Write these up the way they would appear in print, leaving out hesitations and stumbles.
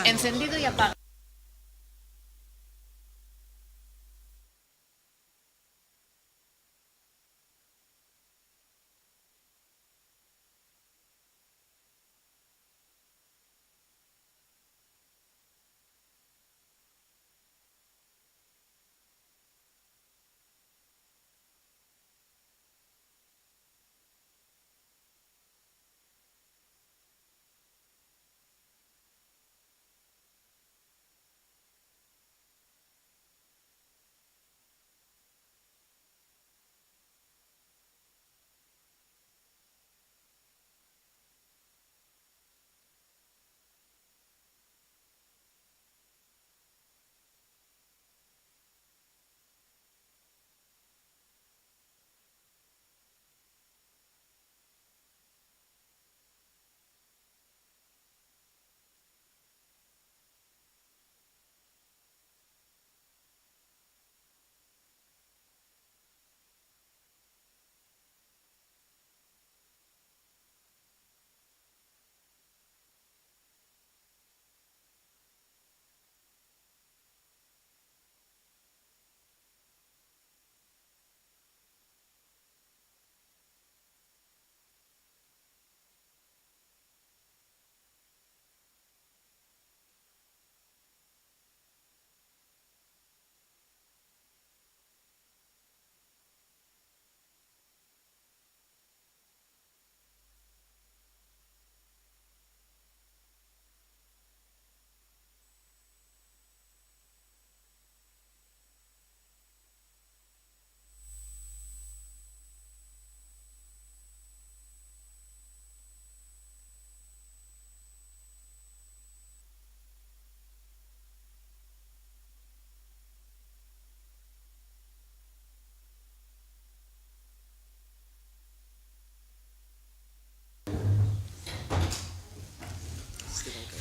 Encendido y apagado.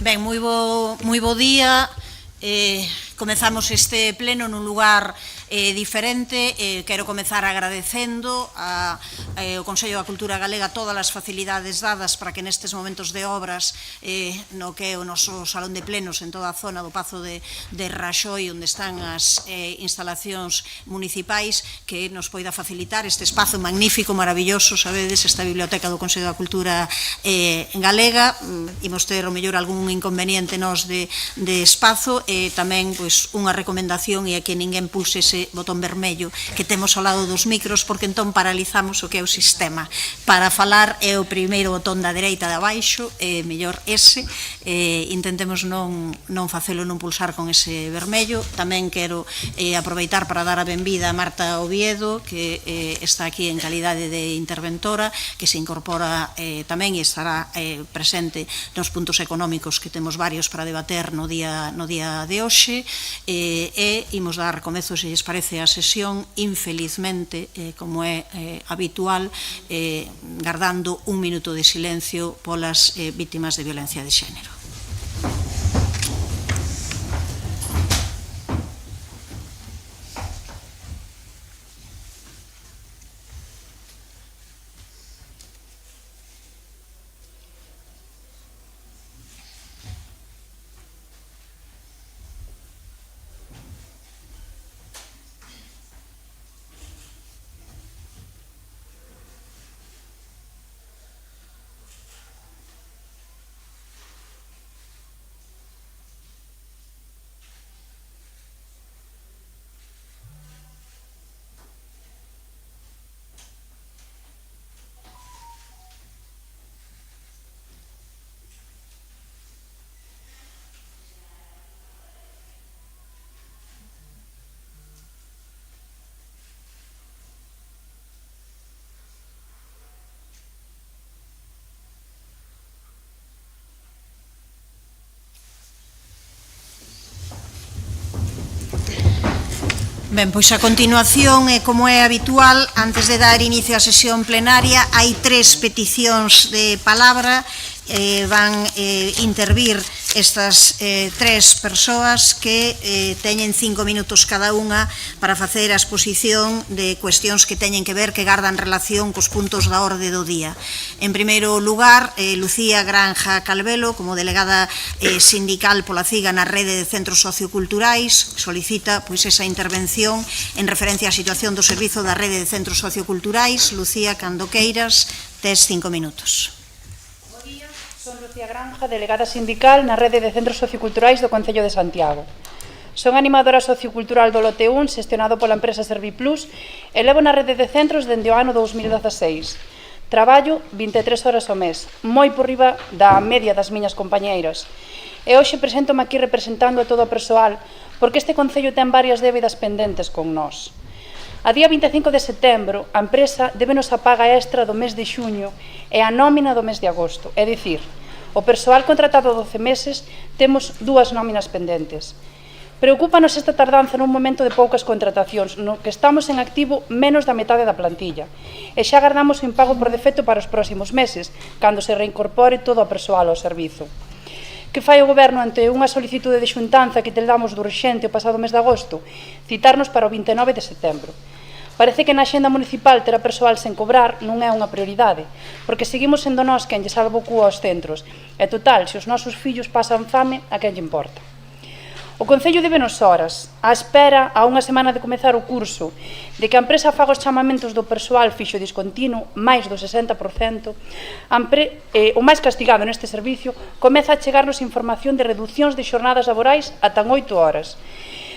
Ben, moi bo día. Comezamos este pleno nun lugar diferente. Quero comezar agradecendo ao Consello da Cultura Galega todas as facilidades dadas para que nestes momentos de obras no que é o noso salón de plenos en toda a zona do Pazo de Raxoi, onde están as instalacións municipais, que nos poida facilitar este espazo magnífico, maravilloso, sabedes, esta biblioteca do Consello da Cultura Galega. Imos ter o mellor algún inconveniente nos de espazo, e tamén unha recomendación, e é que ninguén pulse ese botón vermello que temos ao lado dos micros, porque entón paralizamos o que é o sistema. Para falar é o primeiro botón da dereita de abaixo, mellor ese, intentemos non facelo, non pulsar con ese vermello. Tamén quero aproveitar para dar a benvida a Marta Oviedo, que está aquí en calidade de interventora, que se incorpora tamén e estará presente nos puntos económicos, que temos varios para debater no día de hoxe. E imos dar comezo, se lles parece, a sesión, infelizmente, como é habitual, gardando un minuto de silencio polas vítimas de violencia de xénero. Ben, pois a continuación, como é habitual, antes de dar inicio á sesión plenaria, hai 3 peticións de palabra van intervir estas tres persoas que teñen 5 minutos cada unha para facer a exposición de cuestións que teñen que ver, que gardan relación cos puntos da orde do día. En primeiro lugar, Lucía Granja Calvelo, como delegada sindical pola CIGA na rede de centros socioculturais, solicita esa intervención en referencia á situación do servizo da rede de centros socioculturais. Lucía, cando queiras, tes 5 minutos. Bo día, son Lucía Granja, delegada sindical na rede de centros socioculturais do Concello de Santiago. Son animadora sociocultural do lote 1, xestionado pola empresa Serviplus, e levo na rede de centros dende o ano 2016. Traballo 23 horas ao mes, moi por riba da media das miñas compañeiras. E hoxe preséntome aquí representando a todo o persoal, porque este Concello ten varias débedas pendentes con nós. A día 25 de setembro, a empresa débenos a paga extra do mes de xuño e a nómina do mes de agosto. É dicir, o persoal contratado 12 meses temos 2 nóminas pendentes. Preocúpanos esta tardanza nun momento de poucas contratacións, no que estamos en activo menos da metade da plantilla, e xa agardamos o impago por defecto para os próximos meses, cando se reincorpore todo o persoal ao servizo. Que fai o Goberno ante unha solicitude de xuntanza que te damos de urxente o pasado mes de agosto? Citarnos para o 29 de setembro. Parece que na axenda municipal ter a persoal sen cobrar non é unha prioridade, porque seguimos sendo nós quen lle salva o cu aos centros, e total, se os nosos fillos pasan fame, a quen lle importa? O Concello débenos horas, á espera a unha semana de comezar o curso, de que a empresa faga os chamamentos do persoal fixo discontinuo, máis do 60%, o máis castigado neste servicio, comeza a chegarnos información de reduccións de xornadas laborais a tan 8 horas.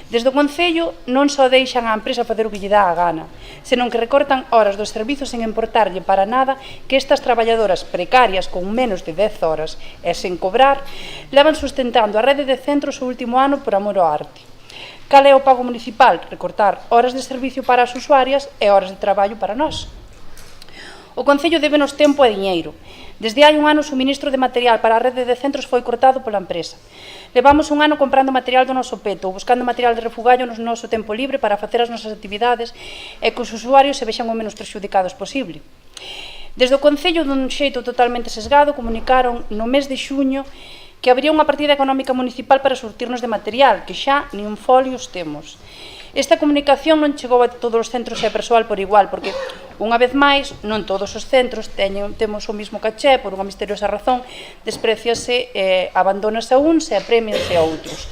Desde o Concello non só deixan a empresa facer o que lle dá a gana, senón que recortan horas dos servizos sen importarlle para nada que estas traballadoras precarias con menos de 10 horas e sen cobrar levan sustentando a rede de centros o último ano por amor ao arte. Cal é o pago municipal? Recortar horas de servicio para as usuarias e horas de traballo para nós. O Concello débenos tempo e diñeiro. Desde hai un ano o suministro de material para a rede de centros foi cortado pola empresa. Levamos un ano comprando material do noso peto ou buscando material de refugallo no noso tempo libre para facer as nosas actividades e que os usuarios se vexan o menos perxudicados posible. Desde o Concello, dun xeito totalmente sesgado, comunicaron no mes de xuño que habría unha partida económica municipal para surtirnos de material, que xa nin folios temos. Esta comunicación non chegou a todos os centros e a persoal por igual, porque, unha vez máis, non todos os centros temos o mismo caché, por unha misteriosa razón, despreciase, abandonase a uns e apremianse a outros.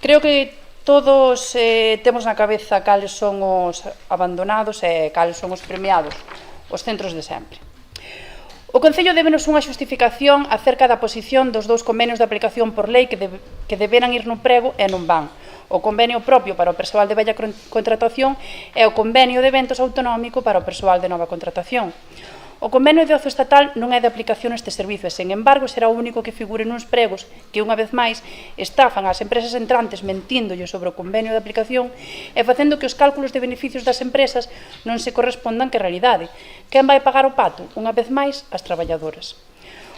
Creo que todos temos na cabeza cales son os abandonados e cales son os premiados, os centros de sempre. O Concello débenos unha xustificación acerca da posición dos 2 convenios de aplicación por lei que deberan ir no prego e non van. O convenio propio para o persoal de vella contratación e o convenio de eventos autonómico para o persoal de nova contratación. O convenio de ocio estatal non é de aplicación neste servizo e, sen embargo, será o único que figure nos pregos que, unha vez máis, estafan as empresas entrantes mentíndolles sobre o convenio de aplicación e facendo que os cálculos de beneficios das empresas non se correspondan que a realidade. Quen vai pagar o pato? Unha vez máis, as traballadoras.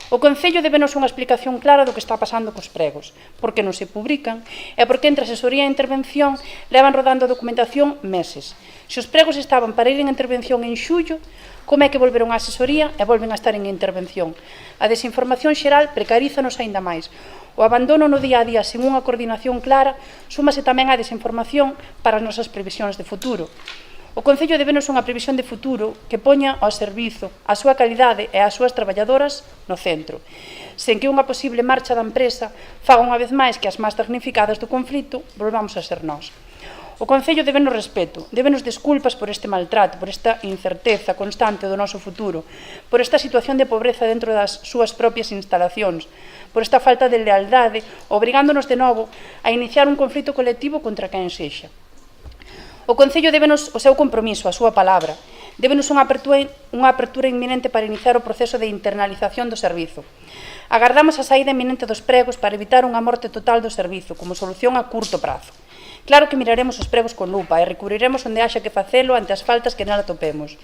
O Concello débenos unha explicación clara do que está pasando cos pregos, porque non se publican e porque entre asesoría e intervención levan rodando a documentación meses. Se os pregos estaban para ir en intervención en xullo, como é que volveron á asesoría e volven a estar en intervención? A desinformación xeral precarízanos aínda máis. O abandono no día a día sen unha coordinación clara súmase tamén á desinformación para as nosas previsións de futuro. O Concello débenos unha previsión de futuro que poña ao servizo a súa calidade e as súas traballadoras no centro, sen que unha posible marcha da empresa faga unha vez máis que as máis damnificadas do conflito volvamos a ser nós. O Concello débenos respeto, débenos desculpas por este maltrato, por esta incerteza constante do noso futuro, por esta situación de pobreza dentro das súas propias instalacións, por esta falta de lealdade, obrigándonos de novo a iniciar un conflito colectivo contra quen sexa. O Concello débenos o seu compromiso, a súa palabra, débenos unha apertura inminente para iniciar o proceso de internalización do servizo. Agardamos a saída inminente dos pregos para evitar unha morte total do servizo, como solución a curto prazo. Claro que miraremos os pregos con lupa e recurriremos onde haxa que facelo ante as faltas que nela topemos.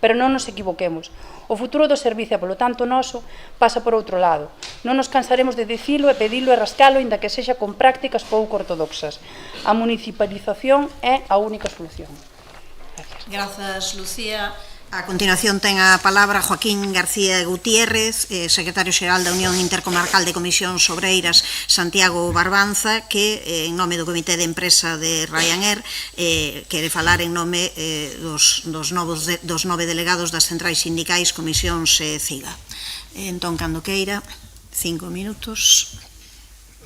Pero non nos equivoquemos. O futuro do servizo e, polo tanto, noso, pasa por outro lado. Non nos cansaremos de dicilo e pedilo e rascalo, inda que sexa con prácticas pouco ortodoxas. A municipalización é a única solución. Grazas, Lucía. A continuación ten a palabra Joaquín García Gutiérrez, secretario xeral da Unión Intercomarcal de Comisións Obreiras Santiago Barbanza, que en nome do Comité de Empresa de Ryanair quere falar en nome dos 9 delegados das centrais sindicais, comisións e CIGA. Entón, cando queira, 5 minutos.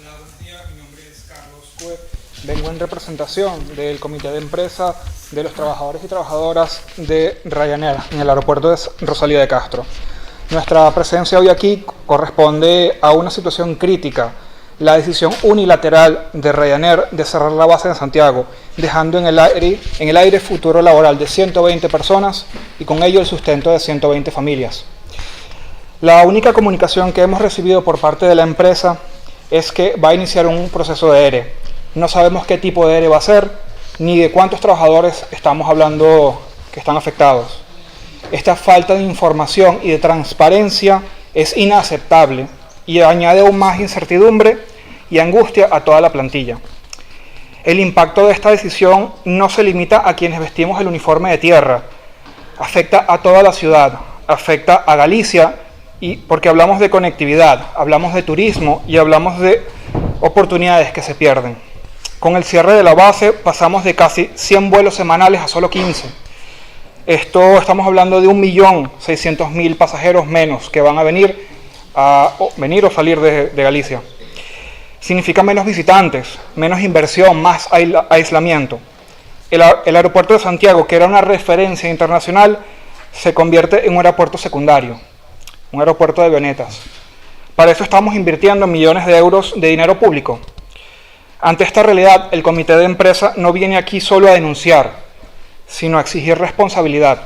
Hola, buenos días. Mi nombre es Carlos Cue. Vengo en representación del Comité de Empresa de los trabajadores y trabajadoras de Ryanair en el aeropuerto de Rosalía de Castro. Nuestra presencia hoy aquí corresponde a una situación crítica, la decisión unilateral de Ryanair de cerrar la base en Santiago, dejando en el aire futuro laboral de 120 personas y con ello el sustento de 120 familias. La única comunicación que hemos recibido por parte de la empresa es que va a iniciar un proceso de ERE. No sabemos qué tipo de ERE va a ser, ni de cuántos trabajadores estamos hablando que están afectados. Esta falta de información y de transparencia es inaceptable y añade aún más incertidumbre y angustia a toda la plantilla. El impacto de esta decisión no se limita a quienes vestimos el uniforme de tierra, afecta a toda la ciudad, afecta a Galicia, y porque hablamos de conectividad, hablamos de turismo y hablamos de oportunidades que se pierden. Con el cierre de la base pasamos de casi 100 vuelos semanales a solo 15. Estamos hablando de 1.600.000 pasajeros menos que van a venir o salir de Galicia. Significa menos visitantes, menos inversión, más aislamiento. El aeropuerto de Santiago, que era una referencia internacional, se convierte en un aeropuerto secundario, un aeropuerto de avionetas. Para eso estamos invirtiendo millones de euros de dinero público. Ante esta realidad, el Comité de Empresa no viene aquí solo a denunciar, sino a exigir responsabilidad.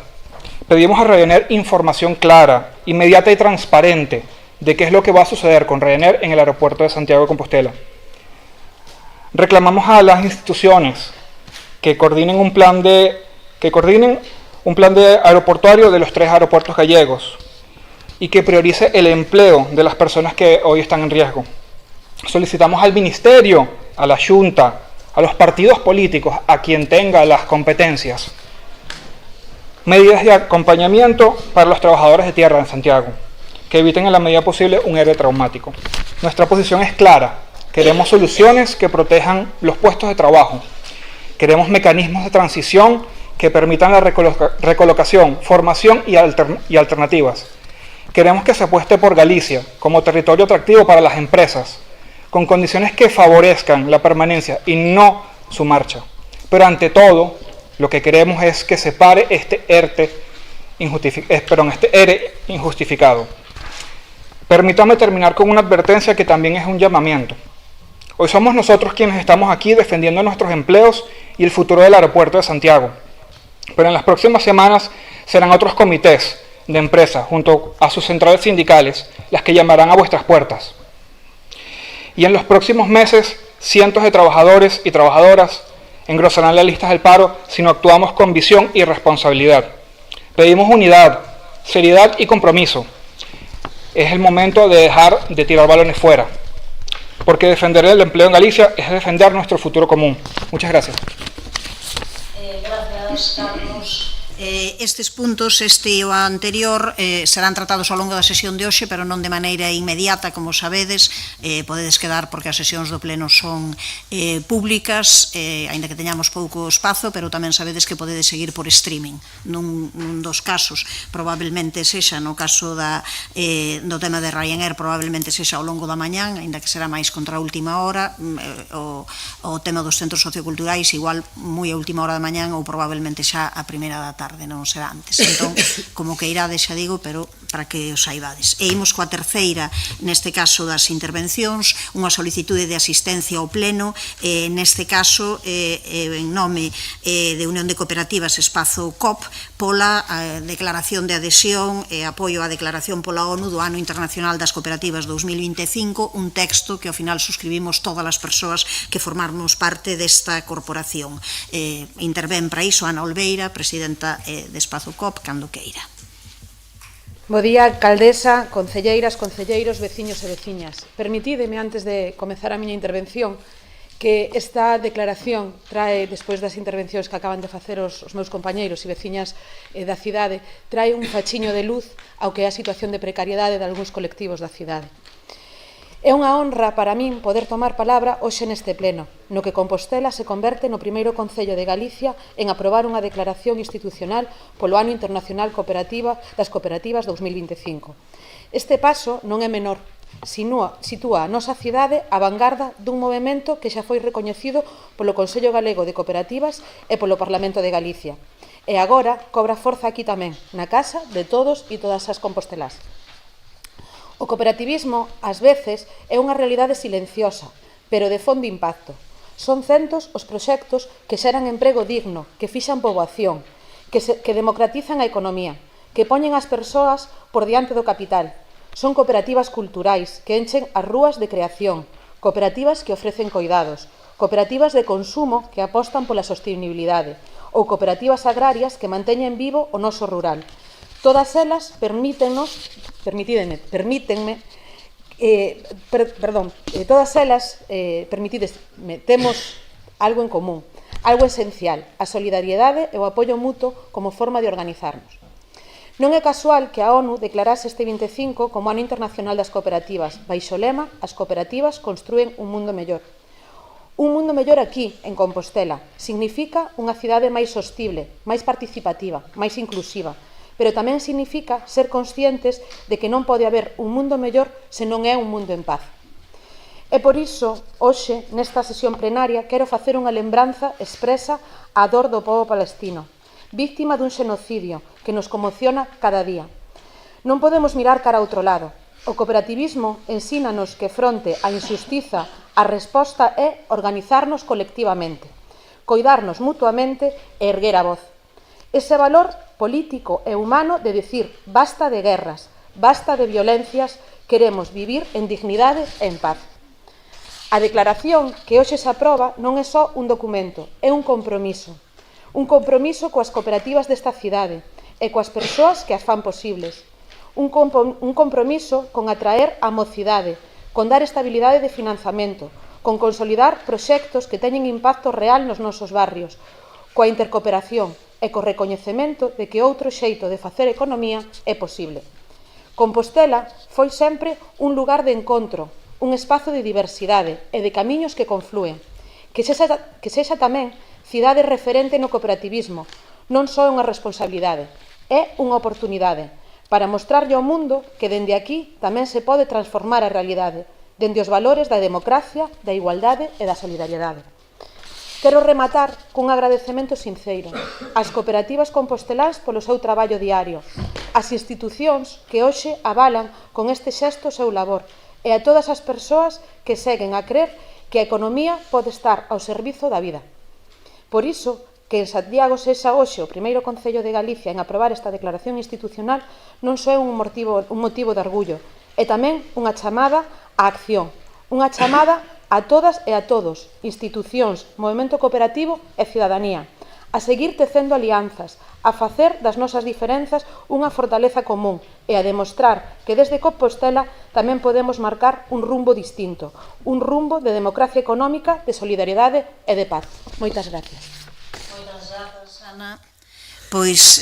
Pedimos a Ryanair información clara, inmediata y transparente de qué es lo que va a suceder con Ryanair en el aeropuerto de Santiago de Compostela. Reclamamos a las instituciones que coordinen un plan de aeroportuario de los 3 aeropuertos gallegos y que priorice el empleo de las personas que hoy están en riesgo. Solicitamos al Ministerio, a la Junta, a los partidos políticos, a quien tenga las competencias, medidas de acompañamiento para los trabajadores de tierra en Santiago, que eviten en la medida posible un ERE traumático. Nuestra posición es clara: queremos soluciones que protejan los puestos de trabajo, queremos mecanismos de transición que permitan la recolocación, formación y alternativas. Queremos que se apueste por Galicia como territorio atractivo para las empresas, con condiciones que favorezcan la permanencia y no su marcha. Pero ante todo, lo que queremos es que se pare este ERE injustificado. Permítame terminar con una advertencia que también es un llamamiento. Hoy somos nosotros quienes estamos aquí defendiendo nuestros empleos y el futuro del aeropuerto de Santiago. Pero en las próximas semanas serán otros comités de empresa, junto a sus centrales sindicales, las que llamarán a vuestras puertas. Y en los próximos meses, cientos de trabajadores y trabajadoras engrosarán las listas del paro si no actuamos con visión y responsabilidad. Pedimos unidad, seriedad y compromiso. Es el momento de dejar de tirar balones fuera, porque defender el empleo en Galicia es defender nuestro futuro común. Muchas gracias. Gracias, Carlos. Estes puntos, este e o anterior, serán tratados ao longo da sesión de hoxe, pero non de maneira inmediata, como sabedes. Podedes quedar porque as sesións do pleno son públicas, aínda que teñamos pouco espazo, pero tamén sabedes que podedes seguir por streaming. Nun dos casos, probablemente sexa, no caso do tema de Ryanair, probablemente sexa ao longo da mañán, aínda que será máis contra a última hora. O tema dos centros socioculturais, igual moi a última hora da mañán ou probablemente xa a primeira da tarde, non será antes. Entón, como que irades, xa digo, pero para que os saibades. E imos coa terceira, neste caso das intervencións, unha solicitude de asistencia ao pleno, neste caso, en nome de Unión de Cooperativas Espazo COP, pola declaración de adhesión e apoio á declaración pola ONU do Ano Internacional das Cooperativas 2025, un texto que ao final suscribimos todas as persoas que formamos parte desta corporación. Intervén para iso Ana Olveira, presidenta de Espazo COP, cando queira. Bo día, alcaldesa, concelleiras, concelleiros, veciños e veciñas. Permitídeme, antes de comezar a miña intervención, que esta declaración trae, despois das intervencións que acaban de facer os meus compañeiros e veciñas da cidade, trae un fachiño de luz ao que é a situación de precariedade de algúns colectivos da cidade. É unha honra para min poder tomar palabra hoxe neste pleno, no que Compostela se converte no primeiro concello de Galicia en aprobar unha declaración institucional polo Ano Internacional das Cooperativas 2025. Este paso non é menor, sitúa a nosa cidade á vanguarda dun movemento que xa foi recoñecido polo Consello Galego de Cooperativas e polo Parlamento de Galicia. E agora cobra forza aquí tamén, na casa de todos e todas as compostelás. O cooperativismo, ás veces, é unha realidade silenciosa, pero de fondo impacto. Son centos os proxectos que xeran emprego digno, que fixan poboación, que democratizan a economía, que poñen as persoas por diante do capital. Son cooperativas culturais que enchen as rúas de creación, cooperativas que ofrecen coidados, cooperativas de consumo que apostan pola sostenibilidade ou cooperativas agrarias que manteñen vivo o noso rural. Todas elas temos algo en común, algo esencial, a solidariedade e o apoio mutuo como forma de organizarnos. Non é casual que a ONU declarase este 25 como Ano Internacional das Cooperativas, baixo o lema "As cooperativas construen un mundo mellor". Un mundo mellor aquí, en Compostela, significa unha cidade máis sostible, máis participativa, máis inclusiva, pero tamén significa ser conscientes de que non pode haber un mundo mellor se non é un mundo en paz. E por iso, hoxe, nesta sesión plenaria, quero facer unha lembranza expresa á dor do pobo palestino, víctima dun xenocidio que nos conmociona cada día. Non podemos mirar cara a outro lado. O cooperativismo ensínanos que fronte á injustiza a resposta é organizarnos colectivamente, coidarnos mutuamente e erguer a voz. Ese valor político e humano de dicir basta de guerras, basta de violencias, queremos vivir en dignidade e en paz. A declaración que hoxe se aproba non é só un documento, é un compromiso coas cooperativas desta cidade e coas persoas que as fan posibles, un compromiso con atraer a mocidade, con dar estabilidade de financiamento, con consolidar proxectos que teñen impacto real nos nosos barrios, coa intercooperación e co recoñecemento de que outro xeito de facer economía é posible. Compostela foi sempre un lugar de encontro, un espazo de diversidade e de camiños que conflúen, que sexa tamén cidade referente no cooperativismo, non só unha responsabilidade, é unha oportunidade para mostrarlle ao mundo que dende aquí tamén se pode transformar a realidade, dende os valores da democracia, da igualdade e da solidariedade. Quero rematar cun agradecemento sinceiro ás cooperativas compostelás polo seu traballo diario, ás institucións que hoxe avalan con este xesto o seu labor e a todas as persoas que seguen a crer que a economía pode estar ao servizo da vida. Por iso, que en Santiago sexa hoxe o primeiro concello de Galicia en aprobar esta declaración institucional non só é un motivo de orgullo, é tamén unha chamada á acción, unha chamada a todas e a todos, institucións, movemento cooperativo e cidadanía, a seguir tecendo alianzas, a facer das nosas diferenzas unha fortaleza común e a demostrar que desde Compostela tamén podemos marcar un rumbo distinto, un rumbo de democracia económica, de solidariedade e de paz. Moitas gracias. Moitas grazas, Ana. Pois,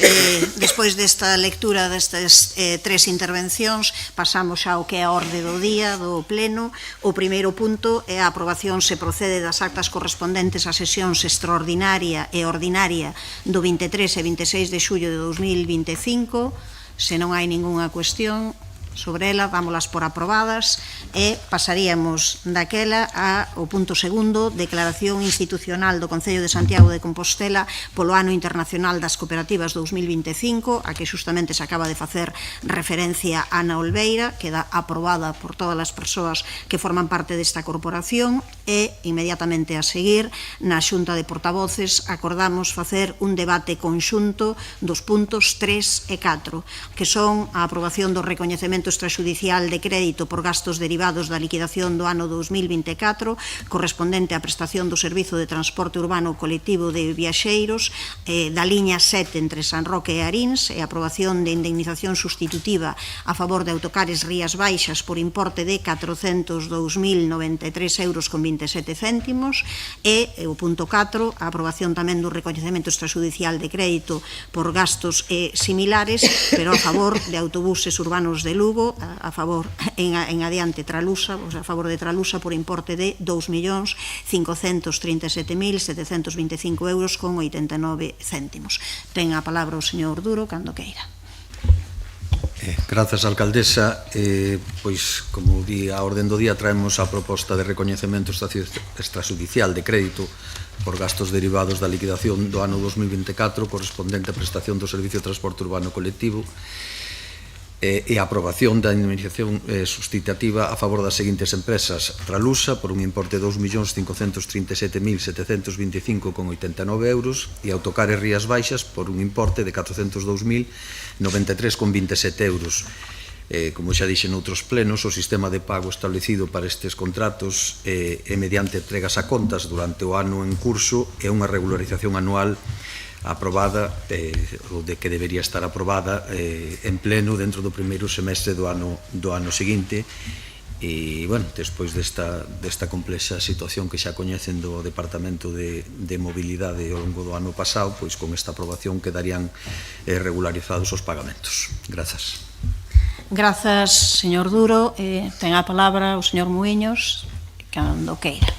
despois desta lectura destas tres intervencións, pasamos xa ao que é a orde do día do pleno. O primeiro punto é a aprobación se procede das actas correspondentes ás sesións extraordinaria e ordinaria do 23 e 26 de xullo de 2025. Se non hai ningunha cuestión sobre ela, vámolas por aprobadas e pasaríamos daquela ao punto segundo, declaración institucional do Concello de Santiago de Compostela polo Ano Internacional das Cooperativas 2025, a que xustamente se acaba de facer referencia Ana Olveira, queda aprobada por todas as persoas que forman parte desta corporación e, inmediatamente a seguir, na Xunta de Portavoces acordamos facer un debate conxunto dos puntos 3 e 4, que son a aprobación do recoñecemento recoñecemento extrajudicial de crédito por gastos derivados da liquidación do ano 2024 correspondente á prestación do servizo de transporte urbano colectivo de viaxeiros da liña 7 entre San Roque e Arins e aprobación de indemnización sustitutiva a favor de autocares Rías Baixas por importe de 402.093 euros con 27 céntimos e o punto 4, a aprobación tamén do recoñecemento extrajudicial de crédito por gastos similares, pero a favor de autobuses urbanos de Lugo, a favor en adiante Tralusa, a favor de Tralusa por importe de 2.537.725 euros con 89 céntimos. Ten a palabra o señor Duro cando queira. Grazas, alcaldesa. Pois, como di a orden do día, traemos a proposta de recoñecemento extrajudicial de crédito por gastos derivados da liquidación do ano 2024 correspondente á prestación do Servicio de Transporte Urbano Colectivo e a aprobación da indemnización sustitutiva a favor das seguintes empresas: Tralusa por un importe de 2.537.725,89 euros e Autocares Rías Baixas por un importe de 402.093,27 euros. Como xa dixen noutros plenos, o sistema de pago establecido para estes contratos é mediante entregas a contas durante o ano en curso e unha regularización anual aprobada, ou de que debería estar aprobada en pleno dentro do primeiro semestre do ano seguinte. E, bueno, despois desta complexa situación que xa coñecen do Departamento de Mobilidade ao longo do ano pasado, pois con esta aprobación quedarían regularizados os pagamentos. Grazas. Grazas, señor Duro. Ten a palabra o señor Muiños, cando queira.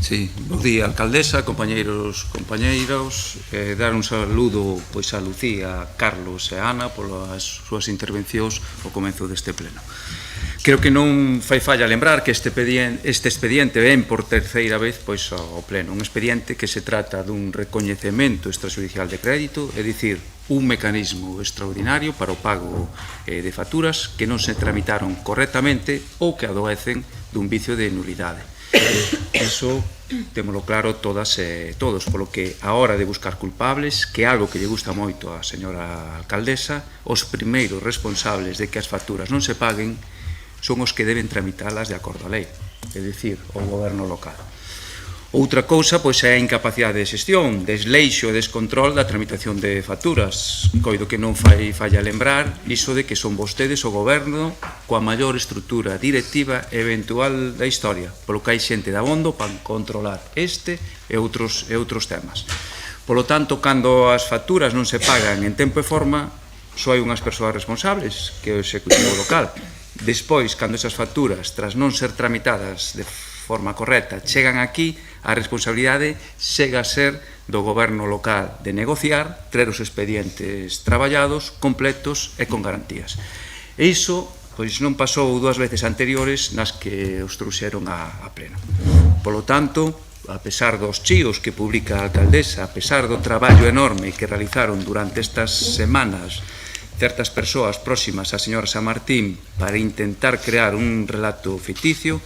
Sí, bo día, alcaldesa, compañeiros, compañeiras, dar un saludo pois a Lucía, Carlos e Ana polas súas intervencións ao comenzo deste pleno. Creo que non fai falla lembrar que este expediente ven por terceira vez pois ao pleno, un expediente que se trata dun recoñecemento extrajudicial de crédito, é dicir, un mecanismo extraordinario para o pago de facturas que non se tramitaron correctamente ou que adoecen dun vicio de nulidade. Iso témolo claro todas e todos, polo que a hora de buscar culpables, que é algo que lle gusta moito á señora alcaldesa, os primeiros responsables de que as facturas non se paguen son os que deben tramitalas de acordo á lei, é dicir, o goberno local. Outra cousa pois é a incapacidade de xestión, desleixo e descontrol da tramitación de facturas. Coido que non fai falla lembrar iso de que son vostedes o goberno coa maior estrutura directiva eventual da historia, polo que hai xente de abondo para controlar este e outros temas. Polo tanto, cando as facturas non se pagan en tempo e forma, só hai unhas persoas responsables, que é o Executivo local. Despois, cando esas facturas, tras non ser tramitadas de forma correcta, chegan aquí, a responsabilidade chega a ser do goberno local de negociar, traer os expedientes traballados, completos e con garantías. E iso pois non pasou dúas veces anteriores nas que os trouxeron a pleno. Polo tanto, a pesar dos chíos que publica a alcaldesa, a pesar do traballo enorme que realizaron durante estas semanas certas persoas próximas á señora San Martín para intentar crear un relato ficticio,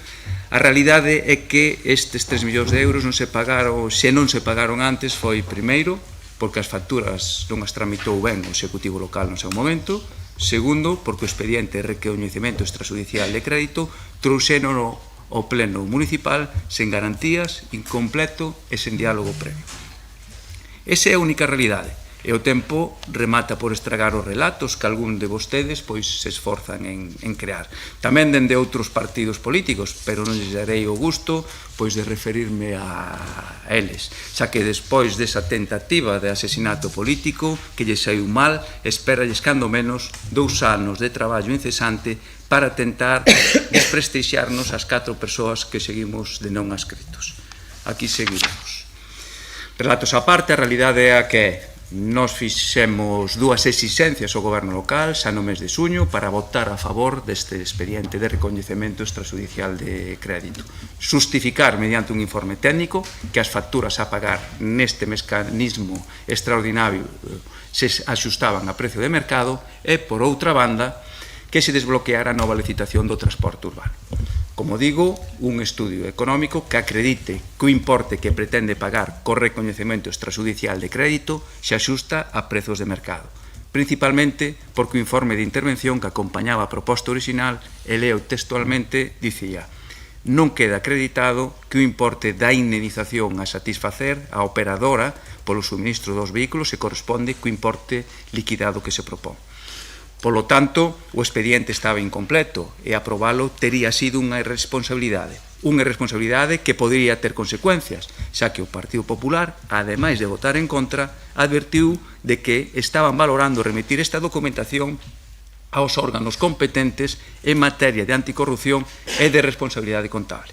a realidade é que estes 3 millóns de euros non se pagaron, se non se pagaron antes, foi primeiro, porque as facturas non as tramitou ben o Executivo local no seu momento, segundo, porque o expediente de recoñecemento extrajudicial de crédito trouxeron ao pleno municipal sen garantías, incompleto e sen diálogo previo. Esa é a única realidade. E o tempo remata por estragar os relatos que algún de vostedes pois se esforzan en crear. Tamén dende outros partidos políticos, pero non lles darei o gusto pois de referirme a eles, xa que despois desa tentativa de asesinato político que lles saiu mal, espéralles cando menos 2 anos de traballo incesante para tentar desprestixiarnos as 4 persoas que seguimos de non adscritos. Aquí seguiremos. Relatos á parte, a realidade é a que Nos fixemos 2 exixencias ao goberno local xa no mes de xuño para votar a favor deste expediente de recoñecemento extrajudicial de crédito. Justificar mediante un informe técnico que as facturas a pagar neste mecanismo extraordinario se axustaban a precio de mercado e, por outra banda, que se desbloqueara a nova licitación do transporte urbano. Como digo, un estudio económico que acredite que o importe que pretende pagar co recoñecemento extrajudicial de crédito se axusta a prezos de mercado. principalmente porque o informe de intervención que acompañaba a proposta original, e leo textualmente, dicía: non queda acreditado que o importe da indemnización a satisfacer a operadora polo suministro dos vehículos se corresponde co importe liquidado que se propón. Polo tanto, o expediente estaba incompleto e aprobalo tería sido unha irresponsabilidade que podería ter consecuencias, xa que o Partido Popular, ademais de votar en contra, advertiu de que estaban valorando remitir esta documentación aos órganos competentes en materia de anticorrupción e de responsabilidade contable.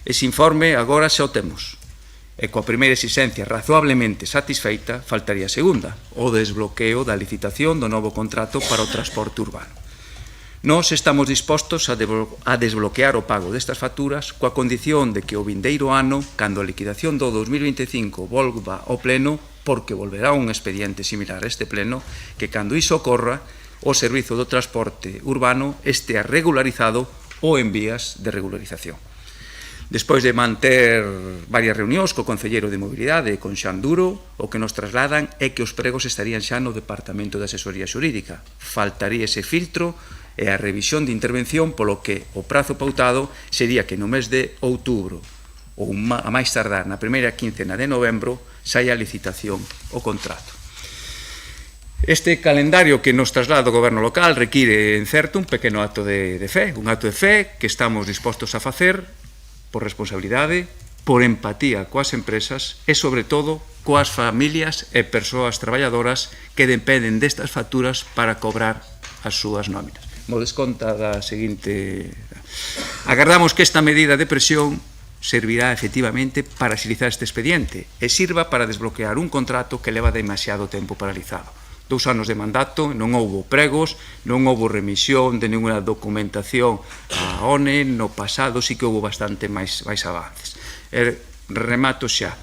Ese informe agora xa o temos, e coa primeira exigencia razoablemente satisfeita, faltaría a segunda, o desbloqueo da licitación do novo contrato para o transporte urbano. Nós estamos dispostos a desbloquear o pago destas facturas coa condición de que o vindeiro ano, cando a liquidación do 2025 volva ao pleno, porque volverá un expediente similar a este pleno, que cando iso ocorra, o servizo do transporte urbano estea regularizado ou en vías de regularización. Despois de manter varias reunións co Concelleiro de Mobilidade e con Xan Duro, o que nos trasladan é que os pregos estarían xa no Departamento de Asesoría Xurídica. Faltaría ese filtro e a revisión de intervención, polo que o prazo pautado sería que no mes de outubro ou a máis tardar na primeira quincena de novembro saia a licitación o contrato. Este calendario que nos traslada o Goberno local require, en certo, un pequeno acto de fe, un acto de fe que estamos dispostos a facer por responsabilidade, por empatía coas empresas e, sobre todo, coas familias e persoas traballadoras que dependen destas facturas para cobrar as súas nóminas. Mo desconta da seguinte... Agardamos que esta medida de presión servirá efectivamente para agilizar este expediente e sirva para desbloquear un contrato que leva demasiado tempo paralizado. 2 anos de mandato, non houbo pregos, non houbo remisión de ninguna documentación á ONE, no pasado sí que houbo bastante máis avances. Remato xa.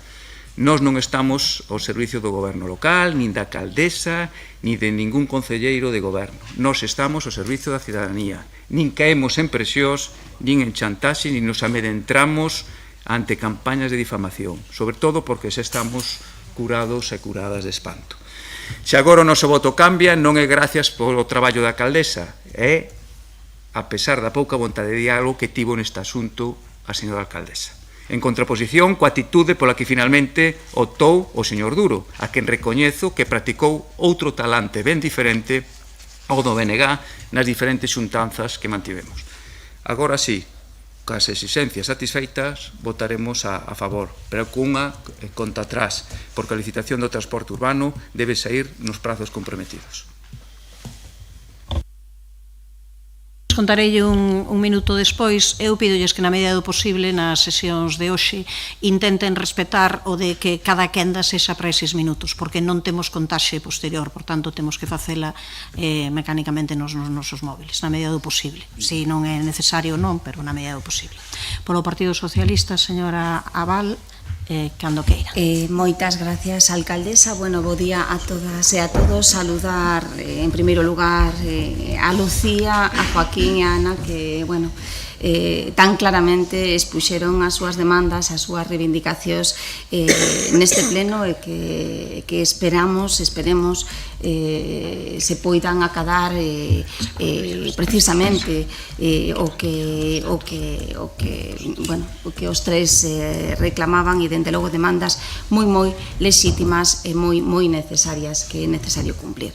Nós non estamos ao servicio do goberno local, nin da alcaldesa, nin de ningún concelleiro de goberno. Nós estamos ao servicio da cidadanía. Nin caemos en presións, nin en chantaxe, nin nos amedentramos ante campañas de difamación, sobre todo porque xa estamos curados e curadas de espanto. Se agora o noso voto cambia, non é gracias polo traballo da alcaldesa, é a pesar da pouca vontade de diálogo que tivo neste asunto a señora alcaldesa. En contraposición coa atitude pola que finalmente optou o señor Duro, a quen recoñezo que practicou outro talante ben diferente ao do BNG nas diferentes xuntanzas que mantivemos. Agora sí, coas exigencias satisfeitas, votaremos a favor, pero cunha conta atrás, porque a licitación do transporte urbano debe sair nos prazos comprometidos. Contarei un minuto despois. Eu pídolles que na medida do posible nas sesións de hoxe intenten respetar o de que cada quenda sexa para eses minutos, porque non temos contaxe posterior, por tanto temos que facela mecánicamente nos nosos móviles, na medida do posible. Si non é necesario non, pero na medida do posible. Polo Partido Socialista, señora Abal, cando queira. Moitas gracias, alcaldesa. Bueno, bo día a todas e a todos. Saludar, en primeiro lugar, a Lucía, a Joaquín e a Ana, que, bueno, tan claramente expuxeron as súas demandas, as súas reivindicacións neste pleno e que esperemos se poidan acadar precisamente o que os tres reclamaban, e dende logo demandas moi lexítimas e moi necesarias que é necesario cumplir.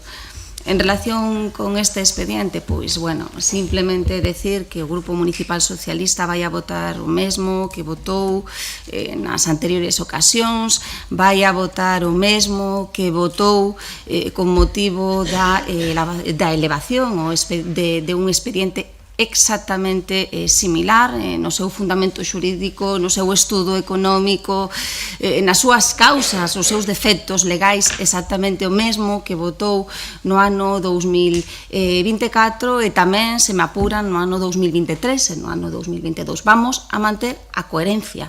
En relación con este expediente, pois, bueno, simplemente decir que o Grupo Municipal Socialista vai a votar o mesmo que votou nas anteriores ocasións, vai a votar o mesmo que votou con motivo da elevación de un expediente exactamente similar no seu fundamento xurídico, no seu estudo económico, nas súas causas, os seus defectos legais, exactamente o mesmo que votou no ano 2024 e tamén, se me apuran, no ano 2023 e no ano 2022. Vamos a manter a coherencia,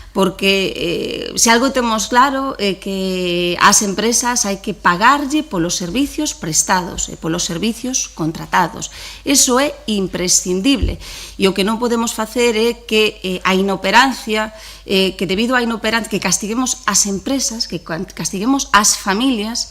porque se algo temos claro é que ás empresas hai que pagarlle polos servicios prestados e polos servicios contratados. Iso é imprescindible, e o que non podemos facer é que a inoperancia, que debido á inoperancia, que castiguemos as empresas, que castiguemos as familias,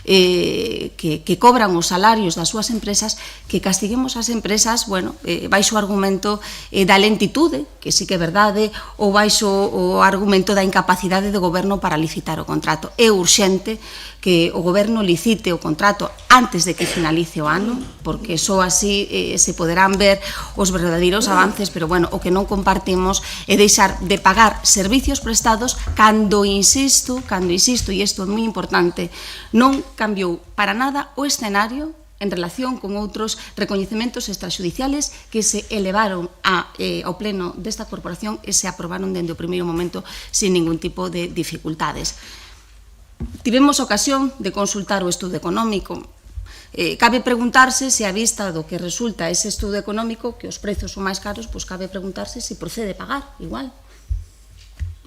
que cobran os salarios das súas empresas, que castiguemos as empresas, bueno, baixo o argumento da lentitude, que sí que é verdade, ou baixo o argumento da incapacidade do goberno para licitar o contrato. É urxente que o goberno licite o contrato antes de que finalice o ano, porque só así se poderán ver os verdadeiros avances, pero, bueno, o que non compartimos é deixar de pagar servicios prestados cando insisto, e isto é moi importante, non cambiou para nada o escenario en relación con outros recoñecementos extrajudiciales que se elevaron ao pleno desta corporación e se aprobaron dende o primeiro momento sin ningún tipo de dificultades. Tivemos ocasión de consultar o estudo económico. Cabe preguntarse se a vista do que resulta ese estudo económico, que os prezos son máis caros, pois cabe preguntarse se procede pagar igual.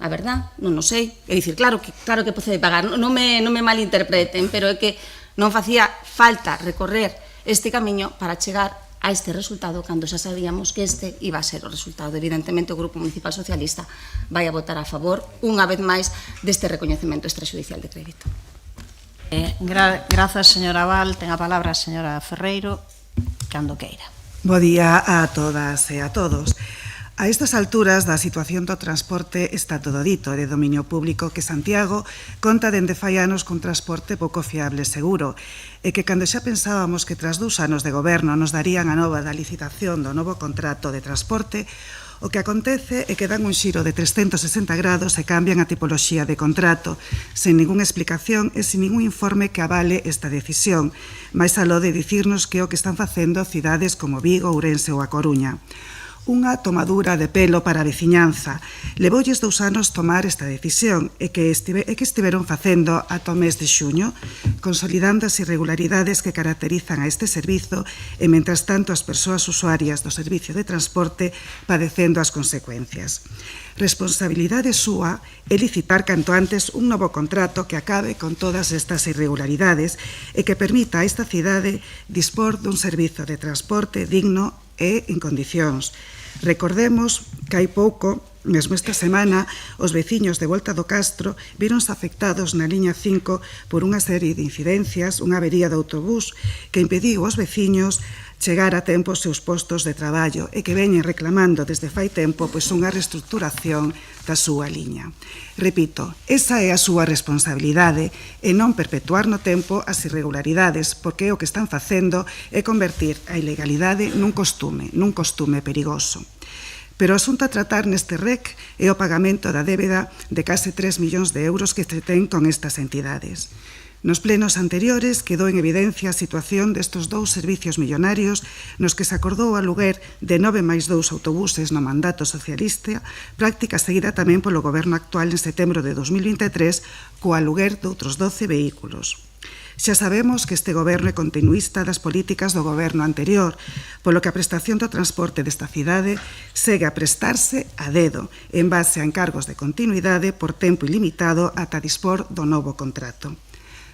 A verdad, non o sei. É dicir, claro que procede pagar, non me malinterpreten, pero é que non facía falta recorrer este camiño para chegar a este resultado cando xa sabíamos que este iba a ser o resultado. Evidentemente, o Grupo Municipal Socialista vai a votar a favor, unha vez máis, deste recoñecemento extrajudicial de crédito. Grazas, señora Val. Ten a palabra a señora Ferreiro, cando queira. Bo día a todas e a todos. A estas alturas da situación do transporte está todo dito, de dominio público que Santiago conta dende fai anos cun transporte pouco fiable e seguro, e que cando xa pensábamos que tras 2 anos de goberno nos darían a nova da licitación do novo contrato de transporte, o que acontece é que dan un xiro de 360 grados e cambian a tipoloxía de contrato, sen ningunha explicación e sin ningún informe que avale esta decisión, máis aló de dicirnos que é o que están facendo cidades como Vigo, Ourense ou A Coruña. Unha tomadura de pelo para a veciñanza. Levoulles 2 anos tomar esta decisión e que estiveron facendo ata o mes de xuño, consolidando as irregularidades que caracterizan a este servizo e, mentras tanto, as persoas usuarias do servicio de transporte padecendo as consecuencias. Responsabilidade súa é licitar canto antes un novo contrato que acabe con todas estas irregularidades e que permita a esta cidade dispor dun servizo de transporte digno e en condicións. Recordemos que hai pouco, mesmo esta semana, os veciños de Volta do Castro víronse afectados na liña 5 por unha serie de incidencias, unha avería de autobús que impediu aos veciños chegar a tempo aos seus postos de traballo e que veñen reclamando desde fai tempo unha reestruturación da súa liña. Repito, esa é a súa responsabilidade e non perpetuar no tempo as irregularidades, porque o que están facendo é convertir a ilegalidade nun costume perigoso. Pero o asunto a tratar neste REC é o pagamento da débeda de case 3 millóns de euros que se ten con estas entidades. Nos plenos anteriores quedou en evidencia a situación destes 2 servicios millonarios nos que se acordou o aluguer de 9+2 autobuses no mandato socialista, práctica seguida tamén polo goberno actual en setembro de 2023 co aluguer de outros 12 vehículos. Xa sabemos que este goberno é continuista das políticas do goberno anterior, polo que a prestación do transporte desta cidade segue a prestarse a dedo, en base a encargos de continuidade por tempo ilimitado ata dispor do novo contrato.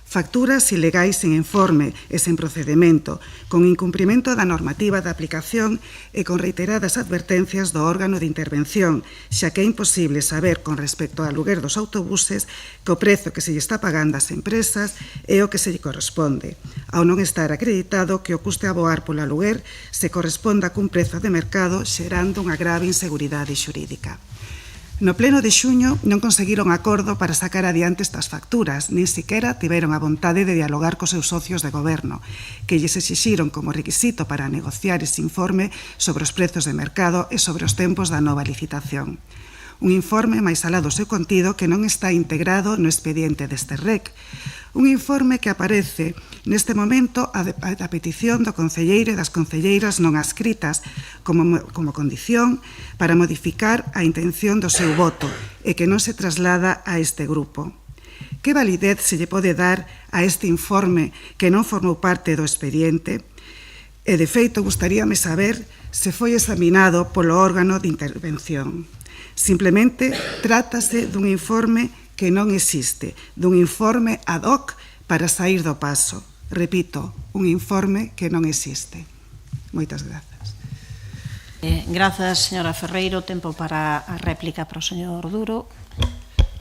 Facturas ilegais sen informe e sen procedemento, con incumprimento da normativa de aplicación e con reiteradas advertencias do órgano de intervención, xa que é imposible saber con respecto ao aluguer dos autobuses que o prezo que se lle está pagando ás empresas é o que se lle corresponde, ao non estar acreditado que o custe a aboar polo aluguer se corresponda cun prezo de mercado xerando unha grave inseguridade xurídica. No pleno de xuño non conseguiron acordo para sacar adiante estas facturas, nin siquera tiveron a vontade de dialogar cos seus socios de goberno, que lles exixiron como requisito para negociar ese informe sobre os prezos de mercado e sobre os tempos da nova licitación. Un informe máis alá do seu contido que non está integrado no expediente deste REC. Un informe que aparece neste momento a petición do concelleiro e das concelleiras non adscritas como condición para modificar a intención do seu voto e que non se traslada a este grupo. Que validez se lle pode dar a este informe que non formou parte do expediente? E, de feito, gustaríame saber se foi examinado polo órgano de intervención. Simplemente trátase dun informe que non existe, dun informe ad hoc para sair do paso. Repito, un informe que non existe. Moitas grazas. Grazas, señora Ferreiro. Tempo para a réplica para o señor Duro.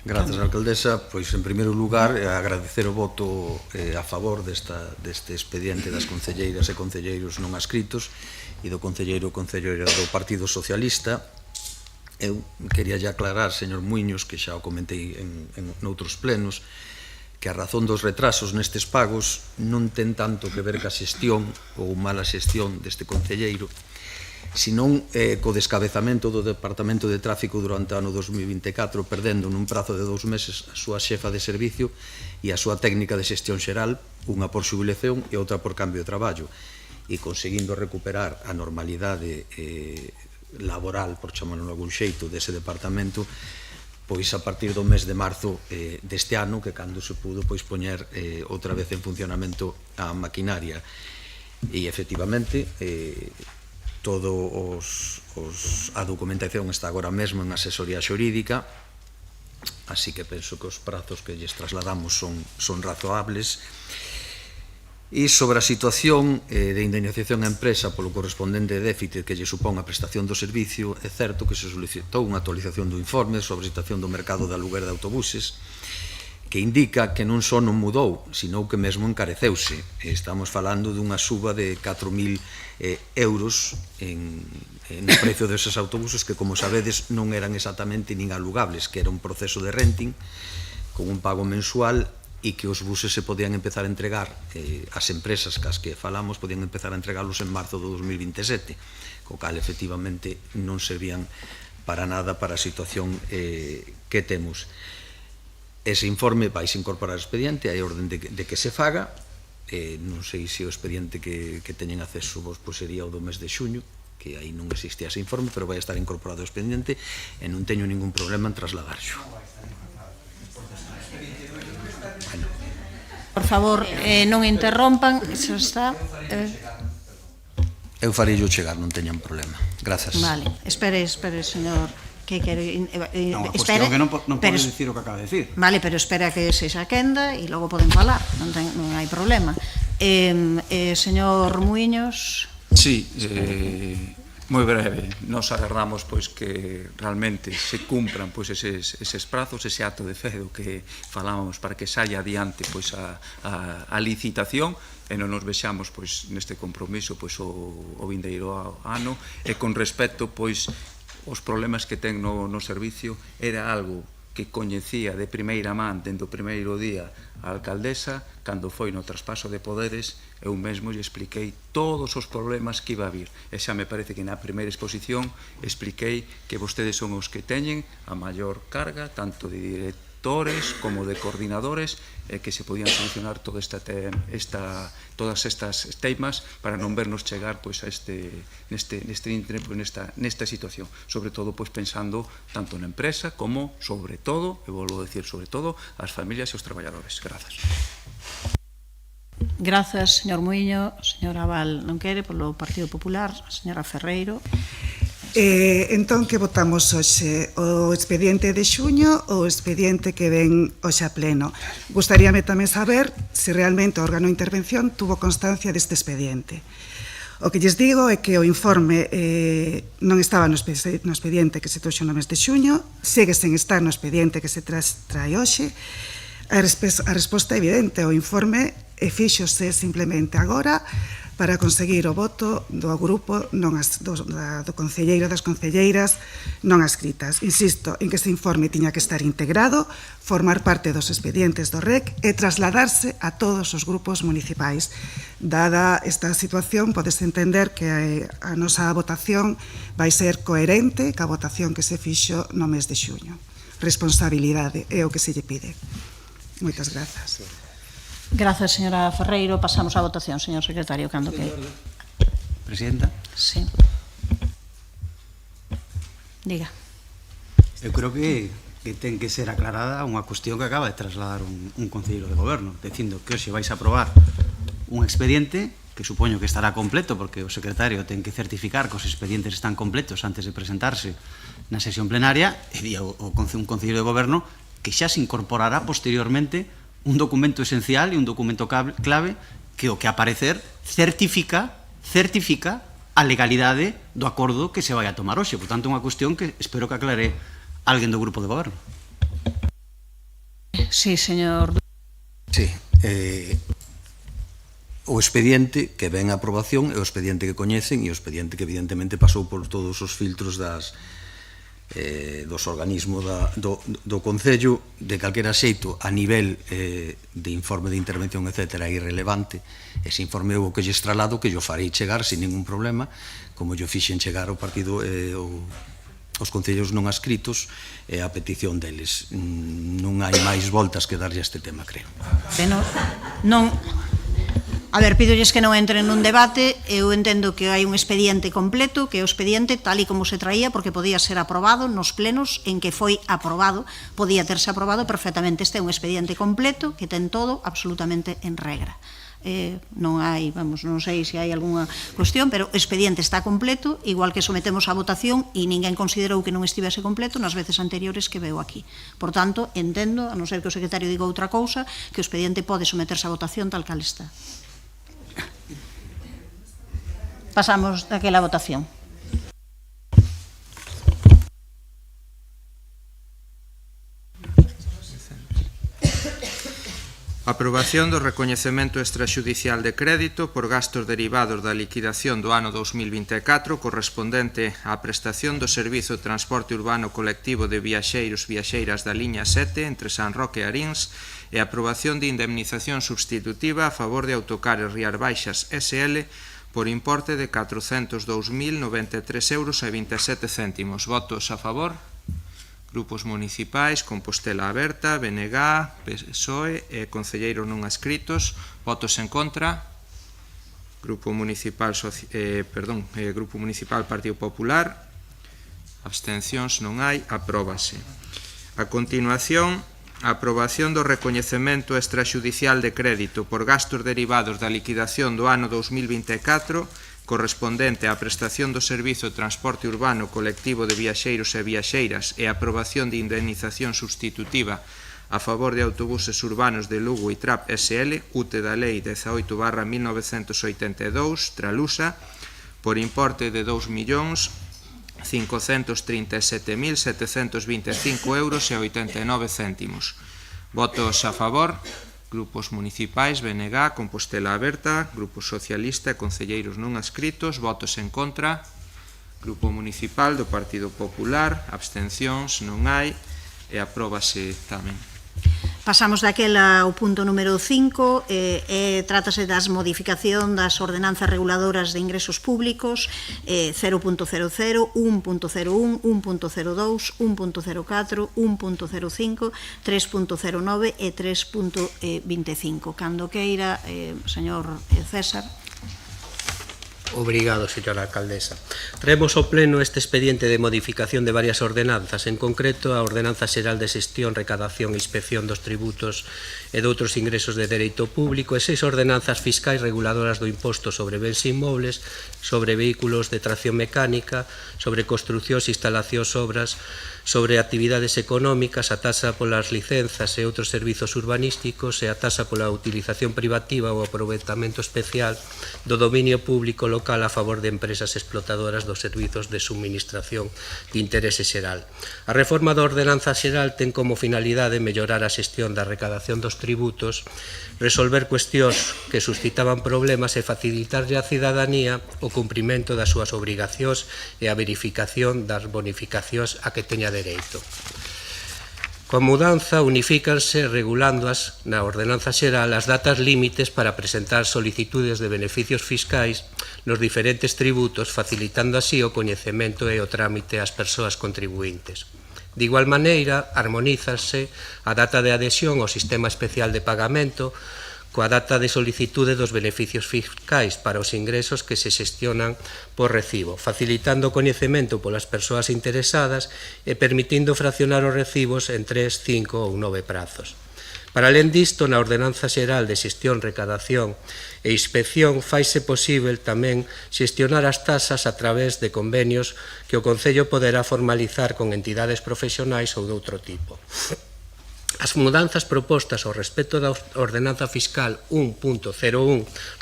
Grazas, alcaldesa. Pois, en primeiro lugar, agradecer o voto a favor deste expediente das concelleiras e concelleiros non adscritos e do concelleiro e concelleira do Partido Socialista. Eu quería ya aclarar, señor Muiños, que xa o comentei en noutros plenos, que a razón dos retrasos nestes pagos non ten tanto que ver ca xestión ou mala xestión deste concelleiro, senón co descabezamento do Departamento de Tráfico durante o ano 2024, perdendo nun prazo de 2 meses a súa xefa de servicio e a súa técnica de xestión xeral, unha por xubilación e outra por cambio de traballo, e conseguindo recuperar a normalidade laboral, por chamarlo de algún xeito, dese departamento, pois a partir do mes de marzo deste ano, que cando se pudo poñer outra vez en funcionamento a maquinaria. E, efectivamente, a documentación está agora mesmo en asesoría xurídica, así que penso que os prazos que lles trasladamos son razoables. E sobre a situación de indemnización á empresa polo correspondente déficit que lle supón a prestación do servicio, é certo que se solicitou unha actualización do informe sobre a situación do mercado de aluguer de autobuses, que indica que non só non mudou, sino que mesmo encareceuse. Estamos falando dunha suba de 4.000 euros no precio deses autobuses que, como sabedes, non eran exactamente nin alugables, que era un proceso de renting con un pago mensual e que os buses se podían empezar a entregar, as empresas cas que falamos podían empezar a entregarlos en marzo do 2027, co cal, efectivamente, non servían para nada para a situación que temos. Ese informe vais incorporar ao expediente, hai orden de que se faga. Non sei se o expediente que teñen acceso vos sería o do mes de xuño, que aí non existía ese informe, pero vai estar incorporado ao expediente e non teño ningún problema en trasladarxo. Por favor, non interrompan, iso está... Eu farei yo chegar, non teñan problema. Grazas. Vale, espere, señor... que quere... Non, a cuestión que non pode dicir o que acaba de dicir. Vale, pero espera que se xa quenda e logo poden falar, non hai problema. Señor Muiños... Sí, moi breve. Nos agardamos que realmente se cumpran eses prazos, ese acto de fe do que falábamos para que saia adiante a licitación e non nos vexamos neste compromiso o vindeiro ano, e con respecto os problemas que ten no servicio era algo que coñecía de primeira man dende o primeiro día a alcaldesa. Cando foi no traspaso de poderes, eu mesmo lle expliquei todos os problemas que iba a vir, e xa me parece que na primeira exposición expliquei que vostedes son os que teñen a maior carga tanto de directores como de coordinadores, e que se podían solucionar todas estas teimas para non vernos chegar nesta situación, sobre todo pensando tanto na empresa como, sobre todo, e volvo a decir sobre todo, as familias e os traballadores. Grazas. Grazas, señor Muiño. Señora Val non quere, polo Partido Popular. Señora Ferreiro. Entón, que votamos hoxe? O expediente de xuño ou o expediente que ven hoxe a pleno? Gustaríame tamén saber se realmente o órgano de intervención tuvo constancia deste expediente. O que lles digo é que o informe non estaba no expediente que se trouxo no mes de xuño, segue sen estar no expediente que se trae hoxe. A resposta é evidente, o informe fíxose simplemente agora para conseguir o voto do grupo do concelleiro das concelleiras non adscritas. Insisto en que este informe tiña que estar integrado, formar parte dos expedientes do REC e trasladarse a todos os grupos municipais. Dada esta situación, podes entender que a nosa votación vai ser coherente ca votación que se fixo no mes de xuño. Responsabilidade é o que se lle pide. Moitas grazas. Grazas, señora Ferreiro. Pasamos á votación, señor secretario, cando que... Presidenta. Sí. Diga. Eu creo que ten que ser aclarada unha cuestión que acaba de trasladar un concelleiro de goberno, dicindo que hoxe vais a aprobar un expediente que supoño que estará completo, porque o secretario ten que certificar que os expedientes están completos antes de presentarse na sesión plenaria, e di un concelleiro de goberno que xa se incorporará posteriormente un documento esencial e un documento clave que o que aparecer certifica a legalidade do acordo que se vai a tomar hoxe. Por tanto, é unha cuestión que espero que aclare alguén do grupo de goberno. Sí, señor. Sí, o expediente que ven a aprobación é o expediente que coñecen e o expediente que evidentemente pasou por todos os filtros dos organismos do Concello. De calquera xeito, a nivel de informe de intervención, etc., é irrelevante. Ese informe o que lle estralado que yo farei chegar sin ningún problema, como yo fixen chegar ao partido os concellos non adscritos a petición deles. Non hai máis voltas que darlle a este tema, creo. Non. A ver, pídolles que non entren nun debate. Eu entendo que hai un expediente completo, que é o expediente tal e como se traía, porque podía ser aprobado nos plenos en que foi aprobado, podía terse aprobado perfectamente. Este é un expediente completo que ten todo absolutamente en regra. Non hai, non sei se hai algunha cuestión, pero o expediente está completo, igual que sometemos a votación e ninguén considerou que non estivese completo nas veces anteriores que veu aquí. Por tanto, entendo, a non ser que o secretario diga outra cousa, que o expediente pode someterse a votación tal cal está. Pasamos daquela votación. Aprobación do recoñecemento extraxudicial de crédito por gastos derivados da liquidación do ano 2024 correspondente á prestación do servizo de transporte urbano colectivo de viaxeiros e viaxeiras da liña 7 entre San Roque e Arins e aprobación de indemnización substitutiva a favor de Autocares Rías Baixas SL por importe de 402.093,27 €. Votos a favor? Grupos municipais, Compostela Aberta, BNG, PSOE e concelleiros non adscritos. Votos en contra? Grupo Municipal Partido Popular. Abstencións non hai. Apróbase. A continuación, a aprobación do recoñecemento extraxudicial de crédito por gastos derivados da liquidación do ano 2024 correspondente á prestación do servizo de transporte urbano colectivo de viaxeiros e viaxeiras e a aprobación de indemnización substitutiva a favor de autobuses urbanos de Lugo e TRAP SL, UTE da Lei 18/1982, Tralusa, por importe de 2.537.725,89 €. Votos a favor? Grupos municipais, BNG, Compostela Aberta, Grupo Socialista e concelleiros non adscritos. Votos en contra? Grupo Municipal do Partido Popular. Abstencións non hai e apróbase tamén. Pasamos daquela ao punto número 5, trátase das modificación das ordenanzas reguladoras de ingresos públicos 0.00, 1.01, 1.02, 1.04, 1.05, 3.09 e 3.25. Cando queira, señor César. Obrigado, señora alcaldesa. Traemos ao pleno este expediente de modificación de varias ordenanzas, en concreto a Ordenanza Xeral de Xestión, Recadación e Inspección dos Tributos e de outros ingresos de dereito público e 6 ordenanzas fiscais reguladoras do imposto sobre bens inmobles, sobre vehículos de tracción mecánica, sobre construcións, instalacións, obras, sobre actividades económicas, a taxa polas licenzas e outros servizos urbanísticos e a taxa pola utilización privativa ou aproveitamento especial do dominio público local a favor de empresas explotadoras dos servizos de suministración de interese xeral. A reforma da ordenanza xeral ten como finalidade mellorar a xestión da recadación dos tributos, resolver cuestións que suscitaban problemas e facilitarlle á cidadanía o cumprimento das súas obrigacións e a verificación das bonificacións a que teña dereito. Coa mudanza unifícanse regulándoas na ordenanza xeral as datas límites para presentar solicitudes de beneficios fiscais nos diferentes tributos, facilitando así o coñecemento e o trámite ás persoas contribuintes. De igual maneira, armonízase a data de adhesión ao sistema especial de pagamento coa data de solicitude dos beneficios fiscais para os ingresos que se xestionan por recibo, facilitando o coñecemento polas persoas interesadas e permitindo fraccionar os recibos en 3, 5 ou 9 prazos. Para alén disto, na Ordenanza Xeral de Xestión, Recadación e Inspección faise posíbel tamén xestionar as tasas a través de convenios que o Concello poderá formalizar con entidades profesionais ou de outro tipo. As mudanzas propostas ao respecto da Ordenanza Fiscal 1.01,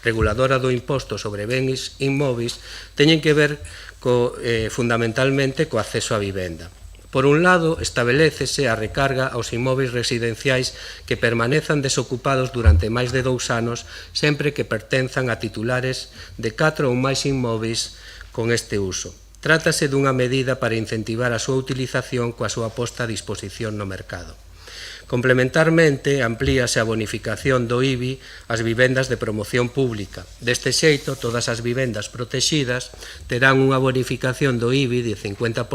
reguladora do imposto sobre bens inmóveis, teñen que ver fundamentalmente co acceso á vivenda. Por un lado, estabelécese a recarga aos inmóveis residenciais que permanezan desocupados durante máis de 2 anos, sempre que pertenzan a titulares de 4 ou máis inmóveis con este uso. Trátase dunha medida para incentivar a súa utilización coa súa posta a disposición no mercado. Complementarmente, amplíase a bonificación do IBI ás vivendas de promoción pública. Deste xeito, todas as vivendas protexidas terán unha bonificación do IBI de 50%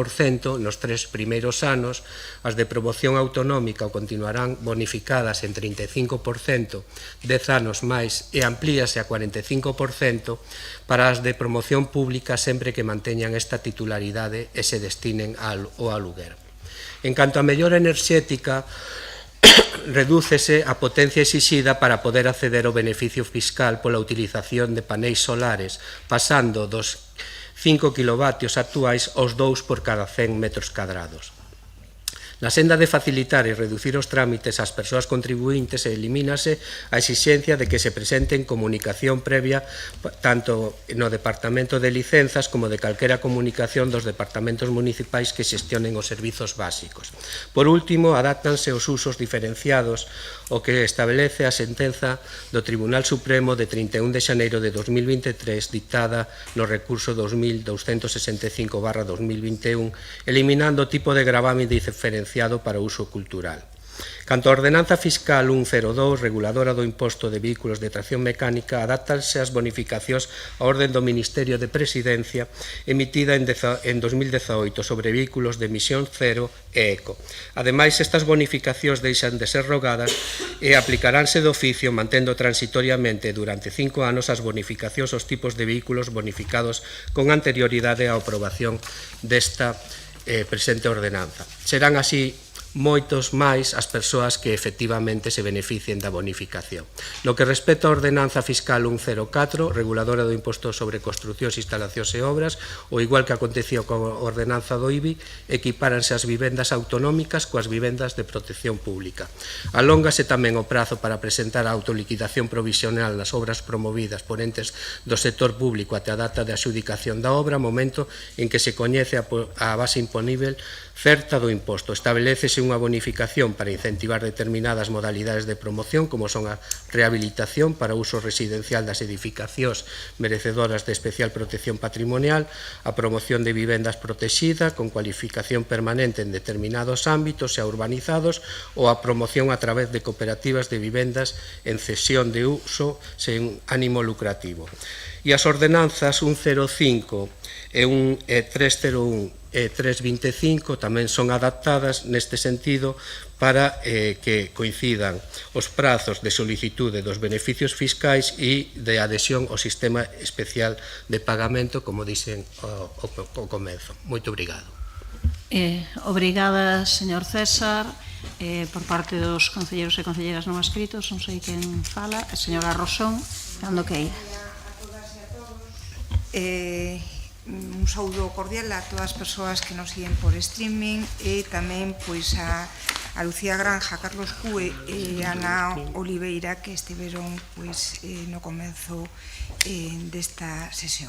nos 3 primeiros anos, as de promoción autonómica continuarán bonificadas en 35% 10 anos máis e amplíase a 45% para as de promoción pública sempre que manteñan esta titularidade e se destinen ao aluguer. En canto a mellora enerxética, redúcese a potencia exixida para poder acceder ao beneficio fiscal pola utilización de paneis solares, pasando dos 5 kilovatios actuais aos 2 por cada 100 metros cadrados. Na senda de facilitar e reducir os trámites ás persoas contribuíntes elimínase a exixencia de que se presenten comunicación previa tanto no Departamento de Licenzas como de calquera comunicación dos departamentos municipais que xestionen os servizos básicos. Por último, adáptanse os usos diferenciados o que establece a sentenza do Tribunal Supremo de 31 de xaneiro de 2023 dictada no recurso 2265/2021 eliminando o tipo de gravame diferenciado para uso cultural. Canto a ordenanza fiscal 102, reguladora do imposto de vehículos de tracción mecánica, adáptanse as bonificacións á orden do Ministerio de Presidencia emitida en 2018 sobre vehículos de emisión cero e eco. Ademais, estas bonificacións deixan de ser rogadas e aplicaránse de oficio mantendo transitoriamente durante 5 anos as bonificacións aos tipos de vehículos bonificados con anterioridade á aprobación desta presente ordenanza. Serán así moitos máis as persoas que efectivamente se beneficien da bonificación. No que respecta á ordenanza fiscal 104, reguladora do imposto sobre construcións, instalacións e obras, o igual que acontecía coa ordenanza do IBI, equipáranse as vivendas autonómicas coas vivendas de protección pública. Alóngase tamén o prazo para presentar a autoliquidación provisional nas obras promovidas por entes do sector público até a data de adxudicación da obra, momento en que se coñece a base imponível certa do imposto. Estabelécese unha bonificación para incentivar determinadas modalidades de promoción, como son a rehabilitación para uso residencial das edificacións merecedoras de especial protección patrimonial, a promoción de vivendas protexidas con cualificación permanente en determinados ámbitos e urbanizados ou a promoción a través de cooperativas de vivendas en cesión de uso sen ánimo lucrativo. E as ordenanzas 105 e 301 e 325 tamén son adaptadas neste sentido para que coincidan os prazos de solicitude dos beneficios fiscais e de adhesión ao sistema especial de pagamento, como dixen ao comezo. Moito obrigado. Obrigada, señor César. Por parte dos concelleiros e concelleiras non escritos, non sei quen fala, a señora Rosón, cando que ir. Un saúdo cordial a todas as persoas que nos siguen por streaming e tamén pois a Lucía Granja, a Carlos Cue e a Ana Oliveira que estiveron pois no comezo desta sesión.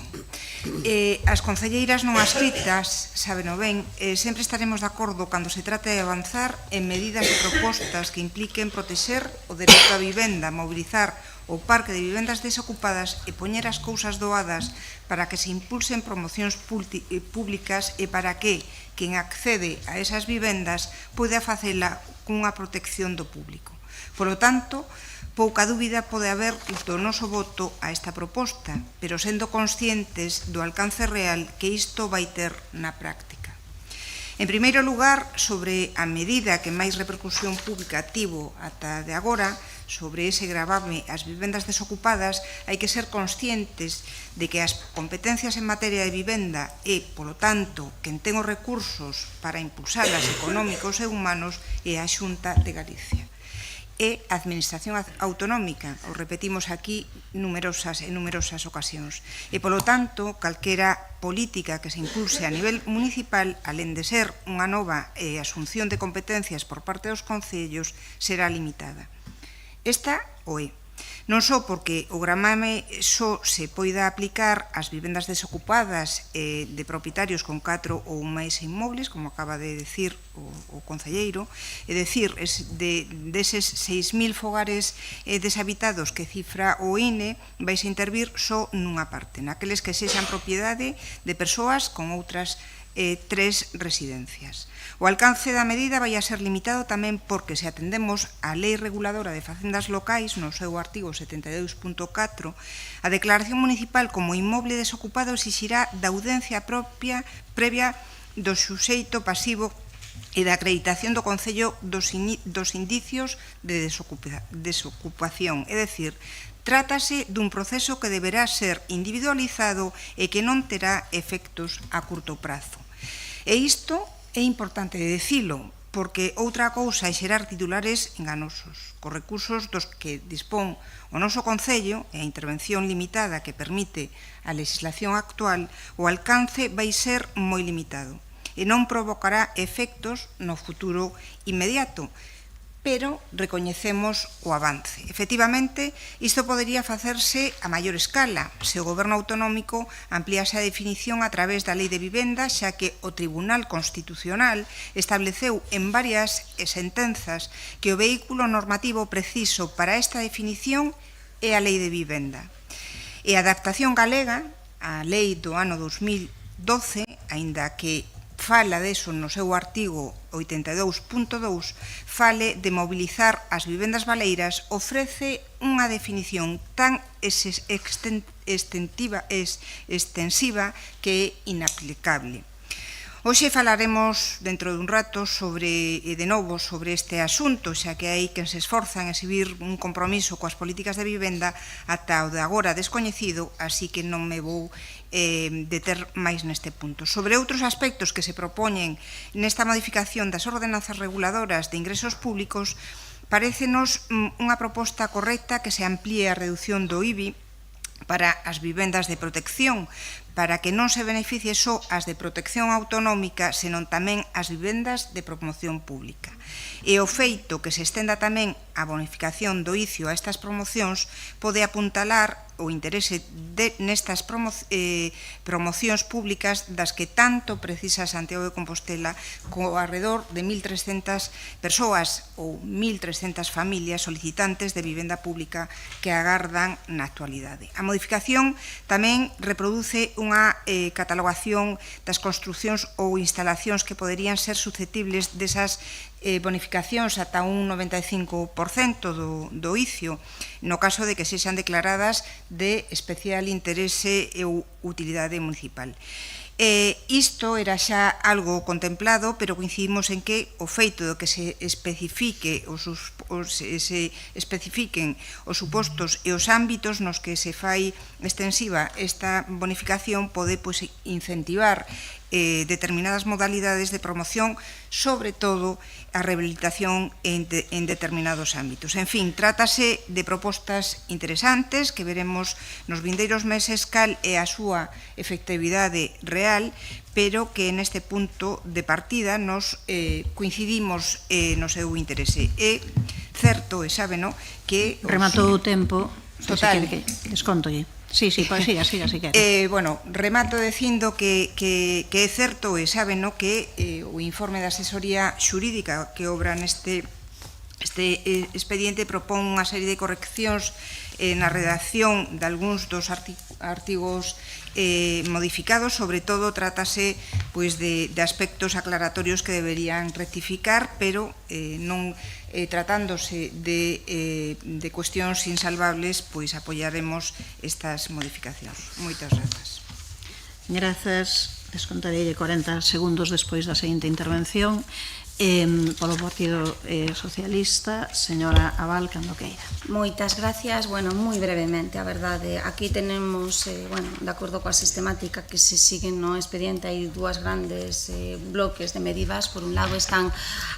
As concelleiras non adscritas, sábeno ben, sempre estaremos de acordo cando se trata de avanzar en medidas e propostas que impliquen protexer o dereito á vivenda, mobilizar o parque de vivendas desocupadas e poñer as cousas doadas para que se impulsen promocións públicas e para que quen accede a esas vivendas poida facela cunha protección do público. Por lo tanto, pouca dúbida pode haber do noso voto a esta proposta, pero sendo conscientes do alcance real que isto vai ter na práctica. En primeiro lugar, sobre a medida que máis repercusión pública tivo ata de agora, sobre ese gravame ás vivendas desocupadas, hai que ser conscientes de que as competencias en materia de vivenda e, polo tanto, quen ten os recursos para impulsalas económicos e humanos é a Xunta de Galicia. E a Administración Autonómica, o repetimos aquí en numerosas ocasións. E, polo tanto, calquera política que se impulse a nivel municipal, alén de ser unha nova asunción de competencias por parte dos concellos, será limitada. Esta o é. Non só porque o gramame só se poida aplicar ás vivendas desocupadas de propietarios con 4 ou máis inmobles, como acaba de decir o concelleiro, é dicir, deses 6.000 fogares deshabitados que cifra o INE, vais a intervir só nunha parte, naqueles que sexan propiedade de persoas con outras 3 residencias. O alcance da medida vai a ser limitado tamén porque, se atendemos á Lei Reguladora de Facendas Locais, no seu artigo 72.4, a declaración municipal como inmoble desocupado exixirá da audiencia propia previa do suxeito pasivo e da acreditación do Concello dos indicios de desocupación, é dicir, trátase dun proceso que deberá ser individualizado e que non terá efectos a curto prazo. E isto é importante dicilo, porque outra cousa é xerar titulares enganosos. Cos recursos dos que dispón o noso Concello e a intervención limitada que permite a legislación actual, o alcance vai ser moi limitado e non provocará efectos no futuro inmediato, pero recoñecemos o avance. Efectivamente, isto podería facerse a maior escala se o Goberno autonómico ampliase a definición a través da Lei de Vivenda, xa que o Tribunal Constitucional estableceu en varias sentenzas que o vehículo normativo preciso para esta definición é a Lei de Vivenda. E a adaptación galega á Lei do ano 2012, aínda que fala deso no seu artigo 82.2, fale de mobilizar as vivendas baleiras, ofrece unha definición tan extensiva que é inaplicable. Hoxe falaremos dentro dun rato de novo sobre este asunto, xa que hai quen se esforza en exhibir un compromiso coas políticas de vivenda ata o de agora descoñecido, así que non me vou deter máis neste punto. Sobre outros aspectos que se propoñen nesta modificación das ordenanzas reguladoras de ingresos públicos, parécenos unha proposta correcta que se amplíe a reducción do IBI para as vivendas de protección, para que non se beneficie só as de protección autonómica, senón tamén as vivendas de promoción pública. E o feito que se estenda tamén a bonificación do ICIO a estas promocións pode apuntalar o interese nestas promocións públicas das que tanto precisa Santiago de Compostela, co arredor de 1.300 persoas ou 1.300 familias solicitantes de vivenda pública que agardan na actualidade. A modificación tamén reproduce unha catalogación das construcións ou instalacións que poderían ser susceptibles desas bonificacións ata un 95% do ICIO, no caso de que sexan declaradas de especial interese ou utilidade municipal. Isto era xa algo contemplado, pero coincidimos en que o feito de que se especifiquen os supostos e os ámbitos nos que se fai extensiva esta bonificación pode incentivar determinadas modalidades de promoción, sobre todo a rehabilitación en determinados ámbitos. En fin, trátase de propostas interesantes que veremos nos vindeiros meses cal é a súa efectividade real, pero que neste punto de partida nos coincidimos no seu interese. É certo, e sábeno, que... Rematou o tempo. Total. Descontolle. Sí, pois siga, si quere. Remato dicindo que é certo e saben que o informe de asesoría xurídica que obra neste expediente propón unha serie de correccións na redacción de algúns dos artigos modificados. Sobre todo trátase de aspectos aclaratorios que deberían rectificar, pero non tratándose de cuestións insalvables, pois apoiaremos estas modificacións. Moitas grazas. Grazas. Descontarei 40 segundos despois da seguinte intervención. Polo Partido Socialista, señora Abal, cando queira. Moitas gracias. Moi brevemente, a verdade, aquí tenemos, de acordo coa sistemática que se siguen no expediente, hai dúas grandes bloques de medidas. Por un lado están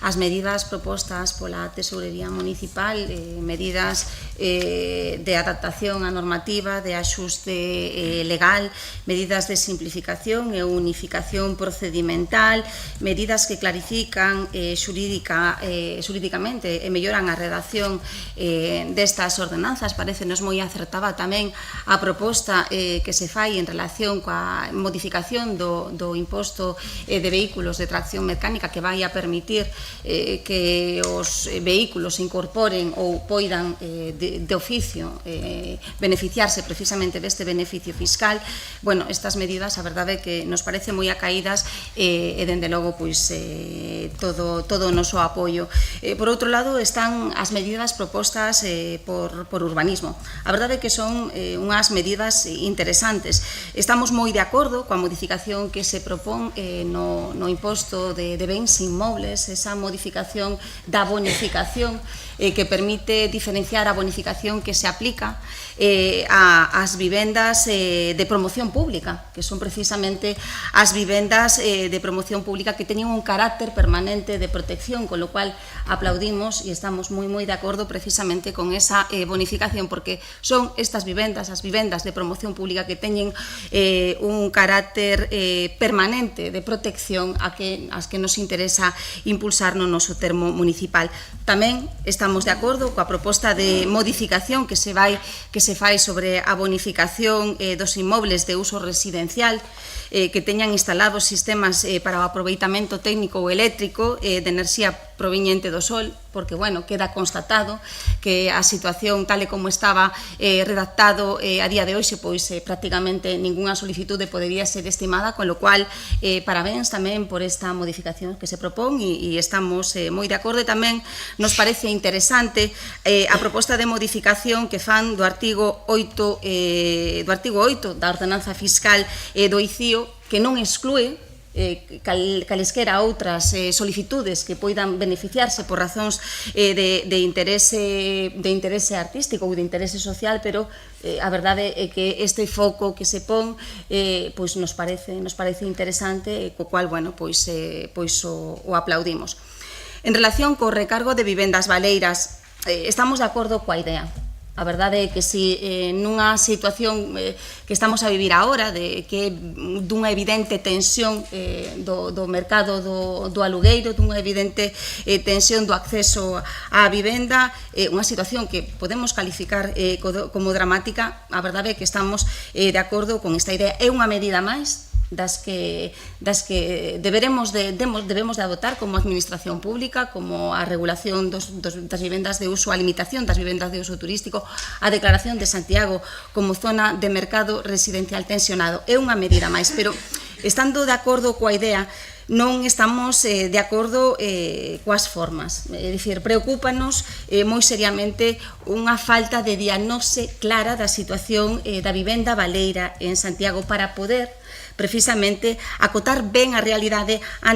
as medidas propostas pola Tesourería Municipal, medidas de adaptación á normativa, de axuste legal, medidas de simplificación e unificación procedimental, medidas que clarifican xurídicamente e melloran a redacción destas ordenanzas. Parecenos moi acertada tamén a proposta que se fai en relación coa modificación do imposto de vehículos de tracción mecánica, que vai a permitir que os vehículos se incorporen ou poidan de oficio beneficiarse precisamente deste beneficio fiscal. Bueno, estas medidas, a verdade é que nos parece moi acaídas e, dende logo, pois, todo o noso apoio. Por outro lado, están as medidas propostas por urbanismo. A verdade é que son unhas medidas interesantes. Estamos moi de acordo coa modificación que se propón no imposto de bens inmobles, esa modificación da bonificación que permite diferenciar a bonificación que se aplica ás vivendas de promoción pública, que son precisamente as vivendas de promoción pública que teñen un carácter permanente de protección, con lo cual aplaudimos e estamos moi de acordo precisamente con esa bonificación, porque son estas vivendas, as vivendas de promoción pública, que teñen un carácter permanente de protección as que nos interesa impulsar no noso termo municipal. Tamén estamos de acordo coa proposta de modificación que se fai sobre a bonificación dos inmobles de uso residencial que teñan instalados sistemas para o aproveitamento técnico ou eléctrico de enerxía proviñente do sol, porque, bueno, queda constatado que a situación tal e como estaba redactado a día de hoxe, pois prácticamente ningunha solicitude podería ser estimada, con lo cual parabéns tamén por esta modificación que se propón e estamos moi de acordo. E tamén nos parece interesante a proposta de modificación que fan do artigo 8 da ordenanza fiscal do ICIO, que non exclúe calesquera outras solicitudes que poidan beneficiarse por razóns de interese artístico ou de interese social, pero a verdade é que este foco que se pon pois nos parece interesante, co cual, bueno, pois o aplaudimos. En relación co recargo de vivendas baleiras, estamos de acordo coa idea. A verdade é que se nunha situación que estamos a vivir agora, que é dunha evidente tensión do mercado do alugueiro, dunha evidente tensión do acceso á vivenda, unha situación que podemos calificar como dramática, a verdade é que estamos de acordo con esta idea. É unha medida máis das que debemos de adoptar como administración pública, como a regulación das vivendas de uso, a limitación das vivendas de uso turístico, a declaración de Santiago como zona de mercado residencial tensionado. É unha medida máis, pero estando de acordo coa idea, non estamos de acordo coas formas. É dicir, preocúpanos moi seriamente unha falta de diagnose clara da situación da vivenda baleira en Santiago para poder precisamente acotar ben a realidade a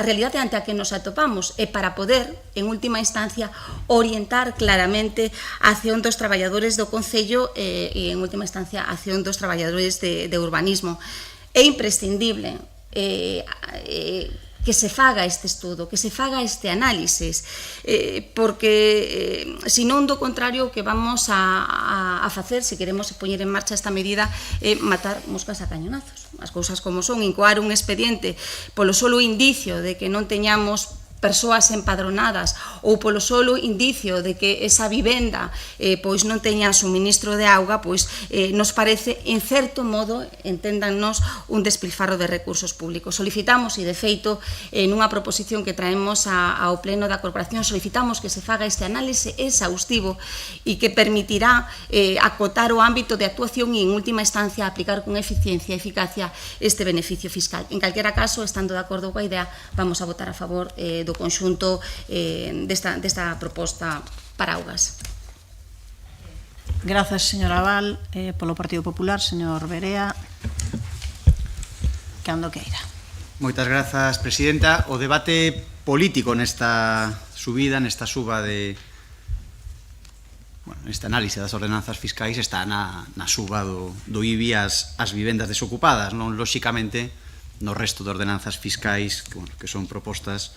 realidade ante a que nos atopamos, e para poder, en última instancia, orientar claramente a acción dos traballadores do Concello e, en última instancia, a acción dos traballadores de urbanismo. É imprescindible que se faga este estudo, que se faga este análisis, porque senón do contrario o que vamos a facer, se queremos poñer en marcha esta medida, é matar moscas a cañonazos. As cousas como son, incoar un expediente polo solo indicio de que non teñamos persoas empadronadas ou polo solo indicio de que esa vivenda pois non teña suministro de auga, pois nos parece, en certo modo, enténdannos, un despilfarro de recursos públicos. Solicitamos, e de feito, nunha proposición que traemos ao Pleno da Corporación, solicitamos que se faga este análise exhaustivo e que permitirá acotar o ámbito de actuación e, en última instancia, aplicar con eficiencia e eficacia este beneficio fiscal. En calquera caso, estando de acordo coa idea, vamos a votar a favor do conxunto desta proposta para augas. Grazas, señora Val. Polo Partido Popular, señor Berea. Cando queira. Moitas grazas, presidenta. O debate político nesta suba este análise das ordenanzas fiscais está na suba do IBI ás vivendas desocupadas, non lóxicamente no resto de ordenanzas fiscais que son propostas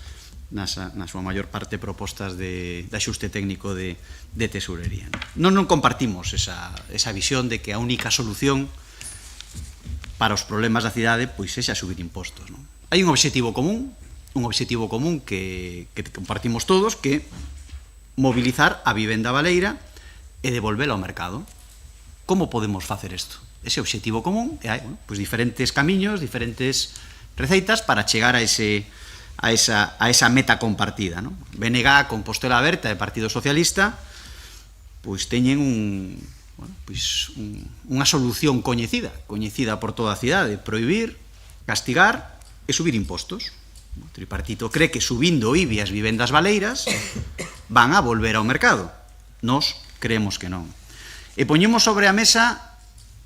na súa maior parte propostas de axuste técnico de tesorería. Non compartimos esa visión de que a única solución para os problemas da cidade pois sexa subir impostos. hai un obxectivo común que compartimos todos, que mobilizar a vivenda baleira e devolvela ao mercado. Como podemos facer isto? Ese obxectivo común, e hai diferentes camiños, diferentes receitas para chegar a esa meta compartida. BNG, Compostela Aberta e Partido Socialista teñen unha solución coñecida por toda a cidade: prohibir, castigar e subir impostos. O tripartito cree que subindo o IBI as vivendas baleiras van a volver ao mercado. Nós creemos que non. E poñemos sobre a mesa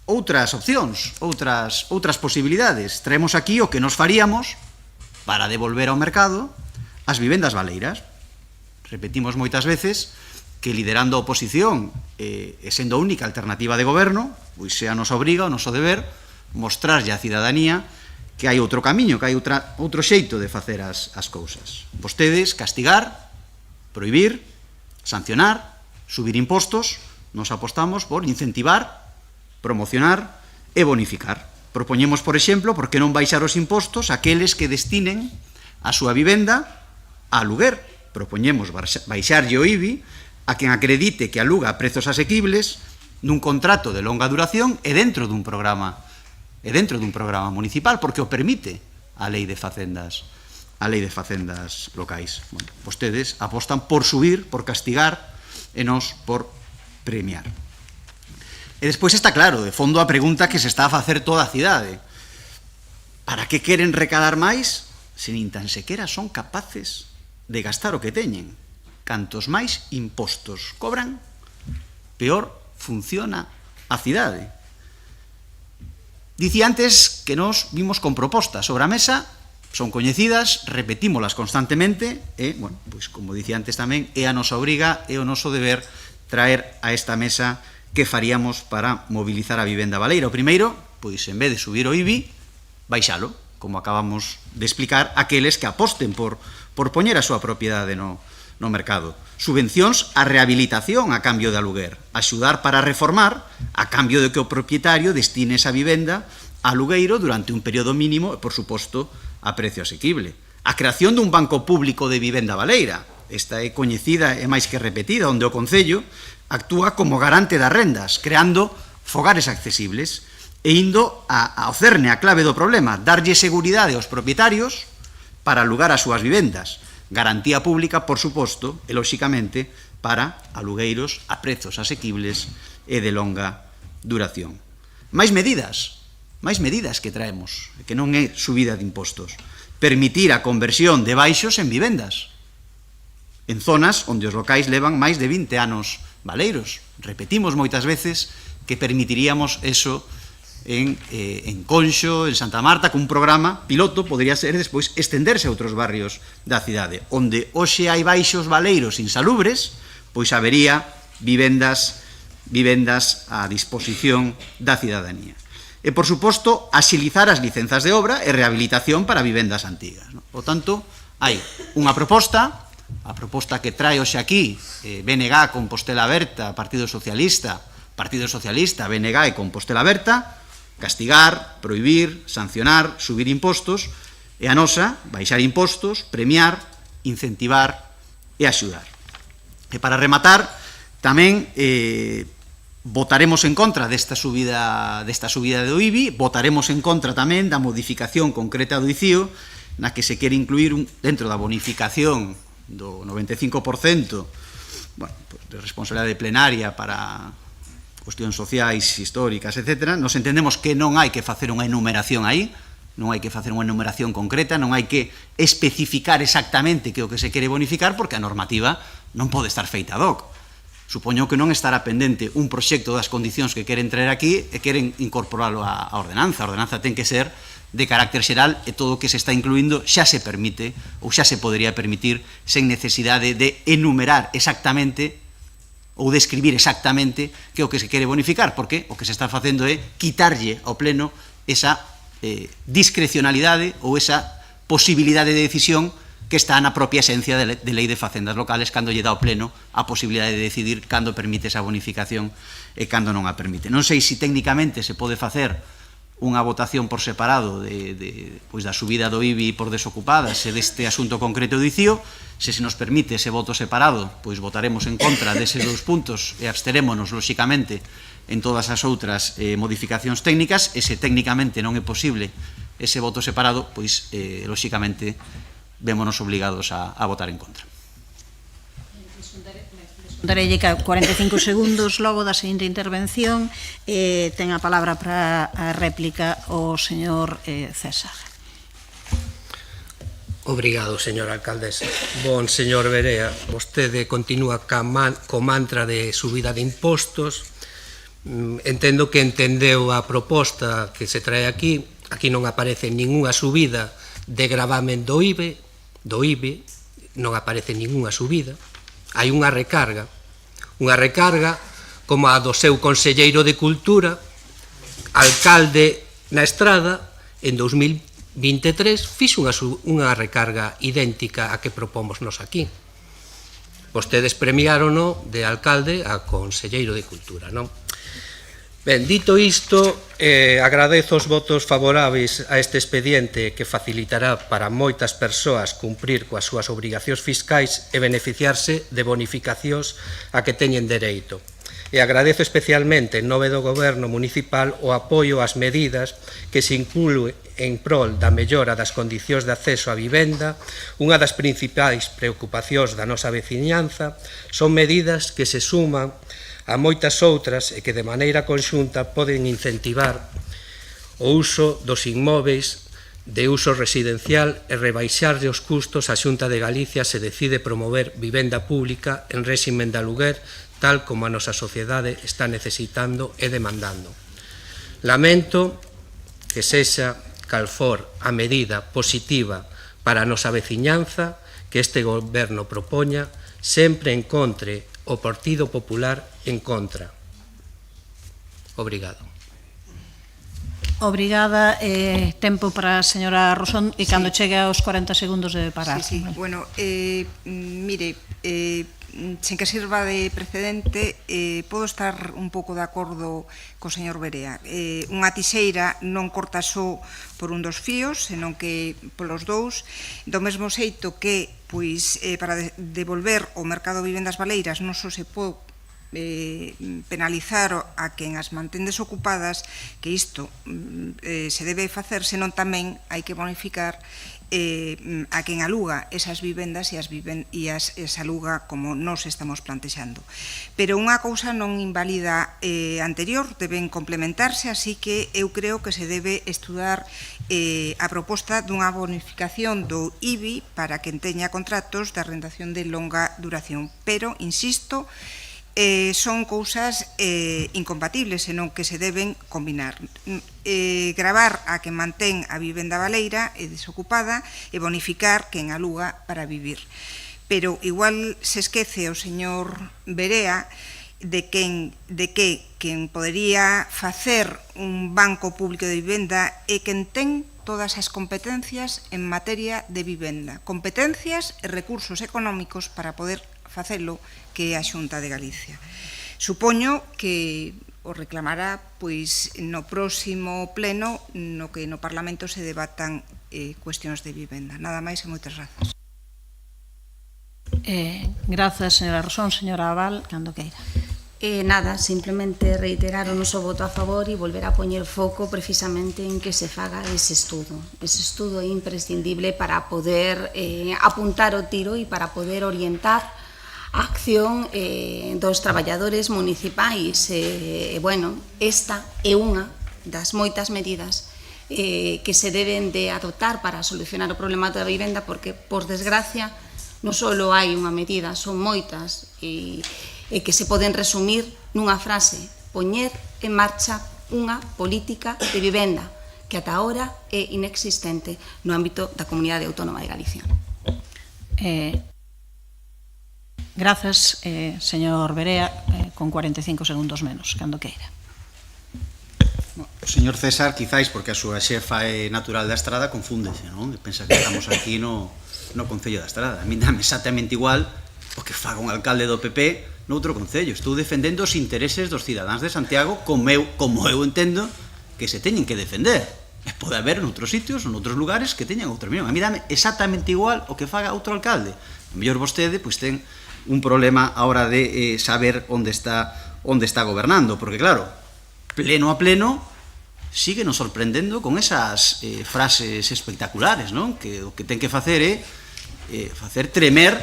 outras opcións, outras posibilidades. Traemos aquí o que nos faríamos para devolver ao mercado as vivendas baleiras. Repetimos moitas veces que liderando a oposición e sendo a única alternativa de goberno, pois é a nosa obriga, o noso deber, mostrarlle á cidadanía que hai outro camiño, que hai outro xeito de facer as cousas. Vostedes castigar, prohibir, sancionar, subir impostos. Nos apostamos por incentivar, promocionar e bonificar. Propoñemos, por exemplo, por que non baixar os impostos aqueles que destinen a súa vivenda a aluguer. Propoñemos baixarlle o IBI a quen acredite que aluga a prezos asequibles nun contrato de longa duración e dentro dun programa municipal, porque o permite a Lei de Facendas locais. Vostedes apostan por subir, por castigar, e nós por premiar. E despois está claro, de fondo, a pregunta que se está a facer toda a cidade: para que queren recadar máis se nin tan sequera son capaces de gastar o que teñen? Cantos máis impostos cobran, peor funciona a cidade. Dicía antes que nos vimos con propostas sobre a mesa, son coñecidas, repetímolas constantemente e, como dicía antes tamén, é a nosa obriga, é o noso deber traer a esta mesa que faríamos para mobilizar a vivenda baleira. O primeiro, en vez de subir o IBI, baixalo, como acabamos de explicar, aqueles que aposten por poñer a súa propiedade no mercado. Subvencións a rehabilitación a cambio de aluguer. Axudar para reformar a cambio de que o propietario destine esa vivenda a alugueiro durante un período mínimo e, por suposto, a precio asequible. A creación dun banco público de vivenda baleira. Esta é coñecida e máis que repetida, onde o Concello actúa como garante das rendas, creando fogares accesibles e indo ao cerne, a clave do problema, darlle seguridade aos propietarios para alugar as súas vivendas. Garantía pública, por suposto, e lóxicamente, para alugueiros a prezos asequibles e de longa duración. Máis medidas que traemos, que non é subida de impostos. Permitir a conversión de baixos en vivendas, en zonas onde os locais levan máis de 20 anos baleiros. Repetimos moitas veces que permitiríamos eso en Conxo, en Santa Marta, con un programa piloto, podría ser despois estenderse a outros barrios da cidade, onde hoxe hai baixos baleiros insalubres, pois habería vivendas a disposición da cidadanía. E, por suposto, axilizar as licenzas de obra e rehabilitación para vivendas antigas. Por tanto, hai unha proposta, a proposta que trae hoxe aquí BNG, Compostela Aberta, Partido Socialista, BNG e Compostela Aberta: castigar, prohibir, sancionar, subir impostos, e a nosa, baixar impostos, premiar, incentivar e axudar. E para rematar, tamén votaremos en contra desta subida do IBI, votaremos en contra tamén da modificación concreta do ICIO, na que se quere incluir dentro da bonificación do 95% de responsabilidade plenaria para cuestións sociais, históricas, etc. Nos entendemos que non hai que facer unha enumeración aí, non hai que facer unha enumeración concreta, non hai que especificar exactamente que o que se quere bonificar, porque a normativa non pode estar feita ad hoc. Supoño que non estará pendente un proxecto das condicións que queren traer aquí e queren incorporalo á ordenanza. A ordenanza ten que ser de carácter xeral e todo o que se está incluindo xa se permite ou xa se podría permitir sen necesidade de enumerar exactamente ou describir exactamente que é o que se quere bonificar, porque o que se está facendo é quitarlle ao pleno esa discrecionalidade ou esa posibilidade de decisión que está na propia esencia de Lei de Facendas Locales, cando lle dá ao pleno a posibilidade de decidir cando permite esa bonificación e cando non a permite. Non sei se técnicamente se pode facer unha votación por separado pois da subida do IBI por desocupadas e deste asunto concreto do ICIO. Se nos permite ese voto separado, pois votaremos en contra deses dous puntos e absterémonos, lóxicamente, en todas as outras modificacións técnicas, e se técnicamente non é posible ese voto separado, pois, lóxicamente, vémonos obligados a votar en contra. Dareille 45 segundos logo da seguinte intervención. Ten a palabra para a réplica o señor César. Obrigado, señora alcaldesa. Bon, señor Berea, vostede continúa co mantra de subida de impostos. Entendo que entendeu a proposta que se trae aquí. Aquí non aparece ningunha subida de gravamen do IBI, non aparece ningunha subida. Hai unha recarga como a do seu conselleiro de Cultura, alcalde na Estrada, en 2023 fixo unha recarga idéntica a que propomos nos aquí. Vostedes premiárono de alcalde a conselleiro de Cultura, non? Ben, dito isto, agradezo os votos favoráveis a este expediente que facilitará para moitas persoas cumprir coas súas obrigacións fiscais e beneficiarse de bonificacións a que teñen dereito. E agradezo especialmente en nome do Goberno municipal o apoio ás medidas que se inclúe en prol da mellora das condicións de acceso á vivenda. Unha das principais preocupacións da nosa veciñanza son medidas que se suman a moitas outras e que de maneira conxunta poden incentivar o uso dos inmóveis de uso residencial e rebaixarlle os custos á Xunta de Galicia se decide promover vivenda pública en réximen de aluguer, tal como a nosa sociedade está necesitando e demandando. Lamento que sexa calfor a medida positiva para a nosa veciñanza que este goberno propoña sempre encontre o Partido Popular en contra. Obrigado. Obrigada. Tempo para a señora Rosón e cando chegue aos 40 segundos de parar. Sí. Bueno, mire, sen que sirva de precedente, podo estar un pouco de acordo co señor Berea. Unha tixeira non corta só por un dos fíos, senón que polos dous, do mesmo xeito que para devolver o mercado de vivendas baleiras non só se pode penalizar a quen as mantén desocupadas, que isto se debe facer, senón tamén hai que bonificar a quen aluga esas vivendas e as aluga como nos estamos plantexando. Pero unha cousa non invalida anterior, deben complementarse, así que eu creo que se debe estudar a proposta dunha bonificación do IBI para quen teña contratos de arrendación de longa duración. Pero, insisto, son cousas incompatibles, senón que se deben combinar. Gravar a quen mantén a vivenda baleira e desocupada e bonificar quen aluga para vivir. Pero igual se esquece o señor Berea de que quen podería facer un banco público de vivenda é quen ten todas as competencias en materia de vivenda, competencias e recursos económicos para poder facelo, que é a Xunta de Galicia. Supoño que o reclamará no próximo pleno no que no Parlamento se debatan cuestións de vivenda. Nada máis e moitas grazas. Grazas, señora Rosón. Señora Abal, cando queira. Nada, simplemente reiterar o noso voto a favor e volver a poñer foco precisamente en que se faga ese estudo. Ese estudo é imprescindible para poder apuntar o tiro e para poder orientar a acción dos traballadores municipais. Bueno, esta é unha das moitas medidas que se deben de adoptar para solucionar o problema da vivenda, porque, por desgracia, non só hai unha medida, son moitas, e que se poden resumir nunha frase: poñer en marcha unha política de vivenda que ata ahora é inexistente no ámbito da Comunidade Autónoma de Galicia. Grazas, señor Berea, con 45 segundos menos, cando queira. O señor César, quizáis, porque a súa xefa é natural da Estrada, confúndese, non? Pensa que estamos aquí no Concello da Estrada. A mí dame exactamente igual o que faga un alcalde do PP noutro concello. Estou defendendo os intereses dos cidadáns de Santiago como eu entendo que se teñen que defender. E pode haber noutros sitios ou noutros lugares que teñan outra opinión. A mí dame exactamente igual o que faga outro alcalde. A mellor vostede pois ten un problema a hora de saber onde está gobernando, porque claro, pleno a pleno sigue nos sorprendendo con esas frases espectaculares, non? Que o que ten que facer é facer tremer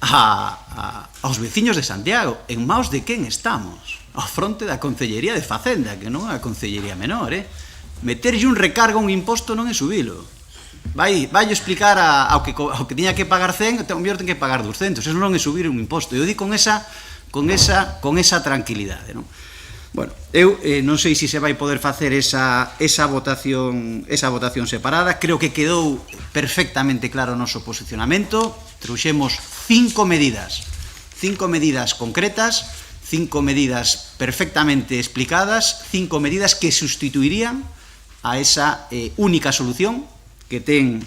aos veciños de Santiago. En maus de quen estamos? Ao fronte da Concellería de Facenda, que non é a Concellería menor, meterlle un recargo a un imposto non é subilo. Vai explicar ao que tiña que pagar 100, o mellor ten que pagar 200. Eso non é subir un imposto. Eu digo con esa tranquilidade, non? Bueno, eu non sei se se vai poder facer esa votación separada. Creo que quedou perfectamente claro o noso posicionamento. Trouxemos 5 medidas concretas, 5 medidas perfectamente explicadas, 5 medidas que sustituirían a esa única solución que ten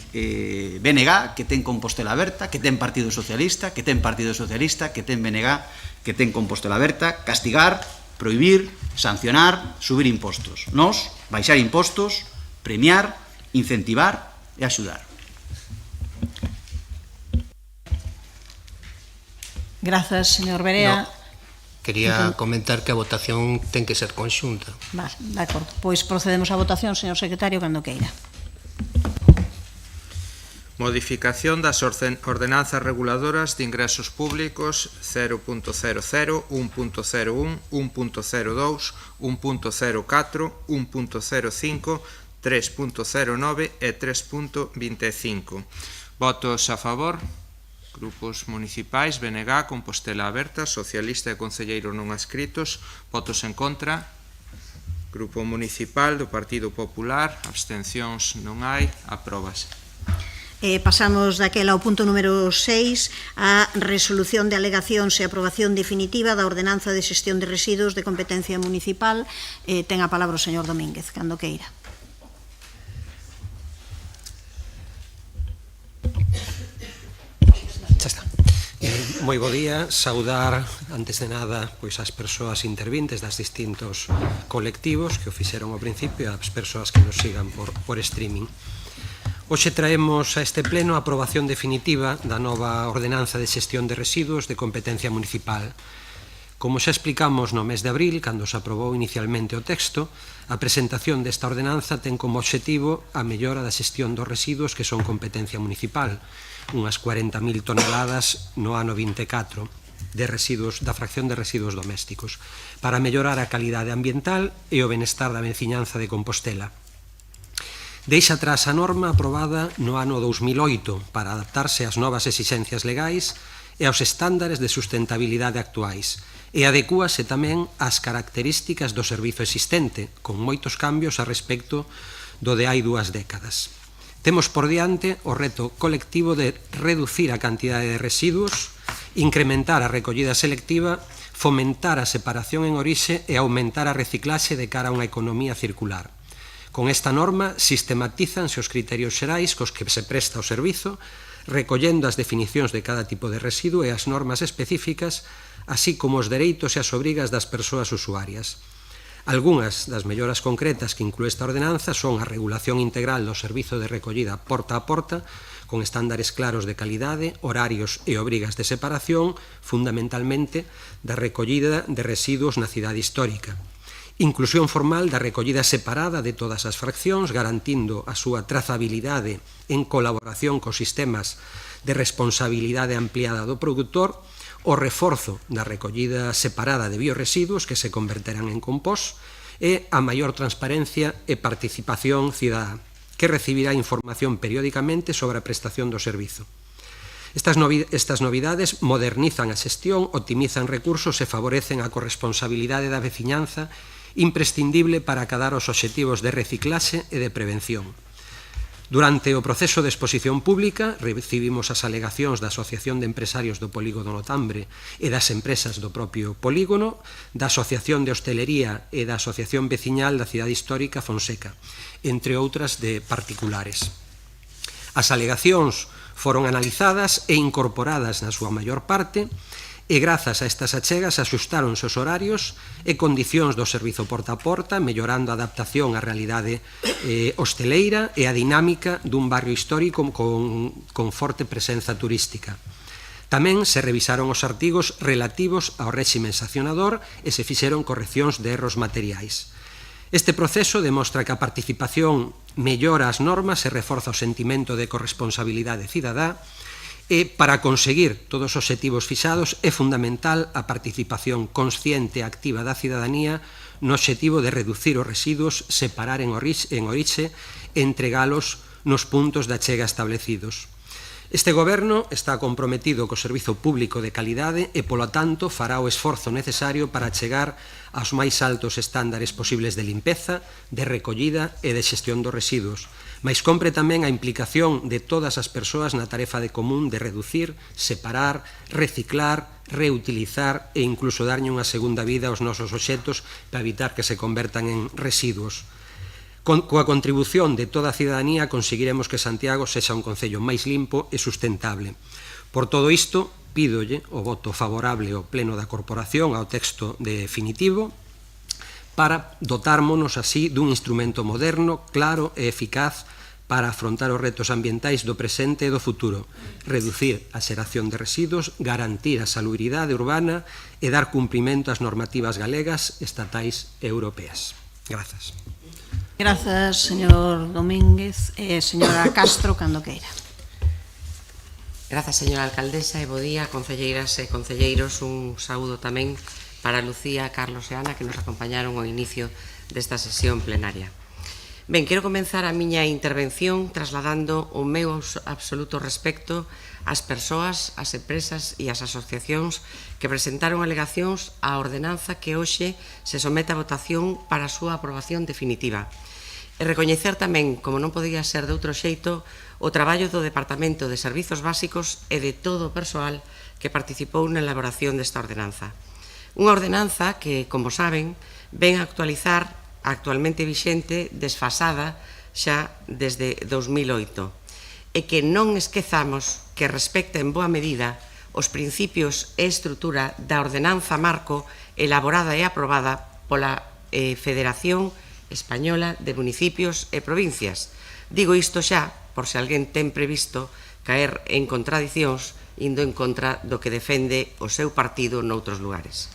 BNG, que ten Compostela Aberta, que ten Partido Socialista, que ten BNG, que ten Compostela Aberta: castigar, prohibir, sancionar, subir impostos. Nos, baixar impostos, premiar, incentivar e axudar. Grazas, señor Berea. Quería comentar que a votación ten que ser conxunta. Vale, de acordo. Pois procedemos á votación, señor secretario, cando queira. Modificación das ordenanzas reguladoras de ingresos públicos 0.00, 1.01, 1.02, 1.04, 1.05, 3.09 e 3.25. Votos a favor. Grupos municipais, BNG, Compostela Aberta, Socialista e Concelleiro non adscritos. Votos en contra. Grupo municipal do Partido Popular, abstencións non hai, apróbase. Pasamos daquela ao punto número 6, a resolución de alegacións e aprobación definitiva da ordenanza de xestión de residuos de competencia municipal. Ten a palabra o señor Domínguez, cando queira. Moi bo día, saudar antes de nada pois as persoas intervintes das distintos colectivos que o fixeron ao principio e as persoas que nos sigan por streaming. Hoxe traemos a este pleno a aprobación definitiva da nova ordenanza de xestión de residuos de competencia municipal. Como xa explicamos no mes de abril, cando se aprobou inicialmente o texto, a presentación desta ordenanza ten como obxectivo a mellora da xestión dos residuos que son competencia municipal, unhas 40.000 toneladas no ano 24 de residuos, da fracción de residuos domésticos, para mellorar a calidade ambiental e o benestar da veciñanza de Compostela. Deixa atrás a norma aprobada no ano 2008 para adaptarse ás novas exixencias legais e aos estándares de sustentabilidade actuais, e adecúase tamén ás características do servizo existente, con moitos cambios a respecto do de hai 2 décadas. Temos por diante o reto colectivo de reducir a cantidade de residuos, incrementar a recollida selectiva, fomentar a separación en orixe e aumentar a reciclaxe de cara a unha economía circular. Con esta norma sistematízanse os criterios xerais cos que se presta o servizo, recollendo as definicións de cada tipo de residuo e as normas específicas, así como os dereitos e as obrigas das persoas usuarias. Algúnas das melloras concretas que inclúe esta ordenanza son a regulación integral do servizo de recollida porta a porta, con estándares claros de calidade, horarios e obrigas de separación, fundamentalmente da recollida de residuos na cidade histórica. Inclusión formal da recollida separada de todas as fraccións, garantindo a súa trazabilidade en colaboración cos sistemas de responsabilidade ampliada do produtor, o reforzo da recollida separada de biorresiduos que se converterán en compost e a maior transparencia e participación cidadá, que recibirá información periódicamente sobre a prestación do servizo. Estas novidades modernizan a xestión, optimizan recursos e favorecen a corresponsabilidade da veciñanza, imprescindible para acadar os obxectivos de reciclaxe e de prevención. Durante o proceso de exposición pública recibimos as alegacións da Asociación de Empresarios do Polígono Notambre e das empresas do propio polígono, da Asociación de Hostelería e da Asociación Veciñal da Cidade Histórica Fonseca, entre outras de particulares. As alegacións foron analizadas e incorporadas na súa maior parte e grazas a estas achegas axustáronse os horarios e condicións do servizo porta a porta, mellorando a adaptación á realidade hosteleira e a dinámica dun barrio histórico con forte presenza turística. Tamén se revisaron os artigos relativos ao réxime sancionador e se fixeron correccións de erros materiais. Este proceso demostra que a participación mellora as normas e reforza o sentimento de corresponsabilidade cidadá e para conseguir todos os obxectivos fixados é fundamental a participación consciente e activa da cidadanía no obxectivo de reducir os residuos, separar en orixe e entregalos nos puntos de achega establecidos. Este goberno está comprometido co servizo público de calidade e, polo tanto, fará o esforzo necesario para chegar aos máis altos estándares posibles de limpeza, de recollida e de xestión dos residuos, mais compre tamén a implicación de todas as persoas na tarefa de común de reducir, separar, reciclar, reutilizar e incluso darlle unha segunda vida aos nosos obxetos para evitar que se convertan en residuos. Coa contribución de toda a cidadanía conseguiremos que Santiago sexa un concello máis limpo e sustentable. Por todo isto, pídolle o voto favorable ao Pleno da Corporación ao texto definitivo para dotármonos así dun instrumento moderno, claro e eficaz para afrontar os retos ambientais do presente e do futuro, reducir a xeración de residuos, garantir a salubridade urbana e dar cumprimento ás normativas galegas, estatais e europeas. Grazas. Grazas, señor Domínguez. Señora Castro, cando queira. Grazas, señora alcaldesa, e bo día, concelleiras e concelleiros. Un saúdo tamén para Lucía, Carlos e Ana, que nos acompañaron ao inicio desta sesión plenaria. Ben, quero comenzar a miña intervención trasladando o meu absoluto respecto ás persoas, ás empresas e ás asociacións que presentaron alegacións á ordenanza que hoxe se somete a votación para a súa aprobación definitiva. E recoñecer tamén, como non podía ser de outro xeito, o traballo do Departamento de Servizos Básicos e de todo o persoal que participou na elaboración desta ordenanza. Unha ordenanza que, como saben, ven a actualizar a actualmente vixente desfasada xa desde 2008 e que non esquezamos que respecta en boa medida os principios e estrutura da ordenanza marco elaborada e aprobada pola Federación Española de Municipios e Provincias. Digo isto xa por se alguén ten previsto caer en contradicións indo en contra do que defende o seu partido noutros lugares.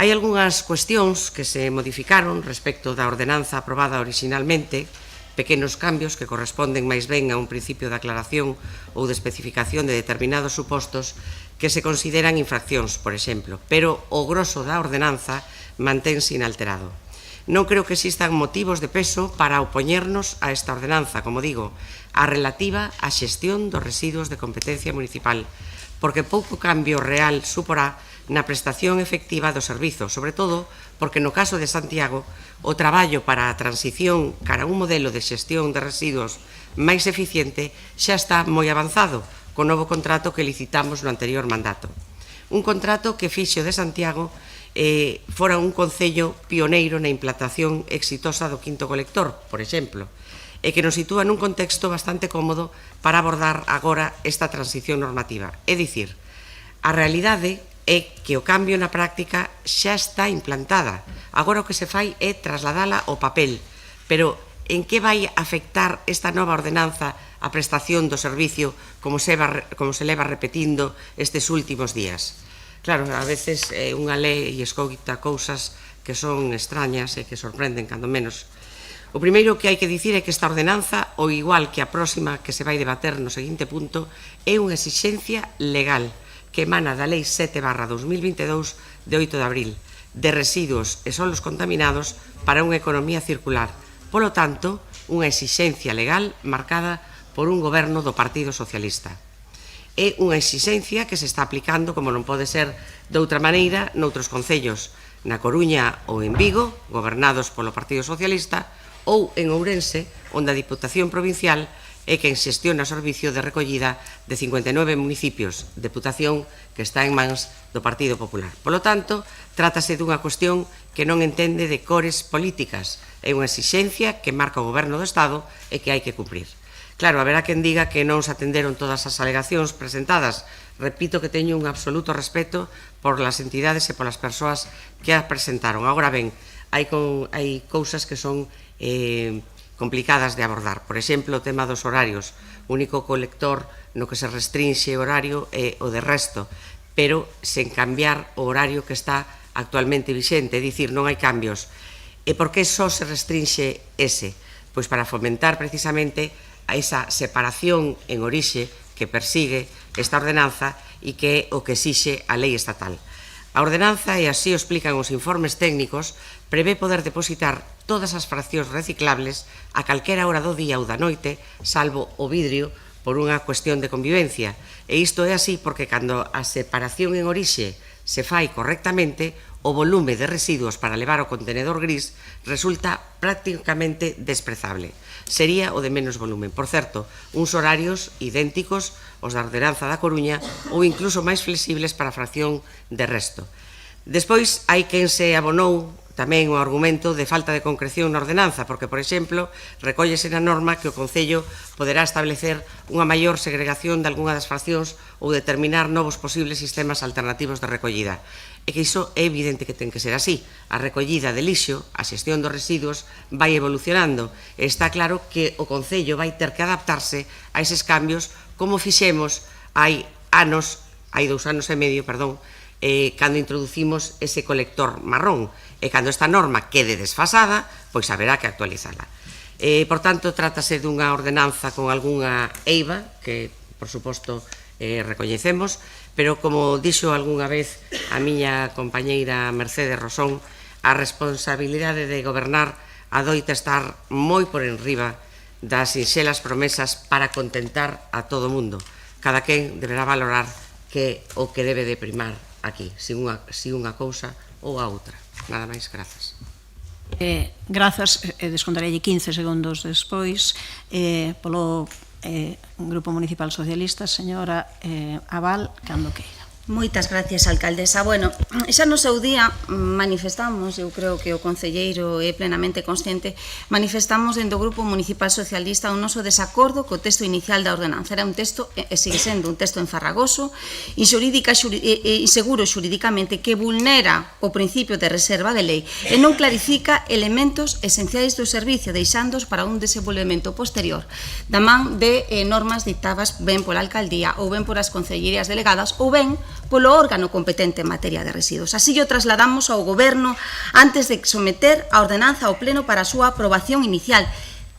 Hai algunhas cuestións que se modificaron respecto da ordenanza aprobada originalmente, pequenos cambios que corresponden máis ben a un principio de aclaración ou de especificación de determinados supostos que se consideran infraccións, por exemplo, pero o groso da ordenanza mantense inalterado. Non creo que existan motivos de peso para opoñernos a esta ordenanza, como digo, a relativa á xestión dos residuos de competencia municipal, porque pouco cambio real suporá na prestación efectiva do servizo, sobre todo porque no caso de Santiago o traballo para a transición cara a un modelo de xestión de residuos máis eficiente xa está moi avanzado co novo contrato que licitamos no anterior mandato. Un contrato que fixo de Santiago fora un concello pioneiro na implantación exitosa do quinto colector, por exemplo, e que nos sitúa nun contexto bastante cómodo para abordar agora esta transición normativa. É dicir, a realidade é que o cambio na práctica xa está implantada. Agora o que se fai é trasladala ao papel, pero en que vai afectar esta nova ordenanza a prestación do servicio como se leva repetindo estes últimos días? Claro, a veces unha lei escoita cousas que son extrañas e que sorprenden, cando menos. O primeiro que hai que dicir é que esta ordenanza, ao igual que a próxima que se vai debater no seguinte punto, é unha exixencia legal que emana da Lei 7/2022 de 8 de abril de residuos e solos contaminados para unha economía circular. Polo tanto, unha exixencia legal marcada por un goberno do Partido Socialista. É unha exixencia que se está aplicando, como non pode ser de outra maneira, noutros concellos, na Coruña ou en Vigo, gobernados polo Partido Socialista, ou en Ourense, onde a Diputación Provincial é quen xestiona o servicio de recollida de 59 municipios, deputación que está en mans do Partido Popular. Polo tanto, trátase dunha cuestión que non entende de cores políticas, é unha exixencia que marca o goberno do Estado e que hai que cumprir. Claro, haberá quen diga que non se atenderon todas as alegacións presentadas, repito que teño un absoluto respeto por las entidades e polas persoas que a presentaron. Agora ben, hai cousas que son complicadas de abordar. Por exemplo, o tema dos horarios. O único colector no que se restrinxe o horario é o de resto, pero sen cambiar o horario que está actualmente vixente, é dicir, non hai cambios. E por que só se restrinxe ese? Pois para fomentar precisamente a esa separación en orixe que persigue esta ordenanza e que é o que exixe a lei estatal. A ordenanza, e así o explican os informes técnicos, prevé poder depositar todas as fraccións reciclables a calquera hora do día ou da noite, salvo o vidrio, por unha cuestión de convivencia. E isto é así porque cando a separación en orixe se fai correctamente, o volume de residuos para levar ao contenedor gris resulta prácticamente desprezable. Sería o de menos volumen. Por certo, uns horarios idénticos aos da ordenanza da Coruña ou incluso máis flexibles para a fracción de resto. Despois, hai quen se abonou tamén o argumento de falta de concreción na ordenanza, porque, por exemplo, recóllese na norma que o Concello poderá establecer unha maior segregación de algunha das fraccións ou determinar novos posibles sistemas alternativos de recollida. E que iso é evidente que ten que ser así. A recollida de lixo, a xestión dos residuos, vai evolucionando. E está claro que o Concello vai ter que adaptarse a eses cambios como fixemos hai 2 anos e medio, cando introducimos ese colector marrón. E cando esta norma quede desfasada, pois haberá que actualizala. Por tanto, trátase dunha ordenanza con algunha eiva, que, por suposto, recoñecemos, pero, como dixo algunha vez a miña compañeira Mercedes Rosón, a responsabilidade de gobernar adoita estar moi por enriba das sinxelas promesas para contentar a todo o mundo. Cada quen deberá valorar que o que debe de primar aquí, si unha cousa ou a outra. Nada máis, grazas. Grazas, descontarei 15 segundos despois polo Grupo Municipal Socialista, señora Abal, cando queira. Moitas gracias, alcaldesa. Bueno, xa no seu día manifestamos, eu creo que o concelleiro é plenamente consciente, manifestamos dentro do Grupo Municipal Socialista o noso desacordo co texto inicial da ordenanza. Era un texto, e sigue sendo un texto enfarragoso, inseguro xurídicamente, que vulnera o principio de reserva de lei e non clarifica elementos esenciais do servicio, deixándoos para un desenvolvemento posterior da man de normas dictadas ben pola alcaldía ou ben polas concellerías delegadas ou ben polo órgano competente en materia de residuos. Así o trasladamos ao Goberno antes de someter a ordenanza ao Pleno para a súa aprobación inicial.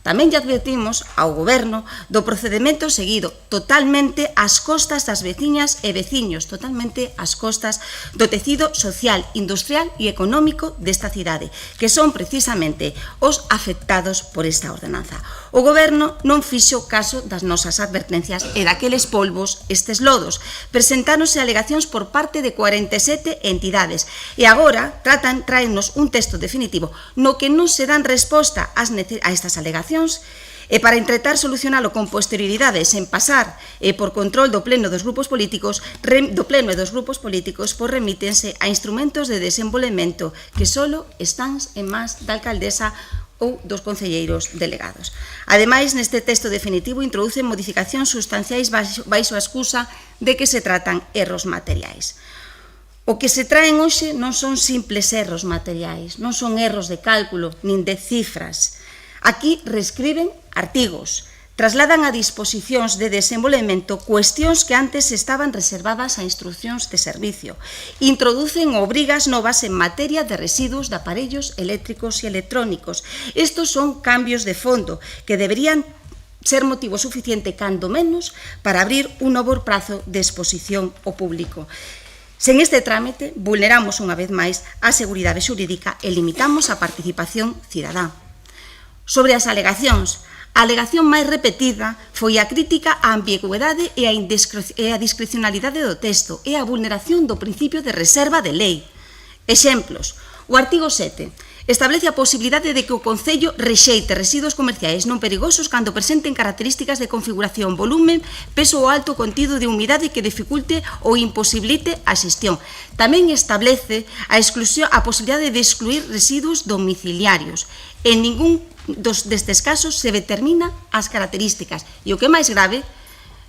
Tamén lle advertimos ao Goberno do procedimento seguido, totalmente ás costas das veciñas e veciños, totalmente ás costas do tecido social, industrial e económico desta cidade, que son precisamente os afectados por esta ordenanza. O Goberno non fixo caso das nosas advertencias e daqueles polvos, estes lodos. Presentáronse alegacións por parte de 47 entidades e agora traennos un texto definitivo no que non se dan resposta a estas alegacións e para intentar solucionalo con posterioridade sen pasar por control do Pleno e dos grupos políticos, remítense a instrumentos de desenvolvemento que só están en mans da alcaldesa ou dos concelleiros delegados. Ademais, neste texto definitivo introducen modificacións sustanciais baixo a excusa de que se tratan erros materiais. O que se traen hoxe non son simples erros materiais, non son erros de cálculo nin de cifras. Aquí reescriben artigos, trasladan a disposicións de desenvolvemento cuestións que antes estaban reservadas a instruccións de servicio, introducen obrigas novas en materia de residuos de aparellos eléctricos e electrónicos. Estos son cambios de fondo que deberían ser motivo suficiente, cando menos, para abrir un novo prazo de exposición ao público. Sen este trámite, vulneramos unha vez máis a seguridade xurídica e limitamos a participación cidadá. Sobre as alegacións, a alegación máis repetida foi a crítica á ambigüedade e a discrecionalidade do texto e a vulneración do principio de reserva de lei. Exemplos. O artigo 7 establece a posibilidade de que o Concello rexeite residuos comerciais non perigosos cando presenten características de configuración, volumen, peso ou alto contido de humidade que dificulte ou imposibilite a xestión. Tamén establece a posibilidade de excluir residuos domiciliarios. En ningún destes casos se determina as características. E o que é máis grave,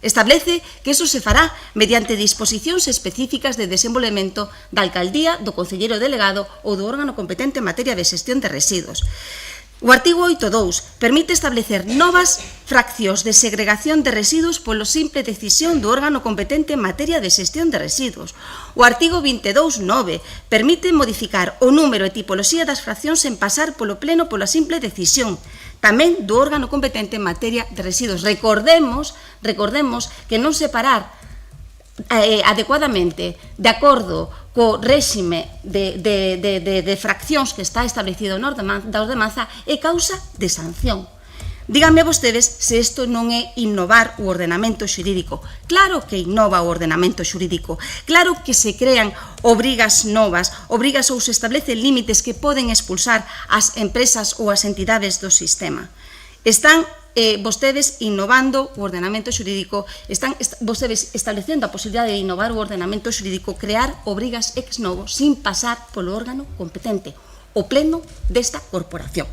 Establece que iso se fará mediante disposicións específicas de desenvolvemento da alcaldía, do concelleiro delegado ou do órgano competente en materia de xestión de residuos. O artigo 8.2 permite establecer novas fraccións de segregación de residuos polo simple decisión do órgano competente en materia de xestión de residuos. O artigo 22.9 permite modificar o número e tipoloxía das fraccións sen pasar polo pleno pola simple decisión tamén do órgano competente en materia de residuos. Recordemos que non separar adecuadamente de acordo co réxime de fraccións que está establecido da ordenanza é causa de sanción. Díganme vostedes se isto non é innovar o ordenamento xurídico. Claro que innova o ordenamento xurídico. Claro que se crean obrigas novas, obrigas ou se establecen límites que poden expulsar as empresas ou as entidades do sistema. Están vostedes innovando o ordenamento xurídico, están vostedes establecendo a posibilidade de innovar o ordenamento xurídico, crear obrigas ex novo sin pasar polo órgano competente, o pleno desta corporación.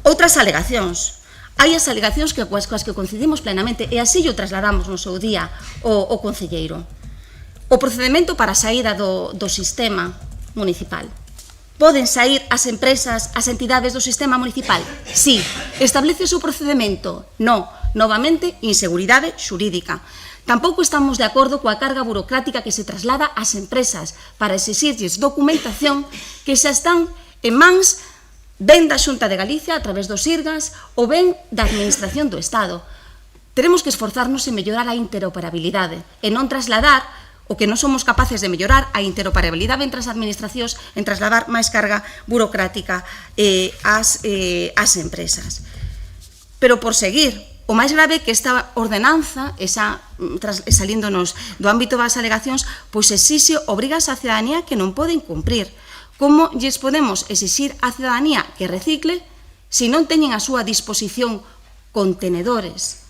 Outras alegacións. Hai as alegacións coas que coincidimos plenamente e así o trasladamos no seu día o concelleiro. O procedimento para a saída do sistema municipal. Poden sair as empresas, as entidades do sistema municipal? Sí. Establece o seu procedimento? No. Novamente, inseguridade xurídica. Tampouco estamos de acordo coa carga burocrática que se traslada ás empresas para exixirlles documentación que xa están en mans ben da Xunta de Galicia a través dos IRGAS ou ben da Administración do Estado. Teremos que esforzarnos en mellorar a interoperabilidade e non trasladar o que non somos capaces de mellorar a interoperabilidade entre as administracións en trasladar máis carga burocrática ás empresas. Pero por seguir, o máis grave que esta ordenanza, salíndonos do ámbito das alegacións, pois exixe obrigas á cidadanía que non poden cumprir. Como lles podemos exixir á cidadanía que recicle se non teñen a súa disposición contenedores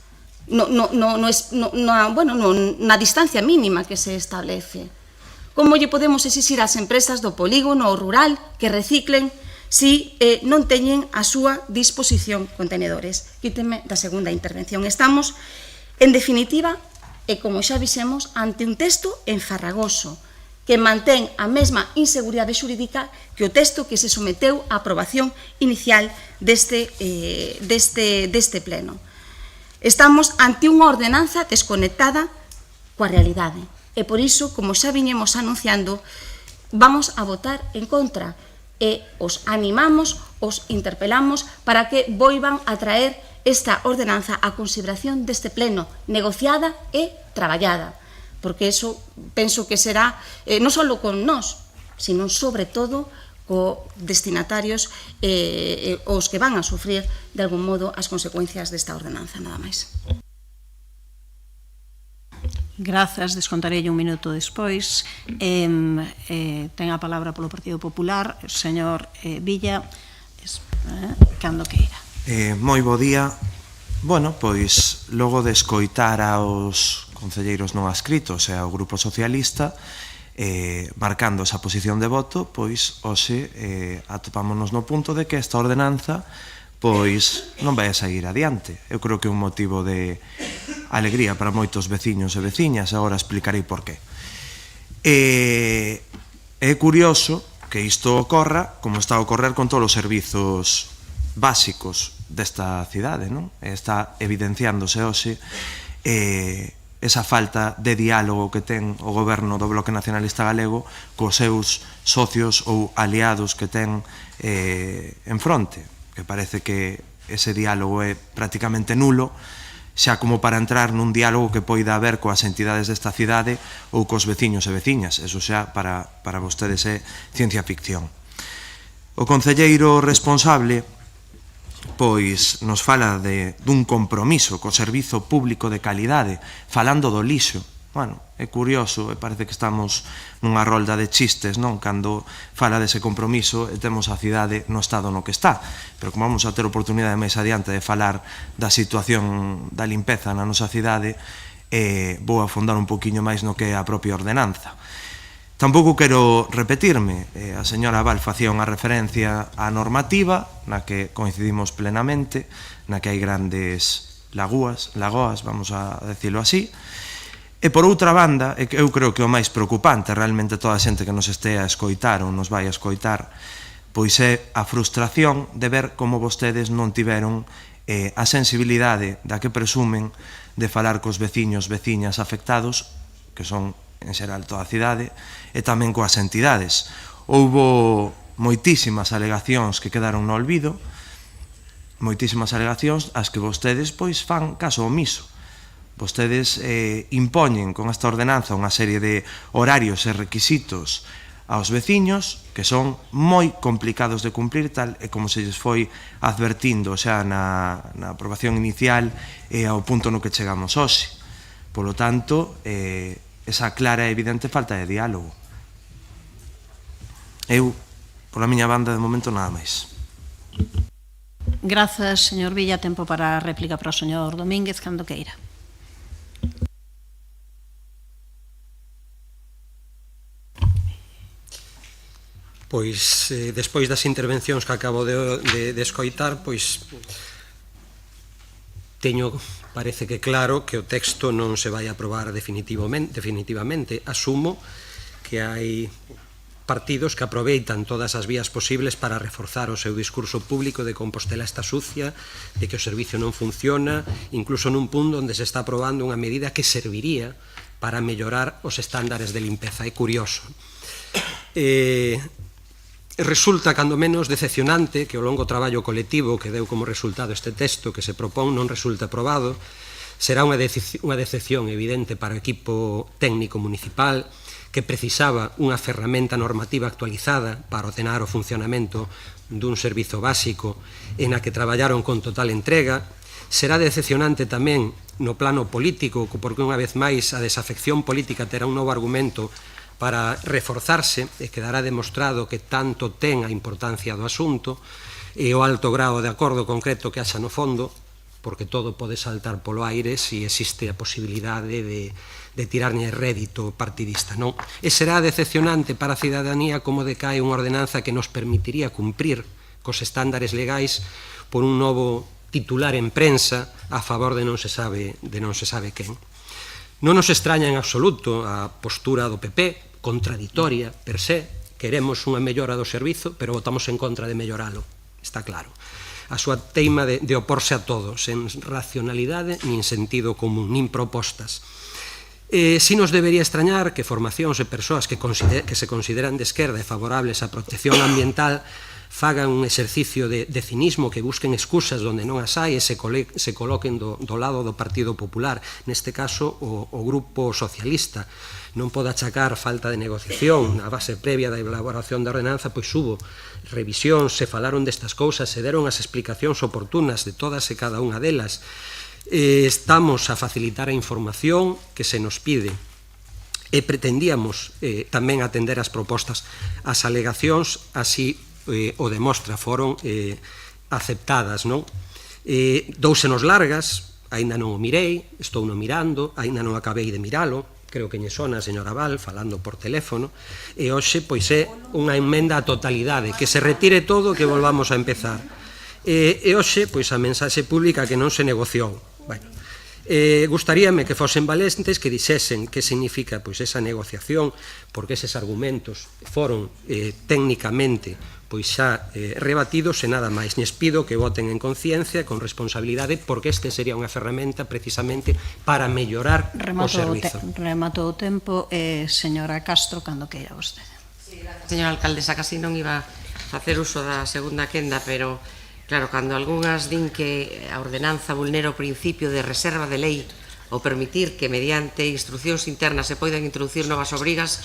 na distancia mínima que se establece? Como lle podemos exixir ás empresas do polígono ou rural que reciclen se non teñen a súa disposición contenedores? Quíteme da segunda intervención. Estamos, en definitiva, e como xa vixemos, ante un texto enfarragoso que mantén a mesma inseguridade xurídica que o texto que se someteu á aprobación inicial deste pleno. Estamos ante unha ordenanza desconectada coa realidade e por iso, como xa viñemos anunciando, vamos a votar en contra e os animamos, os interpelamos para que volvan a traer esta ordenanza a consideración deste pleno, negociada e traballada, porque eso penso que será non só con nós, sino sobre todo co destinatarios os que van a sufrir de algún modo as consecuencias desta ordenanza, nada máis. Grazas, descontarei un minuto despois. Ten a palabra polo Partido Popular, o señor Villa, cando queira. Moi bo día. Bueno, pois, logo de escoitar aos concelleiros non adscritos e ao Grupo Socialista, marcando esa posición de voto, pois, hoxe atopámonos no punto de que esta ordenanza pois non vai a seguir adiante. Eu creo que é un motivo de alegría para moitos veciños e veciñas, e agora explicarei por qué. É curioso que isto ocorra como está a ocorrer con todos os servizos básicos desta cidade, non? Está evidenciándose hoxe esa falta de diálogo que ten o goberno do Bloque Nacionalista Galego cos seus socios ou aliados que ten en fronte, que parece que ese diálogo é prácticamente nulo, xa como para entrar nun diálogo que poida haber coas entidades desta cidade ou cos veciños e veciñas. Eso xa para vostedes é ciencia ficción. O concelleiro responsable pois nos fala dun compromiso co servizo público de calidade, falando do lixo. Bueno, é curioso, e parece que estamos nunha rolda de chistes, non? Cando fala dese compromiso e temos a cidade no estado no que está. Pero como vamos a ter oportunidade máis adiante de falar da situación da limpeza na nosa cidade, vou afondar un poquinho máis no que é a propia ordenanza. Tampouco quero repetirme, a señora Val facía unha referencia á normativa na que coincidimos plenamente, na que hai grandes lagoas, vamos a decirlo así. E por outra banda, e que eu creo que o máis preocupante realmente toda a xente que nos estea a escoitar ou nos vai a escoitar, pois é a frustración de ver como vostedes non tiveron a sensibilidade da que presumen de falar cos veciños, veciñas afectados, que son en xeral toda a cidade, e tamén coas entidades. Houbo moitísimas alegacións que quedaron no olvido, moitísimas alegacións ás que vostedes pois fan caso omiso. Vostedes impoñen con esta ordenanza unha serie de horarios e requisitos aos veciños que son moi complicados de cumplir, tal e como se lles foi advertindo xa na aprobación inicial e ao punto no que chegamos hoxe. Polo tanto, esa clara e evidente falta de diálogo. Eu, pola miña banda, de momento, nada máis. Grazas, señor Villa. Tempo para a réplica para o señor Domínguez, cando queira. Pois, despois das intervencións que acabo de escoitar, pois teño, parece que claro, que o texto non se vai aprobar definitivamente. Asumo que hai partidos que aproveitan todas as vías posibles para reforzar o seu discurso público de Compostela está sucia, de que o servicio non funciona, incluso nun punto onde se está aprobando unha medida que serviría para mellorar os estándares de limpeza. É curioso. Resulta, cando menos, decepcionante que o longo traballo colectivo que deu como resultado este texto que se propón non resulte aprobado. Será unha decepción evidente para o equipo técnico municipal que precisaba unha ferramenta normativa actualizada para ordenar o funcionamento dun servizo básico en a que traballaron con total entrega. Será decepcionante tamén no plano político, porque unha vez máis a desafección política terá un novo argumento para reforzarse e quedará demostrado que tanto ten a importancia do asunto e o alto grao de acordo concreto que haxa no fondo, porque todo pode saltar polo aire se existe a posibilidade de tirarlle rédito partidista, non? E será decepcionante para a cidadanía como decae unha ordenanza que nos permitiría cumprir cos estándares legais por un novo titular en prensa a favor de non se sabe quen. Non nos extraña en absoluto a postura do PP, contradictoria per se, queremos unha mellora do servizo, pero votamos en contra de melloralo, está claro. A súa teima de oporse a todo, sen racionalidade nin sentido común, nin propostas. Si nos debería extrañar que formacións e persoas que se consideran de esquerda e favorables á protección ambiental fagan un exercicio de cinismo, que busquen excusas onde non as hai e se coloquen do lado do Partido Popular, neste caso o Grupo Socialista. Non pode achacar falta de negociación na base previa da elaboración da ordenanza, pois hubo revisións, se falaron destas cousas, se deron as explicacións oportunas de todas e cada unha delas. Estamos a facilitar a información que se nos pide e pretendíamos tamén atender as propostas. As alegacións así o demostra, foron aceptadas, non? Dousenos largas, aínda non o mirei, estou non mirando, aínda non acabei de miralo, creo que lle sona a señora Val falando por teléfono, e hoxe pois é unha emenda á totalidade, que se retire todo, que volvamos a empezar. E hoxe pois a mensaxe pública que non se negociou. Bueno, gustaríame que fosen valentes, que dixesen que significa pois esa negociación, porque eses argumentos foron técnicamente pois xa rebatidos e nada máis. Nes pido que voten en conciencia, con responsabilidade, porque este sería unha ferramenta precisamente para mellorar o servizo. Remato o tempo, señora Castro, cando queira vostede. Señora alcaldesa, casi non iba a facer uso da segunda quenda, pero claro, cando algunhas din que a ordenanza vulnera o principio de reserva de lei ou permitir que mediante instruccións internas se poidan introducir novas obrigas,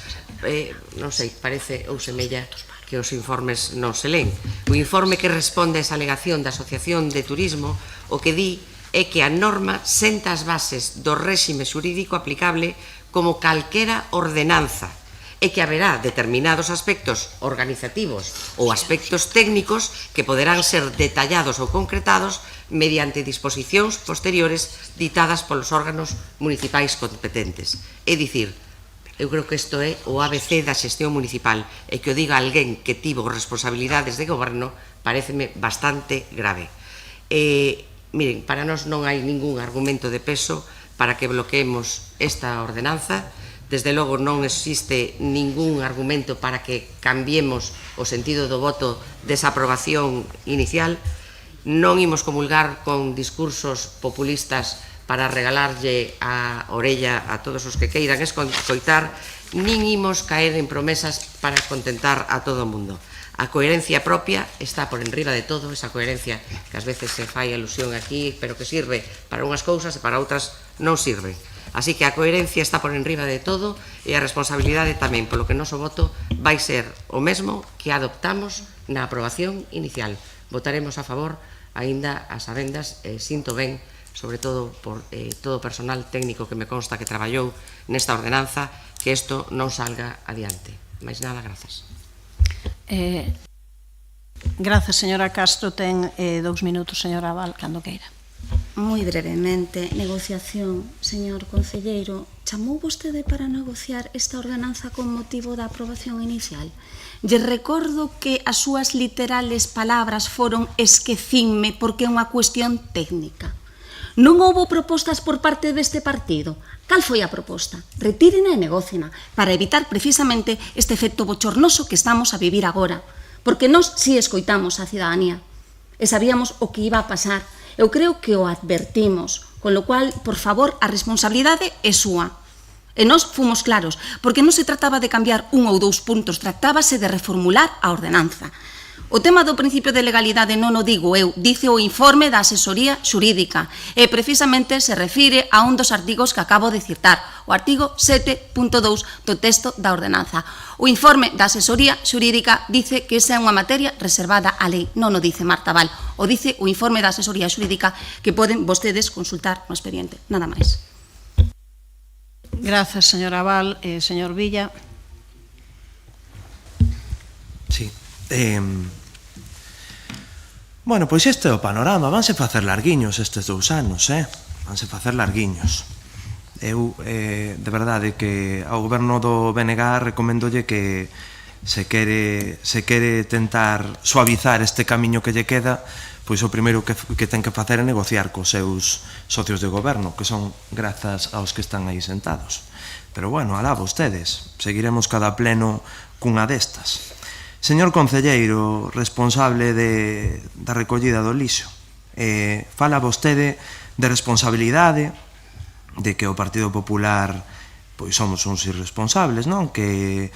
non sei, parece ou semella que os informes non se len. O informe que responde a esa alegación da Asociación de Turismo o que di é que a norma senta as bases do réxime xurídico aplicable como calquera ordenanza e que haberá determinados aspectos organizativos ou aspectos técnicos que poderán ser detallados ou concretados mediante disposicións posteriores ditadas polos órganos municipais competentes. É dicir, eu creo que isto é o ABC da xestión municipal e que o diga alguén que tivo responsabilidades de goberno pareceme bastante grave. miren, para nós non hai ningún argumento de peso para que bloqueemos esta ordenanza. Desde logo non existe ningún argumento para que cambiemos o sentido do voto desa aprobación inicial. Non imos comulgar con discursos populistas para regalarlle a orella a todos os que queiran escoitar, nin imos caer en promesas para contentar a todo o mundo. A coherencia propia está por enriba de todo, esa coherencia que ás veces se fai alusión aquí, pero que sirve para unhas cousas e para outras non sirve. Así que a coherencia está por enriba de todo e a responsabilidade tamén, polo que o noso voto vai ser o mesmo que adoptamos na aprobación inicial. Votaremos a favor, aínda a sabendas, sinto ben, sobre todo por todo o personal técnico que me consta que traballou nesta ordenanza, que isto non salga adiante. Mais nada, grazas. Grazas, señora Castro. Ten 2 minutos, señora Val, cando queira. Moi brevemente, negociación. Señor concelleiro, chamou vostede para negociar esta ordenanza con motivo da aprobación inicial? Lle recordo que as súas literales palabras foron esquecinme porque é unha cuestión técnica. Non houbo propostas por parte deste partido. Cal foi a proposta? Retírena e negócina para evitar precisamente este efecto bochornoso que estamos a vivir agora. Porque nós si escoitamos a cidadanía e sabíamos o que iba a pasar. Eu creo que o advertimos, con lo cual, por favor, a responsabilidade é súa. E nós fomos claros, porque non se trataba de cambiar 1 ou 2 puntos, tratábase de reformular a ordenanza. O tema do principio de legalidade non o digo eu, dice o informe da asesoría xurídica e precisamente se refire a un dos artigos que acabo de citar, o artigo 7.2 do texto da ordenanza. O informe da asesoría xurídica dice que esa é unha materia reservada á lei, non o dice Marta Val, o dice o informe da asesoría xurídica que poden vostedes consultar no expediente, nada máis. Grazas, señora Val. Señor Villa. Sí. Bueno, pois este é o panorama. Vanse facer larguiños estes 2 anos, vanse facer larguiños. Eu, de verdade, que ao goberno do BNG recomendolle que se quere tentar suavizar este camiño que lle queda, pois o primeiro que ten que facer é negociar cos seus socios de goberno, que son grazas aos que están aí sentados. Pero bueno, alá vostedes, seguiremos cada pleno cunha destas. Señor concelleiro responsable da recollida do lixo, fala vostede de responsabilidade, de que o Partido Popular pois somos uns irresponsables, non? Que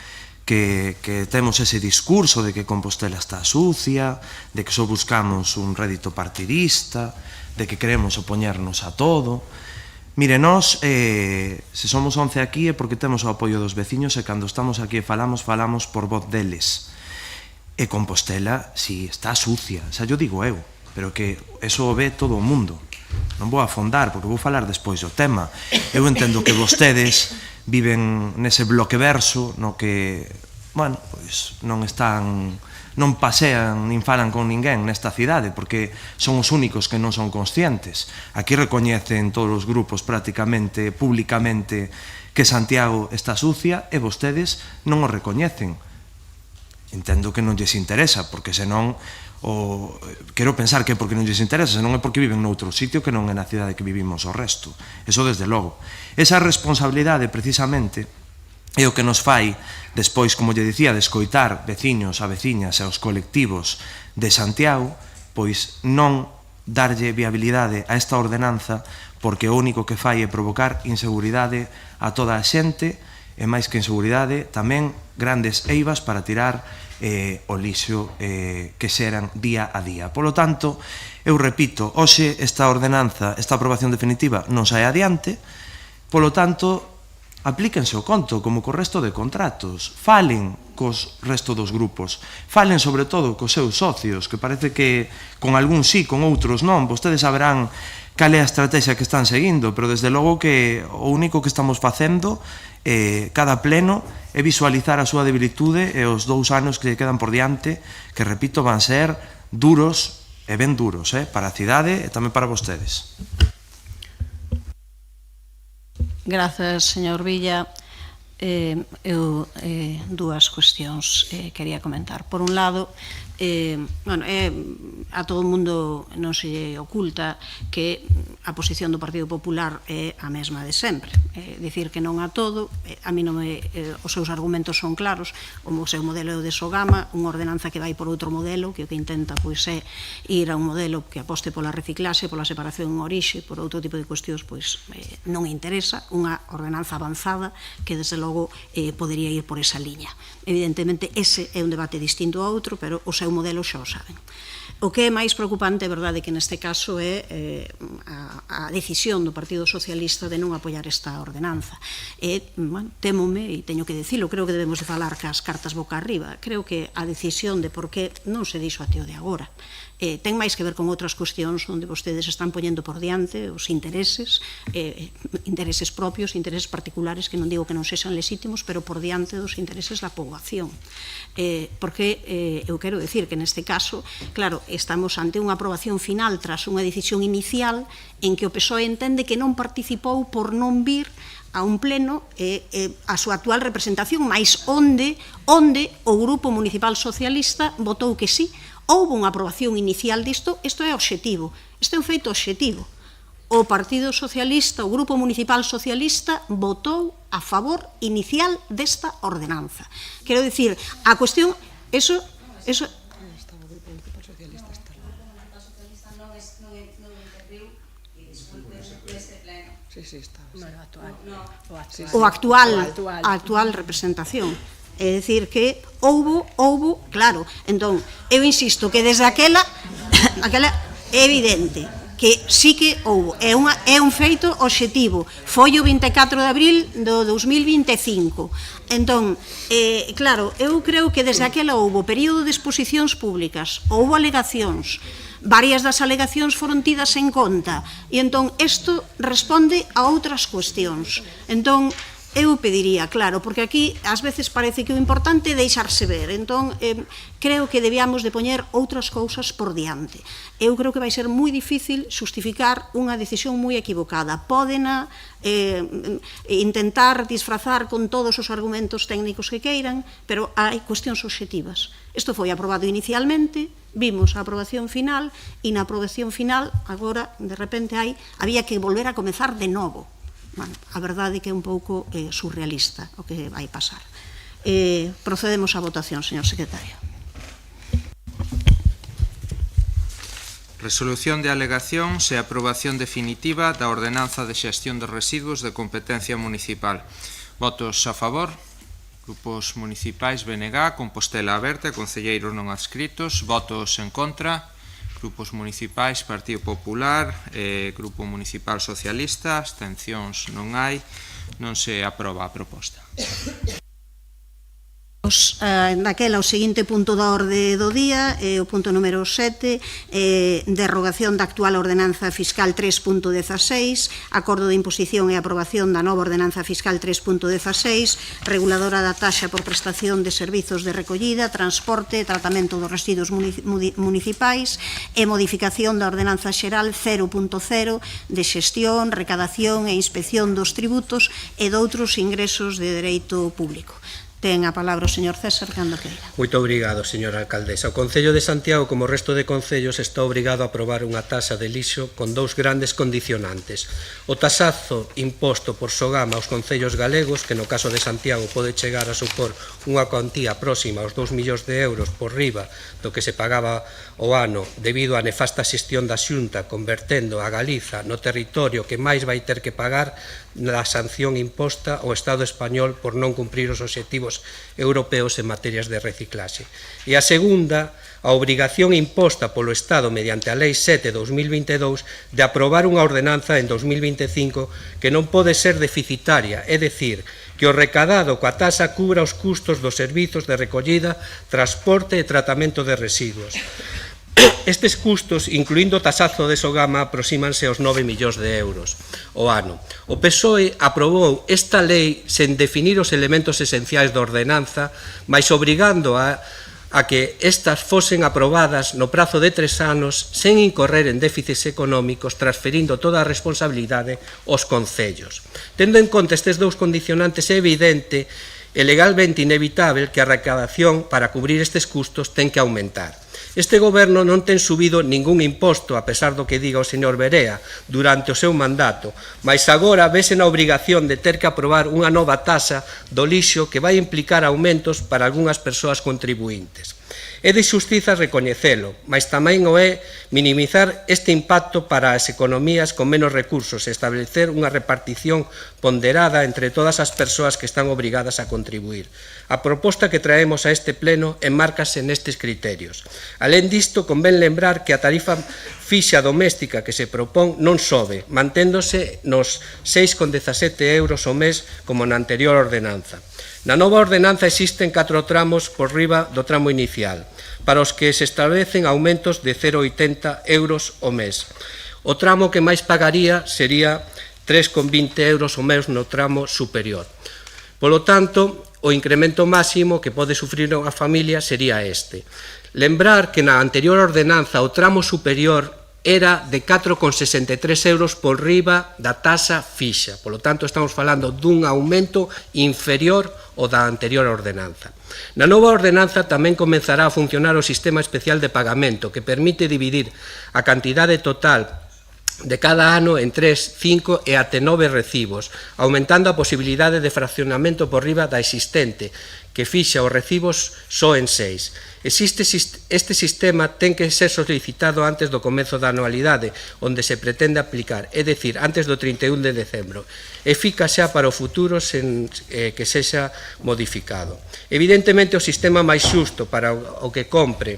temos ese discurso de que Compostela está sucia, de que só buscamos un rédito partidista, de que queremos opoñernos a todo. Mire, nós, se somos 11 aquí é porque temos o apoio dos veciños e cando estamos aquí e falamos por voz deles. E Compostela, si, está sucia, xa yo digo eu, pero que eso o ve todo o mundo. Non vou afondar, porque vou falar despois do tema. Eu entendo que vostedes viven nese bloque verso no que, bueno, pois non pasean nin falan con ninguén nesta cidade, porque son os únicos que non son conscientes. Aquí recoñecen todos os grupos prácticamente, públicamente, que Santiago está sucia e vostedes non o recoñecen. Entendo que non lles interesa, porque senón, quero pensar que é porque non lles interesa, senón é porque viven noutro sitio que non é na cidade que vivimos o resto. Eso desde logo. Esa responsabilidade, precisamente, é o que nos fai, despois, como lle dicía, de escoitar veciños a veciñas e aos colectivos de Santiago, pois non darlle viabilidade a esta ordenanza, porque o único que fai é provocar inseguridade a toda a xente, e máis que inseguridade, tamén grandes eivas para tirar o lixo que xeran día a día. Polo tanto, eu repito, hoxe esta ordenanza, esta aprobación definitiva non sae adiante, polo tanto, aplíquense o conto como co resto de contratos, falen cos resto dos grupos, falen sobre todo cos seus socios, que parece que con algún sí, con outros non, vostedes saberán cal é a estrategia que están seguindo, pero desde logo que o único que estamos facendo cada pleno é visualizar a súa debilitude e os 2 anos que lle quedan por diante, que, repito, van ser duros e ben duros para a cidade e tamén para vostedes. Grazas, señor Villa. Eu 2 cuestións quería comentar. Por un lado, a todo o mundo non se oculta que a posición do Partido Popular é a mesma de sempre. Dicir que non a todo, a mí os seus argumentos son claros, o seu modelo é o de Sogama, unha ordenanza que vai por outro modelo, que o que intenta é ir a un modelo que aposte pola reciclaxe, pola separación en orixe, por outro tipo de cuestións, non interesa, unha ordenanza avanzada que, desde logo, podería ir por esa liña. Evidentemente, ese é un debate distinto a outro, pero o seu modelo xa o saben. O que é máis preocupante, é verdade, que neste caso é a decisión do Partido Socialista de non apoiar esta ordenanza. Témome, e teño que dicilo, creo que debemos de falar cas cartas boca arriba. Creo que a decisión de por que non se dixo até o de agora ten máis que ver con outras cuestións onde vostedes están poñendo por diante os intereses propios, intereses particulares, que non digo que non sexan legítimos, pero por diante dos intereses da poboación. Porque eu quero decir que neste caso, claro, estamos ante unha aprobación final tras unha decisión inicial en que o PSOE entende que non participou por non vir a un pleno a súa actual representación, mais onde o Grupo Municipal Socialista votou que sí. Houve unha aprobación inicial disto, isto é obxectivo, isto é un feito obxectivo. O Partido Socialista, o Grupo Municipal Socialista, votou a favor inicial desta ordenanza. Quero dicir, a cuestión, eso... a actual representación. É dicir que houbo, claro, entón, eu insisto que desde aquela é evidente que sí que houbo, é un feito obxectivo, foi o 24 de abril do 2025. Entón, claro, eu creo que desde aquela houbo período de exposicións públicas, houbo alegacións, varias das alegacións foron tidas en conta, e entón, isto responde a outras cuestións. Entón, eu pediría, claro, porque aquí ás veces parece que o importante é deixarse ver, entón creo que debíamos de poñer outras cousas por diante. Eu creo que vai ser moi difícil justificar unha decisión moi equivocada. Pódena intentar disfrazar con todos os argumentos técnicos que queiran, pero hai cuestións obxectivas. Isto foi aprobado inicialmente, vimos a aprobación final, e na aprobación final, agora, de repente, había que volver a comezar de novo. A verdade é que é un pouco surrealista o que vai pasar. Procedemos á votación, señor secretario. Resolución de alegacións e aprobación definitiva da Ordenanza de Xestión de Residuos de competencia municipal. Votos a favor. Grupos municipais BNG, Compostela Aberta, concelleiros non adscritos. Votos en contra. Grupos municipais, Partido Popular, Grupo Municipal Socialista, abstencións non hai, non se aproba a proposta. Naquela, o seguinte punto da orde do día, o punto número 7, derrogación da actual ordenanza fiscal 3.16, acordo de imposición e aprobación da nova ordenanza fiscal 3.16, reguladora da taxa por prestación de servizos de recollida, transporte e tratamento dos residuos municipais, e modificación da ordenanza xeral 0.0 de xestión, recadación e inspección dos tributos e doutros ingresos de dereito público. Ten a palabra o señor César cando queira. Moito obrigado, señora alcaldesa. O Concello de Santiago, como o resto de concellos, está obrigado a aprobar unha taxa de lixo con dous grandes condicionantes. O tasazo imposto por Sogama aos concellos galegos, que no caso de Santiago pode chegar a supor unha cuantía próxima aos 2 millóns de euros por riba do que se pagaba o ano debido á nefasta xestión da Xunta, convertendo a Galiza no territorio que máis vai ter que pagar na sanción imposta ao Estado español por non cumprir os obxectivos europeos en materias de reciclaxe. E a segunda, a obrigación imposta polo Estado mediante a Lei 7/2022 de aprobar unha ordenanza en 2025 que non pode ser deficitaria, é dicir, que o recadado coa taxa cubra os custos dos servizos de recollida, transporte e tratamento de residuos. Estes custos, incluindo o tasazo de Sogama, aproxímanse aos 9 millóns de euros o ano. O PSOE aprobou esta lei sen definir os elementos esenciais da ordenanza, mais obrigando a que estas fosen aprobadas no prazo de 3 anos sen incorrer en déficits económicos, transferindo toda a responsabilidade aos concellos. Tendo en conta estes dous condicionantes, é evidente e legalmente inevitable que a recadación para cubrir estes custos ten que aumentar. Este goberno non ten subido ningún imposto, a pesar do que diga o señor Berea, durante o seu mandato, mas agora vese na obrigación de ter que aprobar unha nova taxa do lixo que vai implicar aumentos para algunhas persoas contribuintes. É de xustiza recoñecelo, mas tamén o é minimizar este impacto para as economías con menos recursos e establecer unha repartición ponderada entre todas as persoas que están obrigadas a contribuir. A proposta que traemos a este pleno enmárcase nestes criterios. Alén disto, convén lembrar que a tarifa fixa doméstica que se propón non sobe, manténdose nos 6,17 euros ao mes como na anterior ordenanza. Na nova ordenanza existen 4 tramos por riba do tramo inicial, para os que se establecen aumentos de 0,80 euros ao mes. O tramo que máis pagaría sería 3,20 euros ao mes no tramo superior. Polo tanto, o incremento máximo que pode sufrir a familia sería este. Lembrar que na anterior ordenanza o tramo superior era de 4,63 euros por riba da taxa fixa. Polo tanto, estamos falando dun aumento inferior ao da anterior ordenanza. Na nova ordenanza tamén comenzará a funcionar o sistema especial de pagamento que permite dividir a cantidade total de cada ano en 3, 5 e até 9 recibos, aumentando a posibilidade de fraccionamento por riba da existente, que fixa os recibos só en 6. Este sistema ten que ser solicitado antes do comezo da anualidade, onde se pretende aplicar, é dicir, antes do 31 de decembro, e fica xa para o futuro sen que sexa modificado. Evidentemente, o sistema máis xusto para o que compre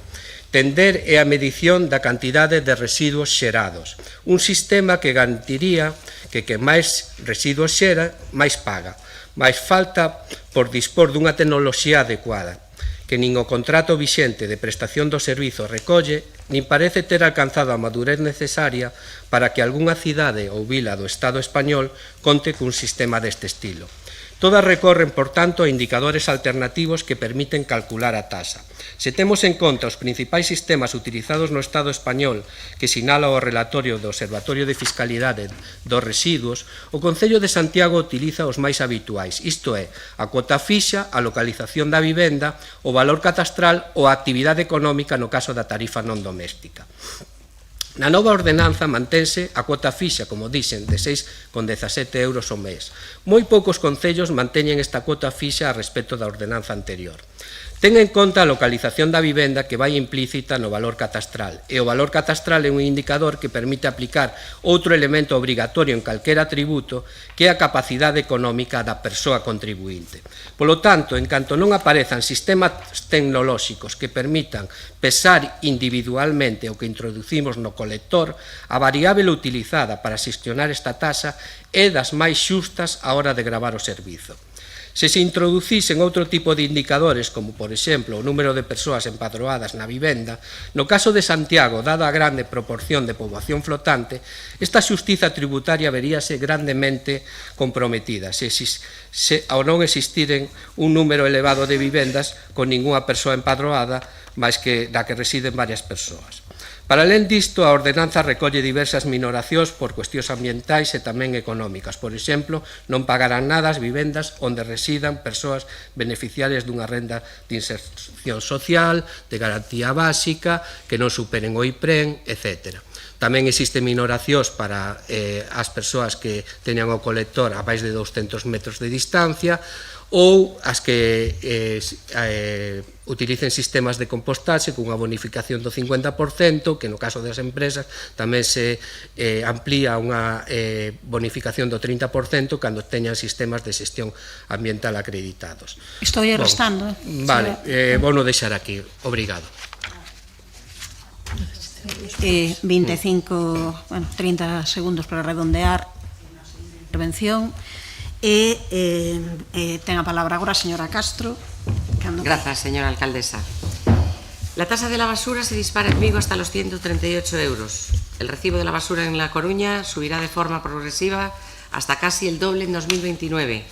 tender é a medición da cantidade de residuos xerados. Un sistema que garantiría que máis residuos xera, máis paga. Mais falta por dispor dunha tecnoloxía adecuada, que nin o contrato vixente de prestación do servizo recolle, nin parece ter alcanzado a madurez necesaria para que algunha cidade ou vila do Estado español conte cun sistema deste estilo. Todas recorren, por tanto, a indicadores alternativos que permiten calcular a taxa. Se temos en conta os principais sistemas utilizados no Estado español, que sinala o relatorio do Observatorio de Fiscalidade dos Residuos, o Concello de Santiago utiliza os máis habituais, isto é, a cuota fixa, a localización da vivenda, o valor catastral ou a actividade económica no caso da tarifa non doméstica. Na nova ordenanza mantense a cuota fixa, como dixen, de 6,17 euros ao mes. Moi poucos concellos manteñen esta cuota fixa a respecto da ordenanza anterior. Ten en conta a localización da vivenda que vai implícita no valor catastral, e o valor catastral é un indicador que permite aplicar outro elemento obrigatorio en calquera tributo, que é a capacidade económica da persoa contribuinte. Polo tanto, en canto non aparezan sistemas tecnolóxicos que permitan pesar individualmente o que introducimos no colector, a variável utilizada para xestionar esta taxa é das máis xustas a hora de gravar o servizo. Se se introducisen outro tipo de indicadores, como, por exemplo, o número de persoas empadroadas na vivenda, no caso de Santiago, dada a grande proporción de poboación flotante, esta xustiza tributaria veríase grandemente comprometida, ao non existiren un número elevado de vivendas con ningunha persoa empadroada, máis que da que residen varias persoas. Para alén disto, a ordenanza recolle diversas minoracións por cuestións ambientais e tamén económicas. Por exemplo, non pagarán nada as vivendas onde residan persoas beneficiarias dunha renda de inserción social, de garantía básica, que non superen o IPREN, etc. Tamén existen minoracións para as persoas que teñan o colector a máis de 200 metros de distancia, ou as que utilicen sistemas de compostaxe cunha bonificación do 50%, que no caso das empresas tamén se amplía unha bonificación do 30% cando teñan sistemas de xestión ambiental acreditados. Estou restando. Vale, vou non deixar aquí. Obrigado. 25, 30 segundos para redondear a intervención. Ten a palabra agora a señora Castro. Grazas, señora alcaldesa. La tasa de la basura se dispara en Vigo hasta los 138 euros. El recibo de la basura en La Coruña subirá de forma progresiva hasta casi el doble en 2029.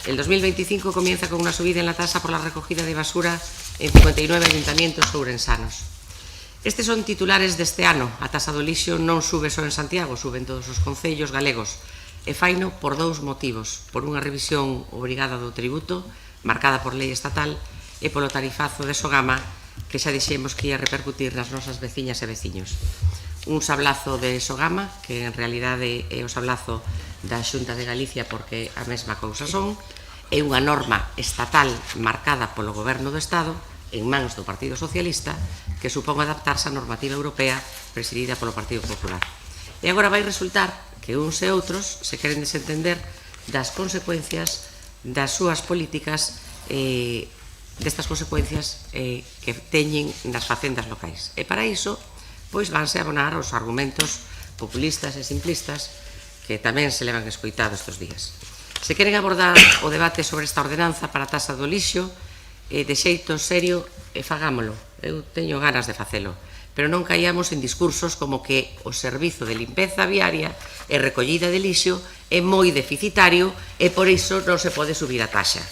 El 2025 comienza con una subida en la tasa por la recogida de basura en 59 ayuntamientos ourensanos. Estes son titulares deste ano. A tasa do lixo non sube só en Santiago, suben todos os concellos galegos. E faino por dous motivos, por unha revisión obrigada do tributo, marcada por lei estatal, e polo tarifazo de Sogama, que xa dixemos que ia repercutir nas nosas veciñas e veciños. Un sablazo de Sogama, que en realidade é o sablazo da Xunta de Galicia porque a mesma cousa son, é unha norma estatal marcada polo Goberno do Estado en mans do Partido Socialista que supón adaptarse á normativa europea presidida polo Partido Popular. E agora vai resultar que uns e outros se queren desentender das consecuencias das súas políticas, destas consecuencias que teñen nas facendas locais. E para iso, pois vanse abonar os argumentos populistas e simplistas que tamén se levan escoitado estes días. Se queren abordar o debate sobre esta ordenanza para a taxa do lixo de xeito serio, fagámolo. Eu teño ganas de facelo, pero non caíamos en discursos como que o servizo de limpeza viaria e recollida de lixo é moi deficitario e por iso non se pode subir a taxa.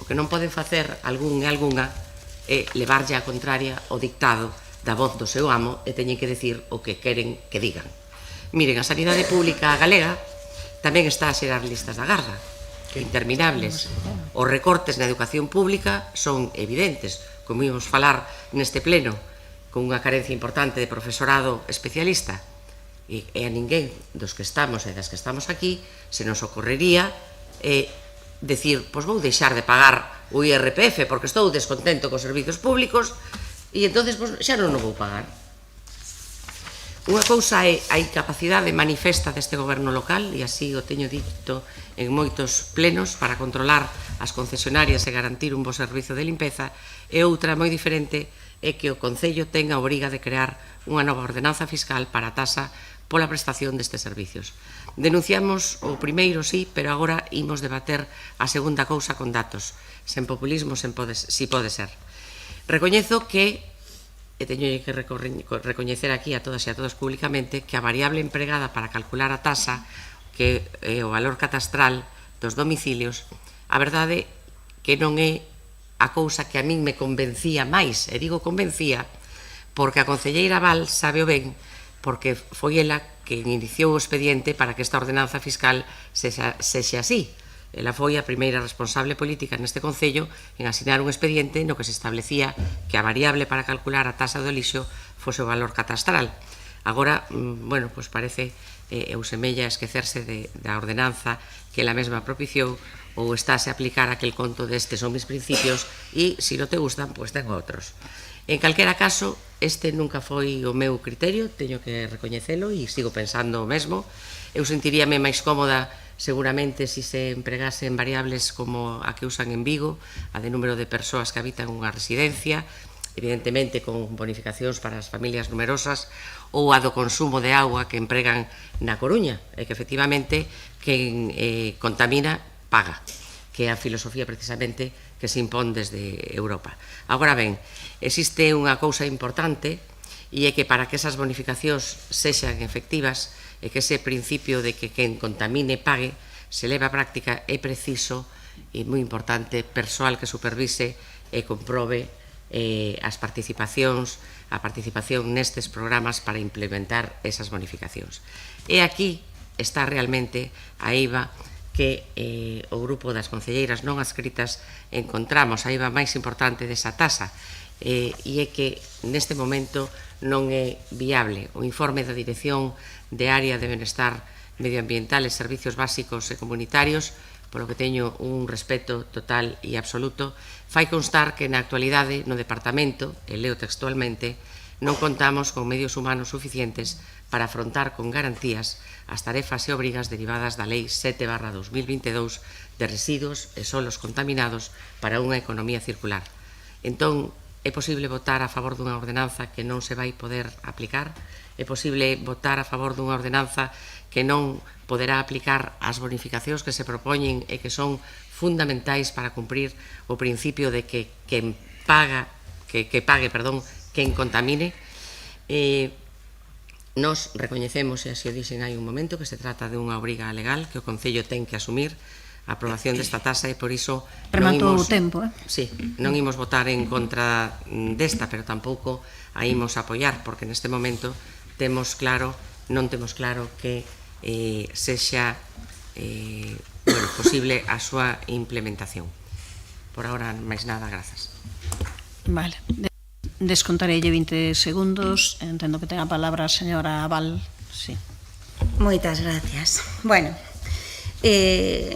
O que non poden facer algún e algunha é levarlle a contraria o dictado da voz do seu amo e teñen que decir o que queren que digan. Miren, a sanidade pública galega tamén está a xerar listas da garda, interminables. Os recortes na educación pública son evidentes, como ímos falar neste pleno, con unha carencia importante de profesorado especialista. E a ninguén dos que estamos e das que estamos aquí se nos ocorrería decir, pois vou deixar de pagar o IRPF porque estou descontento cos servizos públicos e entonces xa non o vou pagar. Unha cousa é a incapacidade manifesta deste goberno local, e así o teño dito en moitos plenos, para controlar as concesionarias e garantir un bo servizo de limpeza, e outra moi diferente é que o Concello tenga a obriga de crear unha nova ordenanza fiscal para a taxa pola prestación destes servicios. Denunciamos o primeiro, sí, pero agora imos debater a segunda cousa con datos, sen populismo, si pode ser. Recoñezo que, e teño que recoñecer aquí a todas e a todos públicamente, que a variable empregada para calcular a taxa, que é o valor catastral dos domicilios, a verdade que non é a cousa que a min me convencía máis, e digo convencía, porque a concelleira Val sabe o ben, porque foi ela que iniciou o expediente para que esta ordenanza fiscal sexa así. Ela foi a primeira responsable política neste Concello en asinar un expediente no que se establecía que a variable para calcular a taxa do lixo fose o valor catastral. Agora, bueno, pois parece ou semella esquecerse da ordenanza que ela mesma propiciou ou estáse a aplicar aquel conto destes son mis principios e, se non te gustan, pois ten outros. En calquera caso, este nunca foi o meu criterio, teño que recoñecelo e sigo pensando o mesmo. Eu sentiríame máis cómoda seguramente se se empregasen variables como a que usan en Vigo, a de número de persoas que habitan unha residencia, evidentemente con bonificacións para as familias numerosas, ou a do consumo de agua que empregan na Coruña, e que efectivamente quen contamina paga, que é a filosofía precisamente que se impón desde Europa. Agora ben, existe unha cousa importante e é que para que esas bonificacións sexan efectivas e que ese principio de que quen contamine pague se leva a práctica é preciso e moi importante persoal que supervise e comprobe as participacións, a participación nestes programas para implementar esas bonificacións. E aquí está realmente a eiva que o grupo das concelleiras non adscritas encontramos a eiva máis importante desa taxa e é que neste momento non é viable. O informe da Dirección de Área de Benestar Medioambiental e Servicios Básicos e Comunitarios, polo que teño un respeto total e absoluto, fai constar que na actualidade no Departamento, e leo textualmente, non contamos con medios humanos suficientes para afrontar con garantías as tarefas e obrigas derivadas da Lei 7/2022 de residuos e solos contaminados para unha economía circular. Entón, é posible votar a favor dunha ordenanza que non se vai poder aplicar? É posible votar a favor dunha ordenanza que non poderá aplicar as bonificacións que se propoñen e que son fundamentais para cumprir o principio de que quen pague, quen contamine? Nos recoñecemos, e así o dixen hai un momento, que se trata de unha obriga legal que o Concello ten que asumir a aprobación desta taxa e por iso rematou o tempo, Sí, non imos votar en contra desta, pero tampouco a imos apoiar, porque neste momento non temos claro que sexa posible a súa implementación. Por agora, máis nada, grazas. Vale. Descontareille 20 segundos. Entendo que ten a palabra a señora Val. Sí. Moitas gracias. Bueno,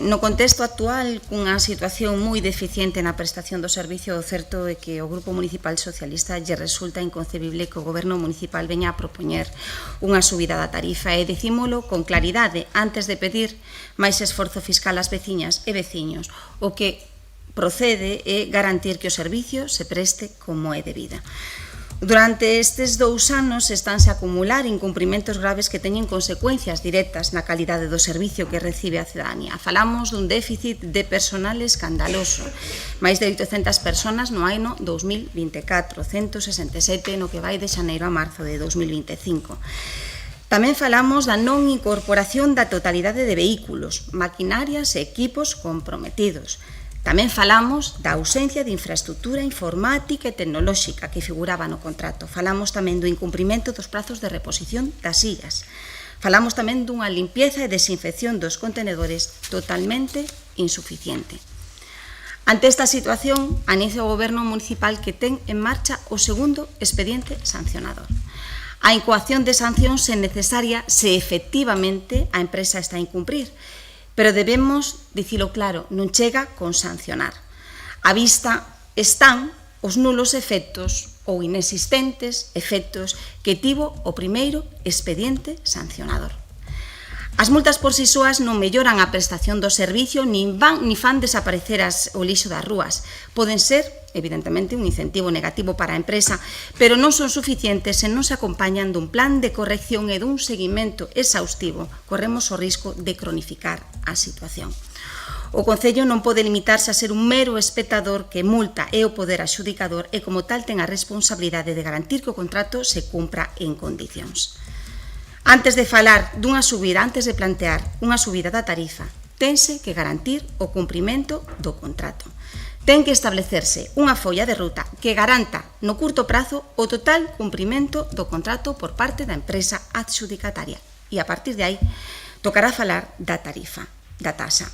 no contexto actual, cunha situación moi deficiente na prestación do servicio, o certo é que o Grupo Municipal Socialista lle resulta inconcebible que o Goberno Municipal veña a propoñer unha subida da tarifa, e dicímolo con claridade antes de pedir máis esforzo fiscal ás veciñas e veciños. O que procede é garantir que o servicio se preste como é debida. Durante estes 2 anos estánse a acumular incumprimentos graves que teñen consecuencias directas na calidade do servicio que recibe a cidadanía. Falamos dun déficit de personal escandaloso, máis de 800 personas no ano 2024, 167 no que vai de xaneiro a marzo de 2025. Tamén falamos da non incorporación da totalidade de vehículos, maquinarias e equipos comprometidos. Tamén falamos da ausencia de infraestructura informática e tecnolóxica que figuraba no contrato. Falamos tamén do incumprimento dos prazos de reposición das sillas. Falamos tamén dunha limpieza e desinfección dos contenedores totalmente insuficiente. Ante esta situación, anuncia o Goberno Municipal que ten en marcha o segundo expediente sancionador. A incoación de sancións é necesaria se efectivamente a empresa está a incumprir, pero debemos dicilo claro, non chega con sancionar. A vista están os nulos efectos ou inexistentes efectos que tivo o primeiro expediente sancionador. As multas por si soas non melloran a prestación do servicio nin fan desaparecer o lixo das rúas. Poden ser, evidentemente, un incentivo negativo para a empresa, pero non son suficientes se non se acompañan dun plan de corrección e dun seguimento exhaustivo. Corremos o risco de cronificar a situación. O Concello non pode limitarse a ser un mero espectador que multa e o poder adxudicador e, como tal, ten a responsabilidade de garantir que o contrato se cumpra en condicións. Antes de falar dunha subida, antes de plantear unha subida da tarifa, tense que garantir o cumprimento do contrato. Ten que establecerse unha folla de ruta que garanta no curto prazo o total cumprimento do contrato por parte da empresa adxudicataria. E a partir de aí, tocará falar da tarifa, da taxa.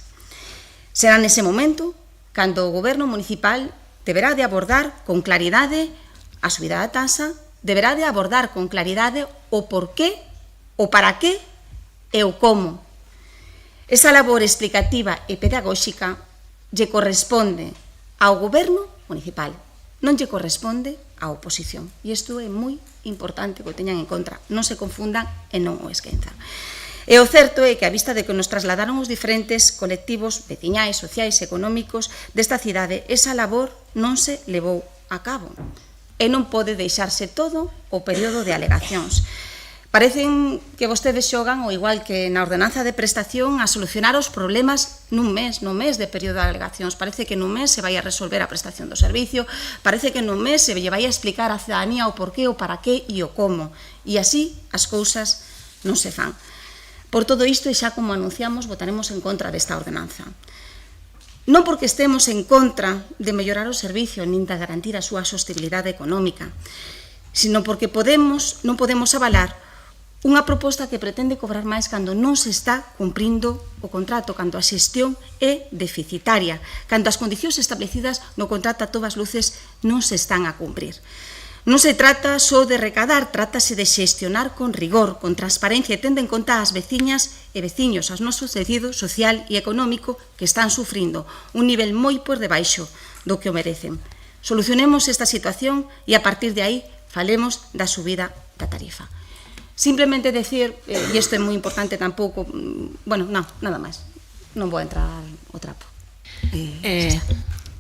Será nese momento cando o Goberno Municipal deberá de abordar con claridade a subida da taxa, deberá de abordar con claridade o porqué, o para qué e o como. Esa labor explicativa e pedagóxica lle corresponde ao Goberno Municipal, non lle corresponde á oposición. E isto é moi importante que o teñan en contra, non se confundan e non o esquenzan. E o certo é que, a vista de que nos trasladaron os diferentes colectivos veciñais, sociais e económicos desta cidade, esa labor non se levou a cabo e non pode deixarse todo o período de alegacións. Parecen que vostedes xogan, ou igual que na ordenanza de prestación, a solucionar os problemas no mes de período de alegacións. Parece que nun mes se vai a resolver a prestación do servicio, parece que nun mes se lle vai a explicar á cidadanía o porqué, o para qué e o como. E así as cousas non se fan. Por todo isto, e xa como anunciamos, votaremos en contra desta ordenanza. Non porque estemos en contra de mellorar o servicio nin de garantir a súa sostenibilidade económica, sino porque non podemos avalar unha proposta que pretende cobrar máis cando non se está cumprindo o contrato, cando a xestión é deficitaria, cando as condicións establecidas no contrato a todas luces non se están a cumprir. Non se trata só de recadar, trátase de xestionar con rigor, con transparencia e tendo en conta as veciñas e veciños, aos nosos tecido social e económico que están sufrindo un nivel moi por debaixo do que o merecen. Solucionemos esta situación e a partir de aí falemos da subida da tarifa. Simplemente decir, e isto é moi importante tampouco, bueno, nada máis, non vou entrar ao trapo.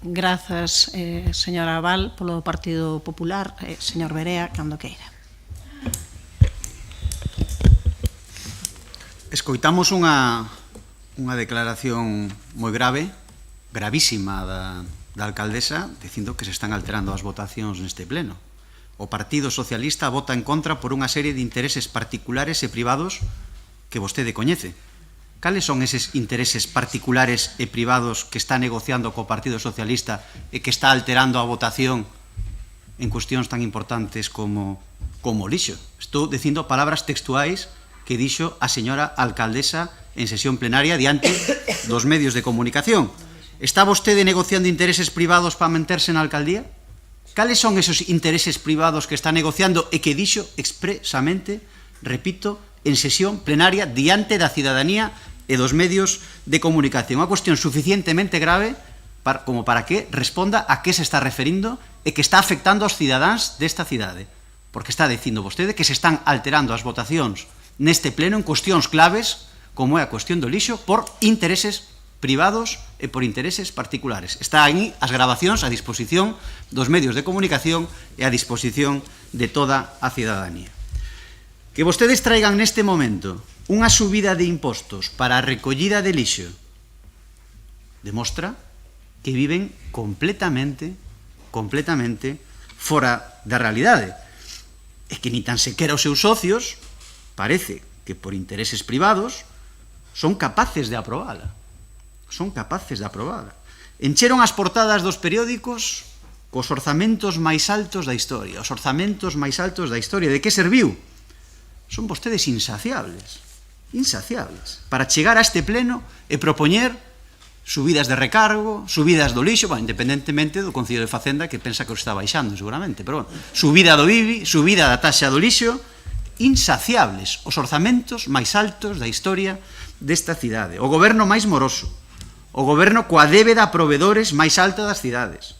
Grazas, señora Val, polo Partido Popular. Señor Berea, cando queira. Escoitamos unha declaración moi grave, gravísima da alcaldesa, dicindo que se están alterando as votacións neste pleno. O Partido Socialista vota en contra por unha serie de intereses particulares e privados que vostede coñece. Cales son eses intereses particulares e privados que está negociando co Partido Socialista e que está alterando a votación en cuestións tan importantes como o lixo? Estou dicindo palabras textuais que dixo a señora alcaldesa en sesión plenaria diante dos medios de comunicación. Está vostede negociando intereses privados para manterse na alcaldía? Cales son esos intereses privados que está negociando e que dixo expresamente, repito, en sesión plenaria diante da cidadanía e dos medios de comunicación? Unha cuestión suficientemente grave como para que responda a que se está referindo e que está afectando aos cidadáns desta cidade. Porque está dicindo vostede que se están alterando as votacións neste pleno en cuestións claves como é a cuestión do lixo por intereses privados e por intereses particulares. Está aí as grabacións a disposición dos medios de comunicación e a disposición de toda a cidadanía. Que vostedes traigan neste momento unha subida de impostos para a recollida de lixo demostra que viven completamente fora da realidade. É que ni tan sequera os seus socios parece que por intereses privados son capaces de aprobala. Encheron as portadas dos periódicos cos orzamentos máis altos da historia. De que serviu? Son vostedes insaciables, para chegar a este pleno e propoñer subidas de recargo, subidas do lixo, independentemente do Concello de Facenda que pensa que o está baixando seguramente, pero subida do IBI, subida da taxa do lixo, insaciables, os orzamentos máis altos da historia desta cidade, o goberno máis moroso, o goberno coa débeda a provedores máis alta das cidades,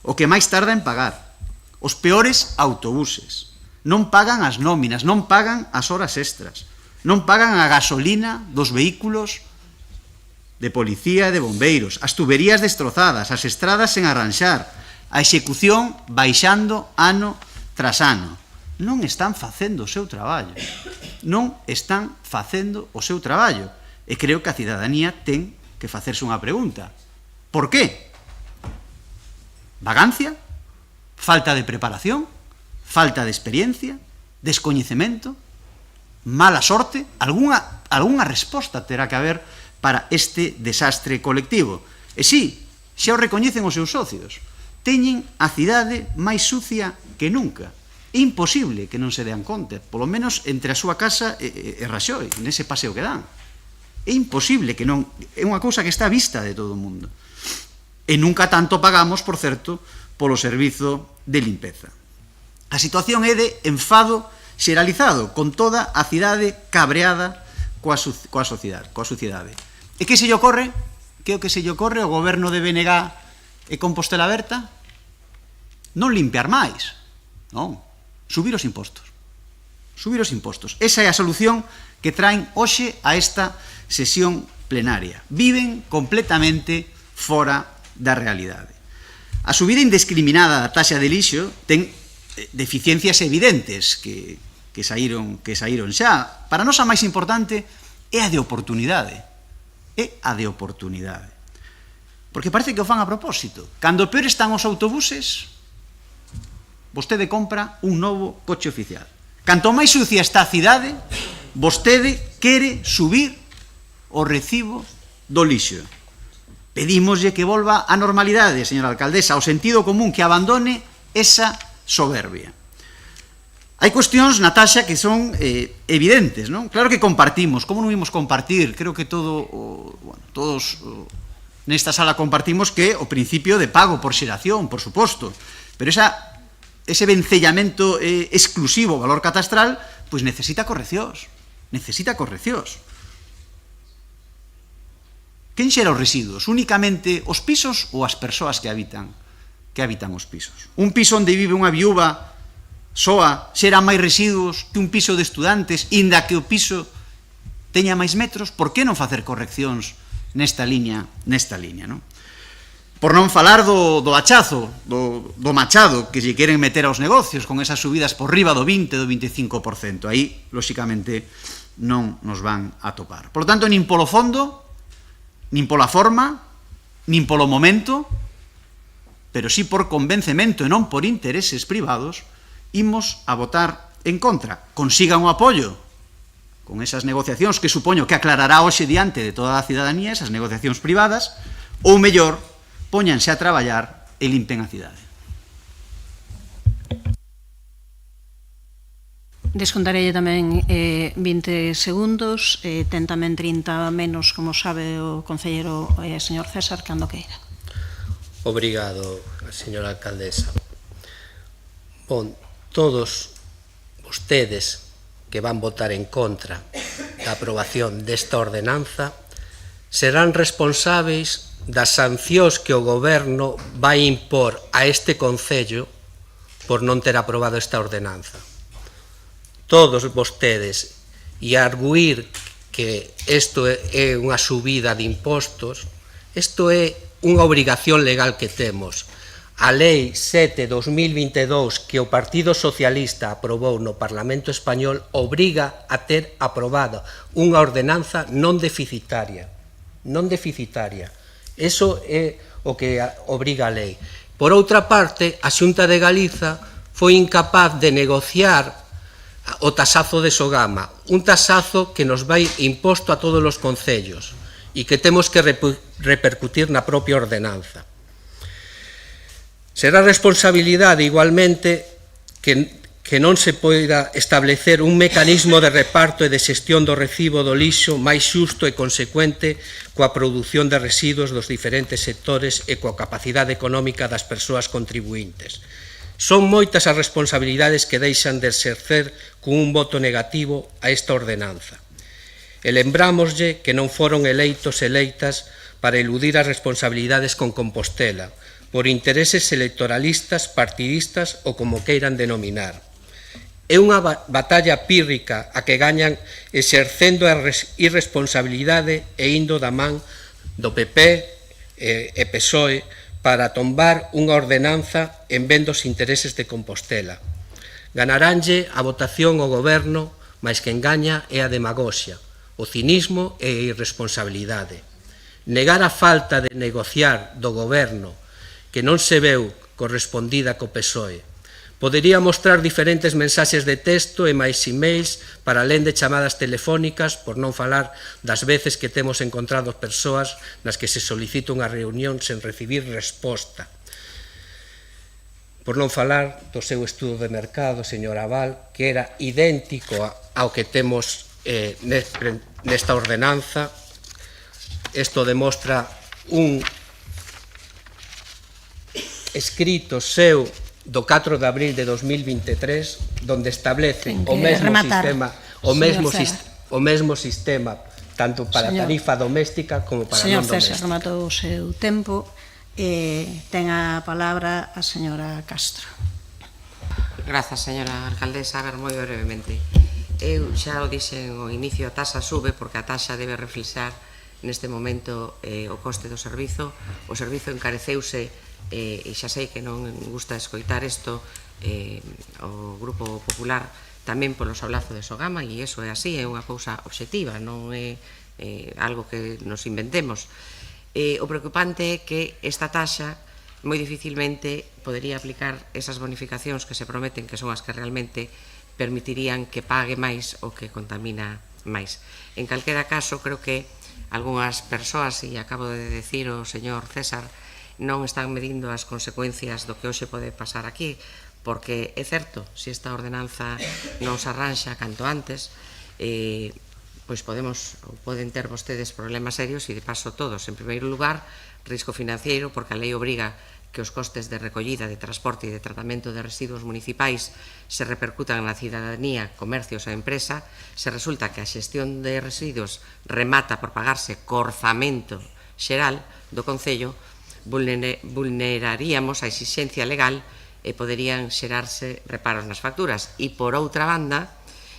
o que máis tarda en pagar, os peores autobuses, non pagan as nóminas, non pagan as horas extras, non pagan a gasolina dos vehículos de policía e de bombeiros, as tuberías destrozadas, as estradas sen arranxar, a execución baixando ano tras ano. Non están facendo o seu traballo. E creo que a cidadanía ten que facerse unha pregunta. Por qué? Vagancia? Falta de preparación? Falta de experiencia? Descoñecemento? Mala sorte? Algunha resposta terá que haber para este desastre colectivo. E sí, xa o recoñecen os seus socios. Teñen a cidade máis sucia que nunca. É imposible que non se dean conta, polo menos entre a súa casa e Raxoi, nese paseo que dan. É imposible que non... É unha cousa que está a vista de todo o mundo. E nunca tanto pagamos, por certo, polo servizo de limpeza. A situación é de enfado xeralizado, con toda a cidade cabreada coa sociedade. E que se lle ocorre? Que é o que se lle ocorre ao goberno de BNG e Compostela Berta? Non limpiar máis, non, subir os impostos. Esa é a solución que traen hoxe a esta sesión plenaria. Viven completamente fora da realidade. A subida indiscriminada da taxa de lixo ten deficiencias evidentes que saíron xa. Para nós a máis importante é a de oportunidade. Porque parece que o fan a propósito. Cando peor están os autobuses, vostede compra un novo coche oficial. Canto máis sucia está a cidade, vostede quere subir o recibo do lixo. Pedímoslle que volva á normalidade, señora alcaldesa, ao sentido común, que abandone esa soberbia. Hai cuestións, Natasha, que son evidentes, non? Claro que compartimos, como non imos compartir? Creo que todos nesta sala compartimos que o principio de pago por xeración, por suposto, pero ese vencellamento exclusivo, valor catastral, pois necesita correccións. Quen xera os residuos? Únicamente os pisos ou as persoas que habitan os pisos? Un piso onde vive unha viúva soa xera máis residuos que un piso de estudantes, inda que o piso teña máis metros. Por que non facer correccións nesta liña, non? Por non falar do hachazo, do machado que lle queren meter aos negocios con esas subidas por riba do 20, do 25%. Aí, lóxicamente, non nos van a topar. Por lo tanto, nin polo fondo, nin pola forma, nin polo momento, pero sí por convencemento e non por intereses privados, imos a votar en contra. Consigan o apoio con esas negociacións que supoño que aclarará hoxe diante de toda a cidadanía, esas negociacións privadas, ou mellor, póñanse a traballar e limpen a cidade. Descontarelle tamén 20 segundos, ten tamén 30 menos, como sabe o concelleiro señor César, cando queira. Obrigado, señora alcaldesa. Bon, todos vostedes que van votar en contra da aprobación desta ordenanza serán responsáveis das sancións que o Goberno vai impor a este Concello por non ter aprobado esta ordenanza. Todos vostedes, e arguir que isto é unha subida de impostos, isto é unha obrigación legal que temos. A Lei 7/2022 que o Partido Socialista aprobou no Parlamento Español obriga a ter aprobada unha ordenanza non deficitaria. Non deficitaria. Eso é o que obriga a lei. Por outra parte, a Xunta de Galiza foi incapaz de negociar o tasazo de Sogama, un tasazo que nos vai imposto a todos os concellos e que temos que repercutir na propia ordenanza. Será responsabilidade, igualmente, que non se poida establecer un mecanismo de reparto e de xestión do recibo do lixo máis xusto e consecuente coa produción de residuos dos diferentes sectores e coa capacidade económica das persoas contribuintes. Son moitas as responsabilidades que deixan de exercer con un voto negativo a esta ordenanza. E lembrámoslle que non foron eleitos e eleitas para eludir as responsabilidades con Compostela, por intereses electoralistas, partidistas ou como queiran denominar. É unha batalla pírrica a que gañan exercendo a irresponsabilidade e indo da man do PP e PSOE para tombar unha ordenanza en vez dos intereses de Compostela. Ganaránlle a votación ao Goberno, mais que engaña é a demagoxia, o cinismo e a irresponsabilidade. Negar a falta de negociar do Goberno que non se veu correspondida co PSOE. Podería mostrar diferentes mensaxes de texto e máis emails para alén de chamadas telefónicas, por non falar das veces que temos encontrado persoas nas que se solicita unha reunión sen recibir resposta. Por non falar do seu estudo de mercado, señor Aval, que era idéntico ao que temos nesta ordenanza. Isto demostra un escrito seu do 4 de abril de 2023, donde establece o mesmo sistema tanto para tarifa doméstica como para non doméstica. Señor César, rematou o seu tempo. Ten a palabra a señora Castro. Grazas, señora alcaldesa. A ver, moi brevemente. Eu xa o dixen ao inicio, a taxa sube porque a taxa debe reflexar neste momento o coste do servizo. O servizo encareceuse e xa sei que non gusta escoitar isto o Grupo Popular tamén polo sablazo de Sogama, e iso é así, é unha cousa obxectiva, non é algo que nos inventemos. O preocupante é que esta taxa moi dificilmente podería aplicar esas bonificacións que se prometen, que son as que realmente permitirían que pague máis o que contamina máis. En calquera caso, creo que algunhas persoas, e acabo de decir o señor César, non están medindo as consecuencias do que hoxe pode pasar aquí, porque é certo, se esta ordenanza non se arranxa canto antes, pois poden ter vostedes problemas serios e de paso todos. En primeiro lugar, risco financiero, porque a lei obriga que os costes de recollida, de transporte e de tratamento de residuos municipais se repercutan na cidadanía, comercios e empresa. Se resulta que a xestión de residuos remata por pagarse co orzamento xeral do Concello, vulneraríamos a exixencia legal e poderían xerarse reparos nas facturas. E, por outra banda,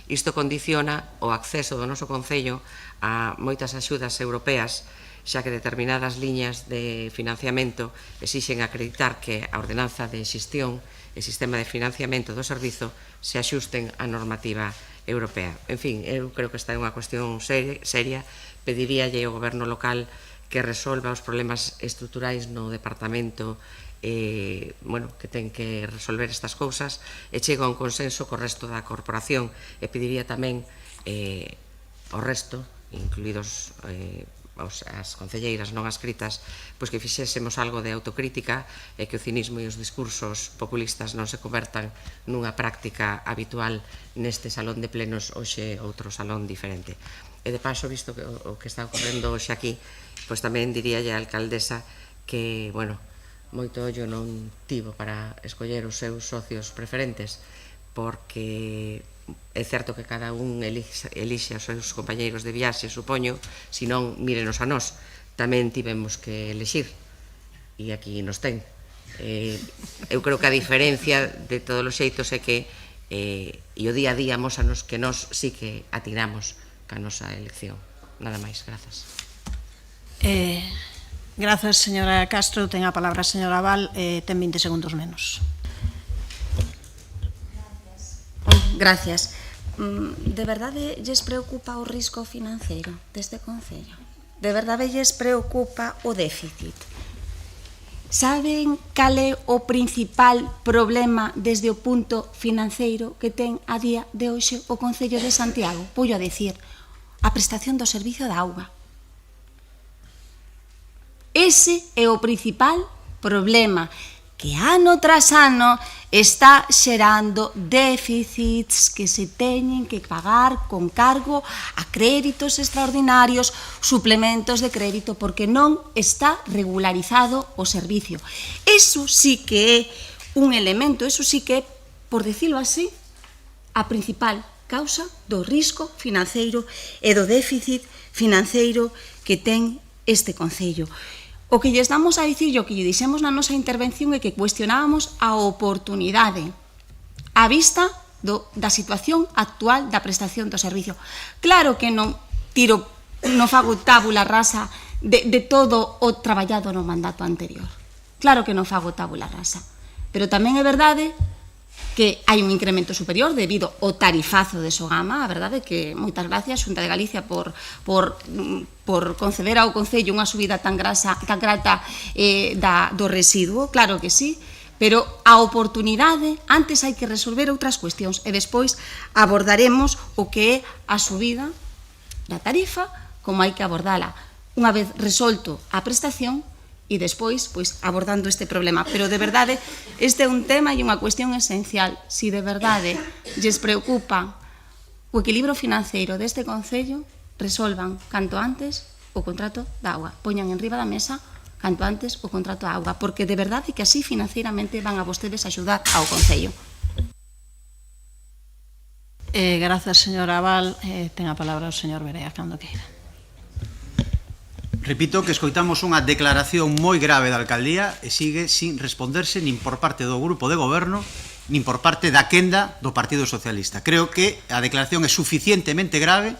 isto condiciona o acceso do noso Concello a moitas axudas europeas, xa que determinadas liñas de financiamento exixen acreditar que a ordenanza de xestión e sistema de financiamento do servizo se axusten á normativa europea. En fin, eu creo que esta é unha cuestión seria. Pediríalle ao goberno local que resolva os problemas estruturais no departamento que ten que resolver estas cousas e chega a un consenso co resto da corporación, e pediría tamén ao resto, incluídos as concelleiras non adscritas, pois que fixésemos algo de autocrítica e que o cinismo e os discursos populistas non se convertan nunha práctica habitual neste salón de plenos, hoxe outro salón diferente. E de paso, visto o que está ocorrendo hoxe aquí, pois tamén diríalle a alcaldesa que, bueno, moito ollo non tivo para escoller os seus socios preferentes, porque é certo que cada un elixe os seus compañeiros de viaxe, supoño, senón mírenos a nós, tamén tivemos que elixir, e aquí nos ten. Eu creo que a diferencia de todos os xeitos é que e o día a día mosanos que nós sí que atinamos ca nosa elección. Nada máis, grazas. Grazas, señora Castro. Ten a palabra a señora Val. Ten 20 segundos menos. Gracias. De verdade lles preocupa o risco financeiro deste Concello? De verdade lles preocupa o déficit? Saben cal é o principal problema desde o punto financeiro que ten a día de hoxe o Concello de Santiago? Voulo a decir, a prestación do servicio da auga. Ese é o principal problema, que ano tras ano está xerando déficits que se teñen que pagar con cargo a créditos extraordinarios, suplementos de crédito, porque non está regularizado o servicio. Eso sí que é un elemento, eso sí que é, por decirlo así, a principal causa do risco financeiro e do déficit financeiro que ten este Concello. O que lles damos a dicir, o que lle dixemos na nosa intervención, é que cuestionábamos a oportunidade á vista da situación actual da prestación do servicio. Claro que non fago tábula rasa de todo o traballado no mandato anterior. Claro que non fago tábula rasa. Pero tamén é verdade que hai un incremento superior debido ao tarifazo de Sogama. A verdade é que moitas gracias, Xunta de Galicia, por conceder ao Concello unha subida tan grata do residuo, claro que sí, pero a oportunidade, antes hai que resolver outras cuestións e despois abordaremos o que é a subida da tarifa, como hai que abordala unha vez resolto a prestación e despois abordando este problema. Pero de verdade, este é un tema e unha cuestión esencial. Si de verdade lles preocupa o equilibrio financeiro deste Concello, resolvan canto antes o contrato da auga. Poñan en riba da mesa canto antes o contrato da auga, porque de verdade que así financeiramente van a vostedes axudar ao Concello. Grazas, señora Val. Ten a palabra o señor Berea, cando queira. Repito que escoitamos unha declaración moi grave da alcaldía e sigue sin responderse nin por parte do grupo de goberno nin por parte da quenda do Partido Socialista. Creo que a declaración é suficientemente grave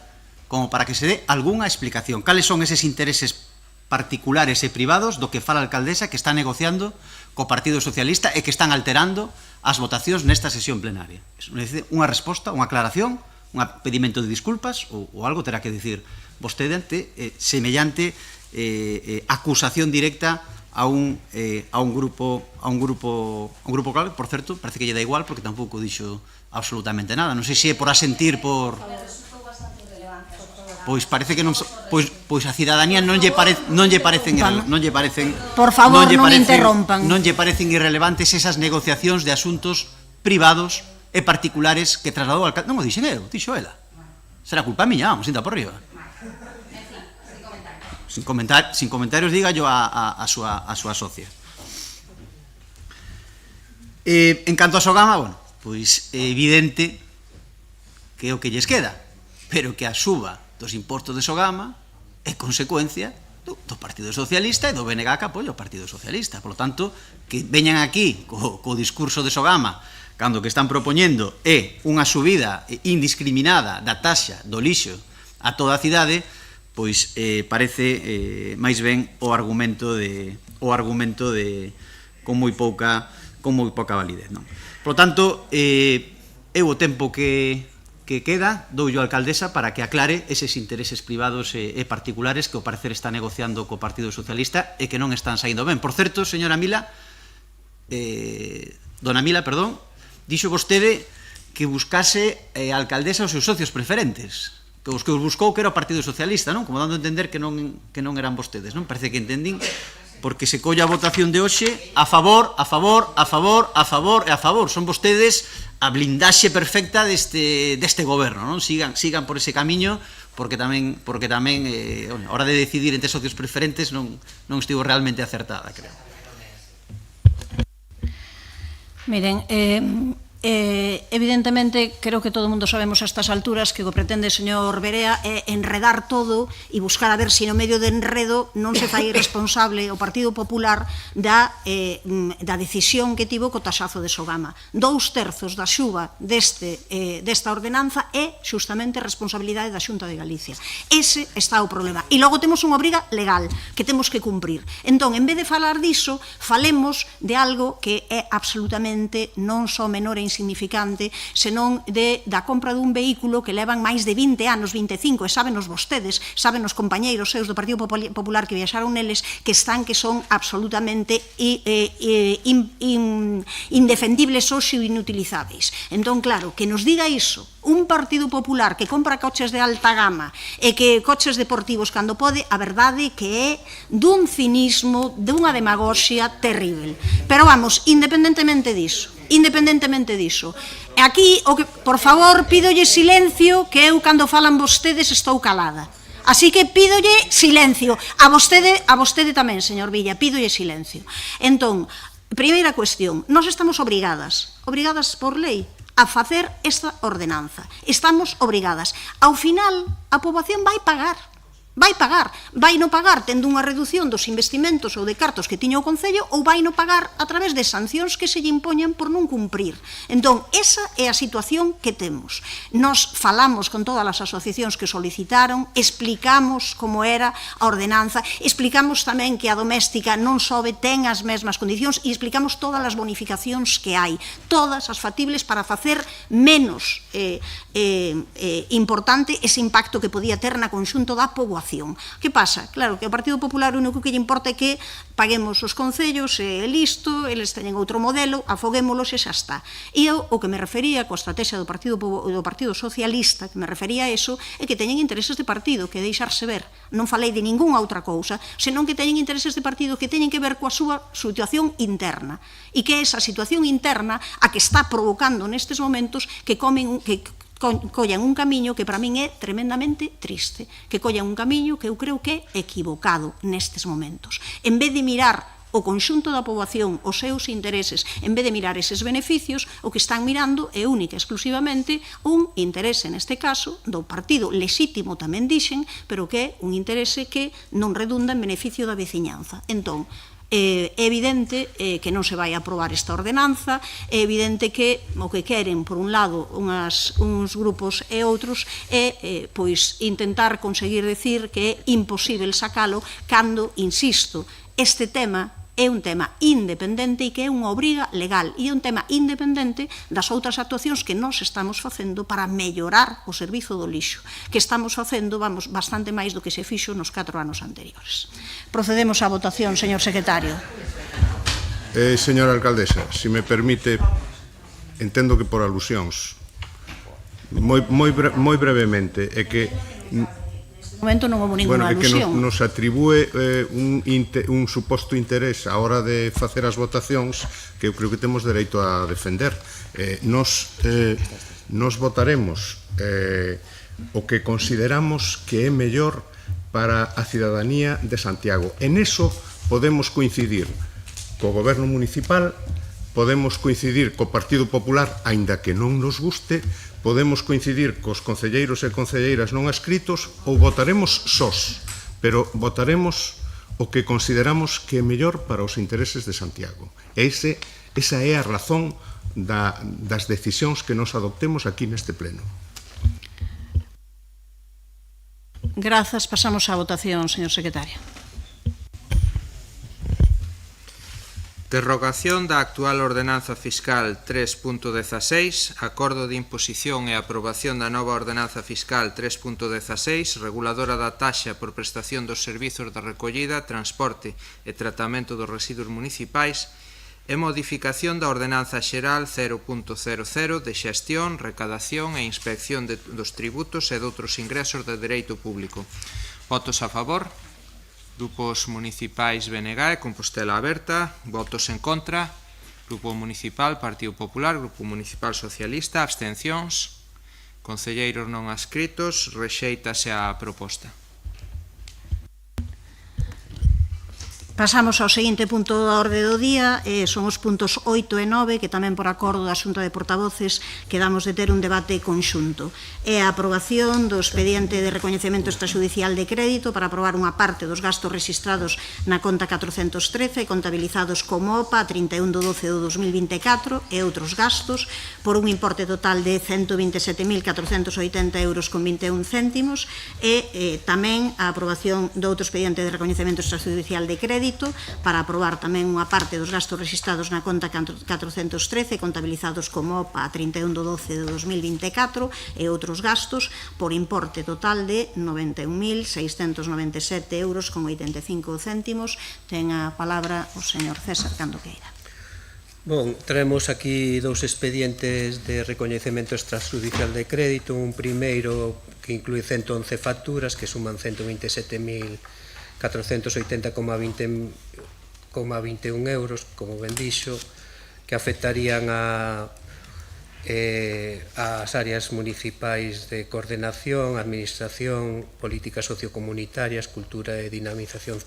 como para que se dé algunha explicación. Cales son eses intereses particulares e privados do que fala a alcaldesa que está negociando co Partido Socialista e que están alterando as votacións nesta sesión plenaria? Unha resposta, unha aclaración, un pedimento de disculpas ou algo terá que dicir vostede ante semellante acusación directa a un grupo claro, por certo, parece que lle dá igual porque tampouco dixo absolutamente nada. Non sei se é por asentir por pois parece que non pois a cidadanía non lle parecen por favor, non interrompan. Non lle parecen irrelevantes esas negociacións de asuntos privados e particulares que trasladou ao alcalde. Non o dixen eu, dixo ela. Será culpa miña, vamos, sinta por riba. Sin comentarios, diga yo a súa socia. En canto a Sogama, bueno, pois é evidente que é o que lles queda, pero que a suba dos impostos de Sogama é consecuencia do Partido Socialista e do BNG que apoia o Partido Socialista. Por lo tanto, que veñan aquí co discurso de Sogama cando o que están propoñendo é unha subida indiscriminada da taxa do lixo a toda a cidade, pois parece máis ben o argumento de con moi pouca validez, non? Por lo tanto, eu o tempo que queda doulle a alcaldesa para que aclare eses intereses privados e particulares que ao parecer está negociando co Partido Socialista e que non están saindo ben. Por certo, señora Mila, dona Mila, perdón, dixo vostede que buscase a alcaldesa os seus socios preferentes, que os buscou que era o Partido Socialista, non? Como dando a entender que non eran vostedes, non? Parece que entendín, porque se colla a votación de hoxe, a favor. Son vostedes a blindaxe perfecta deste goberno, non? Sigan por ese camiño, porque tamén a hora de decidir entre socios preferentes non estivo realmente acertada, creo. Miren, evidentemente, creo que todo o mundo sabemos a estas alturas que o que pretende o señor Berea é enredar todo e buscar a ver se no medio de enredo non se fai responsable o Partido Popular da decisión que tivo co taxazo de Sogama. 2/3 da xuba desta ordenanza é xustamente responsabilidade da Xunta de Galicia. Ese está o problema. E logo temos unha obriga legal que temos que cumprir. Entón, en vez de falar diso, falemos de algo que é absolutamente non só menor e insignificante, senón da compra dun vehículo que levan máis de 20 anos, 25, e sábenos vostedes, saben os compañeiros seus do Partido Popular que viaxaron neles, que son absolutamente indefendibles hoxe e inutilizáveis. Entón, claro, que nos diga iso un Partido Popular que compra coches de alta gama e que coches deportivos cando pode, a verdade que é dun cinismo, dunha demagoxia terrible. Pero vamos, independentemente diso, aquí, por favor, pídolle silencio, que eu cando falan vostedes estou calada. Así que pídolle silencio. A vostede tamén, señor Villa, pídolle silencio. Entón, primeira cuestión, nós estamos obrigadas por lei a facer esta ordenanza. Estamos obrigadas. Ao final, a poboación vai pagar, vai non pagar tendo unha reducción dos investimentos ou de cartos que tiña o Concello, ou vai non pagar a través de sancións que se lle impoñan por non cumprir. Entón, esa é a situación que temos. Nos falamos con todas as asociacións que solicitaron, explicamos como era a ordenanza, explicamos tamén que a doméstica non sobe, ten as mesmas condicións, e explicamos todas as bonificacións que hai, todas as factibles para facer menos importante ese impacto que podía ter na conxunto da poboación. Que pasa? Claro, que ao Partido Popular o único que lle importa é que paguemos os concellos, e listo, eles teñen outro modelo, afoguémolos e xa está. E eu, o que me refería coa estrategia do Partido Socialista, que me refería a eso, é que teñen intereses de partido, que deixarse ver. Non falei de ningunha outra cousa, senón que teñen intereses de partido que teñen que ver coa súa situación interna. E que é esa situación interna a que está provocando nestes momentos que collan un camiño que para min é tremendamente triste, que collan un camiño que eu creo que é equivocado nestes momentos. En vez de mirar o conxunto da poboación, os seus intereses, en vez de mirar eses beneficios, o que están mirando é única e exclusivamente un interese, neste caso, do partido lexítimo, tamén dixen, pero que é un interese que non redunda en beneficio da veciñanza. Entón, é evidente que non se vai aprobar esta ordenanza, é evidente que o que queren, por un lado, uns grupos e outros, é intentar conseguir decir que é imposible sacalo cando, insisto, este tema é un tema independente e que é unha obriga legal, e é un tema independente das outras actuacións que nós estamos facendo para mellorar o servizo do lixo, que estamos facendo, bastante máis do que se fixo nos 4 anos anteriores. Procedemos á votación, señor secretario. Señora alcaldesa, se me permite, entendo que por alusións, moi brevemente, é que momento non houve ninguna alusión. É que nos atribúe un suposto interés á hora de facer as votacións que eu creo que temos dereito a defender. Nos votaremos o que consideramos que é mellor para a cidadanía de Santiago. En eso podemos coincidir co goberno municipal, podemos coincidir co Partido Popular, aínda que non nos guste, podemos coincidir cos concelleiros e concelleiras non adscritos, ou votaremos sós, pero votaremos o que consideramos que é mellor para os intereses de Santiago. Esa é a razón das decisións que nos adoptemos aquí neste pleno. Grazas. Pasamos á votación, señor secretario. Derrogación da actual ordenanza fiscal 3.16, acordo de imposición e aprobación da nova ordenanza fiscal 3.16, reguladora da taxa por prestación dos servizos de recollida, transporte e tratamento dos residuos municipais, e modificación da ordenanza xeral 0.00 de xestión, recadación e inspección dos tributos e doutros ingresos de dereito público. Votos a favor? Grupos municipais BNG e Compostela Aberta, votos en contra, Grupo Municipal Partido Popular, Grupo Municipal Socialista, abstencións, concelleiros non adscritos, rexéitase a proposta. Pasamos ao seguinte punto da orde do día, son os puntos 8 e 9, que tamén por acordo da Xunta de Portavoces quedamos de ter un debate conxunto. É a aprobación do expediente de recoñecemento extrajudicial de crédito para aprobar unha parte dos gastos registrados na conta 413 e contabilizados como OPA a 31 de 12 de 2024 e outros gastos por un importe total de 127.480 euros con 21 céntimos e tamén a aprobación do outro expediente de recoñecemento extrajudicial de crédito para aprobar tamén unha parte dos gastos registrados na conta 413 contabilizados como OPA a 31 de 12 de 2024 e outros gastos por importe total de 91.697 euros con 85 céntimos. Ten a palabra o señor César cando queira. Bon, traemos aquí dous expedientes de recoñecemento extrajudicial de crédito, un primeiro que inclúe 111 facturas que suman 127.480,21 euros, como ben dixo, que afectarían as áreas municipais de coordenación, administración, políticas sociocomunitarias, cultura e dinamización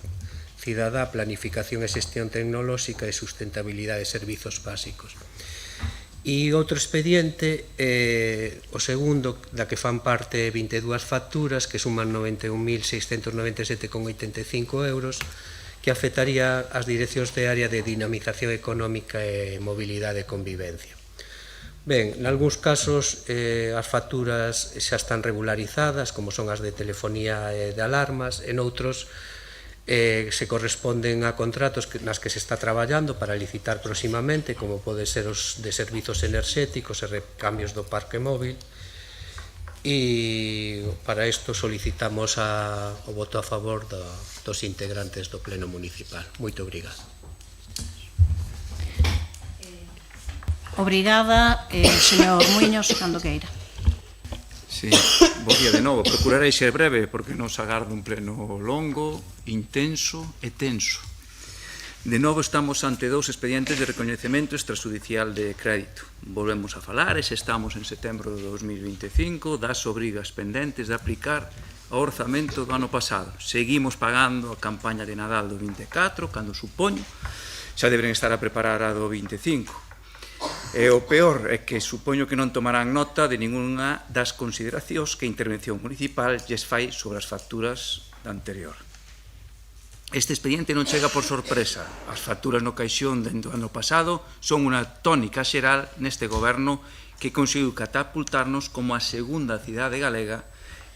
cidadá, planificación e xestión tecnolóxica e sustentabilidade de servizos básicos. E outro expediente, o segundo, da que fan parte 22 facturas, que suman 91.697,85 euros, que afectaría as direccións de área de dinamización económica e mobilidade e convivencia. Ben, nalgúns casos as facturas xa están regularizadas, como son as de telefonía e de alarmas, en outros se corresponden a contratos nas que se está traballando para licitar próximamente, como pode ser os de servizos enerxéticos e recambios do parque móvil, e para isto solicitamos o voto a favor dos integrantes do Pleno Municipal. Moito obrigado. Obrigada, señor Muiños, cando queira. Sí, bo día de novo. Procurarei ser breve porque nos agarda un pleno longo, intenso e tenso. De novo estamos ante dous expedientes de recoñecemento extrajudicial de crédito. Volvemos a falar, e se estamos en setembro de 2025, das obrigas pendentes de aplicar o orzamento do ano pasado. Seguimos pagando a campaña de Nadal do 24, cando supoño xa deben estar a preparar a do 25. E o peor é que supoño que non tomarán nota de ninguna das consideracións que a intervención municipal lles fai sobre as facturas da anterior. Este expediente non chega por sorpresa. As facturas no caixón do ano pasado son unha tónica xeral neste goberno que conseguiu catapultarnos como a segunda cidade galega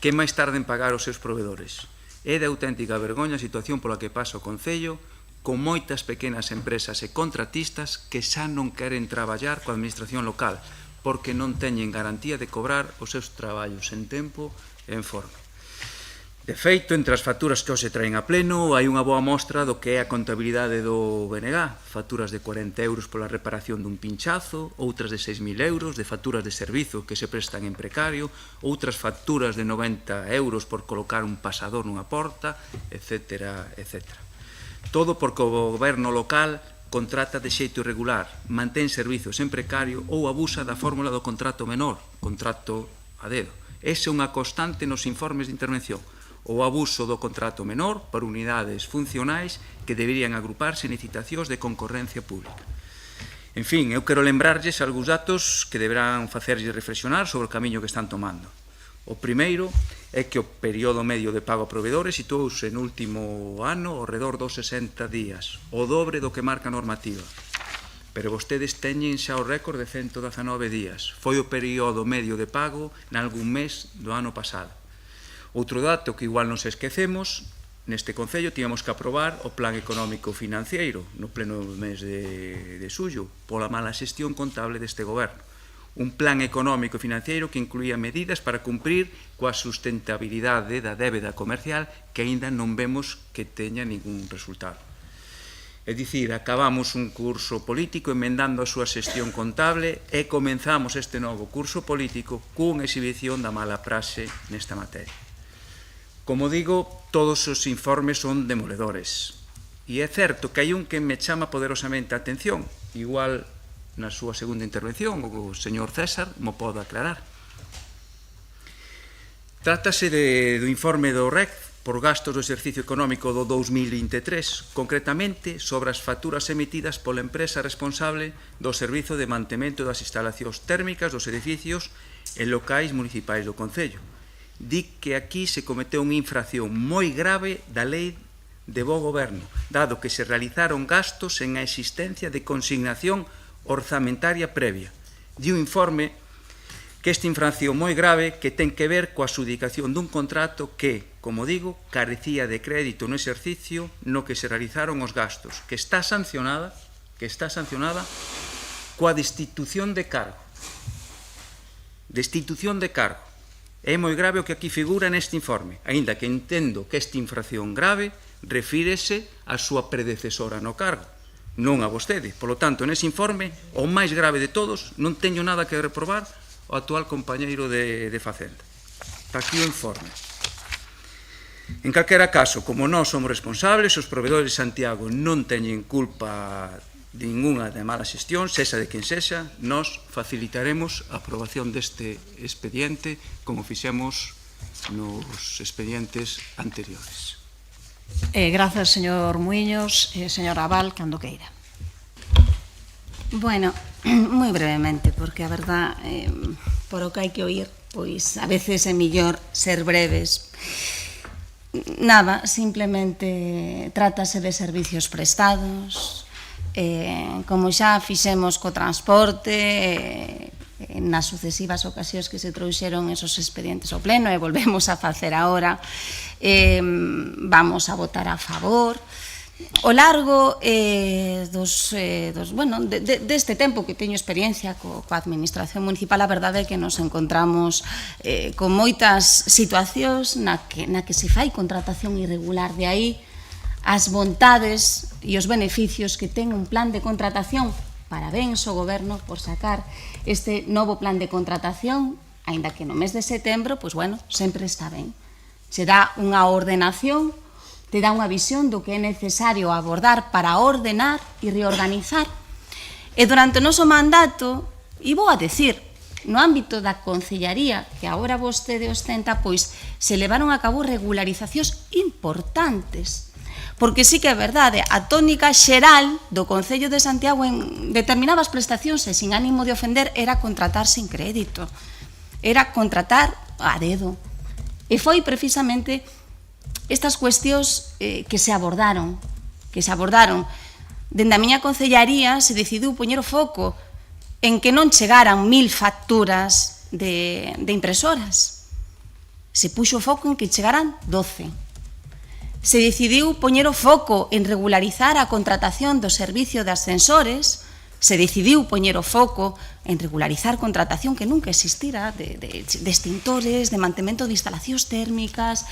que máis tarde en pagar os seus provedores. É de auténtica vergoña a situación pola que pasa o Concello, con moitas pequenas empresas e contratistas que xa non queren traballar coa administración local porque non teñen garantía de cobrar os seus traballos en tempo e en forma. De feito, entre as facturas que hoxe traen a pleno hai unha boa mostra do que é a contabilidade do BNG, facturas de 40 euros pola reparación dun pinchazo, outras de 6.000 euros de facturas de servizo que se prestan en precario, outras facturas de 90 euros por colocar un pasador nunha porta, etc. Todo porque o goberno local contrata de xeito irregular, mantén servizos en precario ou abusa da fórmula do contrato menor, contrato a dedo. Esa é unha constante nos informes de intervención. O abuso do contrato menor para unidades funcionais que deberían agruparse en licitacións de concorrencia pública. En fin, eu quero lembrarlles algúns datos que deberán facerlles reflexionar sobre o camiño que están tomando. O primeiro é que o período medio de pago a proveedores situouse no último ano ao redor dos 60 días, o dobre do que marca a normativa. Pero vostedes teñen xa o récord de 119 días. Foi o período medio de pago nalgún mes do ano pasado. Outro dato que igual nos esquecemos, neste Concello tínhamos que aprobar o Plan Económico Financiero no pleno mes de xullo pola mala xestión contable deste goberno. Un plan económico e financiero que incluía medidas para cumprir coa sustentabilidade da débeda comercial que aínda non vemos que teña ningún resultado. É dicir, acabamos un curso político emendando a súa xestión contable e comenzamos este novo curso político cunha exhibición da mala praxe nesta materia. Como digo, todos os informes son demoledores. E é certo que hai un que me chama poderosamente a atención, igual na súa segunda intervención, o señor César mo pode aclarar. Trátase do informe do REC por gastos do exercicio económico do 2023, concretamente sobre as facturas emitidas pola empresa responsable do servizo de mantemento das instalacións térmicas dos edificios en locais municipais do Concello. Di que aquí se cometeu unha infracción moi grave da lei de bo goberno, dado que se realizaron gastos en a existencia de consignación orzamentaria previa. Di un informe que esta infracción moi grave que ten que ver coa adxudicación dun contrato que, como digo, carecía de crédito no exercicio no que se realizaron os gastos, que está sancionada coa destitución de cargo. Destitución de cargo. É moi grave o que aquí figura neste informe, aínda que entendo que esta infracción grave refírese á súa predecesora no cargo, non a vostede. Por lo tanto, nese informe, o máis grave de todos, non teño nada que reprobar o actual compañeiro de Facenda. Está aquí o informe. En calquera caso, como nós somos responsables, os proveedores de Santiago non teñen culpa ninguna de mala xestión, sexa de quen sexa, nós facilitaremos a aprobación deste expediente como fixemos nos expedientes anteriores. Grazas, señor Muiños. Señor Abal, cando queira. Bueno, moi brevemente, porque a verdad, por o que hai que oír, pois a veces é mellor ser breves. Nada, simplemente trátase de servicios prestados, como xa fixemos co transporte, nas sucesivas ocasións que se trouxeron esos expedientes ao pleno e volvemos a facer agora, vamos a votar a favor. O largo deste tempo que teño experiencia coa administración municipal, a verdade é que nos encontramos con moitas situacións na que se fai contratación irregular. De aí as vontades e os beneficios que ten un plan de contratación. Parabéns ao goberno por sacar este novo plan de contratación, aínda que no mes de setembro, pois bueno, sempre está ben. Se dá unha ordenación, te dá unha visión do que é necesario abordar para ordenar e reorganizar. E durante o noso mandato, e vou a decir, no ámbito da Concellaría, que agora vostede ostenta, pois se levaron a cabo regularizacións importantes. Porque sí que é verdade, a tónica xeral do Concello de Santiago en determinadas prestacións e sin ánimo de ofender era contratar sin crédito, era contratar a dedo. E foi precisamente estas cuestións que se abordaron. Dende a miña concellaría se decidiu poñer o foco en que non chegaran 1000 facturas de impresoras. Se puxo o foco en que chegaran 12. Se decidiu poñer o foco en regularizar a contratación do servicio de ascensores. Se decidiu poñer o foco en regularizar contratación que nunca existira de extintores, de mantemento de instalacións térmicas.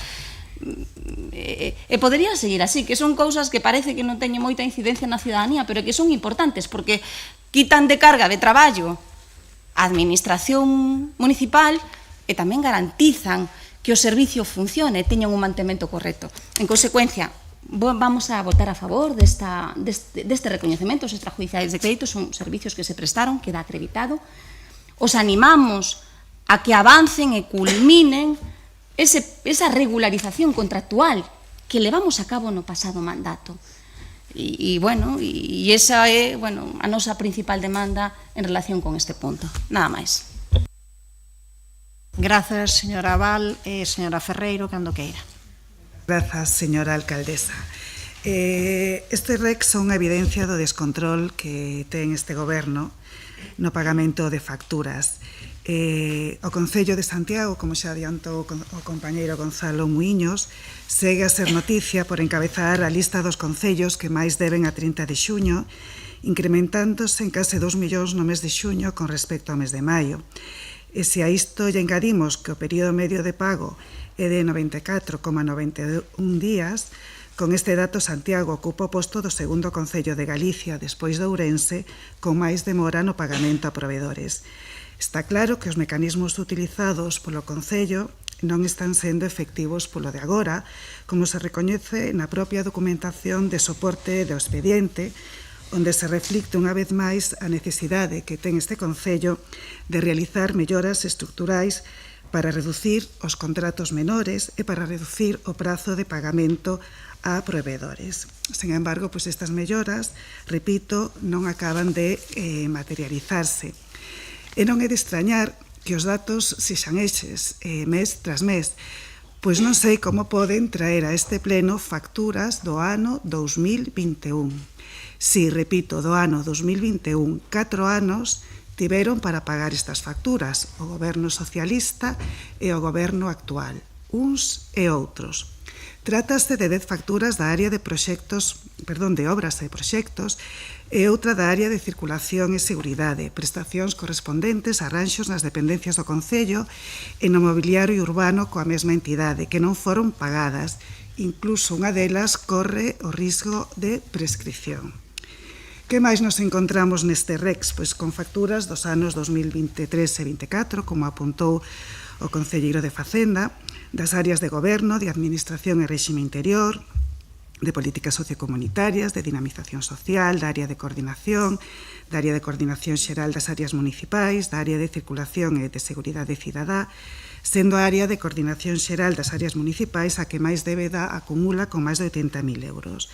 E podería seguir así, que son cousas que parece que non teñen moita incidencia na cidadanía, pero que son importantes porque quitan de carga de traballo a administración municipal e tamén garantizan que o servicio funcione e teñan un mantemento correcto. En consecuencia, vamos a votar a favor deste recoñecemento. Os extrajudiciais de crédito son servicios que se prestaron, queda acreditado. Os animamos a que avancen e culminen esa regularización contractual que levamos a cabo no pasado mandato. E esa é a nosa principal demanda en relación con este punto. Nada máis. Grazas, señora Abal. Señora Ferreiro, cando queira. Grazas, señora alcaldesa. Este REC son a evidencia do descontrol que ten este goberno no pagamento de facturas. O Concello de Santiago, como xa adiantou o compañeiro Gonzalo Muiños, segue a ser noticia por encabezar a lista dos concellos que máis deben a 30 de xuño, incrementándose en case 2 millóns no mes de xuño con respecto ao mes de maio. E se a isto lle engadimos que o período medio de pago é de 94,91 días, con este dato Santiago ocupa o posto do segundo concello de Galicia, despois de Ourense, con máis demora no pagamento a proveedores. Está claro que os mecanismos utilizados polo Concello non están sendo efectivos polo de agora, como se recoñece na propia documentación de soporte do expediente, onde se reflicte unha vez máis a necesidade que ten este Concello de realizar melloras estruturais para reducir os contratos menores e para reducir o prazo de pagamento a proveedores. Sen embargo, pois estas melloras, repito, non acaban de materializarse. E non é de extrañar que os datos sexan eses, mes tras mes, pois non sei como poden traer a este pleno facturas do ano 2021. Si, repito, do ano 2021, 4 anos tiveron para pagar estas facturas, o goberno socialista e o goberno actual, uns e outros. Trátase de 10 facturas da área de de obras e proxectos e outra da área de circulación e seguridade, prestacións correspondentes a arranxos nas dependencias do Concello e no mobiliario urbano coa mesma entidade, que non foron pagadas. Incluso unha delas corre o risco de prescripción. Que máis nos encontramos neste REX? Pois con facturas dos anos 2023 e 2024, como apuntou o concelleiro de Facenda, das áreas de goberno, de administración e réxime interior, de políticas sociocomunitarias, de dinamización social, da área de coordinación xeral das áreas municipais, da área de circulación e de seguridade cidadá, sendo a área de coordinación xeral das áreas municipais a que máis débeda acumula con máis de 80.000 euros.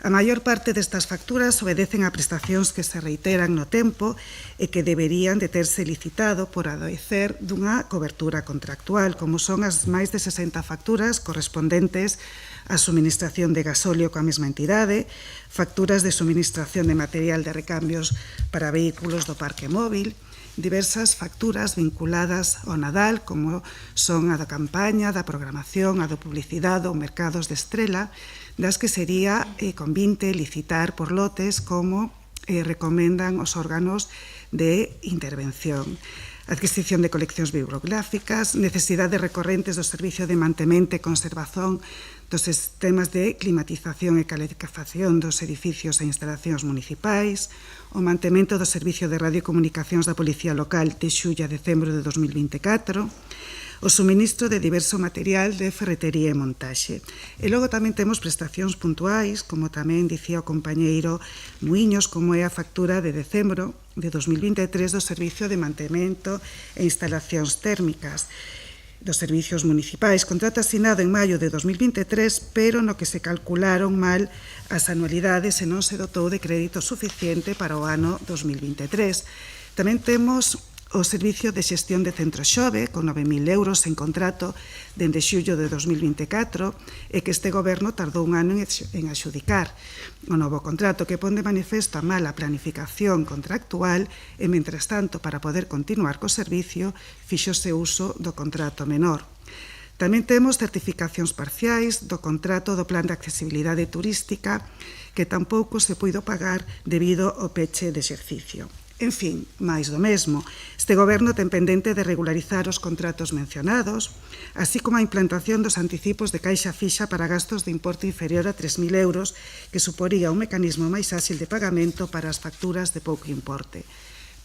A maior parte destas facturas obedecen a prestacións que se reiteran no tempo e que deberían de terse licitado por adoecer dunha cobertura contractual, como son as máis de 60 facturas correspondentes á suministración de gasóleo coa mesma entidade, facturas de suministración de material de recambios para vehículos do parque móvil, diversas facturas vinculadas ao Nadal, como son a da campaña, da programación, a da publicidade ou mercados de estrela, das que sería convinte licitar por lotes como recomendan os órganos de intervención. Adquisición de coleccións bibliográficas, necesidades recorrentes do servicio de mantemento e conservación dos sistemas de climatización e calefacción dos edificios e instalacións municipais, o mantemento do servicio de radiocomunicacións da Policía Local de xullo a decembro de 2024, o suministro de diverso material de ferretería e montaxe. E logo tamén temos prestacións puntuais, como tamén dicía o compañeiro Muiños, como é a factura de decembro de 2023 do Servicio de Mantemento e Instalacións Térmicas dos Servicios Municipais, contrato asinado en maio de 2023, pero no que se calcularon mal as anualidades e non se dotou de crédito suficiente para o ano 2023. Tamén temos o Servicio de Xestión de Centro Xove, con 9.000 euros en contrato dende xullo de 2024, e que este goberno tardou un ano en axudicar. O novo contrato que pon de manifesto a mala planificación contractual e, mentras tanto, para poder continuar co servicio, fíxose uso do contrato menor. Tamén temos certificacións parciais do contrato do Plan de Accesibilidade Turística, que tampouco se puido pagar debido ao peche de exercicio. En fin, máis do mesmo. Este goberno ten pendente de regularizar os contratos mencionados, así como a implantación dos anticipos de caixa fixa para gastos de importe inferior a 3.000 euros, que suporía un mecanismo máis áxil de pagamento para as facturas de pouco importe.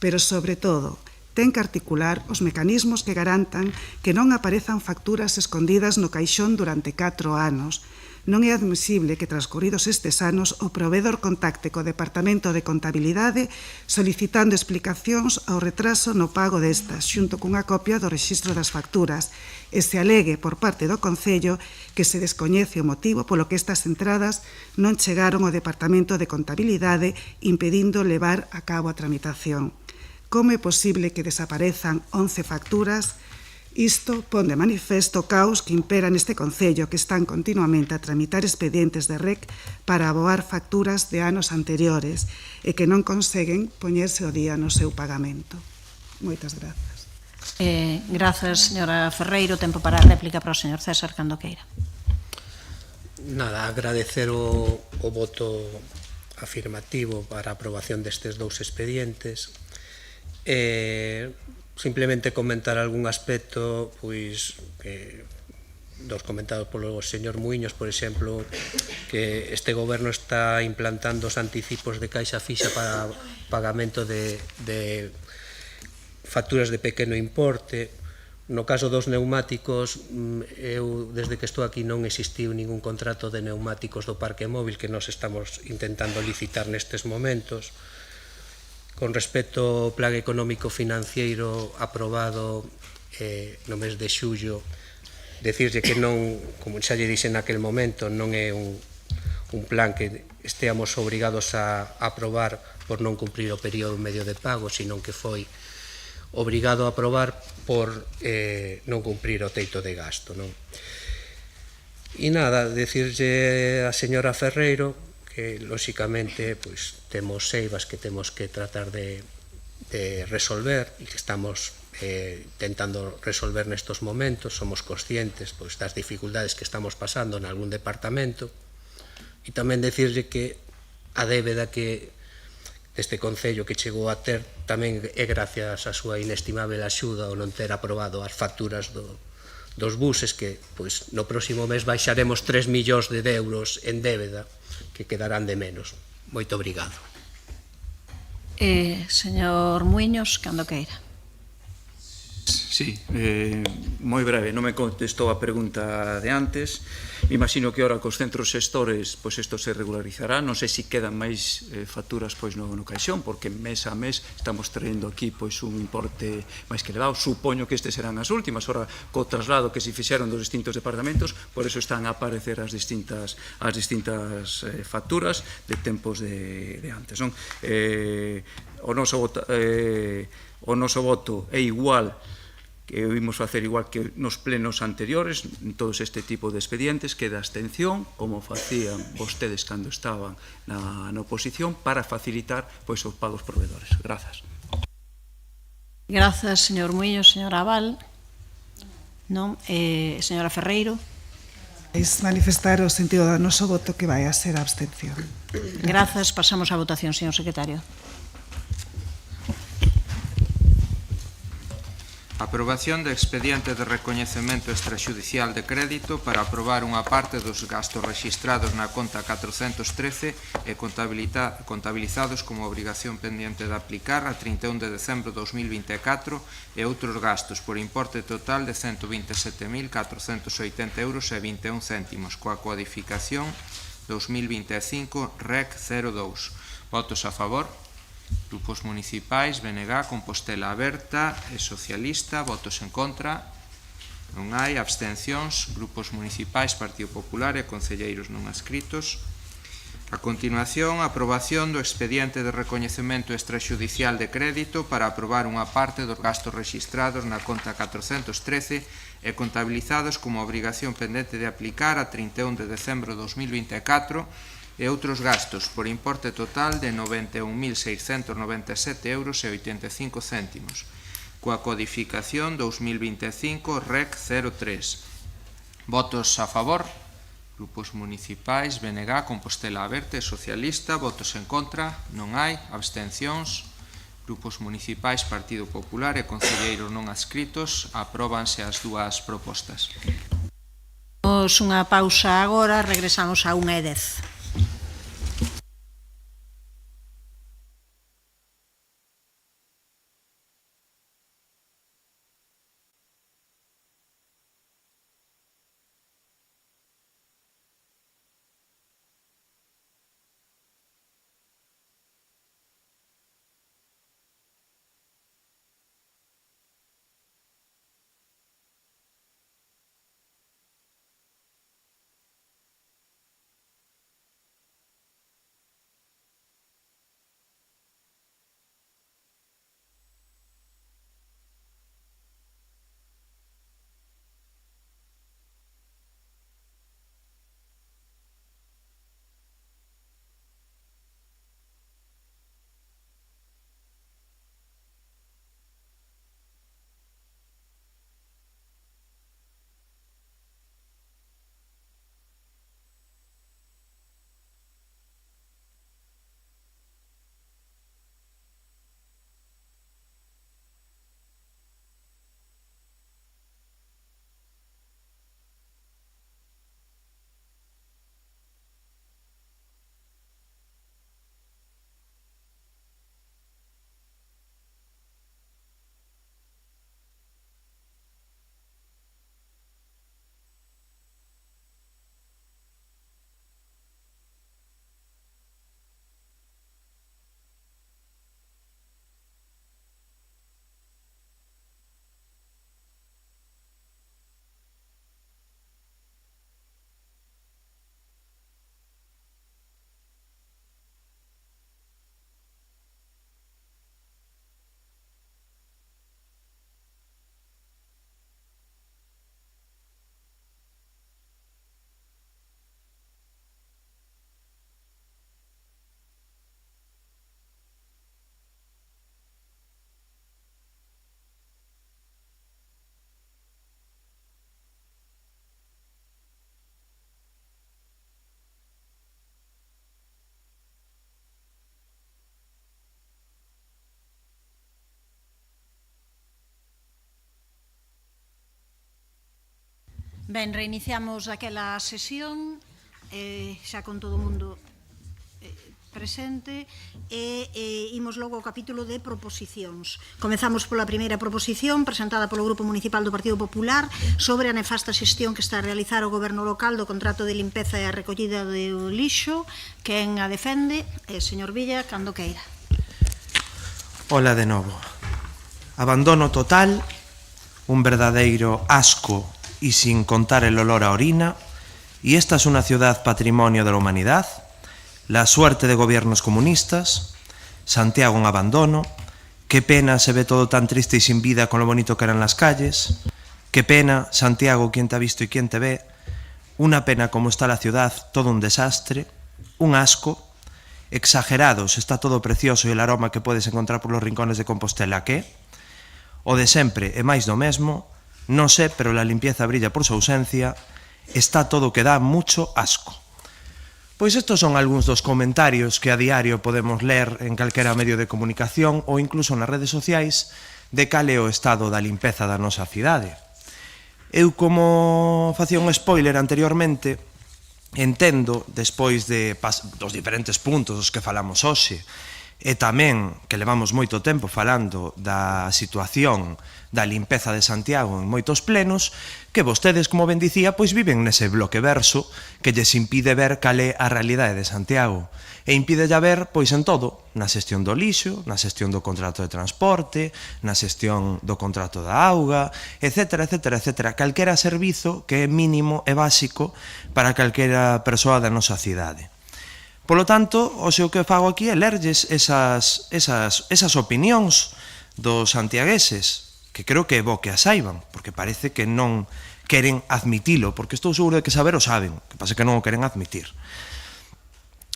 Pero, sobre todo, ten que articular os mecanismos que garantan que non aparezan facturas escondidas no caixón durante 4 anos. Non é admisible que, transcorridos estes anos, o proveedor contacte co Departamento de Contabilidade solicitando explicacións ao retraso no pago destas, xunto cunha copia do rexistro das facturas, e se alegue por parte do Concello que se descoñece o motivo polo que estas entradas non chegaron ao Departamento de Contabilidade, impedindo levar a cabo a tramitación. Como é posible que desaparezan 11 facturas? Isto pon de manifesto o caos que impera neste Concello, que están continuamente a tramitar expedientes de REC para aboar facturas de anos anteriores e que non conseguen poñerse o día no seu pagamento. Moitas grazas. Grazas, señora Ferreiro. Tempo para a réplica para o señor César cando queira. Nada, agradecer o voto afirmativo para a aprobación destes dous expedientes. Simplemente comentar algún aspecto pois que dos comentados polo señor Muiños, por exemplo, que este goberno está implantando os anticipos de caixa fixa para pagamento de facturas de pequeno importe. No caso dos neumáticos, eu desde que estou aquí non existiu ningún contrato de neumáticos do parque móvil que nos estamos intentando licitar nestes momentos. Con respecto ao plan económico financiero aprobado no mes de xullo, decirlle que non, como xa lle dixen naquel momento, non é un plan que esteamos obrigados a aprobar por non cumprir o período medio de pago, sino que foi obrigado a aprobar por non cumprir o teito de gasto. E nada, decirlle a señora Ferreiro que, lóxicamente, temos eivas que temos que tratar de resolver e que estamos tentando resolver nestos momentos. Somos conscientes das dificultades que estamos pasando en algún departamento, e tamén decirlle que a débeda que este Concello que chegou a ter tamén é gracias á súa inestimable axuda ao non ter aprobado as facturas dos buses, que no próximo mes baixaremos 3 millóns de euros en débeda que quedarán de menos. Moito obrigado. Señor Muiños, cando queira. Sí, moi breve, non me contestou a pregunta de antes. Me imagino que ahora cos centros xestores isto se regularizará. Non sei se quedan máis facturas no caixón, porque mes a mes estamos traendo aquí un importe máis que elevado. Supoño que estes serán as últimas, ahora co traslado que se fixeron dos distintos departamentos, por eso están a aparecer as distintas facturas de tempos de antes. O noso voto é igual, que vimos facer igual que nos plenos anteriores, en todos este tipo de expedientes, que da abstención, como facían vostedes cando estaban na oposición, para facilitar os pagos proveedores. Grazas. Grazas, señor Muiños. Señora Abal. Non? Señora Ferreiro. Es manifestar o sentido do noso voto, que vai a ser a abstención. Grazas. Pasamos á votación, señor secretario. Aprobación do expediente de recoñecemento extrajudicial de crédito para aprobar unha parte dos gastos rexistrados na conta 413 e contabilizados como obrigación pendiente de aplicar a 31 de decembro de 2024 e outros gastos por importe total de 127.480 euros e 21 céntimos, coa codificación 2025 REC 02. Votos a favor? Grupos municipais, BNG, Compostela Aberta e Socialista. Votos en contra? Non hai. Abstencións. Grupos municipais, Partido Popular e concelleiros non adscritos. A continuación, aprobación do expediente de recoñecemento extrajudicial de crédito para aprobar unha parte dos gastos rexistrados na conta 413 e contabilizados como obrigación pendente de aplicar a 31 de decembro de 2024 e outros gastos por importe total de 91.697 euros e 85 céntimos, coa codificación 2025 REC 03. Votos a favor? Grupos municipais, BNG, Compostela Aberta e Socialista. Votos en contra? Non hai. Abstencións. Grupos municipais, Partido Popular e concelleiros non adscritos. Apróbanse as dúas propostas. Temos unha pausa agora, regresamos a 1:10. Ben, reiniciamos aquela sesión, xa con todo o mundo presente, e imos logo ao capítulo de proposicións. Comezamos pola primeira proposición presentada polo Grupo Municipal do Partido Popular sobre a nefasta xestión que está a realizar o Goberno local do contrato de limpeza e a recollida do lixo. Quen a defende? Señor Villa, cando queira. Hola de novo. Abandono total, un verdadeiro asco y sin contar el olor a orina, y esta es una ciudad patrimonio de la humanidad, la suerte de gobiernos comunistas, Santiago en abandono, qué pena se ve todo tan triste y sin vida con lo bonito que eran las calles, qué pena, Santiago, quién te ha visto y quién te ve, una pena como está la ciudad, todo un desastre, un asco, exagerados, está todo precioso y el aroma que puedes encontrar por los rincones de Compostela, ¿qué? O de sempre e máis do mesmo, non sé, pero la limpieza brilla por su ausencia, está todo que dá mucho asco. Pois estos son algúns dos comentarios que a diario podemos ler en calquera medio de comunicación ou incluso nas redes sociais de cal é o estado da limpeza da nosa cidade. Eu, como facía un spoiler anteriormente, entendo, despois dos diferentes puntos dos que falamos hoxe, e tamén que levamos moito tempo falando da situación da limpeza de Santiago en moitos plenos, que vostedes, como ben dicía, pois viven nese bloque verso que lles impide ver cal é a realidade de Santiago e impide ya ver, pois en todo, na xestión do lixo, na xestión do contrato de transporte, na xestión do contrato da auga, etcétera, etcétera, etcétera, calquera servizo que é mínimo e básico para calquera persoa da nosa cidade. Polo tanto, o que fago aquí é lerlles esas opinións dos santiagueses, que creo que é bo que as saiban, porque parece que non queren admitilo, porque estou seguro de que saber o saben, que pasa que non o queren admitir.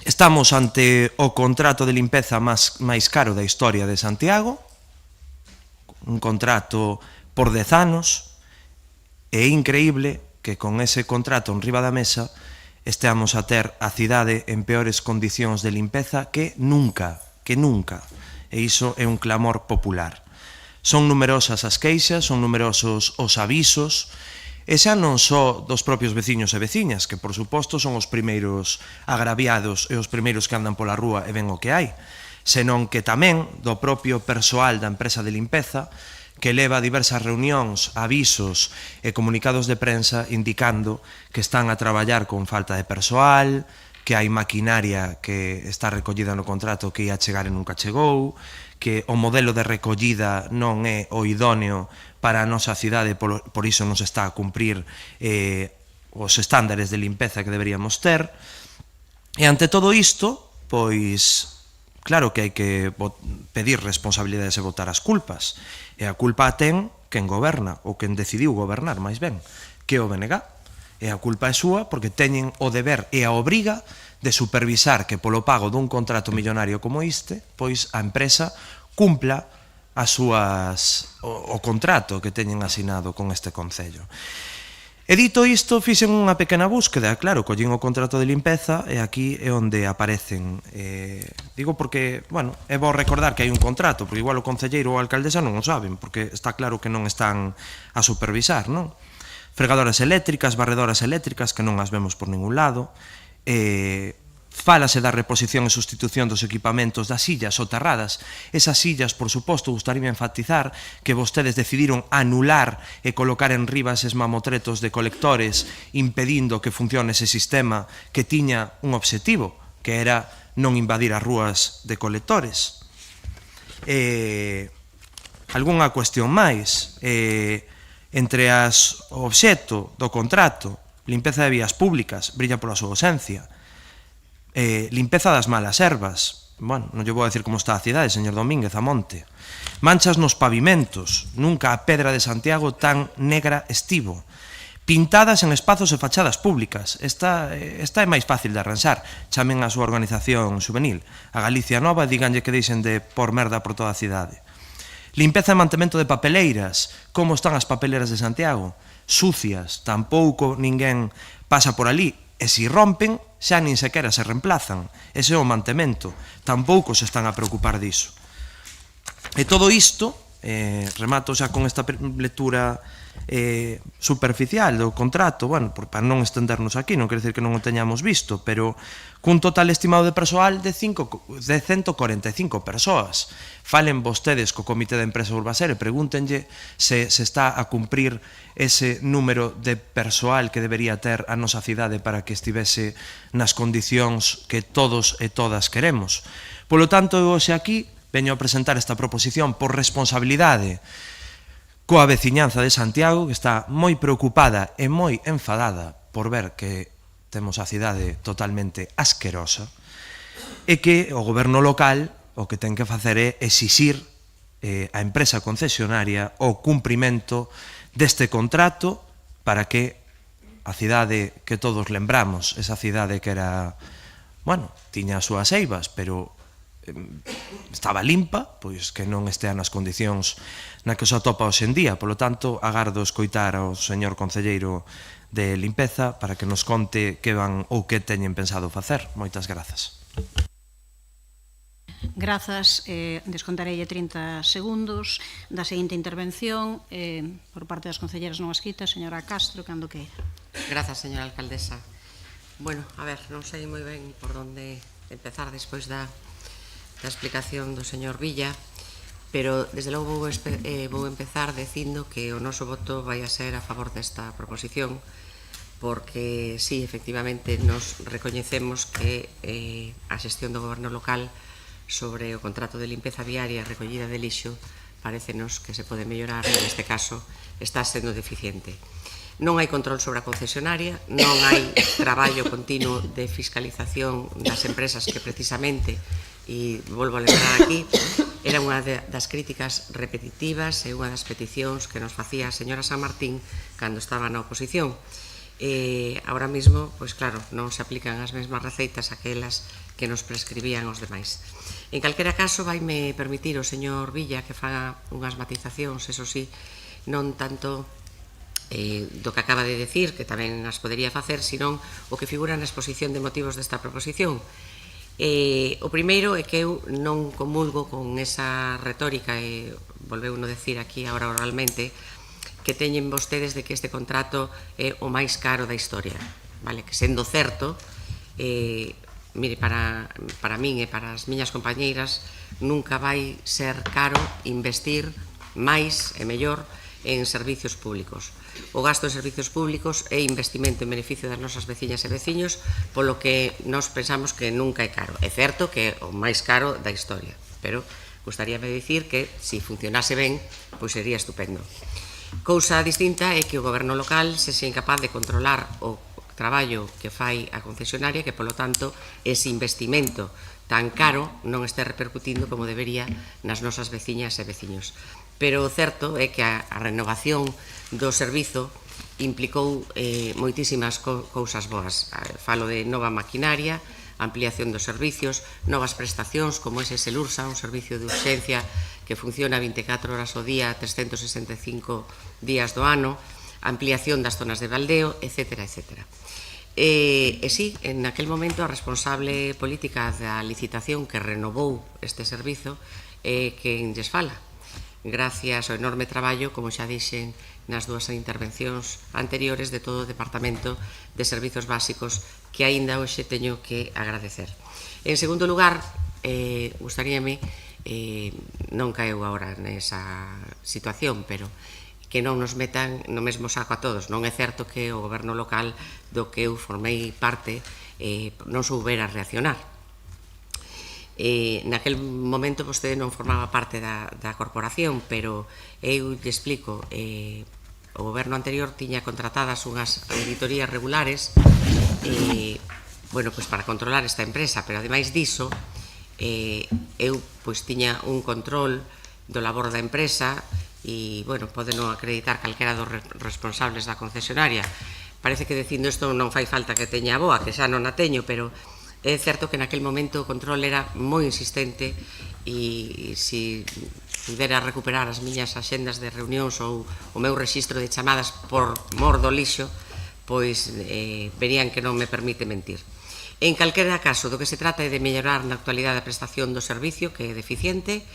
Estamos ante o contrato de limpeza máis caro da historia de Santiago, un contrato por 10 anos, e é increíble que con ese contrato en riba da mesa esteamos a ter a cidade en peores condicións de limpeza que nunca, e iso é un clamor popular. Son numerosas as queixas, son numerosos os avisos, e xa non só dos propios veciños e veciñas, que por suposto son os primeiros agraviados e os primeiros que andan pola rúa e ven o que hai, senón que tamén do propio persoal da empresa de limpeza, que leva diversas reunións, avisos e comunicados de prensa indicando que están a traballar con falta de persoal, que hai maquinaria que está recollida no contrato que ia chegar e nunca chegou, que o modelo de recollida non é o idóneo para a nosa cidade, por iso non se está a cumprir os estándares de limpeza que deberíamos ter. E ante todo isto, pois, claro que hai que pedir responsabilidades e botar as culpas. E a culpa a ten quen goberna, ou quen decidiu gobernar, máis ben, que o BNG. E a culpa é súa porque teñen o deber e a obriga de supervisar que polo pago dun contrato millonario como este, pois a empresa cumpla o contrato que teñen asinado con este concello. E dito isto, fixen unha pequena búsqueda, claro, collín o contrato de limpeza e aquí é onde aparecen. Digo porque, bueno, é bo recordar que hai un contrato, porque igual o concelleiro ou a alcaldesa non o saben, porque está claro que non están a supervisar, non? Fregadoras eléctricas, barredoras eléctricas, que non as vemos por ningún lado, fálase da reposición e sustitución dos equipamentos das sillas soterradas. Esas sillas, por suposto, gustaríame enfatizar que vostedes decidiron anular e colocar en riba eses mamotretos de colectores impedindo que funcione ese sistema que tiña un objetivo, que era non invadir as rúas de colectores. Algúnha cuestión máis. Entre o obxecto do contrato, limpeza de vías públicas, brilla pola súa ausencia, limpeza das malas ervas, bueno, non lle vou a decir como está a cidade, señor Domínguez, a monte, manchas nos pavimentos, nunca a pedra de Santiago tan negra estivo, pintadas en espazos e fachadas públicas, esta é máis fácil de arranxar, chamen a súa organización juvenil, a Galicia Nova, e díganlle que deixen de por merda por toda a cidade. Limpeza e mantemento de papeleiras, como están as papeleiras de Santiago? Sucias, tampouco ninguén pasa por ali, e se rompen, xa nin sequera se reemplazan. Ese é o mantemento, tampouco se están a preocupar diso. E todo isto Remato xa con esta lectura superficial do contrato, bueno, para non estendernos aquí, non quer dizer que non o teñamos visto, pero cun total estimado de persoal de 145 persoas. Falen vostedes co Comité de Empresa Urbaser e pregúntenlle se está a cumprir ese número de persoal que debería ter a nosa cidade para que estivese nas condicións que todos e todas queremos. Polo tanto, eu hoxe aquí veño a presentar esta proposición por responsabilidade coa veciñanza de Santiago, que está moi preocupada e moi enfadada por ver que temos a cidade totalmente asquerosa e que o goberno local o que ten que facer é exixir a empresa concesionaria o cumprimento deste contrato para que a cidade que todos lembramos, esa cidade que era, bueno, tiña as súas eivas, pero estaba limpa, pois que non estea nas condicións na que se atopa hoxe en día. Polo tanto, agardo escoitar ao señor concelleiro de limpeza para que nos conte que van ou que teñen pensado facer. Moitas grazas. Grazas, descontarelle 30 segundos da seguinte intervención por parte das concelleras non escritas, señora Castro, cando queira. Grazas, señora alcaldesa. Bueno, a ver, non sei moi ben por onde empezar despois da explicación do señor Villa, pero desde logo vou empezar dicindo que o noso voto vai a ser a favor desta proposición, porque sí, efectivamente, nos recoñecemos que a xestión do goberno local sobre o contrato de limpeza viaria e recollida de lixo parecenos que se pode mellorar e neste caso está sendo deficiente. Non hai control sobre a concesionaria, non hai traballo continuo de fiscalización das empresas que precisamente, e volvo a lembrar aquí, era unha das críticas repetitivas e unha das peticións que nos facía a señora San Martín cando estaba na oposición. Ahora mesmo, pois claro, non se aplican as mesmas receitas aquelas que nos prescribían os demais. En calquera caso, vaime permitir o señor Villa que faga unhas matizacións, eso sí, non tanto do que acaba de decir, que tamén as podería facer, senón o que figura na exposición de motivos desta proposición. O primeiro é que eu non comulgo con esa retórica, e volveu no decir aquí agora oralmente, que teñen vostedes de que este contrato é o máis caro da historia, que sendo certo, mire, para min e para as miñas compañeiras nunca vai ser caro investir máis e mellor en servicios públicos. O gasto en servicios públicos é investimento en beneficio das nosas veciñas e veciños, polo que nos pensamos que nunca é caro. É certo que é o máis caro da historia, pero gustaríame dicir que, se funcionase ben, pois sería estupendo. Cousa distinta é que o goberno local se sea incapaz de controlar o traballo que fai a concesionaria, que, polo tanto, ese investimento tan caro non este repercutindo como debería nas nosas veciñas e veciños. Pero o certo é que a renovación do servizo implicou moitísimas cousas boas. Falo de nova maquinaria, ampliación dos servicios, novas prestacións como ese Selursa, un servicio de urxencia que funciona 24 horas ao día, 365 días do ano, ampliación das zonas de baldeo, etc. E sí, en aquel momento a responsable política da licitación que renovou este servizo é quen lles fala. Gracias ao enorme traballo, como xa dixen nas dúas intervencións anteriores, de todo o Departamento de Servizos Básicos, que aínda hoxe teño que agradecer. En segundo lugar, gustaríame, non caeu agora nesa situación, pero que non nos metan no mesmo saco a todos. Non é certo que o goberno local do que eu formei parte non soubera reaccionar. Naquel momento vostede non formaba parte da corporación, pero eu lle explico, o goberno anterior tiña contratadas unhas auditorías regulares para controlar esta empresa, pero ademais diso eu tiña un control do labor da empresa e pode non acreditar calquera dos responsables da concesionaria. Parece que dicindo isto non fai falta que teña a boa, que xa non a teño, pero é certo que naquel momento o control era moi insistente e se pudera recuperar as miñas axendas de reunións ou o meu rexistro de chamadas por mor do lixo, pois verían que non me permite mentir. En calquera caso, do que se trata é de mellorar na actualidade a prestación do servicio, que é deficiente,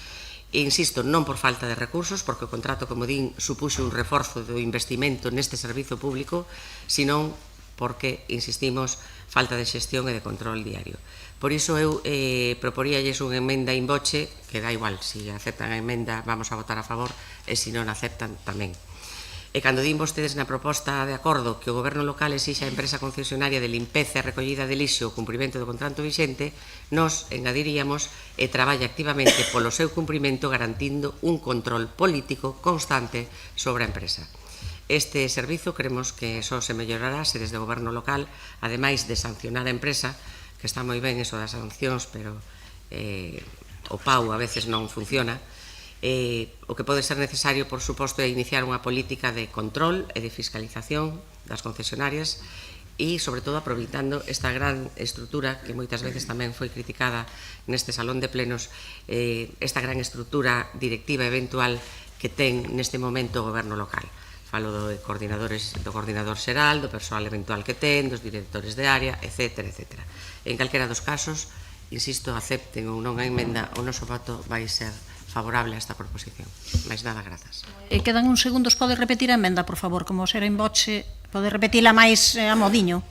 E insisto, non por falta de recursos, porque o contrato, como din, supuxo un reforzo do investimento neste servizo público, senón porque, insistimos, falta de xestión e de control diario. Por iso eu proporíalles unha emenda in voce, que dá igual, se aceptan a emenda vamos a votar a favor, e se non aceptan tamén. E cando din vostedes na proposta de acordo que o goberno local exixa a empresa concesionaria de limpeza e recollida de lixo o cumprimento do contrato vixente, nos engadiríamos e traballa activamente polo seu cumprimento garantindo un control político constante sobre a empresa. Este servizo creemos que só se mellorará se desde o goberno local, ademais de sancionar a empresa, que está moi ben iso das sancións, pero o pau a veces non funciona, o que pode ser necesario, por suposto, é iniciar unha política de control e de fiscalización das concesionarias e, sobre todo, aproveitando esta gran estrutura que moitas veces tamén foi criticada neste salón de plenos, esta gran estrutura directiva eventual que ten neste momento o goberno local. Falo do coordinador xeral, do persoal eventual que ten, dos directores de área, etc. En calquera dos casos, insisto, acepten ou non a emenda, o noso voto vai ser favorable a esta proposición. Mais nada, grazas. Quedan uns segundos, pode repetir a emenda, por favor, como será en voce, pode repetila máis a modiño.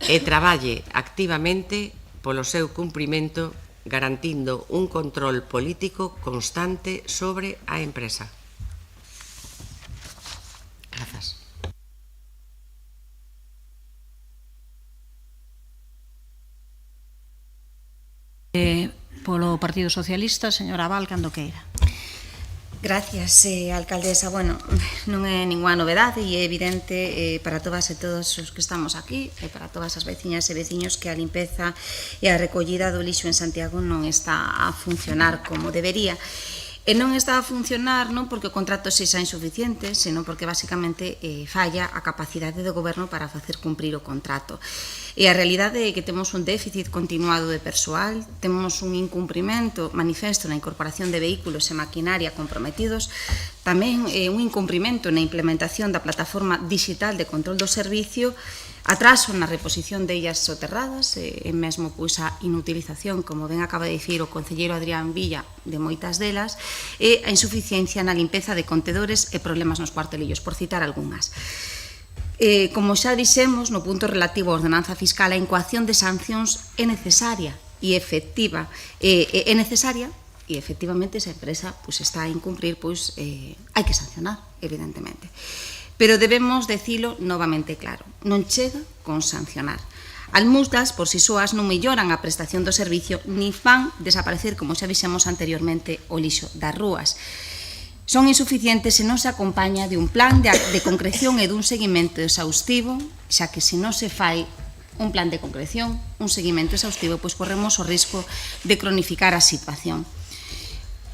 E traballe activamente polo seu cumprimento garantindo un control político constante sobre a empresa. Grazas. Polo Partido Socialista, señora Val, cando queira. Gracias, alcaldesa. Bueno, non é ninguna novedade e é evidente para todas e todos os que estamos aquí e para todas as veciñas e veciños que a limpeza e a recollida do lixo en Santiago non está a funcionar como debería. E non está a funcionar non porque o contrato sexa insuficiente, senón porque basicamente falla a capacidade do goberno para facer cumprir o contrato. E a realidade é que temos un déficit continuado de persoal, temos un incumprimento manifesto na incorporación de vehículos e maquinaria comprometidos, tamén un incumprimento na implementación da plataforma digital de control do servicio, atraso na reposición de illas soterradas e mesmo a inutilización, como ben acaba de dicir o concelleiro Adrián Villa, de moitas delas, e a insuficiencia na limpeza de contedores e problemas nos cuartelillos, por citar algunhas. Como xa dixemos, no punto relativo á ordenanza fiscal, a incoación de sancións é necesaria e efectiva. É necesaria e efectivamente se a empresa está a incumprir, hai que sancionar, evidentemente. Pero debemos decilo novamente claro, non chega con sancionar. As multas por si soas non melloran a prestación do servicio ni fan desaparecer, como xa dixemos anteriormente, o lixo das rúas. Son insuficientes se non se acompaña de un plan de concreción e dun seguimento exhaustivo, xa que se non se fai un plan de concreción, un seguimento exhaustivo, pois corremos o risco de cronificar a situación.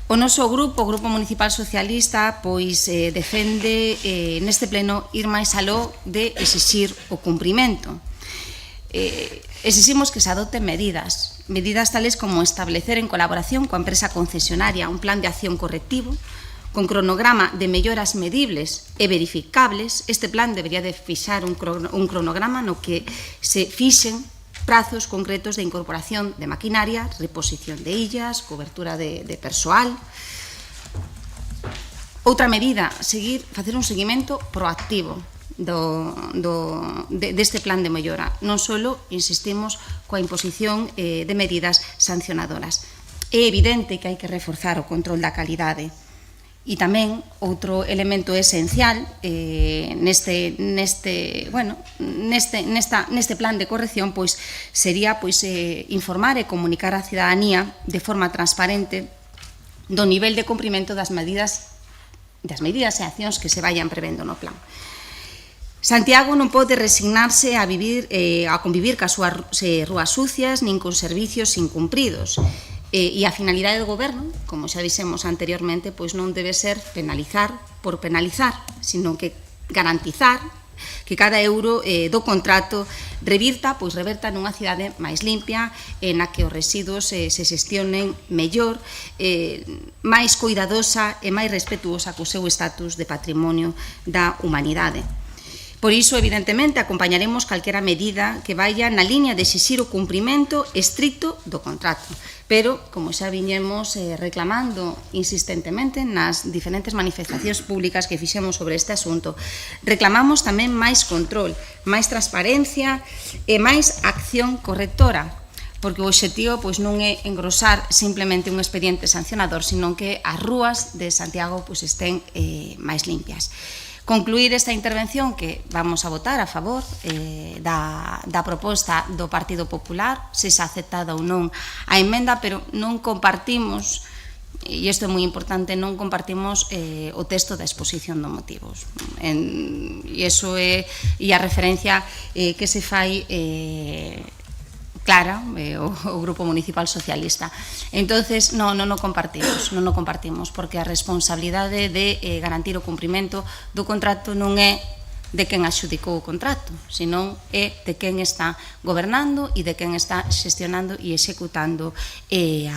O noso grupo, o Grupo Municipal Socialista, pois defende neste pleno ir máis aló de exixir o cumprimento. Exiximos que se adopten medidas tales como establecer en colaboración coa empresa concesionaria un plan de acción correctivo, con cronograma de melloras medibles e verificables. Este plan debería de fixar un cronograma no que se fixen prazos concretos de incorporación de maquinaria, reposición de illas, cobertura de persoal. Outra medida, facer un seguimento proactivo deste plan de mellora. Non só, insistimos, coa imposición de medidas sancionadoras. É evidente que hai que reforzar o control da calidade. E tamén outro elemento esencial neste plan de corrección sería informar e comunicar á cidadanía de forma transparente do nivel de cumprimento das medidas e accións que se vayan prevendo no plan. Santiago non pode resignarse a convivir cas súas rúas sucias nin con servicios incumpridos. E a finalidade do goberno, como xa dixemos anteriormente, non debe ser penalizar por penalizar, sino que garantizar que cada euro do contrato reverta nunha cidade máis limpia, na que os residuos se xestionen mellor, máis cuidadosa e máis respetuosa co seu estatus de patrimonio da humanidade. Por iso, evidentemente, acompañaremos calquera medida que vaya na liña de exixir o cumprimento estricto do contrato. Pero, como xa viñemos reclamando insistentemente nas diferentes manifestacións públicas que fixemos sobre este asunto, reclamamos tamén máis control, máis transparencia e máis acción correctora, porque o obxectivo non é engrosar simplemente un expediente sancionador, sino que as rúas de Santiago estén máis limpias. Concluir esta intervención, que vamos a votar a favor da proposta do Partido Popular, se xa aceptada ou non a emenda, pero non compartimos, e isto é moi importante, non compartimos o texto da exposición de motivos. E iso é a referencia que se fai clara o Grupo Municipal Socialista. Entonces, non o compartimos, porque a responsabilidade de garantir o cumprimento do contrato non é de quen adxudicou o contrato, senón é de quen está gobernando e de quen está xestionando e executando e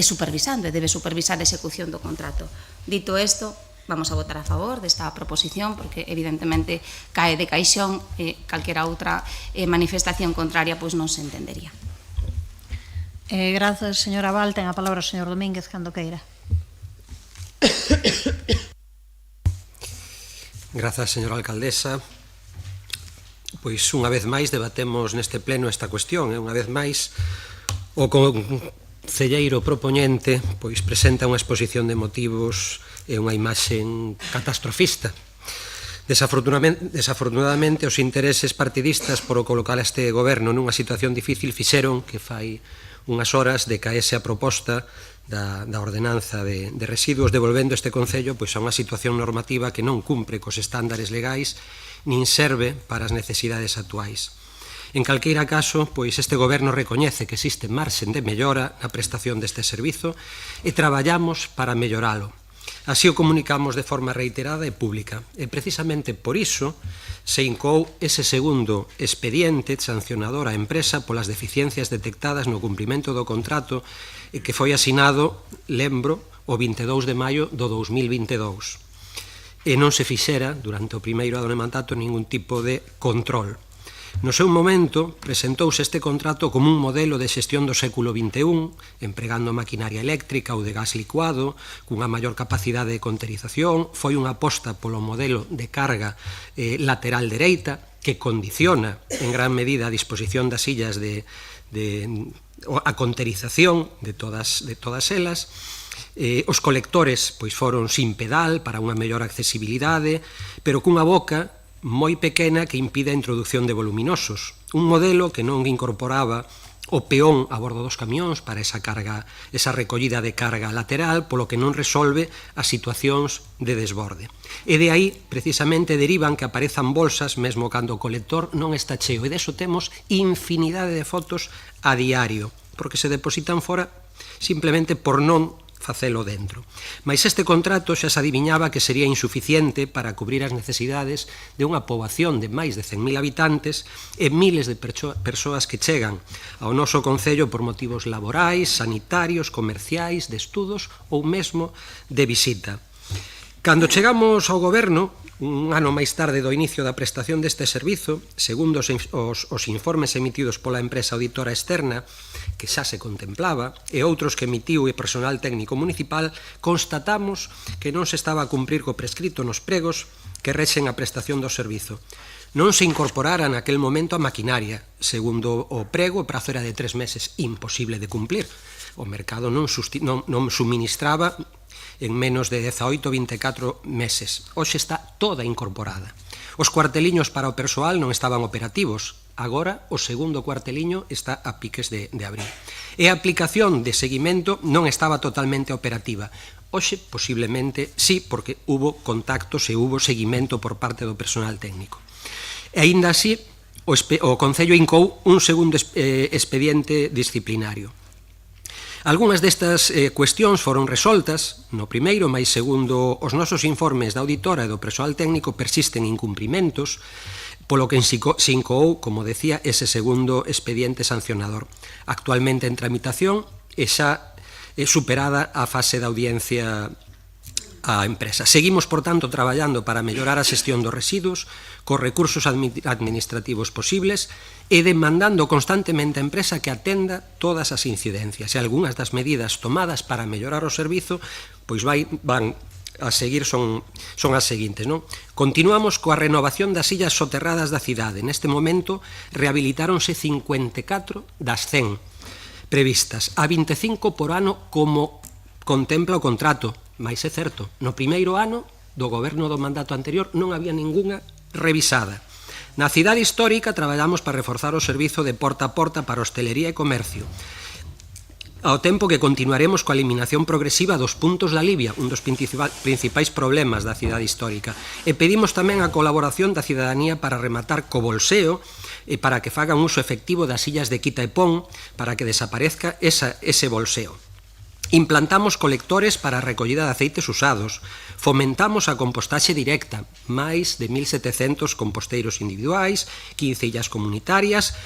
supervisando, e debe supervisar a execución do contrato. Dito isto, vamos a votar a favor desta proposición, porque evidentemente cae de caixón e calquera outra manifestación contraria non se entendería. Grazas, señora Val. Ten a palabra o señor Domínguez, cando queira. Grazas, señora alcaldesa. Pois unha vez máis debatemos neste pleno esta cuestión, e unha vez máis o concelleiro propoñente presenta unha exposición de motivos e unha imaxe catastrofista. Desafortunadamente, os intereses partidistas por colocar este goberno nunha situación difícil fixeron que fai unhas horas decaese a proposta da ordenanza de residuos, devolvendo este concello a unha situación normativa que non cumpre cos estándares legais nin serve para as necesidades actuais. En calqueira caso, este goberno recoñece que existe marxen de mellora na prestación deste servizo e traballamos para melloralo. Así o comunicamos de forma reiterada e pública. E precisamente por iso se incou ese segundo expediente sancionador á empresa polas deficiencias detectadas no cumprimento do contrato que foi asinado, lembro, o 22 de maio do 2022. E non se fixera, durante o primeiro ano de mandato, ningún tipo de control. No seu momento, presentouse este contrato como un modelo de xestión do século XXI, empregando maquinaria eléctrica ou de gas licuado, cunha maior capacidade de conterización, foi unha aposta polo modelo de carga lateral dereita, que condiciona en gran medida a disposición das illas a conterización de todas elas. Os colectores foron sin pedal para unha mellor accesibilidade, pero cunha boca moi pequena que impide a introducción de voluminosos. Un modelo que non incorporaba o peón a bordo dos camións para esa recollida de carga lateral, polo que non resolve as situacións de desborde. E de aí, precisamente, derivan que aparezan bolsas mesmo cando o colector non está cheo. E deso temos infinidade de fotos a diario, porque se depositan fora simplemente por non facelo dentro. Mais este contrato xa se adiviñaba que sería insuficiente para cubrir as necesidades de unha poboación de máis de 100.000 habitantes e miles de persoas que chegan ao noso concello por motivos laborais, sanitarios, comerciais, de estudos ou mesmo de visita. Cando chegamos ao goberno, un ano máis tarde do inicio da prestación deste servizo, segundo os informes emitidos pola empresa auditora externa, que xa se contemplaba, e outros que emitiu o personal técnico municipal, constatamos que non se estaba a cumprir co prescrito nos pregos que rexen a prestación do servizo. Non se incorporara naquel momento a maquinaria. Segundo o prego, o prazo era de 3 meses, imposible de cumplir. O mercado non suministraba en menos de 18 ou 24 meses. Hoxe está toda incorporada. Os cuarteliños para o persoal non estaban operativos. Agora, o segundo cuarteliño está a piques de abril. E a aplicación de seguimento non estaba totalmente operativa. Hoxe, posiblemente, sí, porque hubo contactos e hubo seguimento por parte do personal técnico. E aínda así, o Concello incou un segundo expediente disciplinario. Algúnas destas cuestións foron resoltas no primeiro, mais segundo os nosos informes da auditora e do persoal técnico persisten incumprimentos, polo que se incoou, como decía, ese segundo expediente sancionador. Actualmente en tramitación e xa superada a fase da audiencia a empresa. Seguimos, por tanto, traballando para mellorar a xestión dos residuos cos recursos administrativos posibles e demandando constantemente a empresa que atenda todas as incidencias. E algunhas das medidas tomadas para mellorar o servizo pois van a seguir son as seguintes, non? Continuamos coa renovación das illas soterradas da cidade. Neste momento rehabilitáronse 54 das 100 previstas, a 25 por ano como contempla o contrato. Mais é certo, no primeiro ano do goberno do mandato anterior non había ningunha revisada. Na cidade histórica traballamos para reforzar o servizo de porta a porta para hostelería e comercio, ao tempo que continuaremos coa eliminación progresiva dos puntos de alivia, un dos principais problemas da cidade histórica. E pedimos tamén a colaboración da cidadanía para rematar co bolseo e para que fagan uso efectivo das illas de quita e pon para que desaparezca ese bolseo. Implantamos colectores para a recollida de aceites usados, fomentamos a compostaxe directa, máis de 1.700 composteiros individuais, 15 illas comunitarias,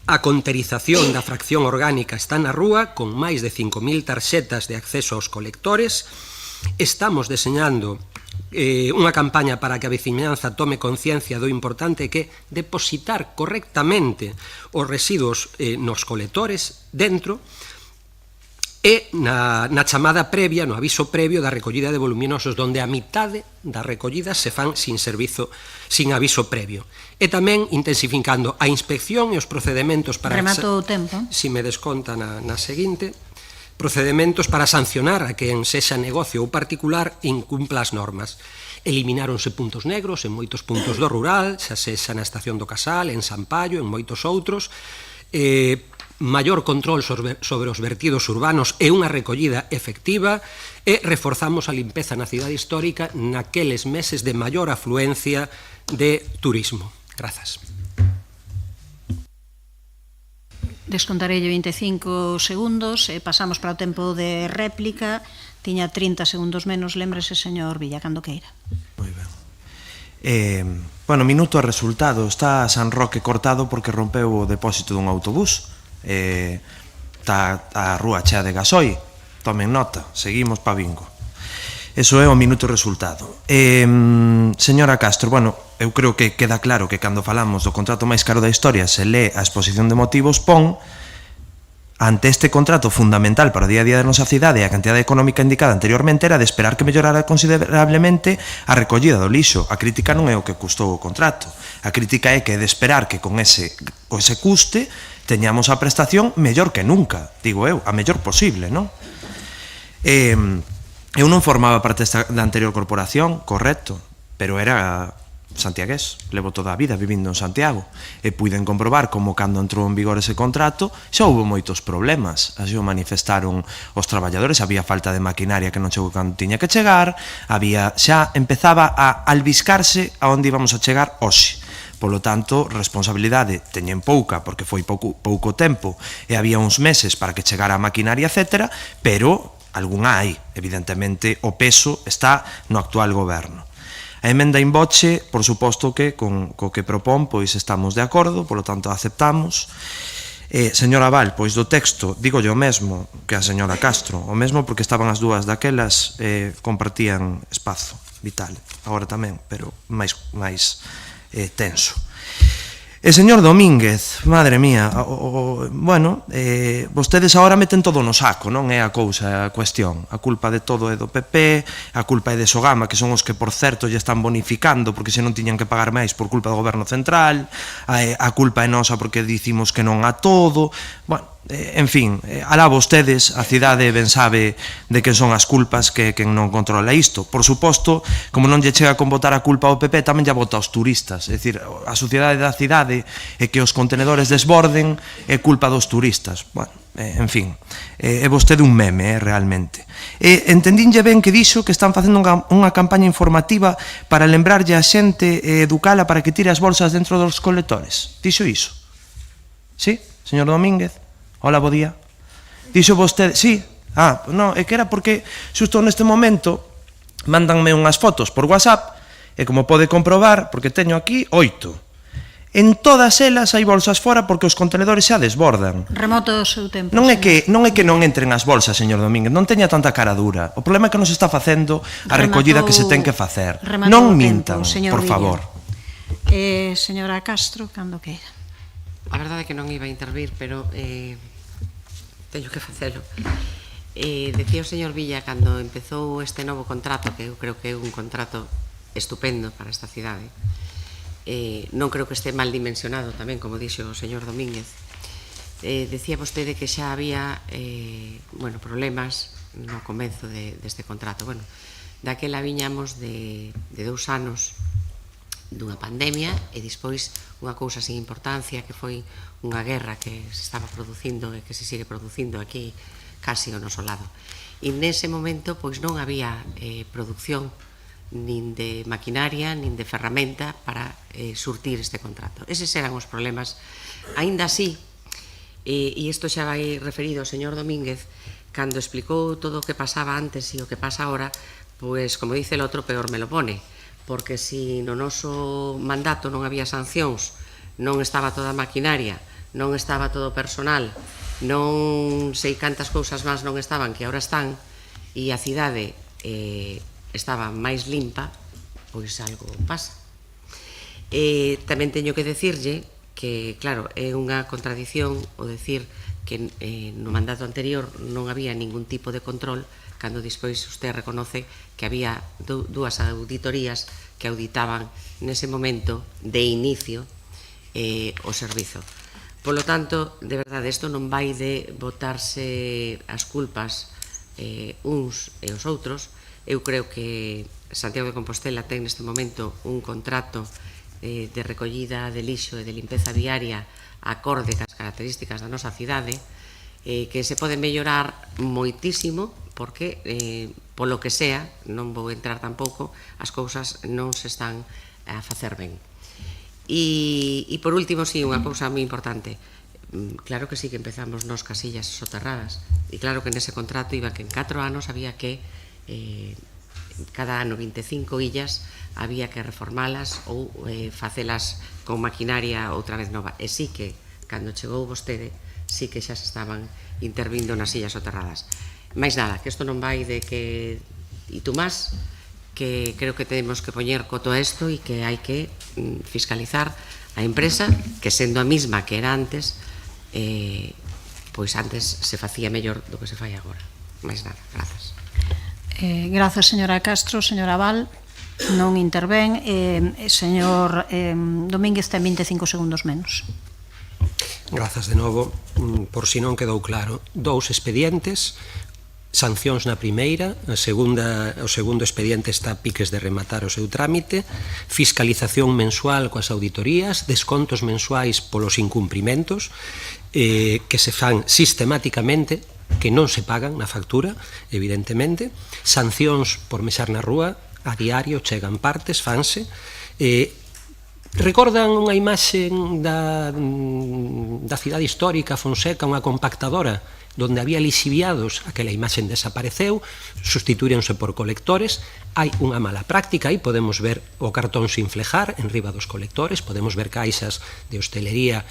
a conterización da fracción orgánica está na rúa, con máis de 5.000 tarxetas de acceso aos colectores, estamos deseñando unha campaña para que a veciñanza tome conciencia do importante que depositar correctamente os residuos nos colectores dentro, e na chamada previa, no aviso previo da recollida de voluminosos, onde a mitade das recollidas se fan sin aviso previo. E tamén intensificando a inspección e os procedimentos para... Remato o tempo. Si me desconta na seguinte, procedimentos para sancionar a quen sexa negocio ou particular incumpla as normas. Elimináronse puntos negros en moitos puntos do rural, xa sexa na estación do Casal, en Sampaio, en moitos outros, maior control sobre os vertidos urbanos e unha recollida efectiva, e reforzamos a limpeza na cidade histórica naqueles meses de maior afluencia de turismo. Grazas. Descontarelle 25 segundos e pasamos para o tempo de réplica. Tiña 30 segundos menos, lémbrese, señor Villa, cando queira. Moi ben. Bueno, minuto a resultado. Está San Roque cortado porque rompeu o depósito dun autobús. Está a rúa chea de gasoi. Tomen nota, seguimos pa bingo. Eso é o minuto resultado. Señora Castro, bueno, eu creo que queda claro que cando falamos do contrato máis caro da historia se lee a exposición de motivos, pon ante este contrato fundamental para o día a día da nosa cidade e a cantidade económica indicada anteriormente era de esperar que mellorara considerablemente a recollida do lixo. A crítica non é o que custou o contrato. A crítica é que é de esperar que con ese custe teñamos a prestación mellor que nunca, digo eu, a mellor posible, non? Eu non formaba parte da anterior corporación, correcto, pero era santiagués, levo toda a vida vivindo en Santiago e puiden comprobar como cando entrou en vigor ese contrato xa houve moitos problemas, así o manifestaron os traballadores, había falta de maquinaria que non chegou cando tiña que chegar, xa empezaba a albiscarse a onde íbamos a chegar hoxe. Polo tanto, responsabilidade teñen pouca, porque foi pouco tempo e había uns meses para que chegara a maquinaria, etc., pero algunha hai. Evidentemente, o peso está no actual goberno. A emenda in voce, por suposto que co que propón, pois estamos de acordo, polo tanto aceptamos. Señora Val, pois do texto, dígolle o mesmo que a señora Castro, o mesmo porque estaban as dúas daquelas, compartían espazo vital, agora tamén, pero máis tenso. E señor Domínguez, madre mía, bueno, vostedes agora meten todo no saco, non é a cousa, a cuestión. A culpa de todo é do PP, a culpa é de Sogama, que son os que, por certo, lle están bonificando porque se non tiñan que pagar máis por culpa do goberno central, a culpa é nosa porque dicimos que non a todo. Bueno, en fin, alá vostedes, a cidade ben sabe de que son as culpas que non controla isto. Por suposto, como non lle chega con botar a culpa ao PP, tamén lle bota aos turistas. É dicir, a sociedade da cidade e que os contenedores desborden é culpa dos turistas. Bueno, en fin, é vostede un meme, realmente. Entendínlle ben que dixo que están facendo unha campaña informativa para lembrarlle a xente e educala para que tire as bolsas dentro dos colectores. Dixo iso? Sí, señor Domínguez? Hola, bo día. Dixo vostede... Sí, non, é que era porque xusto neste momento mandanme unhas fotos por WhatsApp e como pode comprobar, porque teño aquí 8. En todas elas hai bolsas fora porque os contenedores xa desbordan. Remoto o seu tempo. Non é que non entren as bolsas, señor Domínguez, non teña tanta cara dura. O problema é que non se está facendo a recollida que se ten que facer. Non mintan, por favor. Señora Castro, cando queira. A verdade é que non iba a intervir, pero teño que facelo. Decía o señor Villa cando empezou este novo contrato, que eu creo que é un contrato estupendo para esta cidade, non creo que este mal dimensionado tamén, como dixo o señor Domínguez. Decía vostede que xa había problemas no comezo deste contrato. Daquela viñamos de 2 anos dunha pandemia e despois unha cousa sin importancia que foi unha guerra que se estaba producindo e que se sigue producindo aquí casi ao noso lado. E nese momento pois non había producción nin de maquinaria, nin de ferramenta para surtir este contrato. Eses eran os problemas. Aínda así, e isto xa vai referido ao señor Domínguez, cando explicou todo o que pasaba antes e o que pasa agora, pois, como dice el outro, peor me lo pone, porque se no noso mandato non había sancións, non estaba toda a maquinaria, non estaba todo o personal, non sei cantas cousas máis non estaban que agora están, e a cidade estaba máis limpa, pois algo pasa. Tamén teño que decirlle que, claro, é unha contradición o decir que no mandato anterior non había ningún tipo de control, cando despois usted reconoce que había 2 auditorías que auditaban nese momento de inicio o servizo. Polo tanto, de verdade, isto non vai de botarse as culpas uns e os outros. Eu creo que Santiago de Compostela ten neste momento un contrato de recollida de lixo e de limpeza viaria acorde cas características da nosa cidade, que se pode mellorar moitísimo porque, polo que sea, non vou entrar tampouco, as cousas non se están a facer ben. E por último, sí, unha cousa moi importante. Claro que sí que empezamos nos casillas soterradas, e claro que nese contrato iba que en 4 anos había que cada ano 25 illas había que reformalas ou facelas con maquinaria outra vez nova. E sí que, cando chegou vostede, sí que xa se estaban intervindo nas illas soterradas. Mais nada, que isto non vai de que e tú máis, que creo que temos que poñer coto a isto e que hai que fiscalizar a empresa, que sendo a mesma que era antes, pois antes se facía mellor do que se fai agora. Mais nada, grazas. Grazas, señora Castro. Señora Val, non intervén. Señor Domínguez, ten 25 segundos menos. Grazas de novo. Por si non quedou claro, 2 expedientes, sancións na primeira, o segundo expediente está a piques de rematar o seu trámite, fiscalización mensual coas auditorías, descontos mensuais polos incumprimentos que se fan sistemáticamente, que non se pagan na factura, evidentemente, sancións por mesar na rúa, a diario chegan partes, fanse, recordan unha imaxe da cidade histórica Fonseca, unha compactadora donde había lixiviados, aquela imaxe desapareceu, sustituíronse por colectores, hai unha mala práctica, aí podemos ver o cartón sin flejar en riba dos colectores, podemos ver caixas de hostelería.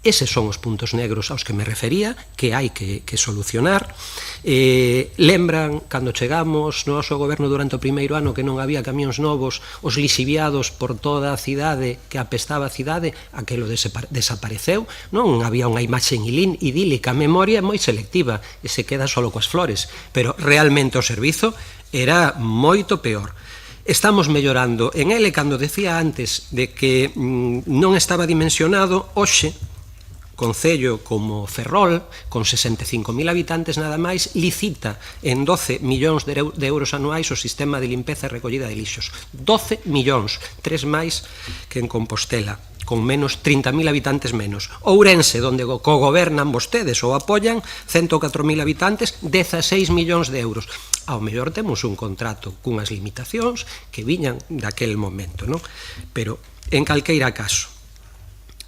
Eses son os puntos negros aos que me refería, que hai que solucionar. Lembran, cando chegamos no noso goberno durante o primeiro ano, que non había camións novos, os lixiviados por toda a cidade, que apestaba a cidade, aquelo desapareceu, non había unha imaxe idílica, a memoria é moi selectiva, e se queda só coas flores, pero realmente o servizo era moito peor. Estamos mellorando en ele, cando decía antes de que non estaba dimensionado, hoxe, concello como Ferrol, con 65.000 habitantes nada máis, licita en 12 millóns de euros anuais o sistema de limpeza e recollida de lixos. 12 millóns, 3 máis que en Compostela, con menos 30.000 habitantes menos. Ourense, onde cogobernan vostedes ou apoian, 104.000 habitantes, 16 millóns de euros. Ao mellor temos un contrato cunhas limitacións que viñan daquel momento, non? Pero, en calqueira caso,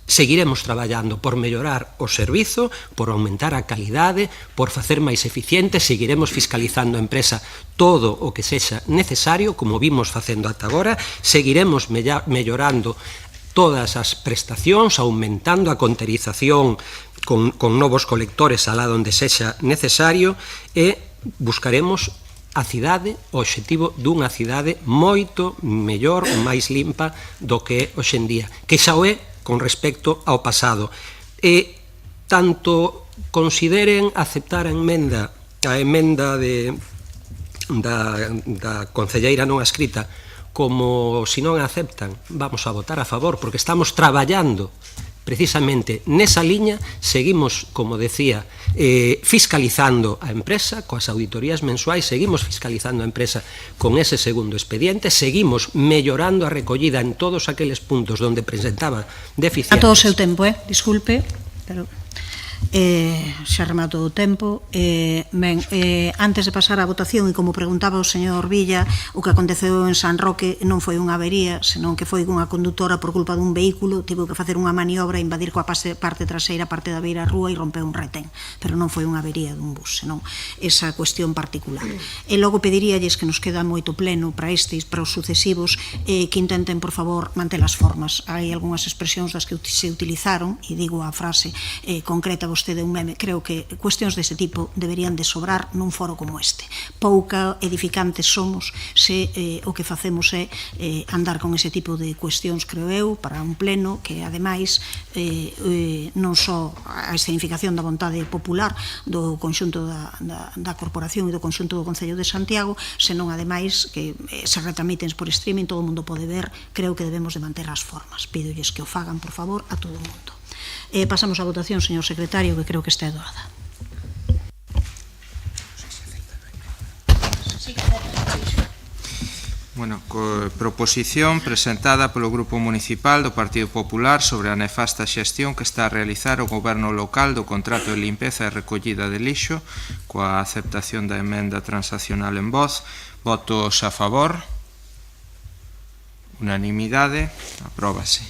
seguiremos traballando por mellorar o servizo, por aumentar a calidade, por facer máis eficiente, seguiremos fiscalizando a empresa todo o que sexa necesario, como vimos facendo ata agora, seguiremos mellorando todas as prestacións, aumentando a conterización con novos colectores alá onde sexa necesario, e buscaremos a cidade, o obxectivo dunha cidade moito mellor, máis limpa do que é hoxe en día, que xa o é con respecto ao pasado. E tanto consideren aceptar a emenda da concelleira non escrita, como se non a aceptan, vamos a votar a favor, porque estamos traballando precisamente nesa liña. Seguimos, como decía, fiscalizando a empresa coas auditorías mensuais, seguimos fiscalizando a empresa con ese segundo expediente, seguimos mellorando a recollida en todos aqueles puntos onde presentaba deficiencias. A todo o seu tempo, disculpe, pero xa rematou o tempo. Antes de pasar á votación, e como preguntaba o señor Villa, o que aconteceu en San Roque non foi unha avería, senón que foi unha condutora por culpa dun vehículo, tivo que facer unha maniobra, invadir coa parte traseira, parte da beira rúa, e rompeu un retén, pero non foi unha avería dun bus, senón esa cuestión particular. E logo pediríalles, que nos queda moito pleno para estes, para os sucesivos, que intenten, por favor, manter as formas. Hai algunhas expresións das que se utilizaron, e digo a frase concreta, vostede un meme, creo que cuestións dese tipo deberían de sobrar nun foro como este. Pouca edificantes somos se o que facemos é andar con ese tipo de cuestións, creo eu, para un pleno que, ademais, non só a escenificación da vontade popular do conxunto da corporación e do conxunto do Concello de Santiago, senón, ademais, que se retramiten por streaming, todo o mundo pode ver. Creo que debemos de manter as formas. Pídolles que o fagan, por favor, a todo o mundo. Pasamos á votación, señor secretario, que creo que está doada. Bueno, proposición presentada polo Grupo Municipal do Partido Popular sobre a nefasta xestión que está a realizar o Goberno local do contrato de limpeza e recollida de lixo, coa aceptación da emenda transaccional en voz. Votos a favor. Unanimidade. Apróbase.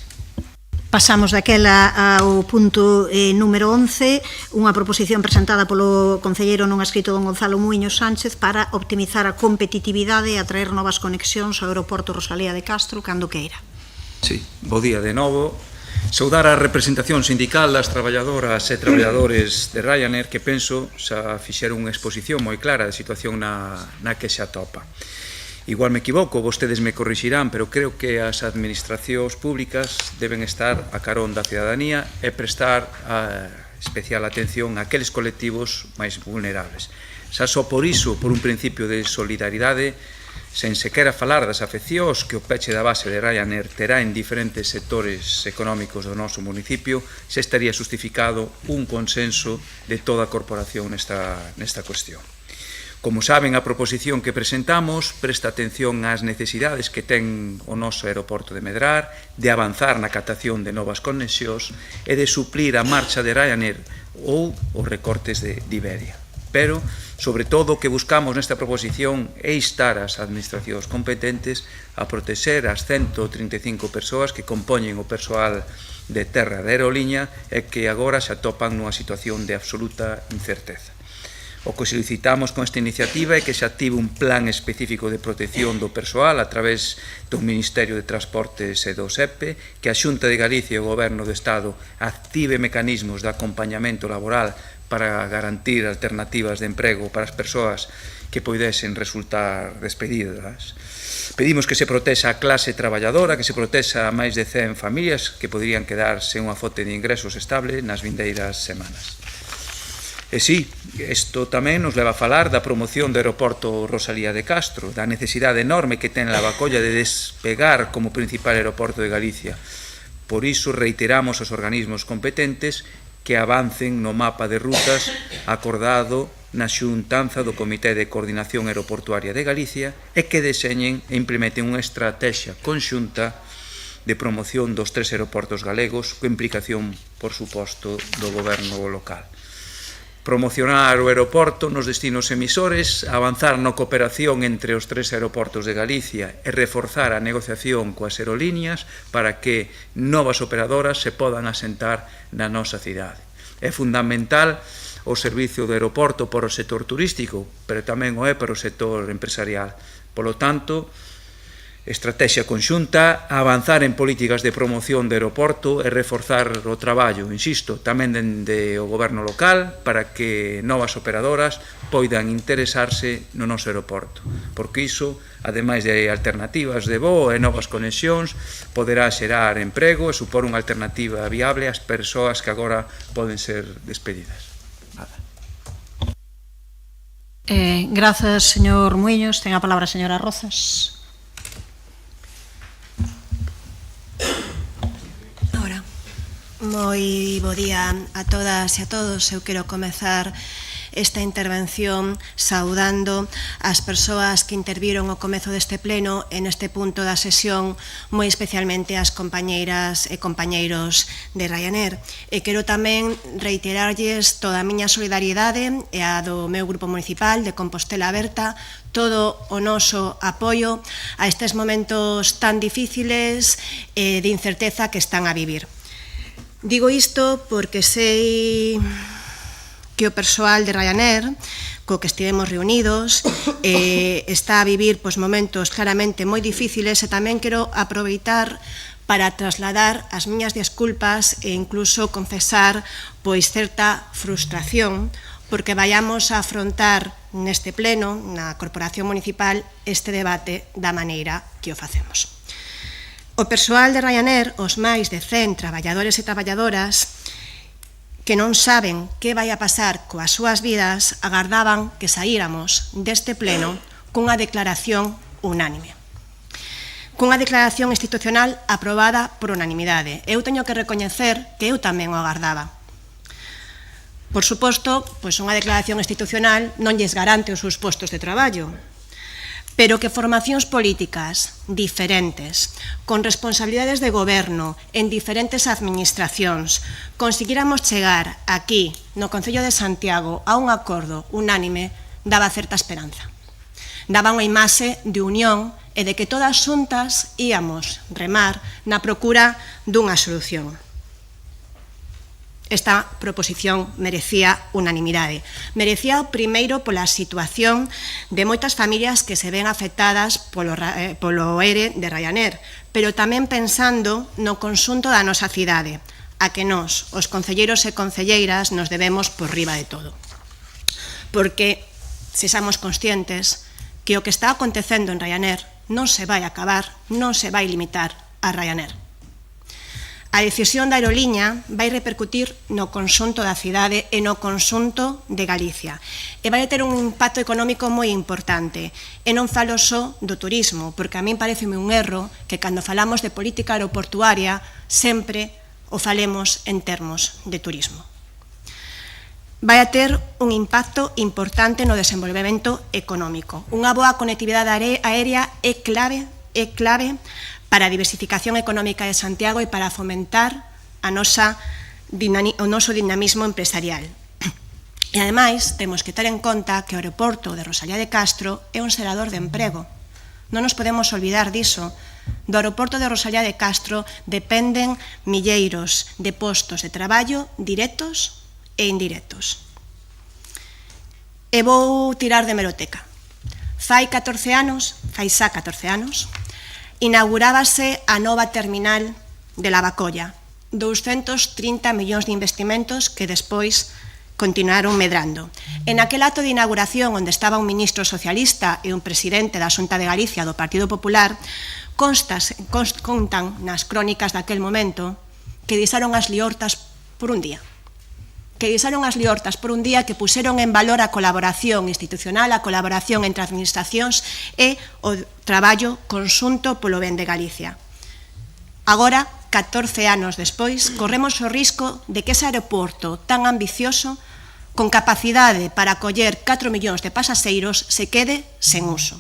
Pasamos daquela ao punto número 11, unha proposición presentada polo concelleiro non escrito don Gonzalo Muiños Sánchez para optimizar a competitividade e atraer novas conexións ao aeroporto Rosalía de Castro cando queira. Sí, bo día de novo. Saudar a representación sindical das traballadoras e traballadores de Ryanair, que penso xa fixeron unha exposición moi clara da situación na que se atopa. Igual me equivoco, vostedes me corrixirán, pero creo que as administracións públicas deben estar a carón da cidadanía e prestar especial atención a aqueles colectivos máis vulnerables. Xa só por iso, por un principio de solidaridade, sen sequera falar das afeccións que o peche da base de Ryanair terá en diferentes sectores económicos do noso municipio, se estaría justificado un consenso de toda a corporación nesta cuestión. Como saben, a proposición que presentamos presta atención ás necesidades que ten o noso aeroporto de Medrar, de avanzar na captación de novas conexións e de suplir a marcha de Ryanair ou os recortes de Iberia. Pero, sobre todo, o que buscamos nesta proposición é instar as administracións competentes a protexer as 135 persoas que compoñen o persoal de terra da aeroliña e que agora se atopan nunha situación de absoluta incerteza. O que solicitamos con esta iniciativa é que se active un plan específico de protección do persoal a través do Ministerio de Transportes e do SEPE, que a Xunta de Galicia e o Goberno do Estado active mecanismos de acompañamento laboral para garantir alternativas de emprego para as persoas que poidesen resultar despedidas. Pedimos que se protexa a clase traballadora, que se protexa a máis de 100 familias que poderían quedarse unha fonte de ingresos estable nas vindeiras semanas. E sí, isto tamén nos leva a falar da promoción do aeroporto Rosalía de Castro, da necesidade enorme que ten Lavacolla de despegar como principal aeroporto de Galicia. Por iso reiteramos aos organismos competentes que avancen no mapa de rutas acordado na xuntanza do Comité de Coordinación Aeroportuaria de Galicia e que deseñen e implementen unha estrategia conxunta de promoción dos 3 aeroportos galegos, con implicación, por suposto, do goberno local. Promocionar o aeroporto nos destinos emisores, avanzar na cooperación entre os 3 aeroportos de Galicia e reforzar a negociación coas aerolíneas para que novas operadoras se podan asentar na nosa cidade. É fundamental o servicio do aeroporto para o sector turístico, pero tamén o é para o sector empresarial. Polo tanto, Estrategia conxunta a avanzar en políticas de promoción do aeroporto e reforzar o traballo, insisto, tamén dende o goberno local para que novas operadoras poidan interesarse no noso aeroporto, porque iso, ademais de alternativas de voo e novas conexións, poderá xerar emprego e supor unha alternativa viable ás persoas que agora poden ser despedidas. Grazas, señor Muiños. Ten a palabra a señora Rozas. Moi bo día a todas e a todos. Eu quero comezar esta intervención saudando as persoas que interviron ao comezo deste pleno en este punto da sesión, moi especialmente as compañeiras e compañeiros de Ryanair. E quero tamén reiterarlles toda a miña solidariedade e a do meu grupo municipal de Compostela Aberta, todo o noso apoio a estes momentos tan difíciles e de incerteza que están a vivir. Digo isto porque sei que o persoal de Ryanair, co que estivemos reunidos, está a vivir momentos claramente moi difíciles, e tamén quero aproveitar para trasladar as miñas desculpas e incluso confesar certa frustración porque vayamos a afrontar neste pleno, na Corporación Municipal, este debate da maneira que o facemos. O persoal de Ryanair, os máis de 100 traballadores e traballadoras que non saben que vai a pasar coas súas vidas, agardaban que saíramos deste pleno cunha declaración unánime. Cunha declaración institucional aprobada por unanimidade. Eu teño que recoñecer que eu tamén o agardaba. Por suposto, unha declaración institucional non lles garante os seus postos de traballo, pero que formacións políticas diferentes, con responsabilidades de goberno en diferentes administracións, conseguíramos chegar aquí, no Concello de Santiago, a un acordo unánime, daba certa esperanza. Daba unha imaxe de unión e de que todas xuntas íamos remar na procura dunha solución. Esta proposición merecía unanimidade. Merecía primeiro pola situación de moitas familias que se ven afectadas polo ERE de Ryanair, pero tamén pensando no conxunto da nosa cidade, a que nós, os concelleiros e concelleiras, nos debemos por riba de todo. Porque, se somos conscientes, que o que está acontecendo en Ryanair non se vai acabar, non se vai limitar a Ryanair. A decisión da aeroliña vai repercutir no conxunto da cidade e no conxunto de Galicia. E vai ter un impacto económico moi importante. E non falo só do turismo, porque a min pareceme un erro que cando falamos de política aeroportuaria sempre o falemos en termos de turismo. Vai a ter un impacto importante no desenvolvemento económico. Unha boa conectividade aérea é clave para a diversificación económica de Santiago e para fomentar o noso dinamismo empresarial. E, ademais, temos que ter en conta que o aeroporto de Rosalía de Castro é un xerador de emprego. Non nos podemos olvidar diso. Do aeroporto de Rosalía de Castro dependen milleiros de postos de traballo directos e indirectos. E vou tirar de hemeroteca. Fai xa 14 anos, inaugurábase a nova terminal de Lavacolla, 230 millóns de investimentos que despois continuaron medrando. En aquel acto de inauguración, onde estaba un ministro socialista e un presidente da Xunta de Galicia do Partido Popular, contan nas crónicas daquel momento que deixaron as liortas por un día. Que puseron en valor a colaboración institucional, a colaboración entre administracións e o traballo conxunto polo ben de Galicia. Agora, 14 anos despois, corremos o risco de que ese aeroporto tan ambicioso, con capacidade para acoller 4 millóns de pasaxeiros, se quede sen uso.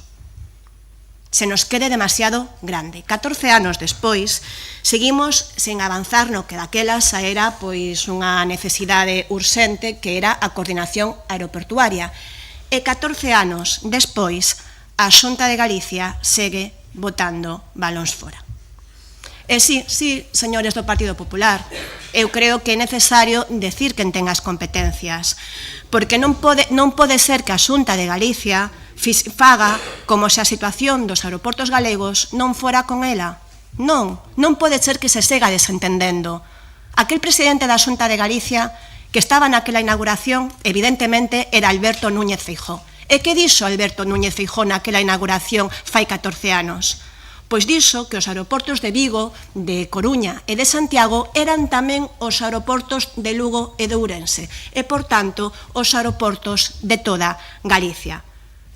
Se nos quede demasiado grande. 14 anos despois, seguimos sen avanzar no que daquelas era unha necesidade urxente, que era a coordinación aeroportuaria. E 14 anos despois, a Xunta de Galicia segue botando balóns fora. E sí, señores do Partido Popular, eu creo que é necesario decir quen ten as competencias, porque non pode ser que a Xunta de Galicia faga como se a situación dos aeroportos galegos non fora con ela. Non pode ser que se siga desentendendo. Aquel presidente da Xunta de Galicia que estaba naquela inauguración, evidentemente, era Alberto Núñez Feijóo. E que dixo Alberto Núñez Feijóo naquela inauguración fai 14 anos? Pois dixo que os aeroportos de Vigo, de Coruña e de Santiago eran tamén os aeroportos de Lugo e de Ourense e, por tanto, os aeroportos de toda Galicia.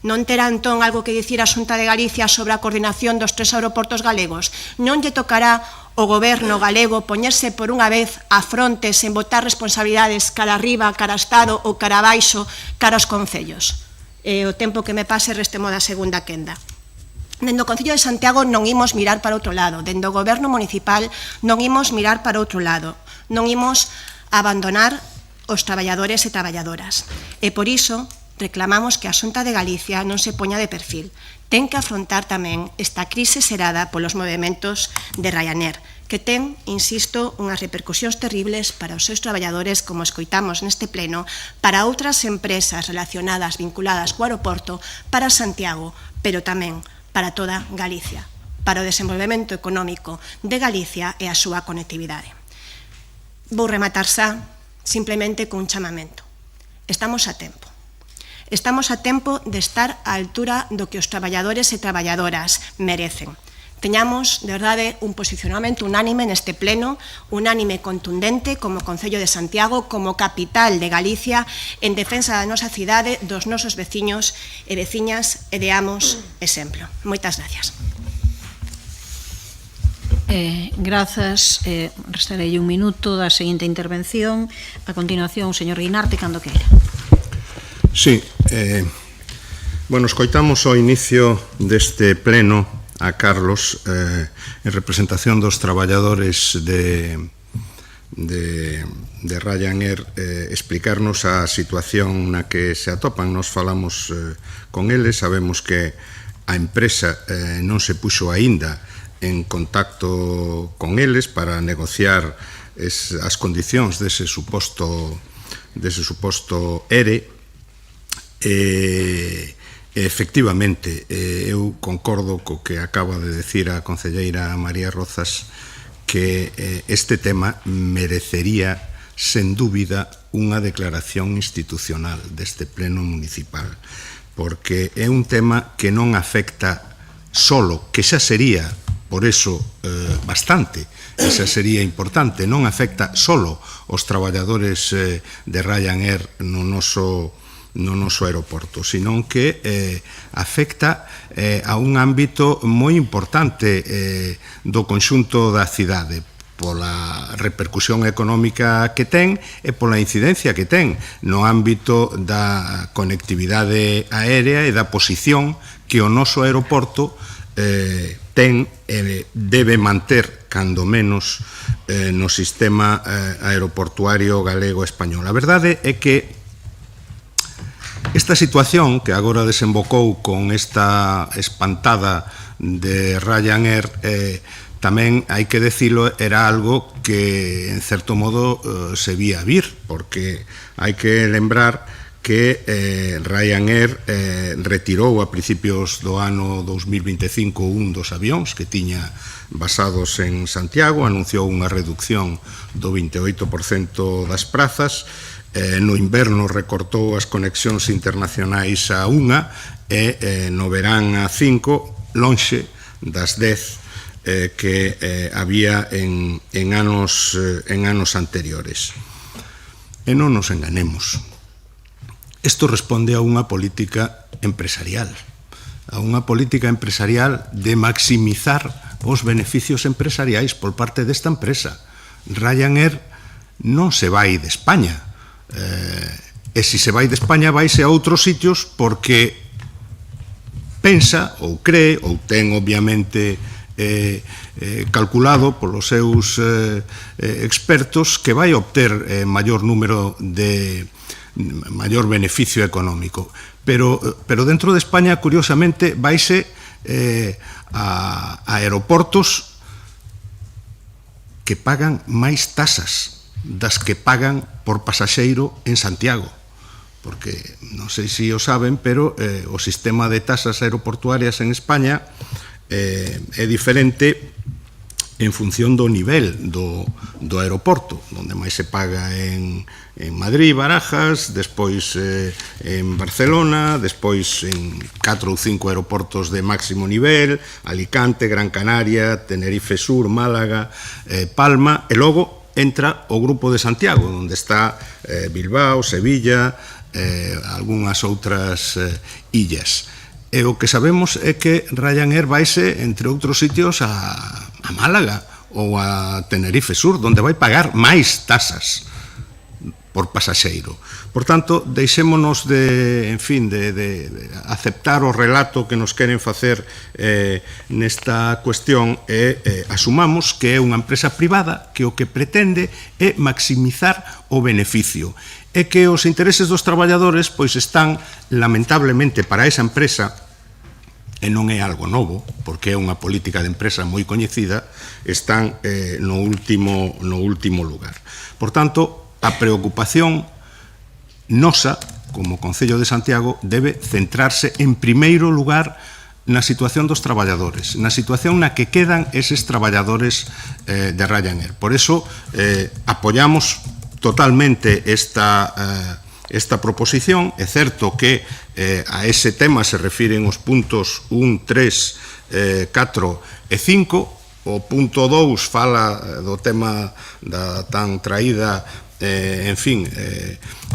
Non terá entón algo que dicir a Xunta de Galicia sobre a coordinación dos 3 aeroportos galegos? Non lle tocará ao goberno galego poñerse por unha vez a fronte sen botar responsabilidades cara arriba, cara Estado ou cara abaixo, cara aos concellos? O tempo que me pase restemo da segunda quenda. Dende o Concello de Santiago non imos mirar para outro lado, dende o Goberno Municipal non imos mirar para outro lado, non imos abandonar os traballadores e traballadoras. E por iso reclamamos que a Xunta de Galicia non se poña de perfil. Ten que afrontar tamén esta crise xerada polos movementos de Ryanair, que ten, insisto, unhas repercusións terribles para os seus traballadores, como escoitamos neste pleno, para outras empresas relacionadas, vinculadas co aeroporto, para Santiago, pero tamén para toda Galicia, para o desenvolvemento económico de Galicia e a súa conectividade. Vou rematar xa simplemente con un chamamento. Estamos a tempo. Estamos a tempo de estar á altura do que os traballadores e traballadoras merecen. Teñamos, de verdade, un posicionamento unánime neste pleno, unánime contundente como Concello de Santiago, como capital de Galicia, en defensa da nosa cidade, dos nosos veciños e veciñas, e deamos exemplo. Moitas gracias. Grazas. Restarei un minuto da seguinte intervención. A continuación, o señor Guinarte, cando queira. Sí. Escoitamos ao inicio deste pleno a Carlos en representación dos traballadores de Ryanair explicarnos a situación na que se atopan. Nos falamos con eles, sabemos que a empresa non se puxo aínda en contacto con eles para negociar as condicións dese suposto ERE. Efectivamente, eu concordo co que acaba de decir a concelleira María Rozas, que este tema merecería, sen dúbida, unha declaración institucional deste pleno municipal, porque é un tema que non afecta solo, que xa sería, por eso, bastante, e xa sería importante, non afecta solo os traballadores de Ryanair no noso aeroporto, sino que afecta a un ámbito moi importante do conxunto da cidade, pola repercusión económica que ten e pola incidencia que ten no ámbito da conectividade aérea e da posición que o noso aeroporto ten e debe manter, cando menos, no sistema aeroportuario galego-español. A verdade é que esta situación que agora desembocou con esta espantada de Ryanair, tamén hai que decilo, era algo que en certo modo se vía vir, porque hai que lembrar que Ryanair retirou a principios do ano 2025 un dos avións que tiña basados en Santiago, anunciou unha reducción do 28% das prazas. No inverno recortou as conexións internacionais a unha e no verán a 5, lonxe das 10 que había en anos anteriores. E non nos enganemos. Isto responde a unha política empresarial, de maximizar os beneficios empresariais por parte desta empresa. Ryanair non se vai de España, e se se vai de España vaise a outros sitios porque pensa ou cree ou ten obviamente calculado polos seus expertos que vai obter maior beneficio económico, pero dentro de España curiosamente vaise a aeroportos que pagan máis tasas das que pagan por pasaxeiro en Santiago, porque non sei se o saben, pero o sistema de tasas aeroportuarias en España é diferente en función do nivel do aeroporto, onde máis se paga en Madrid, Barajas, despois en Barcelona, despois en 4 ou 5 aeroportos de máximo nivel, Alicante, Gran Canaria, Tenerife Sur, Málaga, Palma, e logo entra o Grupo de Santiago, onde está Bilbao, Sevilla, algunhas outras illas. E o que sabemos é que Ryanair vaise, entre outros sitios, a Málaga ou a Tenerife Sur, onde vai pagar máis tasas por pasaxeiro. Por tanto, deixémonos de aceptar o relato que nos queren facer nesta cuestión e asumamos que é unha empresa privada que o que pretende é maximizar o beneficio e que os intereses dos traballadores pois están, lamentablemente para esa empresa, e non é algo novo, porque é unha política de empresa moi coñecida, están no último lugar. Por tanto, a preocupación nosa, como Concello de Santiago, debe centrarse en primeiro lugar na situación dos traballadores, na situación na que quedan eses traballadores de Ryanair. Por eso, apoiamos totalmente esta proposición. É certo que a ese tema se refiren os puntos 1, 3, 4 e 5. O punto 2 fala do tema da tan traída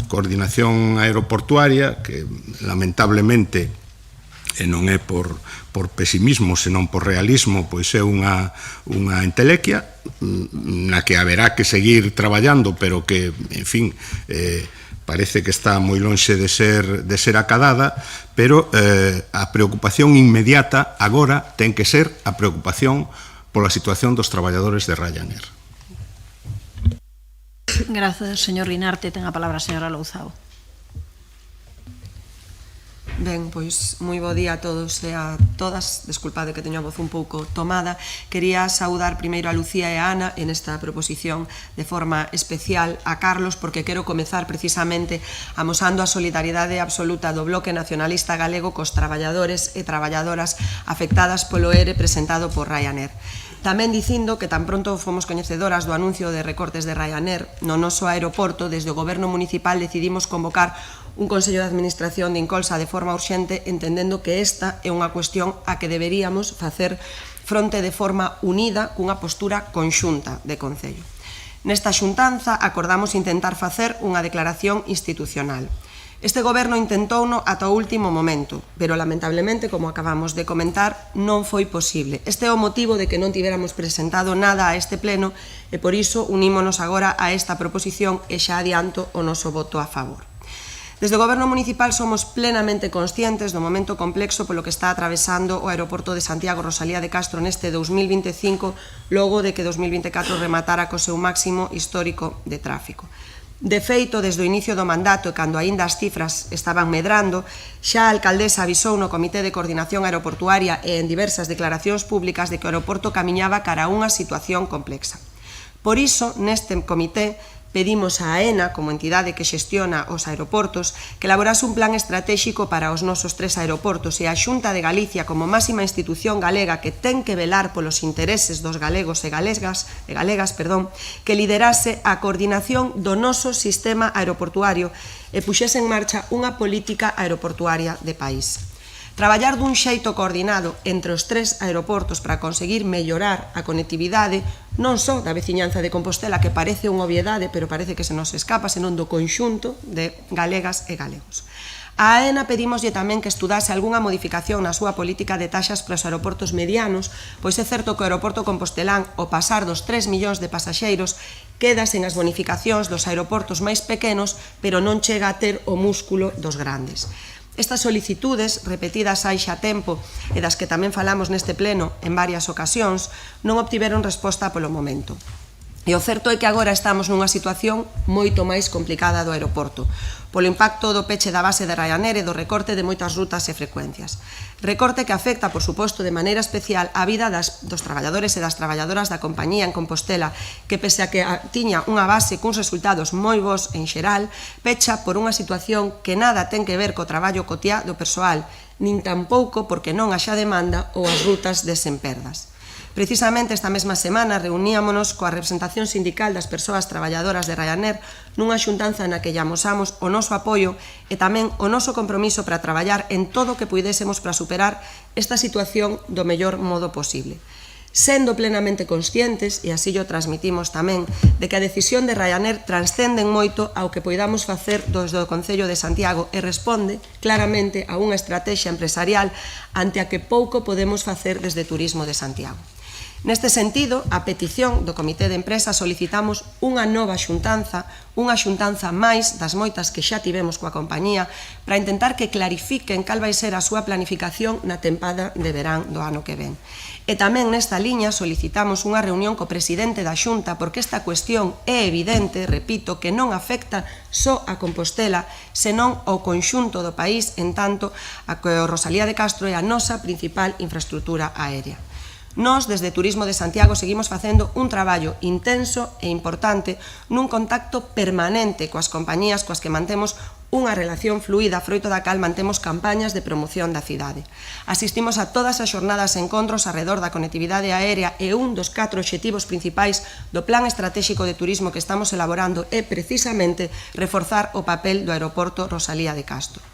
coordinación aeroportuaria, que lamentablemente, e non é por pesimismo, senón por realismo, pois é unha entelequia na que haberá que seguir traballando, pero que, parece que está moi lonxe de ser acadada, pero a preocupación inmediata agora ten que ser a preocupación pola situación dos traballadores de Ryanair. Grazas, señor Rinarte. Ten a palabra a señora Louzao. Ben, pois moi bo día a todos e a todas. Desculpade que teño a voz un pouco tomada. Quería saudar primeiro a Lucía e a Ana en esta proposición, de forma especial a Carlos, porque quero comezar precisamente amosando a solidariedade absoluta do Bloque Nacionalista Galego cos traballadores e traballadoras afectadas polo ERE presentado por Ryanair. Tamén dicindo que tan pronto fomos coñecedoras do anuncio de recortes de Ryanair no noso aeroporto, desde o Goberno Municipal decidimos convocar un Consello de Administración de Incolsa de forma urxente, entendendo que esta é unha cuestión a que deberíamos facer fronte de forma unida cunha postura conxunta de Concello. Nesta xuntanza acordamos intentar facer unha declaración institucional. Este goberno intentouno ata o último momento, pero lamentablemente, como acabamos de comentar, non foi posible. Este é o motivo de que non tivéramos presentado nada a este pleno e por iso unímonos agora a esta proposición e xa adianto o noso voto a favor. Desde o Goberno Municipal somos plenamente conscientes do momento complexo polo que está atravesando o aeroporto de Santiago Rosalía de Castro neste 2025, logo de que 2024 rematara co seu máximo histórico de tráfico. De feito, desde o inicio do mandato e cando aínda as cifras estaban medrando, xa a alcaldesa avisou no Comité de Coordinación Aeroportuaria e en diversas declaracións públicas de que o aeroporto camiñaba cara a unha situación complexa. Por iso, neste comité, pedimos a AENA, como entidade que xestiona os aeroportos, que elaborase un plan estratéxico para os nosos 3 aeroportos e a Xunta de Galicia, como máxima institución galega que ten que velar polos intereses dos galegos e galegas, que liderase a coordinación do noso sistema aeroportuario e puxese en marcha unha política aeroportuaria de país. Traballar dun xeito coordinado entre os 3 aeroportos para conseguir mellorar a conectividade non só da veciñanza de Compostela, que parece unha obviedade, pero parece que se nos escapa, senón do conxunto de galegas e galegos. A AENA pedimoslle tamén que estudase algunha modificación na súa política de taxas para os aeroportos medianos, pois é certo que o aeroporto compostelán, ao pasar dos 3 millóns de pasaxeiros, queda sen as bonificacións dos aeroportos máis pequenos, pero non chega a ter o músculo dos grandes. Estas solicitudes, repetidas hai xa tempo e das que tamén falamos neste pleno en varias ocasións, non obtiveron resposta polo momento. E o certo é que agora estamos nunha situación moito máis complicada do aeroporto, polo impacto do peche da base de Ryanair e do recorte de moitas rutas e frecuencias. Recorte que afecta, por suposto, de maneira especial a vida dos traballadores e das traballadoras da compañía en Compostela, que pese a que tiña unha base cuns resultados moi bons en xeral, pecha por unha situación que nada ten que ver co traballo cotiá do persoal, nin tampouco porque non haxa demanda ou as rutas desen perdas. Precisamente esta mesma semana reuníamonos coa representación sindical das persoas traballadoras de Ryanair nunha xuntanza na que lle amosamos o noso apoio e tamén o noso compromiso para traballar en todo o que puidésemos para superar esta situación do mellor modo posible. Sendo plenamente conscientes, e así o transmitimos tamén, de que a decisión de Ryanair transcende moito ao que poidamos facer desde o Concello de Santiago e responde claramente a unha estrategia empresarial ante a que pouco podemos facer desde Turismo de Santiago. Neste sentido, a petición do Comité de Empresa solicitamos unha nova xuntanza máis das moitas que xa tivemos coa compañía para intentar que clarifiquen cal vai ser a súa planificación na tempada de verán do ano que ven. E tamén nesta liña solicitamos unha reunión co presidente da Xunta porque esta cuestión é evidente, repito, que non afecta só a Compostela, senón ao conxunto do país, en tanto a que o Rosalía de Castro é a nosa principal infraestructura aérea. Nós, desde Turismo de Santiago, seguimos facendo un traballo intenso e importante nun contacto permanente coas compañías coas que mantemos unha relación fluida, froito da cal mantemos campañas de promoción da cidade. Asistimos a todas as xornadas e encontros arredor da conectividade aérea e un dos 4 obxectivos principais do Plan Estratégico de Turismo que estamos elaborando é precisamente reforzar o papel do aeroporto Rosalía de Castro.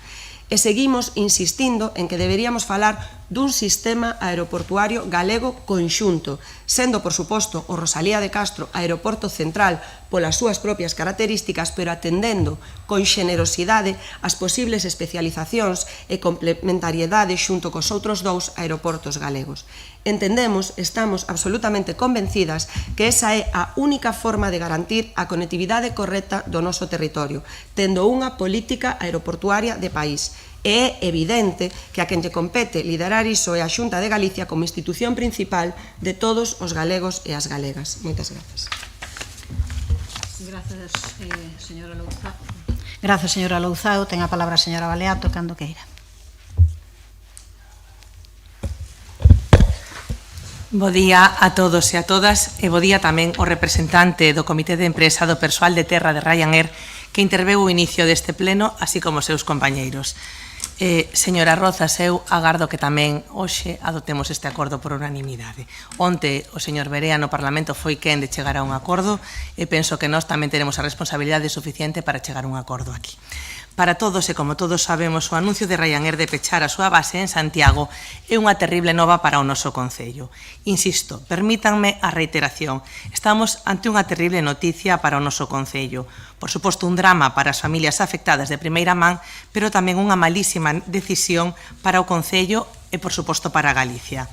E seguimos insistindo en que deberíamos falar dun sistema aeroportuario galego conxunto, sendo, por suposto, o Rosalía de Castro aeroporto central polas súas propias características, pero atendendo con xenerosidade as posibles especializacións e complementariedade xunto cos outros dous aeroportos galegos. Entendemos, estamos absolutamente convencidas que esa é a única forma de garantir a conectividade correcta do noso territorio, tendo unha política aeroportuaria de país. E é evidente que a quen lle compete liderar iso é a Xunta de Galicia como institución principal de todos os galegos e as galegas. Moitas grazas. Grazas, señora Louzao. Grazas, señora Louzao. Ten a palabra a señora Baleato, cando queira. Bo día a todos e a todas e bo día tamén ao representante do Comité de Empresa do Persoal de Terra de Ryanair que interveu o inicio deste pleno, así como os seus compañeiros. Señora Rozas, eu agardo que tamén hoxe adotemos este acordo por unanimidade. Onte o señor Berea no Parlamento foi quen de chegar a un acordo e penso que nós tamén teremos a responsabilidade suficiente para chegar a un acordo aquí. Para todos e como todos sabemos, o anuncio de Ryanair de pechar a súa base en Santiago é unha terrible nova para o noso Concello. Insisto, permítanme a reiteración, estamos ante unha terrible noticia para o noso Concello. Por suposto, un drama para as familias afectadas de primeira man, pero tamén unha malísima decisión para o Concello e, por suposto, para Galicia.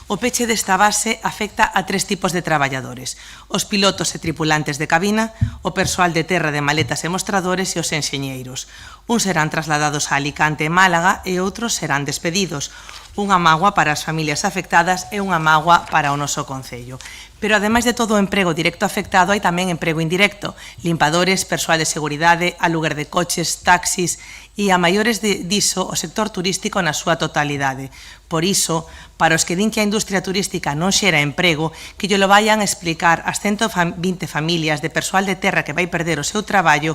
O peche desta base afecta a 3 tipos de traballadores: os pilotos e tripulantes de cabina, o persoal de terra de maletas e mostradores e os enxeñeiros. Uns serán trasladados a Alicante e Málaga e outros serán despedidos. Unha mágoa para as familias afectadas e unha mágoa para o noso Concello. Pero, ademais de todo o emprego directo afectado, hai tamén emprego indirecto: limpadores, persoal de seguridade, aluguer de coches, taxis e, a maiores diso, o sector turístico na súa totalidade. Por iso, para os que din que a industria turística non xera emprego, que lle lo vayan a explicar as 120 familias de persoal de terra que vai perder o seu traballo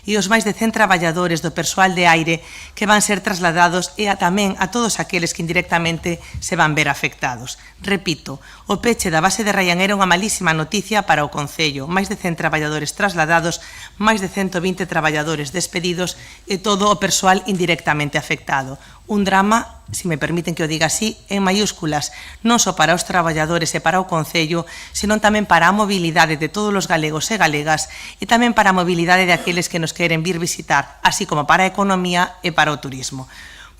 e os máis de 100 traballadores do persoal de aire que van ser trasladados e tamén a todos aqueles que indirectamente se van ver afectados. Repito, o peche da base de Ryanair é unha malísima noticia para o Concello: máis de 100 traballadores trasladados, máis de 120 traballadores despedidos e todo o persoal indirectamente afectado. Un drama, se me permiten que o diga así, en mayúsculas, non só para os traballadores e para o Concello, senón tamén para a mobilidade de todos os galegos e galegas e tamén para a mobilidade de aqueles que nos queren vir visitar, así como para a economía e para o turismo.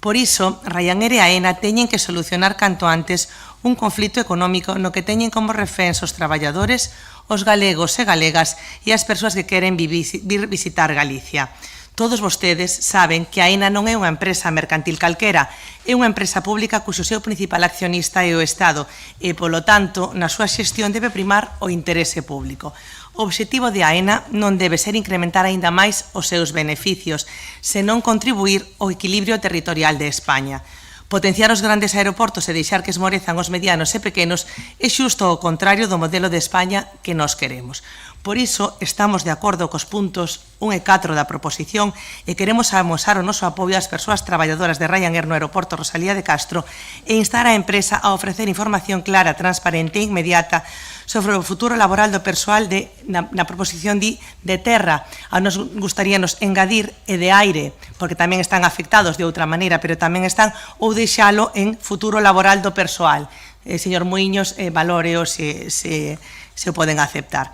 Por iso, Ryanair e AENA teñen que solucionar canto antes un conflito económico no que teñen como reféns os traballadores, os galegos e galegas e as persoas que queren vir visitar Galicia. Todos vostedes saben que a AENA non é unha empresa mercantil calquera, é unha empresa pública cuxo seu principal accionista é o Estado e, polo tanto, na súa xestión debe primar o interese público. O obxectivo de AENA non debe ser incrementar aínda máis os seus beneficios, senón contribuir ao equilibrio territorial de España. Potenciar os grandes aeroportos e deixar que esmorezan os medianos e pequenos é xusto o contrario do modelo de España que nós queremos. Por iso, estamos de acordo cos puntos 1 e 4 da proposición e queremos amosar o noso apoio ás persoas traballadoras de Ryanair no aeroporto Rosalía de Castro e instar a empresa a ofrecer información clara, transparente e inmediata sobre o futuro laboral do persoal na proposición de terra. A nos gustaríanos engadir e de aire, porque tamén están afectados de outra maneira, pero tamén están ou deixalo en futuro laboral do persoal. Señor Muiños, valóreo se o poden aceptar.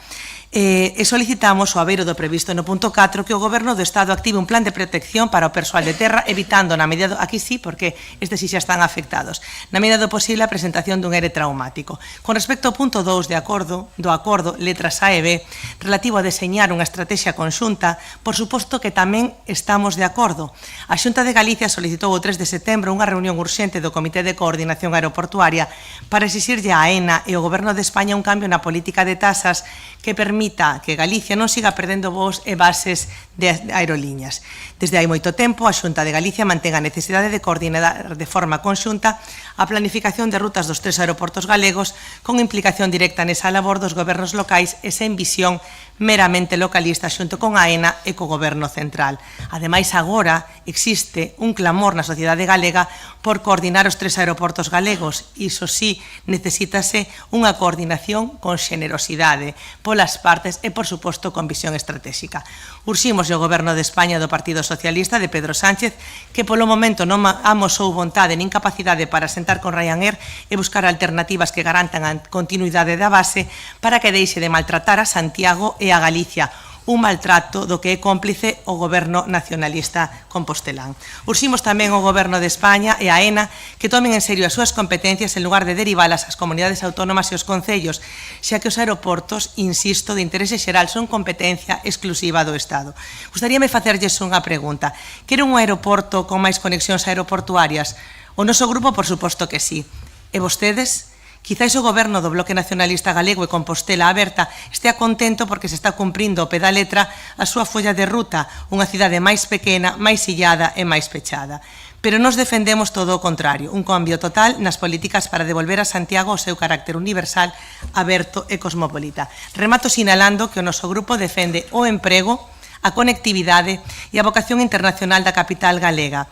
E solicitamos o abeiro do previsto no punto 4 que o Goberno do Estado active un plan de protección para o persoal de terra, evitando na medida aquí sí, porque estes sí xa están afectados, na medida do posible a presentación dun ERE traumático. Con respecto ao punto 2 do acordo, letras A e B, relativo a deseñar unha estrategia conxunta, por suposto que tamén estamos de acordo. A Xunta de Galicia solicitou o 3 de setembro unha reunión urxente do Comité de Coordinación Aeroportuaria para exixirlle a AENA e ao Goberno de España un cambio na política de tasas que permita que Galicia non siga perdendo voos e bases de aerolíneas. Desde hai moito tempo, a Xunta de Galicia mantén a necesidade de coordinar de forma conxunta a planificación de rutas dos 3 aeroportos galegos con implicación directa nesa labor dos gobernos locais e sen visión meramente localista xunto con AENA e co Goberno central. Ademais, agora existe un clamor na sociedade galega por coordinar os 3 aeroportos galegos. Iso sí, necesítase unha coordinación con xenerosidade polas partes e, por suposto, con visión estratégica. Urximos o Goberno de España do Partido Socialista de Pedro Sánchez que polo momento non amosou vontade nin capacidade para sentar con Ryanair e buscar alternativas que garantan a continuidade da base para que deixe de maltratar a Santiago e a Galicia, un maltrato do que é cómplice o Goberno nacionalista compostelán. Urximos tamén o Goberno de España e a AENA que tomen en serio as súas competencias en lugar de derivalas ás comunidades autónomas e aos concellos, xa que os aeroportos, insisto, de interese xeral son competencia exclusiva do Estado. Gustaríame facerlles unha pregunta. Quere un aeroporto con máis conexións aeroportuarias? O noso grupo, por suposto que sí. E vostedes? Quizais o Goberno do Bloque Nacionalista Galego e Compostela Aberta estea contento porque se está cumprindo ao pé da letra a súa folla de ruta, unha cidade máis pequena, máis illada e máis pechada. Pero nos defendemos todo o contrario, un cambio total nas políticas para devolver a Santiago o seu carácter universal, aberto e cosmopolita. Remato sinalando que o noso grupo defende o emprego, a conectividade e a vocación internacional da capital galega.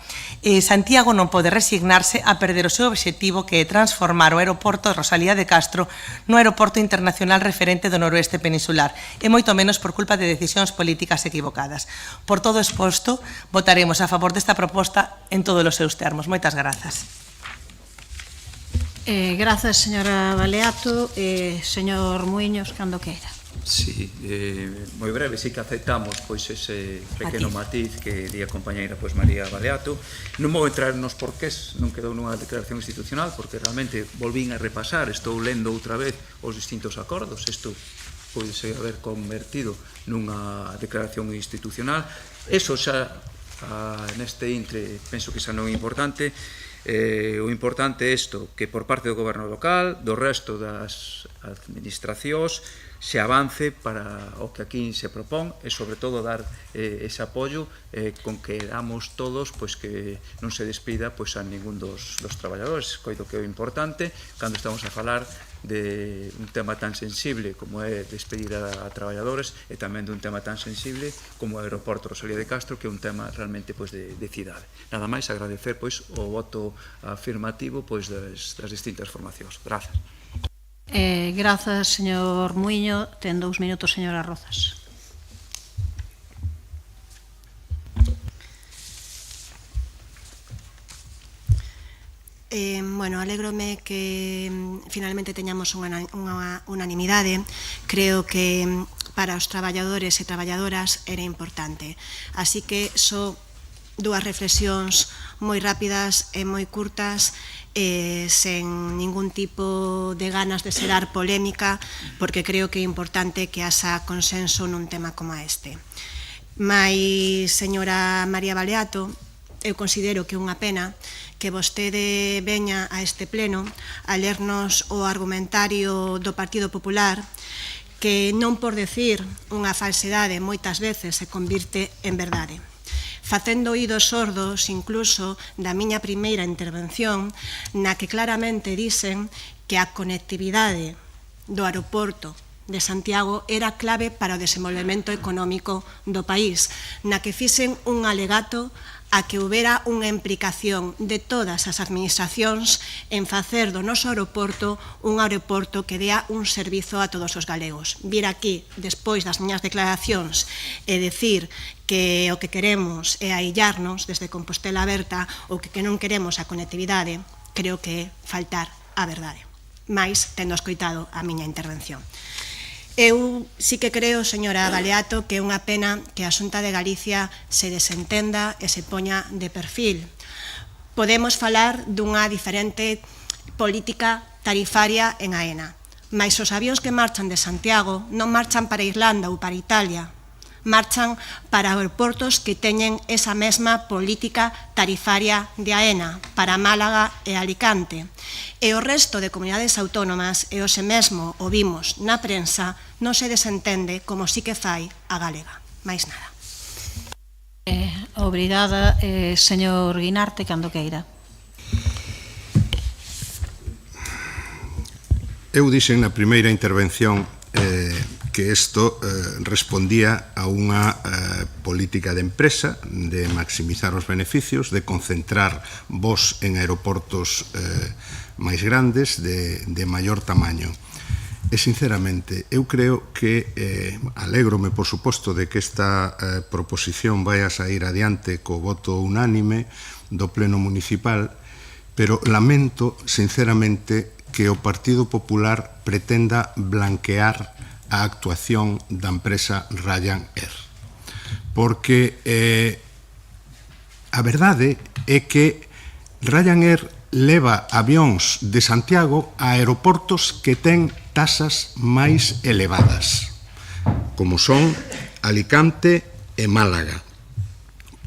Santiago non pode resignarse a perder o seu obxectivo que é transformar o aeroporto de Rosalía de Castro no aeroporto internacional referente do noroeste peninsular e moito menos por culpa de decisións políticas equivocadas. Por todo exposto, votaremos a favor desta proposta en todos os seus termos. Moitas grazas. Grazas, señora Baleato. Señor Muiños, cando queira. Sí, moi breve, sí que aceptamos pois ese pequeno matiz que di a compañeira pois María Baleato. Non vou entrar nos porqués, non quedou nunha declaración institucional, porque realmente volvín a repasar, estou lendo outra vez os distintos acordos, isto pode haber convertido nunha declaración institucional. Eso xa neste intre penso que xa non é importante. O importante é isto, que por parte do goberno local, do resto das administracións, se avance para o que aquí se propón e, sobre todo, dar ese apoio con que damos todos que non se despida a ningún dos traballadores. Coido que é o importante cando estamos a falar de un tema tan sensible como é despedir a traballadores e tamén de un tema tan sensible como o aeroporto Rosalía de Castro, que é un tema realmente de cidade. Nada máis, agradecer o voto afirmativo das distintas formacións. Grazas. Grazas, señor Muiño. Ten 2 minutos, señora Rozas. Bueno, alégrome que finalmente teñamos unha unanimidade. Creo que para os traballadores e traballadoras era importante. Así que só 2 reflexións moi rápidas e moi curtas, sen ningún tipo de ganas de xerar polémica, porque creo que é importante que haxa consenso nun tema como este. Mais, señora María Baleato, eu considero que é unha pena que vostede veña a este pleno a lernos o argumentario do Partido Popular que non por decir unha falsedade moitas veces se convirte en verdade. Facendo oídos sordos incluso da miña primeira intervención, na que claramente dicen que a conectividade do aeroporto de Santiago era clave para o desenvolvemento económico do país, na que fixen un alegato a que houbera unha implicación de todas as administracións en facer do noso aeroporto un aeroporto que dea un servizo a todos os galegos. Vir aquí, despois das miñas declaracións, e decir que o que queremos é aillarnos desde Compostela Aberta ou que non queremos a conectividade, creo que é faltar a verdade. Mais, tendo escoitado a miña intervención. Eu sí que creo, señora Galeato, que é unha pena que a Xunta de Galicia se desentenda e se poña de perfil. Podemos falar dunha diferente política tarifaria en AENA, mais os avións que marchan de Santiago non marchan para Irlanda ou para Italia, marchan para aeroportos que teñen esa mesma política tarifaria de AENA, para Málaga e Alicante. E o resto de comunidades autónomas, e hoxe mesmo o vimos na prensa, non se desentende como sí que fai a galega. Mais nada. Obrigada, señor Guinarte, cando queira. Eu dixen na primeira intervención que isto respondía a unha política de empresa de maximizar os beneficios, de concentrar voos en aeroportos máis grandes, de maior tamaño. E, sinceramente, eu creo que alégrome, por suposto, de que esta proposición vai a sair adiante co voto unánime do Pleno Municipal, pero lamento, sinceramente, que o Partido Popular pretenda blanquear a actuación da empresa Ryanair. Porque a verdade é que Ryanair leva avións de Santiago a aeroportos que ten tasas máis elevadas, como son Alicante e Málaga.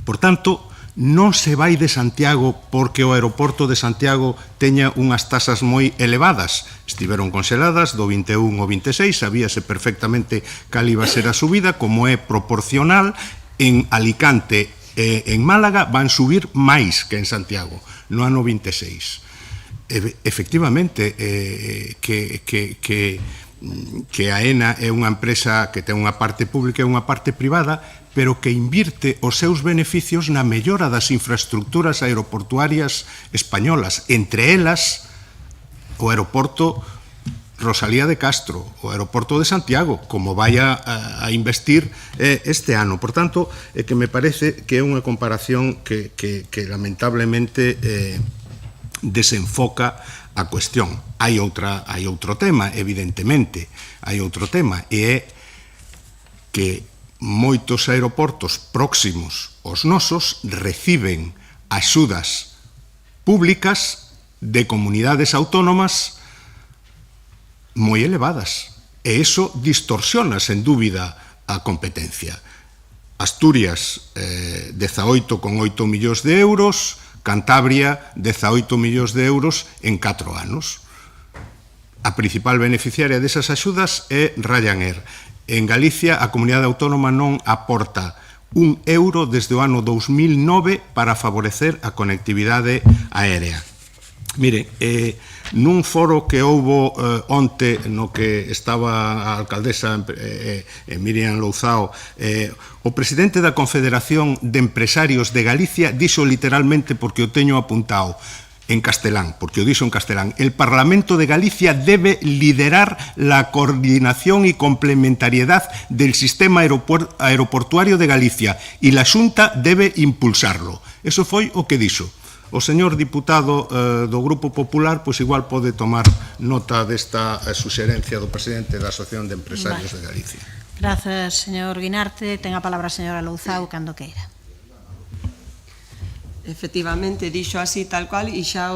Por tanto, non se vai de Santiago porque o aeroporto de Santiago teña unhas tasas moi elevadas. Estiveron congeladas do 21 ao 26, sabíase perfectamente cal iba a ser a subida, como é proporcional. En Alicante e en Málaga van subir máis que en Santiago, no ano 26. Efectivamente, que AENA é unha empresa que ten unha parte pública e unha parte privada, pero que invirte os seus beneficios na mellora das infraestructuras aeroportuarias españolas, entre elas o aeroporto Rosalía de Castro, o aeroporto de Santiago, como vai a investir este ano. Por tanto, que me parece que é unha comparación que lamentablemente desenfoca a cuestión. Hai outro tema, evidentemente, hai outro tema, e é que moitos aeroportos próximos aos nosos reciben axudas públicas de comunidades autónomas moi elevadas. E iso distorsiona, sen dúbida, a competencia. Asturias, 18,8 millóns de euros, Cantabria, 18 millóns de euros en 4 anos. A principal beneficiaria desas axudas é Ryanair. En Galicia, a comunidade autónoma non aporta un euro desde o ano 2009 para favorecer a conectividade aérea. Mire, nun foro que houbo onte no que estaba a alcaldesa Miriam Louzao, o presidente da Confederación de Empresarios de Galicia dixo literalmente, porque o teño apuntado en castelán, porque o dixo en castelán: el Parlamento de Galicia debe liderar la coordinación y complementariedad del sistema aeroportuario de Galicia y la Xunta debe impulsarlo. Eso foi o que dixo. O señor diputado do Grupo Popular, pois igual pode tomar nota desta suxerencia do presidente da Asociación de Empresarios de Galicia. Grazas, señor Guinarte. Ten a palabra a señora Louzao, cando queira. efectivamente, dixo así tal cual, e xa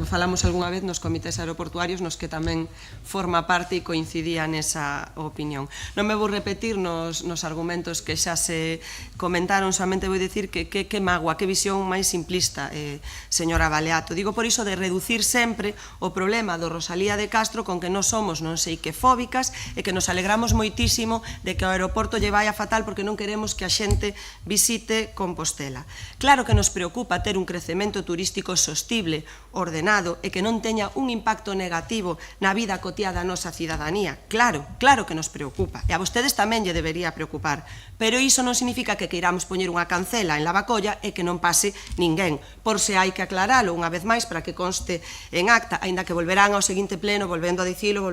falamos algunha vez nos comités aeroportuarios nos que tamén forma parte e coincidía nesa opinión. Non me vou repetir nos argumentos que xa se comentaron, solamente vou dicir que mágoa, que visión máis simplista, señora Baleato. Digo por iso de reducir sempre o problema do Rosalía de Castro con que non somos non sei que fóbicas e que nos alegramos moitísimo de que o aeroporto lle vai a fatal porque non queremos que a xente visite Compostela. Claro que nos preocupa ter un crecemento turístico sostible, ordenado e que non teña un impacto negativo na vida cotiá da nosa cidadanía. Claro que nos preocupa. E a vostedes tamén lle debería preocupar. Pero iso non significa que queiramos poñer unha cancela en Lavacolla e que non pase ninguén. Por se hai que aclaralo unha vez máis para que conste en acta, aínda que volverán ao seguinte pleno volvendo a dicilo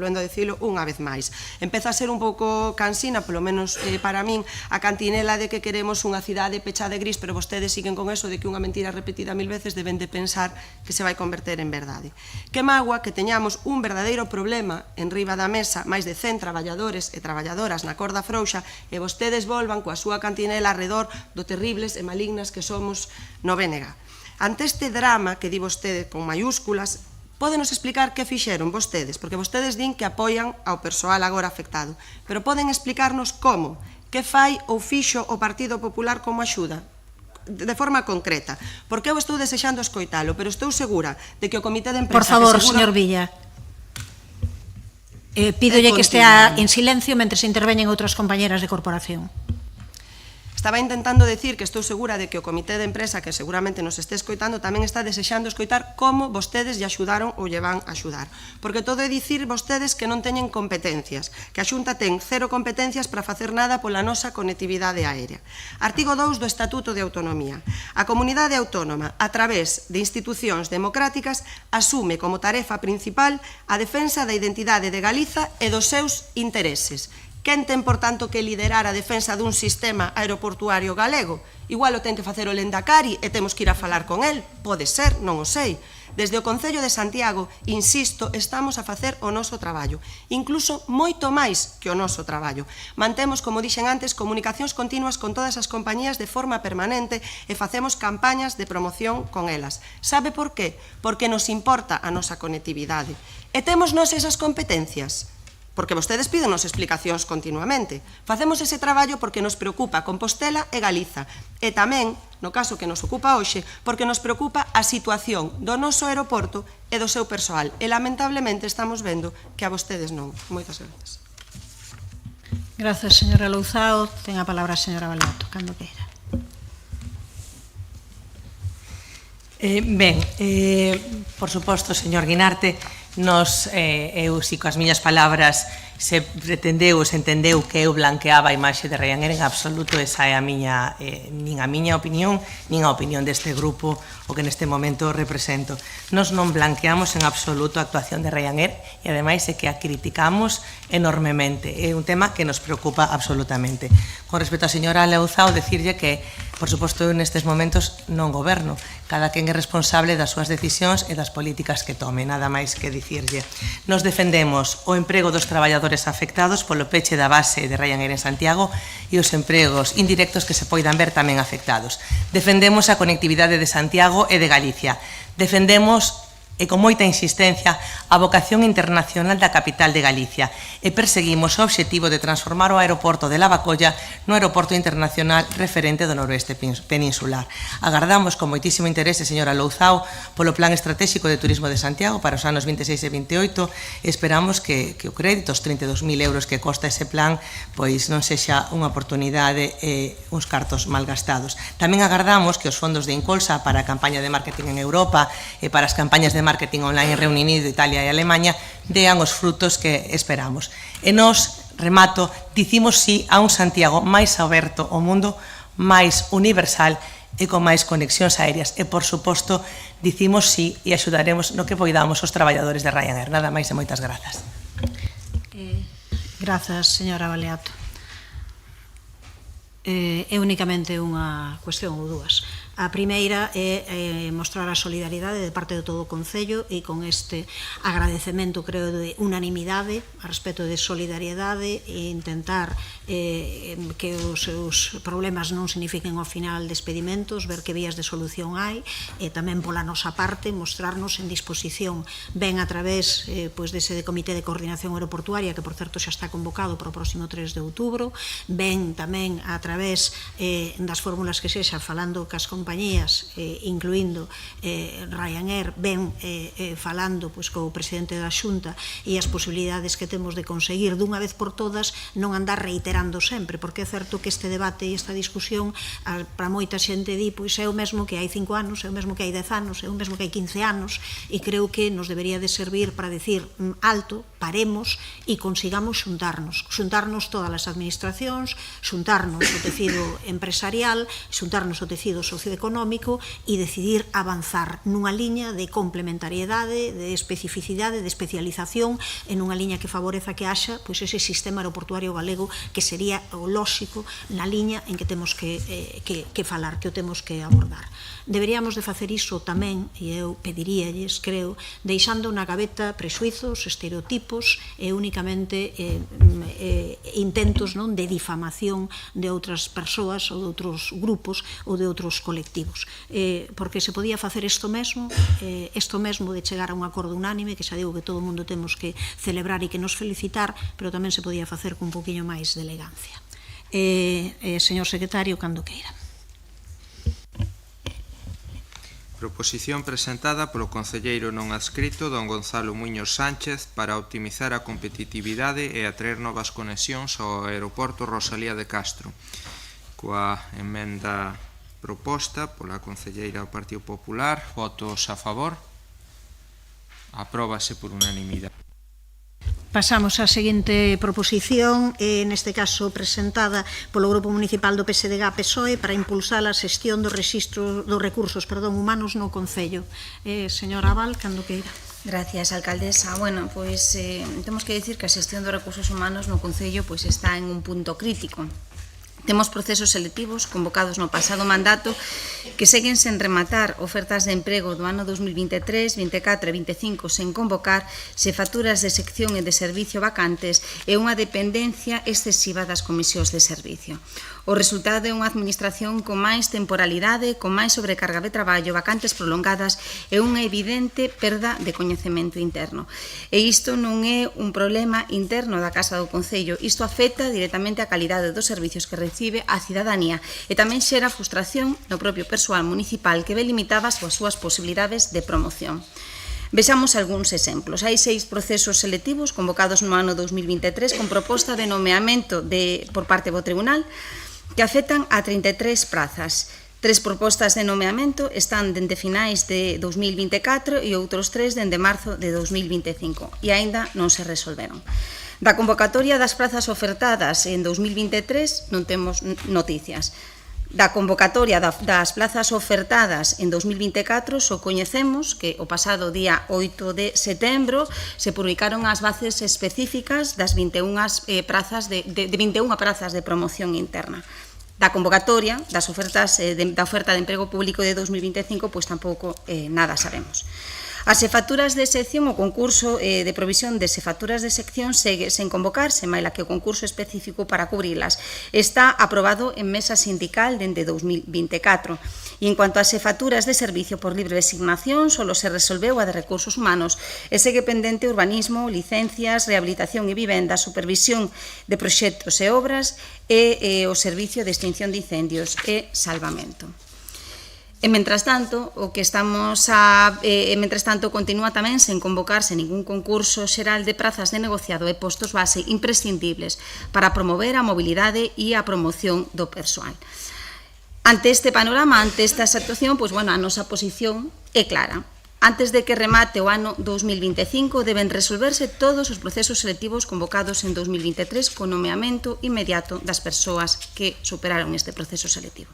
unha vez máis. Empeza a ser un pouco cansina, polo menos para min, a cantinela de que queremos unha cidade pechada e gris, pero vostedes siguen con eso de que unha mentira repetida 1000 veces deben de pensar que se vai converter en verdade. Que mágoa que teñamos un verdadeiro problema en riba da mesa, máis de 100 traballadores e traballadoras na corda frouxa, e vostedes volvan coa súa cantinela arredor do terribles e malignas que somos no BNG. Ante este drama que di vostede con mayúsculas, pódenos explicar que fixeron vostedes, porque vostedes din que apoian ao persoal agora afectado, pero poden explicarnos como, que fai ou fixo o Partido Popular como axuda, de forma concreta, porque eu estou desexando escoitalo, pero estou segura de que o Comité de Empresa... Por favor, señor Villa. Pídolle que estea en silencio mentre se interveñen outras compañeras de corporación. Estaba intentando decir que estou segura de que o Comité de Empresa, que seguramente nos este escoitando, tamén está desexando escoitar como vostedes lle axudaron ou lle van a axudar. Porque todo é dicir vostedes que non teñen competencias, que a Xunta ten 0 competencias para facer nada pola nosa conectividade aérea. Artigo 2 do Estatuto de Autonomía. A comunidade autónoma, a través de institucións democráticas, asume como tarefa principal a defensa da identidade de Galiza e dos seus intereses. Quen ten, por tanto, que liderar a defensa dun sistema aeroportuario galego? Igual o ten que facer o Lendakari e temos que ir a falar con el. Pode ser, non o sei. Desde o Concello de Santiago, insisto, estamos a facer o noso traballo. Incluso moito máis que o noso traballo. Mantemos, como dixen antes, comunicacións continuas con todas as compañías de forma permanente e facemos campañas de promoción con elas. Sabe por qué? Porque nos importa a nosa conectividade. E temos nós esas competencias? Porque vostedes pídenos explicacións continuamente. Facemos ese traballo porque nos preocupa Compostela e Galiza. E tamén, no caso que nos ocupa hoxe, porque nos preocupa a situación do noso aeroporto e do seu persoal. E lamentablemente estamos vendo que a vostedes non. Moitas grazas. Grazas, señora Louzao. Ten a palabra a señora Baleato, cando queira. Por suposto, señor Guinarte, eu, si coas miñas palabras se pretendeu, se entendeu que eu blanqueaba a imaxe de Ryanair, en absoluto esa é a miña, nin a miña opinión, nin a opinión deste grupo o que neste momento represento. Nos non blanqueamos en absoluto a actuación de Ryanair e ademais é que a criticamos enormemente. É un tema que nos preocupa absolutamente. Con respecto á señora Louzao, decirlle que, por suposto, eu nestes momentos non goberno. Cada quen é responsable das súas decisións e das políticas que tome, nada máis que dicirlle. Nos defendemos o emprego dos traballadores afectados polo peche da base de Ryanair en Santiago e os empregos indirectos que se poidan ver tamén afectados. Defendemos a conectividade de Santiago e de Galicia. Defendemos e con moita insistencia a vocación internacional da capital de Galicia e perseguimos o obxectivo de transformar o aeroporto de Lavacolla no aeroporto internacional referente do noroeste peninsular. Agardamos con moitísimo interese, señora Louzao, polo Plan Estratégico de Turismo de Santiago para os anos 26 e 28 e esperamos que o crédito, os 32.000 euros que costa ese plan, pois non sexa unha oportunidade e uns cartos malgastados. Tamén agardamos que os fondos de Incolsa para a campaña de marketing en Europa e para as campañas de marketing online en Reino Unido, Italia e Alemanha dean os frutos que esperamos. E nos, remato, dicimos sí a un Santiago máis aberto ao mundo, máis universal e con máis conexións aéreas. E, por suposto, dicimos sí e axudaremos no que poidamos os traballadores de Ryanair. Nada máis e moitas grazas. Grazas, señora Baleato. É únicamente unha cuestión ou dúas. A primeira é mostrar a solidariedade de parte de todo o Concello e con este agradecemento, creo, de unanimidade a respecto de solidariedade e intentar que os seus problemas non signifiquen ao final despedimentos, ver que vías de solución hai e tamén pola nosa parte mostrarnos en disposición ben a través dese Comité de Coordinación Aeroportuaria, que por certo xa está convocado para o próximo 3 de outubro, ben tamén a través das fórmulas que sexa falando cas compañías, incluindo Ryanair, ben falando co presidente da Xunta e as posibilidades que temos de conseguir dunha vez por todas non andar reiterando sempre, porque é certo que este debate e esta discusión para moita xente di, pois é o mesmo que hai 5 anos, é o mesmo que hai 10 anos, é o mesmo que hai 15 anos, e creo que nos debería de servir para decir alto, paremos e consigamos xuntarnos todas as administracións, xuntarnos o tecido empresarial, xuntarnos o tecido socioeconómico e decidir avanzar nunha liña de complementariedade, de especificidade, de especialización, en unha liña que favoreza que haxa ese sistema aeroportuario galego que sería o lóxico na liña en que temos que falar, que o temos que abordar. Deberíamos de facer iso tamén, e eu pediríalles, creo, deixando na gaveta prexuizos, estereotipos e únicamente intentos de difamación de outras persoas ou de outros grupos ou de outros colectivos. Porque se podía facer isto mesmo de chegar a un acordo unánime, que xa digo que todo o mundo temos que celebrar e que nos felicitar, pero tamén se podía facer con un poquinho máis de elegancia. Señor secretario, cando queira. Proposición presentada polo concelleiro non adscrito don Gonzalo Muñoz Sánchez para optimizar a competitividade e atraer novas conexións ao aeroporto Rosalía de Castro. Coa emenda proposta pola concelleira do Partido Popular, votos a favor. Apróbase por unanimidade. Pasamos á seguinte proposición, neste caso presentada polo Grupo Municipal do PSDG-PSOE para impulsar a xestión dos recursos humanos no Concello. Señora Abal, cando queira. Gracias, alcaldesa. Bueno, pois temos que dicir que a xestión dos recursos humanos no Concello está en un punto crítico. Temos procesos selectivos convocados no pasado mandato que seguen sen rematar, ofertas de emprego do ano 2023, 24 e 25 sen convocar, xefaturas de sección e de servicio vacantes e unha dependencia excesiva das comisións de servicio. O resultado é unha administración con máis temporalidade, con máis sobrecarga de traballo, vacantes prolongadas e unha evidente perda de coñecemento interno. E isto non é un problema interno da Casa do Concello, isto afecta directamente a calidade dos servicios que recibe a cidadanía e tamén xera frustración no propio persoal municipal que ve limitadas as súas posibilidades de promoción. Vexamos algúns exemplos. Hai 6 procesos selectivos convocados no ano 2023 con proposta de nomeamento por parte do Tribunal que afectan a 33 prazas. 3 propostas de nomeamento están dende finais de 2024 e outros 3 dende marzo de 2025 e aínda non se resolveron. Da convocatoria das prazas ofertadas en 2023 non temos noticias. Da convocatoria das plazas ofertadas en 2024 só coñecemos que o pasado día 8 de setembro se publicaron as bases específicas das 21 prazas de promoción interna. Da convocatoria das ofertas da oferta de emprego público de 2025 pois tampouco nada sabemos. As xefaturas de sección, o concurso de provisión de xefaturas de sección segue sen convocarse, maila que o concurso específico para cubrilas está aprobado en mesa sindical dende 2024. E en cuanto ás xefaturas de servicio por libre designación, só se resolveu a de recursos humanos e segue pendente urbanismo, licencias, rehabilitación e vivenda, supervisión de proxectos e obras e o servicio de extinción de incendios e salvamento. E, mentras tanto, continúa tamén sen convocarse ningún concurso xeral de prazas de negociado e postos base imprescindibles para promover a mobilidade e a promoción do persoal. Ante este panorama, ante esta situación, a nosa posición é clara. Antes de que remate o ano 2025, deben resolverse todos os procesos selectivos convocados en 2023 con nomeamento inmediato das persoas que superaron este proceso selectivo.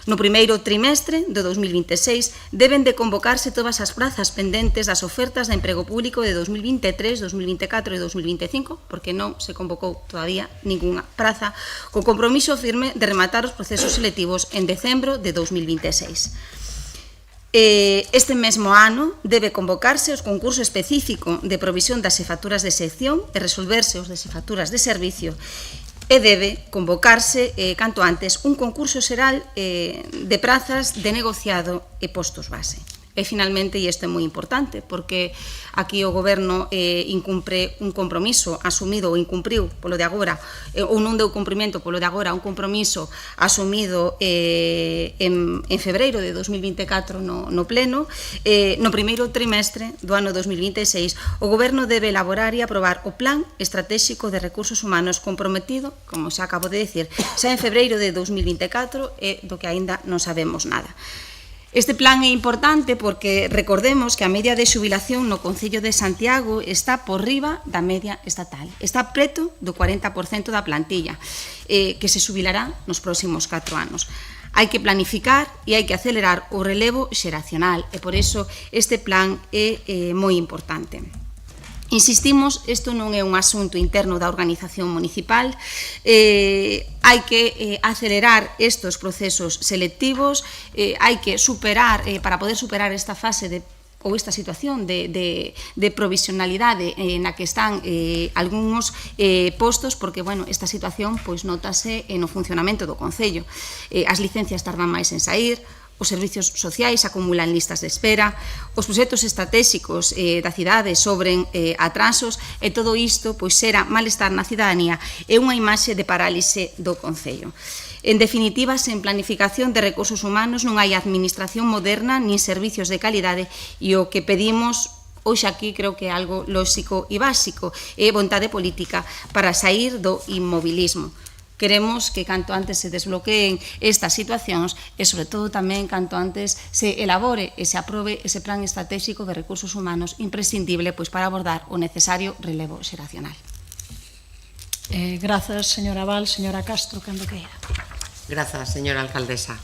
No primeiro trimestre do 2026 deben de convocarse todas as prazas pendentes das ofertas de emprego público de 2023, 2024 e 2025, porque non se convocou todavía ninguna praza, co compromiso firme de rematar os procesos selectivos en decembro de 2026. Este mesmo ano debe convocarse o concurso específico de provisión das xefaturas de sección e resolverse os de xefaturas de servicio e debe convocarse canto antes un concurso xeral de prazas de negociado e postos base. E finalmente, e isto é moi importante, porque aquí o Goberno incumpre un compromiso asumido ou incumpriu polo de agora, ou non deu cumprimento polo de agora, un compromiso asumido en febreiro de 2024 no pleno, no primeiro trimestre do ano 2026, o Goberno debe elaborar e aprobar o Plan Estratégico de Recursos Humanos comprometido, como xa acabo de decir, xa en febreiro de 2024 e do que aínda non sabemos nada. Este plan é importante porque recordemos que a media de xubilación no Concello de Santiago está por riba da media estatal. Está preto do 40% da plantilla, que se xubilará nos próximos 4 anos. Hai que planificar e hai que acelerar o relevo xeracional e por iso este plan é moi importante. Insistimos, isto non é un asunto interno da organización municipal, hai que acelerar estes procesos selectivos, hai que superar, para poder superar esta fase ou esta situación de provisionalidade na que están algúns postos, porque, bueno, esta situación pois notase no funcionamento do Concello. As licencias tardan máis en saír, os servicios sociais acumulan listas de espera, os proxectos estratégicos da cidade sobren atrasos e todo isto pois xera malestar na cidadanía e unha imaxe de parálise do Concello. En definitiva, sen planificación de recursos humanos non hai administración moderna nin servicios de calidade e o que pedimos hoxe aquí creo que é algo lóxico e básico, é vontade política para sair do inmobilismo. Queremos que canto antes se desbloqueen estas situacións e, sobre todo, tamén canto antes se elabore e se aprobe ese plan estratégico de recursos humanos imprescindible pois para abordar o necesario relevo xeracional. Grazas, señora Val. Señora Castro, cando queira. Grazas, señora alcaldesa.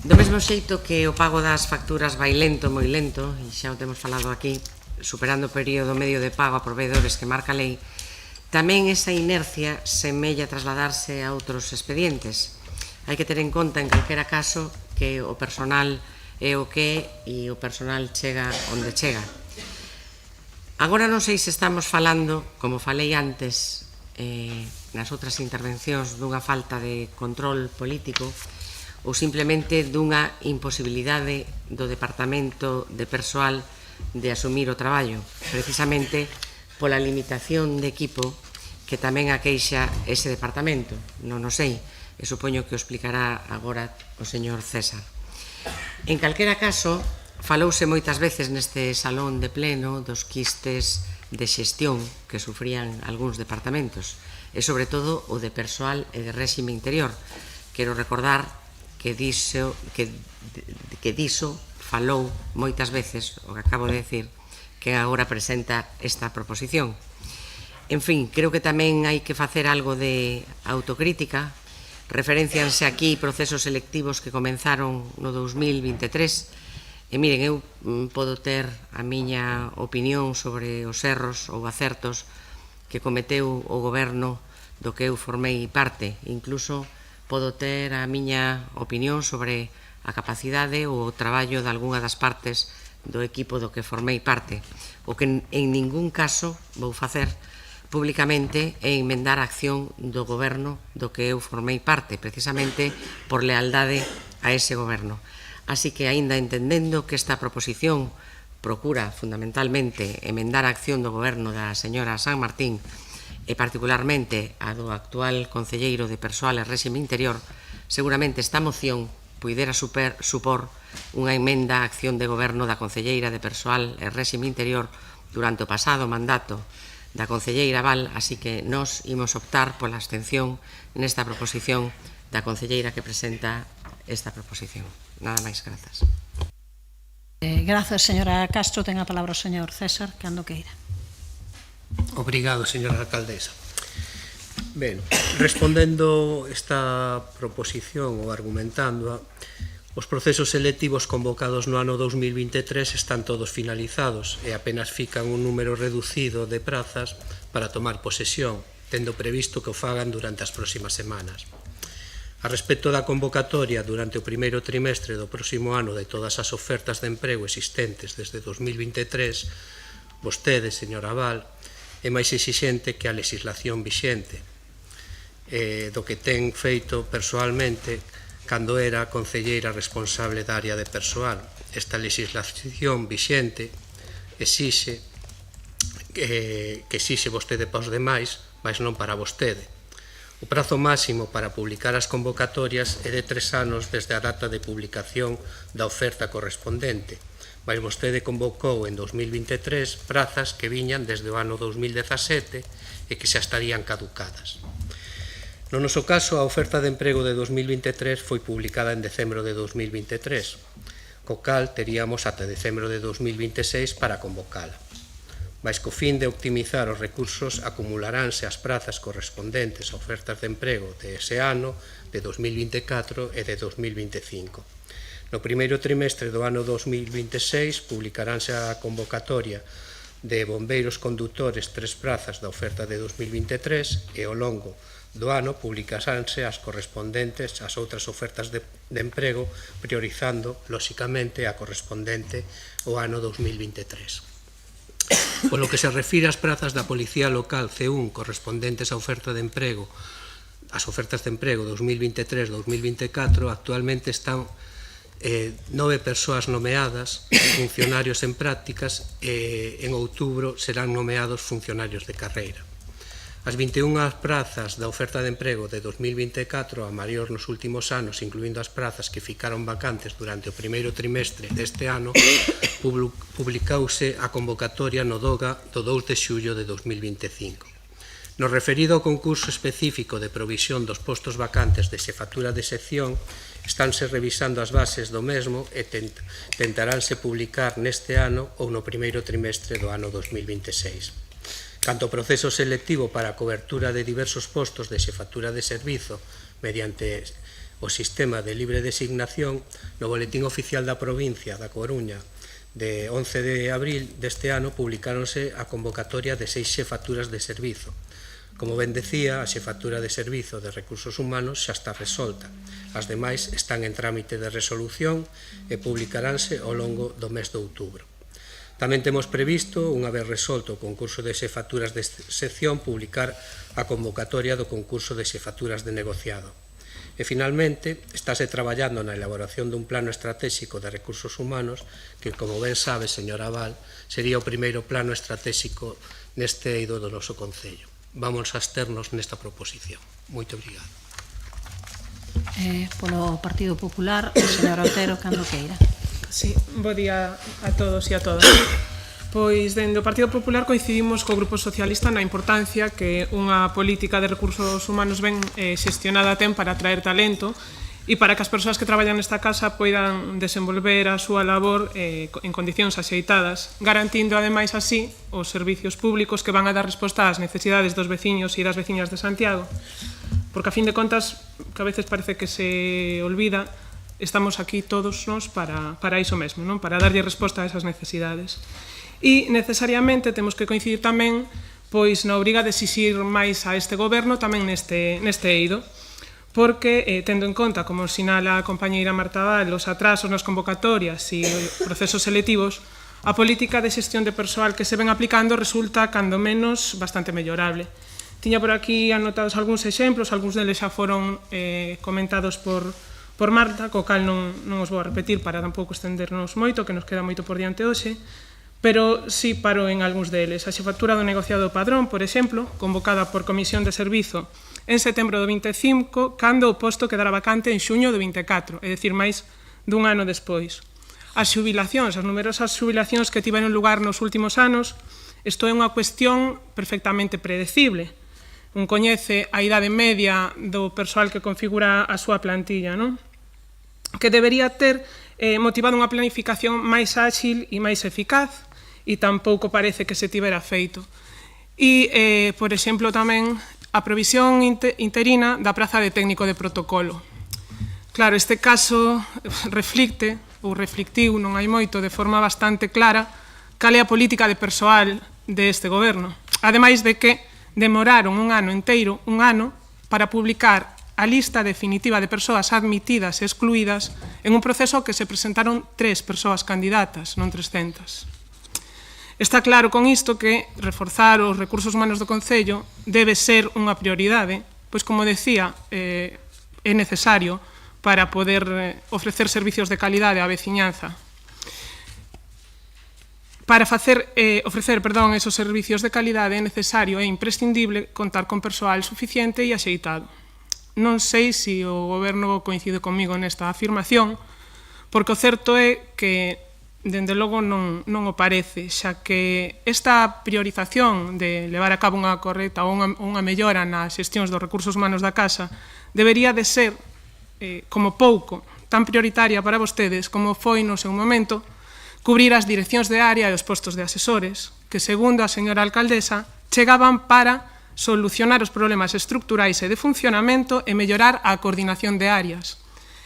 Do mesmo xeito que o pago das facturas vai lento, moi lento, e xa o temos falado aquí, superando o período medio de pago a proveedores que marca a lei, tamén esa inercia semella trasladarse a outros expedientes. Hai que ter en conta, en calquera caso, que o personal é o que é e o personal chega onde chega. Agora non sei se estamos falando, como falei antes, nas outras intervencións, dunha falta de control político ou simplemente dunha imposibilidade do Departamento de Persoal de asumir o traballo, precisamente pola limitación de equipo que tamén aqueixa ese departamento. Non o sei, e supoño que o explicará agora o señor César. En calquera caso, falouse moitas veces neste salón de pleno dos quistes de xestión que sufrían algúns departamentos, e sobre todo o de persoal e de réxime interior. Quero recordar que diso falou moitas veces, o que acabo de decir, que agora presenta esta proposición. En fin, creo que tamén hai que facer algo de autocrítica. Referencianse aquí procesos selectivos que comenzaron no 2023. E miren, eu podo ter a miña opinión sobre os erros ou acertos que cometeu o goberno do que eu formei parte. Incluso podo ter a miña opinión sobre a capacidade ou o traballo de algunha das partes do equipo do que formei parte. O que en ningún caso vou facer públicamente é enmendar a acción do goberno do que eu formei parte, precisamente por lealdade a ese goberno. Así que, aínda entendendo que esta proposición procura fundamentalmente emendar a acción do goberno da señora San Martín e particularmente a do actual concelleiro de Persoal e Réxime Interior, seguramente esta moción puidera supor unha emenda á acción de goberno da concelleira de Persoal e Réxime Interior durante o pasado mandato da concelleira Val, así que nós imos optar pola abstención nesta proposición da concelleira que presenta esta proposición. Nada máis, grazas. Grazas, señora Castro. Ten a palabra o señor César, cando queira. Obrigado, señora alcaldesa. Ben, respondendo esta proposición ou argumentándoa, os procesos selectivos convocados no ano 2023 están todos finalizados e apenas fican un número reducido de prazas para tomar posesión, tendo previsto que o fagan durante as próximas semanas. A respecto da convocatoria durante o primeiro trimestre do próximo ano de todas as ofertas de emprego existentes desde 2023, vostede, señora Val, é máis exixente que a legislación vixente, do que ten feito persoalmente cando era concelleira responsable da área de persoal. Esta legislación vixente exixe que exixe vostede para os demais, mas non para vostede. O prazo máximo para publicar as convocatorias é de 3 anos desde a data de publicación da oferta correspondente, mas vostede convocou en 2023 prazas que viñan desde o ano 2017 e que xa estarían caducadas. No noso caso, a oferta de emprego de 2023 foi publicada en decembro de 2023, co cal teríamos ata decembro de 2026 para convocala. Mais co fin de optimizar os recursos, acumularánse as prazas correspondentes a ofertas de emprego de ese ano, de 2024 e de 2025. No primeiro trimestre do ano 2026 publicaránse a convocatoria de bombeiros condutores 3 prazas da oferta de 2023 e ao longo do ano publicaránse as correspondentes ás outras ofertas de emprego, priorizando, lóxicamente, a correspondente ao ano 2023. Polo que se refire ás prazas da Policía Local C1 correspondentes á oferta de emprego, as ofertas de emprego 2023-2024, actualmente están 9 persoas nomeadas, funcionarios en prácticas, e en outubro serán nomeados funcionarios de carreira. As 21 prazas da oferta de emprego de 2024 a maior nos últimos anos, incluindo as prazas que ficaron vacantes durante o primeiro trimestre deste ano, publicouse a convocatoria no DOGA do 2 de xullo de 2025. No referido ao concurso específico de provisión dos postos vacantes de xefatura de sección, estánse revisando as bases do mesmo e tentaránse publicar neste ano ou no primeiro trimestre do ano 2026. Canto ao proceso selectivo para a cobertura de diversos postos de xefatura de servizo mediante o sistema de libre designación, no Boletín Oficial da Provincia da Coruña de 11 de abril deste ano publicáronse a convocatoria de 6 xefaturas de servizo. Como ben decía, a xefatura de servizo de recursos humanos xa está resolta. As demais están en trámite de resolución e publicaránse ao longo do mes de outubro. Tamén temos previsto, unha vez resolto o concurso de xefaturas de sección, publicar a convocatoria do concurso de xefaturas de negociado. E, finalmente, estáse traballando na elaboración dun plano estratégico de recursos humanos que, como ben sabe, señora Val, sería o primeiro plano estratégico neste eido do noso Concello. Vamos a absternos nesta proposición. Moito obrigado. Polo Partido Popular, o señor Otero, cando queira. Sí, bo día a todos e a todas. Pois, dende o Partido Popular coincidimos co Grupo Socialista na importancia que unha política de recursos humanos ben xestionada ten para atraer talento e para que as persoas que traballan nesta casa poidan desenvolver a súa labor en condicións axeitadas, garantindo ademais así os servicios públicos que van a dar resposta ás necesidades dos veciños e das veciñas de Santiago. Porque, a fin de contas, que a veces parece que se olvida, estamos aquí todos nós para iso mesmo, non? Para darlle resposta a esas necesidades. E necesariamente temos que coincidir tamén pois na obriga de exixir máis a este goberno tamén neste eido, porque, tendo en conta, como sinala a compañeira Marta Val, os atrasos nas convocatorias e procesos selectivos, a política de xestión de persoal que se ven aplicando resulta, cando menos, bastante mellorable. Tiña por aquí anotados algúns exemplos, algúns deles xa foron comentados por Marta, co cal non os vou a repetir para tampouco estendernos moito, que nos queda moito por diante hoxe, pero sí paro en algúns deles. A xefatura do negociado padrón, por exemplo, convocada por Comisión de Servizo en setembro do 25, cando o posto quedara vacante en xuño do 24, é dicir, máis dun ano despois. As xubilacións, as numerosas xubilacións que tiveron lugar nos últimos anos, isto é unha cuestión perfectamente predecible. Un coñece a idade media do persoal que configura a súa plantilla, non? Que debería ter motivado unha planificación máis áxil e máis eficaz, e tampouco parece que se tivera feito. E, por exemplo, tamén a provisión interina da praza de técnico de protocolo. Claro, este caso reflicte, ou reflectiu, non hai moito, de forma bastante clara, cal é a política de persoal deste goberno. Ademais de que demoraron un ano inteiro, para publicar a lista definitiva de persoas admitidas e excluídas en un proceso que se presentaron 3 persoas candidatas, non 300. Está claro con isto que reforzar os recursos humanos do Concello debe ser unha prioridade, pois, como decía, é necesario para poder ofrecer servicios de calidade á veciñanza. Para ofrecer esos servicios de calidade é necesario e imprescindible contar con persoal suficiente e axeitado. Non sei se o Goberno coincide comigo nesta afirmación, porque o certo é que, dende logo, non o parece, xa que esta priorización de levar a cabo unha correcta ou unha mellora nas xestións dos recursos humanos da Casa debería de ser, como pouco, tan prioritaria para vostedes como foi no seu momento cubrir as direccións de área e os postos de asesores, que, segundo a señora alcaldesa, chegaban para solucionar os problemas estructurais e de funcionamento e mellorar a coordinación de áreas.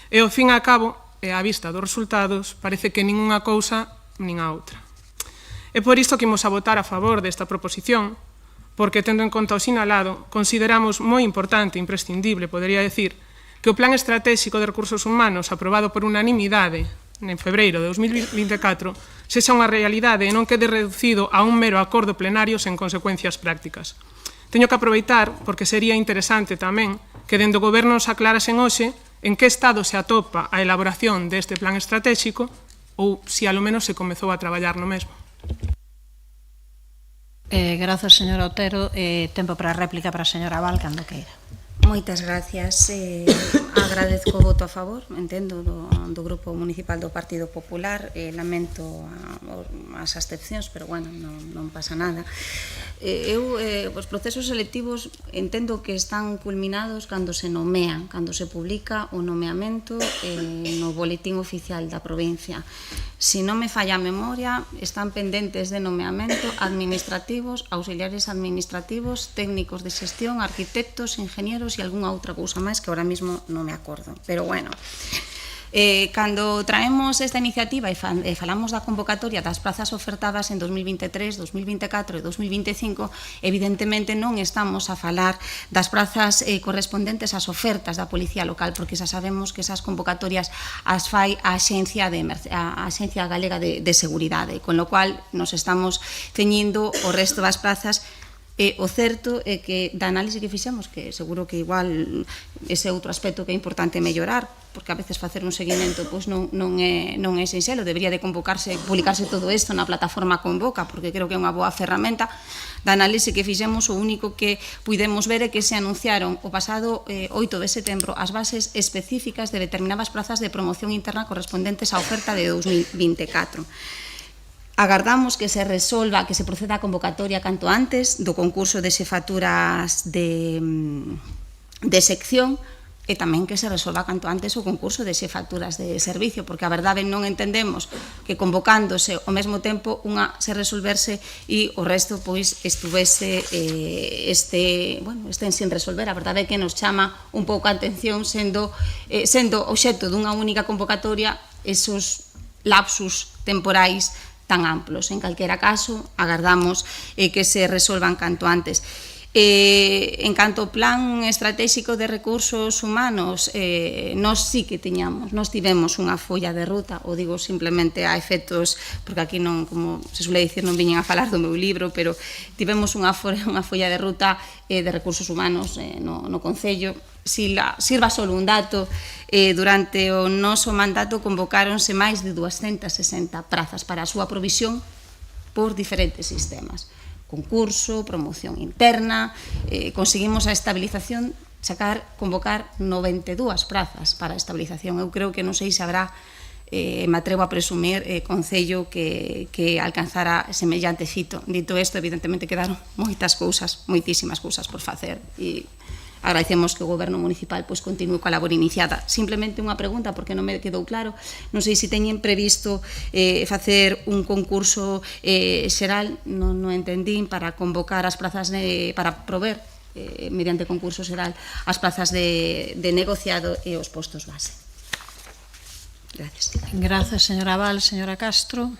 E, ao fin e ao cabo, e á vista dos resultados, parece que nin unha cousa nin a outra. É por isto que imos a votar a favor desta proposición, porque, tendo en conta o sinalado, consideramos moi importante e imprescindible, podería decir, que o Plan Estratégico de Recursos Humanos aprobado por unanimidade en febreiro de 2024 sexa unha realidade e non quede reducido a un mero acordo plenario sen consecuencias prácticas. Teño que aproveitar, porque sería interesante tamén que dende o Goberno nos aclarasen hoxe en que estado se atopa a elaboración deste plan estratégico ou se alo menos se comezou a traballar no mesmo. Grazas, señora Otero. Tempo para a réplica para a señora Val, cando queira. Moitas gracias. Agradezco o voto a favor, entendo, do Grupo Municipal do Partido Popular. Lamento as abstencións, pero, bueno, non pasa nada. Os procesos selectivos entendo que están culminados cando se nomean, cando se publica o nomeamento no boletín oficial da provincia. Si non me falla a memoria, están pendentes de nomeamento administrativos, auxiliares administrativos, técnicos de xestión, arquitectos, ingenieros e algunha outra cousa máis que ahora mismo non me acordo. Pero, bueno, cando traemos esta iniciativa e falamos da convocatoria das prazas ofertadas en 2023, 2024 e 2025, evidentemente non estamos a falar das prazas correspondentes ás ofertas da Policía Local, porque xa sabemos que esas convocatorias as fai a Axencia Galega de Seguridade, con lo cual nos estamos ceñindo o resto das plazas. O certo é que da análise que fixemos, que seguro que igual ese outro aspecto que é importante mellorar, porque a veces facer un seguimento non é sinxelo, debería de publicarse todo isto na plataforma Convoca, porque creo que é unha boa ferramenta. Da análise que fixemos, o único que puidemos ver é que se anunciaron o pasado 8 de setembro as bases específicas de determinadas plazas de promoción interna correspondentes á oferta de 2024. Agardamos que se resolva, que se proceda a convocatoria canto antes do concurso de xefaturas de sección e tamén que se resolva canto antes o concurso de xefaturas de servicio, porque a verdade non entendemos que convocándose ao mesmo tempo unha se resolverse e o resto pois estuvese estén sin resolver. A verdade é que nos chama un pouco a atención sendo obxecto dunha única convocatoria esos lapsus temporais tan amplos. En calquera caso, agardamos que se resolvan canto antes. En canto ao plan estratégico de recursos humanos, nós sí que tivemos unha folla de ruta, o digo simplemente a efectos, porque aquí non, como se suele dicir, non viñen a falar do meu libro, pero tivemos unha folla de ruta de recursos humanos no Concello. Sirva só un dato, durante o noso mandato convocáronse máis de 260 prazas para a súa provisión por diferentes sistemas. Concurso, promoción interna, conseguimos a estabilización, convocar 92 prazas para a estabilización. Eu creo que non sei se habrá, me atrevo a presumir, Concello que alcanzara semellante fito. Dito isto, evidentemente quedaron moitísimas cousas por facer e agradecemos que o Goberno Municipal continue coa labor iniciada. Simplemente unha pregunta, porque non me quedou claro, non sei se teñen previsto facer un concurso xeral, non entendín, para convocar as plazas para prover mediante concurso xeral as plazas de negociado e os postos base. Gracias. Grazas, señora Val. Señora Castro.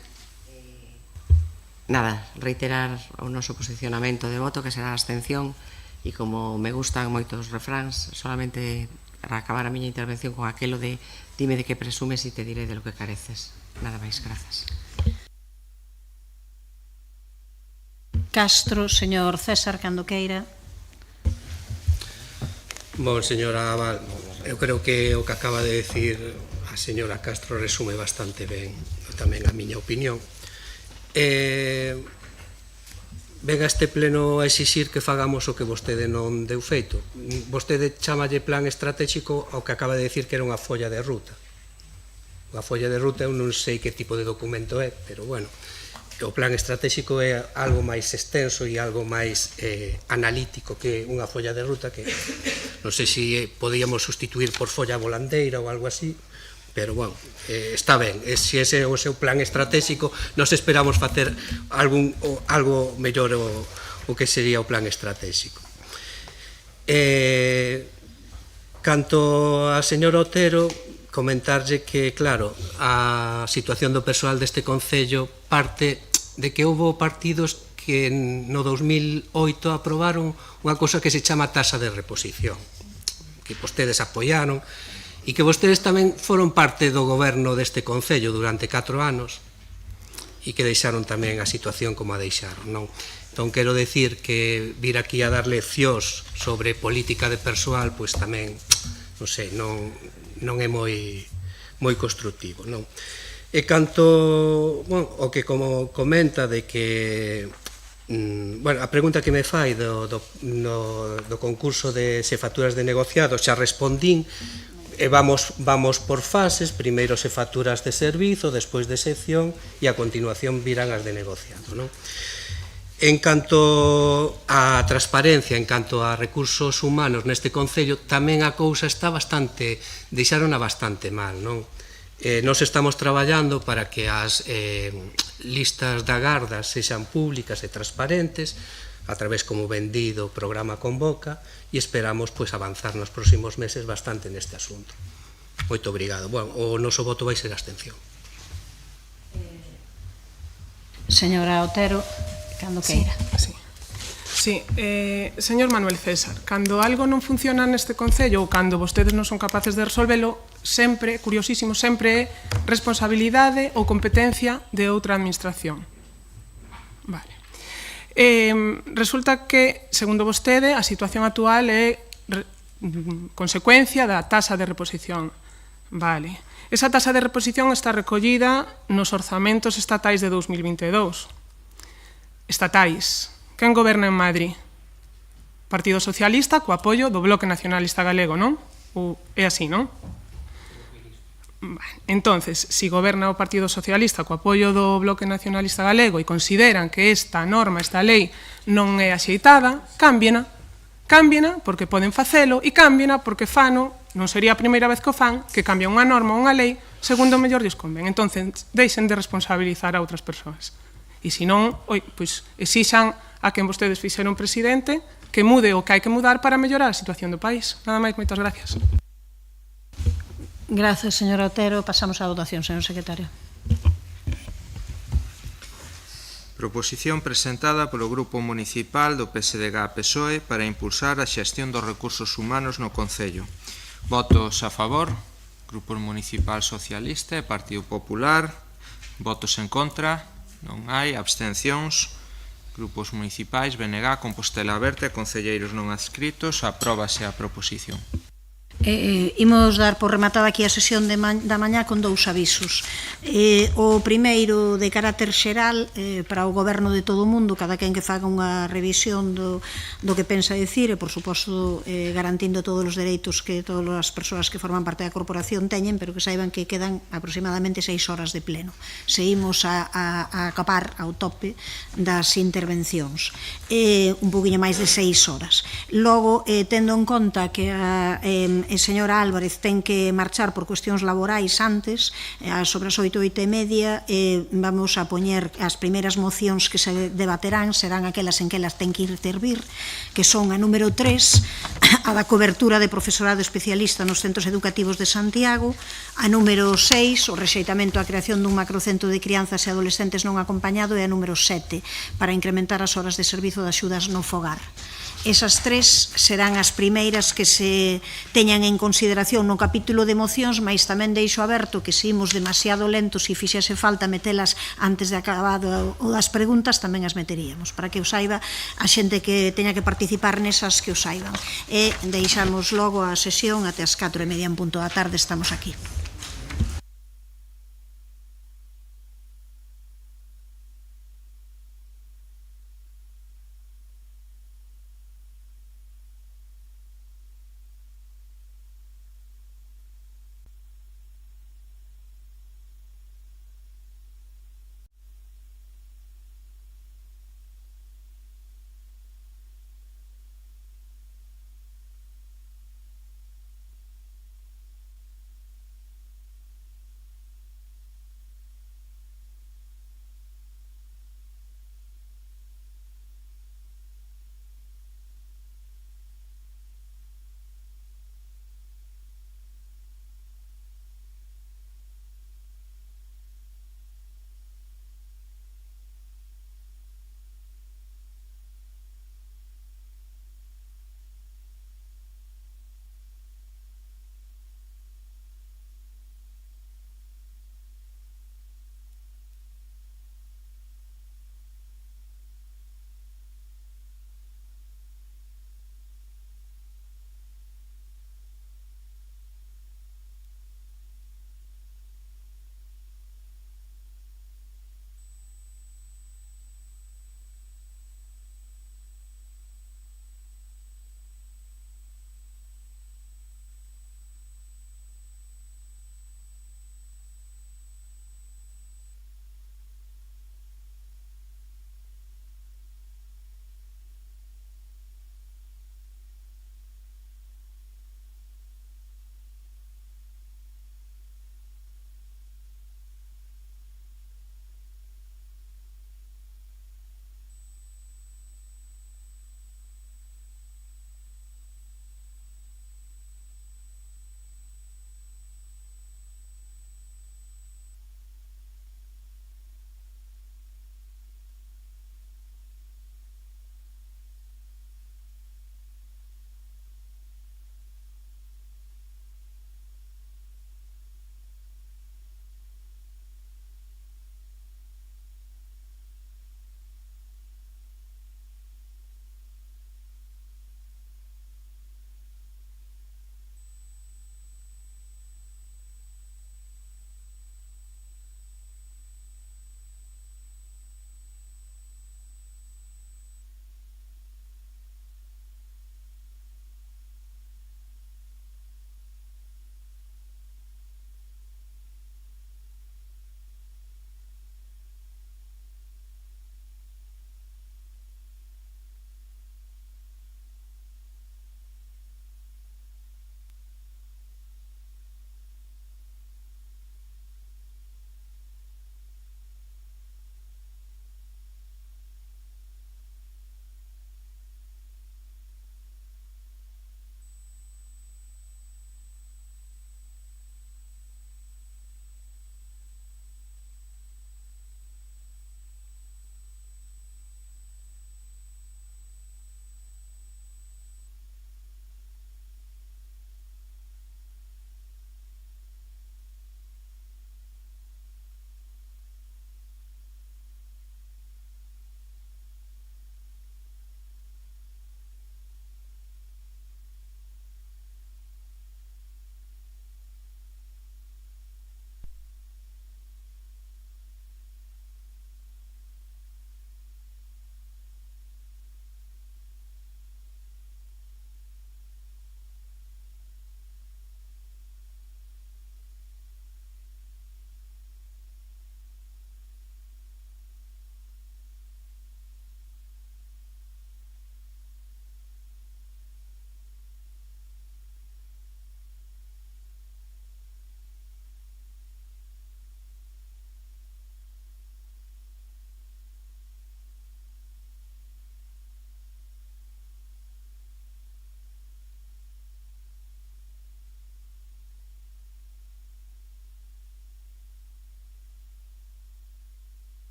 Nada, reiterar o noso posicionamento de voto, que será a abstención, e como me gustan moitos refráns, solamente para acabar a miña intervención con aquelo de dime de que presumes e te diré de lo que careces. Nada máis, grazas. Castro, señor César, cando queira. Bon, señora Val, eu creo que o que acaba de decir a señora Castro resume bastante ben tamén a miña opinión. Venga este pleno a exixir que fagamos o que vostede non deu feito. Vostede chamalle plan estratégico ao que acaba de decir que era unha folla de ruta. Unha folla de ruta eu non sei que tipo de documento é, pero bueno, o plan estratégico é algo máis extenso e algo máis analítico que unha folla de ruta que non sei se podíamos sustituir por folla volandeira ou algo así, pero, bueno, está ben. Se ese é o seu plan estratégico, nos esperamos facer algo mellor o que sería o plan estratégico. Canto a señor Otero, comentarlle que, claro, a situación do persoal deste Concello parte de que houve partidos que no 2008 aprobaron unha cosa que se chama taxa de reposición, que vostedes apoiaron, e que vostedes tamén foron parte do goberno deste Concello durante 4 anos e que deixaron tamén a situación como a deixaron, non? Entón, quero decir que vir aquí a dar leccións sobre política de persoal, pois tamén, non sei, non é moi constructivo, non? E canto, bueno, o que como comenta de que, bueno, a pregunta que me fai do concurso de xefaturas de negociado xa respondín. E vamos por fases, primeiro se faturas de servizo, despois de sección e a continuación virán as de negociado, non? En canto a transparencia, en canto a recursos humanos neste Concello, tamén a cousa está bastante, deixárona bastante mal, non? Nos estamos traballando para que as listas da Garda sexan públicas e transparentes, a través como vendido o programa Convoca, e esperamos avanzar nos próximos meses bastante neste asunto. Moito obrigado. Bueno, o noso voto vai ser abstención. Señora Otero, cando queira. Sí, señor Manuel César, cando algo non funciona neste Concello ou cando vostedes non son capaces de resolvelo, sempre, curiosísimo, sempre é responsabilidade ou competencia de outra administración. Vale. Resulta que, segundo vostede, a situación actual é consecuencia da taxa de reposición. Vale. Esa taxa de reposición está recollida nos orzamentos estatais de 2022. Estatais. Quen goberna en Madrid? Partido Socialista co apoio do Bloque Nacionalista Galego, non? É así, non? Entonces, si goberna o Partido Socialista co apoio do Bloque Nacionalista Galego e consideran que esta norma, esta lei, non é axeitada, cámbiena porque poden facelo e cámbiena porque fano, non sería a primeira vez que o fan, que cambia unha norma ou unha lei segundo o mellor lles convén. Entón, deixen de responsabilizar a outras persoas. E se non, pois exixan a quen vostedes fixeron presidente que mude o que hai que mudar para mellorar a situación do país. Nada máis, moitas gracias. Grazas, señora Otero. Pasamos á votación, señor secretario. Proposición presentada polo Grupo Municipal do PSDG-PSOE para impulsar a xestión dos recursos humanos no Concello. Votos a favor, Grupo Municipal Socialista e Partido Popular. Votos en contra, non hai. Abstencións, Grupos Municipais, BNG, Compostela Aberta e Concelleiros non adscritos. Apróbase a proposición. Imos dar por rematada aquí a sesión da mañá con dous avisos. O primeiro de carácter xeral para o goberno de todo o mundo, cada quen que faga unha revisión do que pensa dicir e, por suposto, garantindo todos os dereitos que todas as persoas que forman parte da corporación teñen, pero que saiban que quedan aproximadamente 6 horas de pleno. Seguimos a acapar ao tope das intervencións. Un poquinho máis de 6 horas. Logo, tendo en conta que señora Álvarez ten que marchar por cuestións laborais antes, sobre as 8:30, vamos a poñer as primeiras mocións que se debaterán, serán aquelas en que elas ten que intervir, que son a número 3, a da cobertura de profesorado especialista nos centros educativos de Santiago, a número 6, o rexeitamento á creación dun macrocentro de crianzas e adolescentes non acompañado, e a número 7, para incrementar as horas de servizo de axudas no fogar. Esas tres serán as primeiras que se teñan en consideración no capítulo de mocións, mas tamén deixo aberto que se imos demasiado lentos e fixese falta metelas antes de acabado o das preguntas, tamén as meteríamos, para que o saiba a xente que teña que participar nesas, que o saiban. E deixamos logo a sesión até as 4:30 en punto da tarde, estamos aquí.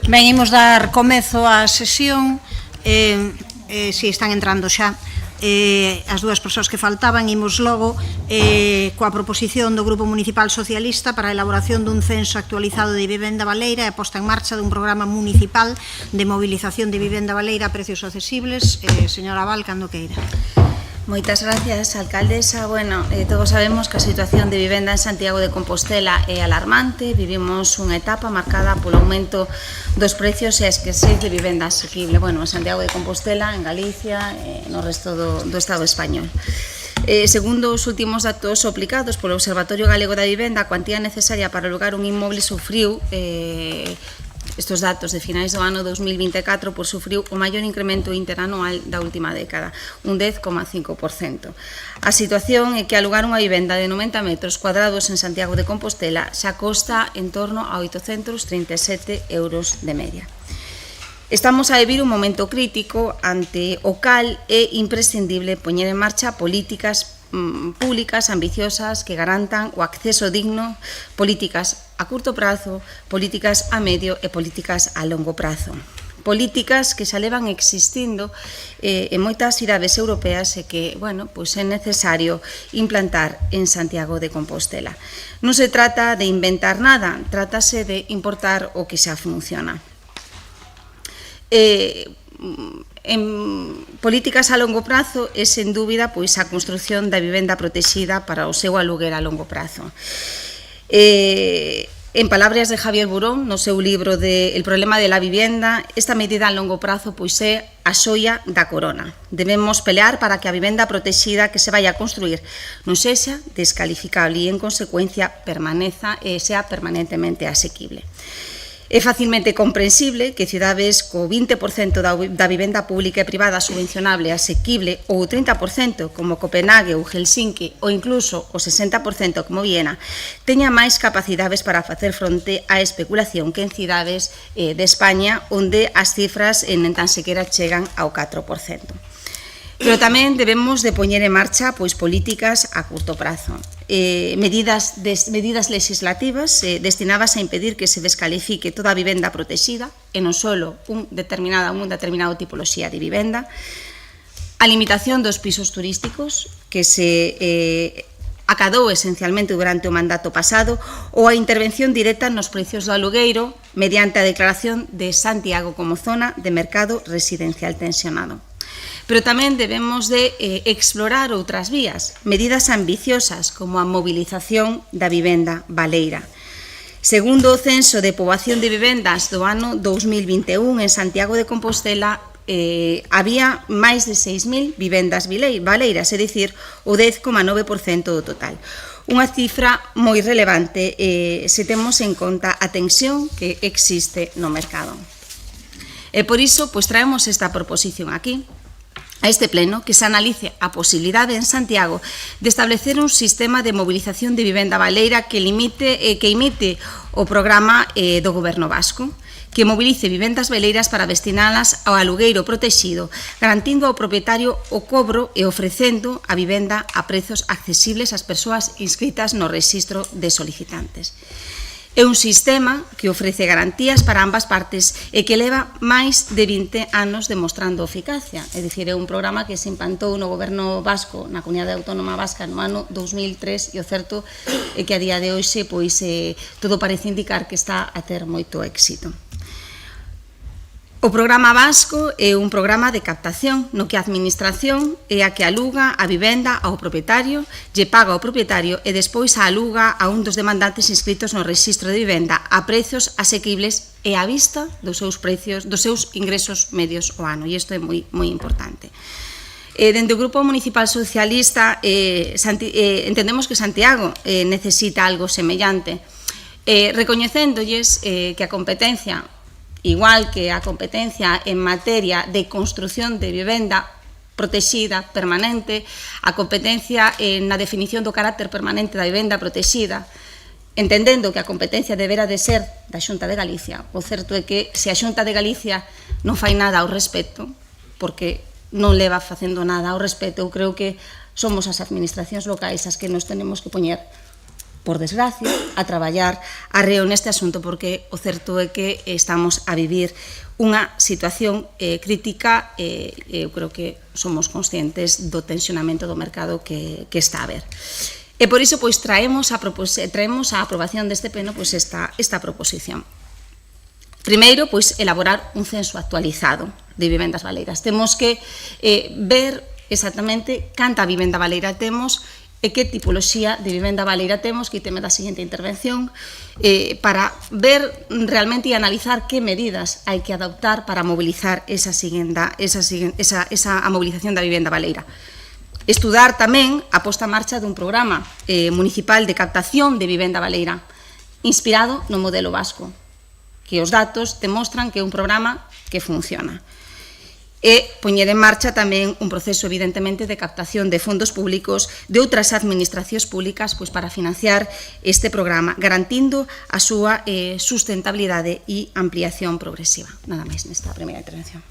Ben, imos dar comezo á sesión. Si están entrando xa as dúas persoas que faltaban, imos logo coa proposición do Grupo Municipal Socialista para a elaboración dun censo actualizado de vivenda baleira e a posta en marcha dun programa municipal de movilización de vivenda baleira a precios accesibles. Señora Val, cando queira. Moitas gracias, alcaldesa. Bueno, todos sabemos que a situación de vivenda en Santiago de Compostela é alarmante. Vivimos unha etapa marcada polo aumento dos precios e a esquecez de vivenda asequible. Bueno, en Santiago de Compostela, en Galicia e no resto do Estado español. Segundo os últimos datos aplicados polo Observatorio Galego da Vivenda, a cuantía necesaria para alugar un inmoble sufriu estes datos de finais do ano 2024 sufriu o maior incremento interanual da última década, un 10,5%. A situación é que alugar unha vivenda de 90 metros cuadrados en Santiago de Compostela xa costa en torno a 837 euros de media. Estamos a vivir un momento crítico ante o cal é imprescindible poñer en marcha políticas públicas ambiciosas que garantan o acceso digno, políticas a curto prazo, políticas a medio e políticas a longo prazo. Políticas que xa levan existindo en moitas cidades europeas e que, bueno, pois é necesario implantar en Santiago de Compostela. Non se trata de inventar nada, trátase de importar o que xa funciona. En políticas a longo prazo é, sen dúbida, pois a construción da vivenda protexida para o seu aluguer a longo prazo. En palabras de Javier Burón, no seu libro de El problema de la vivienda, esta medida a longo prazo pois é a xoia da corona. Debemos pelear para que a vivenda protexida que se vai a construir non sexa descalificable e, en consecuencia, permaneza e sea permanentemente asequible. É facilmente comprensible que cidades co 20% da vivenda pública e privada subvencionable, asequible, ou o 30% como Copenhague ou Helsinki, ou incluso o 60% como Viena, teña máis capacidades para facer fronte á especulación que en cidades de España, onde as cifras nen tan sequera chegan ao 4%. Pero tamén debemos de poñer en marcha pois políticas a curto prazo. Medidas legislativas destinadas a impedir que se descalifique toda a vivenda protexida e non só unha determinada tipoloxía de vivenda, a limitación dos pisos turísticos que se acadou esencialmente durante o mandato pasado ou a intervención directa nos precios do alugueiro mediante a declaración de Santiago como zona de mercado residencial tensionado. Pero tamén debemos de explorar outras vías, medidas ambiciosas como a movilización da vivenda baleira. Segundo o censo de poboación de vivendas do ano 2021 en Santiago de Compostela, había máis de 6.000 vivendas baleiras, é dicir, o 10,9% do total. Unha cifra moi relevante se temos en conta a tensión que existe no mercado. E por iso, pois traemos esta proposición aquí, a este pleno, que se analice a posibilidade en Santiago de establecer un sistema de movilización de vivenda baleira que imite o programa do Goberno vasco, que movilice vivendas baleiras para destinalas ao alugueiro protexido, garantindo ao propietario o cobro e ofrecendo a vivenda a prezos accesibles ás persoas inscritas no rexistro de solicitantes. É un sistema que ofrece garantías para ambas partes e que leva máis de 20 anos demostrando eficacia. É dicir, é un programa que se implantou no Goberno vasco, na Comunidade Autónoma Vasca, no ano 2003, e o certo é que a día de hoxe todo parece indicar que está a ter moito éxito. O programa vasco é un programa de captación no que a administración é a que aluga a vivenda ao propietario, lle paga ao propietario e despois a aluga a un dos demandantes inscritos no rexistro de vivenda a prezos asequibles e á vista dos seus ingresos medios ao ano. E isto é moi importante. Dende o Grupo Municipal Socialista entendemos que Santiago necesita algo semellante, recoñecéndolles que a competencia, igual que a competencia en materia de construción de vivenda protexida permanente, a competencia na definición do carácter permanente da vivenda protexida, entendendo que a competencia debera de ser da Xunta de Galicia. O certo é que se a Xunta de Galicia non fai nada ao respecto, porque non leva facendo nada ao respecto, eu creo que somos as administracións locais as que nos tenemos que poñer por desgracia, a traballar arreo neste asunto, porque o certo é que estamos a vivir unha situación crítica e eu creo que somos conscientes do tensionamento do mercado que está a haber. E por iso traemos a aprobación deste pleno esta proposición. Primeiro, elaborar un censo actualizado de vivendas baleiras. Temos que ver exactamente canta vivenda baleira temos e que tipoloxía de vivenda baleira temos, que teme da seguinte intervención, para ver realmente e analizar que medidas hai que adoptar para mobilizar esa mobilización da vivenda baleira. Estudar tamén a posta en marcha dun programa municipal de captación de vivenda baleira, inspirado no modelo vasco, que os datos demostran que é un programa que funciona. E poñer en marcha tamén un proceso, evidentemente, de captación de fondos públicos de outras administracións públicas para financiar este programa, garantindo a súa sustentabilidade e ampliación progresiva. Nada máis nesta primeira intervención.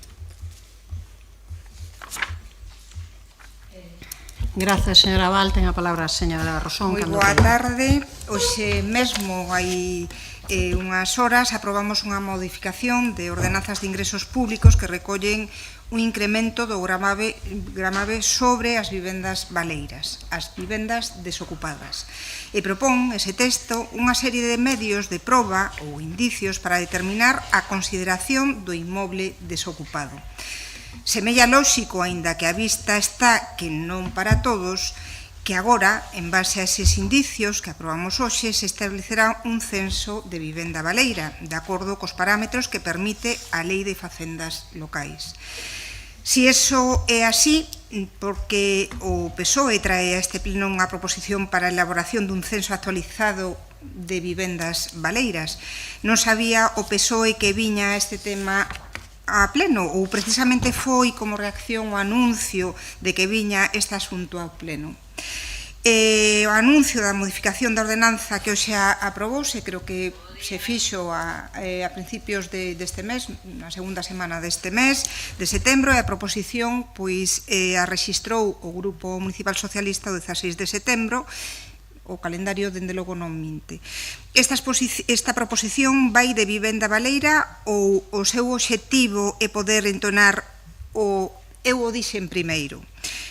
Grazas, señora Val. Ten a palabra a señora Rosón. Moi boa tarde. Hoxe mesmo hai unhas horas aprobamos unha modificación de ordenanzas de ingresos públicos que recollen un incremento do gramave sobre as vivendas baleiras, as vivendas desocupadas. E propón ese texto unha serie de medios de proba ou indicios para determinar a consideración do inmoble desocupado. Semella lóxico, aínda que a vista está que non para todos, que agora, en base a eses indicios que aprobamos hoxe, se establecerá un censo de vivenda baleira, de acordo cos parámetros que permite a Lei de Facendas Locais. Si eso é así, porque o PSOE trae a este pleno unha proposición para a elaboración dun censo actualizado de vivendas baleiras, non sabía o PSOE que viña este tema a pleno, ou precisamente foi como reacción ao anuncio de que viña este asunto ao pleno. O anuncio da modificación da ordenanza que hoxe aprobouse, creo que se fixo a principios deste mes, na segunda semana deste mes, de setembro, e a proposición a rexistrou o Grupo Municipal Socialista o 16 de setembro. O calendario, dende logo, non minte. Esta proposición vai de vivenda baleira ou o seu obxectivo é poder entonar o eu o dixen primeiro.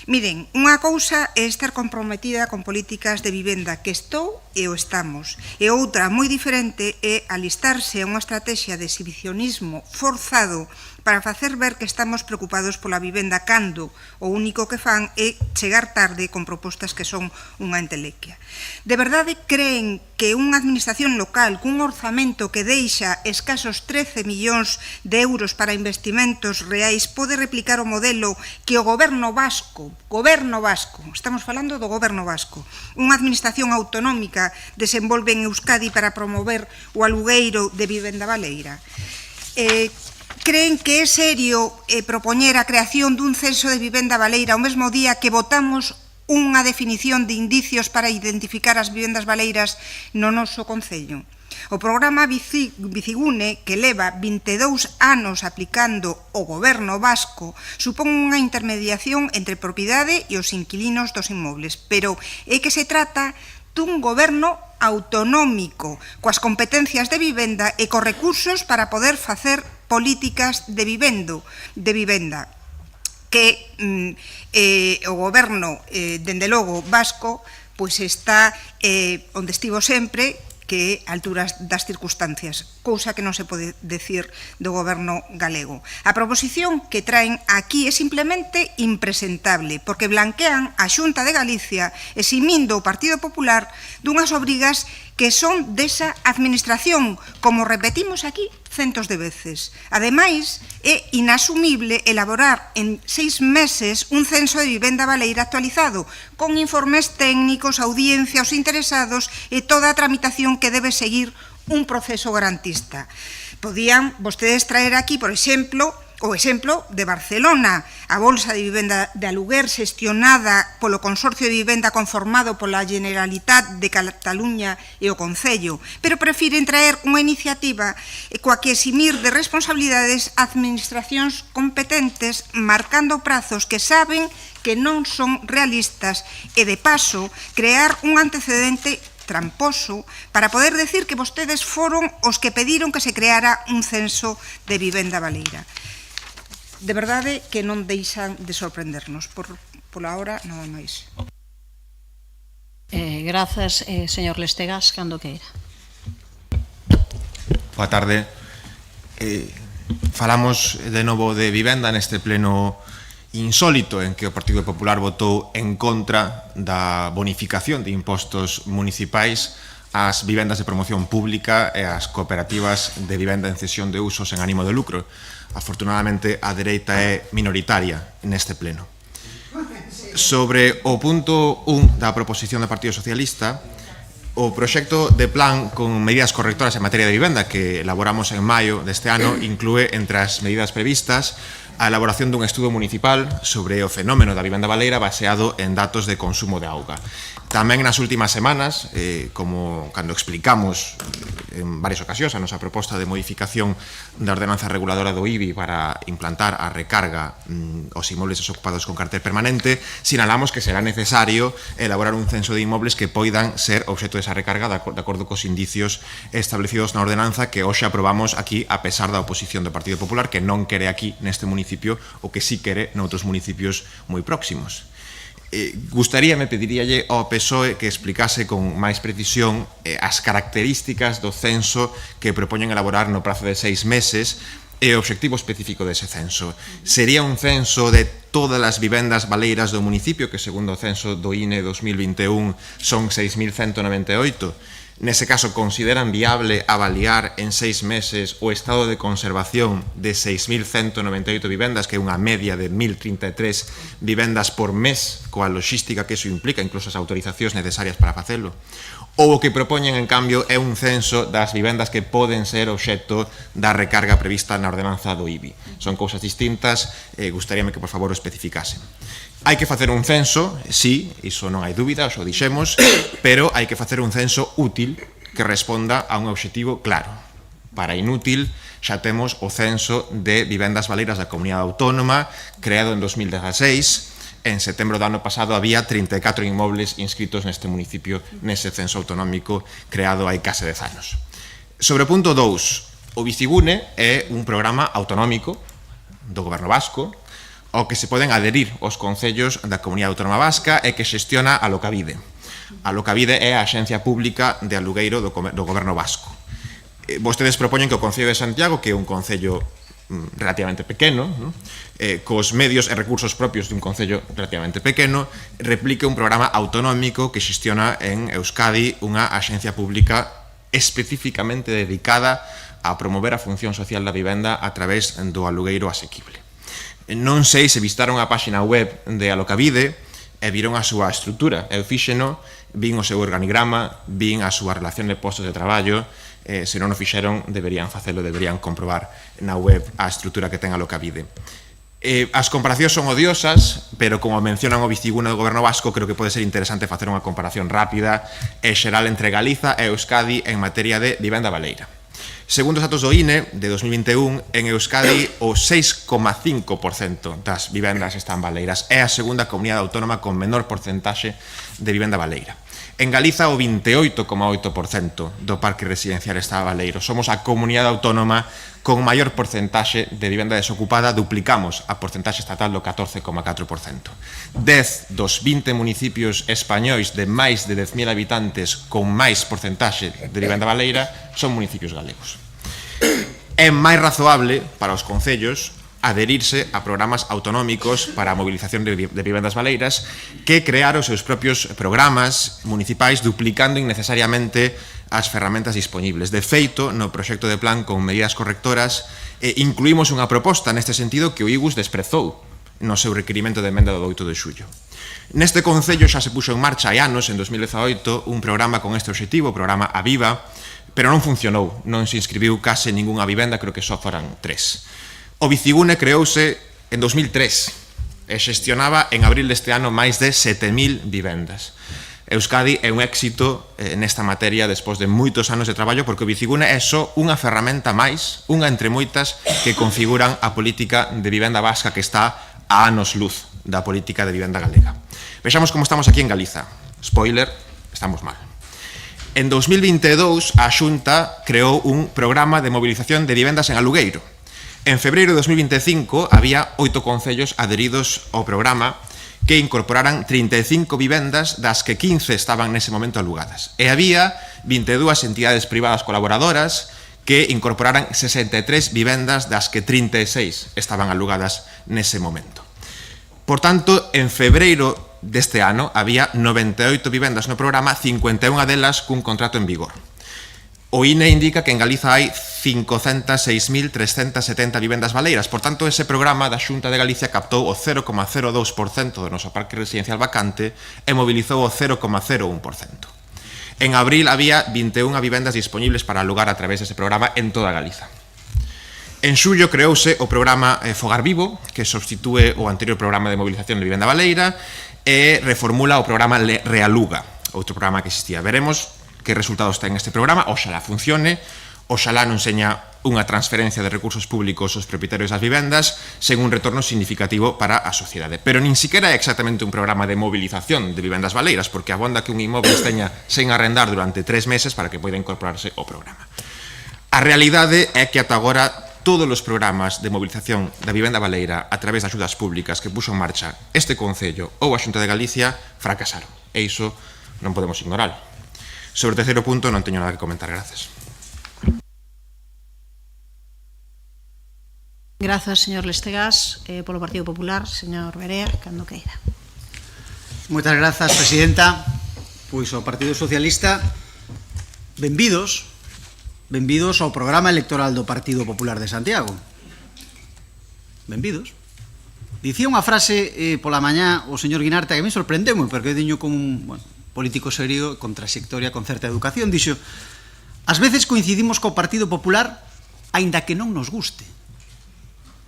Miren, unha cousa é estar comprometida con políticas de vivenda, que estou e o estamos, e outra moi diferente é alistarse a unha estrategia de exhibicionismo forzado para facer ver que estamos preocupados pola vivenda cando o único que fan é chegar tarde con propostas que son unha entelequia. De verdade creen que unha administración local cun orzamento que deixa escasos 13 millóns de euros para investimentos reais pode replicar o modelo que o goberno vasco, estamos falando do goberno vasco, unha administración autonómica desenvolve en Euskadi para promover o alugueiro de vivenda baleira? Creen que é serio propoñer a creación dun censo de vivenda baleira ao mesmo día que votamos unha definición de indicios para identificar as vivendas baleiras no noso concello? O programa Bicigune, que leva 22 anos aplicando o goberno vasco, supón unha intermediación entre propiedade e os inquilinos dos inmobles, pero é que se trata dun goberno autonómico, coas competencias de vivenda e cos recursos para poder facer políticas de vivenda, que o goberno, dende logo, vasco, está onde estivo sempre, que é alturas das circunstancias, cousa que non se pode decir do goberno galego. A proposición que traen aquí é simplemente impresentable, porque blanquean a Xunta de Galicia eximindo o Partido Popular dunhas obrigas que son desa administración, como repetimos aquí centos de veces. Ademais, é inasumible elaborar en 6 meses un censo de vivenda baleira actualizado, con informes técnicos, audiencia aos interesados e toda a tramitación que debe seguir un proceso garantista. Podían vostedes traer aquí, por exemplo, o exemplo de Barcelona, a bolsa de vivenda de aluguer xestionada polo Consorcio de Vivenda conformado pola Generalitat de Cataluña e o Concello, pero prefiren traer unha iniciativa coa que eximir de responsabilidades administracións competentes marcando prazos que saben que non son realistas e, de paso, crear un antecedente tramposo para poder decir que vostedes foron os que pediron que se creara un censo de vivenda baleira. De verdade que non deixan de sorprendernos. Pola hora, nada máis. Grazas, señor Lestegas, cando queira. Boa tarde. Falamos de novo de vivenda neste pleno insólito en que o Partido Popular votou en contra da bonificación de impostos municipais ás vivendas de promoción pública e ás cooperativas de vivenda en cesión de usos en ánimo de lucro. Afortunadamente, a dereita é minoritaria neste pleno. Sobre o punto 1 da proposición do Partido Socialista, o proxecto de plan con medidas correctoras en materia de vivenda que elaboramos en maio deste ano inclúe entre as medidas previstas a elaboración dun estudo municipal sobre o fenómeno da vivenda baleira baseado en datos de consumo de auga. Tamén nas últimas semanas, como cando explicamos en varias ocasións a nosa proposta de modificación da ordenanza reguladora do IBI para implantar a recarga aos inmobles desocupados con cartel permanente, sinalamos que será necesario elaborar un censo de inmobles que poidan ser obxecto desa recarga de acordo cos indicios establecidos na ordenanza que hoxe aprobamos aquí a pesar da oposición do Partido Popular que non quere aquí neste municipio o que sí quere noutros municipios moi próximos. Gustaríame, pediríalle ao PSOE que explicase con máis precisión as características do censo que propoñen elaborar no prazo de 6 meses e o obxectivo específico dese censo. Sería un censo de todas as vivendas baleiras do municipio, que segundo o censo do INE 2021 son 6.198. Nese caso, consideran viable avaliar en 6 meses o estado de conservación de 6.198 vivendas, que é unha media de 1.033 vivendas por mes, coa logística que iso implica, incluso as autorizacións necesarias para facelo. Ou o que propoñen, en cambio, é un censo das vivendas que poden ser obxecto da recarga prevista na ordenanza do IBI. Son cousas distintas, gustaríame que, por favor, o especificasen. Hai que facer un censo, sí, iso non hai dúbida, xo dixemos, pero hai que facer un censo útil que responda a un obxectivo claro. Para inútil, xa temos o censo de vivendas baleiras da Comunidade Autónoma, creado en 2016. En setembro do ano pasado había 34 inmobles inscritos neste municipio, nese censo autonómico creado hai case 10 anos. Sobre o punto 2, o Bicigune é un programa autonómico do Goberno Vasco, ao que se poden adherir os concellos da Comunidade Autónoma Vasca e que xestiona a Alokabide. A Alokabide é a axencia pública de alugueiro do Goberno Vasco. Vostedes propoñen que o Concello de Santiago, que é un concello relativamente pequeno, cos medios e recursos propios dun concello relativamente pequeno, replique un programa autonómico que xestiona en Euskadi unha axencia pública especificamente dedicada a promover a función social da vivenda a través do alugueiro asequible. Non sei se vistaron a páxina web de Alokabide e viron a súa estrutura. Eu fíxeno, vin o seu organigrama, vin a súa relación de postos de traballo, se non o fixeron, deberían facelo, deberían comprobar na web a estrutura que ten Alokabide. As comparacións son odiosas, pero como mencionan o Bicigune do Goberno Vasco, creo que pode ser interesante facer unha comparación rápida e xeral entre Galiza e Euskadi en materia de vivenda baleira. Segundo os datos do INE de 2021, en Euskadi o 6,5% das vivendas están baleiras. É a segunda comunidade autónoma con menor porcentaxe de vivenda baleira. En Galiza o 28,8% do parque residencial está baleiro. Somos a comunidade autónoma con maior porcentaxe de vivenda desocupada, duplicamos a porcentaxe estatal do 14,4%. 10 dos 20 municipios españois de máis de 10.000 habitantes con máis porcentaxe de vivenda baleira son municipios galegos. É máis razoable para os concellos adherirse a programas autonómicos para a movilización de vivendas baleiras que crear os seus propios programas municipais duplicando innecesariamente as ferramentas disponibles. De feito, no proxecto de plan con medidas correctoras incluímos unha proposta neste sentido que o IGUS desprezou no seu requirimento de emenda do 8 de xullo. Neste concello xa se puxo en marcha hai anos, en 2018, un programa con este obxectivo, o programa Aviva, pero non funcionou, non se inscribiu case ningunha vivenda, creo que só foran 3. O Bicigune creouse en 2003 e xestionaba en abril deste ano máis de 7.000 vivendas. Euskadi é un éxito nesta materia despois de moitos anos de traballo porque o Bicigune é só unha ferramenta máis, unha entre moitas que configuran a política de vivenda vasca que está a anos luz da política de vivenda galega. Vexamos como estamos aquí en Galiza. Spoiler, estamos mal. En 2022, a Xunta creou un programa de movilización de vivendas en alugueiro. En febreiro de 2025 había 8 concellos adheridos ao programa que incorporaran 35 vivendas das que 15 estaban nese momento alugadas. E había 22 entidades privadas colaboradoras que incorporaran 63 vivendas das que 36 estaban alugadas nese momento. Por tanto, en febreiro deste ano había 98 vivendas no programa, 51 delas cun contrato en vigor. O INE indica que en Galiza hai 506.370 vivendas baleiras. Por tanto, ese programa da Xunta de Galicia captou o 0,02% do noso parque residencial vacante e mobilizou o 0,01%. En abril había 21 vivendas disponibles para alugar a través dese programa en toda Galiza. En xullo creouse o programa Fogar Vivo, que substitúe o anterior programa de movilización de vivenda baleira e reformula o programa Realuga, outro programa que existía. Veremos que resultados ten este programa, oxalá funcione, oxalá non seña unha transferencia de recursos públicos aos propietarios das vivendas sen un retorno significativo para a sociedade. Pero nin siquiera é exactamente un programa de movilización de vivendas baleiras, porque abonda que un inmóvel esteña sen arrendar durante 3 meses para que poida incorporarse ao programa. A realidade é que ata agora todos os programas de movilización da vivenda baleira a través de axudas públicas que puxo en marcha este Concello ou a Xunta de Galicia fracasaron. E iso non podemos ignoralo. Sobre o terceiro punto non teño nada que comentar. Gracias. Grazas, señor Lestegas. Polo Partido Popular, señor Berea, cando queira. Moitas grazas, presidenta. Pois o Partido Socialista, benvidos ao programa electoral do Partido Popular de Santiago. Benvidos. Dicía unha frase pola mañá o señor Guinarte que a mí sorprendeu, porque eu diño como un político serio con trayectoria, con certa educación. Dixo, ás veces coincidimos co Partido Popular aínda que non nos guste.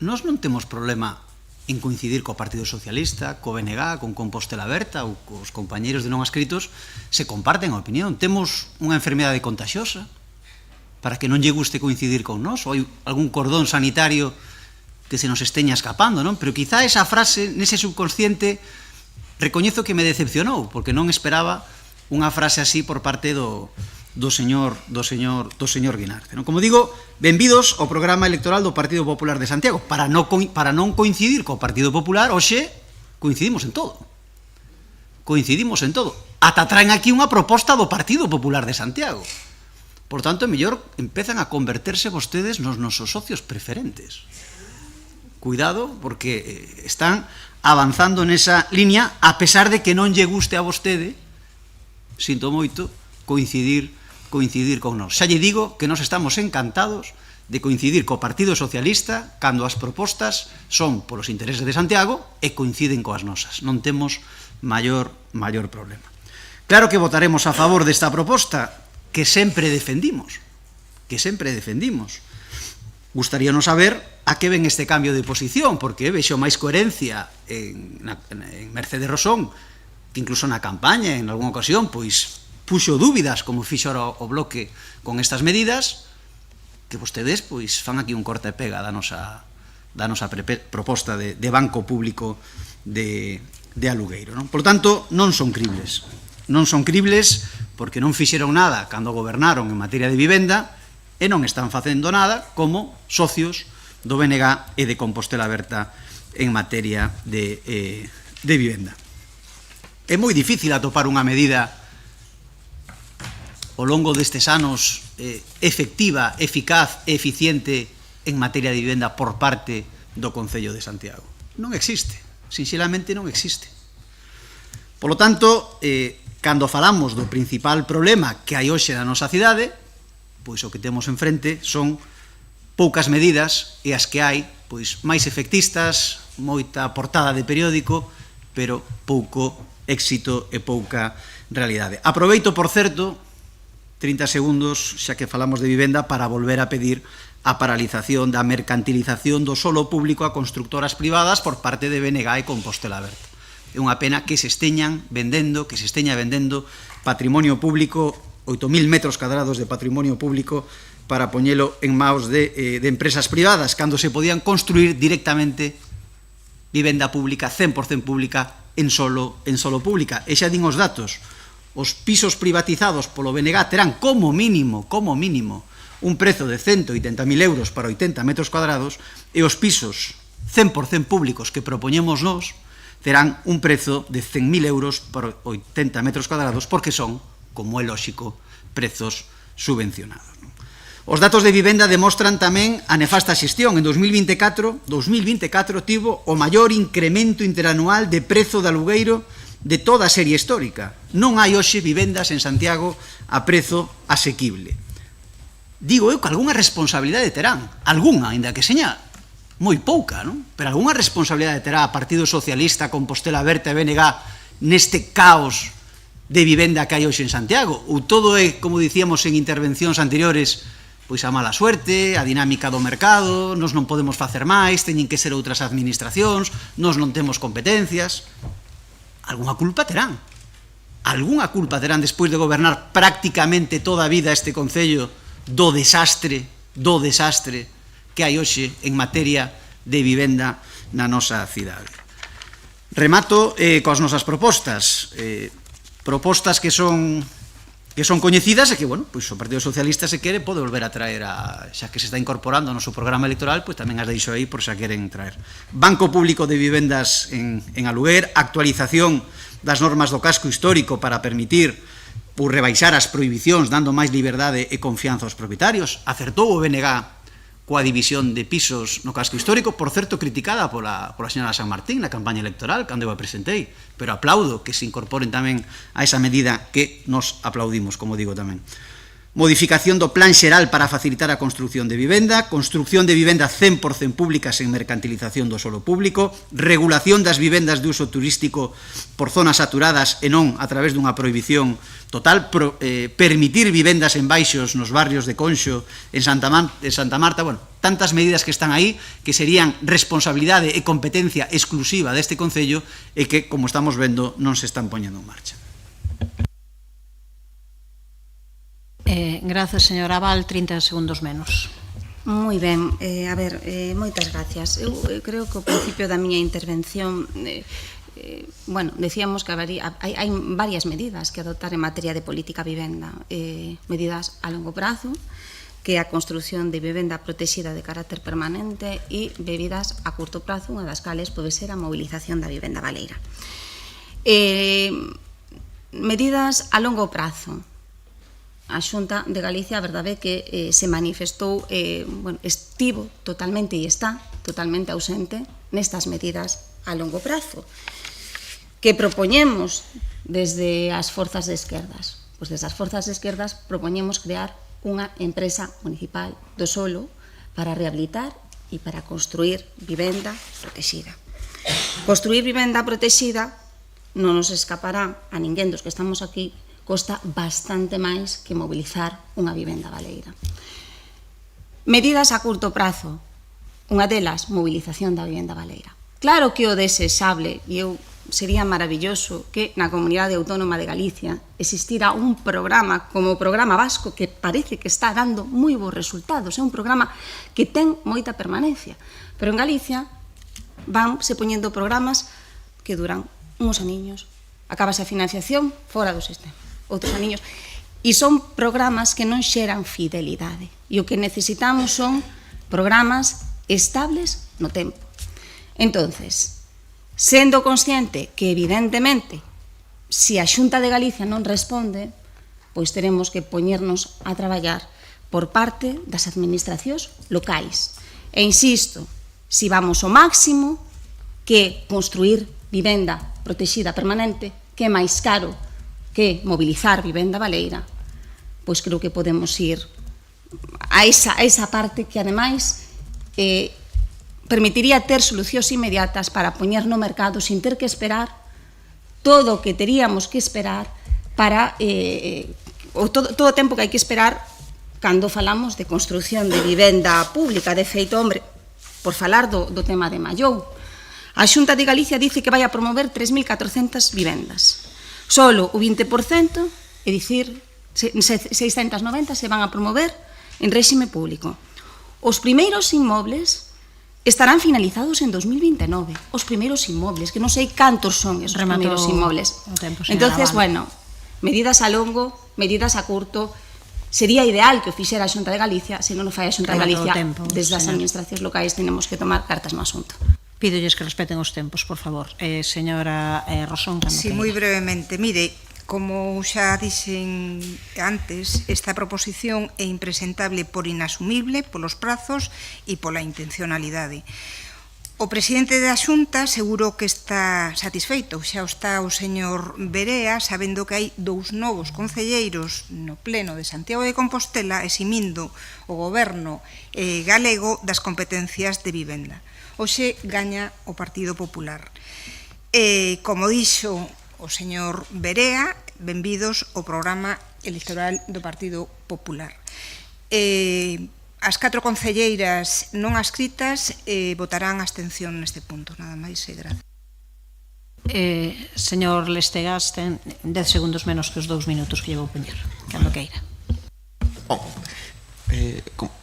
Nós non temos problema en coincidir co Partido Socialista, co BNG, con Compostela Aberta ou cos compañeiros de non adscritos, se comparten a opinión. Temos unha enfermedade contagiosa para que non lle guste coincidir con nós, ou hai algún cordón sanitario que se nos esteña escapando, non? Pero quizá esa frase, nese subconsciente, recoñezo que me decepcionou, porque non esperaba unha frase así por parte do señor Guinarte. Como digo, benvidos ao programa electoral do Partido Popular de Santiago. Para non coincidir co Partido Popular, hoxe coincidimos en todo. Coincidimos en todo. Ata traen aquí unha proposta do Partido Popular de Santiago. Por tanto, mellor empezan a converterse vostedes nos nosos socios preferentes. Cuidado, porque están avanzando nesa línea, a pesar de que non lle guste a vostede, sinto moito, coincidir con nós. Xa lle digo que nós estamos encantados de coincidir co Partido Socialista cando as propostas son polos intereses de Santiago e coinciden coas nosas. Non temos maior problema. Claro que votaremos a favor desta proposta que sempre defendimos. Gustaríanos saber a que ven este cambio de posición, porque vexo máis coherencia en Mercedes Rosón, que incluso na campaña, en algunha ocasión, pois puxo dúbidas, como fixo o Bloque con estas medidas, que vostedes pois fan aquí un corta e pega da nosa proposta de banco público de alugueiro. Por tanto, non son cribles. Non son cribles porque non fixeron nada cando gobernaron en materia de vivenda e non están facendo nada como socios do BNG e de Compostela Aberta en materia de vivenda. É moi difícil atopar unha medida ao longo destes anos efectiva, eficaz e eficiente en materia de vivenda por parte do Concello de Santiago. Non existe, sinceramente non existe. Por lo tanto, cando falamos do principal problema que hai hoxe na nosa cidade, pois o que temos enfrente son poucas medidas e as que hai, pois máis efectistas, moita portada de periódico, pero pouco éxito e pouca realidade. Aproveito, por certo, 30 segundos, xa que falamos de vivenda, para volver a pedir a paralización da mercantilización do solo público a constructoras privadas por parte de BNG e Compostela Aberta. É unha pena que se esteña vendendo patrimonio público, 8.000 metros cadrados de patrimonio público para poñelo en maos de empresas privadas, cando se podían construir directamente vivenda pública, 100% pública, en solo pública. E xa din os datos, os pisos privatizados polo BNG terán como mínimo, un prezo de 180.000 euros para 80 metros cuadrados e os pisos 100% públicos que propoñemos nós terán un prezo de 100.000 euros por 80 metros cuadrados porque son, como é lóxico, prezos subvencionados. Os datos de vivenda demostran tamén a nefasta xestión. En 2024 tivo o maior incremento interanual de prezo de alugueiro de toda a serie histórica. Non hai hoxe vivendas en Santiago a prezo asequible. Digo eu que algunha responsabilidade terán, algunha, ainda que seña moi pouca, non? Pero algunha responsabilidade terá a Partido Socialista, Compostela Aberta e BNG neste caos de vivenda que hai hoxe en Santiago? Ou todo é, como dicíamos en intervencións anteriores, pois a mala suerte, a dinámica do mercado, nos non podemos facer máis, teñen que ser outras administracións, nos non temos competencias. Algunha culpa terán. Algunha culpa terán despois de gobernar prácticamente toda a vida este concello do desastre que hai hoxe en materia de vivenda na nosa cidade. Remato coas nosas propostas. Propostas que son coñecidas e que, bueno, pois o Partido Socialista, se quere, pode volver a traer, xa que se está incorporando ao noso programa electoral, pois tamén as deixo aí por xa queren traer. Banco Público de Vivendas en aluguer, actualización das normas do casco histórico para permitir por rebaixar as prohibicións, dando máis liberdade e confianza aos propietarios. Acertou o BNG coa división de pisos no casco histórico, por certo criticada pola señora San Martín na campaña electoral, cando eu a presentei, pero aplaudo que se incorporen tamén a esa medida que nos aplaudimos, como digo tamén. Modificación do plan xeral para facilitar a construcción de vivenda 100% públicas en mercantilización do solo público, regulación das vivendas de uso turístico por zonas saturadas e non a través dunha prohibición total, permitir vivendas en baixos nos barrios de Conxo, en Santa Marta, bueno, tantas medidas que están aí que serían responsabilidade e competencia exclusiva deste Concello e que, como estamos vendo, non se están poñendo en marcha. Grazas, señora Val, 30 segundos menos. Moi ben, moitas gracias. Eu creo que ao principio da miña intervención decíamos que hai varias medidas que adoptar en materia de política vivenda, medidas a longo prazo, que é a construción de vivenda protexida de carácter permanente e medidas a curto prazo, unha das cales pode ser a movilización da vivenda baleira. Medidas a longo prazo. A Xunta de Galicia, a verdade é que se manifestou, estivo totalmente e está totalmente ausente nestas medidas a longo prazo. Que propoñemos desde as forzas de esquerdas? Pois desde as forzas de esquerdas propoñemos crear unha empresa municipal do solo para rehabilitar e para construir vivenda protexida. Construir vivenda protexida non nos escapará a ninguén dos que estamos aquí, costa bastante máis que mobilizar unha vivenda baleira. Medidas a curto prazo, unha delas, movilización da vivenda baleira. Claro que o desexable, e sería maravilloso que na Comunidade Autónoma de Galicia existira un programa como o Programa Vasco que parece que está dando moi bons resultados, é un programa que ten moita permanencia, pero en Galicia van se poñendo programas que duran uns aniños, acabase a financiación fora do sistema, outros aniños, e son programas que non xeran fidelidade, e o que necesitamos son programas estables no tempo. Entonces, sendo consciente que evidentemente se a Xunta de Galicia non responde, pois teremos que poñernos a traballar por parte das administracións locais. E insisto, se vamos ao máximo, que construir vivenda protexida permanente, que é máis caro que mobilizar vivenda baleira, pois creo que podemos ir a esa parte que, ademais, permitiría ter solucións inmediatas para poñer no mercado sin ter que esperar todo o que teríamos que esperar para todo o tempo que hai que esperar cando falamos de construción de vivenda pública. De feito, hombre, por falar do tema de Mallou, a Xunta de Galicia dice que vai a promover 3.400 vivendas. Solo o 20%, é dicir, 690 se van a promover en réxime público. Os primeiros inmobles estarán finalizados en 2029. Os primeiros inmobles, que non sei cantos son esos primeiros inmobles. Entonces, bueno, Medidas a longo, medidas a curto. Sería ideal que o fixera a Xunta de Galicia, se non o fai a Xunta de Galicia, desde as administracións locais tenemos que tomar cartas no asunto. Pídolles que respeten os tempos, por favor. Señora Rosón. Sí, moi brevemente. Mire, como xa dixen antes, esta proposición é impresentable por inasumible, polos prazos e pola intencionalidade. O presidente da Xunta seguro que está satisfeito, xa está o señor Berea, sabendo que hai 2 novos concelleiros no pleno de Santiago de Compostela eximindo o goberno galego das competencias de vivenda. Hoxe gaña o Partido Popular. Como dixo o señor Berea, benvidos ao programa electoral do Partido Popular. As 4 concelleiras non adscritas votarán abstención neste punto, nada máis e gracias. Señor Lestegas, ten 10 segundos menos que os 2 minutos que lle vou poñer, cando queira.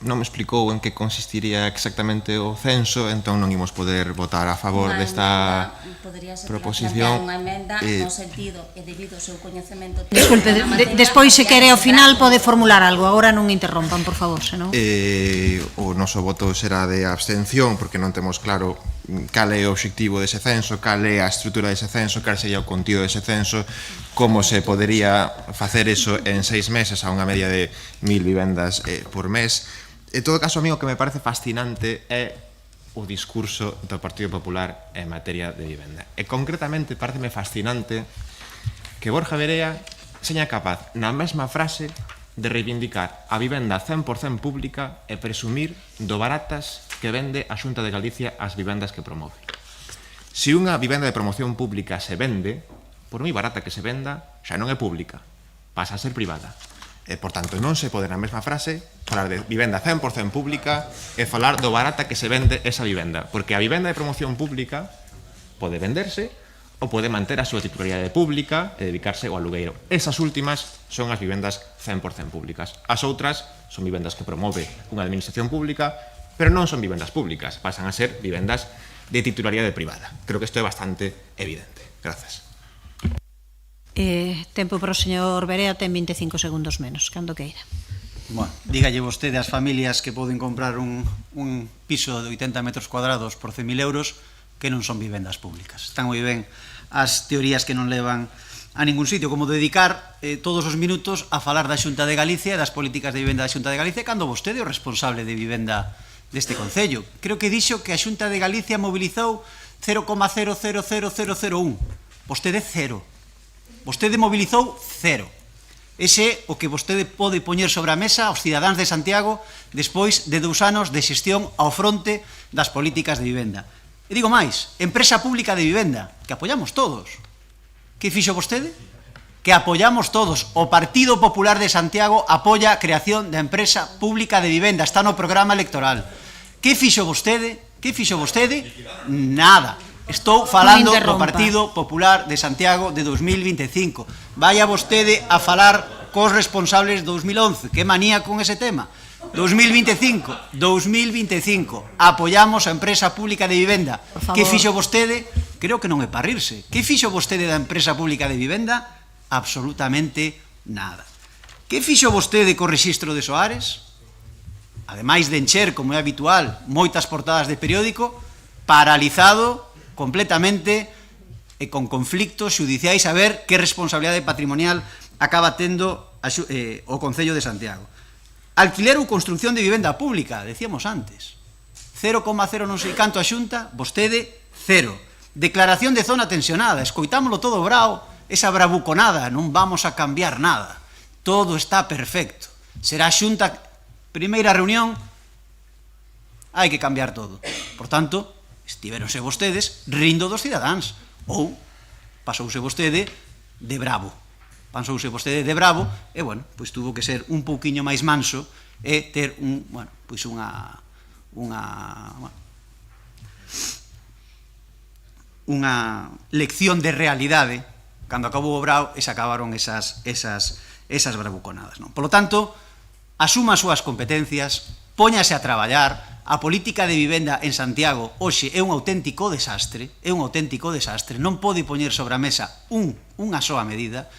Non me explicou en que consistiría exactamente o censo, entón non imos poder votar a favor desta proposición. Unha emenda no sentido e debido ao seu coñecemento. Disculpe, despois se quere ao final pode formular algo, agora non interrompan, por favor, senón. O noso voto será de abstención, porque non temos claro cal é o obxectivo dese censo, cal é a estrutura dese censo, cal sería o contido dese censo, como se podería facer eso en 6 meses a unha media de 1000 vivendas por mes. En todo caso, a mí o que me parece fascinante é o discurso do Partido Popular en materia de vivenda. E concretamente pareceme fascinante que Borja Verea seña capaz, na mesma frase, de reivindicar a vivenda 100% pública e presumir do baratas que vende a Xunta de Galicia as vivendas que promove. Se unha vivenda de promoción pública se vende, por moi barata que se venda, xa non é pública, pasa a ser privada. E, por tanto, non se pode na mesma frase falar de vivenda 100% pública e falar do barata que se vende esa vivenda, porque a vivenda de promoción pública pode venderse ou pode manter a súa titularidade pública e dedicarse ao alugueiro. Esas últimas son as vivendas 100% públicas. As outras son vivendas que promove unha administración pública, pero non son vivendas públicas, pasan a ser vivendas de titularidade privada. Creo que isto é bastante evidente. Gracias. Tempo para o señor Berea, ten 25 segundos menos, cando queira. Bueno, dígalle vostede ás familias que poden comprar un piso de 80 metros cuadrados por 100.000 euros que non son vivendas públicas. Están moi ben as teorías que non levan a ningún sitio, como dedicar todos os minutos a falar da Xunta de Galicia e das políticas de vivenda da Xunta de Galicia cando vostede é o responsable de vivenda deste Concello. Creo que dixo que a Xunta de Galicia mobilizou 0,000001. Vostede cero. Vostede mobilizou cero. Ese é o que vostede pode poñer sobre a mesa aos cidadáns de Santiago despois de 2 anos de xestión ao fronte das políticas de vivenda. E digo máis, empresa pública de vivenda, que apoiamos todos. Que fixo vostede? Que apoiamos todos. O Partido Popular de Santiago apoia a creación da empresa pública de vivenda. Está no programa electoral. Que fixo vostede? Que fixo vostede? Nada. Estou falando do Partido Popular de Santiago de 2025. Vaya vostede a falar cos responsables de 2011. Que manía con ese tema. 2025, apoiamos a empresa pública de vivenda. Que fixo vostede? Creo que non é para rirse. Que fixo vostede da empresa pública de vivenda? Absolutamente nada. Que fixo vostede co rexistro de soares? Ademais de encher, como é habitual, moitas portadas de periódico, paralizado completamente e con conflictos xudiciais a ver que responsabilidade patrimonial acaba tendo o Concello de Santiago. Alquiler ou construcción de vivenda pública, decíamos antes. 0,0 non sei canto a Xunta, vostede, cero. Declaración de zona tensionada, escoitámolo todo bravo, esa bravuconada, non vamos a cambiar nada. Todo está perfecto. Será Xunta, primeira reunión, hai que cambiar todo. Por tanto, estiveronse vostedes rindo dos cidadáns, ou pasouse vostede de bravo. Pansouse vostede de bravo e, bueno, pois tuvo que ser un pouquiño máis manso e ter unha lección de realidade cando acabou o brao e se acabaron esas bravuconadas, non? Por lo tanto, asuma as súas competencias, póñase a traballar. A política de vivenda en Santiago hoxe é un auténtico desastre, non pode poñer sobre a mesa unha soa medida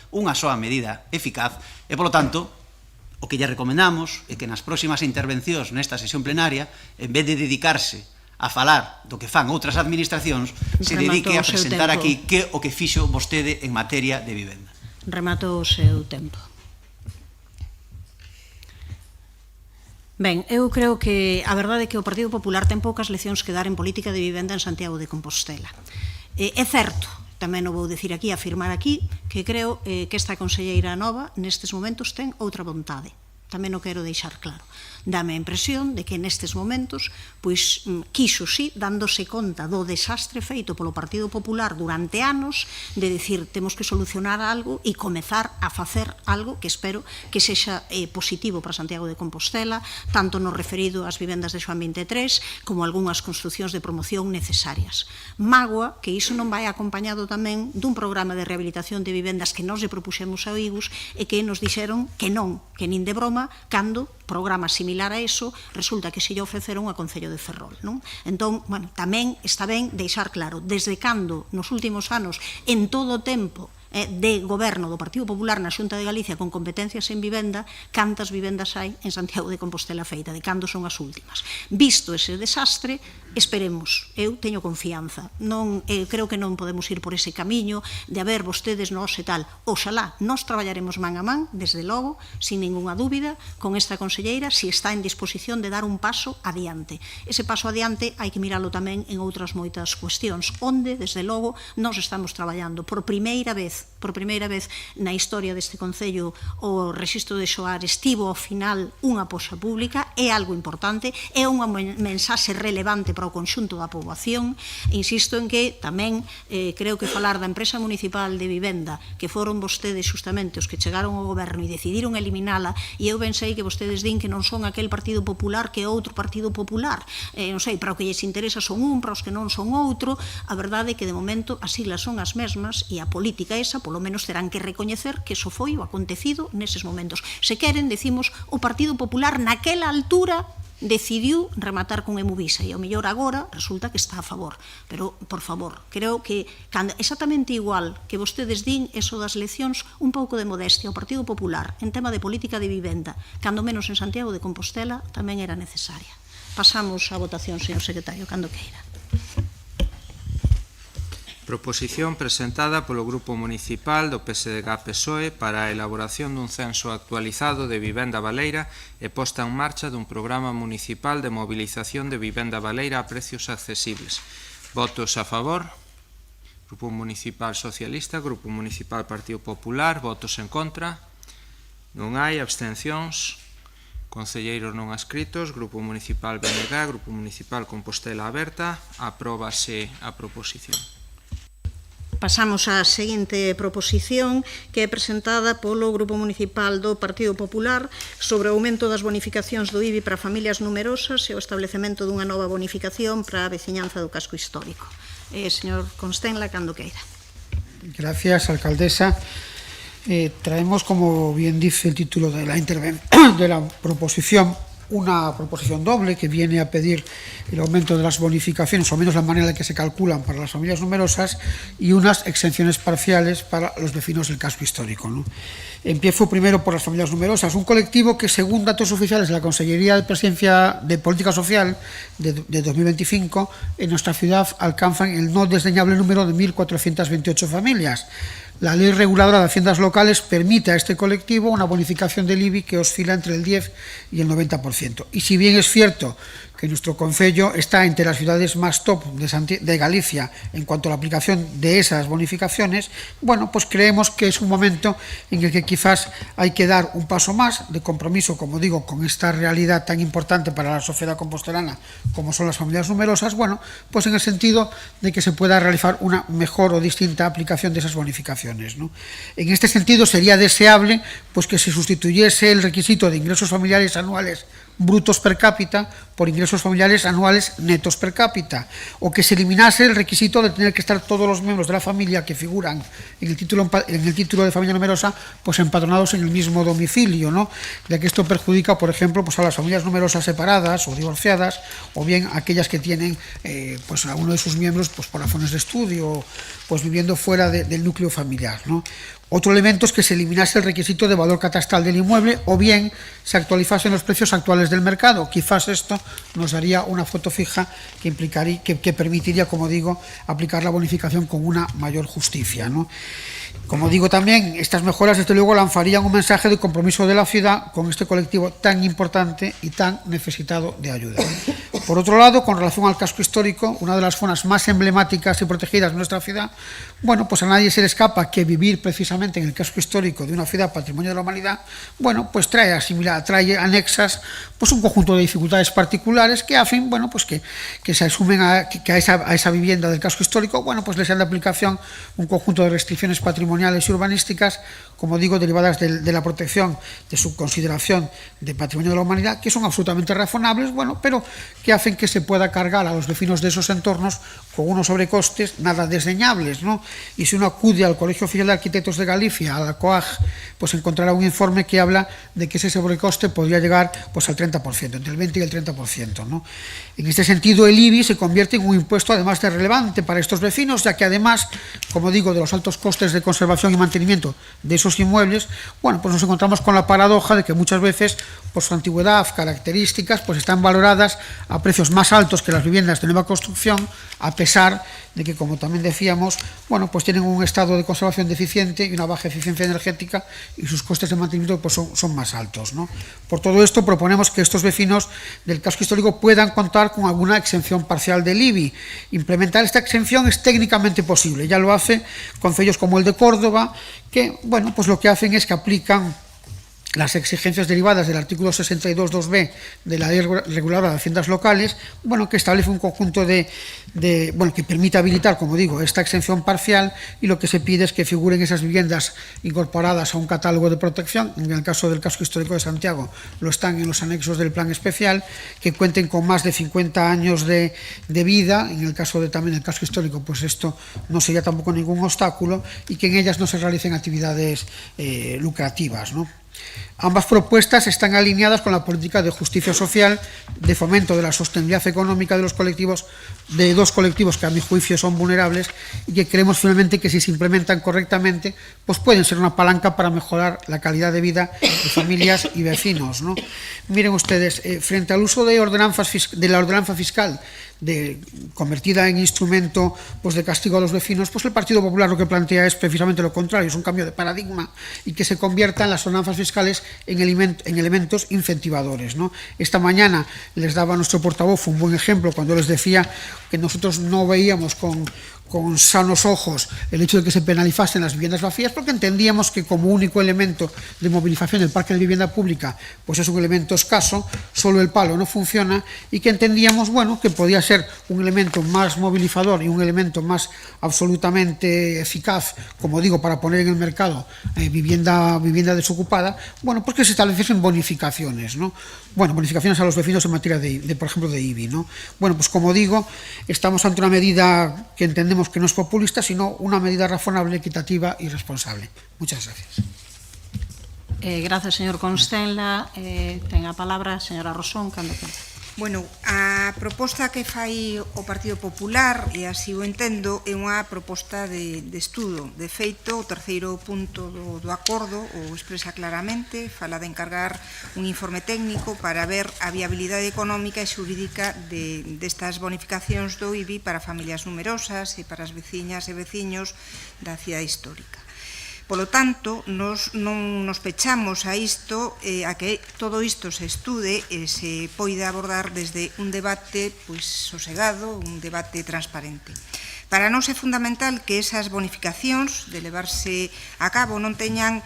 eficaz, e, polo tanto, o que lle recomendamos é que nas próximas intervencións nesta sesión plenaria, en vez de dedicarse a falar do que fan outras administracións, se dedique a presentar aquí que o que fixo vostede en materia de vivenda. Remato o seu tempo. Ben, eu creo que a verdade é que o Partido Popular ten poucas leccións que dar en política de vivenda en Santiago de Compostela. É certo, tamén o vou dicir aquí, afirmar aquí, que creo que esta conselleira nova nestes momentos ten outra vontade. Tamén o quero deixar claro. Dame a impresión de que nestes momentos pois quiso, sí, dándose conta do desastre feito polo Partido Popular durante anos, de dicir temos que solucionar algo e comezar a facer algo que espero que sexa positivo para Santiago de Compostela, tanto no referido ás vivendas de Xoán 23 como algunhas construcións de promoción necesarias. Mágoa que iso non vai acompañado tamén dun programa de rehabilitación de vivendas que nós lle propuxemos a IGUS e que nos dixeron que non, que nin de broma, cando programa similar a eso, resulta que se lle ofreceron a Concello de Ferrol, non? Entón, bueno, tamén está ben deixar claro, desde cando nos últimos anos, en todo o tempo de goberno do Partido Popular na Xunta de Galicia con competencias en vivenda, cantas vivendas hai en Santiago de Compostela feita, de cando son as últimas. Visto ese desastre, esperemos, eu teño confianza, creo que non podemos ir por ese camiño de haber vostedes nós e tal. Oxalá, nós traballaremos man a man, desde logo, sin ninguna dúbida, con esta conselleira, si está en disposición de dar un paso adiante. Ese paso adiante hai que miralo tamén en outras moitas cuestións, onde, desde logo, nós estamos traballando por primeira vez na historia deste Concello o rexistro de Xoar estivo ao final unha poxa pública, é algo importante, é unha mensaxe relevante para o conxunto da poboación. Insisto en que tamén creo que falar da empresa municipal de vivenda, que foron vostedes justamente os que chegaron ao goberno e decidiron eliminala, e eu pensei que vostedes din que non son aquel Partido Popular que é outro Partido Popular, non sei, para o que lles interesa son un, para os que non son outro. A verdade é que de momento as siglas son as mesmas e a política esa, polo menos terán que recoñecer que eso foi o acontecido neses momentos. Se queren, decimos, o Partido Popular naquela altura decidiu rematar con Emuvisa e ao mellor agora resulta que está a favor. Pero, por favor, creo que exactamente igual que vostedes din eso das leccións, un pouco de modestia ao Partido Popular en tema de política de vivenda, cando menos en Santiago de Compostela, tamén era necesaria. Pasamos á votación, señor secretario, cando queira. Proposición presentada polo Grupo Municipal do PSDG-PSOE para a elaboración dun censo actualizado de vivenda baleira e posta en marcha dun programa municipal de movilización de vivenda baleira a precios accesibles. Votos a favor. Grupo Municipal Socialista, Grupo Municipal Partido Popular, votos en contra. Non hai abstencións. Concelleiros non adscritos, Grupo Municipal BNG, Grupo Municipal Compostela Aberta. Apróbase a proposición. Pasamos á seguinte proposición, que é presentada polo Grupo Municipal do Partido Popular sobre o aumento das bonificacións do IBI para familias numerosas e o establecemento dunha nova bonificación para a veciñanza do casco histórico. Señor Constenla, cando queira. Gracias, alcaldesa. Traemos, como bien dice el título de la proposición, una proposición doble que viene a pedir el aumento de las bonificaciones, o menos la manera en que se calculan para las familias numerosas, y unas exenciones parciales para los vecinos del casco histórico, ¿no? Empiezo primero por las familias numerosas, un colectivo que, según datos oficiales de la Consellería de Presidencia de Política Social de 2025, en nuestra ciudad alcanzan el no desdeñable número de 1.428 familias. La Ley Reguladora de Haciendas Locales permite a este colectivo una bonificación del IBI que oscila entre el 10 y el 90%. Y si bien es cierto que nuestro concello está entre las ciudades más top de Galicia en cuanto a la aplicación de esas bonificaciones, bueno, pues creemos que es un momento en el que quizás hay que dar un paso más de compromiso, como digo, con esta realidad tan importante para la sociedad compostelana como son las familias numerosas, bueno, pues en el sentido de que se pueda realizar una mejor o distinta aplicación de esas bonificaciones, ¿no? En este sentido sería deseable pues que se sustituyese el requisito de ingresos familiares anuales brutos per cápita por ingresos familiares anuales netos per cápita, o que se eliminase el requisito de tener que estar todos los miembros de la familia que figuran en el título de familia numerosa pues empadronados en el mismo domicilio, ¿no? Ya que esto perjudica, por ejemplo, pues a las familias numerosas separadas o divorciadas, o bien aquellas que tienen pues a uno de sus miembros pues por razones de estudio, pues viviendo fuera del núcleo familiar, ¿no? Otro elemento es que se eliminase el requisito de valor catastral del inmueble, o bien se actualizasen los precios actuales del mercado. Quizás esto nos daría una foto fija que implicaría, que permitiría, como digo, aplicar la bonificación con una mayor justicia, ¿no? Como digo también, estas mejoras desde luego lanzarían un mensaje de compromiso de la ciudad con este colectivo tan importante y tan necesitado de ayuda. Por otro lado, con relación al casco histórico, una de las zonas más emblemáticas y protegidas de nuestra ciudad, bueno, pues a nadie se le escapa que vivir precisamente en el casco histórico de una ciudad patrimonio de la humanidad, bueno, pues trae anexas pues un conjunto de dificultades particulares que hacen, bueno, pues que se asumen a esa vivienda del casco histórico, bueno, pues les dan de aplicación un conjunto de restricciones patrimoniales y urbanísticas, como digo, derivadas de la protección, de su consideración de patrimonio de la humanidad, que son absolutamente razonables, bueno, pero que hacen que se pueda cargar a los vecinos de esos entornos con unos sobrecostes nada desdeñables, ¿no? Y si uno acude al Colegio Oficial de Arquitectos de Galicia, a la COAG, pues encontrará un informe que habla de que ese sobrecoste podría llegar pues al 30%, entre el 20 y el 30%, ¿no? En este sentido, el IBI se convierte en un impuesto además de relevante para estos vecinos, ya que además, como digo, de los altos costes de conservación y mantenimiento de esos inmuebles, bueno, pues nos encontramos con la paradoja de que muchas veces, por su antigüedad, características, pues están valoradas a precios más altos que las viviendas de nueva construcción, a pesar de que, como también decíamos, bueno, pues tienen un estado de conservación deficiente y una baja eficiencia energética, y sus costes de mantenimiento pues son más altos, ¿no? Por todo esto, proponemos que estos vecinos del casco histórico puedan contar con alguna exención parcial del IBI. Implementar esta exención es técnicamente posible, ya lo hace concellos como el de Córdoba, que, bueno, pues lo que hacen es que aplican las exigencias derivadas del artículo 62.2b de la Ley Reguladora de Haciendas Locales, bueno, que establece un conjunto bueno, que permite habilitar, como digo, esta exención parcial, y lo que se pide es que figuren esas viviendas incorporadas a un catálogo de protección. En el caso del casco histórico de Santiago lo están en los anexos del plan especial, que cuenten con más de 50 años de vida. En el caso de también el casco histórico, pues esto no sería tampoco ningún obstáculo, y que en ellas no se realicen actividades lucrativas, ¿no? Ambas propuestas están alineadas con la política de justicia social, de fomento de la sostenibilidad económica de los colectivos, de dos colectivos que a mi juicio son vulnerables, y que creemos finalmente que si se implementan correctamente pues pueden ser una palanca para mejorar la calidad de vida de familias y vecinos, ¿no? Miren ustedes, frente al uso de la ordenanza fiscal convertida en instrumento pues de castigo a los vecinos, pues el Partido Popular lo que plantea es precisamente lo contrario, es un cambio de paradigma, y que se conviertan las ordenanzas fiscales en elementos incentivadores, ¿no? Esta mañana les daba a nuestro portavoz un buen ejemplo cuando les decía que nosotros no veíamos con sanos ojos el hecho de que se penalizasen las viviendas vacías, porque entendíamos que como único elemento de movilización del parque de vivienda pública pues es un elemento escaso, solo el palo no funciona, y que entendíamos, bueno, que podía ser un elemento más movilizador y un elemento más absolutamente eficaz, como digo, para poner en el mercado vivienda desocupada, bueno, pues que se estableciesen bonificaciones, ¿no? Bueno, bonificaciones a los vecinos en materia por ejemplo, de IBI, ¿no? Bueno, pues como digo, estamos ante una medida que entendemos que no es populista, sino una medida razonable, equitativa y responsable. Muchas gracias. Gracias, señor Constenla. Ten a palabra a señora Rosón, cando quere. Bueno, a proposta que fai o Partido Popular, e así o entendo, é unha proposta de estudo. De feito, o terceiro punto do acordo o expresa claramente, fala de encargar un informe técnico para ver a viabilidade económica e xurídica destas bonificacións do IBI para familias numerosas e para as veciñas e veciños da cidade histórica. Polo tanto, non nos pechamos a isto, a que todo isto se estude e se poida abordar desde un debate sosegado, un debate transparente. Para nós é fundamental que esas bonificacións de levarse a cabo non teñan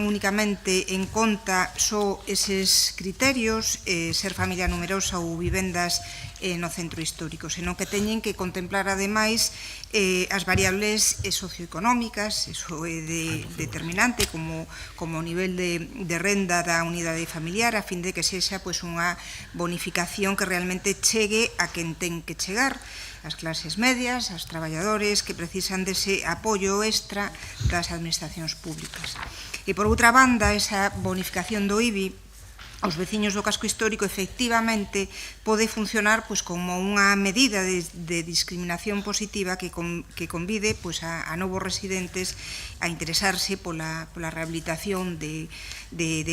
únicamente en conta só eses criterios, ser familia numerosa ou vivendas no centro histórico, senón que teñen que contemplar ademais as variables socioeconómicas, eso é determinante como o nivel de renda da unidade familiar, a fin de que sexa unha bonificación que realmente chegue a quen ten que chegar, as clases medias, as traballadores que precisan dese apoio extra das administracións públicas. E por outra banda, esa bonificación do IBI aos veciños do casco histórico efectivamente pode funcionar como unha medida de discriminación positiva que convide a novos residentes a interesarse pola rehabilitación de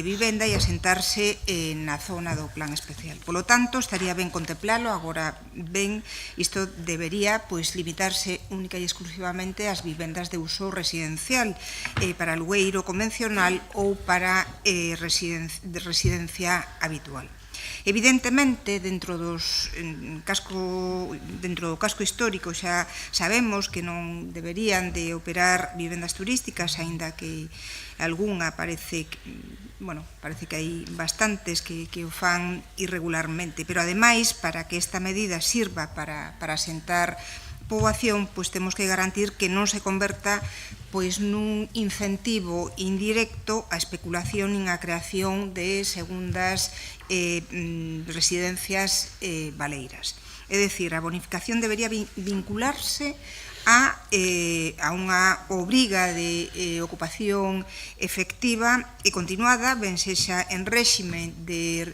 vivenda e a sentarse na zona do plan especial. Polo tanto, estaría ben contemplalo, agora ben, isto debería limitarse única e exclusivamente ás vivendas de uso residencial para alugueiro convencional ou para residencia habitual. Evidentemente, dentro do casco histórico xa sabemos que non deberían de operar vivendas turísticas, aínda que algunha parece que hai bastantes que o fan irregularmente, pero ademais, para que esta medida sirva para asentar poboación, temos que garantir que non se converta nun incentivo indirecto á especulación e á creación de segundas residencias baleiras. É dicir, a bonificación debería vincularse a unha obriga de ocupación efectiva e continuada, ben sexa en réxime de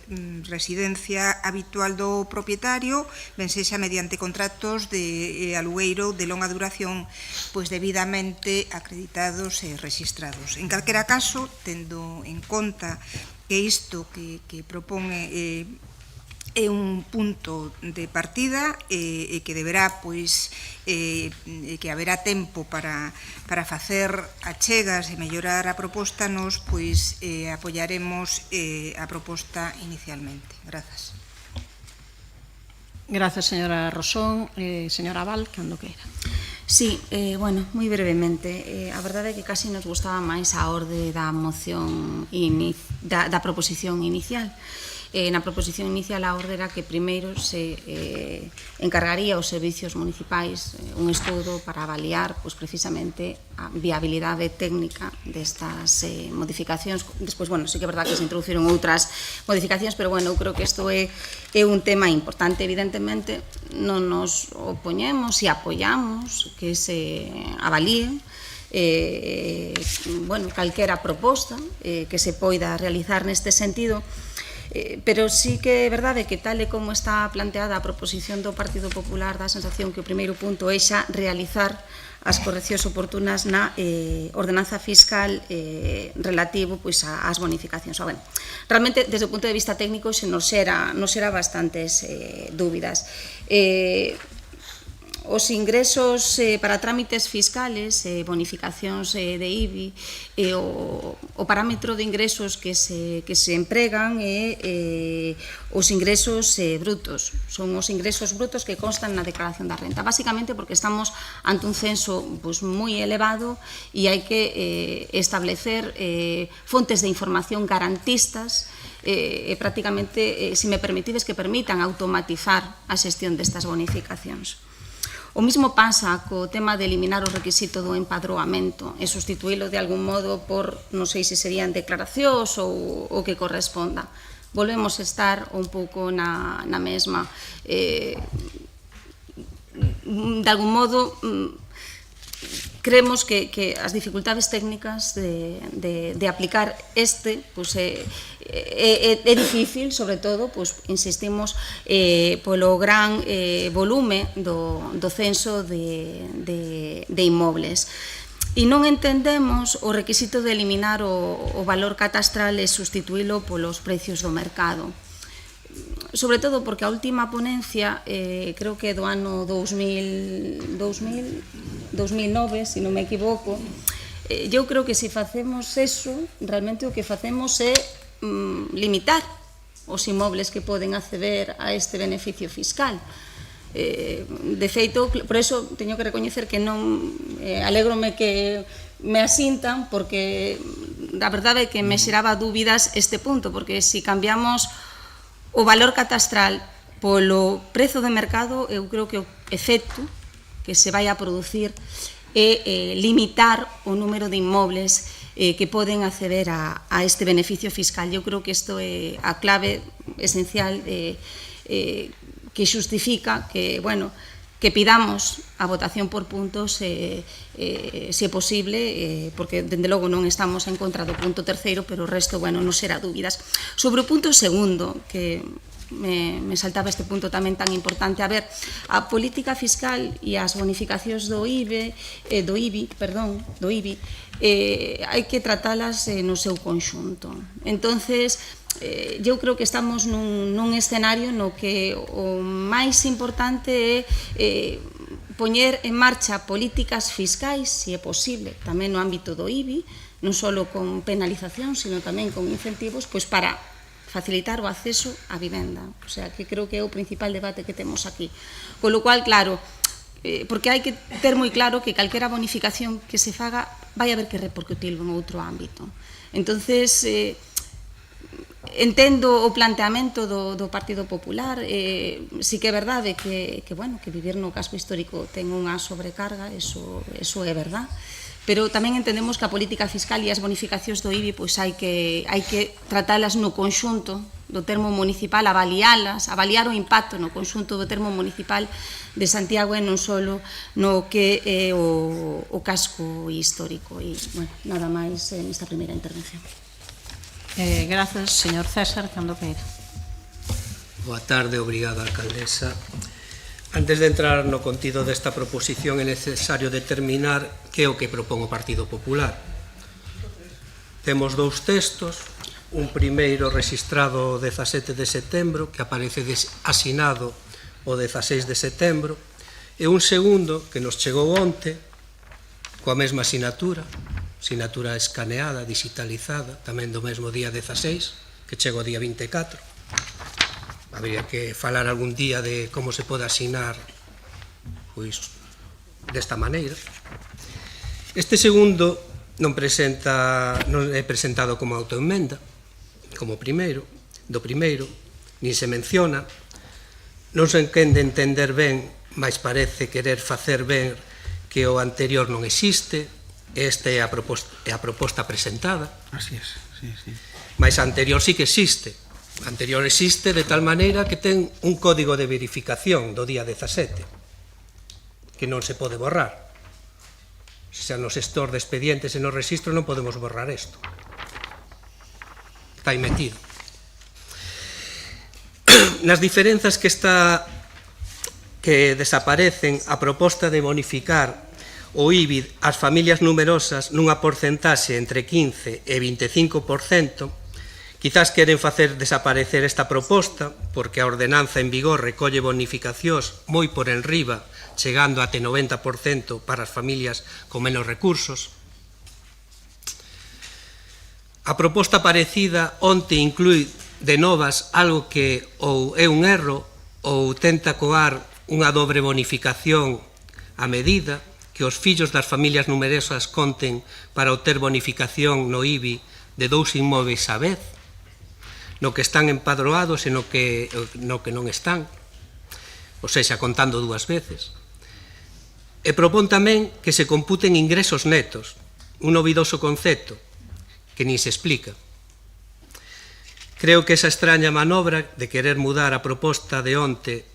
residencia habitual do propietario, ben sexa mediante contratos de alugueiro de longa duración debidamente acreditados e rexistrados. En calquera caso, tendo en conta que isto que propone é un punto de partida e que deberá, que haberá tempo para facer achegas e mellorar a proposta, nos apoiaremos a proposta inicialmente. Grazas. Grazas, señora Rosón. Señora Val, cando queira. Sí, bueno, moi brevemente. A verdade é que casi nos gustaba máis a orde da moción da proposición inicial. Na proposición inicial a orde era que primeiro se encargaría aos servicios municipais un estudo para avaliar precisamente a viabilidade técnica destas modificacións. Despois, sí que é verdad que se introduciron outras modificacións, pero eu creo que isto é un tema importante. Evidentemente, non nos opoñemos e apoiamos que se avalíe calquera proposta que se poida realizar neste sentido, pero sí que é verdade que tal e como está planteada a proposición do Partido Popular, dá a sensación que o primeiro punto é xa realizar as correccións oportunas na ordenanza fiscal relativo ás bonificacións. Realmente, desde o punto de vista técnico, se nos xera bastantes dúbidas. Os ingresos para trámites fiscales, bonificacións de IBI, o parámetro de ingresos que se empregan é os ingresos brutos. Son os ingresos brutos que constan na declaración da renta. Básicamente porque estamos ante un censo moi elevado e hai que establecer fontes de información garantistas e prácticamente, se me permitides, que permitan automatizar a xestión destas bonificacións. O mismo pasa co tema de eliminar o requisito do empadroamento e sustituílo de algún modo por, non sei se serían declaracións ou o que corresponda. Volvemos a estar un pouco na mesma. De algún modo, creemos que as dificultades técnicas de aplicar é difícil, sobre todo, insistimos, polo gran volume do censo de inmobles. E non entendemos o requisito de eliminar o valor catastral e sustituílo polos precios do mercado. Sobre todo porque a última ponencia, creo que do ano 2009, se non me equivoco, eu creo que se facemos eso, realmente o que facemos é limitar os inmobles que poden acceder a este beneficio fiscal. De feito, por eso teño que recoñecer que non alégrome que me asintan, porque a verdade é que me xeraba dúbidas este punto, porque se cambiamos o valor catastral Polo prezo de mercado, eu creo que o efecto que se vai a producir é limitar o número de inmobles que poden acceder a este beneficio fiscal. Eu creo que isto é a clave esencial que xustifica que, bueno, que pidamos a votación por puntos se é posible, porque dende logo non estamos en contra do punto terceiro, pero o resto, bueno, non será dúbidas. Sobre o punto segundo, que me saltaba este punto tamén tan importante, a ver, a política fiscal e as bonificacións do IBI, hai que tratalas no seu conxunto. Entonces, eu creo que estamos nun escenario no que o máis importante é poñer en marcha políticas fiscais, se é posible, tamén no ámbito do IBI, non só con penalización, sino tamén con incentivos, pois para facilitar o acceso á vivenda. O sea, que creo que é o principal debate que temos aquí. Con lo cual, claro, porque hai que ter moi claro que calquera bonificación que se faga vai haber que repercutilo en outro ámbito. Entonces, entendo o planteamento do Partido Popular, sí que é verdade que vivir no casco histórico ten unha sobrecarga, eso é verdade, pero tamén entendemos que a política fiscal e as bonificacións do IBI pois hai que tratalas no conxunto do termo municipal, avaliar o impacto no conxunto do termo municipal de Santiago e non só no que é o casco histórico. E, bueno, nada máis nesta primeira intervención. Grazas, señor César Cando Pereira. Boa tarde, obrigada, alcaldesa. Antes de entrar no contido desta proposición é necesario determinar que é o que propón o Partido Popular. Temos dous textos, un primeiro registrado o 17 de setembro, que aparece asinado o 16 de setembro, e un segundo que nos chegou onte, coa mesma sinatura escaneada, digitalizada, tamén do mesmo día 16, que chegou o día 24. Habría que falar algún día de como se pode asinar pois desta maneira. Este segundo non é presentado como autoemenda, como primeiro, nin se menciona, non se entende entender ben, mas parece querer facer ver que o anterior non existe, esta é a proposta presentada. Así es, sí. Mas a anterior sí que existe. A anterior existe de tal maneira que ten un código de verificación do día 17, que non se pode borrar. Se no xestor de expedientes e no registro non podemos borrar isto. Está aí metido. Nas diferenzas que desaparecen, a proposta de bonificar o IBI ás familias numerosas nunha porcentaxe entre 15 e 25%, quizás queren facer desaparecer esta proposta porque a ordenanza en vigor recolle bonificacións moi por enriba, chegando até 90% para as familias con menos recursos. A proposta parecida onte inclui de novas algo que ou é un erro ou tenta coar unha dobre bonificación a medida, que os fillos das familias numerosas conten para obter bonificación no IBI de 2 inmóveis á vez, no que están empadroados e no que non están, ou seja, contando 2 veces. E propón tamén que se computen ingresos netos, un novidoso concepto que nin se explica. Creo que esa extraña manobra de querer mudar a proposta de onte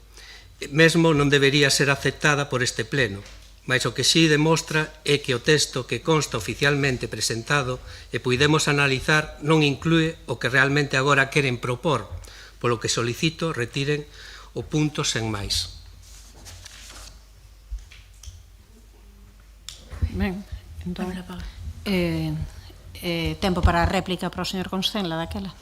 mesmo non debería ser aceptada por este pleno, mas o que sí demostra é que o texto que consta oficialmente presentado e puidemos analizar non inclúe o que realmente agora queren propor, polo que solicito retiren o punto sen máis. Ben, entón, tempo para a réplica para o señor Constenla daquela.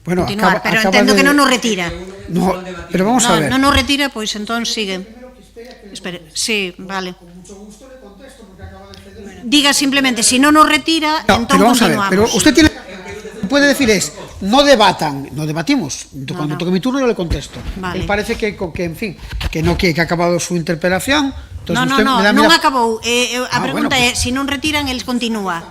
Bueno, continuar, pero entendo que non nos retira. No, pero vamos a ver. Non nos retira, pois entón sigue. Espere, sí, vale. Diga simplemente, si non nos retira, entón continuamos. Pero usted puede decir no debatan, no debatimos. Cuando toque mi turno yo le contesto. Él parece que en fin, que no que ha acabado su interpelación. Non acabou. A pregunta é, se non retiran, el continúa.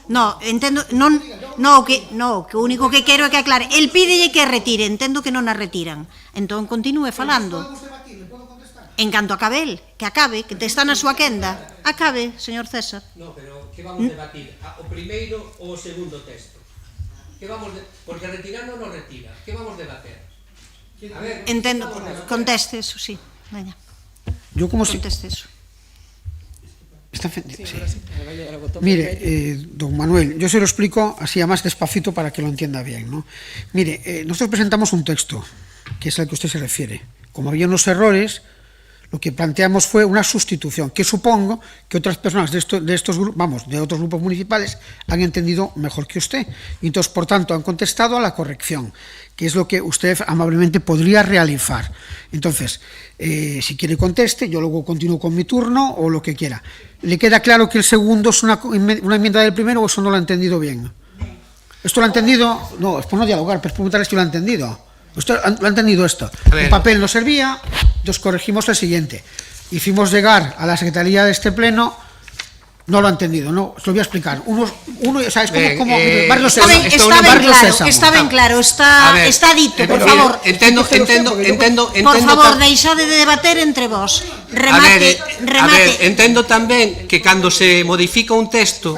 No, entendo, non No, que o único que quero é que aclare. El pídelle que retire, entendo que non a retiran. Entón, continúe falando. En canto acabe el, que acabe, que está na súa quenda. Acabe, señor César. No, pero que vamos debatir? O primeiro ou o segundo texto? Porque retirar non o retira. Que vamos debater? A ver, Entendo, conteste eso, sí. Veña. Yo como si... Conteste eso. Mire, don Manuel, yo se lo explico así más despacito para que lo entienda bien, ¿no? Mire, nosotros presentamos un texto, que es al que usted se refiere. Como había unos errores, lo que planteamos fue una sustitución, que supongo que otras personas de otros grupos municipales han entendido mejor que usted. Y entonces, por tanto, han contestado a la corrección, que es lo que usted amablemente podría realizar. Entonces, si quiere conteste, yo luego continúo con mi turno o lo que quiera. ¿Le queda claro que el segundo es una enmienda del primero o eso no lo ha entendido bien? ¿Esto lo ha entendido? No, es por no dialogar, pero es preguntarle si lo ha entendido. ¿Usted lo ha entendido esto? El papel no servía, entonces corregimos el siguiente. Hicimos llegar a la Secretaría de este Pleno, no lo ha entendido, no, os lo voy a explicar. Uno, ¿sabes cómo? Está ben claro, está dito, por favor. Entendo. Por favor, deixade de debater entre vós. Remate. Entendo tamén que cando se modifica un texto...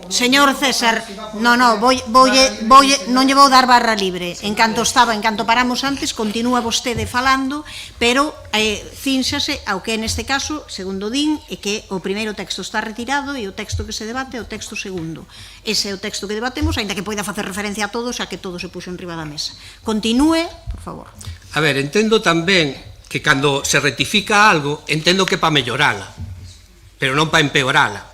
Señor César, non lle vou dar barra libre. En canto paramos antes, continúa vostede falando, pero cínxase ao que neste caso, segundo din, é que o primeiro texto está retirado e o texto que se debate é o texto segundo. Ese é o texto que debatemos, aínda que poida facer referencia a todos, a que todo se puxo enriba da mesa. Continúe, por favor. A ver, entendo tamén que cando se rectifica algo, entendo que para mellorala, pero non para empeorala,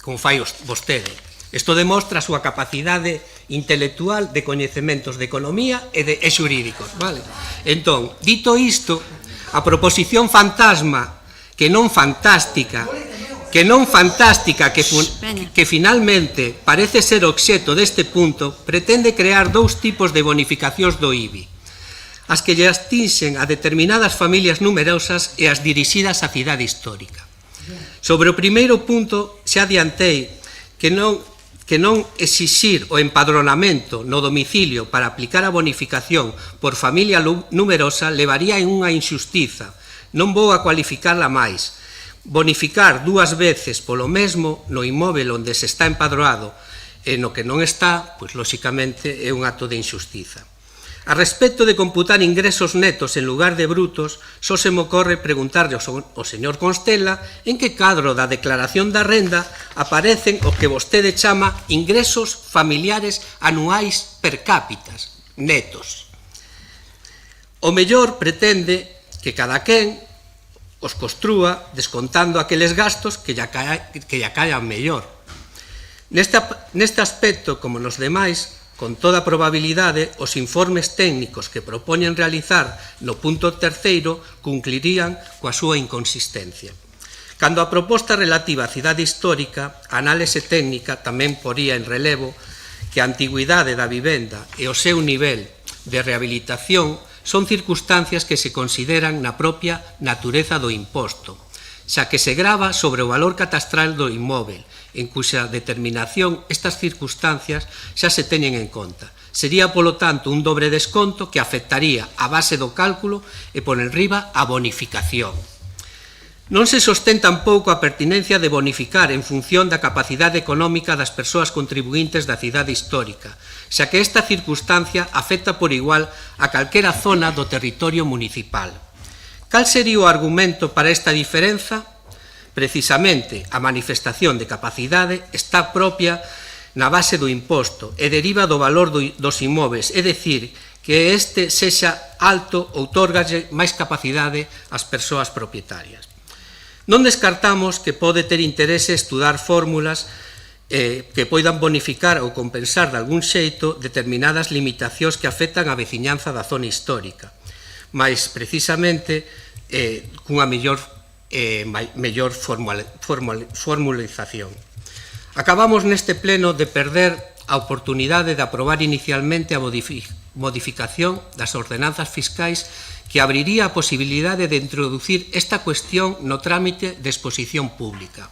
como fai vostede. Isto demostra a súa capacidade intelectual de coñecementos de economía e xurídicos, vale? Entón, dito isto, a proposición fantasma, que non fantástica, que finalmente parece ser obxecto deste punto, pretende crear dous tipos de bonificacións do IBI, as que lle atinxen a determinadas familias numerosas e as dirixidas á cidade histórica. Sobre o primeiro punto, xa adiantei que non exixir o empadronamento no domicilio para aplicar a bonificación por familia numerosa levaría en unha injustiza. Non vou a cualificarla máis. Bonificar dúas veces polo mesmo no inmóvel onde se está empadroado e no que non está, pois lóxicamente é un acto de injustiza. A respecto de computar ingresos netos en lugar de brutos, só se me ocorre preguntarle ao señor Constela en que cadro da declaración da renda aparecen o que vostede chama ingresos familiares anuais per cápitas, netos. O mellor pretende que cada quen os construa descontando aqueles gastos que lla caian mellor. Neste aspecto, como nos demais, con toda probabilidade, os informes técnicos que propoñen realizar no punto terceiro cumplirían coa súa inconsistencia. Cando a proposta relativa á cidade histórica, a análise técnica tamén poría en relevo que a antigüidade da vivenda e o seu nivel de rehabilitación son circunstancias que se consideran na propia natureza do imposto, xa que se grava sobre o valor catastral do inmóvel, en cuxa determinación estas circunstancias xa se teñen en conta. Sería, polo tanto, un dobre desconto que afectaría a base do cálculo e por enriba a bonificación. Non se sostén tampouco a pertinencia de bonificar en función da capacidade económica das persoas contribuintes da cidade histórica, xa que esta circunstancia afecta por igual a calquera zona do territorio municipal. Cal sería o argumento para esta diferenza? Precisamente, a manifestación de capacidade está propia na base do imposto e deriva do valor dos inmóveis, é dicir, que este sexa alto outórgalle máis capacidade ás persoas propietarias. Non descartamos que pode ter interese estudar fórmulas que poidan bonificar ou compensar de algún xeito determinadas limitacións que afectan a veciñanza da zona histórica, mas precisamente cunha mellor formalización. Acabamos neste pleno de perder a oportunidade de aprobar inicialmente a modificación das ordenanzas fiscais que abriría a posibilidade de introducir esta cuestión no trámite de exposición pública.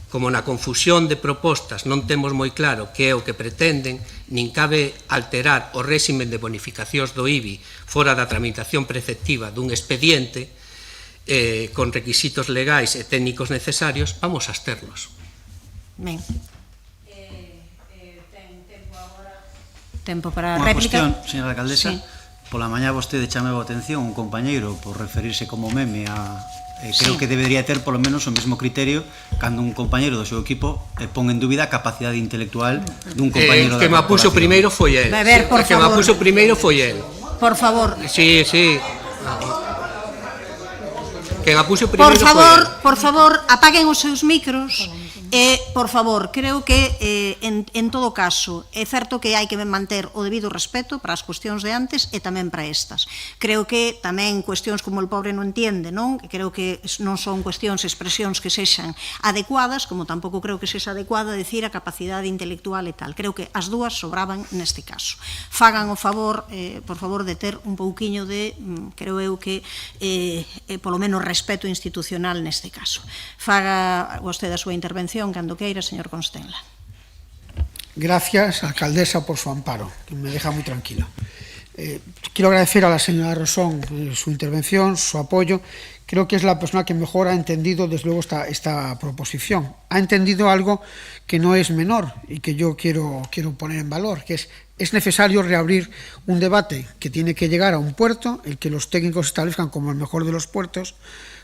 Como na confusión de propostas non temos moi claro que é o que pretenden, nin cabe alterar o réximen de bonificacións do IBI fora da tramitación preceptiva dun expediente con requisitos legais e técnicos necesarios, vamos a absternos. Ben. Tempo para Unha réplica. cuestión, señora alcaldesa. Sí. Pola mañá vostede chamaba a atención un compañeiro por referirse como meme a... creo que debería ter polo menos o mesmo criterio cando un compañeiro do seu equipo pon en dúbida a capacidade intelectual dun compañeiro da que me puso primeiro foi el. A ver, por que me favor. puso primeiro foi el. Por favor. Sí, sí. Que me puso primeiro foi el. Por favor, apaguen os seus micros. Por favor, creo que en todo caso é certo que hai que manter o debido respeto para as cuestións de antes e tamén para estas. Creo que tamén cuestións como el pobre non entiende, non? Creo que non son cuestións, expresións que sexan adecuadas, como tampouco creo que sexa adecuada decir a capacidade intelectual e tal. Creo que as dúas sobraban neste caso. Fagan o favor, por favor, de ter un pouquiño de, creo eu que, polo menos respeto institucional neste caso. Faga vostede a súa intervención cando queira, señor Constenla. Gracias, alcaldesa, por su amparo, que me deja muy tranquilo. Quiero agradecer a la señora Rosón su intervención, su apoyo. Creo que es la persona que mejor ha entendido, desde luego, esta proposición. Ha entendido algo que no es menor y que yo quiero poner en valor, que es necesario reabrir un debate que tiene que llegar a un puerto, el que los técnicos establezcan como el mejor de los puertos,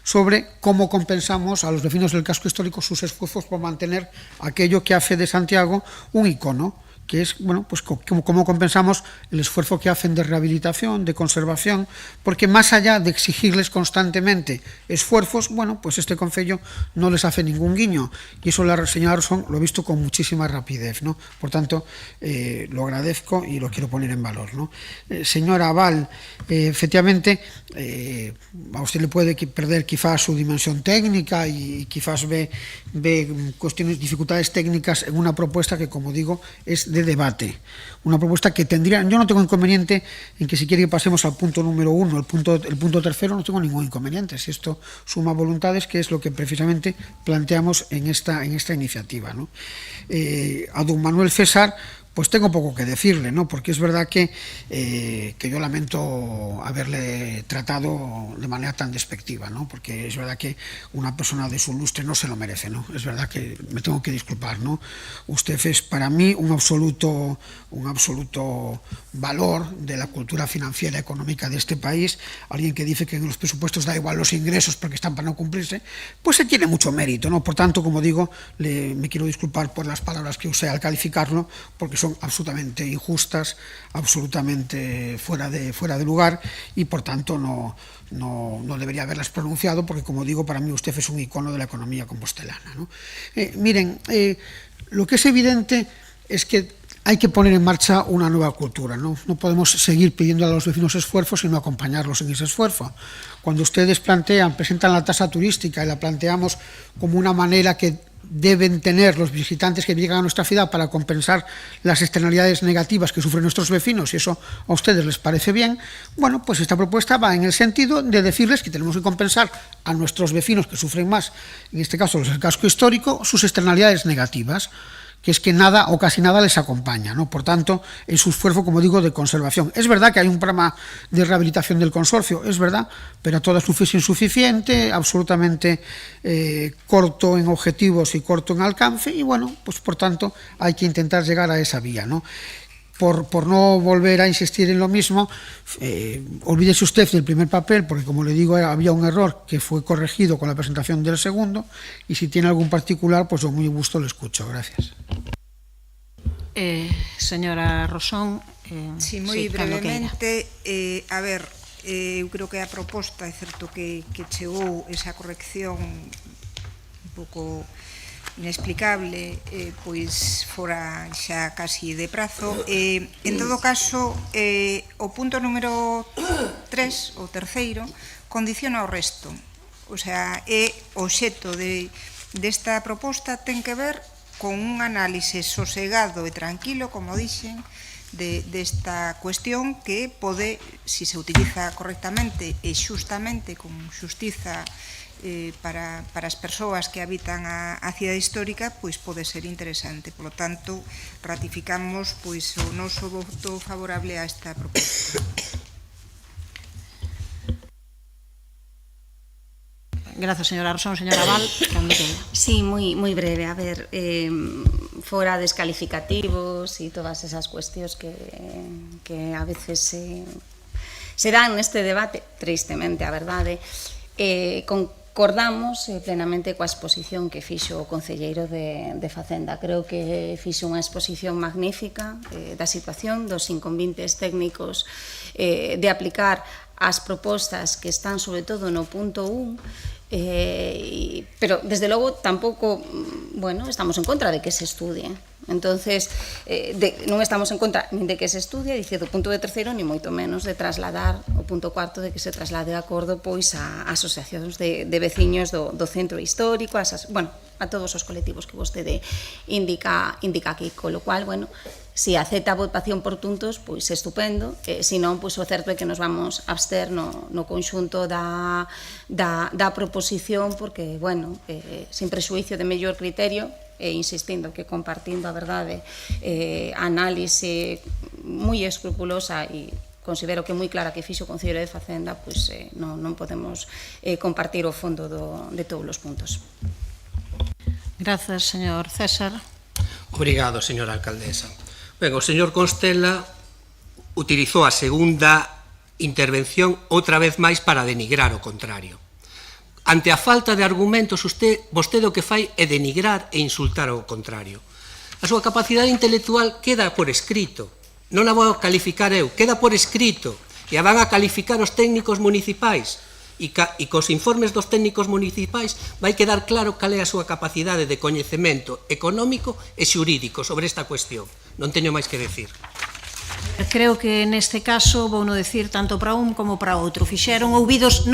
sobre cómo compensamos a los vecinos del casco histórico sus esfuerzos por mantener aquello que hace de Santiago un icono, que es, bueno, pues cómo compensamos el esfuerzo que hacen de rehabilitación, de conservación, porque más allá de exigirles constantemente esfuerzos, bueno, pues este concello no les hace ningún guiño, y eso la señora Rosón lo ha visto con muchísima rapidez, ¿no? Por tanto, lo agradezco y lo quiero poner en valor, ¿no? Señora Val, efectivamente, a usted le puede perder quizás su dimensión técnica y quizás ve cuestiones, dificultades técnicas en una propuesta que, como digo, es de debate. Una propuesta que tendría, yo no tengo inconveniente en que si quiere que pasemos al punto número 1, el punto tercero, no tengo ningún inconveniente. Si esto suma voluntades, que es lo que precisamente planteamos en esta iniciativa, ¿no? A don Manuel César, pues tengo poco que decirle, ¿no? Porque es verdad que yo lamento haberle tratado de manera tan despectiva, ¿no? Porque es verdad que una persona de su lustre no se lo merece, ¿no? Es verdad que me tengo que disculpar, ¿no? Usted es para mí un absoluto valor de la cultura financiera y económica de este país. Alguien que dice que en los presupuestos da igual los ingresos porque están para no cumplirse, pues se tiene mucho mérito, ¿no? Por tanto, como digo, me quiero disculpar por las palabras que usé al calificarlo, porque son absolutamente injustas, absolutamente fuera de lugar, y por tanto no debería haberlas pronunciado, porque, como digo, para mí usted es un icono de la economía compostelana, ¿no? Miren, lo que es evidente es que hay que poner en marcha una nueva cultura, ¿no? No podemos seguir pidiendo a los vecinos esfuerzos sino acompañarlos en ese esfuerzo. Cuando ustedes presentan la tasa turística y la planteamos como una manera que deben tener los visitantes que llegan a nuestra ciudad para compensar las externalidades negativas que sufren nuestros vecinos, y eso a ustedes les parece bien, bueno, pues esta propuesta va en el sentido de decirles que tenemos que compensar a nuestros vecinos que sufren más, en este caso los del casco histórico, sus externalidades negativas, que es que nada o casi nada les acompaña, ¿no? Por tanto, en su esfuerzo, como digo, de conservación. Es verdad que hay un programa de rehabilitación del consorcio, es verdad, pero a todas luces es insuficiente, absolutamente corto en objetivos y corto en alcance, y bueno, pues por tanto hay que intentar llegar a esa vía, ¿no? Por no volver a insistir en lo mismo, olvídese usted del primer papel, porque, como le digo, había un error que fue corregido con la presentación del segundo, y si tiene algún particular, pues con muy gusto lo escucho. Gracias. Señora Rosón, sí, moi brevemente, a ver, eu creo que a proposta é certo que chegou esa corrección un pouco inexplicable, pois fora xa casi de prazo. En todo caso, o punto número 3, o terceiro, condiciona o resto. O sea, o obxecto desta proposta ten que ver con un análise sosegado e tranquilo, como dixen, desta cuestión que pode, se se utiliza correctamente e xustamente con xustiza para as persoas que habitan a cidade histórica, pois pode ser interesante. Por lo tanto, ratificamos pois o noso voto favorable a esta proposta. Gracias, señora Rosón. Señora Val, cando queira. Sí, moi breve. A ver, fora descalificativos e todas esas cuestións que a veces se dan neste debate, tristemente, a verdade, concordamos plenamente coa exposición que fixo o concelleiro de Facenda. Creo que fixo unha exposición magnífica da situación, dos inconvenientes técnicos de aplicar as propostas que están sobre todo no punto 1, pero desde logo tampouco, bueno, estamos en contra de que se estudie. Entonces, non estamos en contra nin de que se estudie, dice do punto de terceiro, ni moito menos de trasladar o punto cuarto de que se traslade de acordo pois a asociacións de veciños do centro histórico, a todos os colectivos que vostede indica aquí, con lo cual, bueno, se acepta a votación por puntos, pois estupendo, se non, pois o certo é que nos vamos a abster no conxunto da proposición, porque, bueno, sin prexuicio de mellor criterio, e insistindo que compartindo a verdade, análise moi escrupulosa e considero que moi clara que fixo o Concelleiro de Facenda, pois non podemos compartir o fondo de todos os puntos. Gracias, señor César. Obrigado, señora alcaldesa. Ben, o señor Constela utilizou a segunda intervención outra vez máis para denigrar o contrario. Ante a falta de argumentos, vostede o que fai é denigrar e insultar ao contrario. A súa capacidade intelectual queda por escrito, non a vou calificar eu, queda por escrito, e a van a calificar os técnicos municipais, e cos informes dos técnicos municipais vai quedar claro cal é a súa capacidade de coñecemento económico e xurídico sobre esta cuestión. Non teño máis que decir. Creo que neste caso vou non decir tanto para un como para outro. Fixeron ouvidos...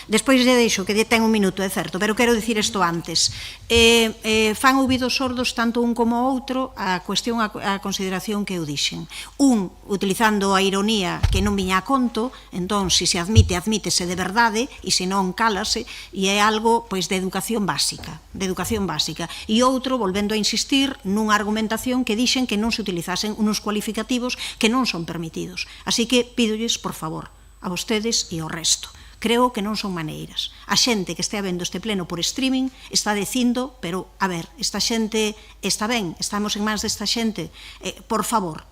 despois lle deixo que ten un minuto, é certo, pero quero dicir isto antes. Fan ouvidos sordos tanto un como outro a cuestión, a consideración que eu dixen. Un, utilizando a ironía que non viña a conto, entón, se admite, admítese de verdade, e se non, cálase, e é algo, pois, de educación básica. E outro, volvendo a insistir, nunha argumentación que dixen que non se utilizasen unos cualificativos que non son permitidos. Así que pídolles, por favor, a vostedes e ao resto. Creo que non son maneiras. A xente que estea vendo este pleno por streaming está dicindo, pero, a ver, esta xente está ben, estamos en mans desta xente. Por favor,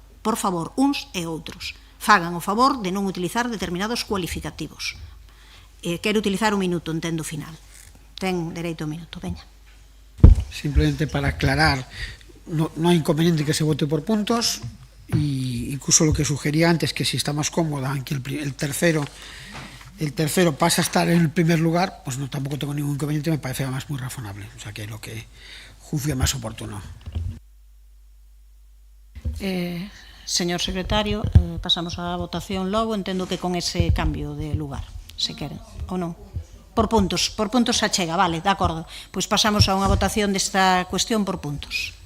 uns e outros, fagan o favor de non utilizar determinados cualificativos. Quero utilizar un minuto, entendo, final. Ten dereito a un minuto, veña. Simplemente para aclarar, no hai inconveniente que se vote por puntos, y incluso lo que sugería antes, que si está más cómoda en que el tercero pasa a estar en el primer lugar, pues no, tampoco tengo ningún inconveniente, me parece además muy razonable, o sea que es lo que juzgue más oportuno. Señor secretario, pasamos a votación logo, entendo que con ese cambio de lugar, se queren, ou non? Por puntos se achega, vale, de acordo. Pois pasamos a unha votación desta cuestión por puntos.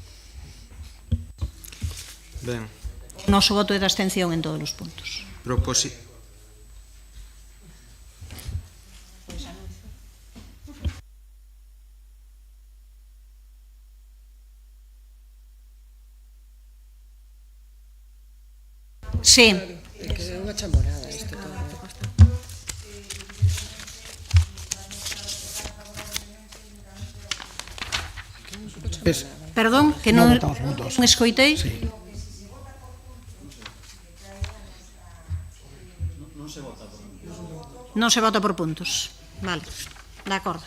Ben. Noso voto é de abstención en todos os puntos. Sí. É unha chamorada isto todo. Perdón, que non escoitei. Sí. Non se vota por puntos. Vale, de acordo.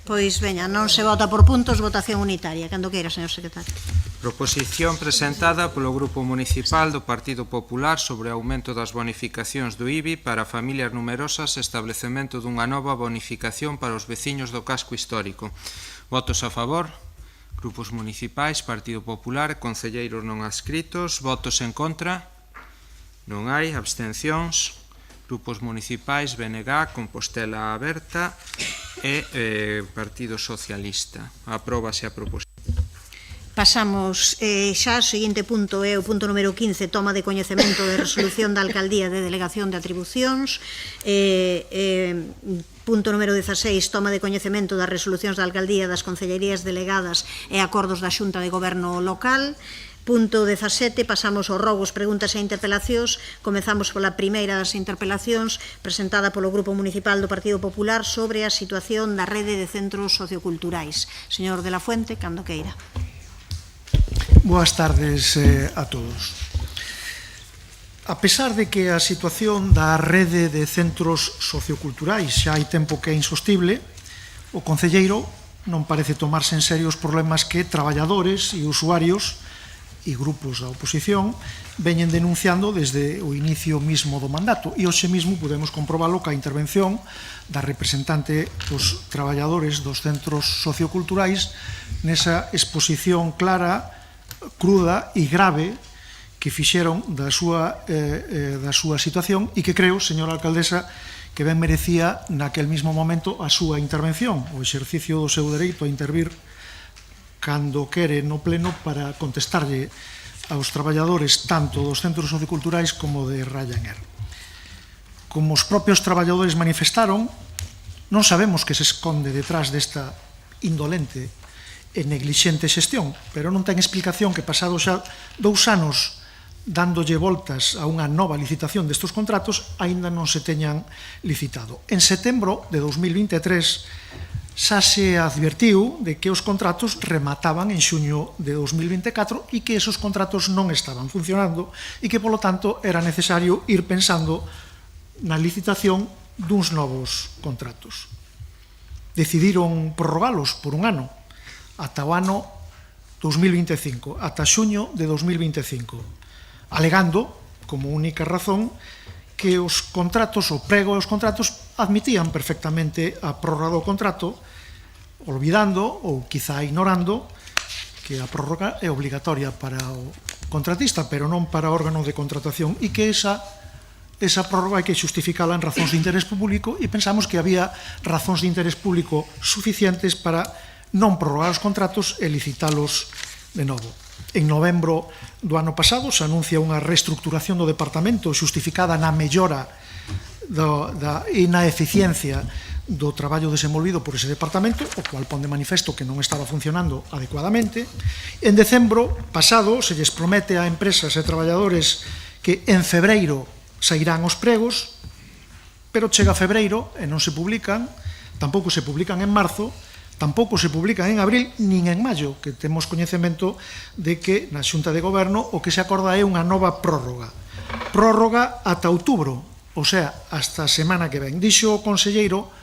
Pois, veña, non se vota por puntos, votación unitaria. Cando queira, señor secretario. Proposición presentada polo Grupo Municipal do Partido Popular sobre o aumento das bonificacións do IBI para familias numerosas e establecemento dunha nova bonificación para os veciños do casco histórico. Votos a favor? Grupos municipais, Partido Popular, concelleiros non adscritos. Votos en contra? Non hai. Abstencións? Grupos municipais, BNG, Compostela Aberta e Partido Socialista. Apróbase a proposición. pasamos xa ao seguinte punto, é o punto número 15, toma de coñecemento de resolución da Alcaldía de Delegación de Atribucións. Punto número 16, toma de coñecemento das resolucións da Alcaldía, das Concellerías Delegadas e acordos da Xunta de Goberno Local. Punto 17, pasamos aos rogos, preguntas e interpelacións. Comezamos pola primeira das interpelacións presentada polo Grupo Municipal do Partido Popular sobre a situación da rede de centros socioculturais. Señor de la Fuente, cando queira. Boas tardes a todos. A pesar de que a situación da rede de centros socioculturais xa hai tempo que é insostible, o concelleiro non parece tomarse en serio os problemas que traballadores e usuarios e grupos da oposición veñen denunciando desde o inicio mismo do mandato, e hoxe mismo podemos comprobalo ca intervención da representante dos traballadores dos centros socioculturais nesa exposición clara, cruda e grave que fixeron da súa situación, e que creo, señora alcaldesa, que ben merecía naquel mismo momento a súa intervención, o exercicio do seu dereito a intervir cando quere no pleno para contestarlle aos traballadores tanto dos centros socioculturais como de Ryanair. Como os propios traballadores manifestaron, non sabemos que se esconde detrás desta indolente e neglixente xestión, pero non ten explicación que pasados xa 2 anos dándolle voltas a unha nova licitación destes contratos, aínda non se teñan licitado. En setembro de 2023 xa se advertiu de que os contratos remataban en xuño de 2024 e que esos contratos non estaban funcionando e que, polo tanto, era necesario ir pensando na licitación duns novos contratos. Decidiron prorrogalos por un ano, ata o ano 2025, ata xuño de 2025, alegando, como única razón, que os contratos, o prego dos contratos, admitían perfectamente a prórroga do contrato, olvidando ou quizá ignorando que a prórroga é obligatoria para o contratista, pero non para o órgano de contratación, e que esa prórroga hai que justificala en razóns de interés público, e pensamos que había razóns de interés público suficientes para non prorrogar os contratos e licitalos de novo. En novembro do ano pasado se anuncia unha reestructuración do departamento xustificada na mellora e na eficiencia do traballo desenvolvido por ese departamento, o cual pon de manifesto que non estaba funcionando adecuadamente. En decembro pasado se lles promete a empresas e traballadores que en febreiro sairán os pregos, pero chega febreiro e non se publican, tampouco se publican en marzo, tampouco se publican en abril nin en maio, que temos coñecemento de que na Xunta de Goberno o que se acorda é unha nova prórroga. Prórroga ata outubro, o sea, hasta a semana que ven. Dixo o conselleiro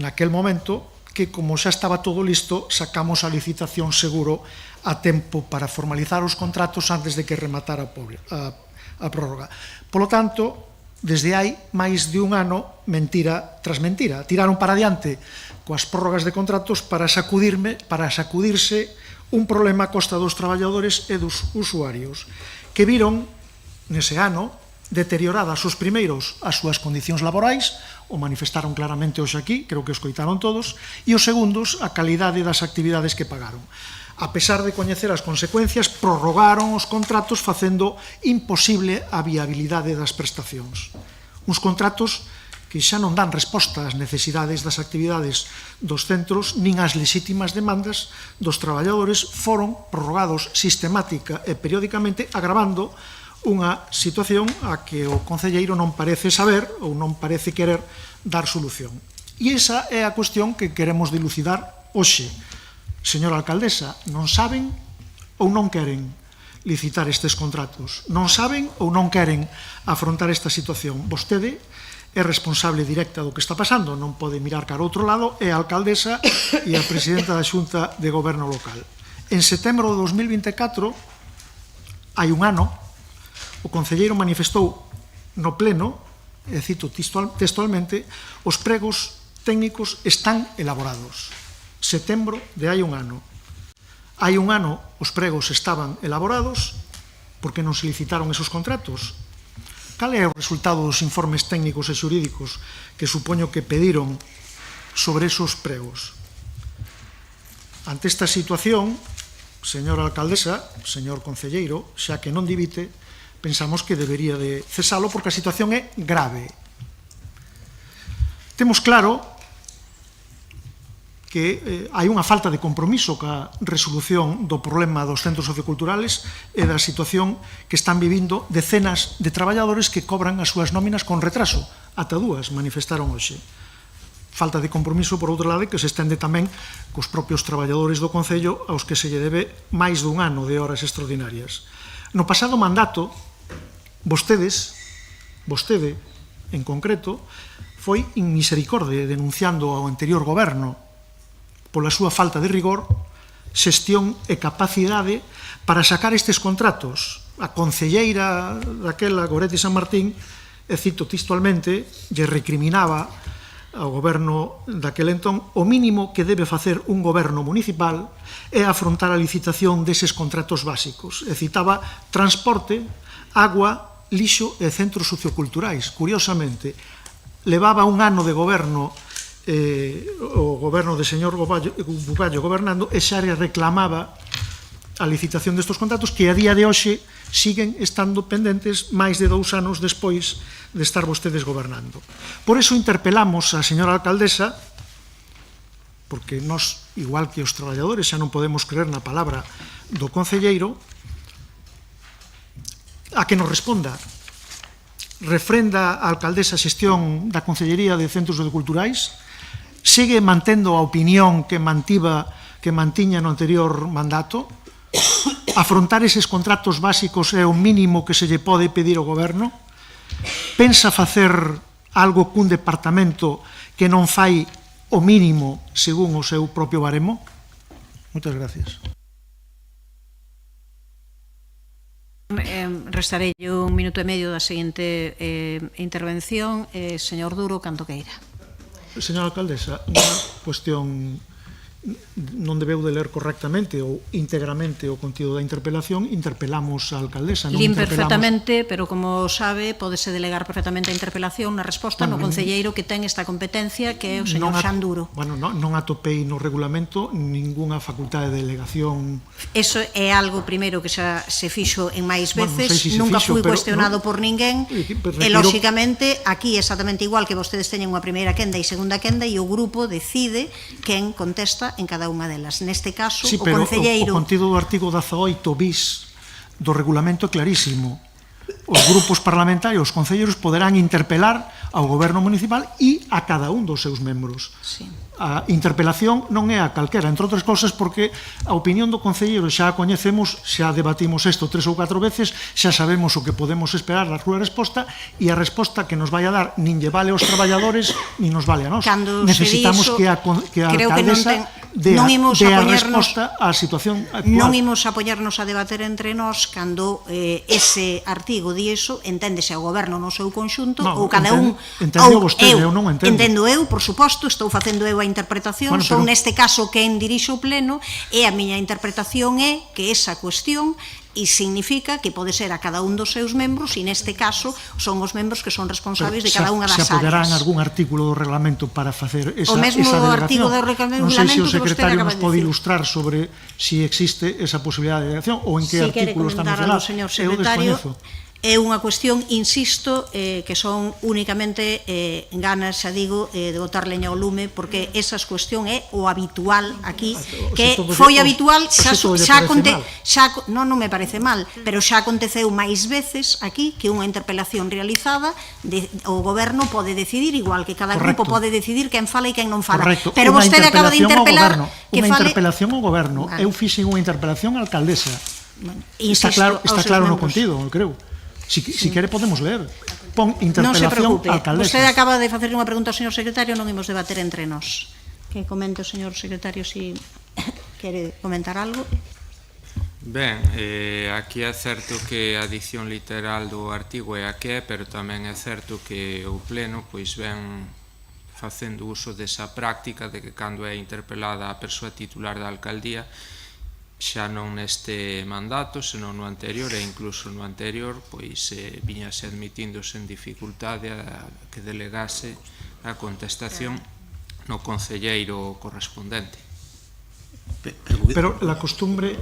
naquel momento que, como xa estaba todo listo, sacamos a licitación seguro a tempo para formalizar os contratos antes de que rematara a prórroga. Polo tanto, desde hai máis de un ano, mentira tras mentira. Tiraron para diante coas prórrogas de contratos para sacudirse un problema a costa dos traballadores e dos usuarios, que viron nese ano deterioradas os primeiros as súas condicións laborais, o manifestaron claramente hoxe aquí, creo que o escoitaron todos, e os segundos a calidade das actividades que pagaron. A pesar de coñecer as consecuencias, prorrogaron os contratos facendo imposible a viabilidade das prestacións. Uns contratos que xa non dan resposta ás necesidades das actividades dos centros nin ás lexítimas demandas dos traballadores, foron prorrogados sistemática e periódicamente, agravando unha situación a que o concelleiro non parece saber ou non parece querer dar solución. E esa é a cuestión que queremos dilucidar hoxe. Señora alcaldesa, non saben ou non queren licitar estes contratos? Non saben ou non queren afrontar esta situación? Vostede é responsable directa do que está pasando, non pode mirar cara ao outro lado, é a alcaldesa e a presidenta da Xunta de Goberno Local. En setembro de 2024, hai un ano, o concelleiro manifestou no pleno, e cito textualmente, os pregos técnicos están elaborados. Setembro de hai un ano. Hai un ano os pregos estaban elaborados, porque non se licitaron esos contratos? Cal é o resultado dos informes técnicos e xurídicos que supoño que pediron sobre esos pregos? Ante esta situación, señora alcaldesa, señor concelleiro, xa que non dimite, pensamos que debería de cesalo porque a situación é grave. Temos claro que hai unha falta de compromiso ca resolución do problema dos centros socioculturales e da situación que están vivindo decenas de traballadores que cobran as súas nóminas con retraso. Ata dúas manifestaron hoxe. Falta de compromiso, por outro lado, que se estende tamén cos propios traballadores do Concello aos que se lle debe máis dun ano de horas extraordinarias. No pasado mandato, vostede, en concreto, foi inmisericorde denunciando ao anterior goberno pola súa falta de rigor, xestión e capacidade para sacar estes contratos. A concelleira daquela, Goretti San Martín, e cito textualmente, lle recriminaba ao goberno daquel entón o mínimo que debe facer un goberno municipal é afrontar a licitación deses contratos básicos. E citaba transporte, agua, lixo e centros socioculturais. Curiosamente, levaba un ano de goberno o goberno de señor Bugallo gobernando e xa reclamaba a licitación destes contratos que a día de hoxe siguen estando pendentes máis de 2 anos despois de estar vostedes gobernando. Por iso interpelamos a señora alcaldesa, porque nós, igual que os traballadores, xa non podemos creer na palabra do concelleiro, a que nos responda. Refrenda a alcaldesa a xestión da Concellería de Centros Socioculturais? Segue mantendo a opinión que mantiña no anterior mandato? Afrontar eses contratos básicos é o mínimo que se lle pode pedir ao goberno? Pensa facer algo cun departamento que non fai o mínimo según o seu propio baremo? Moitas gracias. Restarei un minuto e medio da seguinte intervención. Señor Duro, canto queira. Señora alcaldesa, unha cuestión non debeu de ler correctamente ou íntegramente o contido da interpelación, interpelamos a alcaldesa. Lin perfectamente, pero como sabe, pódese delegar perfectamente a interpelación na resposta no concelleiro que ten esta competencia, que é o señor Xan Duro. Bueno, non atopei no regulamento ningunha facultade de delegación. Eso é algo, primeiro, que xa se fixo en máis veces, nunca foi cuestionado por ninguén, e, lóxicamente, aquí exactamente igual que vostedes teñen unha primeira quenda e segunda quenda, e o grupo decide quen contesta en cada unha delas. Neste caso, o concelleiro... O contido do artigo 18 bis do regulamento é clarísimo. Os grupos parlamentarios, os concelleiros, poderán interpelar ao goberno municipal e a cada un dos seus membros. A interpelación non é a calquera, entre outras cousas porque a opinión do concelleiro xa a coñecemos, xa debatimos isto 3 ou 4 veces, xa sabemos o que podemos esperar da súa resposta, e a resposta que nos vai a dar nin lle vale aos traballadores nin nos vale a nós. Necesitamos que a alcaldesa dea a resposta á situación actual. Non imos a poñernos a debater entre nós cando ese artigo di eso, enténdese ao goberno no seu conxunto, ou cada un... Entendo vostede, eu non entendo. Entendo eu, por suposto, estou facendo eu a interpretación, son neste caso quen dirixe o pleno, e a miña interpretación é que esa cuestión e significa que pode ser a cada un dos seus membros, e neste caso son os membros que son responsables de cada unha das áreas. Se apoderán algún artículo do reglamento para facer esa delegación? O mesmo artigo do reglamento non sei se o que vostede secretario acaba nos de pode dicir. ilustrar sobre si existe esa posibilidad de delegación ou en que artículo está mencionado. Señor secretario, é unha cuestión, insisto, que son únicamente ganas, xa digo, de botar leña ao lume, porque esa cuestión é o habitual aquí, que foi habitual, non me parece mal, pero xa aconteceu máis veces aquí que unha interpelación realizada, o goberno pode decidir, igual que cada grupo pode decidir quen fala e quen non fala. Pero vostede acaba de interpelar que fale... Unha interpelación ao goberno, eu fixen unha interpelación á alcaldesa. Está claro no contido, creo. Si quere podemos ler. Pon interpelación á alcaldesa. Vostede acaba de facer unha pregunta ao señor secretario, non imos debater entre nós. Que comente o señor secretario se quere comentar algo. Ben, aquí é certo que a dicción literal do artigo é a que é, pero tamén é certo que o pleno pois ven facendo uso desa práctica de que cando é interpelada a persoa titular da alcaldía, xa non neste mandato, senón no anterior, e incluso no anterior pois viñase admitindo sen dificultade a que delegase a contestación no concelleiro correspondente. Pero la costumbre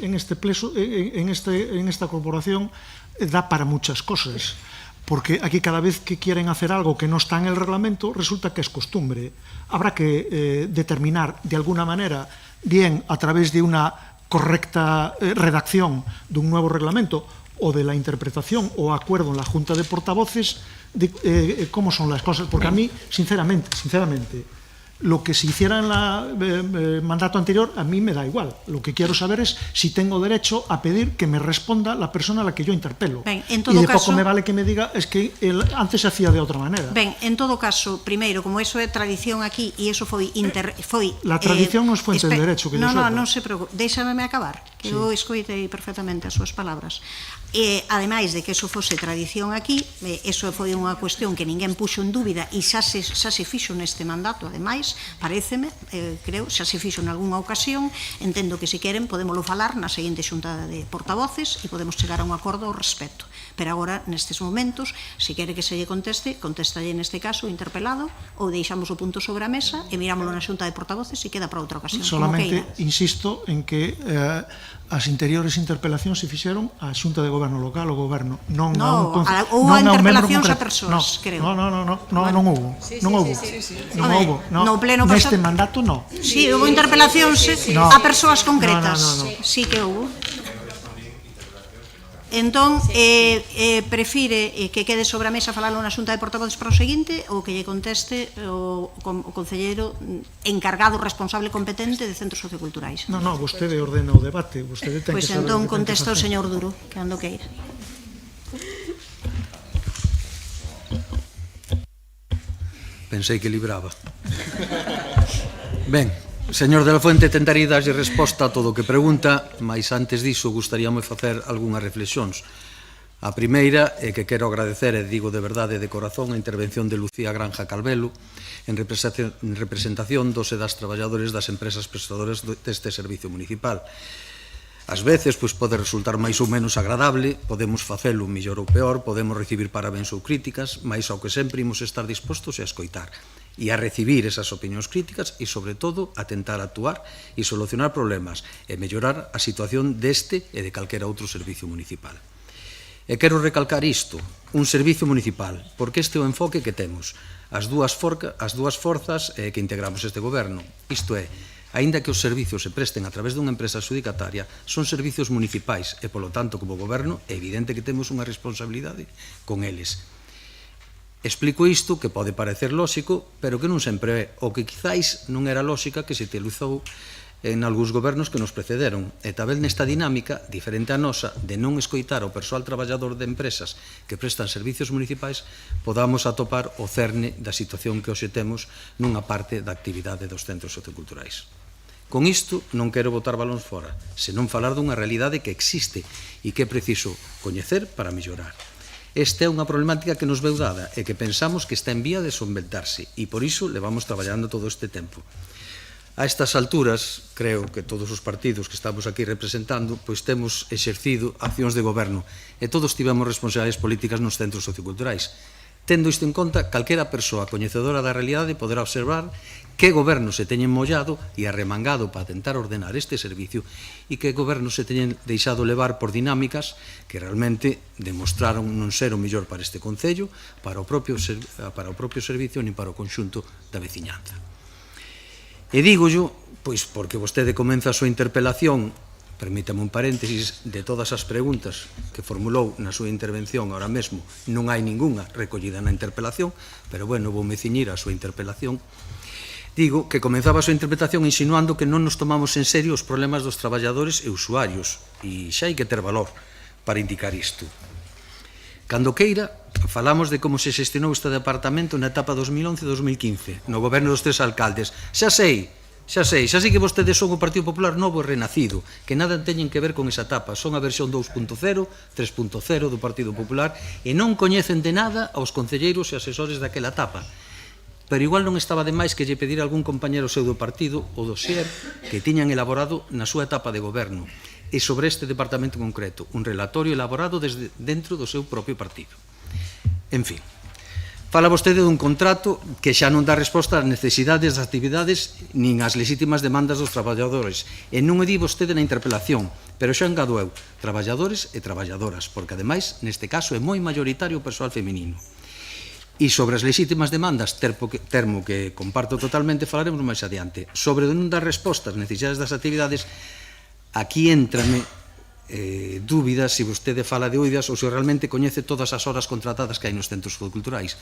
en este pleso, en esta corporación da para muchas cosas, porque aquí cada vez que quieren hacer algo que no está en el reglamento, resulta que es costumbre. Habrá que determinar de alguna manera, bien a través de una correcta redacción de un nuevo reglamento o de la interpretación o acuerdo en la Junta de Portavoces, de cómo son las cosas, porque a mí, sinceramente, lo que se hiciera en el mandato anterior a mí me da igual. Lo que quiero saber es si tengo derecho a pedir que me responda la persona a la que yo interpelo. Ben, y de poco me vale que me diga es que antes se hacía de outra maneira. Ben, en todo caso, primeiro, como eso é tradición aquí e eso foi La tradición non é fuente de derecho, que non se preocupe, déxame acabar, que eu escoitei perfectamente as súas palabras. Ademais de que eso fose tradición aquí, eso foi unha cuestión que ninguén puxo en dúbida e xa se fixo neste mandato, ademais, paréceme, creo, xa se fixo en algunha ocasión, entendo que se queren podémolo falar na seguinte xunta de portavoces e podemos chegar a un acordo ao respecto. Pero agora, nestes momentos, se quere que se lle conteste, contéstalle neste caso interpelado ou deixamos o punto sobre a mesa e mirámoslo na xunta de portavoces e queda para outra ocasión. Solamente insisto en que as interiores interpelacións se fixeron á xunta de goberno local ou goberno, non houve interpelacións a persoas, creo. Non houve. No pleno neste mandato non. Si, houve interpelacións a persoas concretas. Si que houve. Entón, prefire que quede sobre a mesa falarlo na xunta de portavoces para o seguinte ou que lle conteste o concelleiro encargado, responsable, competente de centros socioculturais? Non, vostede ordena o debate. Pois entón contesta o señor Duro, que ando queira. Pensei que libraba. Ben, señor de la Fuente, tentarei darlle resposta a todo o que pregunta, mas antes diso gustaríame facer algunhas reflexións. A primeira é que quero agradecer, e digo de verdade de corazón, a intervención de Lucía Granja Calvelo en representación dos e das traballadores das empresas prestadoras deste servicio municipal. Ás veces, pode resultar máis ou menos agradable, podemos facelo mellor ou peor, podemos recibir parabéns ou críticas, mas ao que sempre imos estar dispostos é a escoitar e a recibir esas opinións críticas e, sobre todo, a tentar actuar e solucionar problemas e mellorar a situación deste e de calquera outro servicio municipal. E quero recalcar isto, un servicio municipal, porque este é o enfoque que temos, as dúas forzas que integramos este goberno, isto é, aínda que os servizos se presten a través dunha empresa adxudicataria, son servizos municipais e, polo tanto, como goberno, é evidente que temos unha responsabilidade con eles. Explico isto, que pode parecer lóxico, pero que non sempre é, o que quizáis non era lóxica que se utilizou en algúns gobernos que nos precederon. E tamén nesta dinámica, diferente a nosa, de non escoitar o persoal traballador de empresas que prestan servicios municipais, podamos atopar o cerne da situación que hoxe temos nunha parte da actividade dos centros socioculturais. Con isto non quero botar balóns fora, senón falar dunha realidade que existe e que é preciso coñecer para mellorar. Esta é unha problemática que nos veu dada e que pensamos que está en vía de solventarse e por iso levamos traballando todo este tempo. A estas alturas, creo que todos os partidos que estamos aquí representando, pois temos exercido accións de goberno e todos tivemos responsabilidades políticas nos centros socioculturais. Tendo isto en conta, calquera persoa coñecedora da realidade poderá observar que gobernos se teñen mollado e arremangado para tentar ordenar este servicio e que gobernos se teñen deixado levar por dinámicas que realmente demostraron non ser o mellor para este concello, para o propio servicio nin para o conxunto da veciñanza. E dígollo, pois porque vostede comeza a súa interpelación, permítame un paréntesis, de todas as preguntas que formulou na súa intervención ahora mesmo, non hai ningunha recollida na interpelación, pero bueno, voume ciñir a súa interpelación. Digo que comenzaba a súa interpretación insinuando que non nos tomamos en serio os problemas dos traballadores e usuarios, e xa hai que ter valor para indicar isto. Cando queira, falamos de como se xestionou este departamento na etapa 2011-2015, no goberno dos tres alcaldes. Xa sei que vostedes son o Partido Popular novo e renacido, que nada teñen que ver con esa etapa, son a versión 2.0, 3.0 do Partido Popular, e non coñecen de nada aos concelleiros e asesores daquela etapa. Pero igual non estaba de máis que lle pedir a algún compañero seu do partido o dossier que tiñan elaborado na súa etapa de goberno e sobre este departamento concreto, un relatorio elaborado desde dentro do seu propio partido. En fin, Fala vostede dun contrato que xa non dá resposta ás necesidades das actividades nin ás legítimas demandas dos traballadores. E non o di vostede na interpelación, pero xa engado eu, traballadores e traballadoras, porque ademais, neste caso, é moi mayoritario o persoal feminino. E sobre as legítimas demandas, termo que comparto totalmente, falaremos máis adiante. Sobre non dar resposta ás necesidades das actividades, aquí entrame dúbidas se vostede fala de oidas ou se realmente coñece todas as horas contratadas que hai nos centros socioculturais.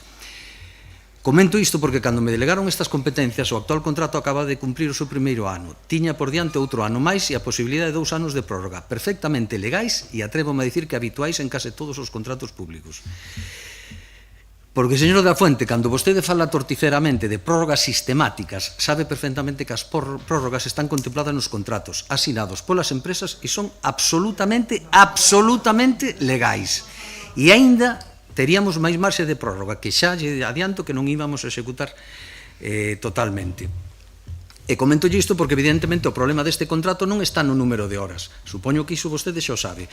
Comento isto porque cando me delegaron estas competencias o actual contrato acaba de cumprir o seu primeiro ano. Tiña por diante outro ano máis e a posibilidade de 2 anos de prórroga, perfectamente legais e atrévome a dicir que habituais en case todos os contratos públicos. Porque, señor da Fuente, cando vostede fala torticeramente de prórrogas sistemáticas, sabe perfectamente que as prórrogas están contempladas nos contratos asinados polas empresas e son absolutamente legais. E aínda teríamos máis marxe de prórroga, que xa lle adianto que non íbamos a executar totalmente. E comento isto porque, evidentemente, o problema deste contrato non está no número de horas. Supoño que iso vostede xa o sabe.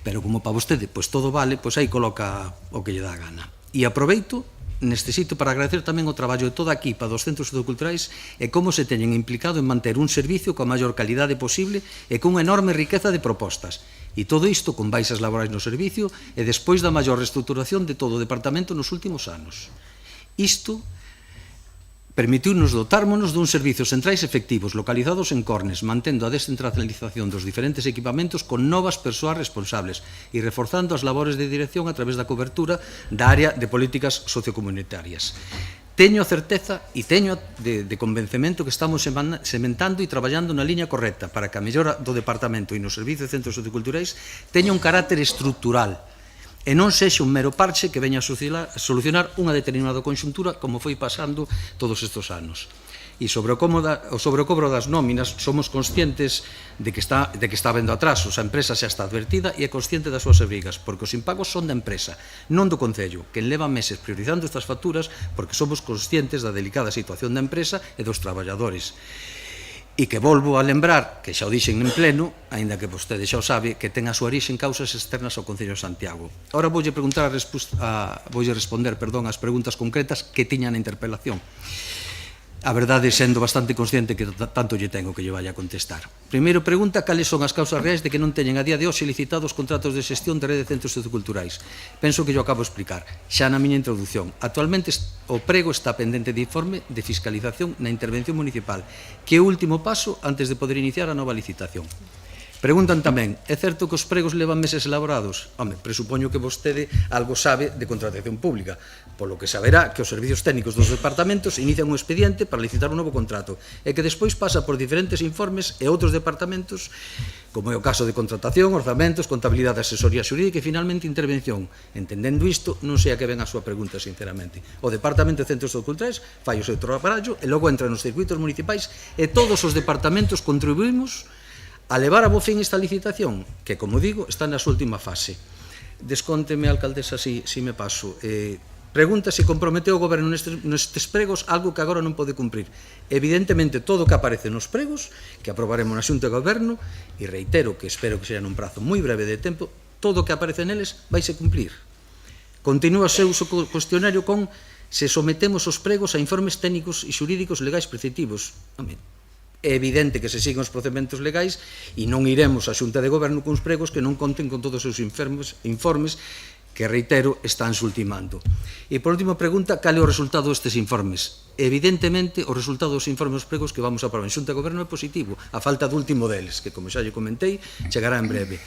Pero como para vostede todo vale, aí coloca o que lle dá a gana. E aproveito neste sitio para agradecer tamén o traballo de toda a equipa dos centros socioculturais e como se teñen implicado en manter un servicio coa maior calidade posible e cunha enorme riqueza de propostas. E todo isto con baixas laborais no servicio e despois da maior reestruturación de todo o departamento nos últimos anos. Isto permitiunos dotármonos dun servicios centrais efectivos localizados en Cornes, mantendo a descentralización dos diferentes equipamentos con novas persoas responsables e reforzando as labores de dirección a través da cobertura da área de políticas sociocomunitarias. Teño a certeza e teño de convencemento que estamos sementando e traballando na liña correcta para que a mellora do departamento e no servicio de centros socioculturais teña un carácter estrutural e non sexa un mero parche que veña a solucionar unha determinada conxuntura como foi pasando todos estes anos. E sobre o cobro das nóminas somos conscientes de que está habendo atrasos. A empresa xa está advertida e é consciente das súas obrigas, porque os impagos son da empresa, non do Concello, que leva meses priorizando estas facturas porque somos conscientes da delicada situación da empresa e dos traballadores. E que volvo a lembrar, que xa o dixen en pleno, aínda que vostede xa o sabe, que ten a súa orixe en causas externas ao Concello de Santiago. Ora voulle responder as preguntas concretas que tiña na interpelación. A verdade, sendo bastante consciente que tanto lle tengo que lle vaya a contestar. Primeiro pregunta cales son as causas reais de que non teñen a día de hoxe licitados contratos de xestión de rede de centros socioculturais. Penso que yo acabo de explicar, xa na miña introducción. Actualmente o prego está pendente de informe de fiscalización na intervención municipal, que é o último paso antes de poder iniciar a nova licitación. Preguntan tamén, é certo que os pregos levan meses elaborados? Home, presupoño que vostede algo sabe de contratación pública, polo que saberá que os servicios técnicos dos departamentos inician un expediente para licitar un novo contrato e que despois pasa por diferentes informes e outros departamentos, como é o caso de contratación, orzamentos, contabilidade, asesoría xurídica e finalmente intervención. Entendendo isto, non sei a que ven a súa pregunta, sinceramente. O Departamento de Centros Socioculturais fai o seu traballo e logo entra nos circuitos municipais e todos os departamentos contribuímos a levar a bo fin esta licitación, que, como digo, está na súa última fase. Descónteme, alcaldesa, si me paso. Pregunta se comprometeu o goberno nestes pregos algo que agora non pode cumprir. Evidentemente, todo o que aparece nos pregos, que aprobaremos na Xunta de Goberno, e reitero que espero que sea nun prazo moi breve de tempo, todo o que aparece neles vaise cumplir. Continúa o seu cuestionario con se sometemos os pregos a informes técnicos e xurídicos legais preceptivos. É evidente que se siguen os procedementos legais e non iremos á Xunta de Goberno cuns pregos que non conten con todos os informes que, reitero, están ultimando. E, por último, pregunta, cal é o resultado destes informes? Evidentemente, o resultado dos informes pregos que vamos a aprobar en Xunta de Goberno é positivo, a falta do último deles, que, como xa lle comentei, chegará en breve.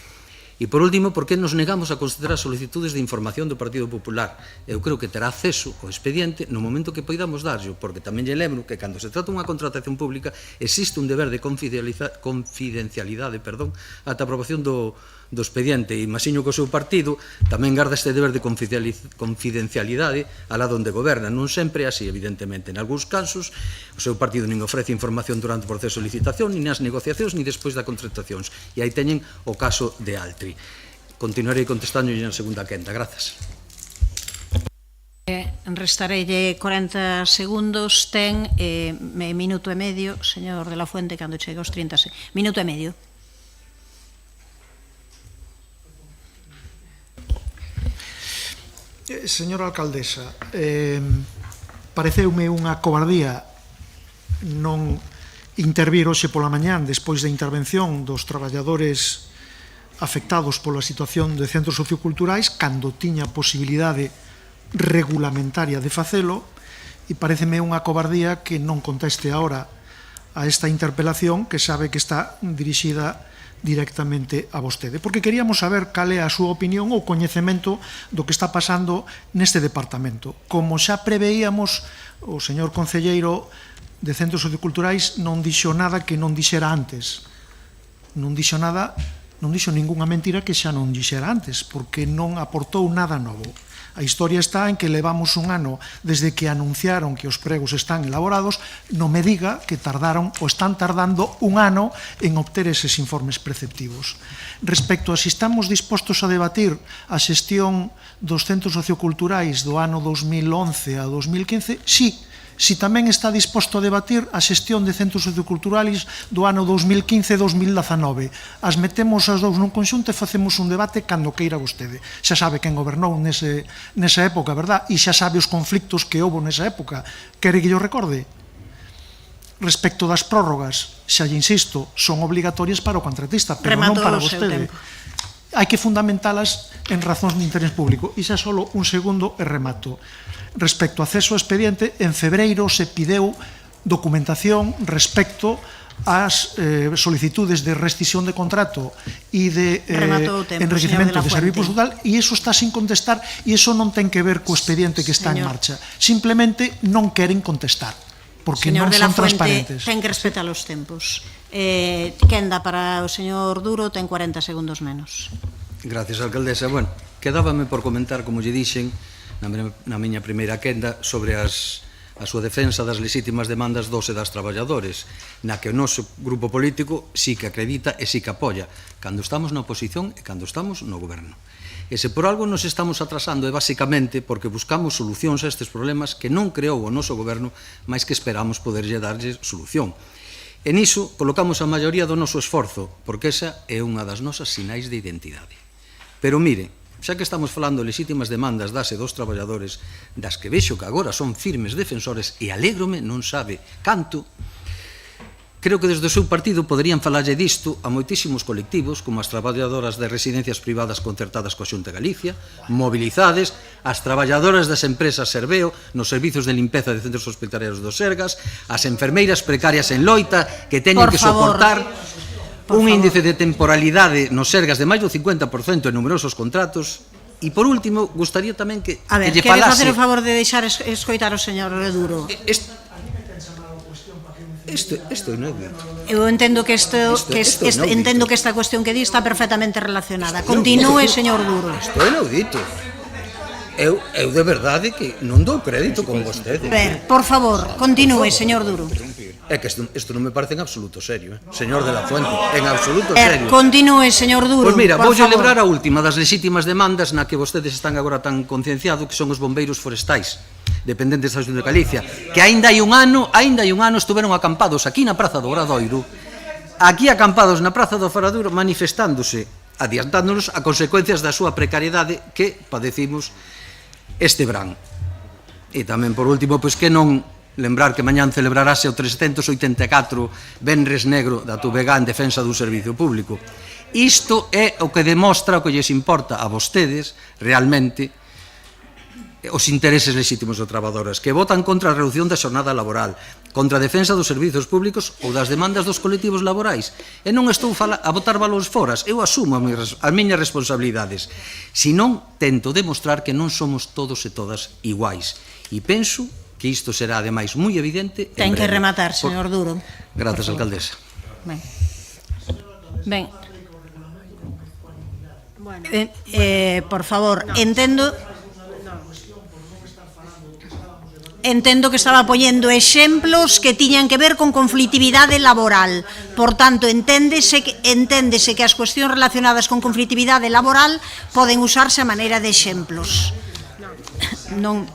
E, por último, por que nos negamos a considerar solicitudes de información do Partido Popular? Eu creo que terá acceso ao expediente no momento que poidamos darlle, porque tamén lle lembro que cando se trata unha contratación pública existe un deber de confidencialidade ata a aprobación do expediente, e imagino que o seu partido tamén garda este deber de confidencialidade alá onde goberna. Non sempre é así, evidentemente. En algúns casos, o seu partido nin ofrece información durante o proceso de licitación, nin nas negociacións, nin despois das contratacións. E aí teñen o caso de Altri. Continuarei contestando na segunda quenda. Grazas. Restareille 40 segundos. Ten minuto e medio, señor de la Fuente, cando chegue aos 30 segundos. Minuto e medio. Señora alcaldesa, pareceume unha cobardía non intervir hoxe pola mañán despois da intervención dos traballadores afectados pola situación de centros socioculturais cando tiña posibilidade regulamentaria de facelo, e pareceme unha cobardía que non conteste ahora a esta interpelación que sabe que está dirixida directamente a vostede, porque queríamos saber cal é a súa opinión ou coñecemento do que está pasando neste departamento. Como xa preveíamos, o señor concelleiro de Centros Socioculturais non dixo nada que non dixera antes. Non dixo nada, non dixo ningunha mentira que xa non dixera antes, porque non aportou nada novo. A historia está en que levamos un ano desde que anunciaron que os pregos están elaborados, non me diga que tardaron ou están tardando un ano en obter eses informes preceptivos. Respecto a se estamos dispostos a debatir a xestión dos centros socioculturais do ano 2011 a 2015, sí. Si tamén está disposto a debatir a xestión de centros socioculturais do ano 2015-2019. As metemos as dous nun conxunto e facemos un debate cando queira vostede. Xa sabe quen gobernou nesa época, verdad? E xa sabe os conflictos que houve nesa época. Quere que yo recorde? Respecto das prórrogas, xa lle insisto, son obligatorias para o contratista, pero non para vostede. Hai que fundamentalas en razóns de interés público. E xa solo un segundo e remato. Respecto ao acceso ao expediente, en febreiro se pideu documentación respecto ás solicitudes de rescisión de contrato e de enriquecemento de servicio postal, e iso está sin contestar, e iso non ten que ver co expediente que está en marcha. Simplemente non queren contestar, porque non son transparentes. Ten que respetar os tempos. Quenda para o señor Duro, ten 40 segundos menos. Gracias, alcaldesa. Bueno, quedábame por comentar, como lle dixen, na miña primeira quenda sobre a súa defensa das lexítimas demandas dos e das traballadores, na que o noso grupo político sí que acredita e sí que apoia, cando estamos na oposición e cando estamos no goberno. E se por algo nos estamos atrasando é basicamente porque buscamos solucións a estes problemas que non creou o noso goberno, mas que esperamos poderlle darlle solución. E niso colocamos a maioría do noso esforzo, porque esa é unha das nosas sinais de identidade. Pero mire, xa que estamos falando de lexítimas demandas das e dos traballadores, das que vexo que agora son firmes defensores e alégrome non sabe canto, creo que desde o seu partido poderían falarlle disto a moitísimos colectivos, como as traballadoras de residencias privadas concertadas coa Xunta de Galicia, mobilizades, as traballadoras das empresas Serveo nos servizos de limpeza de centros hospitalarios dos Sergas, as enfermeiras precarias en loita que teñen que soportar un índice de temporalidade nos Sergas de máis do 50% en numerosos contratos. E, por último, gustaría tamén que lle falase... Quere facer o favor de deixar escoitar o señor Duro? Isto é inaudito. Eu entendo que esta cuestión que di está perfectamente relacionada. Continúe, señor Duro. Isto é inaudito. Eu de verdade que non dou crédito con vostede. Por favor, continúe, señor Duro. É que isto non me parece en absoluto serio, señor de la Fuente, en absoluto serio. Continúe, señor Duro. Pois mira, vou celebrar a última das lexítimas demandas na que vostedes están agora tan concienciados, que son os bombeiros forestais, dependentes da Xunta de Galicia, que aínda hai un ano estuveron acampados aquí na Praza do Obradoiro, aquí acampados na Praza do Obradoiro, manifestándose, adiantándonos a consecuencias da súa precariedade que padecimos este verán. E tamén, por último, pois que non lembrar que mañán celebrarase o 384 Venres Negro da Tubegá en defensa dun servicio público. Isto é o que demostra o que lles importa a vostedes realmente os intereses lexítimos dos traballadores, que votan contra a reducción da xornada laboral, contra a defensa dos servizos públicos ou das demandas dos colectivos laborais. E non estou a botar valores foras, eu asumo as miñas responsabilidades. Si non, tento demostrar que non somos todos e todas iguais. E penso que isto será, ademais, moi evidente. Ten que rematar, señor Duro. Grazas, alcaldesa. Ben. Por favor, entendo que estaba poñendo exemplos que tiñan que ver con conflitividade laboral. Por tanto, enténdese que as cuestións relacionadas con conflitividade laboral poden usarse a maneira de exemplos. Non.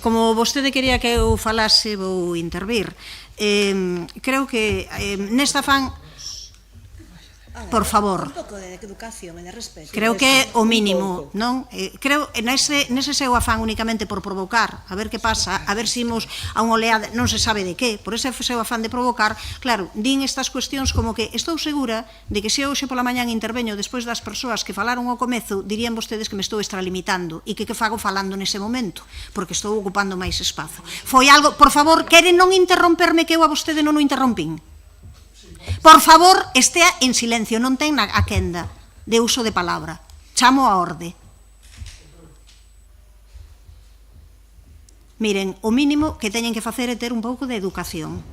Como vostede quería que eu falase, vou intervir. Creo que nesta fan... Por favor. Un pouco de educación e de respeto. Creo que é o mínimo, non? Creo, nese seu afán únicamente por provocar, a ver que pasa, a ver se imos a unha oleada, non se sabe de que, por ese seu afán de provocar, claro, din estas cuestións como que estou segura de que se hoxe pola mañán interveño despois das persoas que falaron ao comezo, dirían vostedes que me estou extralimitando e que fago falando nese momento, porque estou ocupando máis espazo. Foi algo, por favor, queren non interromperme que eu a vostede non o interrompín? Por favor, estea en silencio, non ten a quenda de uso de palabra. Chamo a orde. Miren, o mínimo que teñen que facer é ter un pouco de educación.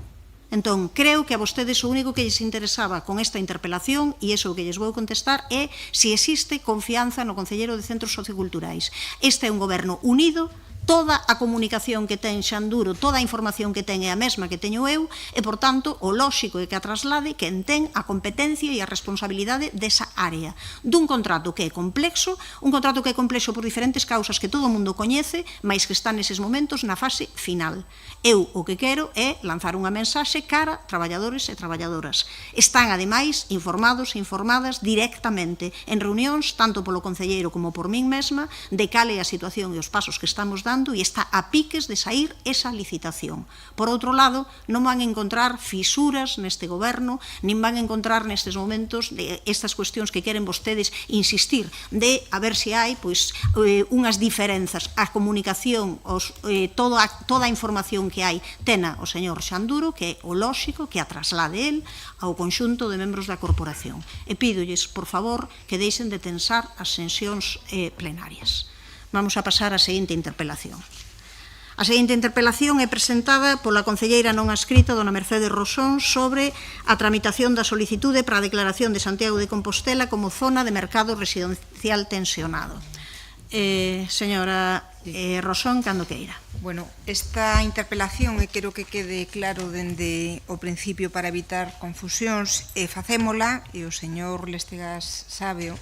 Entón, creo que a vostedes o único que lles interesaba con esta interpelación, e iso que lles vou contestar, é se existe confianza no Concelleiro de Centros Socioculturais. Este é un goberno unido, toda a comunicación que ten Xanduro, toda a información que ten é a mesma que teño eu, e, por tanto, o lóxico é que a traslade quen ten a competencia e a responsabilidade desa área. Dun contrato que é complexo, un contrato que é complexo por diferentes causas que todo o mundo coñece, mais que está neses momentos na fase final. Eu o que quero é lanzar unha mensaxe cara a traballadores e traballadoras. Están, ademais, informados e informadas directamente en reunións, tanto polo Concelleiro como por min mesma, de cal é a situación e os pasos que estamos dando, e está a piques de sair esa licitación. Por outro lado, non van a encontrar fisuras neste goberno, nin van a encontrar nestes momentos de estas cuestións que queren vostedes insistir, de a ver se hai unhas diferenzas. A comunicación, toda a información que hai, tena o señor Xanduro, que é o lóxico, que a traslade el ao conxunto de membros da corporación. E pídolles, por favor, que deixen de tensar as sesións plenarias. Vamos a pasar á seguinte interpelación. A seguinte interpelación é presentada pola concelleira non adscrita, dona Mercedes Rosón, sobre a tramitación da solicitude para a declaración de Santiago de Compostela como zona de mercado residencial tensionado. Señora Rosón, cando queira. Bueno, esta interpelación, e quero que quede claro dende o principio para evitar confusións, facémola, e o señor Lestegas sábeo,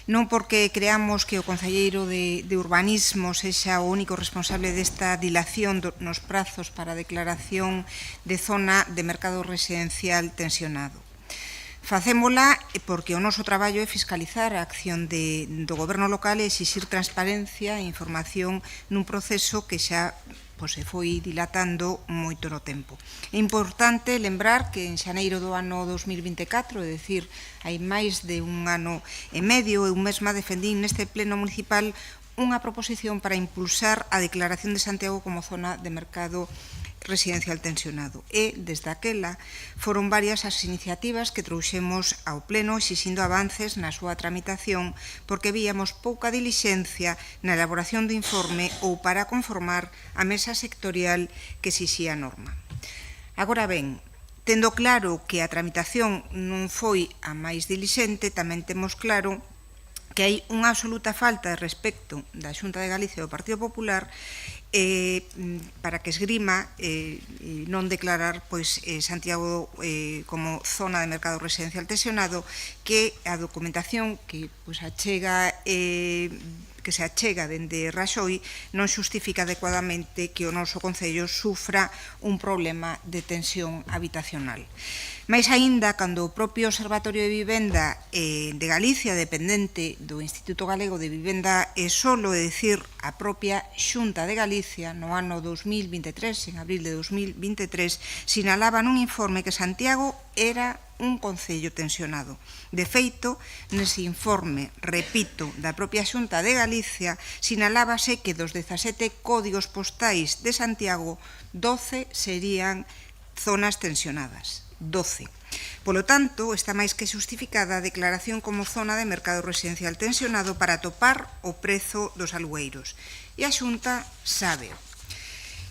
non porque creamos que o Concelleiro de Urbanismo sexa o único responsable desta dilación nos prazos para a declaración de zona de mercado residencial tensionado. Facémola porque o noso traballo é fiscalizar a acción do goberno local e exixir transparencia e información nun proceso que xa se foi dilatando moito no tempo. É importante lembrar que en xaneiro do ano 2024, é dicir, hai máis de un ano e medio, eu mesma defendín neste pleno municipal unha proposición para impulsar a declaración de Santiago como zona de mercado residencial tensionado. E, desde aquela, foron varias as iniciativas que trouxemos ao pleno exixindo avances na súa tramitación porque víamos pouca dilixencia na elaboración do informe ou para conformar a mesa sectorial que exixía a norma. Agora ben, tendo claro que a tramitación non foi a máis dilixente, tamén temos claro que hai unha absoluta falta de respecto da Xunta de Galicia e do Partido Popular para que esgrima non declarar Santiago como zona de mercado residencial tensionado, que a documentación que se achega dende Raxoi non xustifica adecuadamente que o noso Concello sufra un problema de tensión habitacional. Mais aínda, cando o propio Observatorio de Vivenda de Galicia, dependente do Instituto Galego de Vivenda e solo, é dicir, a propia Xunta de Galicia, no ano 2023, en abril de 2023, sinalaba nun informe que Santiago era un concello tensionado. De feito, nese informe, repito, da propia Xunta de Galicia, sinalábase que dos 17 códigos postais de Santiago, 12 serían zonas tensionadas. 12. Polo tanto, está máis que xustificada a declaración como zona de mercado residencial tensionado para topar o prezo dos alugueiros. E a Xunta sábeo.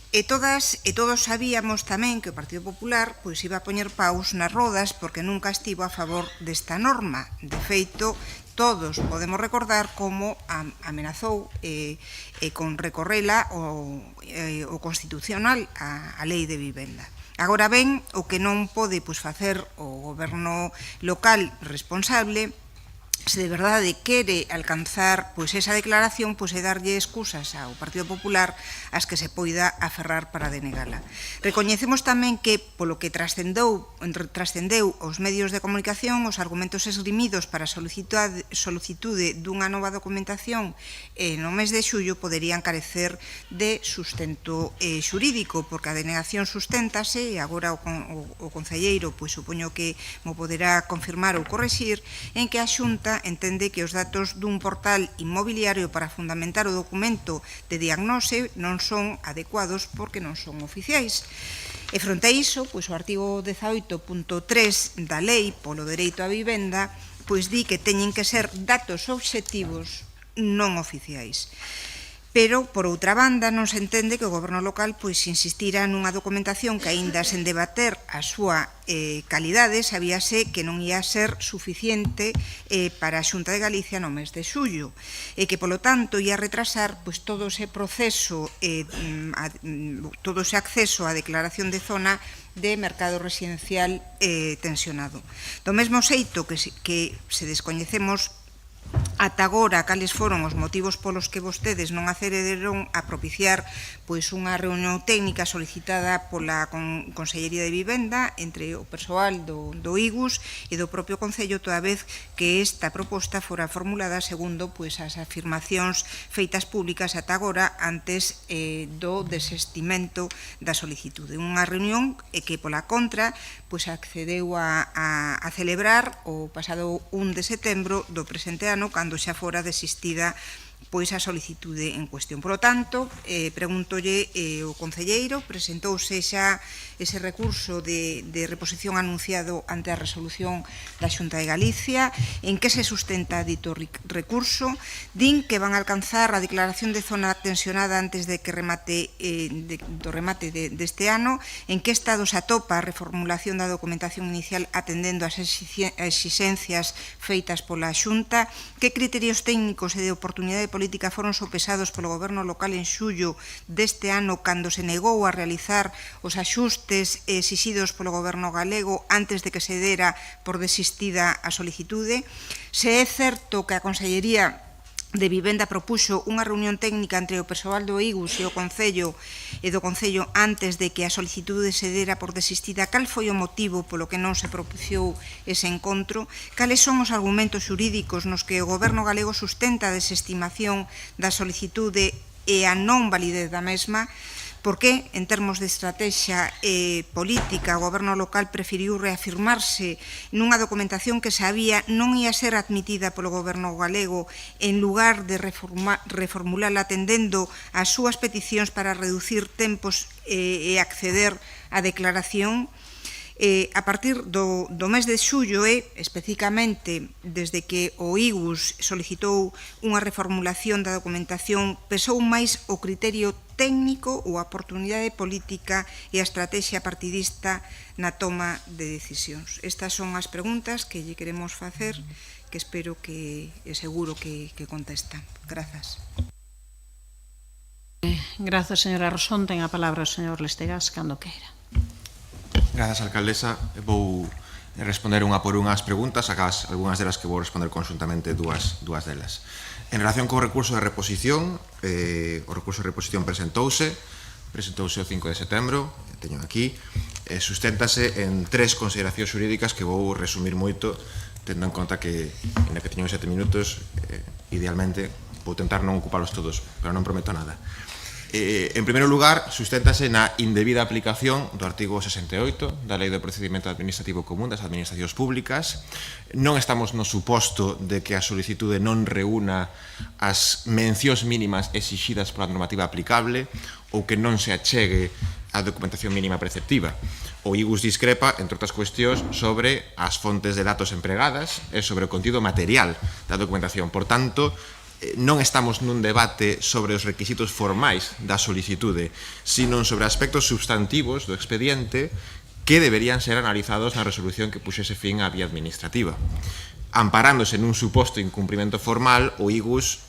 E todos sabíamos tamén que o Partido Popular iba a poñer paus nas rodas porque nunca estivo a favor desta norma. De feito, todos podemos recordar como amenazou con recorrela o Constitucional a Lei de Vivenda. Agora ben, o que non pode facer o goberno local responsable se de verdade quere alcanzar pois esa declaración, pois é darlle excusas ao Partido Popular as que se poida aferrar para denegala. Recoñecemos tamén que, polo que trascendeu os medios de comunicación, os argumentos esgrimidos para a solicitude dunha nova documentación no mes de xullo poderían carecer de sustento xurídico, porque a denegación susténtase, e agora o concelleiro, pois supoño que mo poderá confirmar ou correxir, en que a Xunta entende que os datos dun portal inmobiliario para fundamentar o documento de diagnose non son adecuados porque non son oficiais. E fronte a iso, pois o artigo 18.3 da Lei polo dereito á vivenda pois di que teñen que ser datos obxectivos non oficiais. Pero, por outra banda, non se entende que o goberno local pois insistira nunha documentación que, aínda sen debater a súa calidade, sabíase que non ia ser suficiente para a Xunta de Galicia no mes de xullo, e que, polo tanto, ia retrasar pois todo ese proceso, todo ese acceso á declaración de zona de mercado residencial tensionado. Do mesmo xeito que se descoñecemos ata agora cales foron os motivos polos que vostedes non accedereron a propiciar pois unha reunión técnica solicitada pola Consellería de Vivenda entre o persoal do IGUS e do propio Concello, toda vez que esta proposta fora formulada segundo pois as afirmacións feitas públicas ata agora antes do desestimento da solicitude. Unha reunión que pola contra pois accedeu a celebrar o pasado 1 de setembro do presente ano, cando xa fora desistida pois a solicitude en cuestión. Por lo tanto, pregúntolle o concelleiro, presentouse xa ese recurso de reposición anunciado ante a resolución da Xunta de Galicia, en que se sustenta dito recurso, din que van a alcanzar a declaración de zona tensionada antes de que remate deste ano, en que estado se atopa a reformulación da documentación inicial atendendo as exixencias feitas pola Xunta, que criterios técnicos e de oportunidade política foron sopesados polo goberno local en xullo deste ano cando se negou a realizar os axustes exixidos polo goberno galego antes de que se dera por desistida a solicitude. Se é certo que a Consellería de Vivenda propuxo unha reunión técnica entre o persoal do IGUS e do Concello antes de que a solicitude se dera por desistida. Cal foi o motivo polo que non se propuxou ese encontro? Cales son os argumentos xurídicos nos que o goberno galego sustenta a desestimación da solicitude e a non validez da mesma? Por que, en termos de estrategia política, o goberno local preferiu reafirmarse nunha documentación que sabía non ia ser admitida polo goberno galego en lugar de reformulala atendendo as súas peticións para reducir tempos e acceder á declaración? A partir do mes de xullo especificamente desde que o IGUS solicitou unha reformulación da documentación, pesou máis o criterio técnico ou a oportunidade política e a estrategia partidista na toma de decisións? Estas son as preguntas que lle queremos facer, que espero que é seguro que contestan. Grazas. Grazas, señora Rosón. Ten a palabra o señor Lestegas, cando queira. Grazas, alcaldesa. Vou responder unha por unha as preguntas, algunhas delas que vou responder conxuntamente dúas delas. En relación co recurso de reposición, o recurso de reposición presentouse o 5 de setembro, teño aquí, susténtase en 3 consideracións xurídicas que vou resumir moito, tendo en conta que, ainda que teño 7 minutos, idealmente vou tentar non ocupalos todos, pero non prometo nada. En primeiro lugar, susténtase na indebida aplicación do artigo 68 da Lei do Procedimento Administrativo Común das Administracións Públicas. Non estamos no suposto de que a solicitude non reúna as mencións mínimas exixidas pola normativa aplicable ou que non se achegue a documentación mínima preceptiva. O IGUS discrepa, entre outras cuestións, sobre as fontes de datos empregadas e sobre o contido material da documentación. Por tanto, non estamos nun debate sobre os requisitos formais da solicitude, sino sobre aspectos substantivos do expediente que deberían ser analizados na resolución que puxese fin á vía administrativa. Amparándose nun suposto incumprimento formal, o IGUS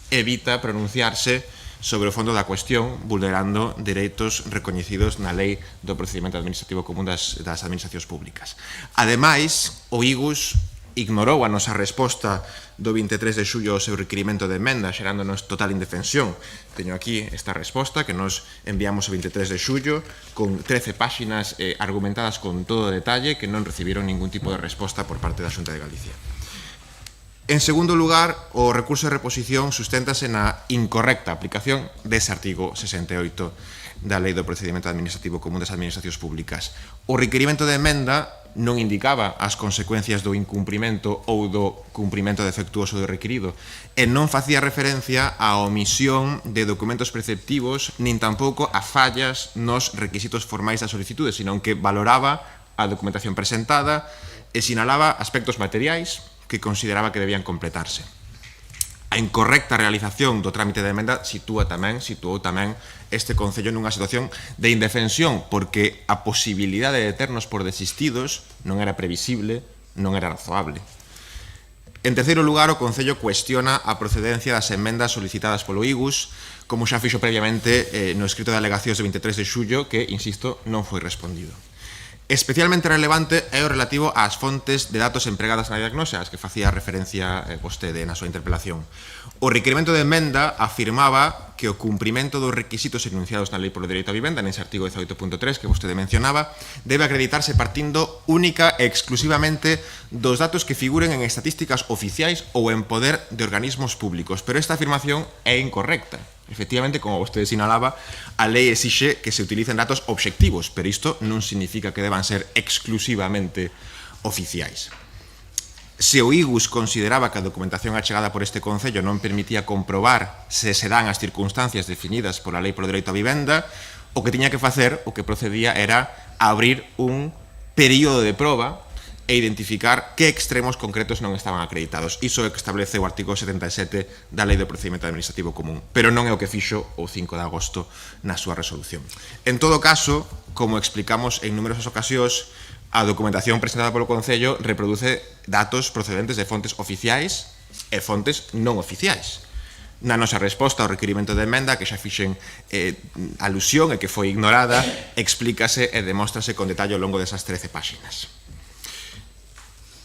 evita pronunciarse sobre o fondo da cuestión, vulnerando dereitos recoñecidos na Lei do Procedimento Administrativo Común das Administracións Públicas. Ademais, o IGUS ignorou a nosa resposta do 23 de xullo ao seu requirimento de emenda, xerándonos total indefensión. Teño aquí esta resposta que nos enviamos o 23 de xullo con 13 páxinas argumentadas con todo detalle que non recibiron ningún tipo de resposta por parte da Xunta de Galicia. En segundo lugar, o recurso de reposición susténtase na incorrecta aplicación dese artigo 68 da Lei do Procedimento Administrativo Común das Administracións Públicas. O requirimento de emenda non indicaba as consecuencias do incumprimento ou do cumprimento defectuoso do requirido e non facía referencia á omisión de documentos preceptivos nin tampouco a fallas nos requisitos formais da solicitude, senón que valoraba a documentación presentada e sinalaba aspectos materiais que consideraba que debían completarse. A incorrecta realización do trámite de emenda situou tamén este Concello nunha situación de indefensión porque a posibilidade de ternos por desistidos non era previsible, non era razoable. En terceiro lugar, o Concello cuestiona a procedencia das emendas solicitadas polo IGUS, como xa fixo previamente no escrito de alegacións de 23 de xullo, que, insisto, non foi respondido. Especialmente relevante é o relativo ás fontes de datos empregadas na diagnose, ás que facía referencia vostede na súa interpelación. O requirimento de emenda afirmaba que o cumprimento dos requisitos enunciados na Lei polo Dereito á Vivenda, nese artigo 18.3 que vostede mencionaba, debe acreditarse partindo única e exclusivamente dos datos que figuren en estatísticas oficiais ou en poder de organismos públicos. Pero esta afirmación é incorrecta. Efectivamente, como vostede sinalaba, a lei exixe que se utilicen datos obxectivos, pero isto non significa que deban ser exclusivamente oficiais. Se o IGUS consideraba que a documentación achegada por este Concello non permitía comprobar se se dan as circunstancias definidas pola Lei polo Dereito á Vivenda, o que tiña que facer, o que procedía, era abrir un período de proba e identificar que extremos concretos non estaban acreditados. Iso é o que establece o artigo 77 da Lei do Procedimento Administrativo Común, pero non é o que fixo o 5 de agosto na súa resolución. En todo caso, como explicamos en numerosas ocasións, a documentación presentada polo Concello reproduce datos procedentes de fontes oficiais e fontes non oficiais. Na nosa resposta ao requirimento de emenda, que xa fixen alusión e que foi ignorada, explícase e demóstrase con detalle ao longo desas 13 páxinas.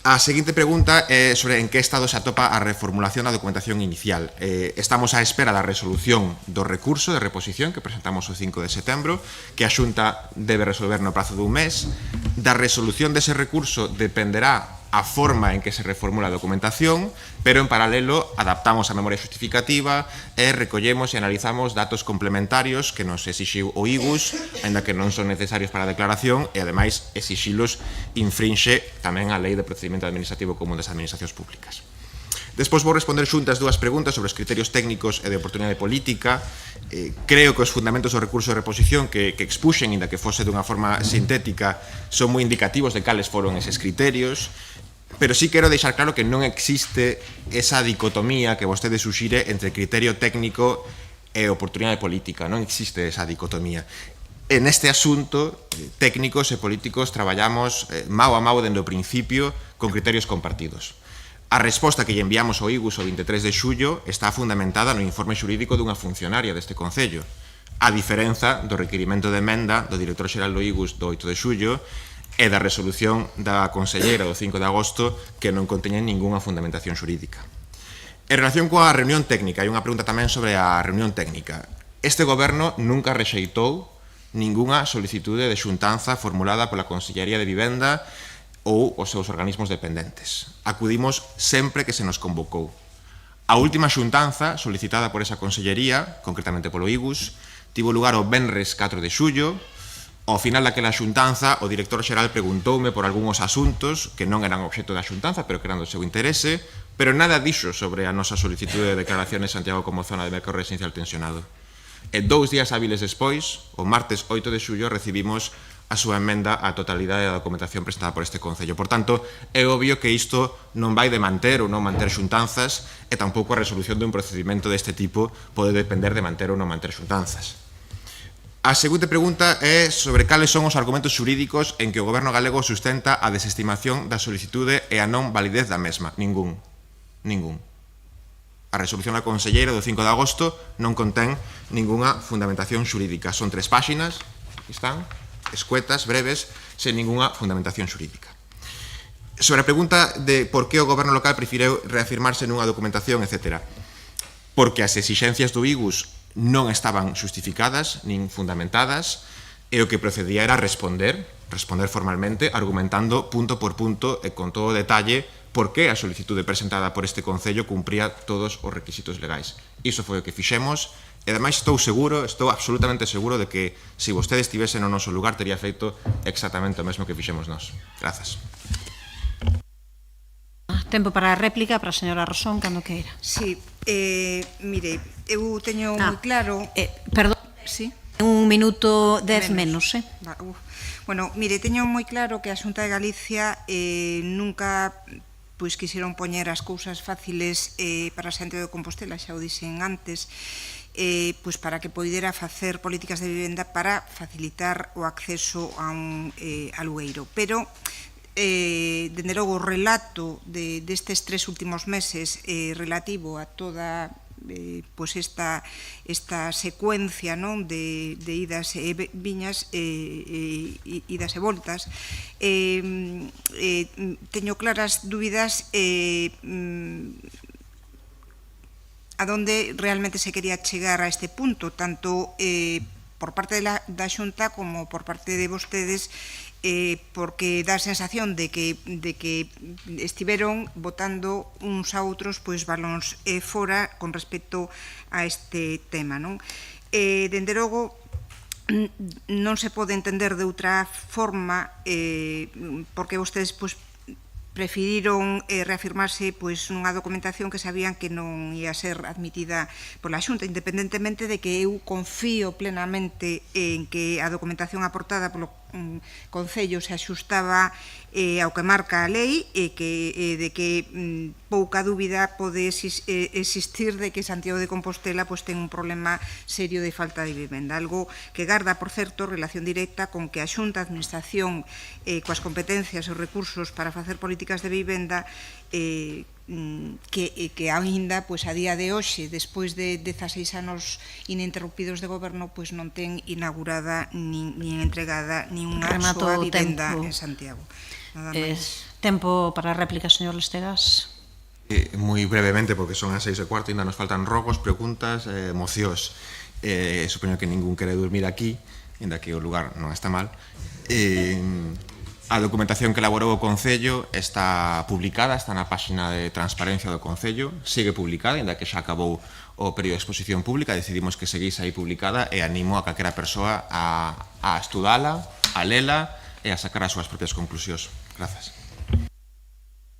A seguinte pregunta é sobre en que estado se atopa a reformulación da documentación inicial. Estamos á espera da resolución do recurso de reposición que presentamos o 5 de setembro, que a Xunta debe resolver no prazo dun mes. Da resolución dese recurso dependerá a forma en que se reformula a documentación, pero en paralelo adaptamos a memoria justificativa e recollemos e analizamos datos complementarios que nos exixiu o IGUS, ainda que non son necesarios para a declaración, e ademais exixilos infrinxe tamén a Lei de Procedimento Administrativo Común das Administracións Públicas. Despois vou responder xuntas dúas preguntas sobre os criterios técnicos e de oportunidade política. Creo que os fundamentos do recurso de reposición que expuxen, inda que fose dunha forma sintética, son moi indicativos de cales foron eses criterios, pero sí quero deixar claro que non existe esa dicotomía que vostede suxire entre criterio técnico e oportunidade política. Non existe esa dicotomía. En este asunto, técnicos e políticos traballamos mao a mao dende o principio con criterios compartidos. A resposta que lle enviamos ao IGUS o 23 de xullo está fundamentada no informe xurídico dunha funcionaria deste Concello, a diferenza do requirimento de emenda do director xeral do IGUS do 8 de xullo e da resolución da conselleira do 5 de agosto que non conteñen ningunha fundamentación xurídica. En relación coa reunión técnica, hai unha pregunta tamén sobre a reunión técnica. Este goberno nunca rexeitou ningunha solicitude de xuntanza formulada pola Consellería de Vivenda ou os seus organismos dependentes. Acudimos sempre que se nos convocou. A última xuntanza solicitada por esa Consellería, concretamente polo IGUS, tivo lugar o venres 4 de xullo. Ao final daquela xuntanza, o director xeral preguntoume por algúns asuntos que non eran obxecto da xuntanza, pero que eran do seu interese, pero nada dixo sobre a nosa solicitude de declaración de Santiago como zona de mercado residencial tensionado. E 2 días hábiles despois, o martes 8 de xullo, recibimos a súa emenda á totalidade da documentación presentada por este Concello. Por tanto, é obvio que isto non vai de manter ou non manter xuntanzas e tampouco a resolución dun procedimento deste tipo pode depender de manter ou non manter xuntanzas. A seguinte pregunta é sobre cales son os argumentos xurídicos en que o Goberno galego sustenta a desestimación da solicitude e a non validez da mesma. Ningún. A resolución da Conselleira do 5 de agosto non contén ningunha fundamentación xurídica. Son 3 páxinas, están, escuetas, breves, sen ningunha fundamentación xurídica. Sobre a pregunta de por que o goberno local prefireu reafirmarse nunha documentación, etc. Porque as exixencias do IGUS non estaban justificadas nin fundamentadas e o que procedía era responder formalmente, argumentando punto por punto e con todo o detalle por que a solicitude presentada por este Concello cumpría todos os requisitos legais. Iso foi o que fixemos e ademais estou absolutamente seguro de que se vostede estivese no noso lugar tería feito exactamente o mesmo que fixemos nós. Grazas. Tempo para a réplica para a señora Rosón, cando queira. Sí, mire, eu teño moi claro... Perdón, sí? Un minuto 10 menos, Bueno, mire, teño moi claro que a Xunta de Galicia nunca pois quixeron poñer as cousas fáciles para Santiago de Compostela, xa o dixen antes, pois para que poidera facer políticas de vivenda para facilitar o acceso a un alugueiro. Pero dende logo o relato destes 3 últimos meses relativo a toda pois esta secuencia de idas e viñas idas e voltas, teño claras dúbidas a donde realmente se quería chegar a este punto, tanto por parte da Xunta como por parte de vostedes, porque dá a sensación de que estiveron botando uns a outros pois balóns fora con respecto a este tema, non? Dende logo, non se pode entender de outra forma porque vostedes pois preferiron reafirmarse pois nunha documentación que sabían que non ia ser admitida pola Xunta, independentemente de que eu confío plenamente en que a documentación aportada polo Concello se axustaba ao que marca a lei e de que pouca dúbida pode existir de que Santiago de Compostela pois ten un problema serio de falta de vivenda, algo que garda, por certo, relación directa con que a Xunta, a Administración, coas competencias e os recursos para facer políticas de vivenda que ainda, pois a día de hoxe, despois de 16 anos ininterrumpidos de goberno, pois non ten inaugurada nin entregada nin unha soa vivenda en Santiago. Tempo para a réplica, señor Lestegas. Moi brevemente, porque son as 6:15, ainda nos faltan rogos, preguntas, mocións. Supoño que ningún quere dormir aquí, ainda que o lugar non está mal. A documentación que elaborou o Concello está publicada, está na páxina de transparencia do Concello, sigue publicada, ainda que xa acabou o período de exposición pública, decidimos que seguise aí publicada e animo a calquera persoa a estudala, a lela e a sacar as súas propias conclusións. Grazas.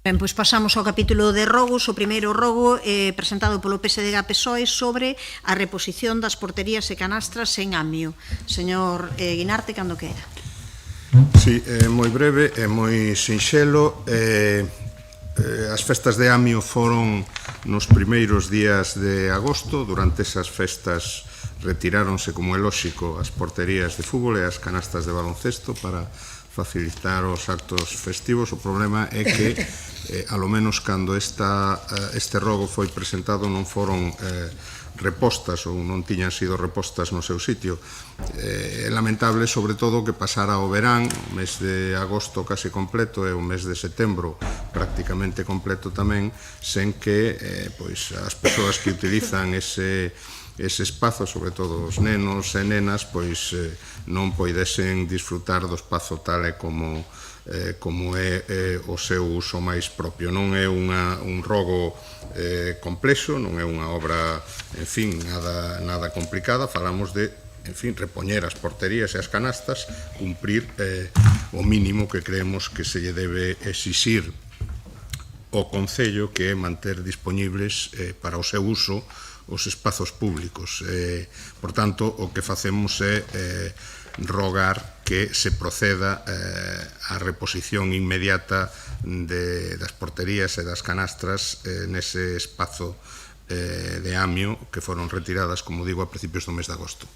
Ben, pois pasamos ao capítulo de rogos. O primeiro rogo presentado polo PSDG-PSOE sobre a reposición das porterías e canastras en Amio. Señor Guinarte, cando queira. Sí, moi breve e moi sinxelo. As festas de Amio foron nos primeiros días de agosto. Durante esas festas retiráronse, como é lóxico, as porterías de fútbol e as canastas de baloncesto para facilitar os actos festivos. O problema é que, alo menos cando este rogo foi presentado, non foron repostas ou non tiñan sido repostas no seu sitio. É lamentable, sobre todo, que pasara o verán, o mes de agosto case completo e o mes de setembro prácticamente completo tamén, sen que as persoas que utilizan ese espazo, sobre todo os nenos e nenas, pois non poidesen disfrutar do espazo tal e como é o seu uso máis propio. Non é un rogo complexo, non é unha obra, en fin, nada complicada. Falamos de, en fin, repoñer as porterías e as canastas, cumprir o mínimo que creemos que se lle debe exixir ao Concello, que é manter dispoñibles para o seu uso os espazos públicos. Por tanto, o que facemos é rogar que se proceda á reposición inmediata das porterías e das canastras nese espazo de Amio que foron retiradas, como digo, a principios do mes de agosto.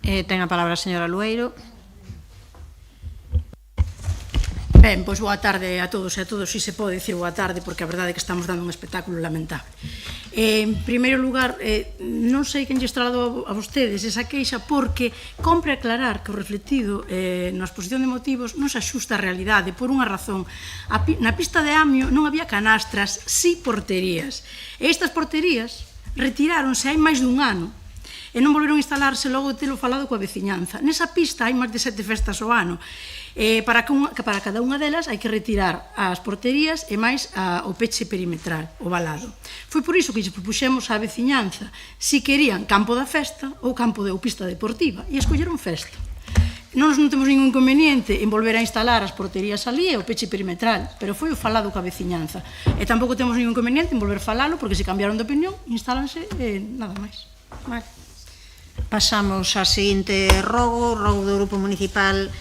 Ten a palabra a señora Lueiro. Ben, pois boa tarde a todos e a todos, si se pode dicir boa tarde, porque a verdade é que estamos dando un espectáculo lamentable. En primeiro lugar, non sei quen lle trasladou a vostedes esa queixa, porque compre aclarar que o refletido na exposición de motivos non se axusta á realidade, por unha razón. Na pista de Amio non había canastras, si porterías. E estas porterías retiráronse hai máis dun ano, e non volveron a instalarse logo de telo falado coa veciñanza. Nesa pista hai máis de 7 festas ao ano. Para cada unha delas hai que retirar as porterías e máis o peche perimetral, o valado. Foi por iso que lle propuxemos á veciñanza se querían campo da festa ou campo de pista deportiva, e escolleron festa. Non temos ningún inconveniente en volver a instalar as porterías ali e o peche perimetral, pero foi o falado coa veciñanza. E tampouco temos ningún inconveniente en volver a falalo, porque se cambiaron de opinión, instálanse nada máis. Vale. Pasamos ao seguinte rogo do Grupo Municipal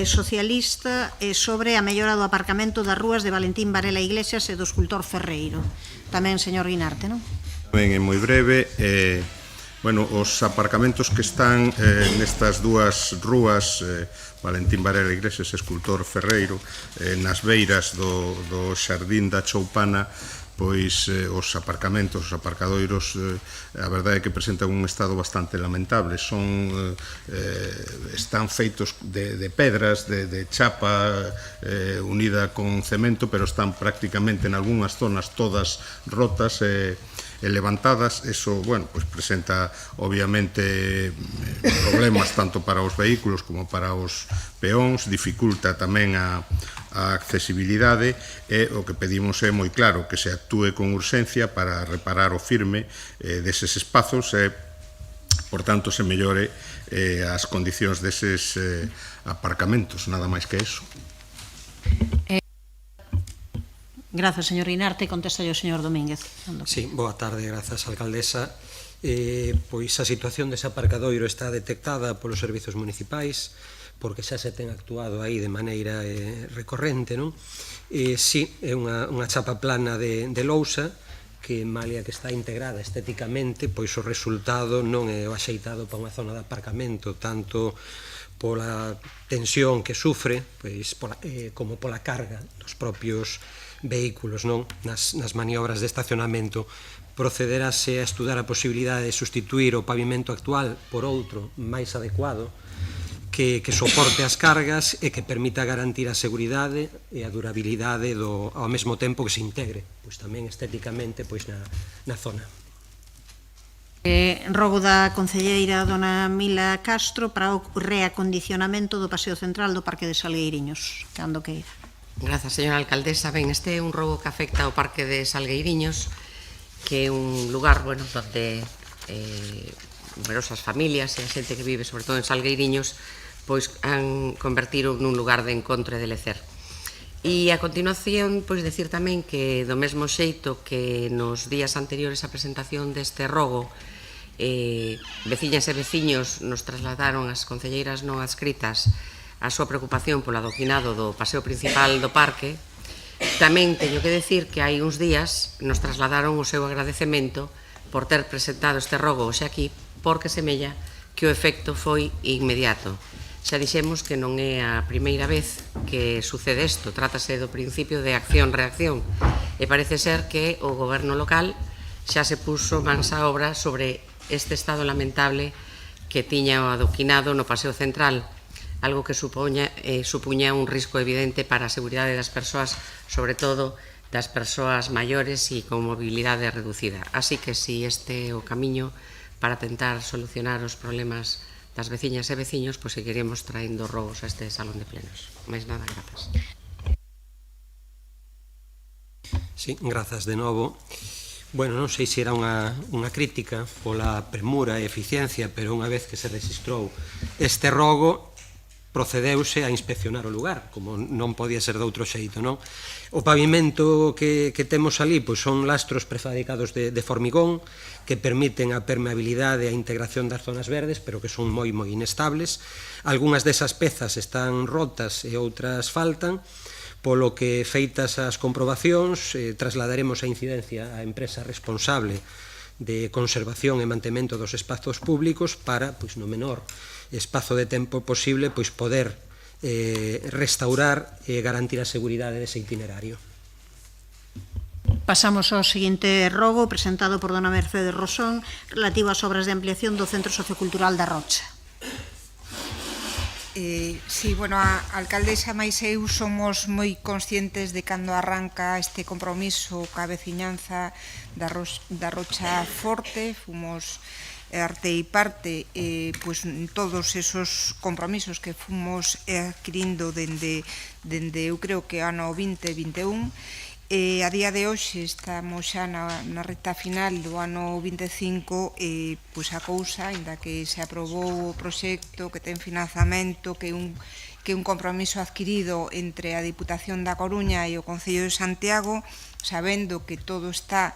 Socialista sobre a mellora do aparcamento das rúas de Valentín Varela Iglesias e do escultor Ferreiro. Tamén, señor Guinarte, non? Ben, é moi breve. Os aparcamentos que están nestas dúas rúas, Valentín Varela Iglesias e escultor Ferreiro, nas beiras do Xardín da Choupana, pois os aparcamentos, os aparcadoiros, a verdade é que presentan un estado bastante lamentable. Están feitos de pedras, de chapa unida con cemento, pero están prácticamente en algunhas zonas todas rotas e levantadas. Eso, pois presenta obviamente problemas tanto para os vehículos como para os peóns, dificulta tamén a accesibilidade, e o que pedimos é moi claro que se actúe con urxencia para reparar o firme deses espazos e, por tanto, se mellore as condicións deses aparcamentos, nada máis que eso. Grazas, señor Guinarte. Contesta o señor Domínguez. Sí, boa tarde, grazas, alcaldesa. Pois a situación dese aparcadoiro está detectada polos servizos municipais, porque xa se ten actuado aí de maneira recorrente, non? Sí, é unha chapa plana de lousa que, malia que está integrada estéticamente, pois o resultado non é o axeitado para unha zona de aparcamento, tanto pola tensión que sufre, pois como pola carga dos propios vehículos, non? Nas maniobras de estacionamento. Procederase a estudar a posibilidade de sustituir o pavimento actual por outro máis adecuado, que soporte as cargas e que permita garantir a seguridade e a durabilidade ao mesmo tempo que se integre, pois tamén estéticamente, pois na zona. Rogo da concelleira dona Mila Castro para o reacondicionamento do paseo central do Parque de Salgueiriños. Cando queira. Grazas, señora alcaldesa. Ben, este é un rogo que afecta ao Parque de Salgueiriños, que é un lugar, donde numerosas familias e a xente que vive, sobre todo en Salgueiriños, pois han convertido nun lugar de encontro e de lecer. E a continuación, pois decir tamén que do mesmo xeito que nos días anteriores á presentación deste rogo, veciñas e veciños nos trasladaron as concelleiras non adscritas a súa preocupación polo adoquinado do paseo principal do parque, tamén teño que decir que hai uns días nos trasladaron o seu agradecemento por ter presentado este rogo hoxe aquí, porque semella que o efecto foi inmediato. Xa dixemos que non é a primeira vez que sucede isto, trátase do principio de acción-reacción, e parece ser que o goberno local xa se puso mans á obra sobre este estado lamentable que tiña o adoquinado no paseo central, algo que supuña un risco evidente para a seguridade das persoas, sobre todo das persoas maiores e con mobilidade reducida. Así que, si este é o camiño para tentar solucionar os problemas das veciñas e veciños, pois seguiremos traendo rogos a este salón de plenos. Mais nada, grazas. Sí, grazas de novo. Bueno, non sei se era unha crítica pola premura e eficiencia, pero unha vez que se registrou este rogo, procedeuse a inspeccionar o lugar, como non podía ser de outro xeito, non? O pavimento que temos ali pois son lastros prefabricados de formigón que permiten a permeabilidade e a integración das zonas verdes, pero que son moi inestables. Algúnas desas pezas están rotas e outras faltan, polo que, feitas as comprobacións, trasladaremos a incidencia á empresa responsable de conservación e mantemento dos espazos públicos para, pois, no menor espazo de tempo posible, pois poder restaurar e garantir a seguridade dese itinerario. Pasamos ao seguinte rogo presentado por dona Mercedes Rosón relativo ás obras de ampliación do Centro Sociocultural da Rocha. Sí, bueno, a alcaldesa máis eu somos moi conscientes de cando arranca este compromiso ca veciñanza da Rocha Forte, fomos arte e parte pois, todos esos compromisos que fomos adquirindo dende eu creo que ano 2021. A día de hoxe estamos xa na recta final do ano 25 e pois a cousa, ainda que se aprobou o proxecto que ten financiamento, que é un compromiso adquirido entre a Diputación da Coruña e o Concello de Santiago, sabendo que todo está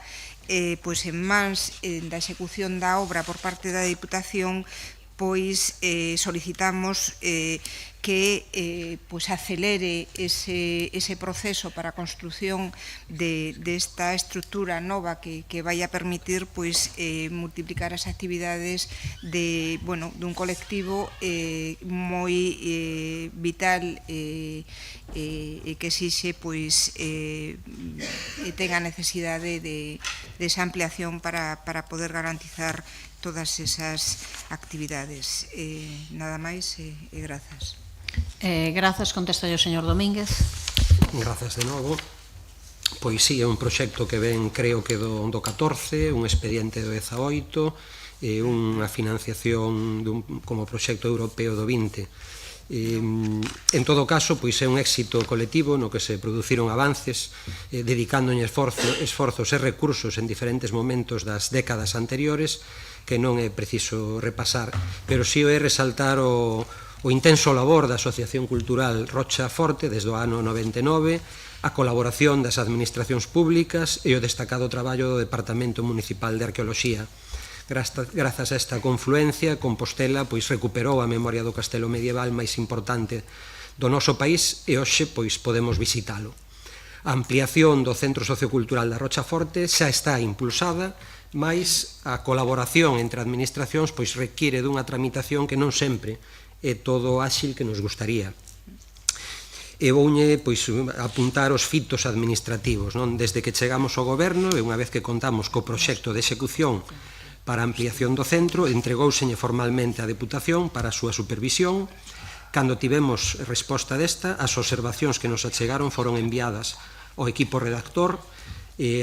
pois en mans da execución da obra por parte da Diputación, pois solicitamos que pois acelere ese proceso para a construción desta estrutura nova que vai a permitir pois multiplicar as actividades dun colectivo moi vital e que exixe pois ten a necesidade de esa ampliación para poder garantizar todas esas actividades. Nada máis e grazas. Grazas, contesta o señor Domínguez. Grazas de novo. Pois sí, é un proxecto que ven, creo que do 14, un expediente do 18, e unha financiación como proxecto europeo do 20. En todo caso, pois é un éxito colectivo no que se produciron avances dedicando esforzos e recursos en diferentes momentos das décadas anteriores que non é preciso repasar, pero si é resaltar o intenso labor da Asociación Cultural Rocha Forte desde o ano 99, a colaboración das administracións públicas e o destacado traballo do Departamento Municipal de Arqueoloxía. Grazas a esta confluencia, Compostela pois recuperou a memoria do castelo medieval máis importante do noso país e hoxe pois podemos visitalo. A ampliación do Centro Sociocultural da Rocha Forte xa está impulsada, mais a colaboración entre administracións pois require dunha tramitación que non sempre é todo áxil que nos gustaría. E voulle pois apuntar os fitos administrativos, non? Desde que chegamos ao goberno e unha vez que contamos co proxecto de execución para a ampliación do centro, entregouselle formalmente á Deputación para a súa supervisión. Cando tivemos resposta desta, as observacións que nos achegaron foron enviadas ao equipo redactor,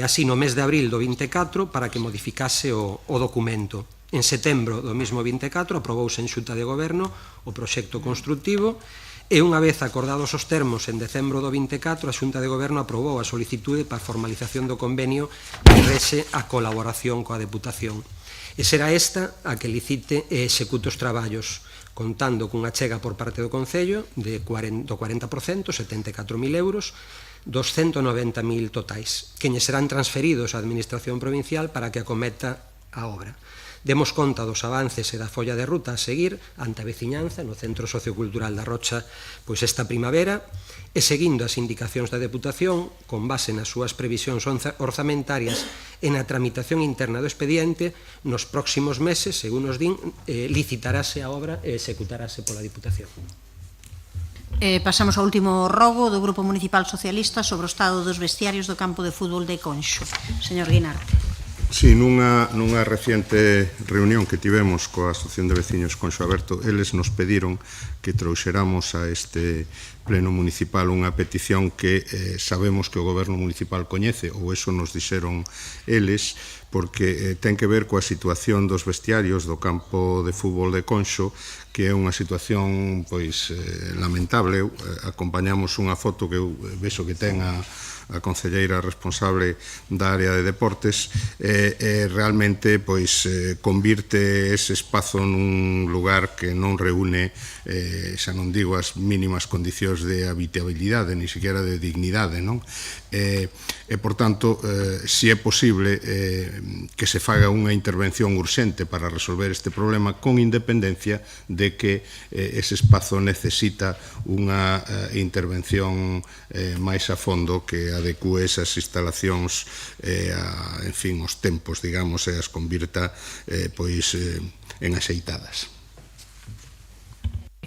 así no mes de abril do 24 para que modificase o documento. En setembro do mesmo 24 aprobouse en Xunta de Goberno o proxecto constructivo e unha vez acordados os termos en decembro do 24 a Xunta de Goberno aprobou a solicitude para a formalización do convenio que rese a colaboración coa Deputación. E será esta a que licite e execute os traballos, contando cunha chega por parte do Concello do 40%, 74.000 euros, dos 190.000 totais, que lle serán transferidos á Administración Provincial para que acometa a obra. Demos conta dos avances e da folla de ruta a seguir ante a veciñanza no Centro Sociocultural da Rocha pois esta primavera e seguindo as indicacións da Deputación con base nas súas previsións orzamentarias e na tramitación interna do expediente nos próximos meses, según nos din, licitarase a obra e executarase pola Diputación. Pasamos ao último rogo do Grupo Municipal Socialista sobre o estado dos vestiarios do campo de fútbol de Conxo. Señor Guinarte. Sí, nunha reciente reunión que tivemos coa Asociación de Veciños Conxo Aberto, eles nos pediron que trouxeramos a este pleno municipal unha petición que sabemos que o goberno municipal coñece, ou eso nos dixeron eles, porque ten que ver coa situación dos vestiarios do campo de fútbol de Conxo, que é unha situación pois lamentable. Acompañamos unha foto que eu vexo que ten a concelleira responsable da área de deportes e realmente pois convirte ese espazo nun lugar que non reúne, xa non digo as mínimas condicións de habitabilidade, ni siquiera de dignidade, non? E por tanto, se é posible que se faga unha intervención urxente para resolver este problema, con independencia de que ese espazo necesita unha intervención máis a fondo que adecue esas instalacións en fin, os tempos, digamos, e as convirta pois en axeitadas.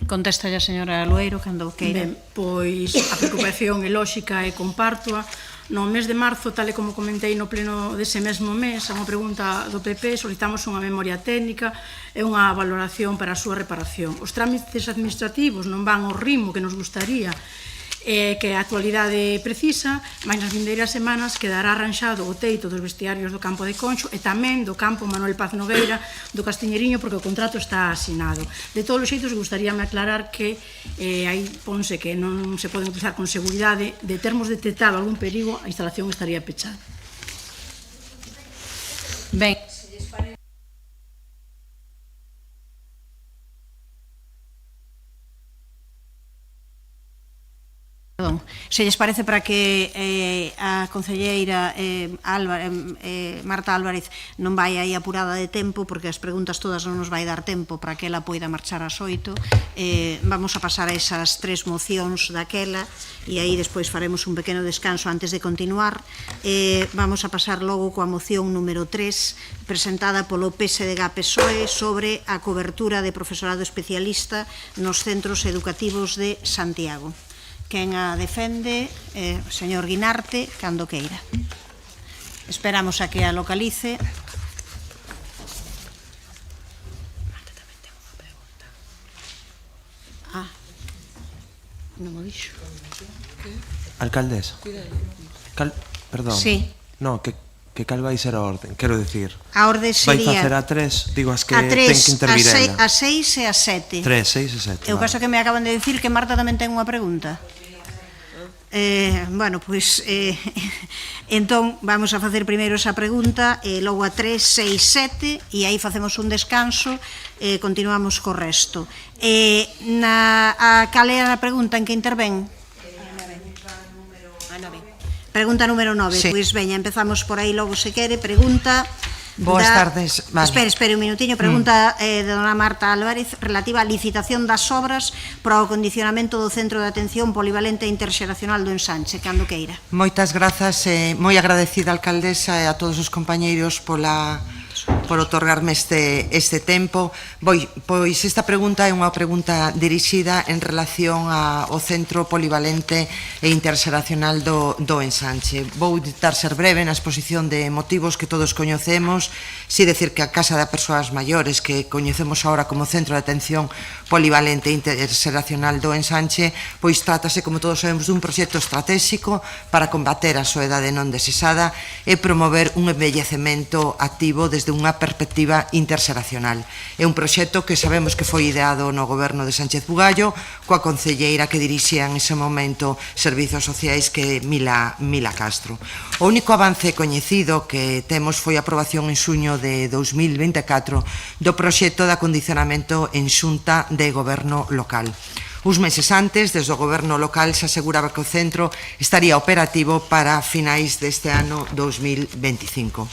Contesta a señora Lueiro cando queira. Ben, pois a preocupación é lóxica e compártoa. No mes de marzo, tal e como comentei no pleno dese mesmo mes, a unha pregunta do PP, solicitamos unha memoria técnica e unha valoración para a súa reparación. Os trámites administrativos non van ao ritmo que nos gustaría, que a actualidade precisa, mas nas vindeiras semanas quedará arranxado o teito dos vestiarios do campo de Conxo e tamén do campo Manuel Paz Nogueira do Castiñeriño, porque o contrato está asinado. De todos os xeitos, gustaríame aclarar que aí ponse que non se poden utilizar con seguridade. De termos detectado algún perigo, a instalación estaría pechada. Ben, se lles parece, para que a concelleira Marta Álvarez non vai aí apurada de tempo, porque as preguntas todas non nos vai dar tempo para que ela poida marchar ás 8, vamos a pasar a esas 3 mocións daquela e aí despois faremos un pequeno descanso antes de continuar. Vamos a pasar logo coa moción número 3, presentada polo PSDG-PSOE sobre a cobertura de profesorado especialista nos centros educativos de Santiago. Quen a defende, o señor Guinarte, cando queira. Esperamos a que a localice. Non mo dixo. Alcaldesa. Perdón. Sí. No, que cal vai ser a orden, quero dicir. A orde sería... Vai facer a 3, digo as que a 3, ten que intervir ela. A 6 e a 7. 3, 6 e 7. E o caso que me acaban de dicir que Marta tamén ten unha pregunta. Bueno, pois entón vamos a facer primeiro esa pregunta e logo a 3, 6, 7 e aí facemos un descanso e continuamos co resto. Cal é a pregunta en que intervén? Pregunta número 9. Sí. Pois veña, empezamos por aí logo se quere. Pregunta... Boas tardes. Vale. Espere un minutiño. Pregunta de dona Marta Álvarez relativa á licitación das obras para o acondicionamento do Centro de Atención Polivalente Interxeracional do Ensanche, cando queira. Moitas grazas, moi agradecida, alcaldesa, e a todos os compañeiros por otorgarme este tempo. Pois esta pregunta é unha pregunta dirixida en relación ao Centro Polivalente e Interxeracional do Ensanche. Vou intentar ser breve na exposición de motivos que todos coñecemos, si decir que a Casa de Persoas Maiores, que coñecemos agora como Centro de Atención Polivalente e Interxeracional do Ensanche, pois trátase, como todos sabemos, dun proxecto estratégico para combater a soedade non desexada e promover un envellecemento activo desde unha perspectiva interxeracional. É un proxecto que sabemos que foi ideado no goberno de Sánchez Bugallo, coa concelleira que dirixía en ese momento Servizos Sociais, que é Mila Castro. O único avance coñecido que temos foi a aprobación en xuño de 2024 do proxecto de acondicionamento en xunta de goberno local. Uns meses antes, desde o goberno local, se aseguraba que o centro estaría operativo para finais deste ano 2025.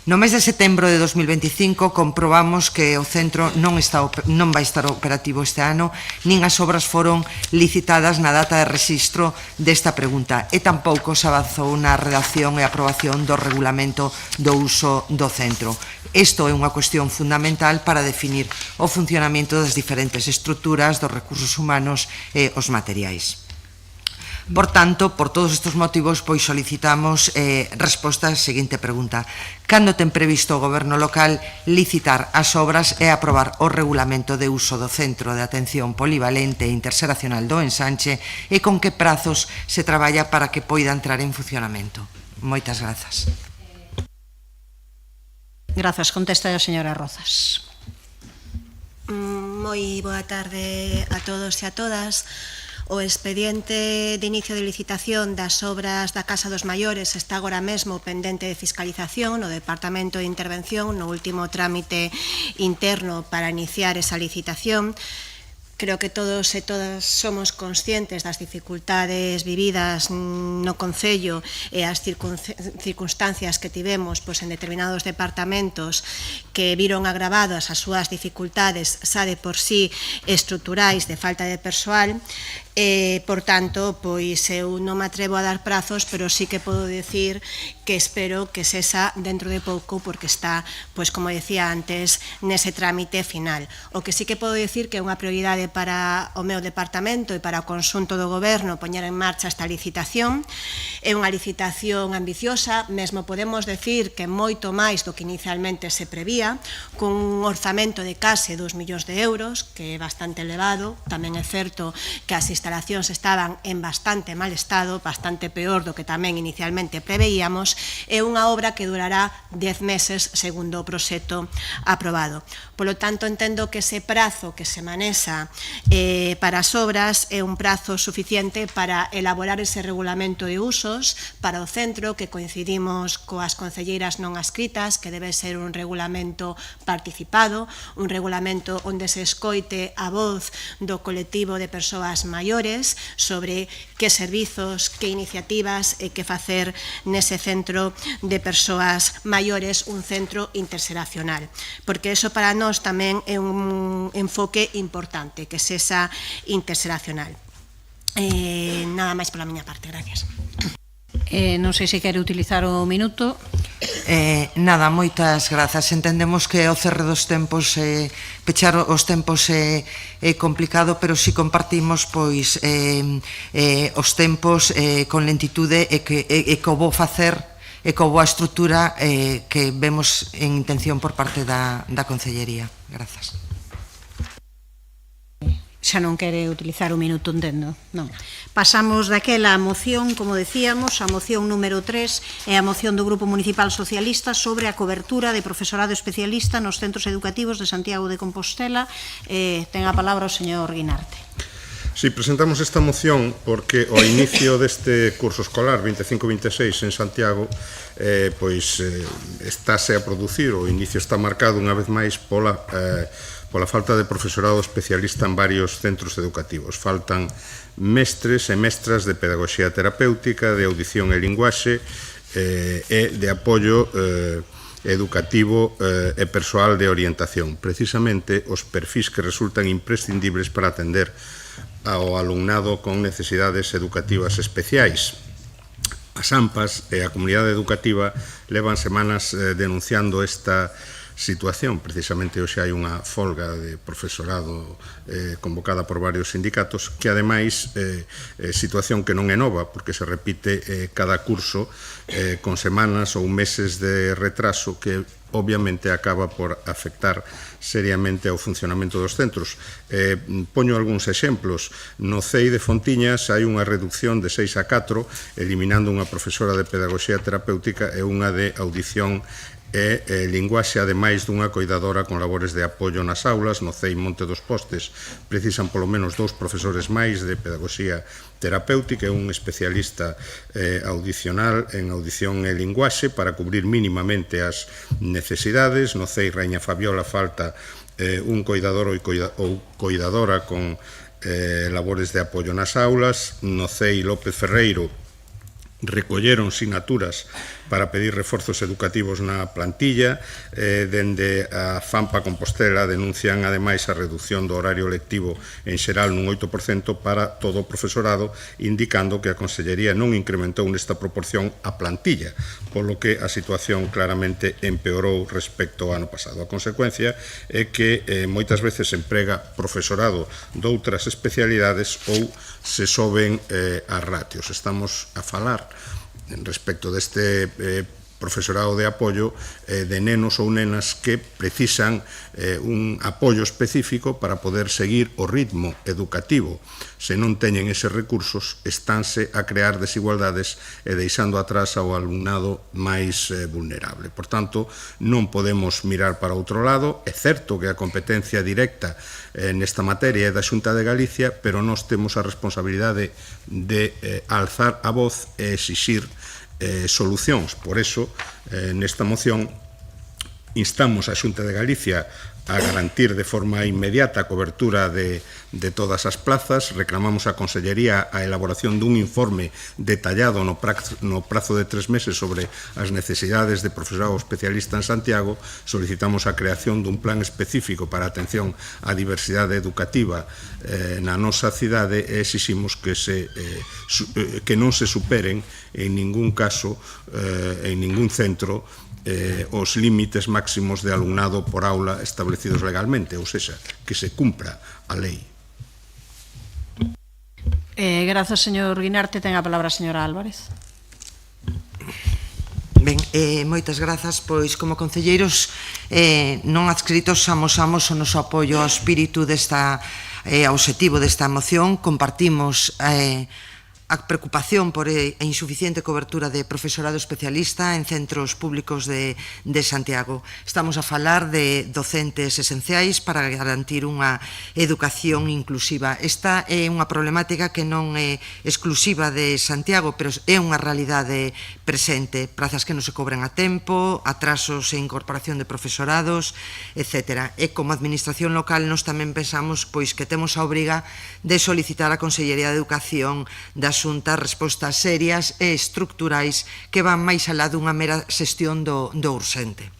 No mes de setembro de 2025 comprobamos que o centro non vai estar operativo este ano, nin as obras foron licitadas na data de rexistro desta pregunta e tampouco se avanzou na redacción e aprobación do regulamento do uso do centro. Isto é unha cuestión fundamental para definir o funcionamento das diferentes estruturas, dos recursos humanos e os materiais. Por tanto, por todos estes motivos, pois solicitamos resposta á seguinte pregunta. Cando ten previsto o goberno local licitar as obras e aprobar o regulamento de uso do Centro de Atención Polivalente e Interxeracional do Ensanche e con que prazos se traballa para que poida entrar en funcionamento? Moitas grazas. Grazas. Contesta a señora Rozas. Moi boa tarde a todos e a todas. O expediente de inicio de licitación das obras da Casa dos Maiores está agora mesmo pendente de fiscalización no Departamento de Intervención, no último trámite interno para iniciar esa licitación. Creo que todos e todas somos conscientes das dificultades vividas no Concello e as circunstancias que tivemos en determinados departamentos que viron agravadas as súas dificultades xa de por sí estruturais de falta de persoal. Por tanto, pois eu non me atrevo a dar prazos, pero sí que podo decir que espero que sexa dentro de pouco, porque está, pois como decía antes, nese trámite final. O que sí que podo decir que é unha prioridade oportunidade para o meu departamento e para o conxunto do goberno poñer en marcha esta licitación. É unha licitación ambiciosa, mesmo podemos decir que moito máis do que inicialmente se prevía, con un orzamento de case 2 millóns de euros, que é bastante elevado. Tamén é certo que as instalacións estaban en bastante mal estado, bastante peor do que tamén inicialmente preveíamos. É unha obra que durará 10 meses segundo o proxecto aprobado. Polo tanto, entendo que ese prazo que se manexa para as obras é un prazo suficiente para elaborar ese regulamento de usos para o centro, que coincidimos coas concelleiras non adscritas, que debe ser un regulamento participado, un regulamento onde se escoite a voz do colectivo de persoas maiores sobre que servizos, que iniciativas e que facer nese centro de persoas maiores, un centro interxeracional, porque eso para nós tamén é un enfoque importante, que sexa interxeracional. Nada máis pola miña parte, gracias. Non sei se quere utilizar o minuto. Nada, moitas grazas. Entendemos que o cerre dos tempos, pechar os tempos é complicado, pero si compartimos pois os tempos con lentitude e co bo facer e co boa estrutura que vemos en intención por parte da Concellería. Grazas. Xa non quere utilizar o minuto, entendo. Non. Pasamos daquela a moción, como decíamos, a moción número 3 é a moción do Grupo Municipal Socialista sobre a cobertura de profesorado especialista nos centros educativos de Santiago de Compostela. Ten a palabra o señor Guinarte. Sí, presentamos esta moción porque ao inicio deste curso escolar 25-26 en Santiago estáse a producir, o inicio está marcado unha vez máis pola falta de profesorado especialista en varios centros educativos. Faltan mestres e mestras de pedagogía terapéutica, de audición e linguaxe e de apoio educativo e persoal de orientación. Precisamente os perfis que resultan imprescindibles para atender ao alumnado con necesidades educativas especiais. As AMPAs e a comunidade educativa levan semanas denunciando esta situación. Precisamente hoxe hai unha folga de profesorado convocada por varios sindicatos, que ademais situación que non é nova, porque se repite cada curso con semanas ou meses de retraso que obviamente acaba por afectar seriamente ao funcionamento dos centros. Poño algúns exemplos. No CEI de Fontiñas hai unha reducción de 6 a 4, eliminando unha profesora de pedagogía terapéutica e unha de audición e linguaxe, ademais dunha coidadora con labores de apoio nas aulas. No CEI Monte dos Postes precisan polo menos 2 profesores máis de pedagogía terapéutica e un especialista audicional en audición e linguaxe para cubrir mínimamente as necesidades. No CEI Raíña Fabiola falta un coidador ou coidadora con labores de apoio nas aulas. No CEI López Ferreiro recolleron sinaturas para pedir reforzos educativos na plantilla. Dende a FAMPA Compostela denuncian ademais a reducción do horario lectivo en xeral nun 8% para todo o profesorado, indicando que a Consellería non incrementou nesta proporción a plantilla, polo que a situación claramente empeorou respecto ao ano pasado. A consecuencia é que moitas veces se emprega profesorado doutras especialidades ou se soben as ratios. Estamos a falar respecto deste profesorado de apoio de nenos ou nenas que precisan un apoio específico para poder seguir o ritmo educativo. Se non teñen eses recursos, estánse a crear desigualdades e deixando atrás ao alumnado máis vulnerable. Por tanto, non podemos mirar para outro lado. É certo que a competencia directa nesta materia é da Xunta de Galicia, pero nós temos a responsabilidade de alzar a voz e exixir solucións. Por eso, nesta moción, instamos a Xunta de Galicia a garantir de forma inmediata a cobertura de todas as plazas. Reclamamos á Consellería a elaboración dun informe detallado no prazo de 3 meses sobre as necesidades de profesorado especialista en Santiago. Solicitamos a creación dun plan específico para a atención á diversidade educativa na nosa cidade e exiximos que non se superen en ningún caso, en ningún centro, os límites máximos de alumnado por aula establecidos legalmente, ou seja, que se cumpra a lei. Grazas, señor Guinarte. Ten a palabra a señora Álvarez. Ben, moitas grazas. Pois, como concelleiros non adscritos, amosamos o noso apoio ao espírito desta, ao obxectivo desta moción. Compartimos a preocupación por a insuficiente cobertura de profesorado especialista en centros públicos de Santiago. Estamos a falar de docentes esenciais para garantir unha educación inclusiva. Esta é unha problemática que non é exclusiva de Santiago, pero é unha realidade presente. Prazas que non se cobran a tempo, atrasos e incorporación de profesorados, etc. E como administración local nos tamén pensamos pois que temos a obriga de solicitar á Consellería de Educación da Xunta respostas serias e estructurais que van máis alá dunha mera xestión do urxente.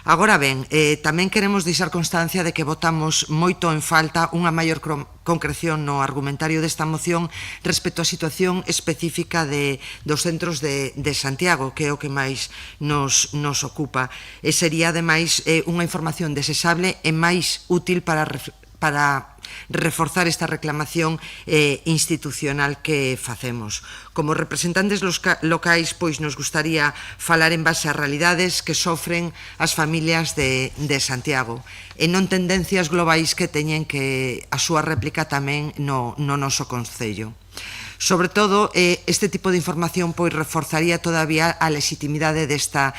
Agora ben, tamén queremos deixar constancia de que votamos moito en falta unha maior concreción no argumentario desta moción respecto á situación específica dos centros de Santiago, que é o que máis nos ocupa. E sería, ademais, unha información desexable e máis útil para reforzar esta reclamación institucional que facemos. Como representantes locais, pois nos gustaría falar en base ás realidades que sofren as familias de Santiago e non tendencias globais que teñen que a súa réplica tamén no noso concello. Sobre todo, este tipo de información pois reforzaría todavía a legitimidade desta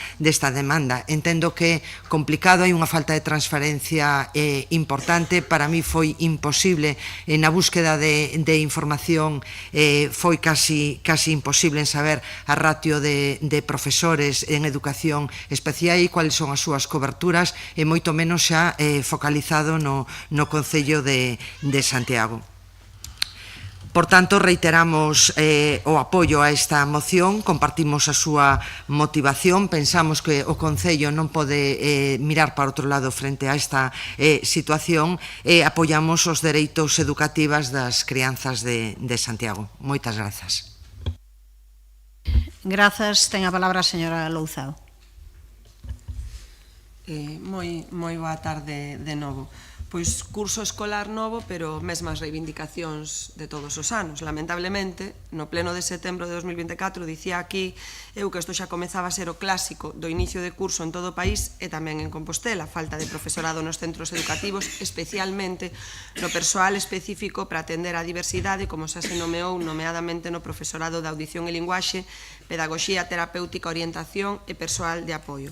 demanda. Entendo que complicado, hai unha falta de transparencia importante. Para mí foi imposible, na búsqueda de información, foi casi imposible en saber a ratio de profesores en educación especial e cuáles son as súas coberturas, e moito menos xa focalizado no Concello de Santiago. Por tanto, reiteramos o apoio a esta moción, compartimos a súa motivación, pensamos que o Concello non pode mirar para outro lado frente a esta situación e apoiamos os dereitos educativos das crianzas de Santiago. Moitas grazas. Grazas. Ten a palabra a señora Louzao. Moi boa tarde de novo. Pois curso escolar novo, pero mesmas reivindicacións de todos os anos. Lamentablemente, no pleno de setembro de 2024, dicía aquí eu que isto xa comezaba a ser o clásico do inicio de curso en todo o país e tamén en Compostela, falta de profesorado nos centros educativos, especialmente no persoal específico para atender a diversidade, como xa se nomeou nomeadamente no profesorado de audición e linguaxe, pedagogía terapéutica, orientación e persoal de apoio.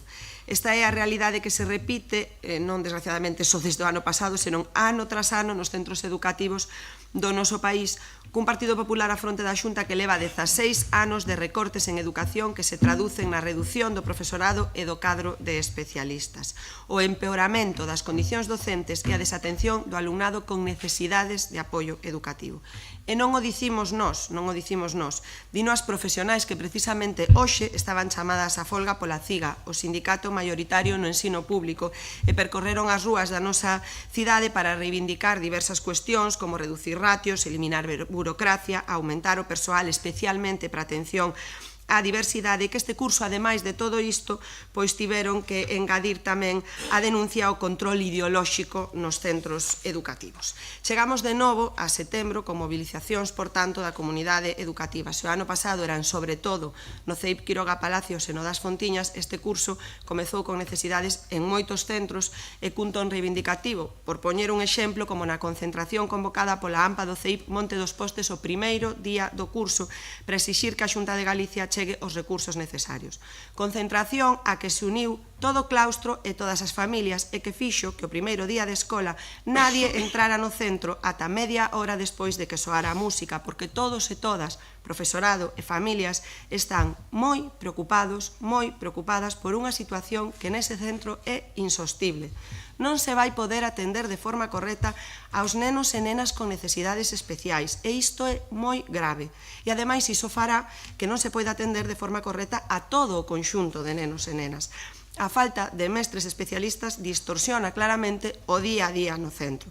Esta é a realidade que se repite, non desgraciadamente só desde o ano pasado, senón ano tras ano nos centros educativos do noso país, cun Partido Popular á fronte da Xunta que leva 16 anos de recortes en educación que se traducen na reducción do profesorado e do cadro de especialistas, o empeoramento das condicións docentes e a desatención do alumnado con necesidades de apoio educativo. E non o dicimos nós, dino as profesionais que precisamente hoxe estaban chamadas a folga pola CIGA, o sindicato maioritario no ensino público, e percorreron as rúas da nosa cidade para reivindicar diversas cuestións como reducir ratios, eliminar burocracia, aumentar o persoal especialmente para atención a diversidade, que este curso, ademais de todo isto, pois tiveron que engadir tamén a denuncia ao control ideolóxico nos centros educativos. Chegamos de novo a setembro con movilizacións, por tanto, da comunidade educativa. Se o ano pasado eran, sobre todo, no CEIP Quiroga Palacios e no das Fontiñas, este curso comezou con necesidades en moitos centros e cun ton reivindicativo. Por poñer un exemplo, como na concentración convocada pola AMPA do CEIP Monte dos Postes o primeiro día do curso para exixir que a Xunta de Galicia chegue os recursos necesarios. Concentración a que se uniu todo o claustro e todas as familias e que fixo que o primeiro día de escola nadie entrara no centro ata media hora despois de que soara a música, porque todos e todas, profesorado e familias, están moi preocupadas por unha situación que nese centro é insostible. Non se vai poder atender de forma correcta aos nenos e nenas con necesidades especiais, e isto é moi grave. E, ademais, iso fará que non se poida atender de forma correcta a todo o conxunto de nenos e nenas. A falta de mestres especialistas distorsiona claramente o día a día no centro.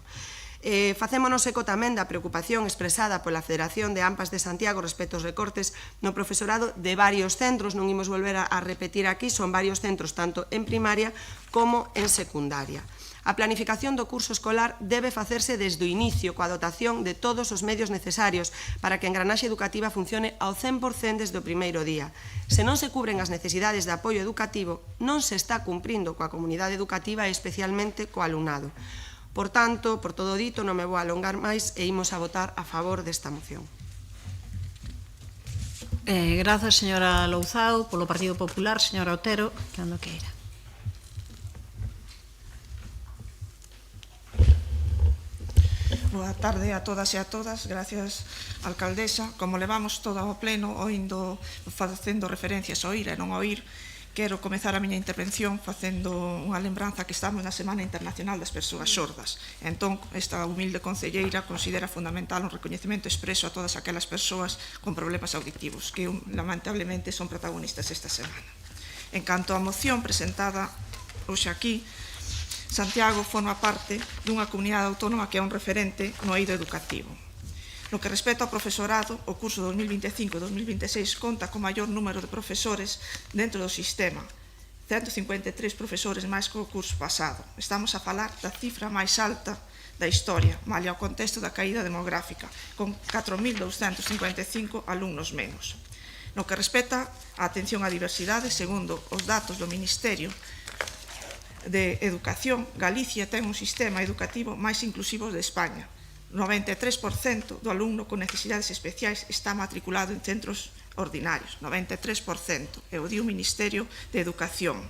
Facémonos eco tamén da preocupación expresada pola Federación de AMPAs de Santiago respecto aos recortes no profesorado de varios centros, non imos volver a repetir aquí, son varios centros tanto en primaria como en secundaria. A planificación do curso escolar debe facerse desde o inicio, coa dotación de todos os medios necesarios para que a engranaxe educativa funcione ao 100% desde o primeiro día. Se non se cubren as necesidades de apoio educativo, non se está cumprindo coa comunidade educativa e especialmente co alumnado. Por tanto, por todo dito, non me vou alongar máis e imos a votar a favor desta moción. Grazas, señora Louzao. Polo Partido Popular, señora Otero, cando queira. Boa tarde a todas e a todas. Gracias, alcaldesa. Como levamos todo o pleno facendo referencias ao ir e non ao ir, quero comezar a miña intervención facendo unha lembranza que estamos na Semana Internacional das Persoas Xordas. Entón, esta humilde concelleira considera fundamental un recoñecemento expreso a todas aquelas persoas con problemas auditivos que, lamentablemente, son protagonistas esta semana. En canto á moción presentada hoxe aquí, Santiago forma parte dunha comunidade autónoma que é un referente no eido educativo. No que respecta ao profesorado, o curso 2025-2026 conta con maior número de profesores dentro do sistema, 153 profesores máis que o curso pasado. Estamos a falar da cifra máis alta da historia, malia ao contexto da caída demográfica, con 4.255 alumnos menos. No que respecta á atención á diversidade, segundo os datos do Ministerio de Educación, Galicia ten un sistema educativo máis inclusivo de España. 93% do alumno con necesidades especiais está matriculado en centros ordinarios. 93%, e o di o Ministerio de Educación.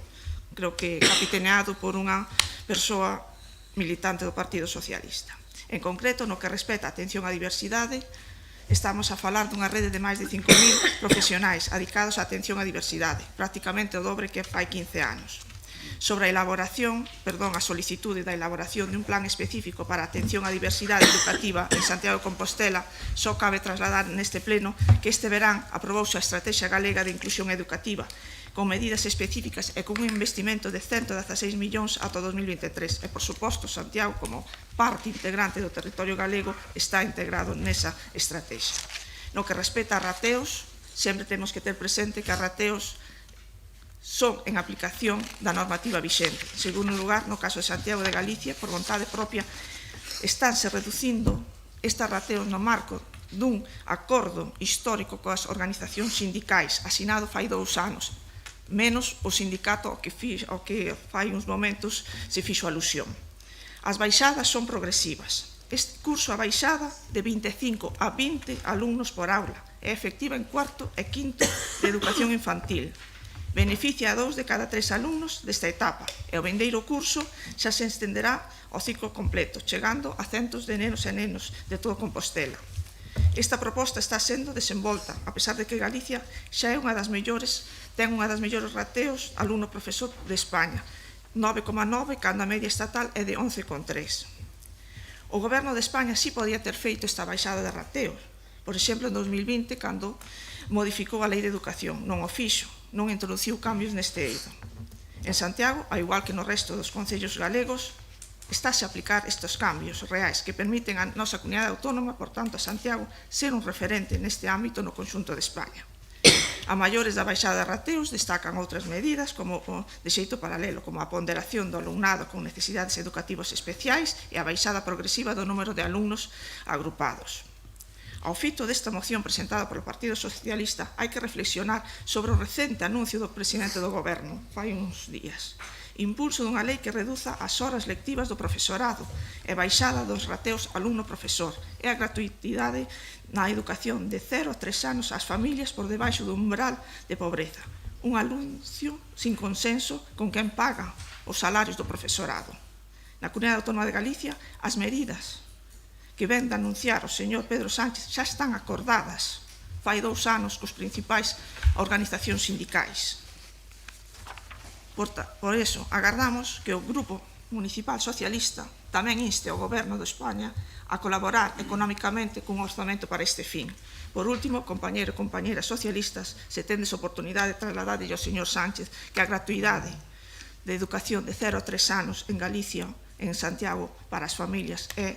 Creo que capitaneado por unha persoa militante do Partido Socialista. En concreto, no que respecta a atención á diversidade, estamos a falar dunha rede de máis de 5.000 profesionais dedicados á atención á diversidade, prácticamente o dobre que fai 15 anos. Sobre a solicitude da elaboración de un plan específico para a atención á diversidade educativa en Santiago de Compostela, só cabe trasladar neste pleno que este verán aprobouse a Estrategia Galega de Inclusión Educativa, con medidas específicas e con un investimento de 116 millóns ata 2023. E, por suposto, Santiago, como parte integrante do territorio galego, está integrado nesa estrategia. No que respecta a rateos, sempre temos que ter presente que a rateos son en aplicación da normativa vixente. En segundo lugar, no caso de Santiago de Galicia, por vontade propia, estánse reducindo estas rateos no marco dun acordo histórico coas organizacións sindicais asinado fai 2 anos, menos o sindicato ao que fai uns momentos se fixo alusión. As baixadas son progresivas. Este curso a baixada de 25 a 20 alumnos por aula é efectiva en cuarto e quinto de educación infantil. Beneficia a 2 de cada 3 alumnos desta etapa e o vindeiro curso xa se estenderá ao ciclo completo, chegando a centos de nenos e nenos de todo Compostela. Esta proposta está sendo desenvolta, a pesar de que Galicia xa é unha das mellores, ten unha das mellores rateos alumno-profesor de España, 9,9, cando a media estatal é de 11,3. O Goberno de España sí podía ter feito esta baixada de rateos, por exemplo, en 2020, cando modificou a Lei de Educación, non o fixo, non introduciu cambios neste eido. En Santiago, ao igual que no resto dos concellos galegos, estáse a aplicar estes cambios reais que permiten a nosa comunidade autónoma, por tanto a Santiago, ser un referente neste ámbito no conxunto de España. A maiores da baixada de rateos destacan outras medidas como de xeito paralelo, como a ponderación do alumnado con necesidades educativas especiais e a baixada progresiva do número de alumnos agrupados. Ao fito desta moción presentada polo Partido Socialista, hai que reflexionar sobre o recente anuncio do presidente do Goberno, fai uns días. Impulso dunha lei que reduza as horas lectivas do profesorado e baixada dos rateos alumno-profesor e a gratuitidade na educación de 0 a 3 anos ás familias por debaixo do umbral de pobreza. Un anuncio sin consenso con quen paga os salarios do profesorado. Na Comunidade Autónoma de Galicia, as medidas que ven de anunciar o señor Pedro Sánchez xa están acordadas fai 2 anos cos principais organizacións sindicais. Por eso, agardamos que o Grupo Municipal Socialista tamén inste ao Goberno de España a colaborar económicamente cun orzamento para este fin. Por último, compañeros e compañeras socialistas, se tendes oportunidade de trasladar ao señor Sánchez que a gratuidade de educación de 0 a 3 anos en Galicia, en Santiago, para as familias é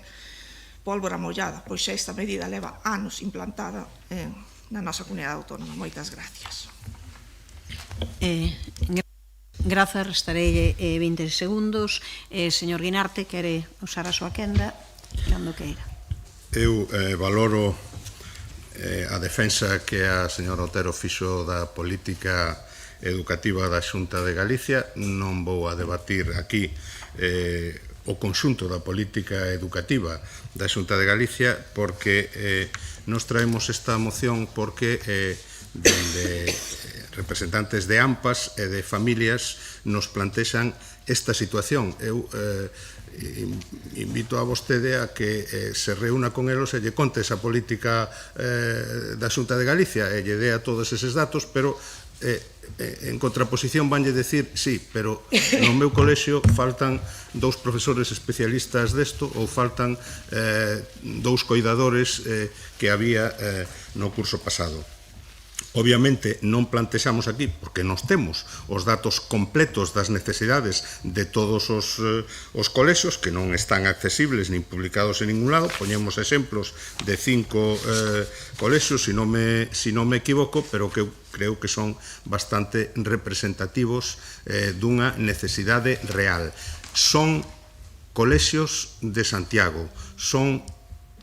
pólvora mollada, pois xa esta medida leva anos implantada na nosa comunidade autónoma. Moitas gracias. Grazas, restarei 20 segundos. Señor Guinarte, quere usar a súa quenda cando queira. Eu valoro a defensa que a señora Otero fixo da política educativa da Xunta de Galicia. Non vou a debatir aquí o conxunto da política educativa da Xunta de Galicia, porque nos traemos esta moción porque de representantes de AMPAs e de familias nos plantexan esta situación. Eu invito a vostede a que se reúna con elos e lle conte esa política da Xunta de Galicia e lle dea todos eses datos, pero en contraposición vanlle decir, sí, pero no meu colexio faltan 2 profesores especialistas desto ou faltan 2 coidadores que había no curso pasado. Obviamente non plantexamos aquí, porque nos temos os datos completos das necesidades de todos os colexios, que non están accesibles nin publicados en ningún lado. Poñemos exemplos de 5 colexios, se non me equivoco, pero que creo que son bastante representativos dunha necesidade real. Son colexios de Santiago, son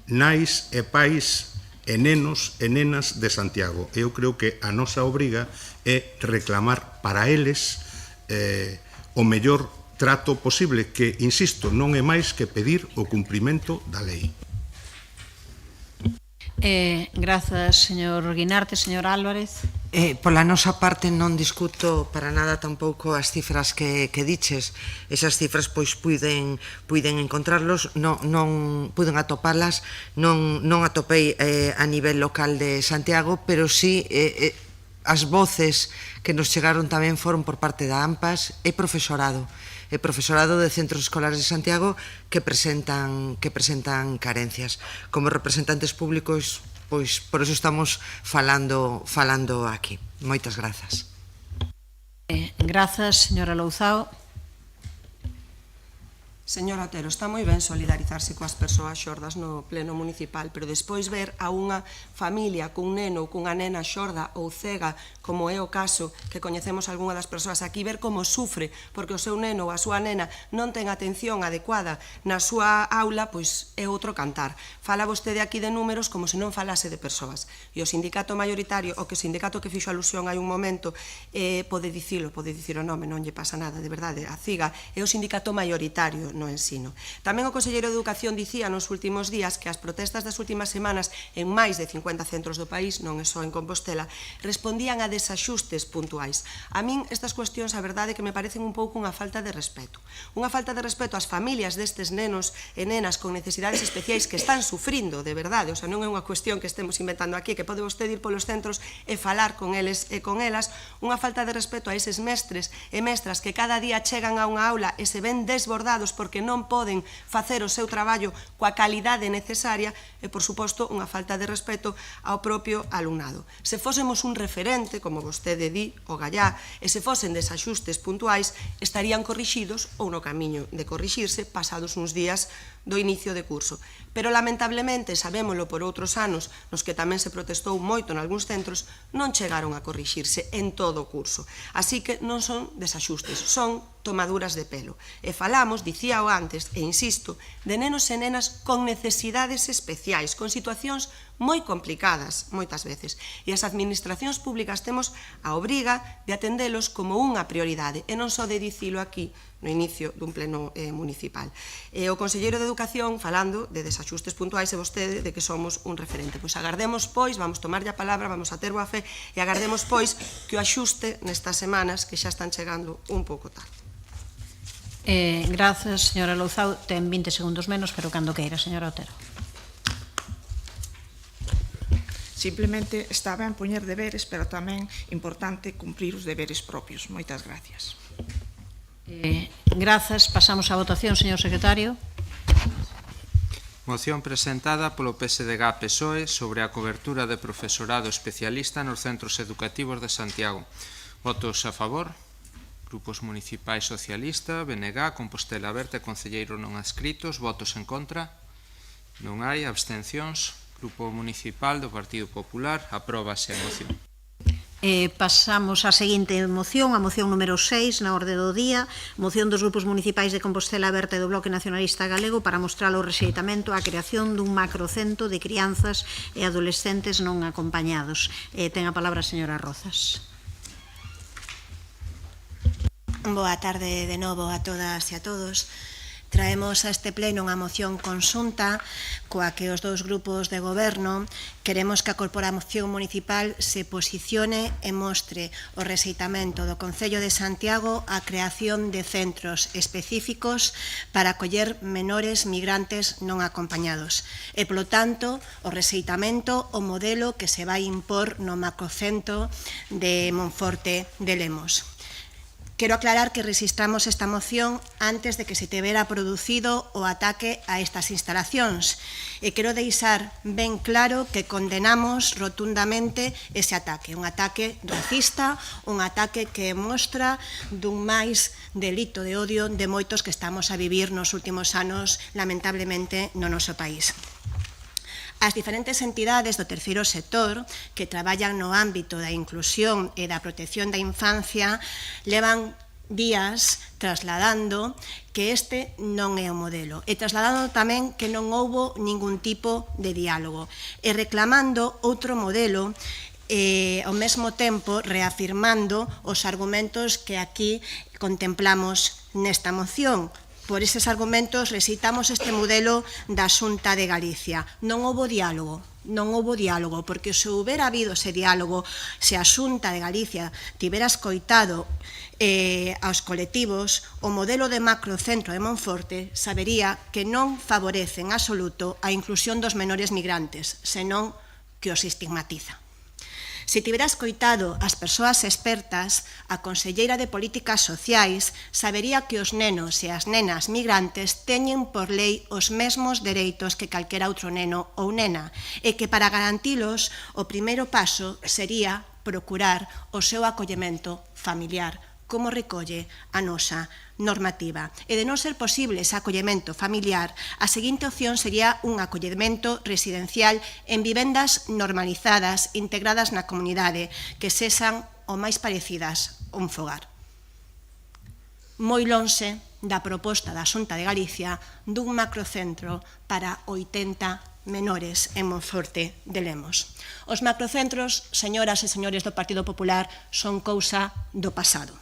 nais e pais e nenos e nenas de Santiago. Eu creo que a nosa obriga é reclamar para eles o mellor trato posible, que, insisto, non é máis que pedir o cumprimento da lei. Grazas, señor Guinarte. Señor Álvarez. Pola nosa parte non discuto para nada tampouco as cifras que diches. Esas cifras pois puiden encontrarlos, non puiden atoparlas, non atopei a nivel local de Santiago, pero sí as voces que nos chegaron tamén foron por parte da AMPAS e profesorado de centros escolares de Santiago que presentan carencias. Como representantes públicos, pois por eso estamos falando aquí. Moitas grazas. Grazas, señora Louzao. Señora Otero, está moi ben solidarizarse coas persoas xordas no pleno municipal, pero despois ver a unha familia cun neno ou cunha nena xorda ou cega, como é o caso que coñecemos algunha das persoas aquí, ver como sufre porque o seu neno ou a súa nena non ten atención adecuada na súa aula, pois é outro cantar. Fala vostede aquí de números como se non falase de persoas. E o sindicato maioritario, o que o sindicato que fixo alusión hai un momento, pode dicir o nome, non lle pasa nada, de verdade. A CIGA é o sindicato maioritario no ensino. Tamén o conselleiro de Educación dicía nos últimos días que as protestas das últimas semanas en máis de 50 centros do país, non é só en Compostela, respondían a desaxustes puntuais. A min estas cuestións, a verdade, que me parecen un pouco unha falta de respeto. Unha falta de respeto ás familias destes nenos e nenas con necesidades especiais que están sufrindo, de verdade. O sea, non é unha cuestión que estemos inventando aquí, que pode vostede ir polos centros e falar con eles e con elas. Unha falta de respeto a eses mestres e mestras que cada día chegan a unha aula e se ven desbordados porque non poden facer o seu traballo coa calidade necesaria e, por suposto, unha falta de respeto ao propio alumnado. Se fósemos un referente, como vostede di, o Gallá, e se fosen desaxustes puntuais, estarían corrixidos ou no camiño de corrixirse pasados uns días do inicio de curso. Pero, lamentablemente, sabémolo por outros anos, nos que tamén se protestou moito en algúns centros, non chegaron a corrixirse en todo o curso. Así que non son desaxustes, son tomaduras de pelo. E falamos, dicíao antes, e insisto, de nenos e nenas con necesidades especiais, con situacións moi complicadas, moitas veces. E as administracións públicas temos a obriga de atendelos como unha prioridade, e non só de dicilo aquí, no inicio dun pleno municipal. O conselleiro de Educación, falando de desaxustes puntuais, e vostede, de que somos un referente. Pois agardemos, pois, vamos tomarlle a palabra, vamos a ter boa fe, e agardemos, pois, que o axuste nestas semanas que xa están chegando un pouco tarde. Grazas, señora Louzao. Ten 20 segundos menos, pero cando queira, señora Otero. Simplemente está ben poñer deberes, pero tamén importante cumprir os deberes propios. Moitas gracias. Grazas. Pasamos á votación, señor secretario. Moción presentada polo PSDG-PSOE sobre a cobertura de profesorado especialista nos centros educativos de Santiago. Votos a favor. Grupos municipais socialista, BNG, Compostela Aberta e concelleiro non adscritos. Votos en contra. Non hai abstencións. Grupo municipal do Partido Popular. Apróbase a moción. Pasamos á seguinte moción, a moción número 6 na orde do día, moción dos grupos municipais de Compostela Aberta e do Bloque Nacionalista Galego para mostrar o rexeitamento á creación dun macrocentro de crianzas e adolescentes non acompañados. Ten a palabra a señora Rozas. Boa tarde de novo a todas e a todos. Traemos a este pleno unha moción conxunta coa que os dous grupos de goberno queremos que a Corporación Municipal se posicione e mostre o rexeitamento do Concello de Santiago á creación de centros específicos para acoller menores migrantes non acompañados e, polo tanto, o rexeitamento o modelo que se vai impor no macrocentro de Monforte de Lemos. Quero aclarar que registramos esta moción antes de que se tivera producido o ataque a estas instalacións e quero deixar ben claro que condenamos rotundamente ese ataque, un ataque racista, un ataque que mostra dun máis delito de odio de moitos que estamos a vivir nos últimos anos, lamentablemente, no noso país. As diferentes entidades do terceiro sector que traballan no ámbito da inclusión e da protección da infancia levan días trasladando que este non é o modelo e trasladando tamén que non houbo ningún tipo de diálogo e reclamando outro modelo e ao mesmo tempo reafirmando os argumentos que aquí contemplamos nesta moción. Por eses argumentos rexeitamos este modelo da Xunta de Galicia. Non houbo diálogo, porque se houbera habido ese diálogo, se a Xunta de Galicia tivera escoitado aos colectivos, o modelo de macrocentro de Monforte sabería que non favorece en absoluto a inclusión dos menores migrantes, senón que os estigmatiza. Se tivera escoitado as persoas expertas, a conselleira de Políticas Sociais sabería que os nenos e as nenas migrantes teñen por lei os mesmos dereitos que calquera outro neno ou nena e que para garantilos o primeiro paso sería procurar o seu acollemento familiar, como recolle a nosa normativa. E de non ser posible ese acollemento familiar, a seguinte opción sería un acollemento residencial en vivendas normalizadas, integradas na comunidade, que sexan o máis parecidas a un fogar. Moi lonxe da proposta da Xunta de Galicia dun macrocentro para 80 menores en Monforte de Lemos. Os macrocentros, señoras e señores do Partido Popular, son cousa do pasado.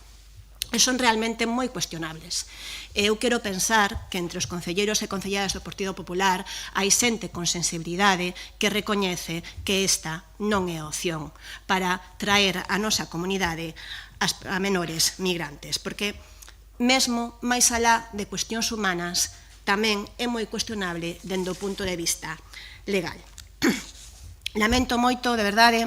E son realmente moi cuestionables. Eu quero pensar que entre os concelleiros e concelleiras do Partido Popular hai xente con sensibilidade que recoñece que esta non é a opción para traer a nosa comunidade a menores migrantes, porque mesmo máis alá de cuestións humanas tamén é moi cuestionable dende o punto de vista legal. Lamento moito, de verdade,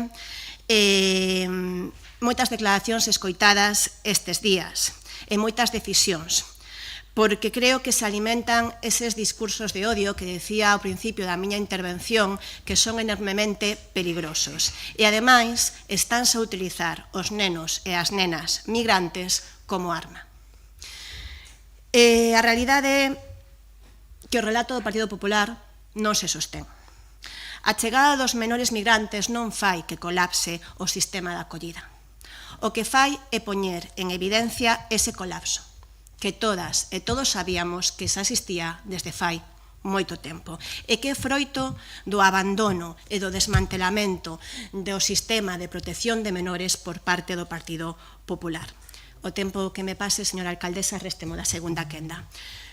moitas declaracións escoitadas estes días e moitas decisións, porque creo que se alimentan eses discursos de odio que decía ao principio da miña intervención que son enormemente peligrosos e, ademais, estánse a utilizar os nenos e as nenas migrantes como arma. A realidade é que o relato do Partido Popular non se sostén. A chegada dos menores migrantes non fai que colapse o sistema de acollida. O que fai é poñer en evidencia ese colapso, que todas e todos sabíamos que xa existía desde fai moito tempo, e que é froito do abandono e do desmantelamento do sistema de protección de menores por parte do Partido Popular. O tempo que me pase, señora alcaldesa, réstemo da segunda quenda.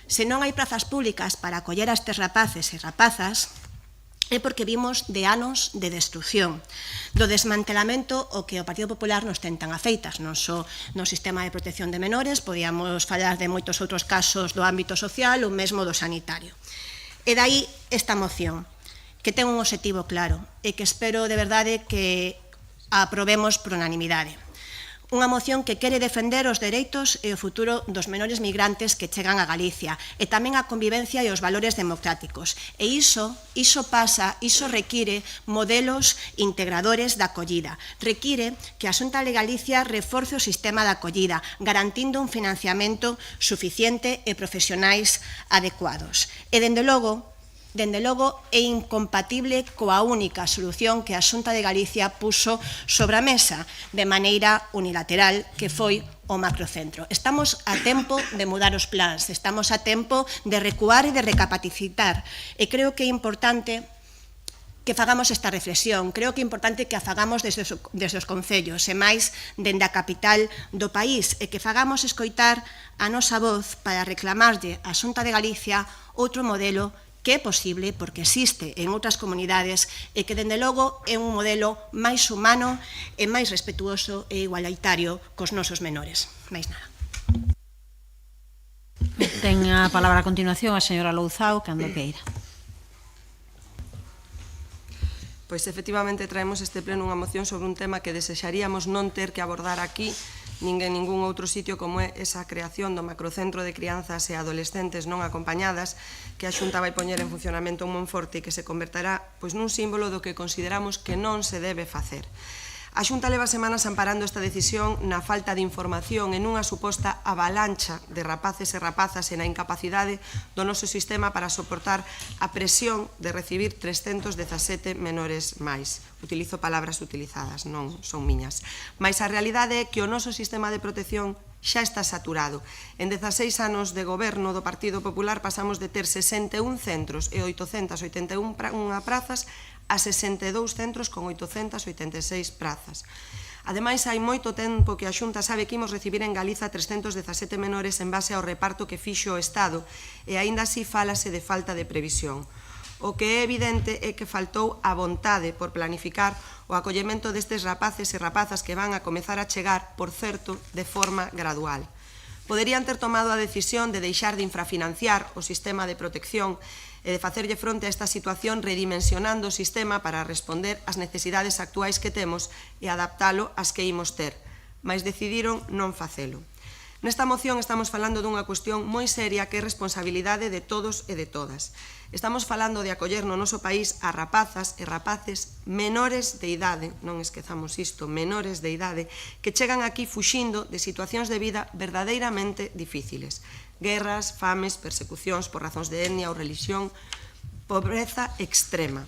Se non hai prazas públicas para acoller a estes rapaces e rapazas, é porque vimos de anos de destrucción, do desmantelamento o que o Partido Popular nos ten tan afeitas, non só no sistema de protección de menores, podíamos falar de moitos outros casos do ámbito social ou mesmo do sanitario. E dai esta moción, que ten un obxectivo claro e que espero de verdade que a aprobemos por unanimidade. Unha moción que quere defender os dereitos e o futuro dos menores migrantes que chegan a Galicia e tamén a convivencia e os valores democráticos. E iso require modelos integradores da acollida. Require que a Xunta de Galicia reforce o sistema de acollida, garantindo un financiamento suficiente e profesionais adecuados. E, dende logo, dende logo, é incompatible coa única solución que a Xunta de Galicia puxo sobre a mesa de maneira unilateral, que foi o macrocentro. Estamos a tempo de mudar os plans, estamos a tempo de recuar e de recapacitar, e creo que é importante que fagamos esta reflexión. Creo que é importante que a fagamos desde os concellos e máis dende a capital do país e que fagamos escoitar a nosa voz para reclamarlle á Xunta de Galicia outro modelo que é posible porque existe en outras comunidades e que, dende logo, é un modelo máis humano e máis respetuoso e igualitario cos nosos menores. Máis nada. Ten a palabra a continuación a señora Louzao, cando queira. Pois efectivamente traemos este pleno unha moción sobre un tema que desexaríamos non ter que abordar aquí nin en ningún outro sitio, como é esa creación do macrocentro de crianzas e adolescentes non acompañadas que a Xunta vai poñer en funcionamento en Monforte e que se converterá nun símbolo do que consideramos que non se debe facer. A Xunta leva semanas amparando esta decisión na falta de información e nunha suposta avalancha de rapaces e rapazas e na incapacidade do noso sistema para soportar a presión de recibir 317 menores máis. Utilizo palabras utilizadas, non son miñas. Mais a realidade é que o noso sistema de protección xa está saturado. En 16 anos de goberno do Partido Popular pasamos de ter 61 centros e 881 prazas a 62 centros con 886 prazas. Ademais, hai moito tempo que a Xunta sabe que imos recibir en Galiza 317 menores en base ao reparto que fixo o Estado e aínda así fálase de falta de previsión. O que é evidente é que faltou a vontade por planificar o acollemento destes rapaces e rapazas que van a comezar a chegar, por certo, de forma gradual. Poderían ter tomado a decisión de deixar de infrafinanciar o sistema de protección e de facerlle fronte a esta situación redimensionando o sistema para responder ás necesidades actuais que temos e adaptalo ás que imos ter, mas decidiron non facelo. Nesta moción estamos falando dunha cuestión moi seria que é responsabilidade de todos e de todas. Estamos falando de acoller no noso país a rapazas e rapaces menores de idade, non esquezamos isto, menores de idade, que chegan aquí fuxindo de situacións de vida verdadeiramente difíciles. Guerras, fames, persecucións por razóns de etnia ou religión, pobreza extrema.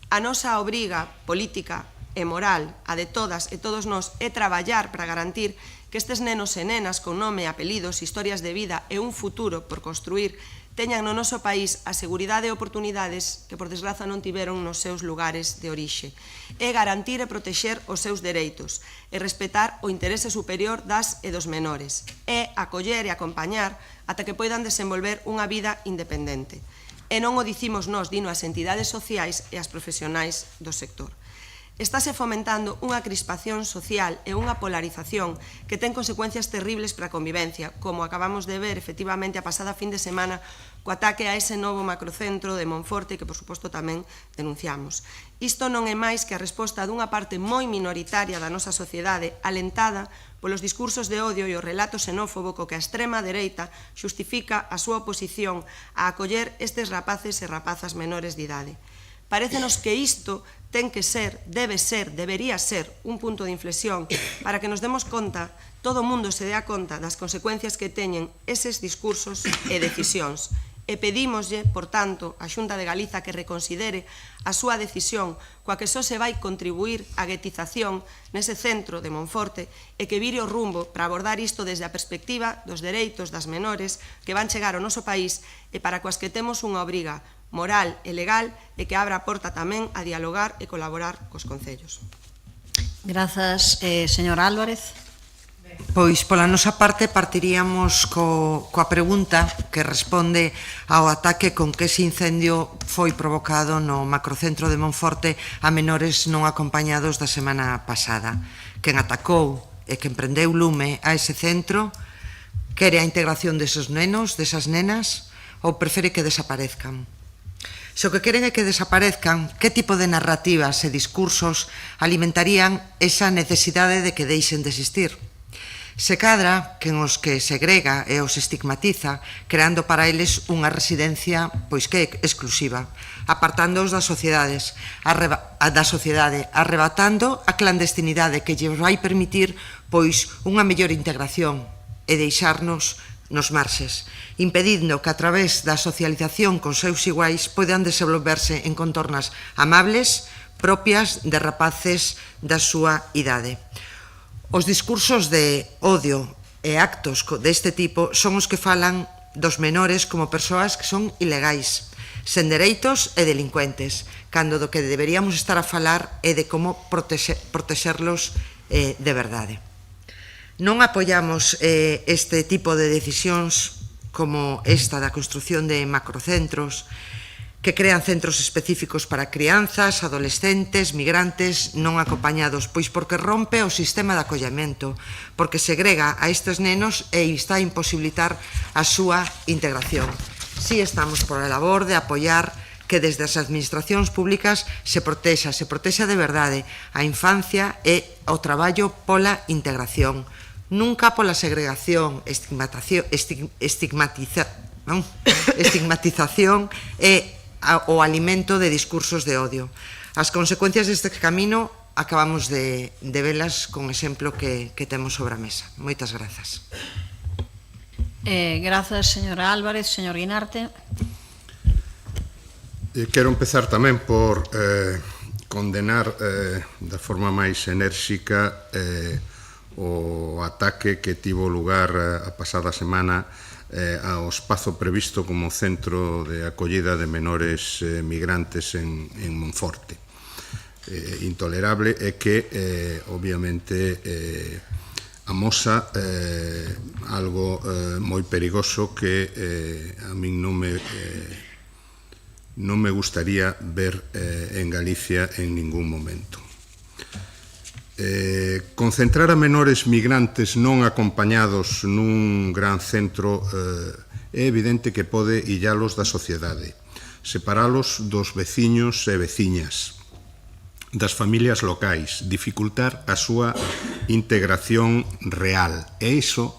A nosa obriga política e moral, a de todas e todos nós, é traballar para garantir que estes nenos e nenas con nome, apelidos, historias de vida e un futuro por construir teñan no noso país a seguridade e oportunidades que, por desgraza, non tiveron nos seus lugares de orixe. É garantir e protexer os seus dereitos e respetar o interese superior das e dos menores. É acoller e acompañar ata que poidan desenvolver unha vida independente. E non o dicimos nós, dino as entidades sociais e as profesionais do sector. Estáse fomentando unha crispación social e unha polarización que ten consecuencias terribles para a convivencia, como acabamos de ver efectivamente a pasada fin de semana co ataque a ese novo macrocentro de Monforte que, por suposto, tamén denunciamos. Isto non é máis que a resposta dunha parte moi minoritaria da nosa sociedade alentada polos discursos de odio e o relato xenófobo co que a extrema dereita xustifica a súa oposición a acoller estes rapaces e rapazas menores de idade. Parécenos que isto ten que ser, debe ser, debería ser un punto de inflexión para que nos demos conta, todo o mundo se dea conta das consecuencias que teñen eses discursos e decisións. E pedímoslle, por tanto, á Xunta de Galiza que reconsidere a súa decisión coa que só se vai contribuir a guetización nese centro de Monforte e que vire o rumbo para abordar isto desde a perspectiva dos dereitos das menores que van chegar ao noso país e para coas que temos unha obriga moral e legal e que abra a porta tamén a dialogar e colaborar cos concellos. Grazas, señora Álvarez. Pois, pola nosa parte, partiríamos coa pregunta que responde ao ataque con que ese incendio foi provocado no macrocentro de Monforte a menores non acompañados da semana pasada. Quen atacou e quen prendeu lume a ese centro quere a integración deses nenos, desas nenas, ou prefere que desaparezcan? Se o que queren é que desaparezcan, que tipo de narrativas e discursos alimentarían esa necesidade de que deixen de existir? Se cadra que os que segrega e os estigmatiza, creando para eles unha residencia pois que é exclusiva, apartándoos das sociedade, arrebatando a clandestinidade que lle vai permitir pois unha mellor integración e deixarnos nos marxes, impedindo que a través da socialización con seus iguais poidan desenvolverse en contornas amables propias de rapaces da súa idade. Os discursos de odio e actos deste tipo son os que falan dos menores como persoas que son ilegais, sen dereitos e delincuentes, cando do que deberíamos estar a falar é de como protexerlos de verdade. Non apoiamos este tipo de decisións como esta da construción de macrocentros que crean centros específicos para crianzas, adolescentes, migrantes non acompañados, pois porque rompe o sistema de acollamento, porque segrega a estes nenos e está a imposibilitar a súa integración. Si estamos por a labor de apoiar que desde as administracións públicas se protexa de verdade a infancia e o traballo pola integración, nunca pola segregación, estigmatización e o alimento de discursos de odio. As consecuencias deste camino acabamos de velas con exemplo que temos sobre a mesa. Moitas grazas. Grazas, señora Álvarez. Señor Guinarte. Quero empezar tamén por condenar da forma máis enérxica o ataque que tivo lugar a pasada semana ao espazo previsto como centro de acollida de menores migrantes en Monforte. Intolerable é que, obviamente, amosa algo moi perigoso que a min non me gustaría ver en Galicia en ningún momento. Concentrar a menores migrantes non acompañados nun gran centro é evidente que pode illalos da sociedade, separalos dos veciños e veciñas, das familias locais, dificultar a súa integración real, e iso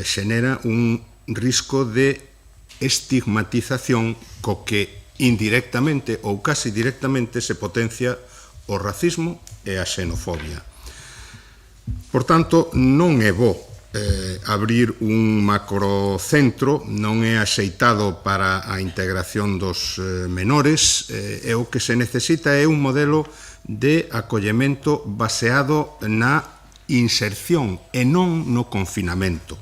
xenera un risco de estigmatización co que indirectamente ou casi directamente se potencia o racismo e a xenofobia. Por tanto, non é bo abrir un macrocentro, non é axeitado para a integración dos menores, e o que se necesita é un modelo de acollemento baseado na inserción e non no confinamento.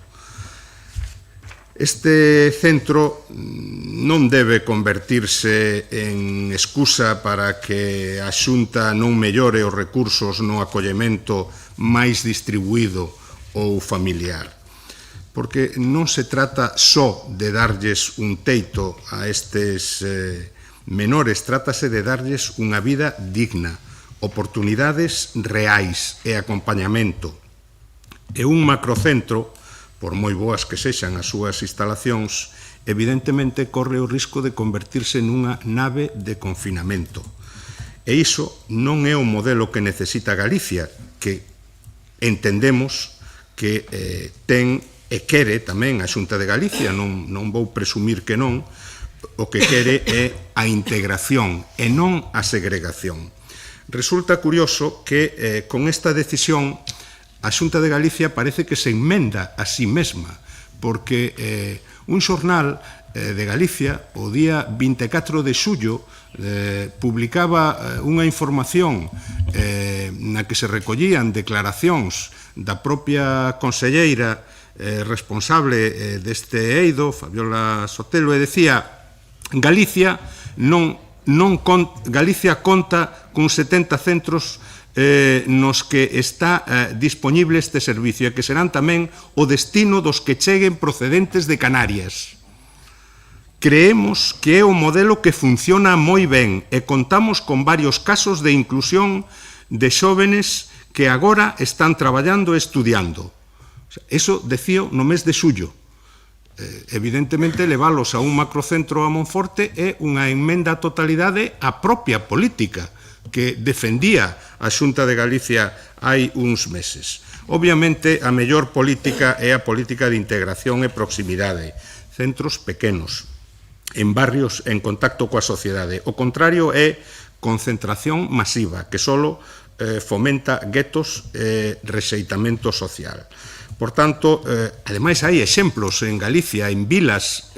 Este centro non debe convertirse en excusa para que a Xunta non mellore os recursos no acollemento máis distribuído ou familiar, porque non se trata só de darlles un teito a estes menores, trátase de darlles unha vida digna, oportunidades reais e acompañamento. E un macrocentro, por moi boas que sexan as súas instalacións, evidentemente corre o risco de convertirse nunha nave de confinamento. E iso non é o modelo que necesita Galicia, que entendemos que ten e quere tamén a Xunta de Galicia, non vou presumir que non, o que quere é a integración e non a segregación. Resulta curioso que con esta decisión a Xunta de Galicia parece que se enmenda a sí mesma, porque un xornal de Galicia, o día 24 de xullo, publicaba unha información na que se recollían declaracións da propia conselleira responsable deste eido, Fabiola Sotelo, e decía: Galicia conta con 70 centros nos que está dispoñible este servicio e que serán tamén o destino dos que cheguen procedentes de Canarias. Creemos que é un modelo que funciona moi ben e contamos con varios casos de inclusión de xóvenes que agora están traballando e estudiando. Eso decía no mes de xullo. Evidentemente, leválos a un macrocentro a Monforte é unha enmenda á totalidade á propia política que defendía a Xunta de Galicia hai uns meses. Obviamente, a mellor política é a política de integración e proximidade, centros pequenos, en barrios en contacto coa sociedade. O contrario é concentración masiva, que só fomenta guetos e rexeitamento social. Por tanto, ademais hai exemplos en Galicia, en vilas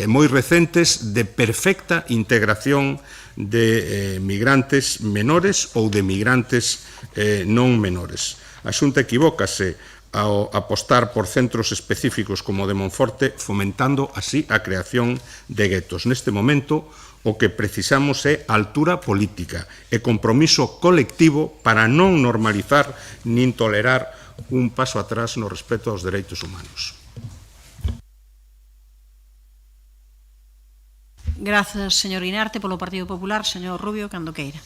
moi recentes de perfecta integración de migrantes menores ou de migrantes non menores. A Xunta equivócase ao apostar por centros específicos como o de Monforte, fomentando así a creación de guetos. Neste momento, o que precisamos é altura política e compromiso colectivo para non normalizar nin tolerar un paso atrás no respeto aos dereitos humanos. Grazas, señor Guinarte, polo Partido Popular. Señor Rubio, cando queira.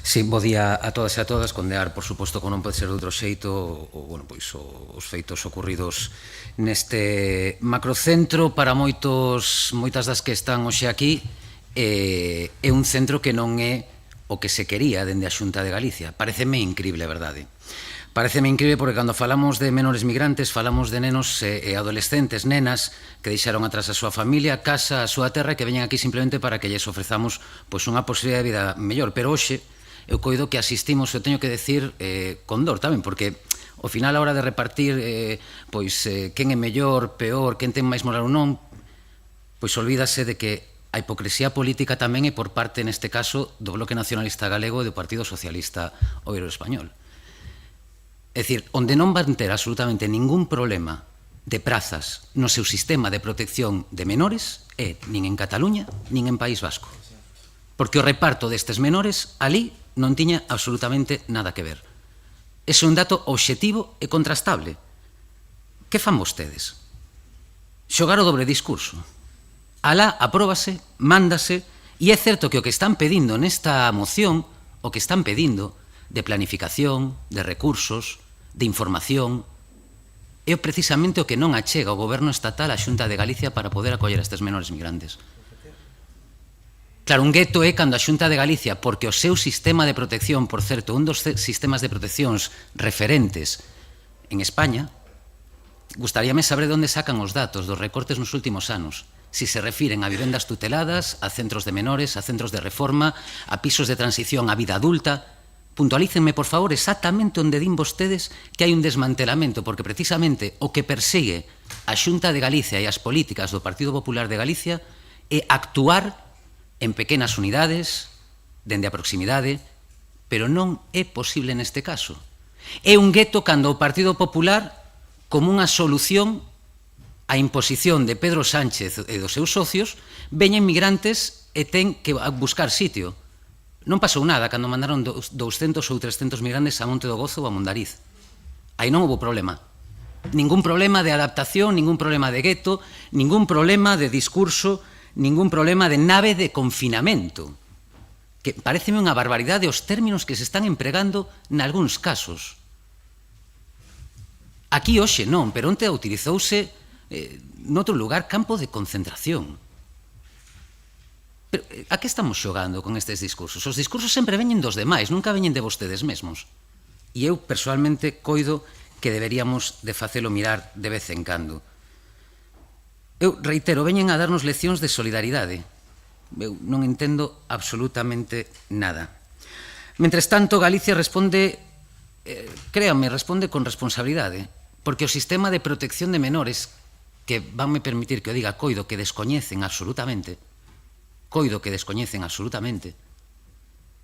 Sí, bo día a todas e a todas. Condear, por suposto, que non pode ser de outro xeito os feitos ocurridos neste macrocentro. Para moitas das que están hoxe aquí, é un centro que non é o que se quería dende a Xunta de Galicia. Pareceme incrible, a verdade. Pareceme incrible porque cando falamos de menores migrantes falamos de nenos e adolescentes, nenas que deixaron atrás a súa familia, a casa, a súa terra, que veñen aquí simplemente para que lles ofrezamos unha posibilidade de vida mellor. Pero hoxe eu coido que asistimos, eu teño que decir con dor tamén, porque ao final a hora de repartir quen é mellor, peor, quen ten máis moral ou non, pois olvídase de que a hipocresía política tamén é por parte, neste caso, do Bloque Nacionalista Galego e do Partido Socialista Obrero Español. É dicir, onde non van ter absolutamente ningún problema de prazas no seu sistema de protección de menores é nin en Cataluña nin en País Vasco. Porque o reparto destes menores ali non tiña absolutamente nada que ver. Ese é un dato obxectivo e contrastable. Que fan vostedes? Xogar o dobre discurso. Alá apróbase, mándase, e é certo que o que están pedindo nesta moción, o que están pedindo de planificación, de recursos, de información, é precisamente o que non achega o Goberno estatal á Xunta de Galicia para poder acoller a estes menores migrantes. Claro, un gueto é cando a Xunta de Galicia, porque o seu sistema de protección, por certo, un dos sistemas de proteccións referentes en España, gustaríame saber de onde sacan os datos dos recortes nos últimos anos, si se refiren a vivendas tuteladas, a centros de menores, a centros de reforma, a pisos de transición a vida adulta. Puntualícenme, por favor, exactamente onde din vostedes que hai un desmantelamento, porque precisamente o que persigue a Xunta de Galicia e as políticas do Partido Popular de Galicia é actuar en pequenas unidades, dende a proximidade, pero non é posible neste caso. É un gueto cando o Partido Popular, como unha solución a imposición de Pedro Sánchez e dos seus socios, veñen migrantes e ten que buscar sitio. Non pasou nada cando mandaron 200 ou 300 migrantes a Monte do Gozo ou a Mondariz. Aí non houve problema. Ningún problema de adaptación, ningún problema de gueto, ningún problema de discurso, ningún problema de nave de confinamento. Que pareceme unha barbaridade os términos que se están empregando nalgúns casos. Aquí hoxe non, pero onte utilizouse noutro lugar campo de concentración. Pero a que estamos xogando con estes discursos? Os discursos sempre veñen dos demais, nunca veñen de vostedes mesmos. E eu, personalmente, coido que deberíamos de facelo mirar de vez en cando. Eu reitero, veñen a darnos leccións de solidaridade. Eu non entendo absolutamente nada. Mentres tanto, Galicia responde, créanme, responde con responsabilidade, porque o sistema de protección de menores, que vanme permitir que o diga, coido que descoñecen absolutamente,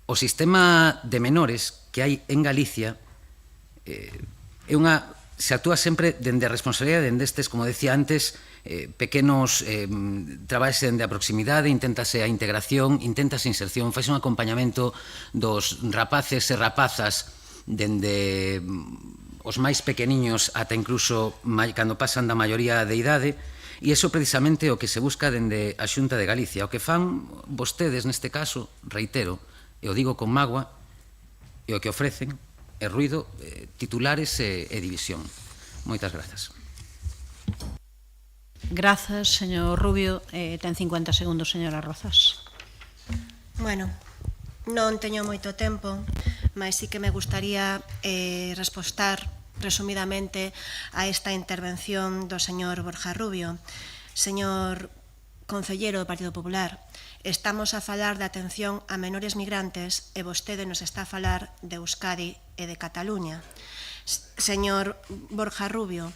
o sistema de menores que hai en Galicia se actúa sempre dende a responsabilidade dende estes, como decía antes, pequenos traballos dende a proximidade, inténtase a integración, inténtase a inserción, faise un acompañamento dos rapaces e rapazas dende os máis pequeniños ata incluso cando pasan da maioría de idade, e iso precisamente o que se busca dende a Xunta de Galicia. O que fan vostedes neste caso, reitero, e o digo con mágoa, e o que ofrecen é ruído, titulares e división. Moitas grazas. Grazas, señor Rubio. Ten 50 segundos, señora Rozas. Bueno, non teño moito tempo, mas sí que me gustaría respostar resumidamente a esta intervención do señor Borja Rubio. Señor Concelleiro do Partido Popular, estamos a falar de atención a menores migrantes e vostede nos está a falar de Euskadi e de Cataluña. Señor Borja Rubio,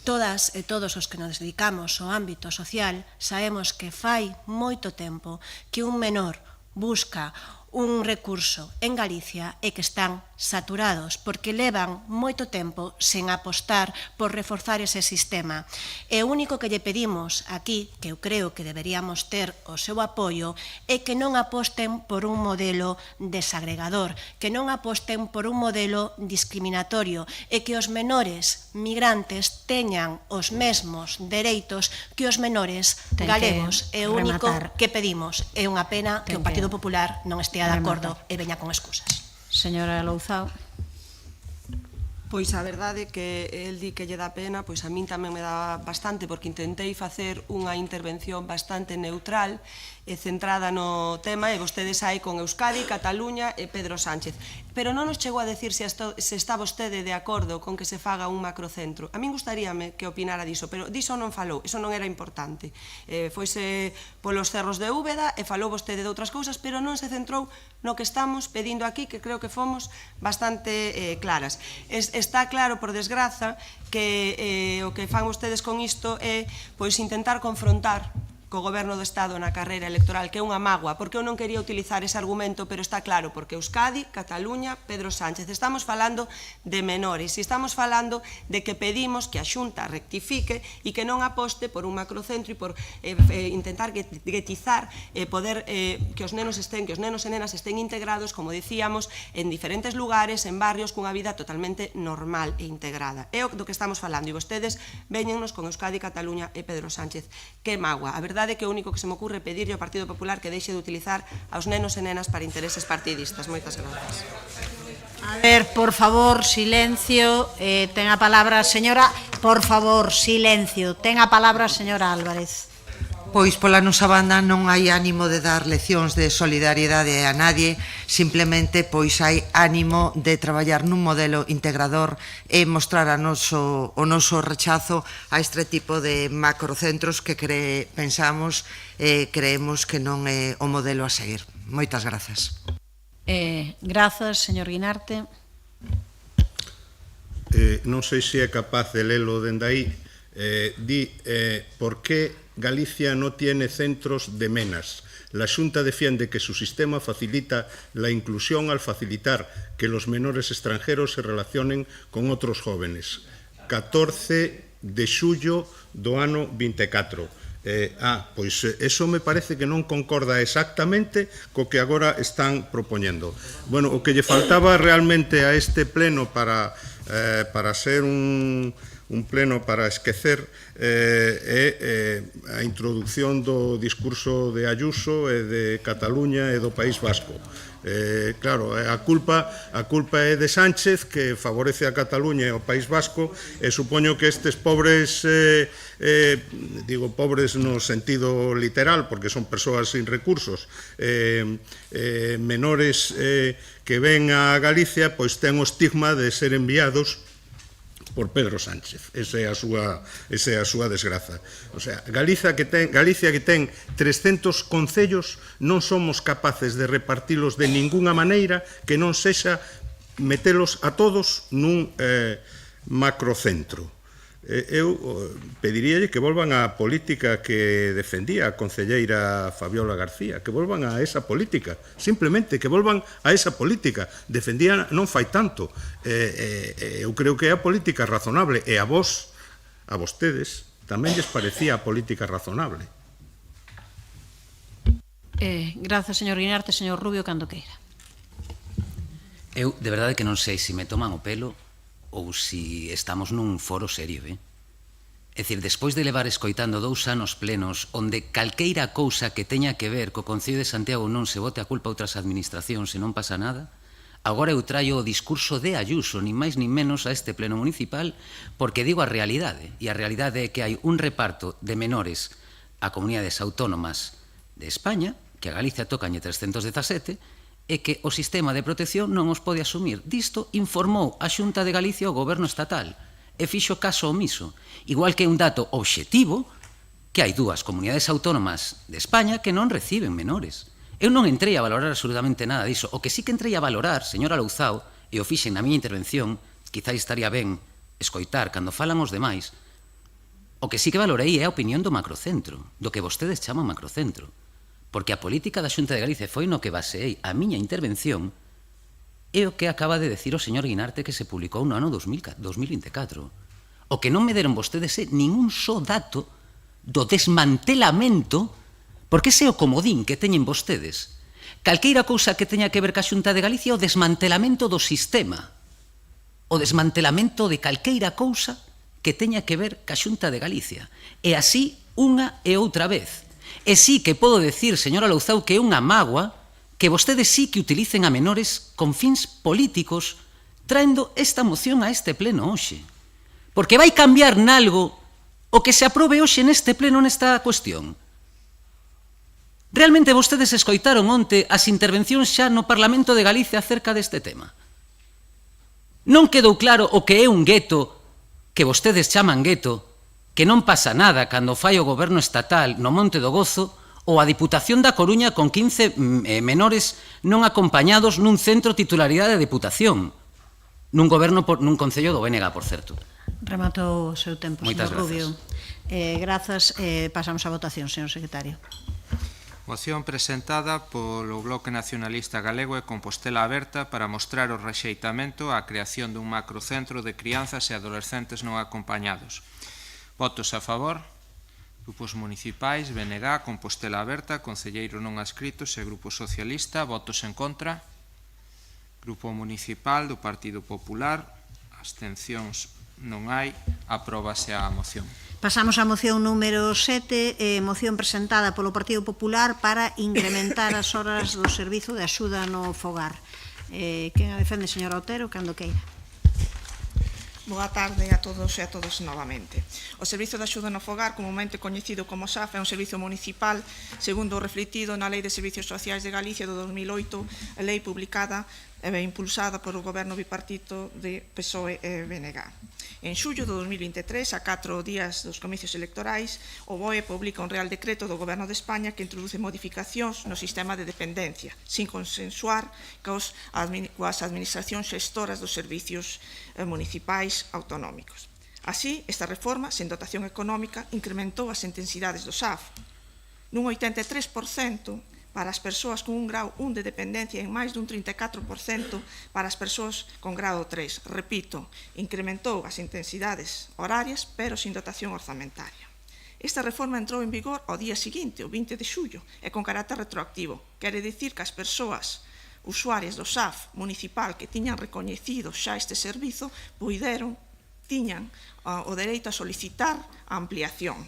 todas e todos os que nos dedicamos ao ámbito social sabemos que fai moito tempo que un menor busca un recurso en Galicia e que están saturados porque levan moito tempo sen apostar por reforzar ese sistema. E o único que lle pedimos aquí, que eu creo que deberíamos ter o seu apoio, é que non aposten por un modelo desagregador, que non aposten por un modelo discriminatorio e que os menores migrantes teñan os mesmos dereitos que os menores galegos. É o único que pedimos. É unha pena que o Partido Popular non estea de acordo e veña con excusas. Señora Louzao. Pois a verdade que el di que lle dá pena, pois a min tamén me dá bastante, porque intentei facer unha intervención bastante neutral e centrada no tema, e vostede sai con Euskadi, Cataluña e Pedro Sánchez. Pero non nos chegou a decir se está vostede de acordo con que se faga un macrocentro. A min gustaríame que opinara diso, pero diso non falou, iso non era importante. Foise polos cerros de Úbeda e falou vostede de outras cousas, pero non se centrou no que estamos pedindo aquí, que creo que fomos bastante claras. Está claro, por desgraza, que o que fan vostedes con isto é pois intentar confrontar co Goberno do Estado na carreira electoral, que é unha mágoa, porque eu non quería utilizar ese argumento, pero está claro, porque Euskadi, Cataluña, Pedro Sánchez, estamos falando de menores, e estamos falando de que pedimos que a Xunta rectifique e que non aposte por un macrocentro e por intentar guetizar, poder que os nenos e nenas estén integrados, como dicíamos, en diferentes lugares, en barrios, cunha vida totalmente normal e integrada. É do que estamos falando, e vostedes véñennos con Euskadi, Cataluña e Pedro Sánchez. Que mágoa, a verdade é que o único que se me ocurre pedirlle ao Partido Popular que deixe de utilizar aos nenos e nenas para intereses partidistas. Moitas grazas. A ver, por favor, silencio. Ten a palabra a señora... Por favor, silencio. Ten a palabra a señora Álvarez. Pois pola nosa banda non hai ánimo de dar leccións de solidariedade a nadie, simplemente pois hai ánimo de traballar nun modelo integrador e mostrar o noso rechazo a este tipo de macrocentros que creemos que non é o modelo a seguir. Moitas grazas. Grazas, señor Guinarte. Non sei se é capaz de lelo dende aí. Di, ¿por qué Galicia no tiene centros de menas? La Xunta defiende que su sistema facilita la inclusión al facilitar que los menores extranjeros se relacionen con otros jóvenes. 14 de xullo do ano 24. Pois eso me parece que non concorda exactamente co que agora están propoñendo. Bueno, o que lle faltaba realmente a este pleno para ser un pleno para esquecer é a introducción do discurso de Ayuso e de Cataluña e do País Vasco. Claro, a culpa é de Sánchez, que favorece a Cataluña e o País Vasco, e supoño que estes pobres, digo pobres no sentido literal, porque son persoas sin recursos, menores que ven a Galicia, pois ten o estigma de ser enviados por Pedro Sánchez. Esa é a súa desgraza. O sea, Galicia que ten 300 concellos, non somos capaces de repartilos de ningunha maneira que non sexa metelos a todos nun macrocentro. Eu pediríalle que volvan á política que defendía a concelleira Fabiola García, que volvan a esa política, simplemente que volvan a esa política. Defendía non fai tanto. Eu creo que é a política razonable, e a vostedes, tamén lles parecía a política razonable. Grazas, señor Guinarte. Señor Rubio, cando queira. Eu, de verdade, que non sei se me toman o pelo ou si estamos nun foro serio, É dicir, despois de levar escoitando 2 anos plenos onde calqueira cousa que teña que ver co Concello de Santiago non se bote a culpa a outras administracións e non pasa nada, agora eu traio o discurso de Ayuso, nin máis nin menos, a este pleno municipal, porque digo a realidade, e a realidade é que hai un reparto de menores a comunidades autónomas de España, que a Galicia tocañe 317, e que o sistema de protección non os pode asumir. Disto informou a Xunta de Galicia o Goberno estatal e fixo caso omiso. Igual que un dato obxectivo que hai dúas comunidades autónomas de España que non reciben menores. Eu non entrei a valorar absolutamente nada diso. O que sí que entrei a valorar, señora Louzao, e o fixen na miña intervención, quizáis estaría ben escoitar cando falan os demais, o que sí que valorei é a opinión do macrocentro, do que vostedes chaman macrocentro, porque a política da Xunta de Galicia foi no que baseei a miña intervención é o que acaba de decir o señor Guinarte que se publicou no ano 2024. O que non me deron vostedes é ningún só dato do desmantelamento, porque ese é o comodín que teñen vostedes. Calqueira cousa que teña que ver ca Xunta de Galicia, o desmantelamento do sistema, o desmantelamento de calqueira cousa que teña que ver ca Xunta de Galicia. E así unha e outra vez. E sí que podo decir, señora Louzao, que é unha mágoa que vostedes sí que utilicen a menores con fins políticos traendo esta moción a este pleno hoxe. Porque vai cambiar nalgo o que se aprobe hoxe neste pleno nesta cuestión. Realmente vostedes escoitaron onte as intervencións xa no Parlamento de Galicia acerca deste tema. Non quedou claro o que é un gueto, que vostedes chaman gueto, que non pasa nada cando fai o goberno estatal no Monte do Gozo ou a Diputación da Coruña con 15 menores non acompañados nun centro titularidade da Diputación, nun concello do BNG, por certo. Rematou o seu tempo, Moitas señor Rubio. grazas. Grazas. Pasamos á votación, señor secretario. Moción presentada polo Bloque Nacionalista Galego e Compostela Aberta para mostrar o rexeitamento á creación dun macrocentro de crianzas e adolescentes non acompañados. Votos a favor. Grupos municipais, BNG, Compostela Aberta, Concelleiro non adscritos e Grupo Socialista. Votos en contra. Grupo Municipal do Partido Popular. Abstencións non hai. Apróbase a moción. Pasamos á moción número 7, moción presentada polo Partido Popular para incrementar as horas do servizo de axuda no fogar. Quen a defende, señora Otero, cando queira. Boa tarde a todos e a todas novamente. O Servizo de Axuda no Fogar, comumente coñecido como SAF, é un servizo municipal segundo o refletido na Lei de Servicios Sociais de Galicia do 2008, a lei publicada e impulsada por o goberno bipartito de PSOE e BNG. En xullo do 2023, a 4 días dos comicios electorais, o BOE publica un Real Decreto do Goberno de España que introduce modificacións no sistema de dependencia, sin consensuar coas administracións xestoras dos servicios municipais autonómicos. Así, esta reforma, sen dotación económica, incrementou as intensidades do SAF nun 83% para as persoas con un grau 1 de dependencia e en máis dun 34% para as persoas con grado 3. Repito, incrementou as intensidades horarias, pero sin dotación orzamentaria. Esta reforma entrou en vigor ao día seguinte, o 20 de xullo, e con carácter retroactivo. Quere dicir que as persoas usuarias do SAF municipal que tiñan recoñecido xa este servizo tiñan o dereito a solicitar a ampliación.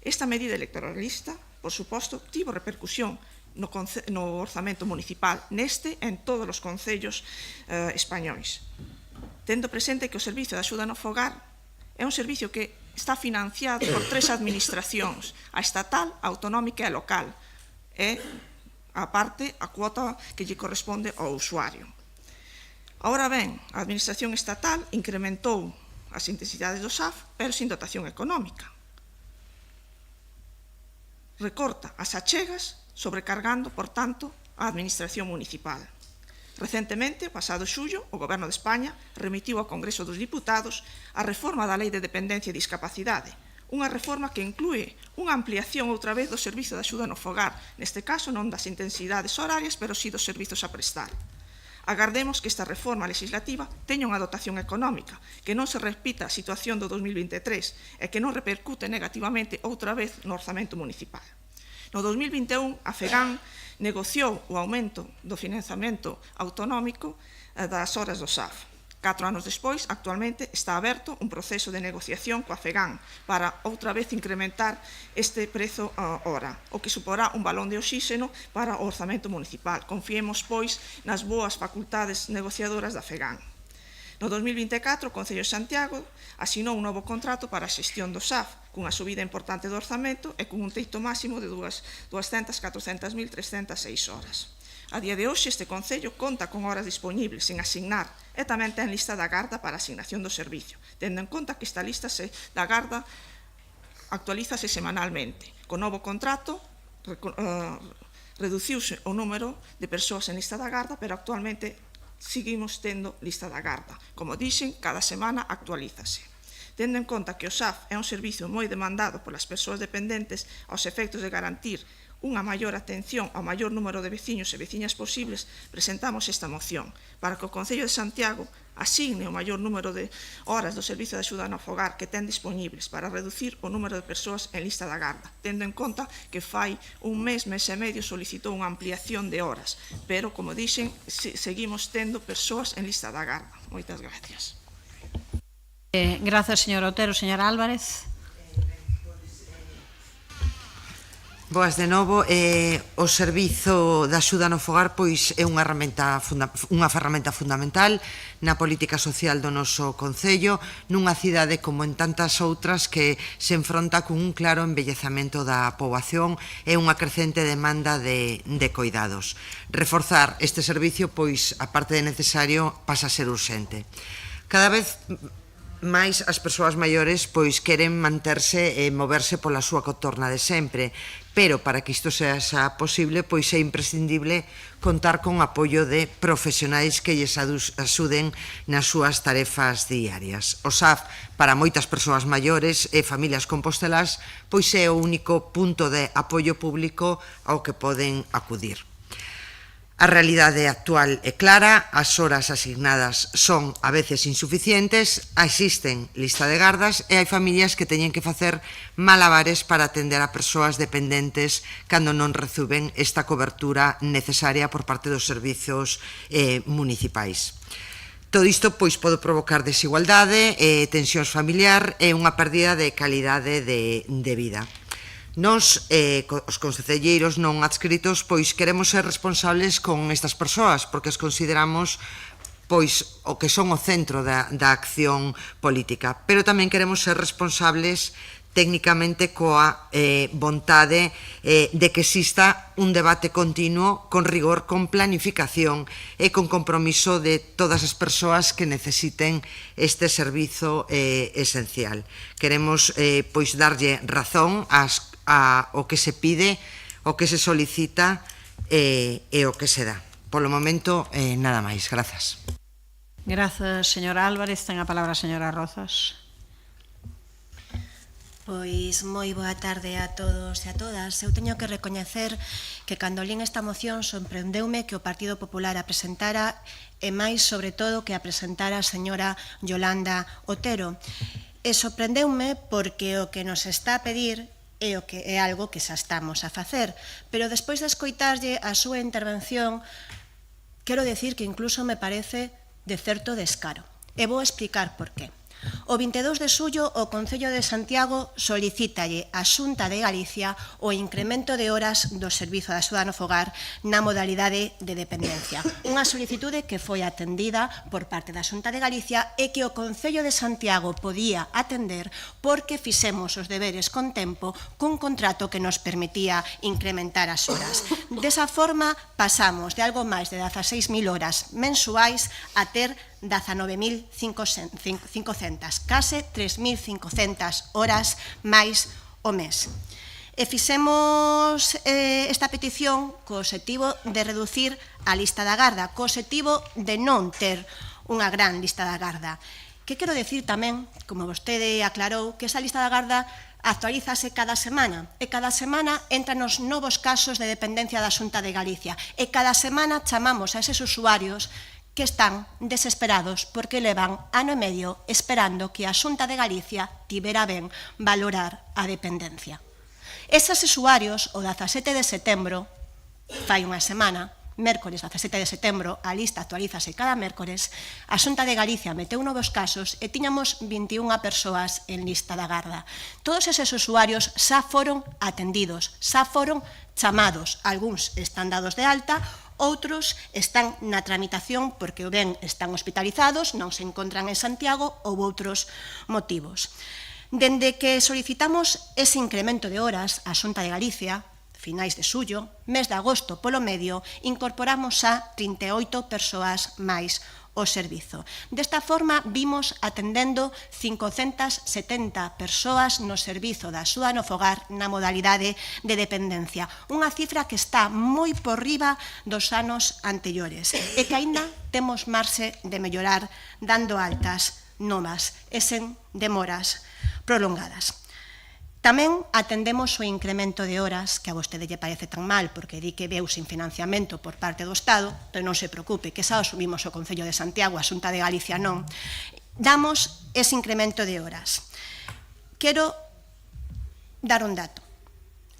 Esta medida electoralista, por suposto, tivo repercusión no orzamento municipal, neste e en todos os concellos españois. Tendo presente que o Servizo de Axuda no Fogar é un servicio que está financiado por 3 administracións, a estatal, a autonómica e a local, e, a parte, a cuota que lle corresponde ao usuario. Ahora ben, a administración estatal incrementou as intensidades do SAF, pero sin dotación económica. Recorta as achegas, sobrecargando, por tanto, a administración municipal. Recentemente, pasado xullo, o Goberno de España remitiu ao Congreso dos Diputados a reforma da Lei de Dependencia e Discapacidade, unha reforma que inclúe unha ampliación outra vez do servizo de axuda no fogar, neste caso non das intensidades horarias, pero sí dos servizos a prestar. Agardemos que esta reforma legislativa teña unha dotación económica, que non se repita a situación do 2023 e que non repercute negativamente outra vez no orzamento municipal. No 2021, a FEGAN negociou o aumento do financiamento autonómico das horas do SAF. 4 anos despois, actualmente, está aberto un proceso de negociación coa FEGAN para outra vez incrementar este prezo a hora, o que suporá un balón de oxíxeno para o orzamento municipal. Confiemos, pois, nas boas facultades negociadoras da FEGAN. No 2024, o Concello de Santiago asinou un novo contrato para a xestión do SAF, cunha subida importante do orzamento e cun un teito máximo de 400.306 horas. A día de hoxe, este Concello conta con horas disponibles sen asignar e tamén ten lista da garda para a asignación do servicio, tendo en conta que esta lista da garda actualízase semanalmente. Co novo contrato, reduciuse o número de persoas en lista da garda, pero actualmente seguimos tendo lista da garda. Como dixen, cada semana actualízase. Tendo en conta que o SAF é un servizo moi demandado polas persoas dependentes aos efectos de garantir unha maior atención ao maior número de veciños e veciñas posibles, presentamos esta moción para que o Concello de Santiago asigne o maior número de horas do servizo de axuda no fogar que ten disponibles para reducir o número de persoas en lista da garda, tendo en conta que fai un mes e medio solicitou unha ampliación de horas, pero, como dixen, seguimos tendo persoas en lista da garda. Moitas gracias. Grazas, señor Otero. Señora Álvarez. Boas de novo. O servizo de axuda no fogar pois é unha ferramenta fundamental na política social do noso Concello, nunha cidade como en tantas outras que se enfronta con un claro embellecamento da poboación e unha crecente demanda de coidados. Reforzar este servicio, pois, a parte de necesario, pasa a ser urxente. Cada vez máis as persoas maiores pois queren manterse e moverse pola súa contorna de sempre, pero para que isto sea posible pois é imprescindible contar con apoio de profesionais que lles axuden nas súas tarefas diarias. O SAF, para moitas persoas maiores e familias compostelás, pois é o único punto de apoio público ao que poden acudir. A realidade actual é clara, as horas asignadas son a veces insuficientes, existen lista de gardas e hai familias que teñen que facer malabares para atender a persoas dependentes cando non reciben esta cobertura necesaria por parte dos servizos municipais. Todo isto pois pode provocar desigualdade, tensións familiar e unha pérdida de calidade de vida. Nos, os concelleiros non adscritos, pois queremos ser responsables con estas persoas, porque as consideramos pois o que son o centro da acción política, pero tamén queremos ser responsables técnicamente coa vontade de que exista un debate continuo, con rigor, con planificación e con compromiso de todas as persoas que necesiten este servizo esencial. Queremos pois darlle razón ao que se pide, o que se solicita e o que se dá. Polo momento, nada máis. Grazas. Grazas, señora Álvarez. Ten a palabra a señora Rozas. Pois moi boa tarde a todos e a todas. Eu teño que recoñecer que cando lín esta moción sorprendeume que o Partido Popular a presentara e máis, sobre todo, que a presentara a señora Yolanda Otero. E sorprendeume porque o que nos está a pedir é algo que xa estamos a facer, pero despois de escoitarlle a súa intervención, quero decir que incluso me parece de certo descaro. E vou explicar por qué. O 22 de xullo, o Concello de Santiago solicítalle á Xunta de Galicia o incremento de horas do servizo de axuda no fogar na modalidade de dependencia. Unha solicitude que foi atendida por parte da Xunta de Galicia e que o Concello de Santiago podía atender porque fixemos os deberes con tempo cun contrato que nos permitía incrementar as horas. Desa forma, pasamos de algo máis de 16.000 horas mensuais a ter 19.500, case 3.500 horas máis o mes. E fixemos esta petición co obxectivo de reducir a lista da garda, co obxectivo de non ter unha gran lista da garda. Que quero decir tamén, como vostede aclarou, que esa lista da garda actualízase cada semana e cada semana entran os novos casos de dependencia da Xunta de Galicia e cada semana chamamos a eses usuarios que están desesperados porque levan ano e medio esperando que a Xunta de Galicia tivera ben valorar a dependencia. Eses usuarios, o 17 de setembro, fai unha semana, mércores 17 de setembro, a lista actualízase cada mércores, a Xunta de Galicia meteu novos casos e tiñamos 21 persoas en lista da garda. Todos eses usuarios xa foron atendidos, xa foron chamados, algúns están dados de alta, outros están na tramitación porque o ben están hospitalizados, non se encontran en Santiago ou outros motivos. Dende que solicitamos ese incremento de horas á Xunta de Galicia, finais de xullo, mes de agosto polo medio, incorporamos a 38 persoas máis o servizo. Desta forma, vimos atendendo 570 persoas no servizo da axuda no fogar na modalidade de dependencia. Unha cifra que está moi por riba dos anos anteriores e que aínda temos marxe de mellorar dando altas novas e sen demoras prolongadas. Tamén atendemos o incremento de horas, que a vostede lle parece tan mal, porque di que veu sin financiamento por parte do Estado, pero non se preocupe, que xa asumimos o Concello de Santiago, a Xunta de Galicia non. Damos ese incremento de horas. Quero dar un dato.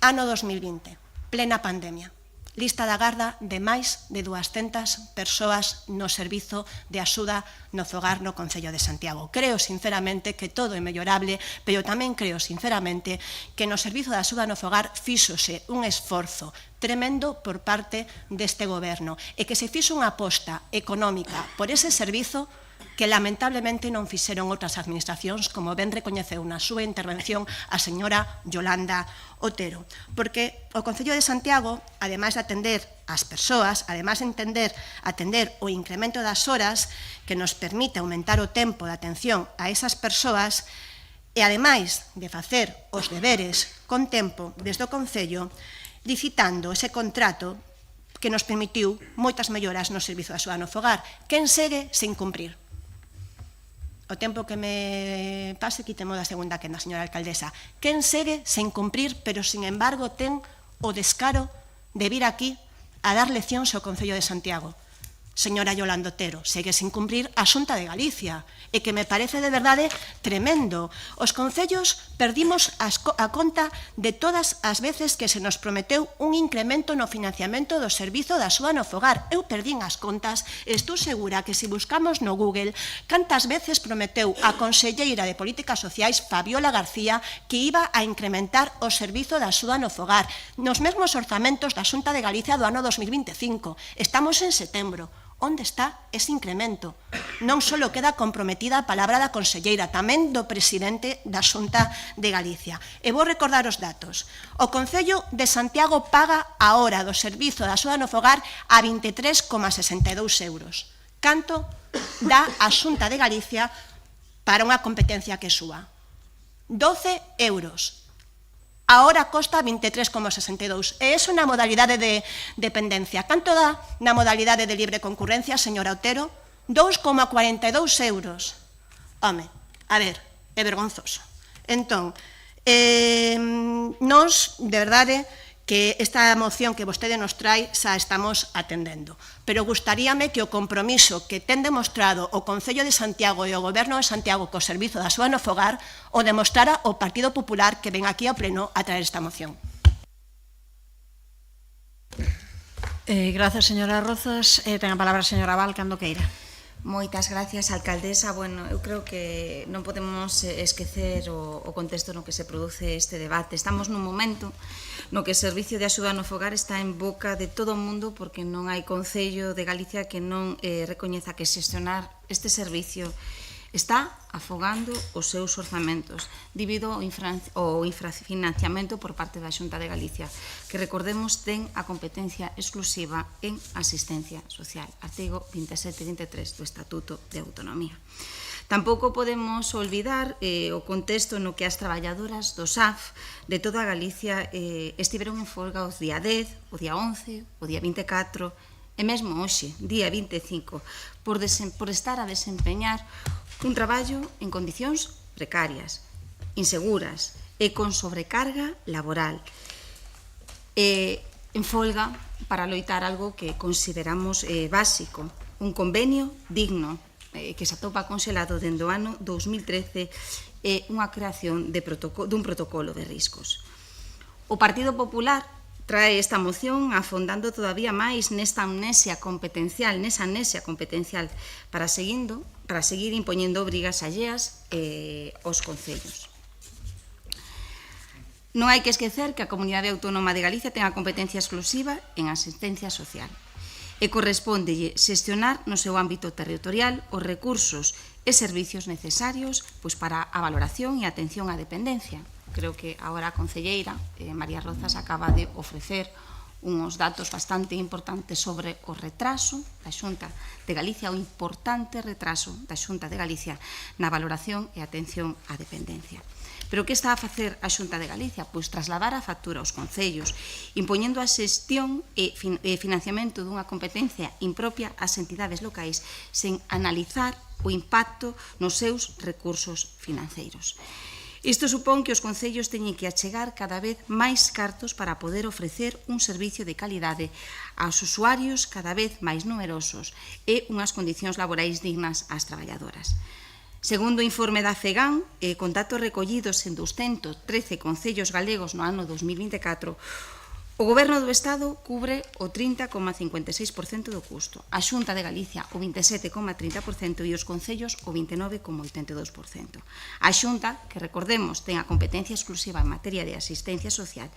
Ano 2020, plena pandemia. Lista de agarda de máis de 200 persoas no servizo de axuda no fogar no Concello de Santiago. Creo sinceramente que todo é mellorable, pero tamén creo sinceramente que no servizo de axuda no fogar fíxose un esforzo tremendo por parte deste goberno e que se fixo unha aposta económica por ese servizo que lamentablemente non fixeron outras administracións, como ben recoñeceu na súa intervención a señora Yolanda Otero. Porque o Concello de Santiago, ademais de atender as persoas, ademais de atender o incremento das horas que nos permite aumentar o tempo de atención a esas persoas, e ademais de facer os deberes con tempo desde o Concello, licitando ese contrato que nos permitiu moitas melloras no servizo de axuda no fogar, quen segue sen cumprir. O tempo que me pase, quitemo da segunda quenda, señora alcaldesa. Quen segue sen cumprir, pero, sin embargo, ten o descaro de vir aquí a dar leccións ao Concello de Santiago. Señora Yolanda Otero, segue sin cumprir a Xunta de Galicia, e que me parece de verdade tremendo. Os concellos perdimos a conta de todas as veces que se nos prometeu un incremento no financiamento do servizo da axuda no fogar. Eu perdín as contas e estou segura que se buscamos no Google cantas veces prometeu a conselleira de Políticas Sociais, Fabiola García, que iba a incrementar o servizo da axuda no fogar nos mesmos orzamentos da Xunta de Galicia do ano 2025. Estamos en setembro. Onde está ese incremento? Non só queda comprometida a palabra da conselleira, tamén do presidente da Xunta de Galicia. E vou recordar os datos. O Concello de Santiago paga a hora do servizo da axuda no fogar a 23,62 euros. Canto dá a Xunta de Galicia para unha competencia que súa? 12 euros. A hora costa 23,62. E iso na modalidade de dependencia. Canto dá na modalidade de libre concurrencia, señora Otero? 2,42 euros. Home, a ver, é vergonzoso. Entón, nós, de verdade, que esta moción que vostede nos trae xa estamos atendendo. Pero gustaríame que o compromiso que ten demostrado o Concello de Santiago e o Goberno de Santiago co servizo da axuda no fogar o demostrara o Partido Popular que ven aquí ao pleno a traer esta moción. Grazas, señora Rozas. Ten a palabra a señora Val, cando queira. Moitas gracias, alcaldesa. Bueno, eu creo que non podemos esquecer o contexto no que se produce este debate. Estamos nun momento no que o servicio de axuda no fogar está en boca de todo o mundo porque non hai Concello de Galicia que non recoñeza que xestionar este servicio está afogando os seus orzamentos debido ao infrafinanciamento por parte da Xunta de Galicia, que recordemos ten a competencia exclusiva en asistencia social, artigo 27 e 23 do Estatuto de Autonomía. Tampouco podemos olvidar o contexto no que as traballadoras do SAF de toda Galicia estiveron en folga o día 10, o día 11, o día 24 e mesmo hoxe, día 25, por estar a desempeñar un traballo en condicións precarias, inseguras e con sobrecarga laboral. En folga para loitar algo que consideramos básico, un convenio digno que se atopa conxelado dende o ano 2013 e unha creación dun protocolo de riscos. O Partido Popular trae esta moción afondando todavía máis nesa amnesia competencial para seguir impoñendo obrigas alleas aos concellos. Non hai que esquecer que a Comunidade Autónoma de Galicia ten a competencia exclusiva en asistencia social e correspóndelle xestionar no seu ámbito territorial os recursos e servicios necesarios para a valoración e atención á dependencia. Creo que agora a concelleira María Rozas acaba de ofrecer uns datos bastante importantes sobre o retraso da Xunta de Galicia, o importante retraso da Xunta de Galicia na valoración e atención á dependencia. Pero que está a facer a Xunta de Galicia? Pois trasladar a factura aos concellos, impoñendo a xestión e financiamento dunha competencia impropia ás entidades locais sen analizar o impacto nos seus recursos financeiros. Isto supón que os concellos teñen que achegar cada vez máis cartos para poder ofrecer un servicio de calidade aos usuarios cada vez máis numerosos e unhas condicións laborais dignas ás traballadoras. Segundo o informe da FEGAN, con datos recollidos en 213 concellos galegos no ano 2024, o Goberno do Estado cubre o 30,56% do custo, a Xunta de Galicia o 27,30% e os concellos o 29,82%. A Xunta, que recordemos, ten a competencia exclusiva en materia de asistencia social,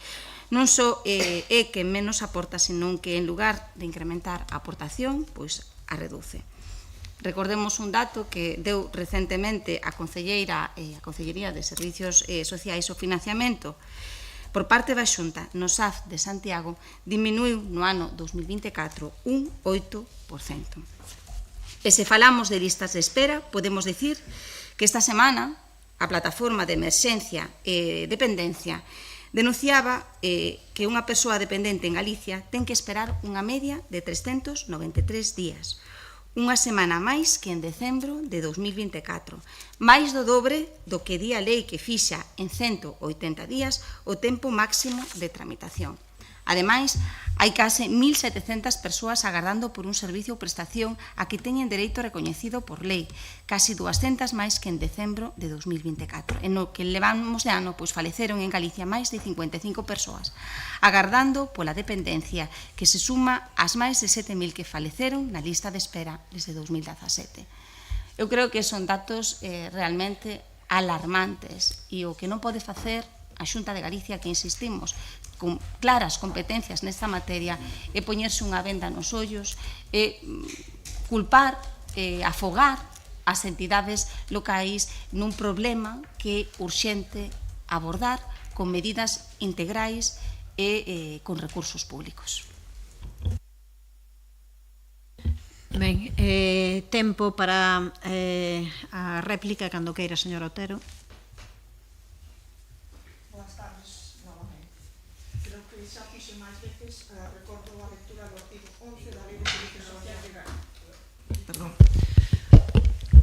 non só é que menos aporta, senón que en lugar de incrementar a aportación, pois a reduce. Recordemos un dato que deu recentemente a Consellería de Servicios Sociais o financiamento por parte da Xunta no SAF de Santiago diminuiu no ano 2024 un 8%. E se falamos de listas de espera, podemos dicir que esta semana a Plataforma de Emerxencia e Dependencia denunciaba que unha persoa dependente en Galicia ten que esperar unha media de 393 días, unha semana máis que en decembro de 2024, máis do dobre do que di a lei que fixa en 180 días o tempo máximo de tramitación. Ademais, hai case 1.700 persoas agardando por un servicio ou prestación a que teñen dereito recoñecido por lei, casi 200 máis que en decembro de 2024. En o que levamos de ano, pois faleceron en Galicia máis de 55 persoas, agardando pola dependencia, que se suma ás máis de 7.000 que faleceron na lista de espera desde 2017. Eu creo que son datos realmente alarmantes e o que non pode facer a Xunta de Galicia, que insistimos, con claras competencias nesta materia, é poñerse unha venda nos ollos e culpar, afogar as entidades locais nun problema que é urxente abordar con medidas integrais e con recursos públicos. Ben, tempo para a réplica cando queira, señor Otero. Boas tardes, novamente. Creo que xa fixe máis veces, recordo a lectura do artigo 11 da Lei de Servicios Sociais de Galicia. Perdón.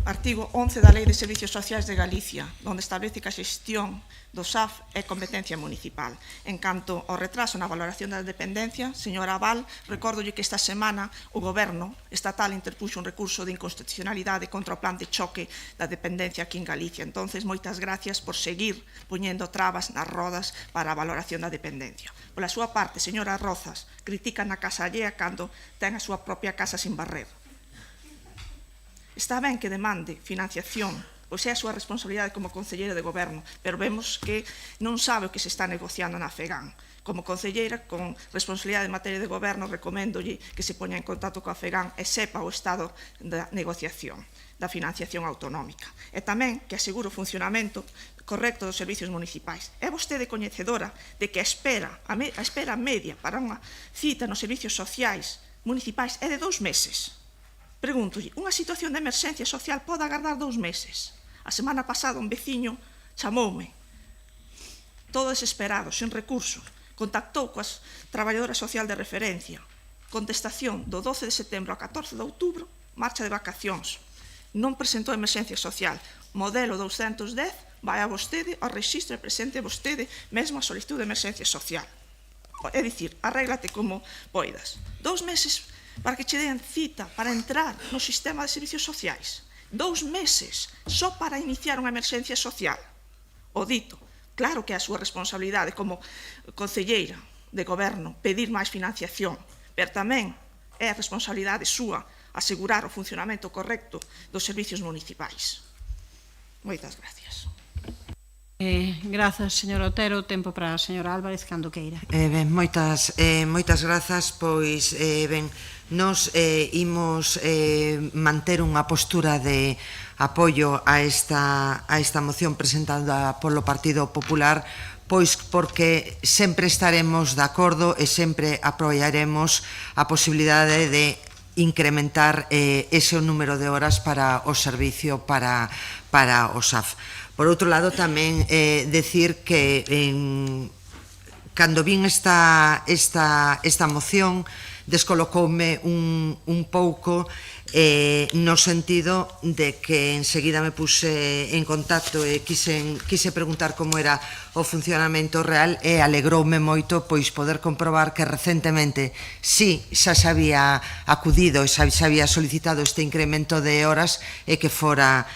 Artigo 11 da Lei de Servicios Sociais de Galicia, onde establece que a xestión do SAF é competencia municipal. En canto ao retraso na valoración da dependencia, señora Abal, recórdolle que esta semana o Goberno estatal interpuxo un recurso de inconstitucionalidade contra o plan de choque da dependencia aquí en Galicia. Entonces, moitas gracias por seguir poñendo trabas nas rodas para a valoración da dependencia. Pola súa parte, señora Rozas, critican a casa allea cando ten a súa propia casa sin barrer. Está ben que demande financiación, pois é a súa responsabilidade como concelleira de goberno, pero vemos que non sabe o que se está negociando na FEGAN. Como concelleira, con responsabilidade en materia de goberno, recoméndolle que se poña en contacto coa FEGAN e sepa o estado da negociación da financiación autonómica. E tamén que asegure o funcionamento correcto dos servicios municipais. É vostede coñecedora de que a espera media para unha cita nos servicios sociais municipais é de 2 meses. Pregúntolle, unha situación de emerxencia social pode agardar 2 meses? A semana pasada un veciño chamoume, todo desesperado, sen recursos, contactou coas traballadoras social de referencia, contestación do 12 de setembro a 14 de outubro, marcha de vacacións, non presentou emerxencia social, modelo 210, vai a vostede ao rexistro e presente vostede mesmo a solicitud de emerxencia social. É dicir, arréglate como poidas. 2 meses para que che den cita para entrar no sistema de servicios sociais. 2 meses só para iniciar unha emerxencia social. O dito, claro que é a súa responsabilidade como concelleira de goberno pedir máis financiación, pero tamén é a responsabilidade súa asegurar o funcionamento correcto dos servicios municipais. Moitas gracias. Grazas, señor Otero. Tempo para a señora Álvarez, cando queira. Ben, moitas grazas, pois, ben, Nos imos manter unha postura de apoio a esta moción presentada polo Partido Popular, pois porque sempre estaremos de acordo e sempre apoiaremos a posibilidade de incrementar ese número de horas para o servicio para o SAF. Por outro lado, tamén decir que cando vin esta moción descolocoume un pouco no sentido de que enseguida me puse en contacto e quise preguntar como era o funcionamento real e alegroume moito pois poder comprobar que recentemente sí xa se había acudido e xa se había solicitado este incremento de horas e que fora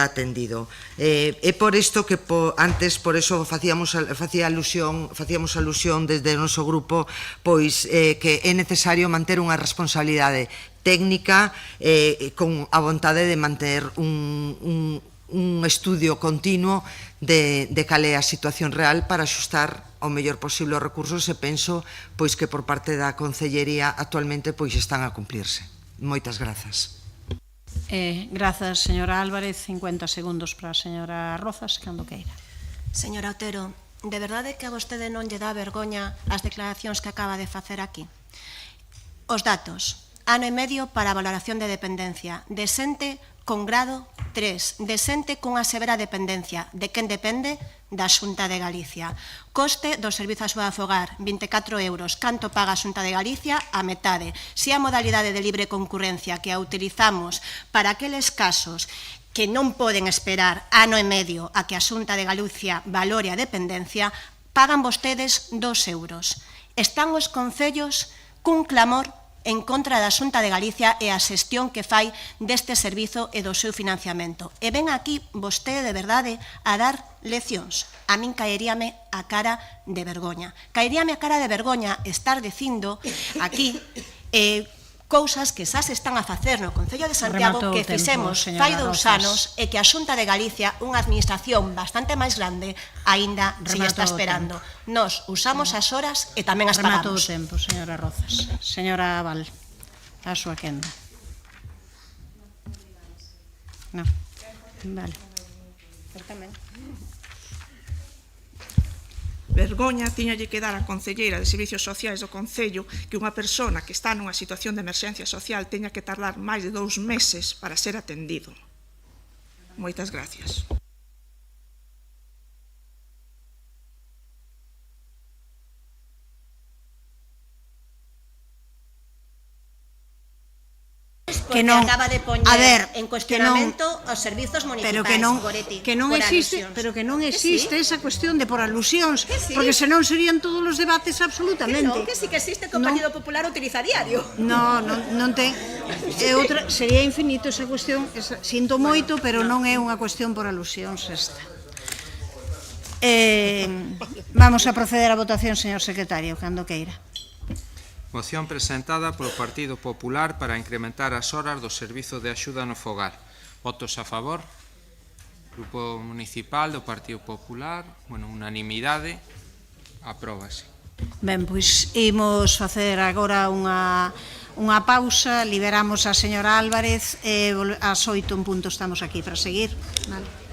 atendido. É por isto que antes por eso facíamos alusión desde o noso grupo pois que é necesario manter unha responsabilidade técnica con a vontade de manter un estudio continuo de cal é a situación real para axustar ao mellor posible os recursos e penso pois que por parte da Concellería actualmente pois están a cumplirse. Moitas grazas. Grazas, señora Álvarez. 50 segundos para a señora Rozas, cando queira. Señora Otero, de verdade que a vostede non lle dá vergoña as declaracións que acaba de facer aquí? Os datos. Ano e medio para a valoración de dependencia. De xente con grado 3. De xente cunha severa dependencia. De quen depende? Da Xunta de Galicia. Coste do servizo a súa fogar, 24 euros. Canto paga a Xunta de Galicia? A metade. Se a modalidade de libre concurrencia que a utilizamos para aqueles casos que non poden esperar ano e medio a que a Xunta de Galicia valore a dependencia, pagan vostedes 2 euros. Están os concellos cun clamor en contra da Xunta de Galicia e a xestión que fai deste servizo e do seu financiamento. E ven aquí vostede de verdade a dar leccións. A min caeríame a cara de vergoña. Caeríame a cara de vergoña estar dicindo aquí cousas que xa se están a facer no Concello de Santiago que fixemos fai 2 anos e que a Xunta de Galicia, unha administración bastante máis grande, aínda se está esperando. Nos usamos as horas e tamén as pagamos. Rematou o tempo, señora Rozas. Señora Val, a súa quenda. Non. Vale. Certamente. Vergoña tiñalle que dar a concelleira de Servicios Sociais do Concello que unha persona que está nunha situación de emerxencia social teña que tardar máis de 2 meses para ser atendido. Moitas gracias. Que non, acaba de poñer en cuestionamento os servizos municipais, Goretti, que non existe, pero que non existe esa cuestión de por alusións, sí. Porque senón serían todos os debates absolutamente. Que sí que existe que o Partido Popular utiliza a diario. Non ten, sería infinito esa cuestión, sinto moito, pero non é unha cuestión por alusións esta. Vamos a proceder á votación, señor secretario, cando queira. Moción presentada polo Partido Popular para incrementar as horas do Servizo de Axuda no Fogar. Votos a favor? Grupo Municipal do Partido Popular, unanimidade, apróbase. Ben, pois imos facer agora unha pausa, liberamos a señora Álvarez e ás 8 en punto estamos aquí para seguir. Vale.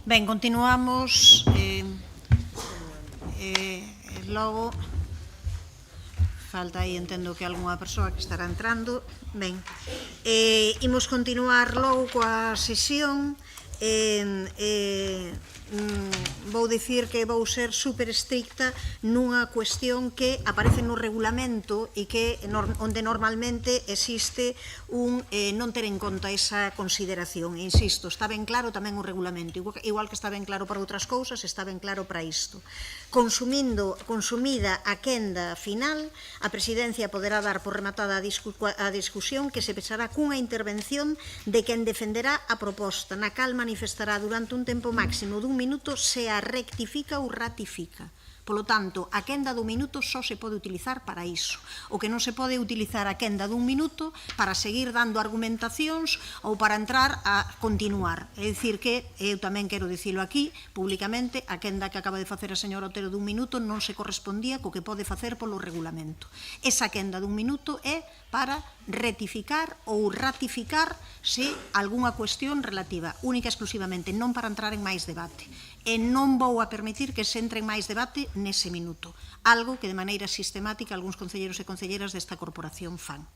Ben, continuamos. Logo, falta aí, entendo que algunha persoa que estará entrando. Ben, imos continuar logo coa sesión. Vou dicir que vou ser super estricta nunha cuestión que aparece no regulamento e que onde normalmente existe un non ter en conta esa consideración. Insisto, está ben claro tamén o regulamento, igual que está ben claro para outras cousas, está ben claro para isto. Consumida a quenda final, a Presidencia poderá dar por rematada a discusión que se pechará cunha intervención de quen defenderá a proposta, na cal manifestará durante un tempo máximo dun minuto se a rectifica ou ratifica. Polo tanto, a quenda dun minuto só se pode utilizar para iso. O que non se pode utilizar a quenda dun minuto para seguir dando argumentacións ou para entrar a continuar. É dicir que, eu tamén quero dicilo aquí, públicamente, a quenda que acaba de facer a señora Otero dun minuto non se correspondía co que pode facer polo regulamento. Esa quenda dun minuto é para rectificar ou ratificar se algunha cuestión relativa, única e exclusivamente, non para entrar en máis debate. E non vou a permitir que se entre en máis debate nese minuto, algo que de maneira sistemática algúns concelleiros e concelleiras desta corporación fan.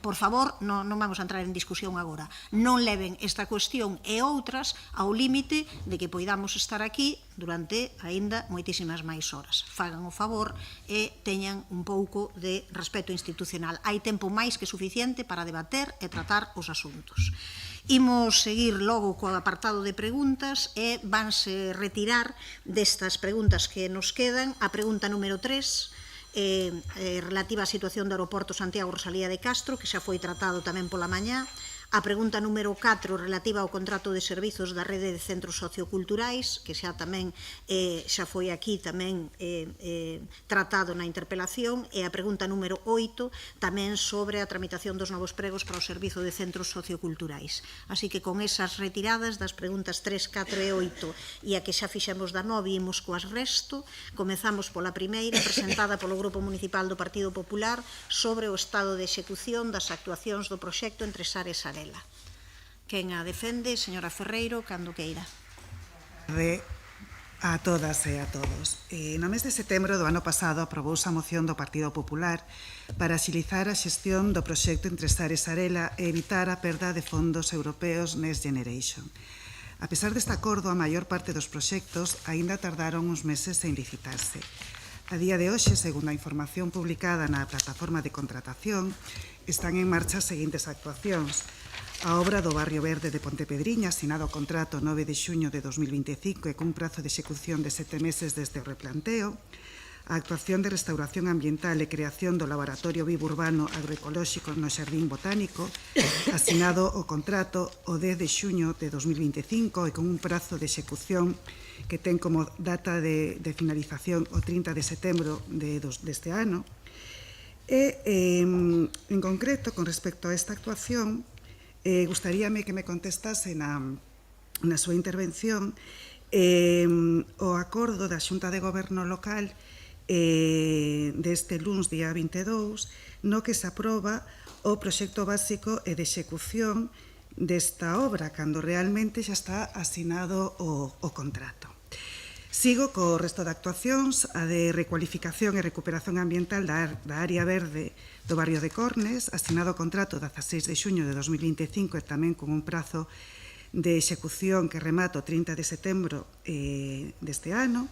Por favor, non vamos a entrar en discusión agora. Non leven esta cuestión e outras ao límite de que poidamos estar aquí durante aínda moitísimas máis horas. Fagan o favor e teñan un pouco de respeto institucional. Hai tempo máis que suficiente para debater e tratar os asuntos. Imos seguir logo co apartado de preguntas e vanse retirar destas preguntas que nos quedan a pregunta número 3, relativa á situación do aeroporto Santiago Rosalía de Castro, que xa foi tratado tamén pola mañá, a pregunta número 4 relativa ao contrato de servizos da rede de centros socioculturais, que xa tamén xa foi aquí tamén tratado na interpelación, e a pregunta número 8 tamén sobre a tramitación dos novos pregos para o servizo de centros socioculturais. Así que con esas retiradas das preguntas 3, 4 e 8 e a que xa fixemos da 9 imos coas resto, comezamos pola primeira, presentada polo Grupo Municipal do Partido Popular sobre o estado de execución das actuacións do proxecto Entre Sar e Sarela. Quen a defende, señora Ferreiro, cando queira. A todas e a todos. No mes de setembro do ano pasado aprobouse a moción do Partido Popular para axilizar a xestión do proxecto Entre Sar e Sarela e evitar a perda de fondos europeos Next Generation. A pesar deste acordo, a maior parte dos proxectos aínda tardaron uns meses en licitarse. A día de hoxe, segundo a información publicada na plataforma de contratación, están en marcha as seguintes actuacións. A obra do Barrio Verde de Pontepedriña, asinado o contrato 9 de xuño de 2025 e cun prazo de execución de 7 meses desde o replanteo. A actuación de restauración ambiental e creación do Laboratorio Vivo Urbano Agroecolóxico no Xardín Botánico, asinado o contrato o 10 de xuño de 2025 e con un prazo de execución que ten como data de finalización o 30 de setembro deste ano. E, en concreto, con respecto a esta actuación, gustaríame que me contestase na súa intervención o acordo da Xunta de Goberno local deste luns día 22 no que se aproba o proxecto básico e de execución desta obra cando realmente xa está asinado o contrato. Sigo co resto de actuacións, a de recualificación e recuperación ambiental da área verde do barrio de Cornes, asinado o contrato 16 de xuño de 2025 e tamén con un prazo de execución que remata o 30 de setembro deste ano.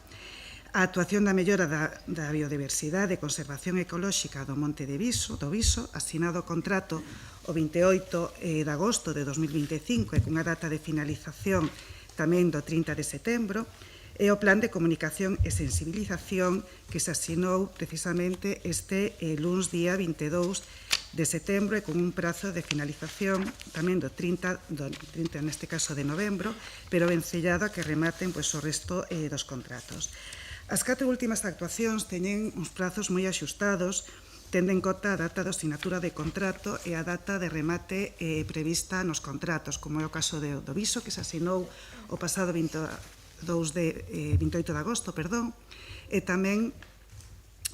A actuación da mellora da biodiversidade e conservación ecolóxica do Monte de Viso, asinado o contrato o 28 de agosto de 2025 e cunha data de finalización tamén do 30 de setembro. E o Plan de Comunicación e Sensibilización que se asinou precisamente este luns día 22 de setembro e con un prazo de finalización tamén do 30 neste caso de novembro, pero vencellado a que rematen o resto dos contratos. As 4 últimas actuacións teñen uns prazos moi axustados, tendo en conta a data de asinatura de contrato e a data de remate prevista nos contratos, como é o caso do Viso, que se asinou o pasado 28 de agosto, e tamén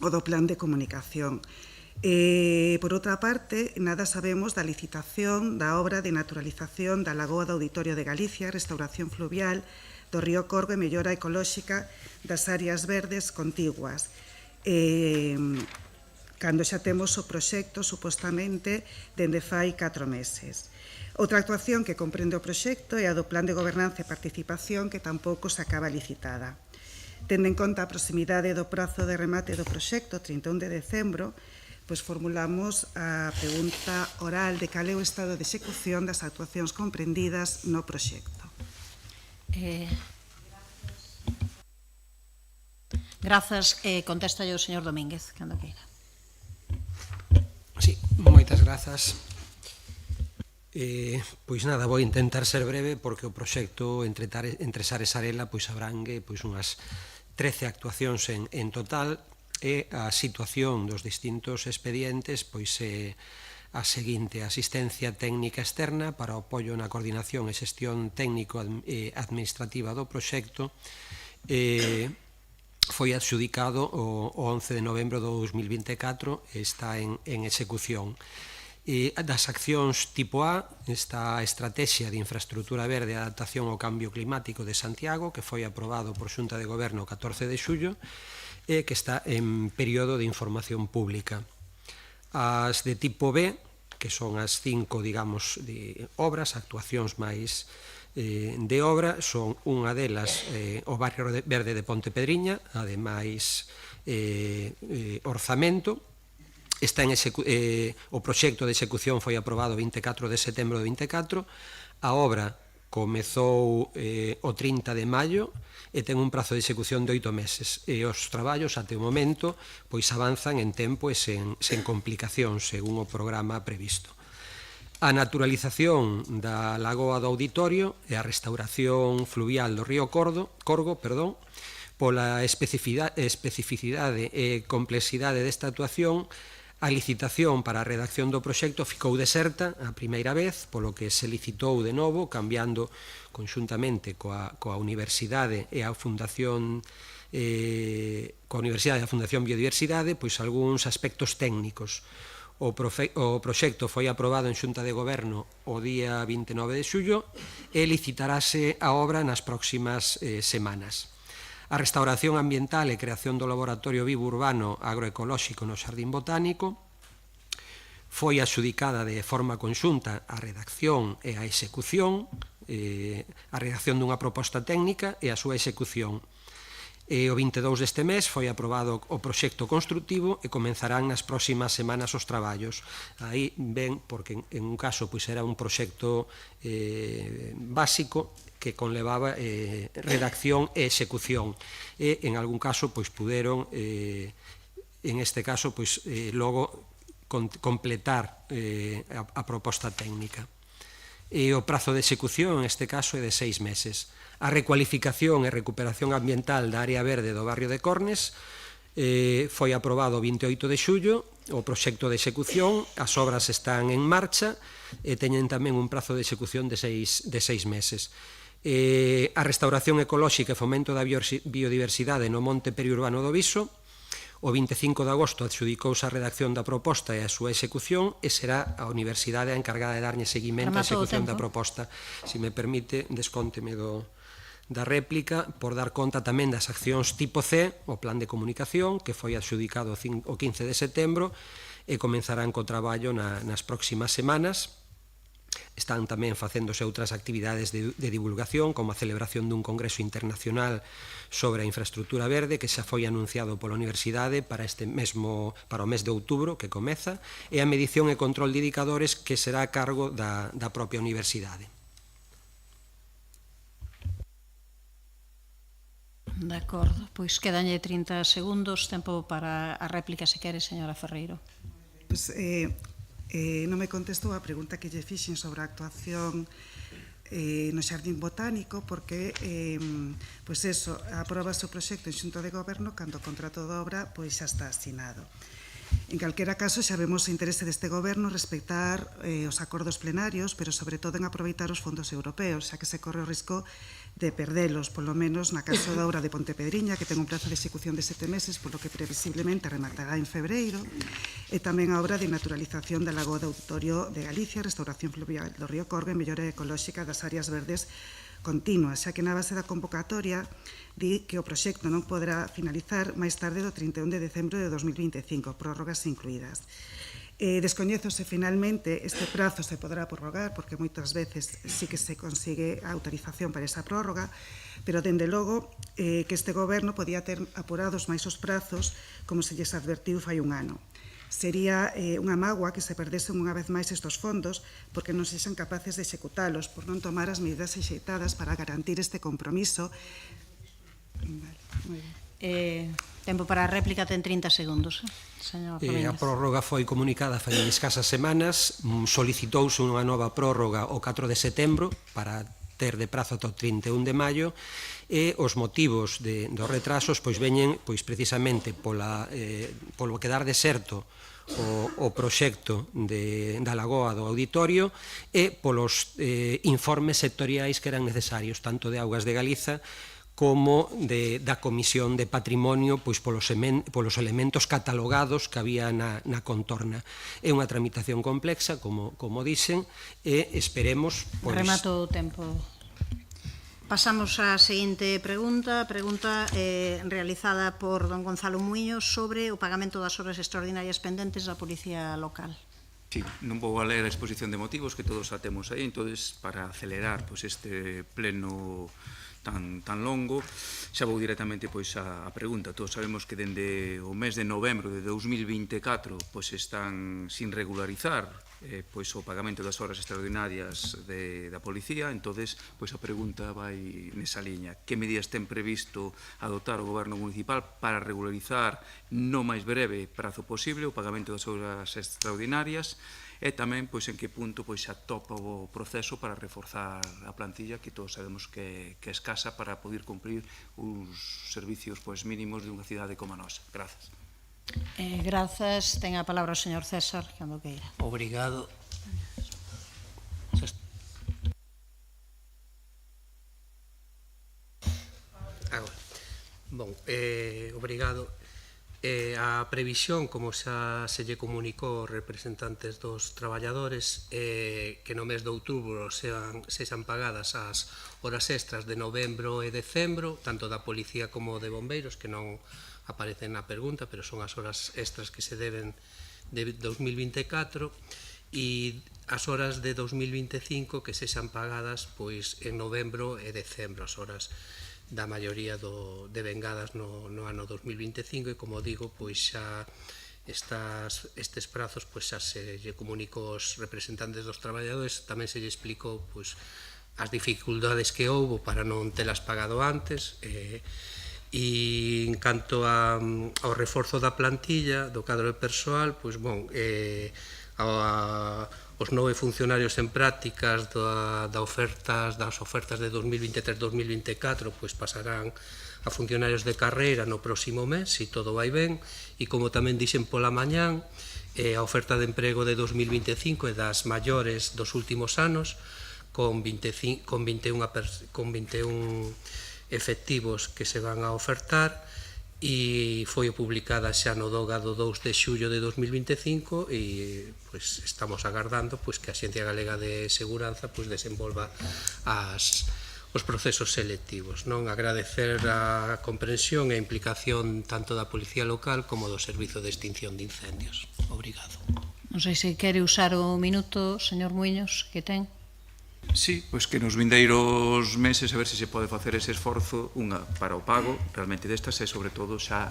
o do Plan de Comunicación. Por outra parte, nada sabemos da licitación da obra de naturalización da Lagoa do Auditorio de Galicia, restauración fluvial do río Corgo e mellora ecolóxica das áreas verdes contiguas. Cando xa temos o proxecto, supostamente, dende fai 4 meses. Outra actuación que comprende o proxecto é a do Plan de Gobernanza e Participación, que tampouco se acaba licitada. Tendo en conta a proximidade do prazo de remate do proxecto, 31 de decembro, pois formulamos a pregunta oral de cal é o estado de execución das actuacións comprendidas no proxecto. Grazas. Contesta o señor Domínguez, cando queira. Sí, moitas grazas. Pois nada, vou intentar ser breve porque o proxecto entre Sar e Sarela pois abrangue pois unhas 13 actuacións en total e a situación dos distintos expedientes pois é a seguinte: asistencia técnica externa para o apoio na coordinación e xestión técnico e administrativa do proxecto foi adxudicado o 11 de novembro do 2024 e está en execución. Das accións tipo A, esta Estrategia de Infraestructura Verde e Adaptación ao Cambio Climático de Santiago, que foi aprobado por Xunta de Goberno o 14 de xullo e que está en período de información pública. As de tipo B, que son as 5, digamos, de obras, actuacións máis de obra, son unha delas o Barrio Verde de Pontepedriña, ademais orzamento. O proxecto de execución foi aprobado o 24 de setembro de 24, a obra comezou o 30 de maio e ten un prazo de execución de 8 meses e os traballos até o momento pois avanzan en tempo e sen complicacións según o programa previsto. A naturalización da lagoa do Auditorio e a restauración fluvial do río Corgo, pola especificidade e complexidade desta actuación, a licitación para a redacción do proxecto ficou deserta a primeira vez, polo que se licitou de novo, cambiando conxuntamente coa Universidade e a Fundación Biodiversidade, pois algúns aspectos técnicos. O proxecto foi aprobado en Xunta de Goberno o día 29 de xullo e licitarase a obra nas próximas semanas. A restauración ambiental e creación do Laboratorio Vivo Urbano Agroecolóxico no Xardín Botánico foi adxudicada de forma conxunta a redacción e a execución, a redacción dunha proposta técnica e a súa execución. O 22 deste mes foi aprobado o proxecto constructivo e comenzarán nas próximas semanas os traballos. Aí ven, porque en un caso pois era un proxecto básico que conlevaba redacción e execución e en algún caso pois puderon en este caso pois logo completar a proposta técnica. E o prazo de execución en este caso é de 6 meses. A recualificación e recuperación ambiental da área verde do barrio de Cornes foi aprobado o 28 de xullo, o proxecto de execución, as obras están en marcha e teñen tamén un prazo de execución de 6 meses. A restauración ecolóxica e fomento da biodiversidade no monte periurbano do Viso, o 25 de agosto adxudicouse a redacción da proposta e a súa execución e será a Universidade a encargada de darlle seguimento á execución da proposta. Se me permite, descónteme da réplica por dar conta tamén das accións tipo C, o plan de comunicación, que foi adxudicado o 15 de setembro e comenzarán co traballo nas próximas semanas. Están tamén facéndose outras actividades de divulgación, como a celebración dun congreso internacional sobre a infraestructura verde que xa foi anunciado pola Universidade para o mes de outubro que comeza, e a medición e control de indicadores que será a cargo da propia Universidade. De acordo, pois quedanlle 30 segundos, tempo para a réplica se quere, señora Ferreiro. Non me contestou a pregunta que lle fixen sobre a actuación no Xardín Botánico, porque aprobase o proxecto en Xunta de Goberno cando o contrato de obra xa está asinado. En calquera caso, xa vemos o interese deste goberno respectar os acordos plenarios, pero sobre todo en aproveitar os fondos europeos, xa que se corre o risco de perdelos, polo menos na caso da obra de Pontepedriña, que ten un prazo de execución de 7 meses, polo que previsiblemente rematará en febreiro, e tamén a obra de naturalización da lagoa do Auditorio de Galicia, restauración fluvial do río Corgo e mellora ecolóxica das áreas verdes continua, xa que na base da convocatoria di que o proxecto non poderá finalizar máis tarde do 31 de decembro de 2025, prórrogas incluídas. Descoñezo se finalmente este prazo se podrá prorrogar, porque moitas veces sí que se consigue a autorización para esa prórroga, pero dende logo que este goberno podía ter apurados máis os prazos, como se lles advertiu fai un ano. Sería unha mágoa que se perdesen unha vez máis estes fondos porque non sexan capaces de executalos por non tomar as medidas exeitadas para garantir este compromiso. Tempo para a réplica, ten 30 segundos. Señor A prórroga foi comunicada fai escasas semanas, solicitouse unha nova prórroga o 4 de setembro para ter de prazo ata o 31 de maio e os motivos dos retrasos veñen precisamente polo quedar deserto o proxecto da Lagoa do Auditorio e polos informes sectoriais que eran necesarios, tanto de Augas de Galiza como da Comisión de Patrimonio polos elementos catalogados que había na contorna. É unha tramitación complexa, como dicen, e esperemos... Remato o tempo. Pasamos á seguinte pregunta, realizada por don Gonzalo Muiños sobre o pagamento das horas extraordinarias pendentes da Policía Local. Sí, non vou a ler a exposición de motivos que todos a temos aí, entonces para acelerar este pleno tan longo, xa vou directamente á pregunta. Todos sabemos que dende o mes de novembro de 2024 están sin regularizar o pagamento das horas extraordinarias da policía, entonces a pregunta vai nesa liña. Que medidas ten previsto adoptar o goberno municipal para regularizar no máis breve prazo posible o pagamento das horas extraordinarias e tamén en que punto xa topa o proceso para reforzar a plantilla que todos sabemos que é escasa para poder cumprir os servicios mínimos de unha cidade como a nosa. Grazas. Grazas. Ten a palabra o señor César, cando queira. Obrigado. Obrigado. A previsión, como xa se lle comunicou aos representantes dos traballadores, que no mes de outubro sexan pagadas as horas extras de novembro e decembro, tanto da policía como de bombeiros, que non aparecen na pregunta, pero son as horas extras que se deben de 2024, e as horas de 2025 que sexan pagadas en novembro e decembro, as horas da maioría de vengadas no ano 2025, e como digo, xa estes prazos xa se lle comunicou aos representantes dos traballadores, tamén se lle explicou as dificultades que houbo para non telas pagado antes, e en canto ao reforzo da plantilla, do cadro de persoal, os 9 funcionarios en prácticas das ofertas de 2023-2024 pasarán a funcionarios de carreira no próximo mes, se todo vai ben, e como tamén dixen pola mañán, a oferta de emprego de 2025 é das maiores dos últimos anos, con 21 efectivos que se van a ofertar, e foi publicada xa no DOGA do 2 de xullo de 2025 e estamos agardando que a Axencia Galega de Seguranza desenvolva os procesos selectivos. Agradecer a comprensión e a implicación tanto da Policía Local como do Servizo de Extinción de Incendios. Obrigado. Non sei se quere usar o minuto, señor Muiños, que ten. Sí, que nos vindeiros meses a ver se pode facer ese esforzo para o pago realmente destas e sobre todo xa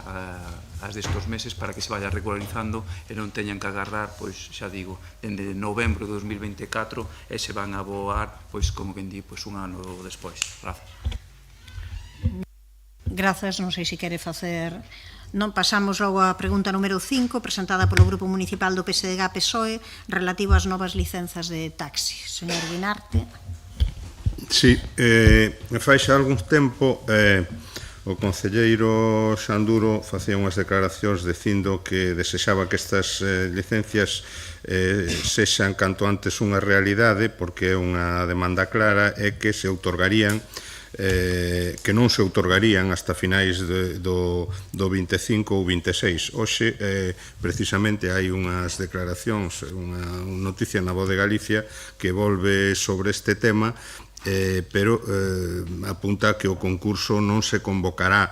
as destos meses para que se vaya regularizando e non teñan que agarrar, xa digo, dende novembro de 2024 e se van a voar, como quen di, un ano despois. Grazas. Grazas, non sei se quere facer... Non, pasamos logo á pregunta número 5, presentada polo Grupo Municipal do PSDG-PSOE, relativo ás novas licenzas de taxi. Señor Guinarte. Sí, fai xa algún tempo o concelleiro Xanduro facía unhas declaracións dicindo que desexaba que estas licencias sexan canto antes unha realidade, porque é unha demanda clara e que se outorgarían que non se outorgarían hasta finais do 25 ou 26. Hoxe, precisamente, hai unhas declaracións, unha noticia na Voz de Galicia que volve sobre este tema pero apunta que o concurso non se convocará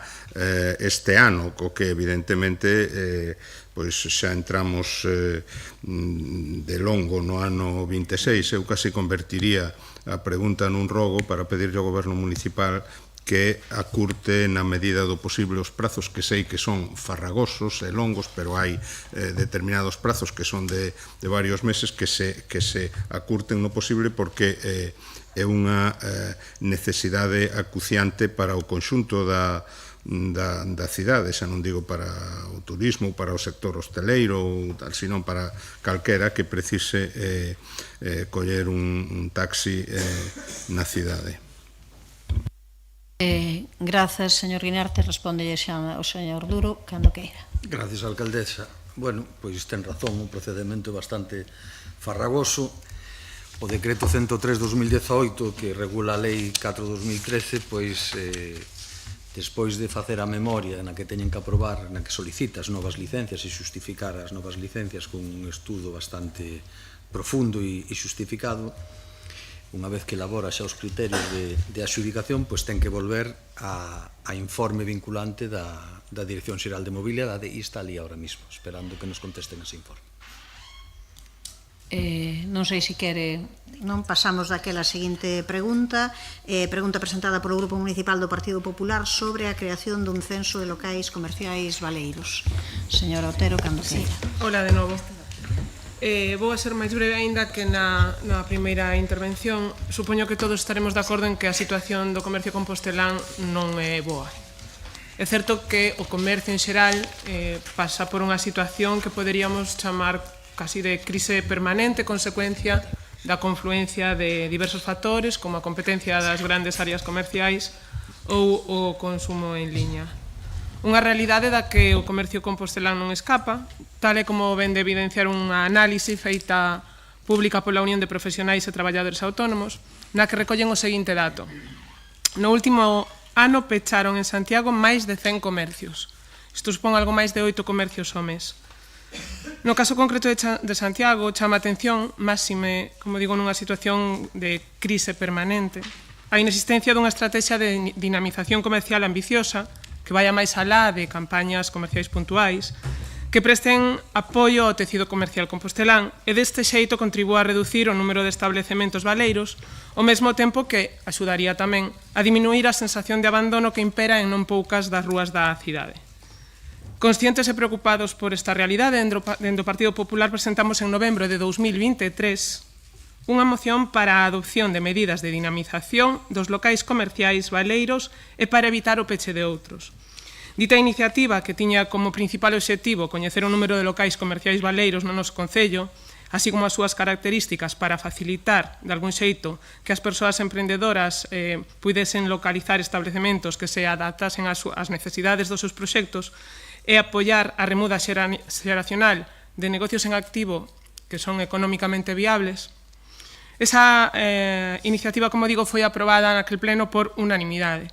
este ano, co que evidentemente pois xa entramos de longo no ano 26. Eu casi convertiría a pregunta nun rogo para pedirlle ao goberno municipal que acurte na medida do posible os prazos, que sei que son farragosos e longos, pero hai determinados prazos que son de varios meses que se acurten no posible, porque é unha necesidade acuciante para o conxunto da cidade, xa non digo para o turismo, para o sector hosteleiro, senón para calquera que precise coller un taxi na cidade. Grazas, señor Guinarte. Respondelle xa o señor Duro, cando queira. Gracias, alcaldesa. Bueno, pois ten razón, un procedimento bastante farragoso. O decreto 103/2018, que regula a lei 4/2013, pois despois de facer a memoria na que teñen que aprobar, na que solicitas novas licencias e xustificar as novas licencias con un estudo bastante profundo e xustificado, unha vez que elabora xa os criterios de adxudicación, pois ten que volver a informe vinculante da Dirección Xeral de Mobilidade, e está ali ahora mismo, esperando que nos contesten ese informe. Non sei se quere, non pasamos daquela seguinte pregunta, pregunta presentada polo Grupo Municipal do Partido Popular sobre a creación dun censo de locais comerciais baleiros. Señora Otero, cando queira. Hola de novo. Vou a ser máis breve aínda que na primeira intervención. Supoño que todos estaremos de acordo en que a situación do comercio compostelán non é boa. É certo que o comercio en xeral pasa por unha situación que poderíamos chamar casi de crise permanente, consecuencia da confluencia de diversos factores, como a competencia das grandes áreas comerciais ou o consumo en liña. Unha realidade da que o comercio compostelán non escapa, tal e como ven de evidenciar unha análise feita pública pola Unión de Profesionais e Traballadores Autónomos, na que recollen o seguinte dato. No último ano pecharon en Santiago máis de 100 comercios. Isto supón algo máis de 8 comercios ao mes. No caso concreto de Santiago, chama a atención, máxime, como digo, nunha situación de crise permanente, a inexistencia dunha estrategia de dinamización comercial ambiciosa que vaya máis alá de campañas comerciais puntuais, que presten apoio ao tecido comercial compostelán e deste xeito contribúa a reducir o número de establecementos baleiros, ao mesmo tempo que axudaría tamén a diminuir a sensación de abandono que impera en non poucas das rúas da cidade. Conscientes e preocupados por esta realidade, dentro do Partido Popular presentamos en novembro de 2023 unha moción para a adopción de medidas de dinamización dos locais comerciais baleiros e para evitar o peche de outros. Dita iniciativa, que tiña como principal obxectivo coñecer o número de locais comerciais baleiros no noso concello, así como as súas características para facilitar, de algún xeito, que as persoas emprendedoras puidesen localizar establecementos que se adaptasen ás necesidades dos seus proxectos, e apoiar a remuda xeracional de negocios en activo que son económicamente viables. Esa iniciativa, como digo, foi aprobada naquel pleno por unanimidade.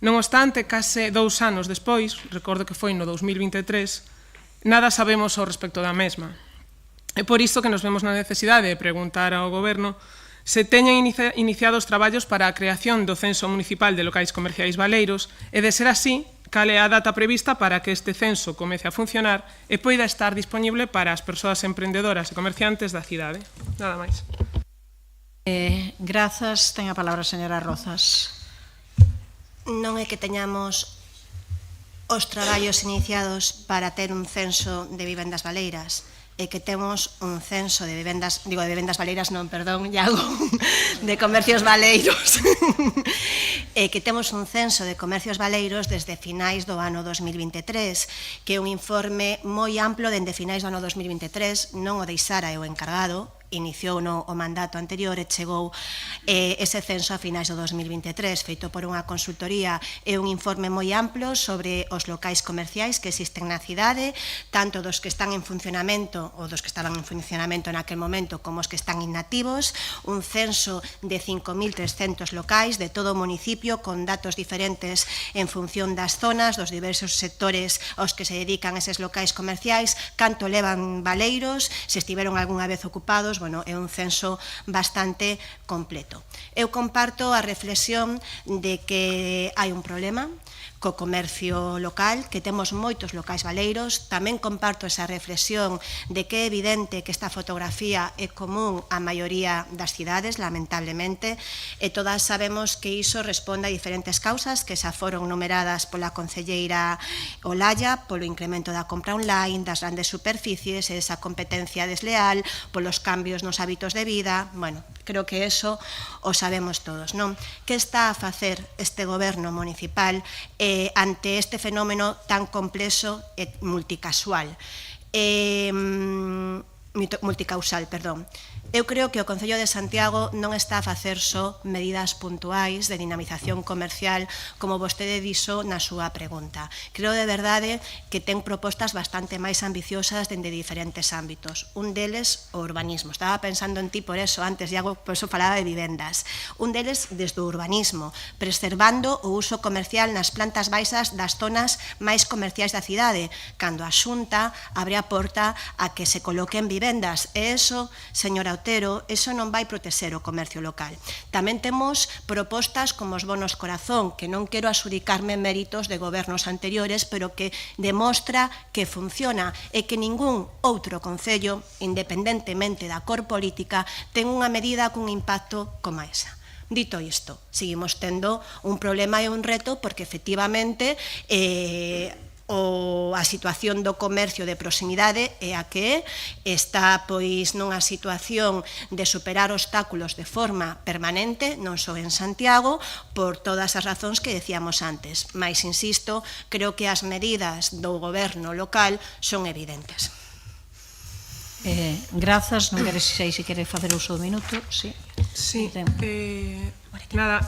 Non obstante, case 2 anos despois, recordo que foi no 2023, nada sabemos ao respecto da mesma. É por isto que nos vemos na necesidade de preguntar ao Goberno se teñen iniciado os traballos para a creación do censo municipal de locais comerciais baleiros e, de ser así, cal é a data prevista para que este censo comece a funcionar e poida estar disponible para as persoas emprendedoras e comerciantes da cidade. Nada máis. Grazas. Ten a palabra a señora Rozas. Non é que teñamos os traballos iniciados para ter un censo de vivendas baleiras, é que temos un censo de vivendas, digo, de vivendas baleiras non, perdón, Iago, de comercios baleiros. É que temos un censo de comercios baleiros desde finais do ano 2023, que é un informe moi amplo dende finais do ano 2023, non o deixara eu encargado, iniciou no o mandato anterior e chegou ese censo a finais do 2023, feito por unha consultoría. É un informe moi amplo sobre os locais comerciais que existen na cidade, tanto dos que están en funcionamento ou dos que estaban en funcionamento naquel momento como os que están inactivos, un censo de 5.300 locais de todo o municipio con datos diferentes en función das zonas, dos diversos sectores aos que se dedican eses locais comerciais, canto levan baleiros, se estiveron algunha vez ocupados, habitantos, bueno, é un censo bastante completo. Eu comparto a reflexión de que hai un problema co comercio local, que temos moitos locais baleiros. Tamén comparto esa reflexión de que é evidente que esta fotografía é común á maioría das cidades, lamentablemente, e todas sabemos que iso responde a diferentes causas que xa foron numeradas pola concelleira Olalla, polo incremento da compra online, das grandes superficies, esa competencia desleal, polos cambios nos hábitos de vida. Bueno, creo que eso o sabemos todos, non? Que está a facer este goberno municipal ante este fenómeno tan complexo e multicausal? Eu creo que o Concello de Santiago non está a facer só medidas puntuais de dinamización comercial, como vostede dixo na súa pregunta. Creo de verdade que ten propostas bastante máis ambiciosas dende diferentes ámbitos. Un deles, o urbanismo. Estaba pensando en ti por eso antes, Iago, por eso falaba de vivendas. Un deles desde o urbanismo, preservando o uso comercial nas plantas baixas das zonas máis comerciais da cidade, cando a Xunta abre a porta a que se coloquen vivendas. E eso, señora Otero, eso non vai protexer o comercio local. Tamén temos propostas como os bonos corazón, que non quero adxudicarme méritos de gobernos anteriores, pero que demostra que funciona e que ningún outro concello, independentemente da cor política, ten unha medida cun impacto como esa. Dito isto, seguimos tendo un problema e un reto porque efectivamente a situación do comercio de proximidade é a que está pois nunha situación de superar obstáculos de forma permanente, non só en Santiago, por todas as razóns que decíamos antes. Mais, insisto, creo que as medidas do goberno local son evidentes. Grazas, non sei se quere facer uso do minuto. Sí. Nada,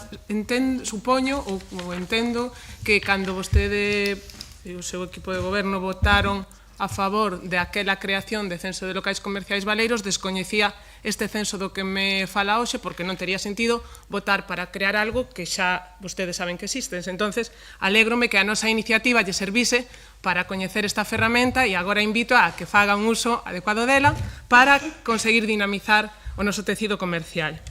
supoño ou entendo que cando vostede e o seu equipo de goberno votaron a favor de aquela creación de censo de locais comerciais baleiros, descoñecía este censo do que me fala hoxe, porque non tería sentido votar para crear algo que xa vostedes saben que existe. Entonces, alégrome que a nosa iniciativa lle servise para coñecer esta ferramenta e agora invito a que faga un uso adecuado dela para conseguir dinamizar o noso tecido comercial.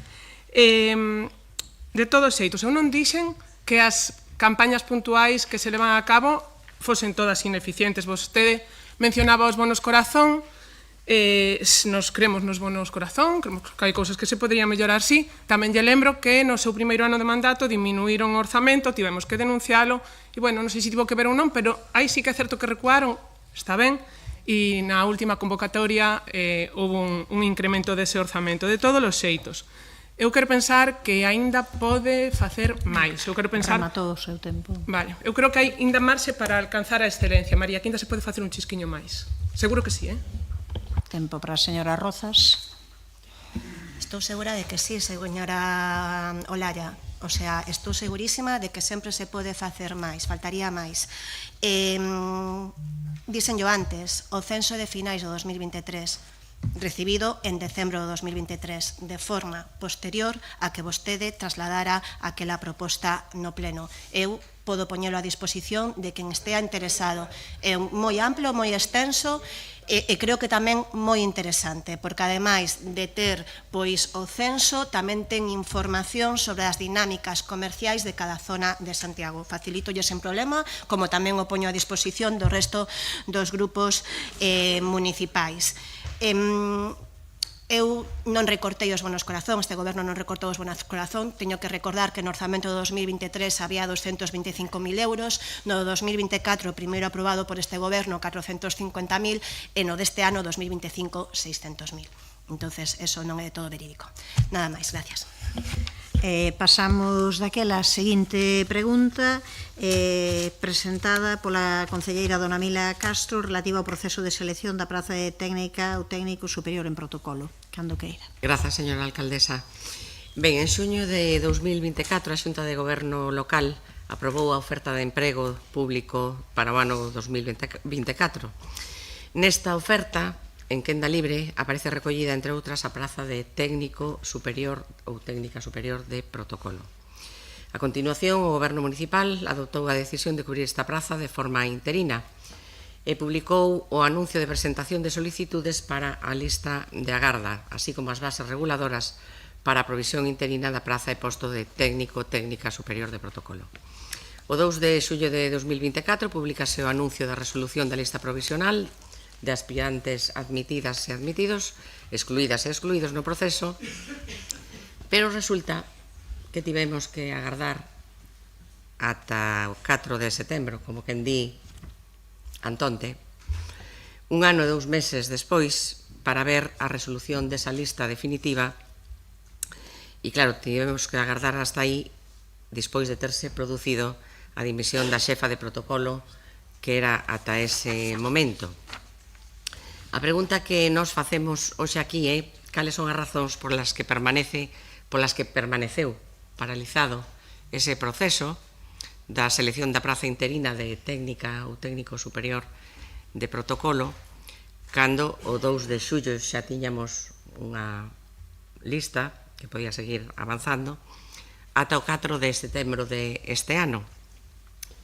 De todos xeitos, eu non dixen que as campañas puntuais que se levan a cabo fosen todas ineficientes. Vostede mencionaba os bonos corazón, nos creemos nos bonos corazón, creemos que hai cousas que se poderían mellorar, sí. Tamén lle lembro que no seu primeiro ano de mandato diminuíron o orzamento, tivemos que denuncialo, e, bueno, non sei se tivo que ver ou non, pero aí sí que é certo que recuaron, está ben, e na última convocatoria houve un incremento dese orzamento, de todos os xeitos. Eu quero pensar que aínda pode facer máis. Eu quero pensar... Rematou o seu tempo. Vale. Eu creo que hai aínda marxe para alcanzar a excelencia. María, que aínda se pode facer un chisquiño máis. Seguro que sí, Tempo para a señora Rozas. Estou segura de que sí, señora Olalla. O sea, estou segurísima de que sempre se pode facer máis, faltaría máis. Díxenllo antes, o censo de finais do 2023 recibido en decembro de 2023, de forma posterior a que vostede trasladara aquela proposta no pleno. Eu podo poñelo a disposición de quen estea interesado. É moi amplo, moi extenso, e creo que tamén moi interesante, porque ademais de ter pois o censo, tamén ten información sobre as dinámicas comerciais de cada zona de Santiago. Facilítolle sen problema, como tamén o poño a disposición do resto dos grupos municipais. Eu non recortei os bonos corazón, este goberno non recortou os bonos corazón, teño que recordar que no orzamento de 2023 había 225.000 euros, no 2024, primeiro aprobado por este goberno, 450.000, e no deste ano, 2025, 600.000. Entonces, eso non é de todo verídico. Nada máis, gracias. Pasamos daquela seguinte pregunta presentada pola concelleira dona Mila Castro relativa ao proceso de selección da praza de técnica ou técnico superior en protocolo. Cando queira. Grazas, señora alcaldesa. Ben, en xuño de 2024 a Xunta de Goberno local aprobou a oferta de emprego público para o ano 2024. Nesta oferta, en quenda libre, aparece recollida, entre outras, a praza de técnico superior ou técnica superior de protocolo. A continuación, o Goberno municipal adoptou a decisión de cubrir esta praza de forma interina. e publicou o anuncio de presentación de solicitudes para a lista de agarda, así como as bases reguladoras para a provisión interina da praza e posto de técnico técnica superior de protocolo. O 2 de xullo de 2024 publicase o anuncio da resolución da lista provisional de aspirantes admitidas e admitidos, excluídas e excluídos no proceso, pero resulta que tivemos que agardar ata o 4 de setembro, como quen di Antonte, un ano e 2 meses despois, para ver a resolución desa lista definitiva. E claro, tivemos que agardar hasta aí, despois de terse producido a dimisión da xefa de protocolo, que era ata ese momento. A pregunta que nos facemos hoxe aquí é cales son as razóns polas que permaneceu paralizado ese proceso da selección da praza interina de técnica ou técnico superior de protocolo, cando o 2 de xullo xa tiñamos unha lista que podía seguir avanzando ata o 4 de setembro de este ano.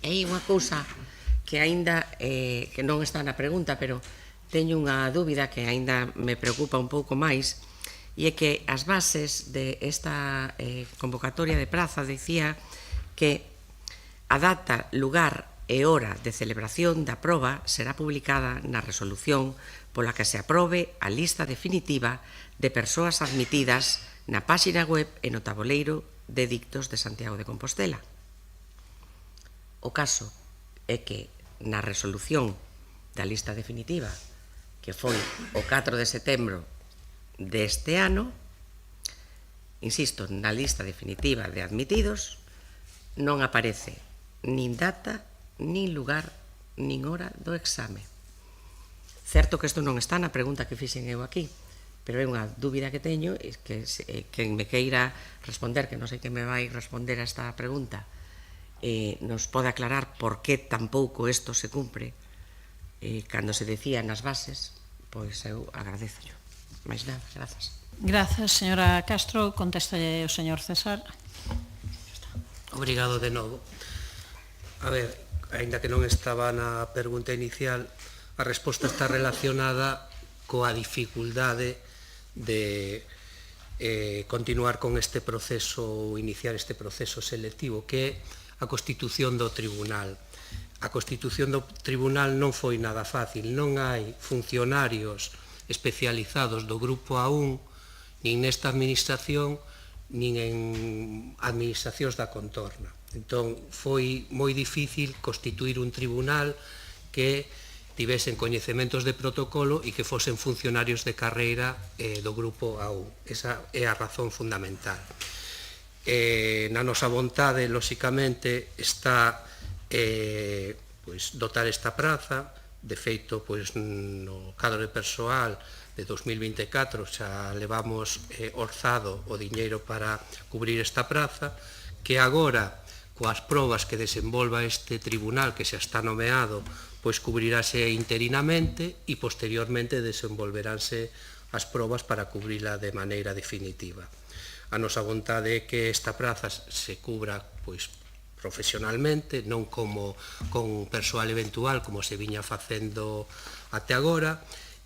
E hai unha cousa que aínda que non está na pregunta, pero teño unha dúbida que aínda me preocupa un pouco máis, e é que as bases de esta convocatoria de praza dicía que a data, lugar e hora de celebración da proba será publicada na resolución pola que se aprobe a lista definitiva de persoas admitidas na páxina web e no tabuleiro de dictos de Santiago de Compostela. O caso é que na resolución da lista definitiva, que foi o 4 de setembro deste ano, insisto, na lista definitiva de admitidos, non aparece nin data, nin lugar, nin hora do exame. Certo que isto non está na pregunta que fixen eu aquí, pero é unha dúbida que teño, e que quen me queira responder, que non sei que me vai responder a esta pregunta, nos pode aclarar por que tampouco isto se cumpre cando se decía nas bases, pois eu agradezo. Mais nada, grazas. Grazas, señora Castro. Contéstalle o señor César. Obrigado de novo. A ver, aínda que non estaba na pregunta inicial, a resposta está relacionada coa dificultade de continuar con este proceso ou iniciar este proceso selectivo, que é a constitución do tribunal. A constitución do tribunal non foi nada fácil, non hai funcionarios especializados do grupo A1 nin nesta administración nin en administracións da contorna. Entón, foi moi difícil constituir un tribunal que tivesen coñecementos de protocolo e que fosen funcionarios de carreira do grupo A1. Esa é a razón fundamental. Na nosa vontade, lóxicamente, está dotar esta praza. De feito, no cadro de persoal de 2024 xa levamos orzado o diñeiro para cubrir esta praza, que agora, coas probas que desenvolva este tribunal que xa está nomeado, pois cubrirase interinamente e posteriormente desenvolveránse as probas para cubrila de maneira definitiva. A nosa vontade é que esta praza se cubra profesionalmente, non como con persoal eventual como se viña facendo até agora,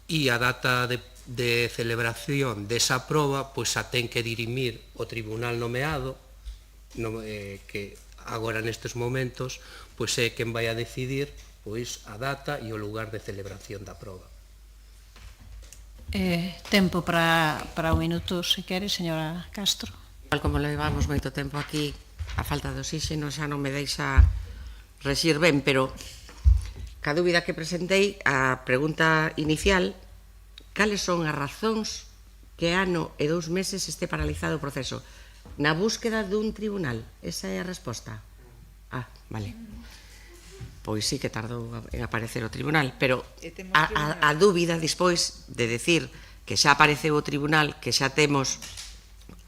e a data de celebración desa proba pois a ten que dirimir o tribunal nomeado, que agora nestes momentos pois é quen vai a decidir pois a data e o lugar de celebración da proba. Tempo para un minuto, se quere, señora Castro. Como levamos moito tempo aquí, a falta de oxígeno xa non me deixa rexir ben, pero ca dúbida que presentei, a pregunta inicial, cales son as razóns que ano e 2 meses este paralizado o proceso? Na búsqueda dun tribunal, esa é a resposta? Vale. Pois sí que tardou en aparecer o tribunal, pero a dúbida despois de decir que xa apareceu o tribunal, que xa temos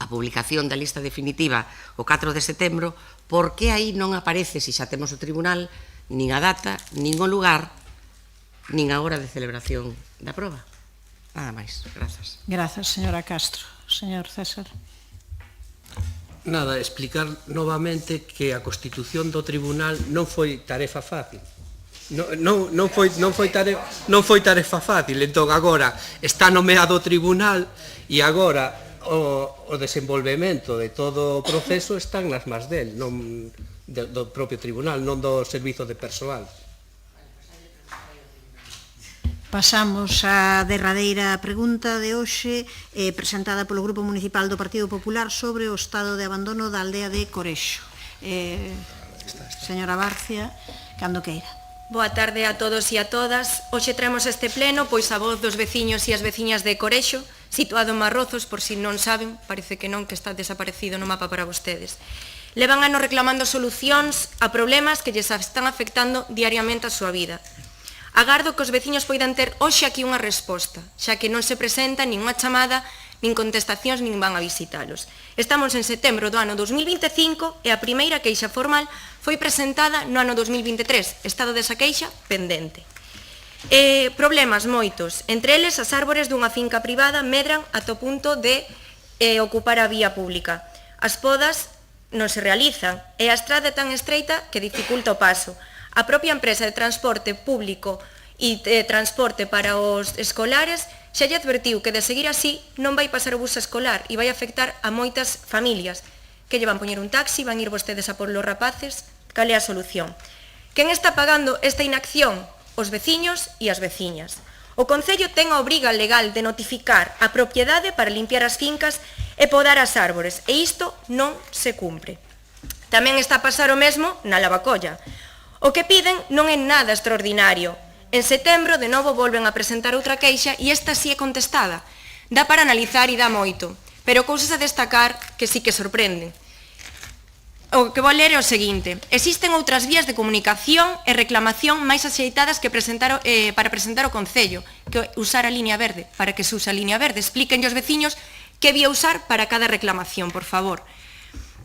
a publicación da lista definitiva o 4 de setembro, por que aí non aparece, se xa temos o tribunal, nin a data, nin o lugar, nin a hora de celebración da proba? Nada máis, grazas. Grazas, señora Castro. Señor César. Nada, explicar novamente que a constitución do tribunal non foi tarefa fácil. Non foi tarefa fácil, entón agora está nomeado o tribunal e agora o desenvolvemento de todo o proceso están nas mans del, non do propio tribunal, non do servizo de persoal. Pasamos á derradeira pregunta de hoxe, presentada polo Grupo Municipal do Partido Popular sobre o estado de abandono da aldea de Corexo. Señora Barcia, cando queira. Boa tarde a todos e a todas. Hoxe traemos este pleno pois a voz dos veciños e as veciñas de Corexo, situado en Marrozos, por si non saben, parece que non, que está desaparecido no mapa para vostedes. Levan anos reclamando solucións a problemas que lles están afectando diariamente a súa vida. Agardo que os veciños poidan ter hoxe aquí unha resposta, xa que non se presenta nin unha chamada, nin contestacións, nin van a visitalos. Estamos en setembro do ano 2025 e a primeira queixa formal foi presentada no ano 2023, estado desa queixa pendente. Problemas moitos, entre eles as árbores dunha finca privada medran ata o punto de ocupar a vía pública. As podas non se realizan e a estrada é tan estreita que dificulta o paso. A propia empresa de transporte público e transporte para os escolares xa lle advertiu que de seguir así non vai pasar o bus escolar e vai afectar a moitas familias que lle van poñer un taxi, van ir vostedes a por los rapaces. Cal é a solución? Quen está pagando esta inacción? Os veciños e as veciñas. O Concello ten a obriga legal de notificar a propiedade para limpiar as fincas e podar as árbores, e isto non se cumpre. Tamén está a pasar o mesmo na Lavacolla. O que piden non é nada extraordinario. En setembro, de novo, volven a presentar outra queixa e esta sí é contestada. Dá para analizar e dá moito, pero cousas a destacar que sí que sorprenden. O que vou ler é o seguinte: existen outras vías de comunicación e reclamación máis axeitadas que para presentar o Concello, que usar a línea verde. Para que se usa a línea verde? Explíquenlle aos veciños que vía usar para cada reclamación, por favor.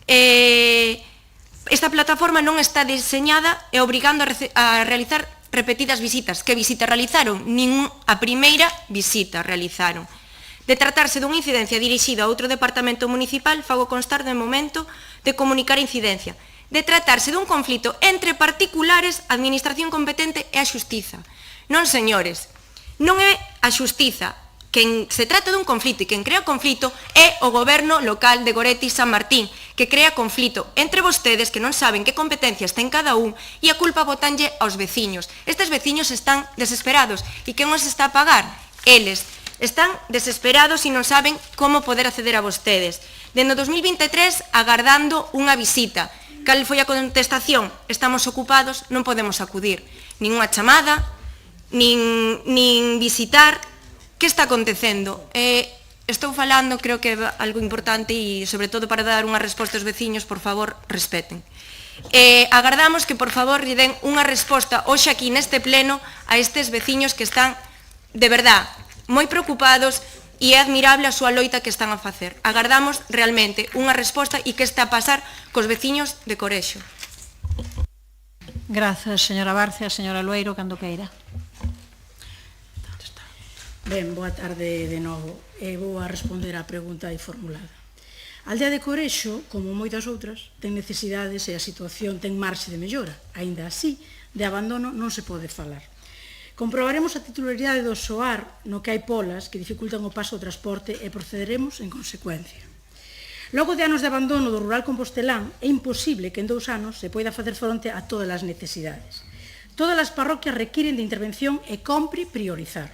Esta plataforma non está diseñada e obrigando a realizar repetidas visitas. Que visita realizaron? Nin a primeira visita realizaron. De tratarse dunha incidencia dirixida a outro departamento municipal, fago constar de momento de comunicar a incidencia. De tratarse dun conflito entre particulares, a administración competente é a xustiza. Non, señores, non é a xustiza. Quen se trata dun conflito e quen crea conflito é o goberno local de Goretti San Martín, que crea conflito entre vostedes que non saben que competencias ten cada un e a culpa botanlle aos veciños. Estes veciños están desesperados e quen os está a pagar? Eles. Están desesperados e non saben como poder acceder a vostedes. Dende o 2023 agardando unha visita. Cal foi a contestación? Estamos ocupados, non podemos acudir. Nin unha chamada, nin visitar. Que está acontecendo? Estou falando, creo que é algo importante e, sobre todo, para dar unha resposta aos veciños, por favor, respeten. Agardamos que, por favor, lle den unha resposta hoxe aquí neste pleno a estes veciños que están, de verdad, moi preocupados e é admirable a súa loita que están a facer. Agardamos realmente unha resposta e que está a pasar cos veciños de Corexo. Grazas, señora Barcia. Señora Lueiro, cando queira. Ben, boa tarde de novo. Vou a responder á pregunta aí formulada. A aldea de Corexo, como moitas outras, ten necesidades e a situación ten marxe de mellora. Aínda así, de abandono non se pode falar. Comprobaremos a titularidade do SOAR no que hai polas que dificultan o paso do transporte e procederemos en consecuencia. Logo de anos de abandono do rural compostelán, é imposible que en 2 anos se poida facer fronte a todas as necesidades. Todas as parroquias requiren de intervención e compre priorizar.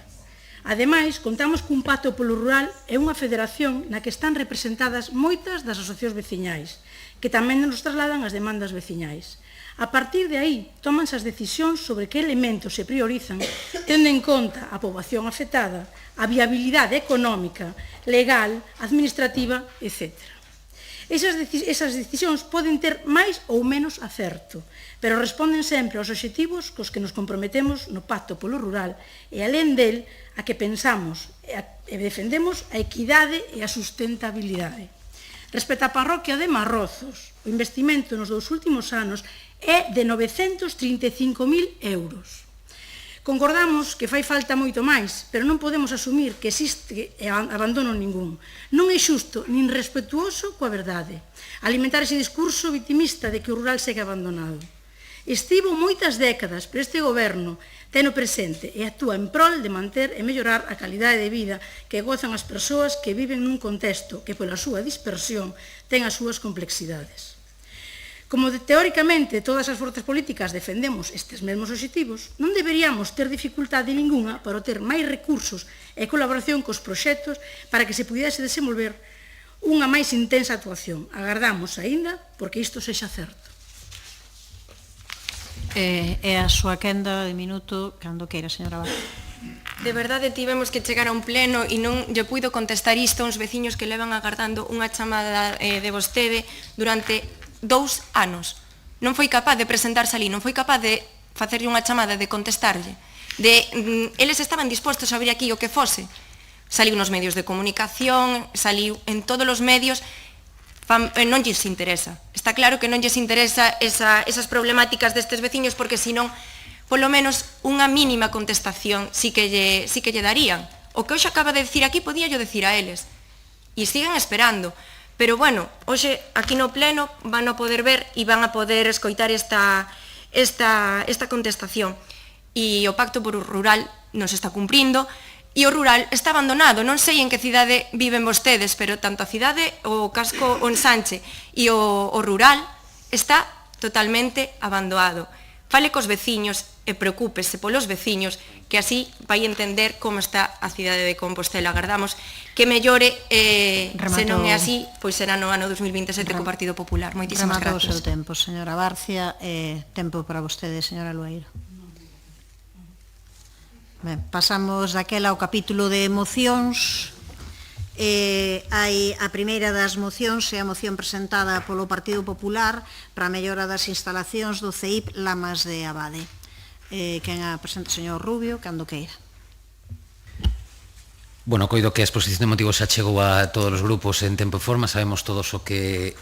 Ademais, contamos cun pacto polo rural e unha federación na que están representadas moitas das asociacións veciñais, que tamén nos trasladan as demandas veciñais. A partir de aí, tómanse as decisións sobre que elementos se priorizan, tendo en conta a poboación afectada, a viabilidade económica, legal, administrativa, etc. Esas decisións poden ter máis ou menos acerto, pero responden sempre aos obxectivos cos que nos comprometemos no Pacto polo Rural e, alén del, a que pensamos e defendemos a equidade e a sustentabilidade. Respecto á parroquia de Marrozos, o investimento nos 2 últimos anos é de 935.000 euros. Concordamos que fai falta moito máis, pero non podemos asumir que existe abandono ningún. Non é xusto nin respetuoso coa verdade alimentar ese discurso vitimista de que o rural segue abandonado. Estivo moitas décadas, pero este goberno teno presente e actúa en prol de manter e mellorar a calidade de vida que gozan as persoas que viven nun contexto que pola súa dispersión ten as súas complexidades. Como teóricamente todas as forzas políticas defendemos estes mesmos obxectivos, non deberíamos ter dificultade ninguna para obter máis recursos e colaboración cos proxectos para que se pudese desenvolver unha máis intensa actuación. Agardamos aínda porque isto sexa certo. É a súa quenda de minuto cando queira, señora Vázquez. De verdade tivemos que chegar a un pleno e non lle puido contestar isto a uns veciños que levan agardando unha chamada de vostede durante 2 anos. Non foi capaz de presentarse ali, non foi capaz de facerlle unha chamada, de contestarlle. Eles estaban dispostos a vir aquí o que fose. Saliu nos medios de comunicación, saliu en todos os medios, non lles interesa. Está claro que non lles interesa esas problemáticas destes veciños porque senón, polo menos, unha mínima contestación sí que lle darían. O que hoxe acaba de decir aquí podía yo decir a eles. E siguen esperando. Pero, bueno, hoxe aquí no pleno van a poder ver e van a poder escoitar esta contestación. E o Pacto por o Rural non se está cumprindo. E o rural está abandonado, non sei en que cidade viven vostedes, pero tanto a cidade, o casco, o ensanche e o rural está totalmente abandonado. Fale cos veciños e preocúpese polos veciños, que así vai entender como está a cidade de Compostela. Agardamos que mellore, se non é así, pois será no ano 2027 co Partido Popular. Moitísimas gracias. gracias. Rematou o seu tempo, señora Barcia, tempo para vostede, señora Lueiro. Ben, pasamos daquela ao capítulo de mocións. Hai a primeira das mocións é a moción presentada polo Partido Popular para a mellora das instalacións do CEIP Lamas de Abade. Quen a presenta, señor Rubio, cando queira. Bueno, coido que a exposición de motivos xa chegou a todos os grupos en tempo e forma, sabemos todos o que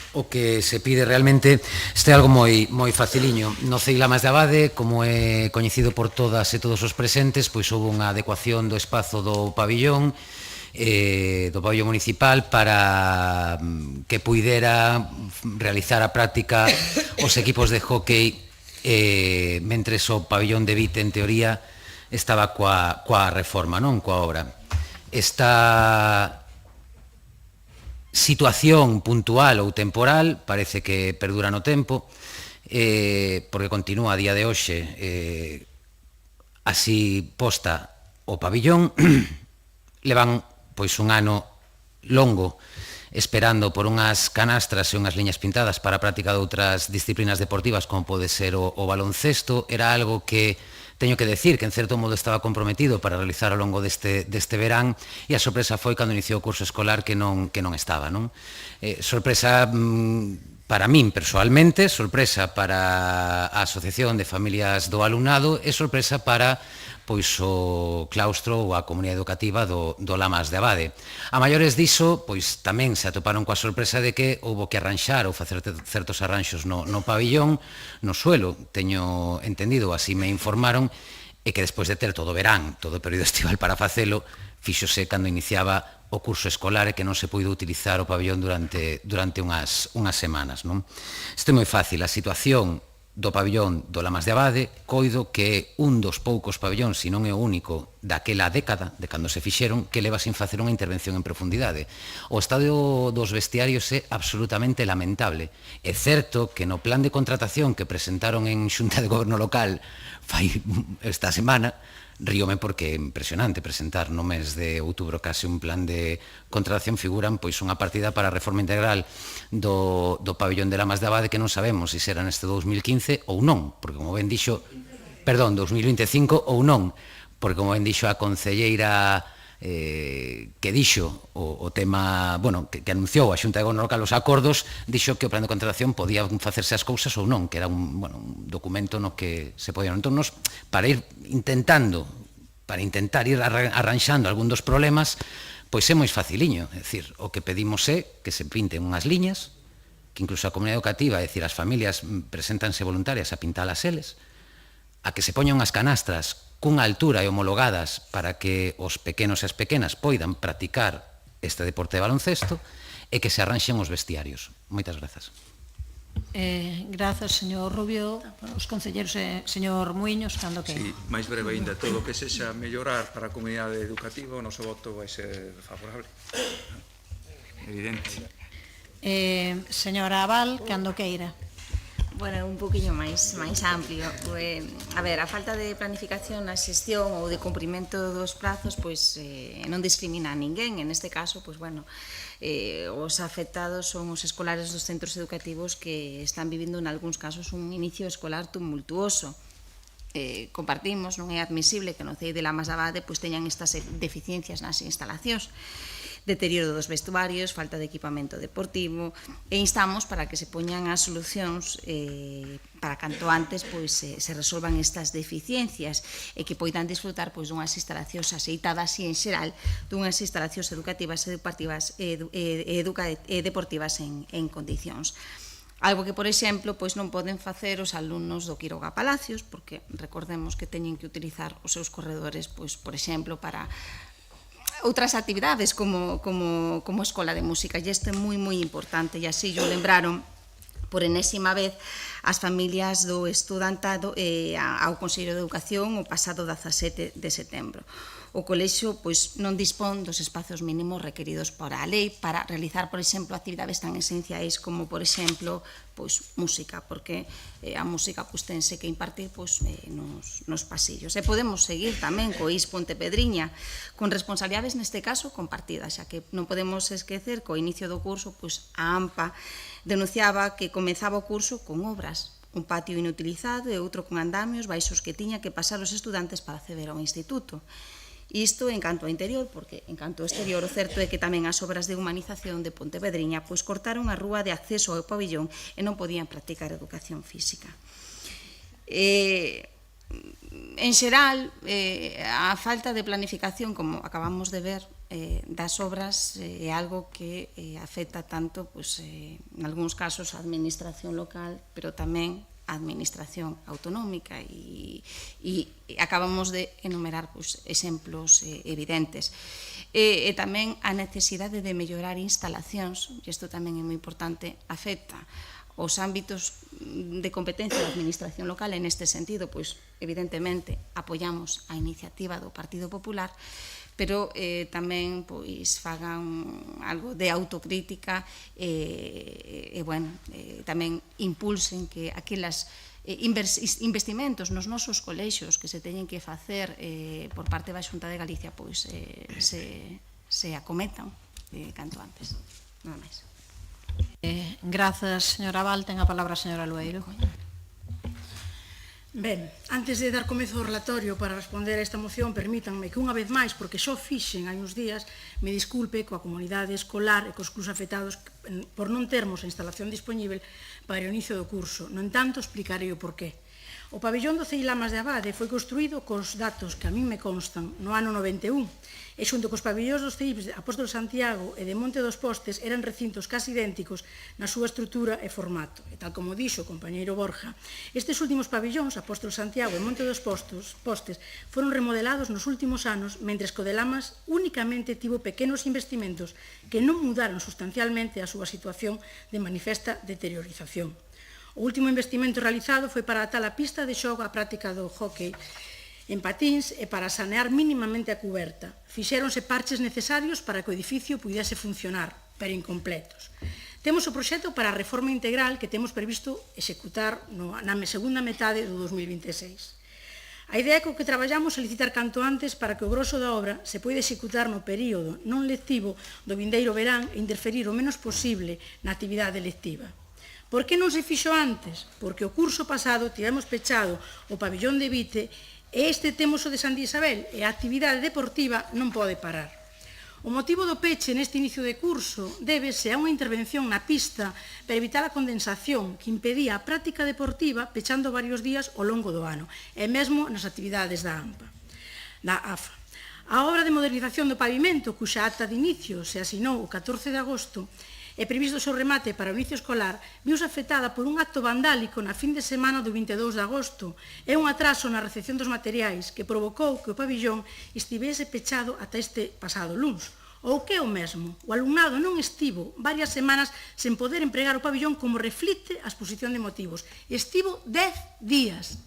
se pide realmente. Este é algo moi faciliño. No CEIP Lamas de Abade, como é coñecido por todas e todos os presentes, pois houve unha adecuación do espazo do pabillón municipal para que puidera realizar a práctica os equipos de hóquei mentres o pabillón de Vite, en teoría, estaba coa reforma, non coa obra. Esta situación puntual ou temporal parece que perdura no tempo, porque continúa a día de hoxe así posta o pabillón. Levan pois un ano longo esperando por unhas canastras e unhas liñas pintadas para a práctica de outras disciplinas deportivas como pode ser o baloncesto. Era algo que teño que decir que en certo modo estaba comprometido para realizar ao longo deste verán, e a sorpresa foi cando iniciou o curso escolar que non estaba, non? Sorpresa para min persoalmente, sorpresa para a Asociación de Familias do Alumnado e sorpresa para pois o claustro ou a comunidade educativa do Lamas de Abade. A maiores diso, pois tamén se atoparon coa sorpresa de que houbo que arranxar ou facer certos arranxos no pabillón, no suelo, teño entendido, así me informaron, e que despois de ter todo o verán, todo o período estival para facelo, fíxose cando iniciaba o curso escolar e que non se puido utilizar o pabillón durante unhas semanas, non? Isto é moi fácil, a situación do pabillón do Lamas de Abade, coido que é un dos poucos pabillóns, se non é o único, daquela década, de cando se fixeron, que leva sin facer unha intervención en profundidade. O estado dos vestiarios é absolutamente lamentable. É certo que no plan de contratación que presentaron en Xunta de Goberno Local fai esta semana, ríome porque é impresionante presentar no mes de outubro case un plan de contratación, figuran pois unha partida para a reforma integral do pabillón de Lamas de Abade que non sabemos se será neste 2015 ou non, porque como ben dixo, 2025 ou non, porque como ben dixo a concelleira que dixo o tema, bueno, que anunciou a Xunta de Goberno Local os acordos, dixo que o plan de contratación podía facerse as cousas ou non, que era un documento no que se podían. Entón, para ir intentar ir arranxando algún dos problemas, pois é moi faciliño. É dicir, o que pedimos é que se pinten unhas liñas, que incluso a comunidade educativa, é dicir, as familias preséntanse voluntarias a pintalas eles, a que se poñan unhas canastras cunha altura e homologadas para que os pequenos e as pequenas poidan practicar este deporte de baloncesto e que se arranxen os vestiarios. Moitas grazas. Grazas, señor Rubio, os concelleros e señor Muiños, cando que... Sí, máis breve ainda, todo o que sexa mellorar para a comunidade educativa, o noso voto vai ser favorable. Evidente. Señora Aval, cando queira. Bueno, un poquinho máis amplio. A ver, a falta de planificación na xestión ou de cumprimento dos prazos non discrimina a ninguén. En este caso, os afectados son os escolares dos centros educativos que están vivindo en algúns casos un inicio escolar tumultuoso. Compartimos, non é admisible que no CEI de Lamas de Abade teñan estas deficiencias nas instalacións, deterioro dos vestuarios, falta de equipamento deportivo, e instamos para que se poñan as solucións para canto antes se resolvan estas deficiencias e que poidan disfrutar dunhas instalacións axeitadas e en xeral dunhas instalacións educativas e deportivas en condicións. Algo que, por exemplo, non poden facer os alumnos do Quiroga Palacios, porque recordemos que teñen que utilizar os seus corredores, por exemplo, para outras actividades como escola de música, e isto é moi importante, e así o lembraron por enésima vez as familias do estudantado ao Consello de Educación o pasado 17 de setembro. O colexio non dispón dos espazos mínimos requeridos por a lei para realizar, por exemplo, actividades tan esenciais como, por exemplo, música, porque a música tense que impartir nos pasillos. E podemos seguir tamén co IS Pontepedriña, con responsabilidades neste caso compartidas, xa que non podemos esquecer que ao inicio do curso a AMPA denunciaba que comezaba o curso con obras, un patio inutilizado e outro con andamios baixos que tiña que pasar os estudantes para acceder ao instituto. Isto en canto ao interior, porque en canto ao exterior o certo é que tamén as obras de humanización de Pontepedriña cortaron a rúa de acceso ao pabillón e non podían practicar educación física. En xeral, a falta de planificación, como acabamos de ver, das obras é algo que afecta tanto, en algúns casos, a administración local, pero tamén a administración autonómica, e acabamos de enumerar exemplos evidentes. E tamén a necesidade de mellorar instalacións, e isto tamén é moi importante, afecta os ámbitos de competencia da administración local. En este sentido, evidentemente, apoiamos a iniciativa do Partido Popular, pero tamén fagan algo de autocrítica e tamén impulsen que aquelas investimentos nos nosos colexios que se teñen que facer por parte da Xunta de Galicia se acometan canto antes. Nada máis. Grazas, señora Val. Ten a palabra a señora Lueiro. Ben, antes de dar comezo ao relatorio para responder a esta moción, permítanme que unha vez máis, porque xo fixen hai uns días, me disculpe coa comunidade escolar e cos clubs afectados por non termos a instalación dispoñível para o inicio do curso. No entanto, explicarei o porqué. O pabillón do CEI Lamas de Abade foi construído cos datos que a min me constan no ano 91, e xunto cos pabillóns dos CEIPs de Apóstolo Santiago e de Monte dos Postes eran recintos casi idénticos na súa estrutura e formato. E tal como dixo o compañeiro Borja, estes últimos pabillóns, Apóstolo Santiago e Monte dos Postes, foron remodelados nos últimos anos, mentres que o de Lamas únicamente tivo pequenos investimentos que non mudaron sustancialmente a súa situación de manifesta deteriorización. O último investimento realizado foi para a tal a pista de xogo a práctica do hóquei en patíns e para sanear mínimamente a cuberta. Fixéronse parches necesarios para que o edificio pudese funcionar, pero incompletos. Temos o proxecto para a reforma integral que temos previsto executar na segunda metade do 2026. A idea co que traballamos é licitar canto antes para que o grosso da obra se poida executar no período non lectivo do vindeiro verán e interferir o menos posible na actividade lectiva. Por que non se fixo antes? Porque o curso pasado tivemos pechado o pabillón de Vite e este temos o de Santa Isabel e a actividade deportiva non pode parar. O motivo do peche neste inicio de curso débese a unha intervención na pista para evitar a condensación que impedía a práctica deportiva pechando varios días ao longo do ano e mesmo nas actividades da AFA. A obra de modernización do pavimento, cuxa acta de inicio se asinou o 14 de agosto, e previsto o seu remate para o inicio escolar, viuse afectada por un acto vandálico na fin de semana do 22 de agosto e un atraso na recepción dos materiais que provocou que o pabillón estivese pechado ata este pasado luns. Ou que é o mesmo, o alumnado non estivo varias semanas sen poder empregar o pabillón como reflicte a exposición de motivos. Estivo 10 días.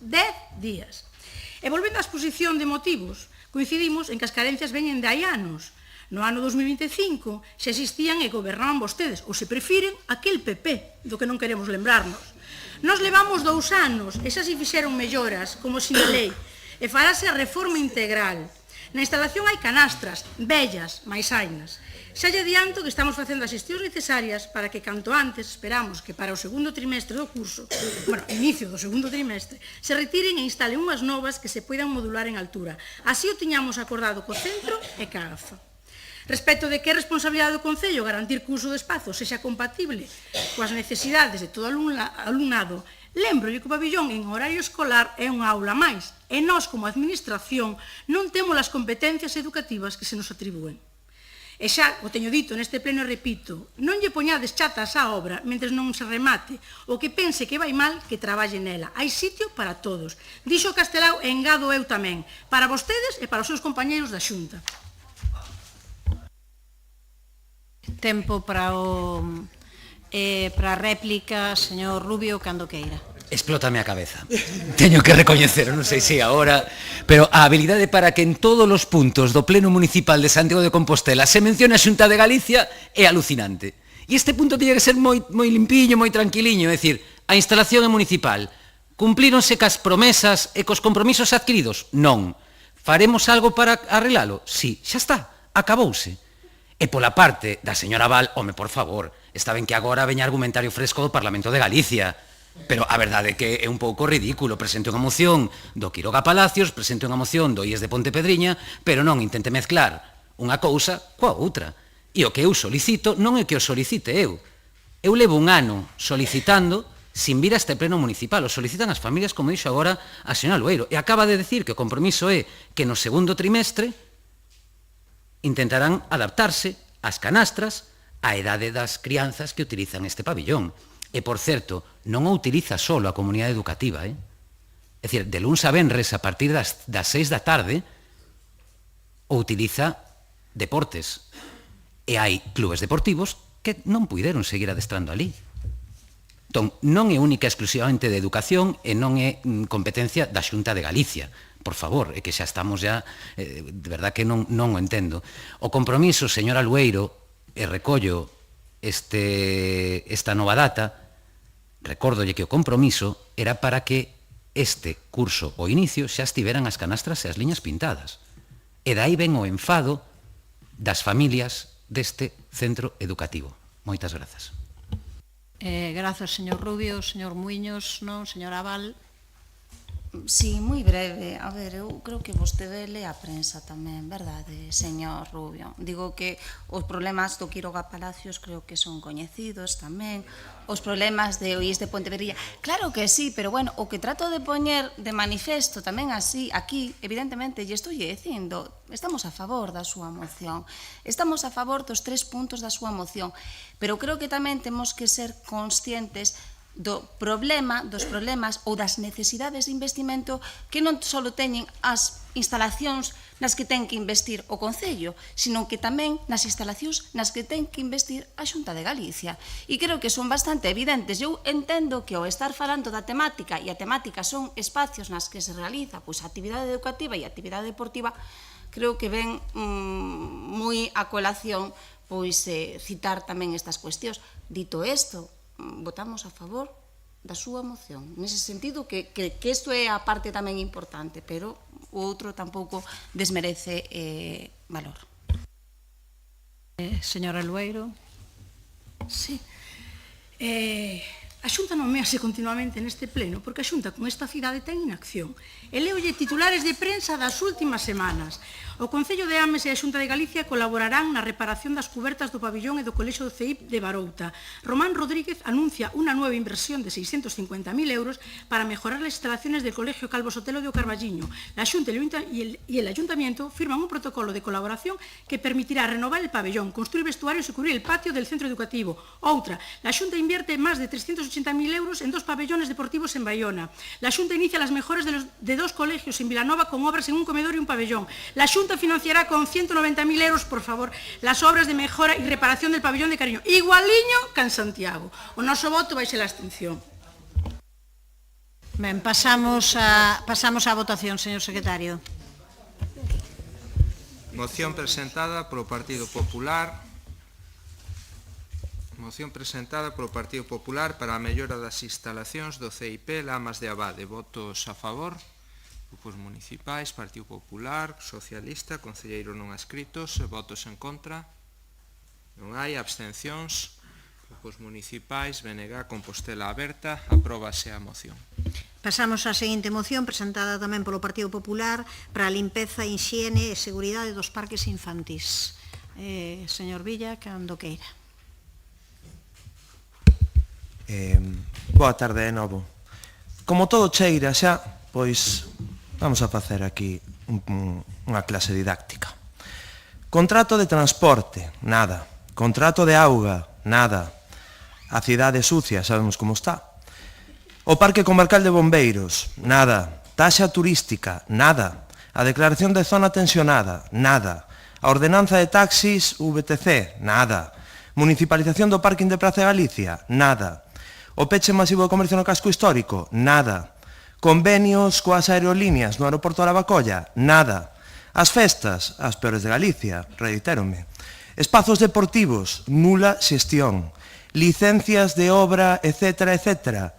E volvendo á exposición de motivos, coincidimos en que as carencias veñen de hai anos. No ano 2025 xa existían e gobernaban vostedes, ou se prefiren, aquel PP, do que non queremos lembrarnos. Nos levamos 2 anos e xa se fixeron melloras, como sinalei, e farase a reforma integral. Na instalación hai canastras, vellas, mais hainas. Xa lle adianto que estamos facendo as xestións necesarias para que canto antes, esperamos que para o segundo trimestre do curso, inicio do segundo trimestre, se retiren e instalen unhas novas que se poidan modular en altura. Así o tiñamos acordado co centro e ca AFA. Respecto de que é responsabilidade do Concello garantir que o uso do espazo sexa compatible coas necesidades de todo alumnado, lembrolle que o pabillón en horario escolar é unha aula máis e nós, como administración, non temos as competencias educativas que se nos atribúen. E xa, o teño dito neste pleno e repito, non lle poñades chatas á obra mentre non se remate, o que pense que vai mal, que traballe nela. Hai sitio para todos. Dixo Castelao e engado eu tamén, para vostedes e para os seus compañeiros da Xunta. Tempo para a réplica, señor Rubio, cando queira. Explótame a cabeza. Teño que recoñecer, non sei se agora, pero a habilidade para que en todos os puntos do Pleno Municipal de Santiago de Compostela se mencione a Xunta de Galicia é alucinante. E este punto tiña que ser moi limpiño, moi tranquiliño, é dicir, a instalación é municipal. Cumplíronse cas promesas e cos compromisos adquiridos? Non. Faremos algo para arreglalo? Sí, xa está, acabouse. E pola parte da señora Val, home, por favor, está ben que agora veña argumentario fresco do Parlamento de Galicia, pero a verdade é que é un pouco ridículo. Presente unha moción do Quiroga Palacios, presente unha moción do IES de Pontepedriña, pero non intente mezclar unha cousa coa outra. E o que eu solicito non é que o solicite eu. Eu levo un ano solicitando sin vir a este pleno municipal. O solicitan as familias, como dixo agora a señora Lueiro. E acaba de decir que o compromiso é que no segundo trimestre intentarán adaptarse ás canastras á idade das crianzas que utilizan este pabillón. E, por certo, non o utiliza solo a comunidade educativa, É dicir, de luns a venres, a partir das 6 da tarde, o utiliza deportes. E hai clubes deportivos que non puideron seguir adestrando ali. Entón, non é única exclusivamente de educación e non é competencia da Xunta de Galicia. Por favor, é que xa estamos de verdad que non o entendo. O compromiso, señora Lueiro, e recollo esta nova data, recórdolle que o compromiso era para que este curso, o inicio, xa estiveran as canastras e as liñas pintadas. E dai ven o enfado das familias deste centro educativo. Moitas grazas. Grazas, señor Rubio. Señor Muiños, non? Señora Val. Sí, moi breve. A ver, eu creo que vostede lea a prensa tamén, verdade, señor Rubio? Digo que os problemas do Quiroga Palacios creo que son coñecidos tamén, os problemas de OIS de Pontevedrilla. Claro que sí, pero bueno, o que trato de poñer de manifesto tamén así, aquí, evidentemente, lle estou dicindo, estamos a favor da súa moción, estamos a favor dos 3 puntos da súa moción, pero creo que tamén temos que ser conscientes dos problemas ou das necesidades de investimento que non só teñen as instalacións nas que ten que investir o Concello, sino que tamén nas instalacións nas que ten que investir a Xunta de Galicia. E creo que son bastante evidentes. Eu entendo que ao estar falando da temática, e a temática son espacios nas que se realiza a actividade educativa e a actividade deportiva, creo que ven moi a colación citar tamén estas cuestións. Dito isto, votamos a favor da súa moción. Nese sentido que isto é a parte tamén importante, pero o outro tampouco desmerece valor. Señora Lueiro. Sí. A Xunta non mease continuamente neste pleno porque a Xunta con esta cidade ten inacción. E leolle titulares de prensa das últimas semanas. O Concello de Ames e a Xunta de Galicia colaborarán na reparación das cubertas do pabillón e do Colexio do CEIP de Barouta. Román Rodríguez anuncia unha nueva inversión de 650.000 euros para mejorar las instalaciones del Colegio Calvo Sotelo de Carballiño. La Xunta y el Ayuntamiento firman un protocolo de colaboración que permitirá renovar el pabellón, construir vestuarios y cubrir el patio del centro educativo. Outra, la Xunta invierte más de 380.000 euros en 2 pabellones deportivos en Bayona. La Xunta inicia las mejoras de 2 colegios en Vilanova con obras en un comedor y un pabellón. La Xunta financiará con 190.000 euros, por favor, las obras de mejora y reparación del pabellón de Cariño. Igualiño que en Santiago. O noso voto vai ser a abstención. Ben, pasamos a votación, señor secretario. Moción presentada polo Partido Popular. Moción presentada polo Partido Popular para a mellora das instalacións do CIP Lamas de Abade. Votos a favor. Grupos municipais, Partido Popular, Socialista, Concelleiro non adscritos. Votos en contra. Non hai abstencións. Grupos municipais, BNG, Compostela Aberta. Apróbase a moción. Pasamos á seguinte moción, presentada tamén polo Partido Popular, para a limpeza, hixiene e seguridade dos parques infantís. Señor Villa, cando queira. Boa tarde de novo. Como todo cheira xa, pois vamos a facer aquí unha clase didáctica. Contrato de transporte, nada. Contrato de auga, nada. A cidade sucia, sabemos como está. O Parque Comarcal de Bombeiros, nada. Taxa turística, nada. A declaración de zona tensionada, nada. A ordenanza de taxis VTC, nada. Municipalización do Parking de Praza de Galicia, nada. O peche masivo do comercio no casco histórico, nada. Convenios coas aerolíneas no aeroporto de Lavacolla, nada. As festas, as peores de Galicia, reitérome. Espazos deportivos, nula xestión. Licencias de obra, etcétera, etcétera.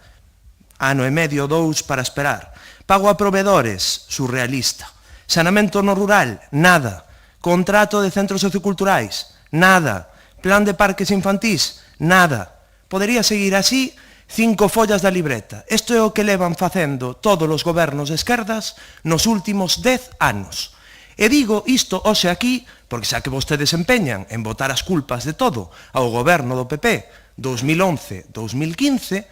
Ano e medio, 2 para esperar. Pago a proveedores, surrealista. Saneamento no rural, nada. Contrato de centros socioculturais, nada. Plan de parques infantís, nada. Podería seguir así 5 follas da libreta. Isto é o que levan facendo todos os gobernos de esquerdas nos últimos 10 anos. E digo isto hoxe aquí porque xa que vostedes empeñan en botar as culpas de todo ao goberno do PP 2011-2015,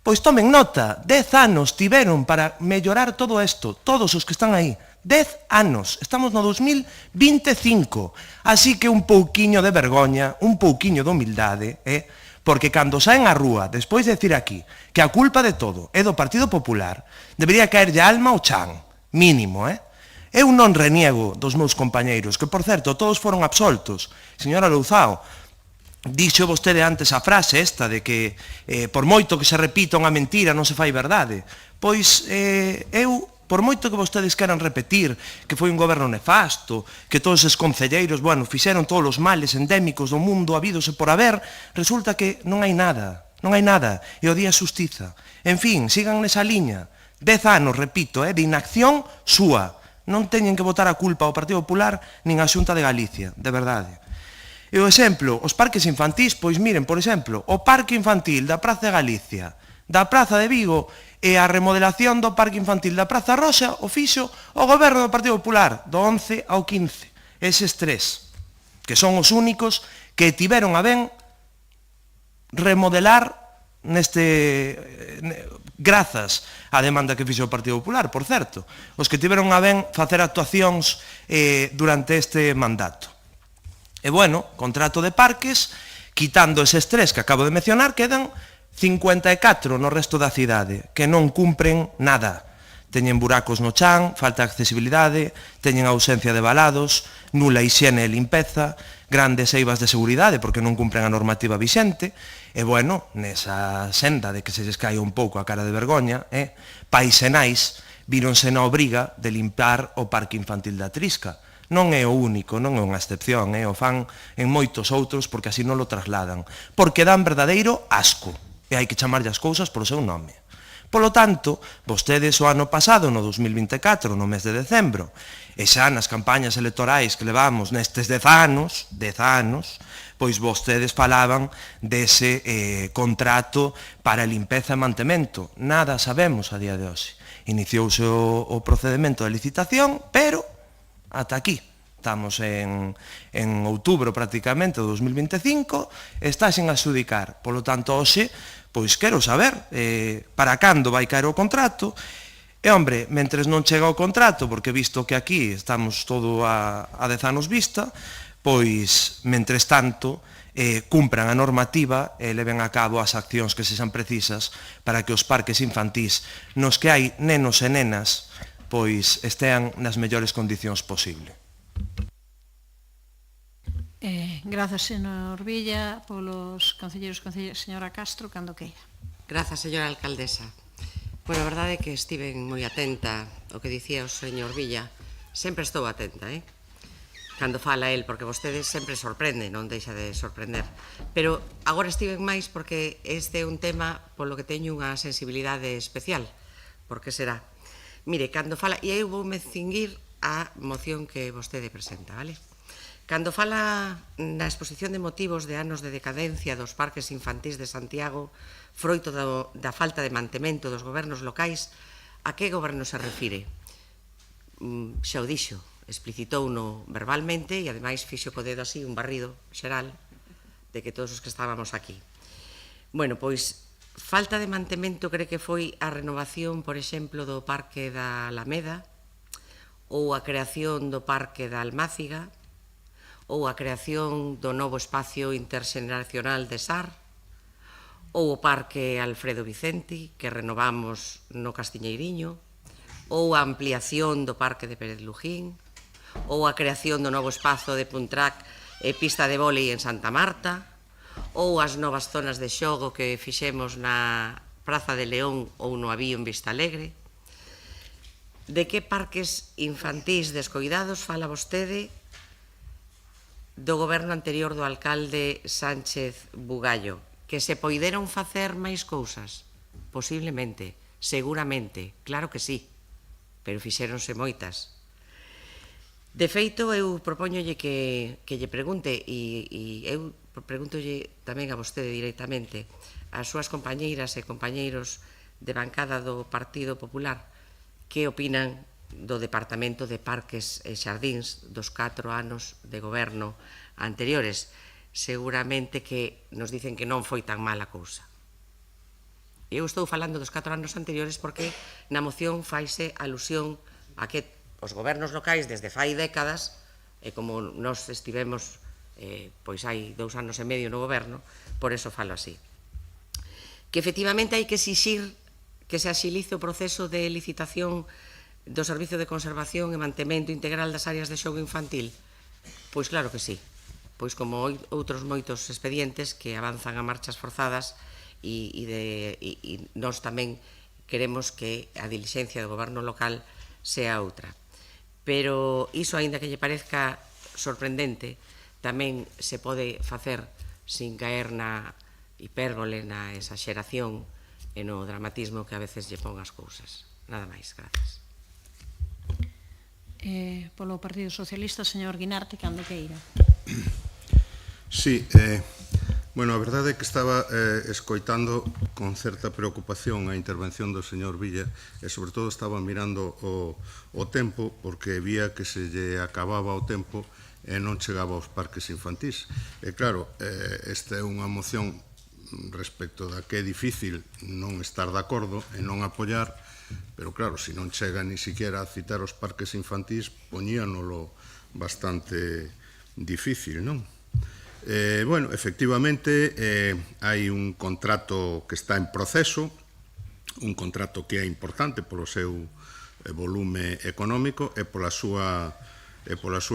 pois tomen nota, 10 anos tiveron para mellorar todo isto, todos os que están aí. 10 anos, estamos no 2025. Así que un pouquiño de vergoña, un pouquiño de humildade, porque cando saen á rúa, despois de decir aquí que a culpa de todo é do Partido Popular, debería caerlle alma ao chan, mínimo, Eu non reniego dos meus compañeiros, que, por certo, todos foron absoltos. Señora Louzao, dixo vostede antes a frase esta de que por moito que se repita unha mentira non se fai verdade. Pois eu, por moito que vostedes queran repetir que foi un goberno nefasto, que todos os concelleiros, fixeron todos os males endémicos do mundo habidos e por haber, resulta que non hai nada, e o día xustiza. En fin, sigan nesa liña. 10 anos, repito, de inacción súa. Non teñen que botar a culpa ao Partido Popular nin á Xunta de Galicia, de verdade. E o exemplo, os parques infantís, pois miren, por exemplo, o Parque Infantil da Praza de Galicia, da Praza de Vigo e a remodelación do Parque Infantil da Praza Roxa o fixo o goberno do Partido Popular, do 11 ao 15. Eses 3, que son os únicos que tiveron a ben remodelar grazas á demanda que fixo o Partido Popular, por certo, os que tiveron a ben facer actuacións durante este mandato. E contrato de parques, quitando eses 3 que acabo de mencionar, quedan 54 no resto da cidade, que non cumpren nada. Teñen buracos no chan, falta de accesibilidade, teñen ausencia de valados, nula hixiene e limpeza, grandes eivas de seguridade porque non cumpren a normativa vixente, e nesa senda de que se lles cae un pouco a cara de vergoña, pais e nais víronse na obriga de limpar o Parque Infantil da Trisca. Non é o único, non é unha excepción, o fan en moitos outros porque así non lo trasladan, porque dan verdadeiro asco, e hai que chamarlle as cousas polo seu nome. Polo tanto, vostedes o ano pasado, no 2024, no mes de decembro, e xa nas campañas electorais que levamos nestes 10 anos, pois vostedes falaban dese contrato para limpeza e mantemento. Nada sabemos a día de hoxe. Iniciouse o procedimento de licitación, pero ata aquí. Estamos en outubro prácticamente do 2025, está sen adxudicar. Polo tanto, hoxe, pois quero saber para cando vai caer o contrato. E, hombre, mentres non chega o contrato, porque visto que aquí estamos todo a 10 anos vista, pois, mentres tanto, cumpran a normativa e leven a cabo as accións que sexan precisas para que os parques infantís nos que hai nenos e nenas pois estean nas mellores condicións posible. Grazas, señor Villa, polos concelleiros e concelleiras, señora Castro, cando queira. Grazas, señora alcaldesa. Bueno, a verdade é que estiven moi atenta ao que dicía o señor Villa. Sempre estou atenta, cando fala el, porque vostedes sempre sorprende, non deixa de sorprender. Pero agora estiven máis porque este é un tema polo que teño unha sensibilidade especial. Por que será? Mire, cando fala, e eu voume cinguir a moción que vostede presenta, vale? Cando fala na exposición de motivos de anos de decadencia dos parques infantís de Santiago, froito da falta de mantemento dos gobernos locais, a que goberno se refire? Xa o dixo, explicitouno verbalmente e ademais fixo co dedo así un barrido xeral de que todos os que estábamos aquí. Bueno, pois, falta de mantemento cree que foi a renovación, por exemplo, do Parque da Alameda, ou a creación do Parque da Almáciga, ou a creación do novo espacio interxeneracional de SAR, ou o Parque Alfredo Vicenti, que renovamos no Castiñeiriño, ou a ampliación do Parque de Pérez Lujín, ou a creación do novo espazo de Puntrac e pista de vólei en Santa Marta, ou as novas zonas de xogo que fixemos na Praza de León ou no Avío en Vista Alegre. De que parques infantís descoidados fala vostede do goberno anterior do alcalde Sánchez Bugallo? Que se poideron facer máis cousas? Posiblemente, seguramente, claro que sí, pero fixéronse moitas. De feito, eu propóñolle que lle pregunte, e eu pregúntolle tamén a vostede directamente, as súas compañeiras e compañeiros de bancada do Partido Popular, que opinan do Departamento de Parques e Xardíns dos 4 anos de goberno anteriores. Seguramente que nos dicen que non foi tan mala cousa. Eu estou falando dos 4 anos anteriores porque na moción faise alusión a que os gobernos locais desde fai décadas, e como nos estivemos pois hai 2 anos e medio no goberno, por eso falo así. Que efectivamente hai que exixir que se axilice o proceso de licitación do Servizo de Conservación e Mantemento Integral das áreas de xogo infantil? Pois claro que sí. Pois como outros moitos expedientes que avanzan a marchas forzadas e nós tamén queremos que a dilixencia do goberno local sea outra. Pero iso, aínda que lle parezca sorprendente, tamén se pode facer sin caer na hipérbole, na exageración e no dramatismo que a veces lle pon as cousas. Nada máis, gracias. Polo Partido Socialista, señor Guinarte, cando queira. Sí, bueno, a verdade é que estaba escoitando con certa preocupación a intervención do señor Villa e, sobre todo, estaba mirando o tempo porque vía que se lle acababa o tempo e non chegaba aos parques infantís. E, claro, esta é unha moción respecto da que é difícil non estar de acordo e non apoiar, pero, claro, se non chega ni siquiera a citar os parques infantís, poñíanolo bastante difícil, non? Bueno, efectivamente, hai un contrato que está en proceso, un contrato que é importante polo seu volume económico e pola súa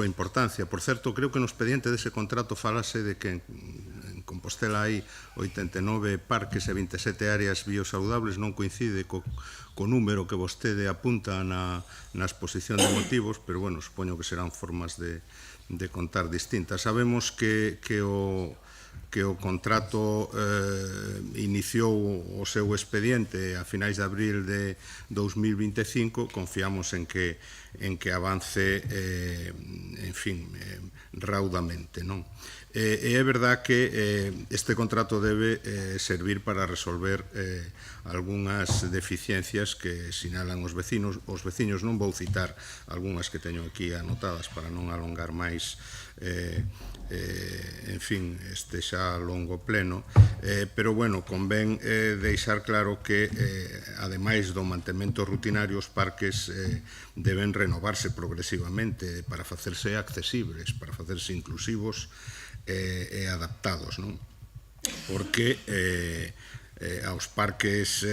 importancia. Por certo, creo que no expediente dese contrato falase de que en Compostela hai 89 parques e 27 áreas biosaudables, non coincide co número que vostede apunta na exposición de motivos, pero, bueno, supoño que serán formas de contar distintas. Sabemos que o contrato iniciou o seu expediente a finais de abril de 2025, confiamos en que avance, en fin, raudamente, non? E é verdad que este contrato debe servir para resolver algunhas deficiencias que sinalan os veciños. Non vou citar algunhas que teño aquí anotadas para non alongar máis, en fin, este xa longo pleno, pero, bueno, convén deixar claro que, ademais do mantemento rutinario, os parques deben renovarse progresivamente para facerse accesibles, para facerse inclusivos e adaptados, non? Porque aos parques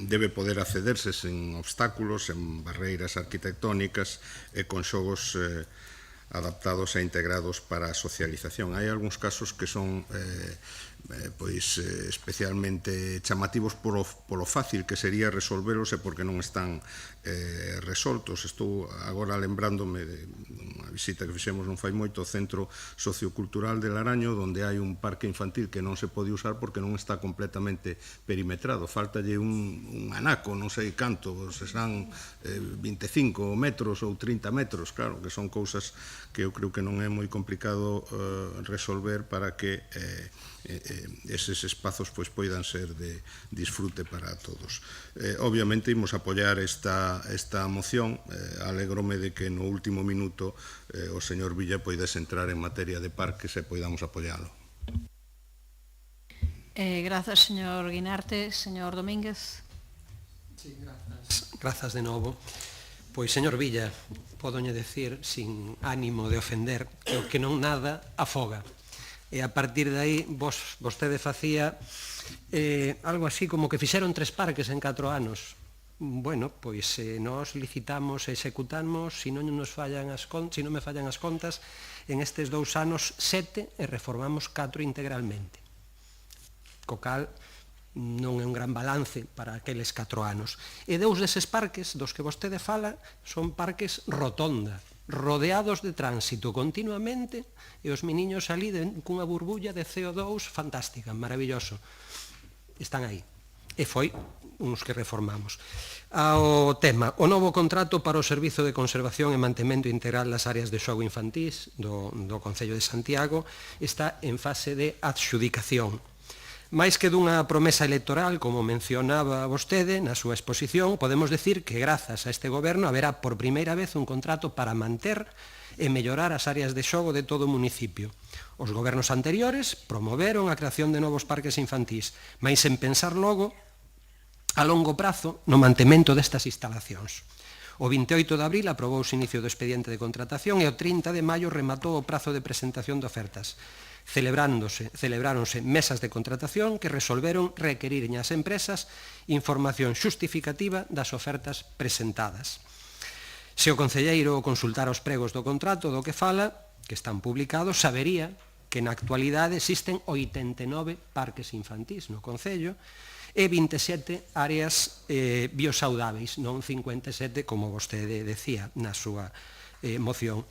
debe poder accederse sen obstáculos, sen barreiras arquitectónicas e con xogos adaptados e integrados para a socialización. Hai algúns casos que son especialmente chamativos polo fácil que sería resolveros e porque non están resoltos. Estou agora lembrándome de unha visita que fixemos non fai moito ao Centro Sociocultural de Laraño, onde hai un parque infantil que non se pode usar porque non está completamente perimetrado. Faltalle un anaco, non sei canto, serán 25 metros ou 30 metros, claro, que son cousas que eu creo que non é moi complicado resolver para que eses espazos poidan ser de disfrute para todos. Obviamente imos apoiar esta moción. Alégrome de que no último minuto o señor Villa poidese entrar en materia de parques e poidamos apoialo. Grazas, señor Guinarte. Señor Domínguez. Sí, grazas de novo. Pois, señor Villa, podoñe decir, sin ánimo de ofender, que o que non nada afoga. E a partir de aí, vostede facía algo así como que fixeron 3 parques en 4 anos. Bueno, pois nós licitamos e executamos, se non me fallan as contas, en estes 2 anos 7 e reformamos 4 integralmente. Co cal non é un gran balance para aqueles 4 anos. E 2 deses parques dos que vostede fala son parques rotonda, rodeados de tránsito continuamente e os meniños ali cunha burbulla de CO2 fantástica, maravilloso. Están aí. E foi uns que reformamos. Ao tema, o novo contrato para o Servizo de Conservación e Mantemento Integral das áreas de xogo infantís do Concello de Santiago está en fase de adxudicación. Mais que dunha promesa electoral, como mencionaba vostede na súa exposición, podemos decir que grazas a este goberno haberá por primeira vez un contrato para manter e mellorar as áreas de xogo de todo o municipio. Os gobernos anteriores promoveron a creación de novos parques infantís, mais sen pensar logo a longo prazo no mantemento destas instalacións. O 28 de abril aprobouse o inicio do expediente de contratación e o 30 de maio rematou o prazo de presentación de ofertas. Celebráronse mesas de contratación que resolveron requerir ás empresas información xustificativa das ofertas presentadas. Se o concelleiro consultara os pregos do contrato do que fala, que están publicados, sabería que na actualidade existen 89 parques infantís no Concello e 27 áreas biosaudáveis, non 57 como vostede decía na súa moción.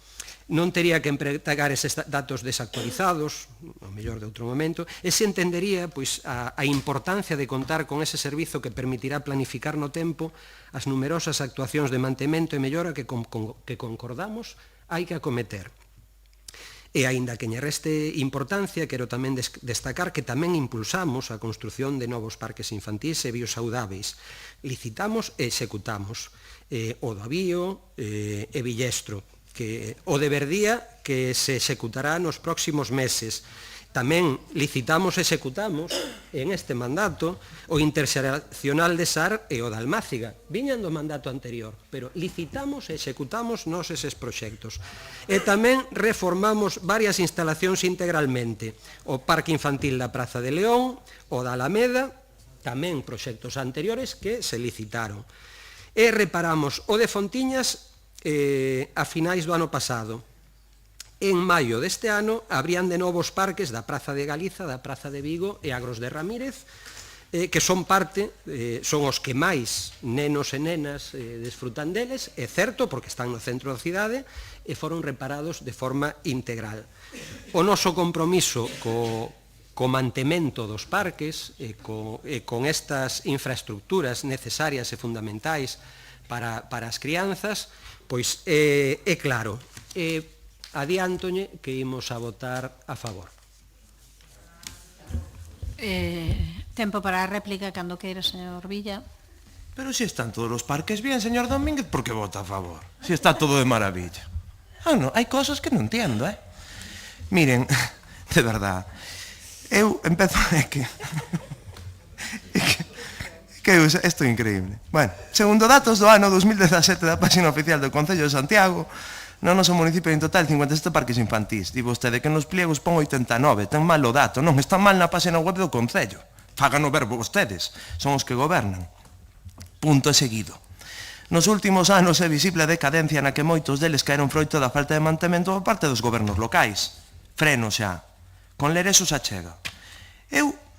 Non tería que empregar eses datos desactualizados, o mellor de outro momento, e se entendería a importancia de contar con ese servizo que permitirá planificar no tempo as numerosas actuacións de mantemento e mellora que concordamos hai que acometer. E, aínda que lle reste importancia, quero tamén destacar que tamén impulsamos a construción de novos parques infantís e biosaudáveis. Licitamos e executamos o do Avío e Villestro, que o de Verdía que se executará nos próximos meses. Tamén licitamos e executamos en este mandato o interxeracional de Sar e o de Almáciga. Viñan do mandato anterior, pero licitamos e executamos nos eses proxectos. E tamén reformamos varias instalacións integralmente. O Parque Infantil da Praza de León, o da Alameda, tamén proxectos anteriores que se licitaron. E reparamos o de Fontiñas a finais do ano pasado. En maio deste ano abrían de novos parques da Praza de Galiza, da Praza de Vigo e Agros de Ramírez, que son os que máis nenos e nenas desfrutan deles, é certo, porque están no centro da cidade, e foron reparados de forma integral. O noso compromiso co mantemento dos parques e con estas infraestructuras necesarias e fundamentais para as crianzas, pois é claro, adiántoñe que imos a votar a favor. Tempo para a réplica cando queira, señor Villa. Pero se están todos os parques bien, señor Domínguez, por que vota a favor? Se está todo de maravilla. No, hai cosas que non entiendo, Miren, de verdad, eu empezo isto é increíble. Bueno, segundo datos do ano 2017 da página oficial do Concello de Santiago, No noso municipio en total 57 parques infantís. Di vostede que nos pliegos pon 89, ten mal o dato, non, está mal na página web do Concello. Fágano ver vostedes, son os que gobernan. Punto e seguido. Nos últimos anos é visible a decadencia na que moitos deles caeron froito da falta de mantemento por parte dos gobernos locais. Freno xa. Con ler eso xa chega.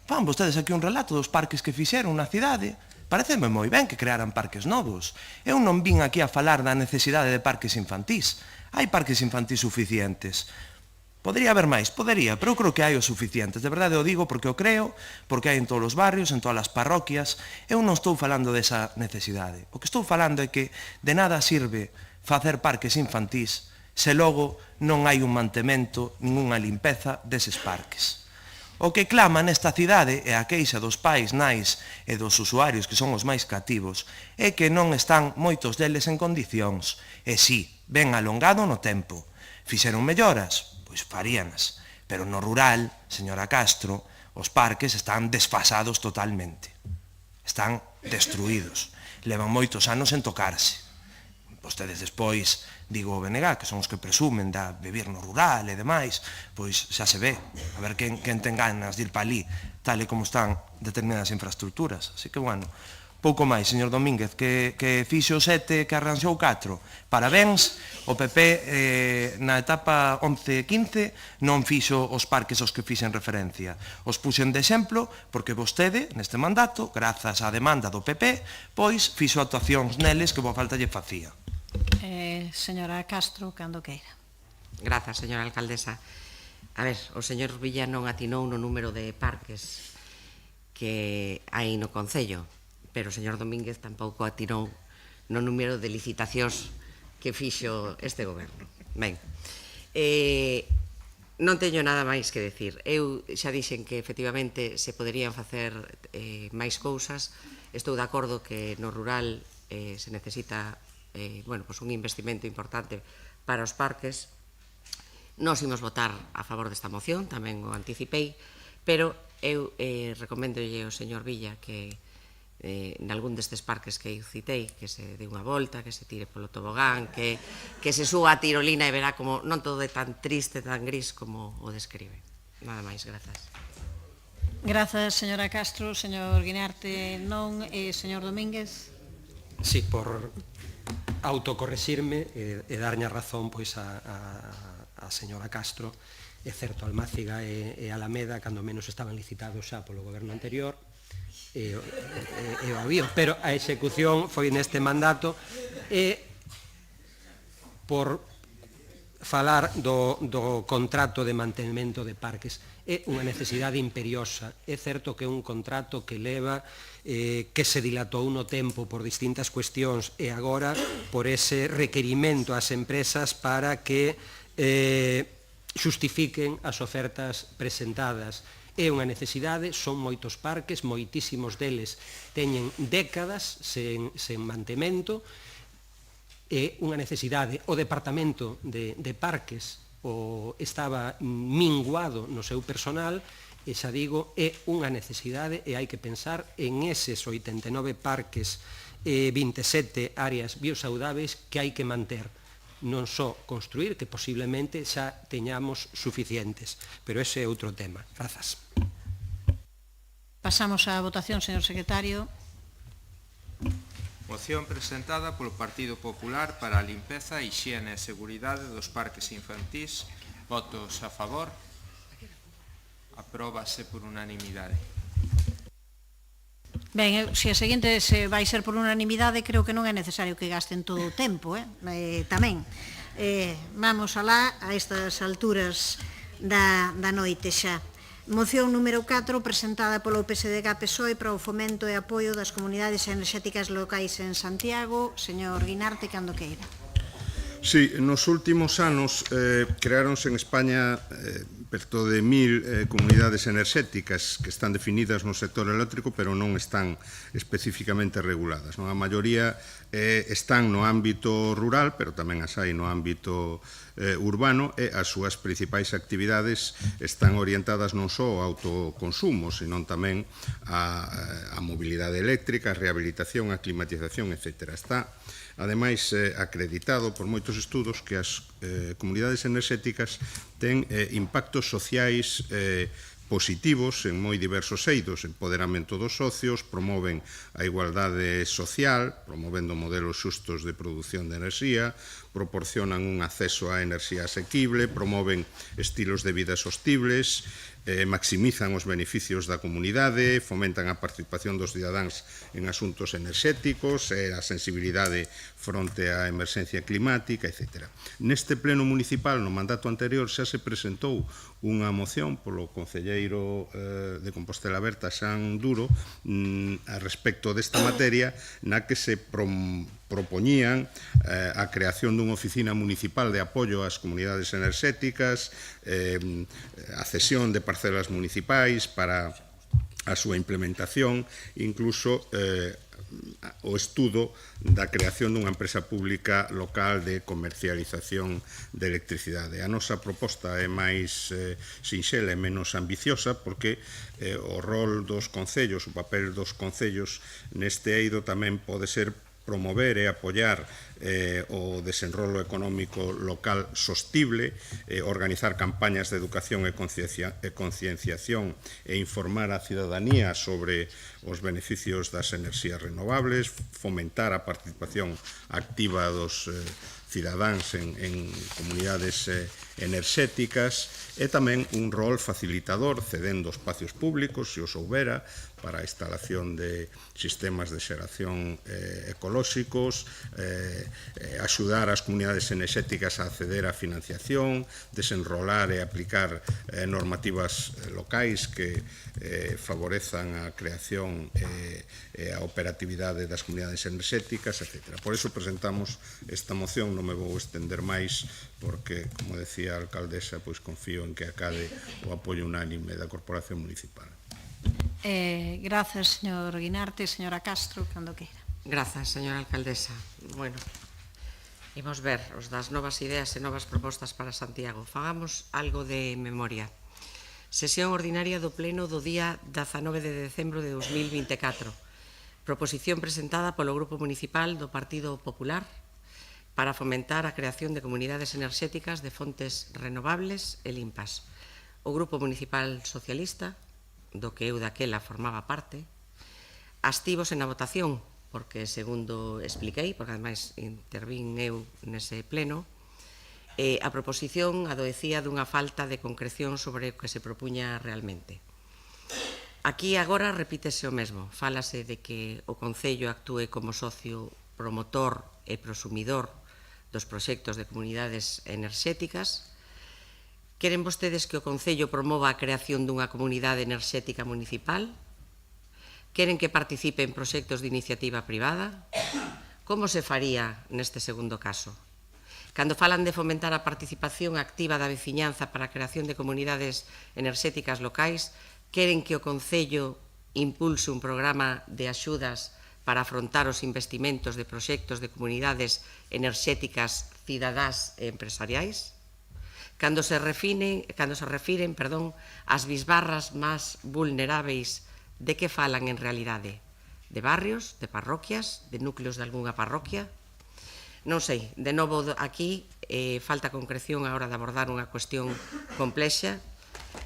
Fan vostedes aquí un relato dos parques que fixeron na cidade. Pareceme moi ben que crearan parques novos. Eu non vin aquí a falar da necesidade de parques infantís. Hai parques infantís suficientes. Podría haber máis, podería, pero eu creo que hai os suficientes. De verdade o digo porque o creo, porque hai en todos os barrios, en todas as parroquias. Eu non estou falando desa necesidade. O que estou falando é que de nada sirve facer parques infantís se logo non hai un mantemento, ninguna limpeza deses parques. O que clama nesta cidade e a queixa dos pais, nais e dos usuarios que son os máis cativos é que non están moitos deles en condicións. E si, ben alongado no tempo. Fixeron melloras? Pois faríanas. Pero no rural, señora Castro, os parques están desfasados totalmente. Están destruídos. Levan moitos anos en tocarse. Vostedes despois, digo o BNG, que son os que presumen de vivir no rural e demais, pois xa se ve, a ver quen ten ganas de ir pa ali, tal e como están determinadas infraestructuras. Así que, bueno, pouco máis, señor Domínguez, que fixo 7, que arranxou 4. Parabéns, o PP na etapa 11-15 non fixo os parques aos que fixen referencia. Os puxen de exemplo porque vostede, neste mandato, grazas á demanda do PP, pois fixo actuacións neles que boa falta lle facía. Señora Castro, cando queira. Grazas, señora alcaldesa. A ver, o señor Villa non atinou no número de parques que hai no Concello, pero o señor Domínguez tampouco atinou no número de licitacións que fixo este goberno. Ben, non teño nada máis que decir. Eu xa dixen que efectivamente se poderían facer máis cousas. Estou de acordo que no rural se necesita un investimento importante para os parques. Nós imos votar a favor desta moción, tamén o anticipei, pero eu recomendolle ao señor Villa que en algún destes parques que eu citei, que se dé unha volta, que se tire polo tobogán, que se suba a tirolina e verá como non todo é tan triste, tan gris como o describe. Nada máis, grazas. Grazas, señora Castro. Señor Guinarte, non. Señor Domínguez. Sí, por autocorrexirme e darlle a razón pois a señora Castro. É certo, Almáciga e Alameda cando menos estaban licitados xa polo goberno anterior e o había, pero a execución foi neste mandato e por falar do contrato de mantenimento de parques é unha necesidade imperiosa. É certo que é un contrato que leva que se dilatou no tempo por distintas cuestións e agora por ese requerimento ás empresas para que xustifiquen as ofertas presentadas. É unha necesidade, son moitos parques, moitísimos deles teñen décadas sen mantemento, é unha necesidade. O Departamento de Parques estaba minguado no seu personal e xa digo, é unha necesidade e hai que pensar en eses 89 parques e 27 áreas biosaudáveis que hai que manter. Non só construir, que posiblemente xa teñamos suficientes, pero ese é outro tema. Grazas. Pasamos á votación, señor secretario. Moción presentada polo Partido Popular para a limpeza, hixiene e seguridade dos parques infantís. Votos a favor. Apróbase por unanimidade. Ben, se a seguinte se vai ser por unanimidade, creo que non é necesario que gasten todo o tempo, tamén. Vamos alá a estas alturas da noite xa. Moción número 4, presentada polo PSDG-PSOE para o fomento e apoio das comunidades enerxéticas locais en Santiago. Señor Guinarte, cando queira. Sí, nos últimos anos creáronse en España perto de 1000 comunidades enerxéticas que están definidas no sector eléctrico, pero non están especificamente reguladas. A maioría están no ámbito rural, pero tamén as hai no ámbito urbano e as súas principais actividades están orientadas non só ao autoconsumo, senón tamén a mobilidade eléctrica, a rehabilitación, a climatización, etc. Está, ademais, acreditado por moitos estudos que as comunidades enerxéticas ten impactos sociais positivos en moi diversos eidos, empoderamento dos socios, promoven a igualdade social, promovendo modelos xustos de produción de enerxía, proporcionan un acceso á enerxía asequible, promoven estilos de vida sostibles, maximizan os beneficios da comunidade, fomentan a participación dos cidadáns en asuntos enerxéticos, a sensibilidade fronte á emerxencia climática, etc. Neste pleno municipal, no mandato anterior, xa se presentou unha moción polo concelleiro de Compostela Berta, Xan Duro, a respecto desta materia, na que se propoñían a creación dunha oficina municipal de apoio ás comunidades enerxéticas, a cesión de parcelas municipais para a súa implementación, incluso o estudo da creación dunha empresa pública local de comercialización de electricidade. A nosa proposta é máis sinxela e menos ambiciosa porque o rol dos concellos, o papel dos concellos neste eido tamén pode ser promover e apoiar o desenrolo económico local sostible, organizar campañas de educación e concienciación e informar a cidadanía sobre os beneficios das enerxías renovables, fomentar a participación activa dos cidadáns en comunidades enerxéticas e tamén un rol facilitador cedendo espacios públicos, se os houbera, para a instalación de sistemas de xeración ecolóxicos, axudar as comunidades enerxéticas a acceder á financiación, desenrolar e aplicar normativas locais que favorezan a creación e a operatividade das comunidades enerxéticas, etc. Por iso presentamos esta moción, non me vou estender máis, porque, como decía a alcaldesa, pois confío en que acade o apoio unánime da Corporación Municipal. Grazas, señor Guinarte. Señora Castro, cando queira. Grazas, señora alcaldesa. Bueno, imos ver os das novas ideas e novas propostas para Santiago. Fagamos algo de memoria. Sesión ordinaria do Pleno do día 19 de decembro de 2024. Proposición presentada polo Grupo Municipal do Partido Popular para fomentar a creación de comunidades enerxéticas de fontes renovables e limpas. O Grupo Municipal Socialista, do que eu daquela formaba parte, abstívose na votación, porque, segundo expliquei, porque ademais intervín eu nese pleno, a proposición adoecía dunha falta de concreción sobre o que se propuña realmente. Aquí agora repítese o mesmo. Fálase de que o Concello actúe como socio promotor e prosumidor dos proxectos de comunidades enerxéticas. Queren vostedes que o Concello promova a creación dunha comunidade enerxética municipal? Queren que participe en proxectos de iniciativa privada? Como se faría neste segundo caso? Cando falan de fomentar a participación activa da veciñanza para a creación de comunidades enerxéticas locais, queren que o Concello impulse un programa de axudas para afrontar os investimentos de proxectos de comunidades enerxéticas cidadás e empresariais? Cando se refiren ás bisbarras máis vulneráveis, de que falan en realidade? De barrios, de parroquias, de núcleos de algunha parroquia? Non sei, de novo aquí falta concreción a hora de abordar unha cuestión complexa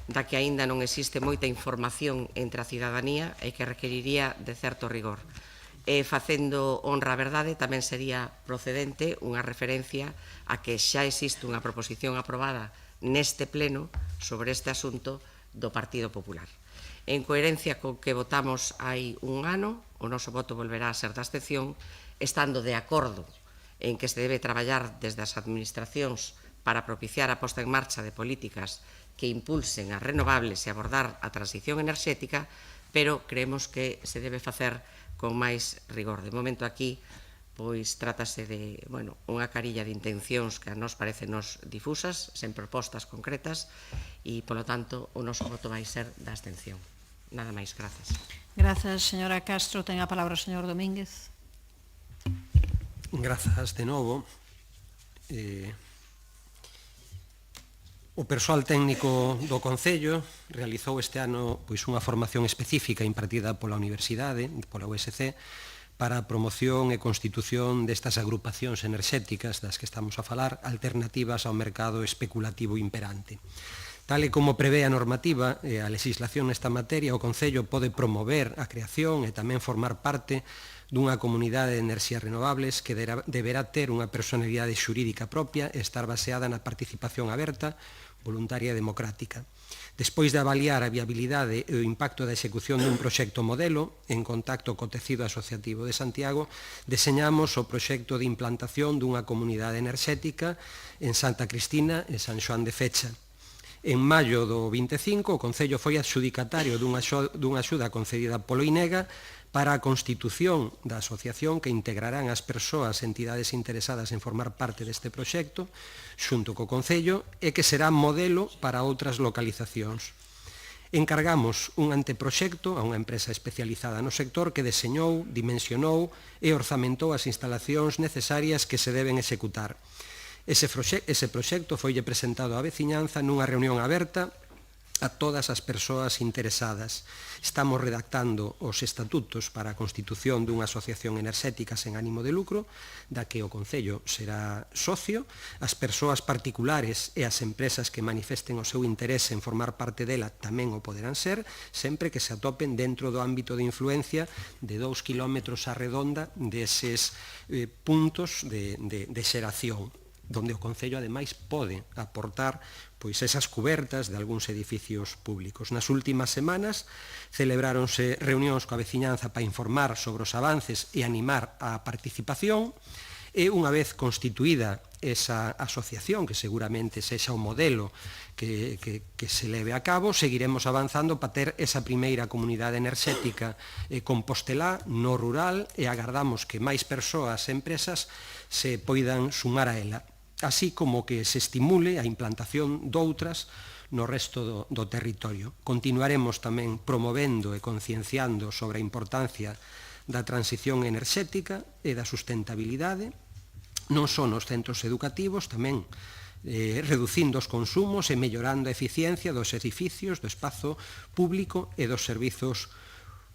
da que aínda non existe moita información entre a cidadanía e que requeriría de certo rigor. Facendo honra á verdade, tamén sería procedente unha referencia a que xa existe unha proposición aprobada neste pleno sobre este asunto do Partido Popular. En coherencia co que votamos hai un ano, o noso voto volverá a ser de abstención, estando de acordo en que se debe traballar desde as administracións para propiciar a posta en marcha de políticas que impulsen as renovables e abordar a transición enerxética, pero creemos que se debe facer con máis rigor. De momento aquí, pois trátase de unha carilla de intencións que a nos parecenos difusas, sen propostas concretas, e, polo tanto, o noso voto vai ser da abstención. Nada máis, grazas. Grazas, señora Castro. Ten a palabra o señor Domínguez. Grazas de novo. O persoal técnico do Concello realizou este ano pois unha formación específica impartida pola Universidade, pola USC, para a promoción e constitución destas agrupacións enerxéticas das que estamos a falar, alternativas ao mercado especulativo imperante. Tal e como prevé a normativa e a legislación nesta materia, o Concello pode promover a creación e tamén formar parte dunha comunidade de enerxías renovables que deberá ter unha personalidade xurídica propia e estar baseada na participación aberta, voluntaria e democrática. Despois de avaliar a viabilidade e o impacto da execución dun proxecto modelo, en contacto co tecido asociativo de Santiago, deseñamos o proxecto de implantación dunha comunidade enerxética en Santa Cristina e San Xoán de Fecha. En maio do 25, o Concello foi adxudicatario dunha axuda concedida polo INEGA para a constitución da asociación que integrarán as persoas e entidades interesadas en formar parte deste proxecto, xunto co Concello, e que será modelo para outras localizacións. Encargamos un anteproxecto a unha empresa especializada no sector que deseñou, dimensionou e orzamentou as instalacións necesarias que se deben executar. Ese proxecto foille presentado á veciñanza nunha reunión aberta a todas as persoas interesadas. Estamos redactando os estatutos para a constitución dunha asociación enerxética sen ánimo de lucro, da que o Concello será socio. As persoas particulares e as empresas que manifesten o seu interese en formar parte dela tamén o poderán ser, sempre que se atopen dentro do ámbito de influencia de 2 kilómetros a redonda deses puntos de xeración, donde o Concello, ademais, pode aportar pois esas cubertas de algúns edificios públicos. Nas últimas semanas celebráronse reunións coa veciñanza para informar sobre os avances e animar a participación, e unha vez constituída esa asociación, que seguramente sexa o modelo que se leve a cabo, seguiremos avanzando para ter esa primeira comunidade enerxética compostelá no rural, e agardamos que máis persoas e empresas se poidan sumar a ela, así como que se estimule a implantación doutras no resto do territorio. Continuaremos tamén promovendo e concienciando sobre a importancia da transición enerxética e da sustentabilidade, non só nos centros educativos, tamén reducindo os consumos e mellorando a eficiencia dos edificios, do espazo público e dos servizos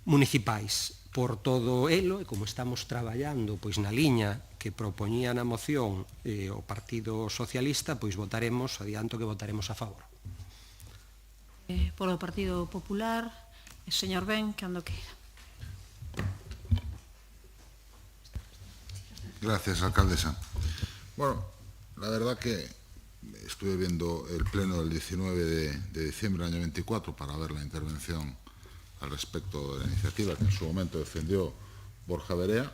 municipais. Por todo elo, e como estamos traballando pois na liña que propoñía na moción o Partido Socialista, pois votaremos, adianto que votaremos a favor. Polo Partido Popular, o señor Ben, cando queira. Gracias, alcaldesa. Bueno, la verdad que estuve viendo el pleno del 19 de diciembre del año 24 para ver la intervención al respecto de la iniciativa que en su momento defendió Borja Verea.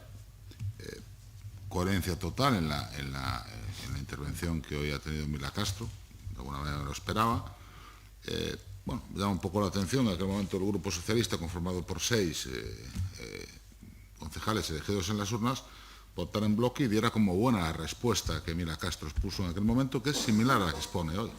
Coherencia total en la intervención que hoy ha tenido Mila Castro, de alguna manera me lo esperaba. Bueno, me llama un poco la atención en aquel momento el Grupo Socialista, conformado por 6 concejales elegidos en las urnas, votar en bloque y diera como buena la respuesta que Mila Castro expuso en aquel momento, que es similar a la que expone hoy.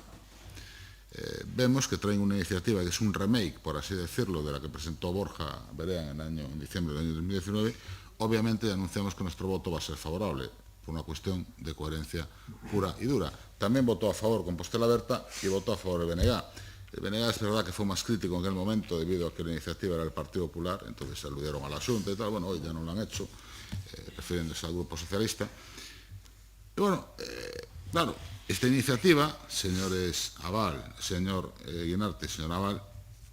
Vemos que traen una iniciativa que es un remake, por así decirlo, de la que presentó Borja Verea en diciembre del año 2019. Obviamente anunciamos que nuestro voto va a ser favorable, por una cuestión de coherencia pura y dura. También votó a favor Compostela Berta y votó a favor el BNG. El BNG es verdad que fue más crítico en aquel momento debido a que la iniciativa era del Partido Popular, entonces se aludieron al asunto y tal. Bueno, hoy ya no lo han hecho, refiriéndose al Grupo Socialista. Y bueno, claro, esta iniciativa, señores Aval, señor Guinarte, señor Aval,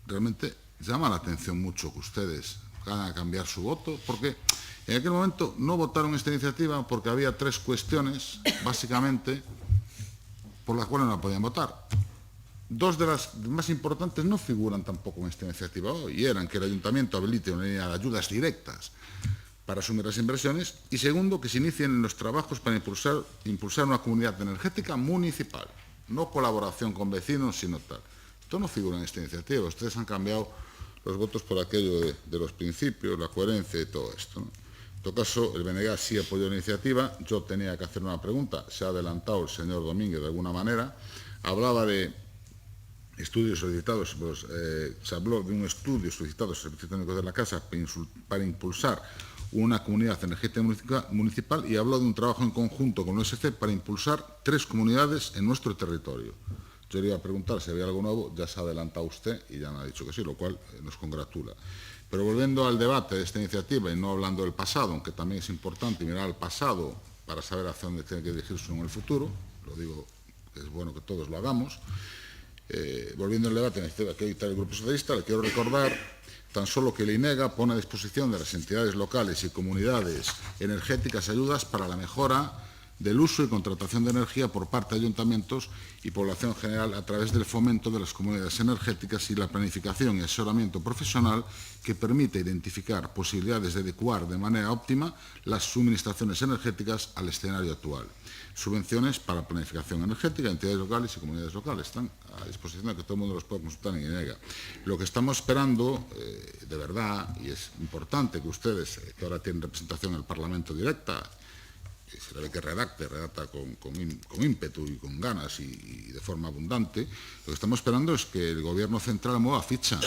realmente llama la atención mucho que ustedes van a cambiar su voto, porque en aquel momento no votaron esta iniciativa porque había 3 cuestiones, básicamente, por las cuales no podían votar. 2 de las más importantes no figuran tampoco en esta iniciativa hoy, y eran que el Ayuntamiento habilite una línea de ayudas directas para asumir las inversiones, y segundo, que se inicien los trabajos para impulsar una comunidad energética municipal, no colaboración con vecinos, sino tal. Esto no figura en esta iniciativa. Ustedes han cambiado los votos por aquello de los principios, la coherencia y todo esto, ¿no? En todo caso, el BNG sí apoyó la iniciativa. Yo tenía que hacer una pregunta, se ha adelantado el señor Domínguez de alguna manera. Hablaba de estudios solicitados, pues, se habló de un estudio solicitado al Servicio Técnico de la Casa para impulsar una comunidad energética municipal, y habló de un trabajo en conjunto con el OSC para impulsar 3 comunidades en nuestro territorio. Yo le iba a preguntar si había algo nuevo, ya se ha adelantado usted y ya me ha dicho que sí, lo cual nos congratula. Pero volviendo al debate de esta iniciativa y no hablando del pasado, aunque también es importante mirar al pasado para saber hacia dónde tiene que dirigirse en el futuro, lo digo que es bueno que todos lo hagamos, volviendo al debate de la iniciativa que hoy trae el Grupo Socialista, le quiero recordar tan solo que el INEGA pone a disposición de las entidades locales y comunidades energéticas ayudas para la mejora del uso y contratación de energía por parte de ayuntamientos y población general a través del fomento de las comunidades energéticas y la planificación y asesoramiento profesional que permite identificar posibilidades de adecuar de manera óptima las suministraciones energéticas al escenario actual. Subvenciones para planificación energética, entidades locales y comunidades locales. Están a disposición de que todo el mundo los pueda consultar en INEGA. Lo que estamos esperando, de verdad, y es importante que ustedes, que ahora tienen representación en el Parlamento directa, se le ve que redacta con ímpetu y con ganas y de forma abundante, lo que estamos esperando es que el Gobierno central mueva ficha,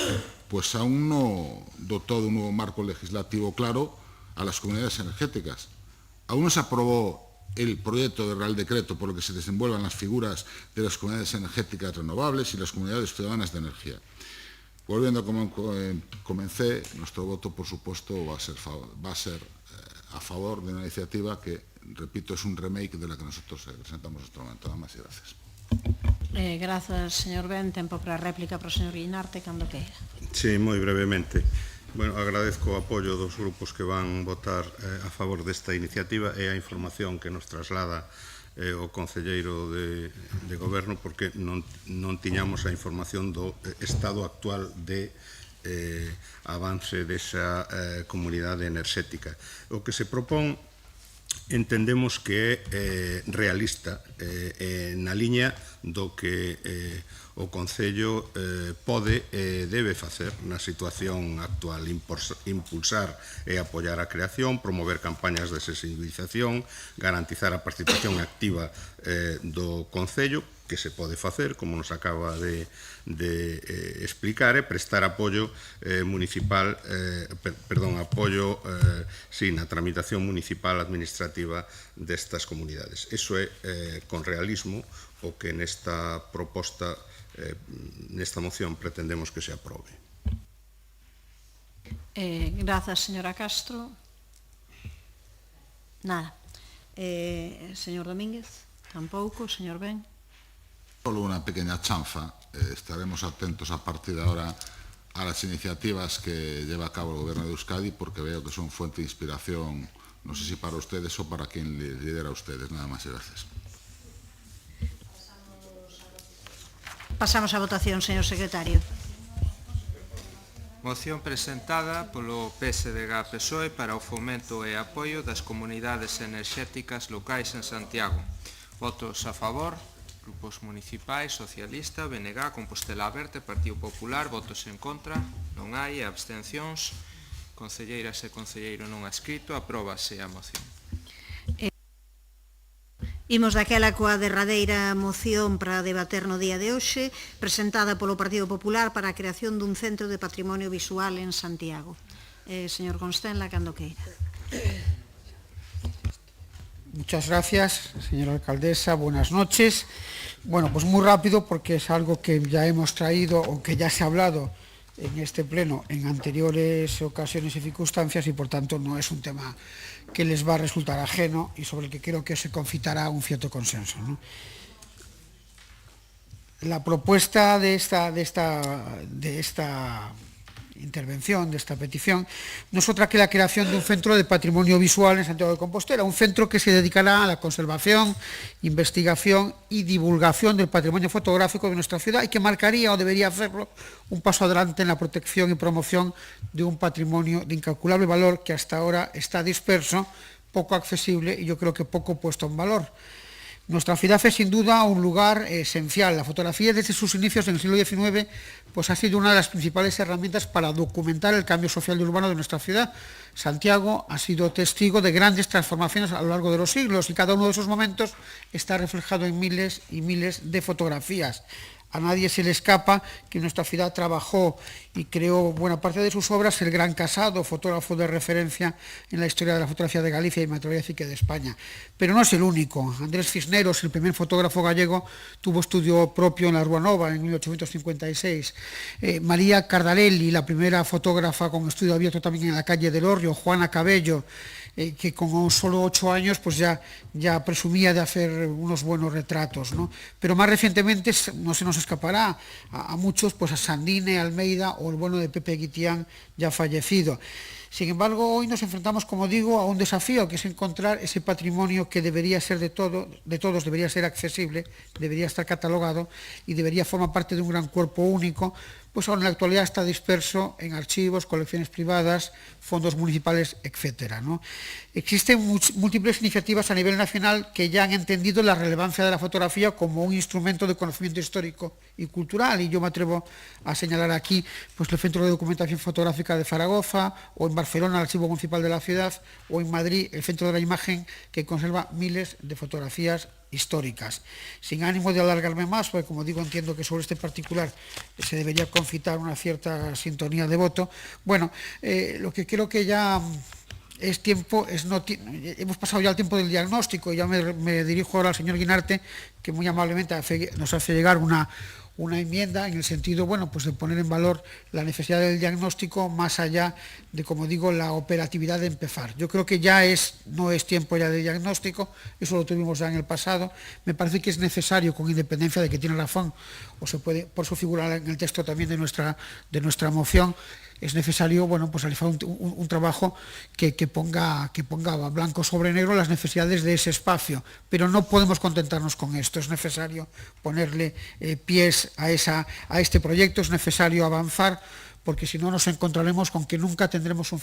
pues aún no dotó de un nuevo marco legislativo claro a las comunidades energéticas. Aún no se aprobó el proyecto de Real Decreto por el que se desenvuelvan las figuras de las comunidades energéticas renovables y las comunidades ciudadanas de energía. Volviendo a como comencé, nuestro voto, por supuesto, va a ser a favor de una iniciativa que, repito, es un remake de la que nosotros presentamos en este momento. Nada más y gracias. Grazas, señor Ben. Tempo para a réplica para o señor Guinarte, cando queira. Sí, moi brevemente. Bueno, agradezco o apoio dos grupos que van votar a favor desta iniciativa e a información que nos traslada o concelleiro de goberno, porque non tiñamos a información do estado actual de avance desa comunidade enerxética. O que se propón entendemos que é realista na liña do que o Concello pode e debe facer na situación actual, impulsar e apoiar a creación, promover campañas de sensibilización, garantizar a participación activa do Concello, que se pode facer, como nos acaba de explicar, e prestar apoio municipal, apoio na tramitación municipal administrativa destas comunidades. Iso é con realismo o que nesta proposta, nesta moción, pretendemos que se aprobe. Grazas, señora Castro. Nada. Señor Domínguez, tampouco. Señor Ben. Solo una pequeña chanfa. Estaremos atentos a partir de ahora a las iniciativas que lleva a cabo el Gobierno de Euskadi, porque veo que son fuente de inspiración, no sé si para ustedes o para quien lidera a ustedes. Nada más y gracias. Pasamos a votación, señor secretario. Moción presentada polo PSDG-PSOE para o fomento e apoio das comunidades enerxéticas locais en Santiago. Votos a favor. Grupos municipais, Socialista, BNG, Compostela Verde, Partido Popular, votos en contra, non hai, abstencións, concelleiras e concelleiro non adscrito, apróbase a moción. Imos daquela coa derradeira moción para debater no día de hoxe, presentada polo Partido Popular para a creación dun centro de patrimonio visual en Santiago. Señor Constenla, cando queira. Muchas gracias, señora alcaldesa. Buenas noches. Bueno, pues muy rápido, porque es algo que ya hemos traído o que ya se ha hablado en este pleno en anteriores ocasiones y circunstancias, y por tanto no es un tema que les va a resultar ajeno y sobre el que creo que se concitará un cierto consenso, ¿no? La propuesta de esta intervención, de esta petición, no es otra que la creación de un centro de patrimonio visual en Santiago de Compostela, un centro que se dedicará a la conservación, investigación y divulgación del patrimonio fotográfico de nuestra ciudad, y que marcaría, o debería hacerlo, un paso adelante en la protección y promoción de un patrimonio de incalculable valor que hasta ahora está disperso, poco accesible y yo creo que poco puesto en valor. Nuestra ciudad es sin duda un lugar esencial. La fotografía desde sus inicios en el siglo XIX pues ha sido una de las principales herramientas para documentar el cambio social y urbano de nuestra ciudad. Santiago ha sido testigo de grandes transformaciones a lo largo de los siglos y cada uno de esos momentos está reflejado en miles y miles de fotografías. A nadie se le escapa que en nuestra ciudad trabajó y creó buena parte de sus obras el Gran Casado, fotógrafo de referencia en la historia de la fotografía de Galicia y me atrevería a decir que de España. Pero no es el único. Andrés Cisneros, el primer fotógrafo gallego, tuvo estudio propio en la Rúa Nova en 1856. María Cardarelli, la primera fotógrafa con estudio abierto también en la calle del Orrio. Juana Cabello, que con solo 8 años pues ya presumía de hacer unos buenos retratos, ¿no? Pero más recientemente, no se nos escapará a muchos, pues a Sandine, Almeida o el bueno de Pepe Guitián, ya fallecido. Sin embargo, hoy nos enfrentamos, como digo, a un desafío, que es encontrar ese patrimonio que debería ser de todos, debería ser accesible, debería estar catalogado y debería formar parte de un gran cuerpo único, pues ahora en la actualidad está disperso en archivos, colecciones privadas, fondos municipales, etcétera, ¿no? Existen múltiples iniciativas a nivel nacional que ya han entendido la relevancia de la fotografía como un instrumento de conocimiento histórico y cultural, y yo me atrevo a señalar aquí pues el Centro de Documentación Fotográfica de Zaragoza, o en Barcelona el Archivo Municipal de la Ciudad, o en Madrid el Centro de la Imagen, que conserva miles de fotografías históricas. Sin ánimo de alargarme más, porque como digo, entiendo que sobre este particular se debería concitar una cierta sintonía de voto. Bueno, lo que creo que ya es tiempo, hemos pasado ya el tiempo del diagnóstico, y ya me dirijo ahora al señor Guinarte, que muy amablemente nos hace llegar una enmienda en el sentido, bueno, pues de poner en valor la necesidad del diagnóstico más allá de, como digo, la operatividad de empezar. Yo creo que no es tiempo ya de diagnóstico, eso lo tuvimos ya en el pasado. Me parece que es necesario, con independencia de que tiene razón, o se puede, por eso figurar en el texto también de nuestra moción, es necesario, bueno, pues realizar un trabajo que ponga blanco sobre negro las necesidades de ese espacio, pero no podemos contentarnos con esto, es necesario ponerle pies a este proyecto, es necesario avanzar, porque si no nos encontraremos con que nunca tendremos un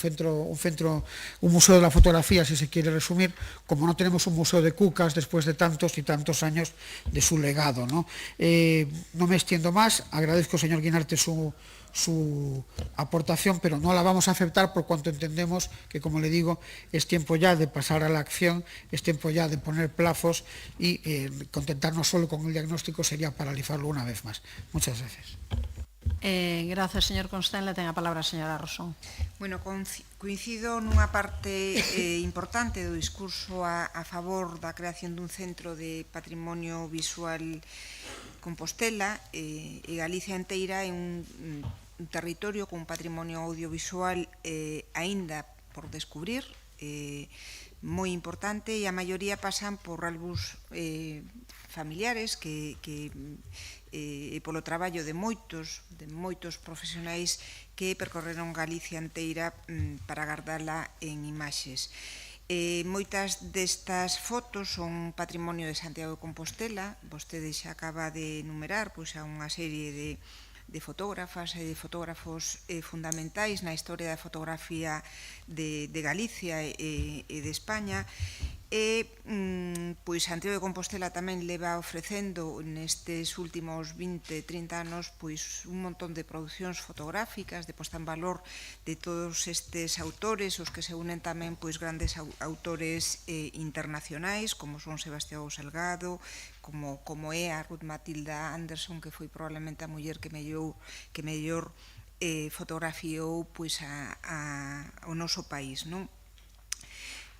museo de la fotografía, si se quiere resumir, como no tenemos un museo de Cucas después de tantos y tantos años de su legado, ¿no? No me extiendo más, agradezco, señor Guinarte, su aportación, pero no la vamos a aceptar por cuanto entendemos que, como le digo, es tiempo ya de pasar a la acción, es tiempo ya de poner plazos, y contentarnos solo con el diagnóstico sería paralizarlo una vez más. Muchas gracias. Gracias, señor Constenla. Ten a palabra a señora Rosón. Bueno, coincido nunha parte importante do discurso a favor da creación dun centro de patrimonio visual Compostela, e Galicia inteira é un territorio con un patrimonio audiovisual aínda por descubrir, moi importante, e a maioría pasan por algúns familiares que polo traballo de moitos profesionais que percorreron Galicia inteira para guardala en imaxes. Moitas destas fotos son patrimonio de Santiago de Compostela. Vostede xa acaba de enumerar a unha serie de fotógrafas e de fotógrafos fundamentais na historia da fotografía de Galicia e de España. E Santiago de Compostela tamén leva ofrecendo nestes últimos 20-30 anos un montón de producións fotográficas, de posta en valor de todos estes autores, os que se unen tamén grandes autores internacionais, como son Sebastião Salgado, como é a Ruth Matilda Anderson, que foi probablemente a muller que mellor fotografiou o noso país, non?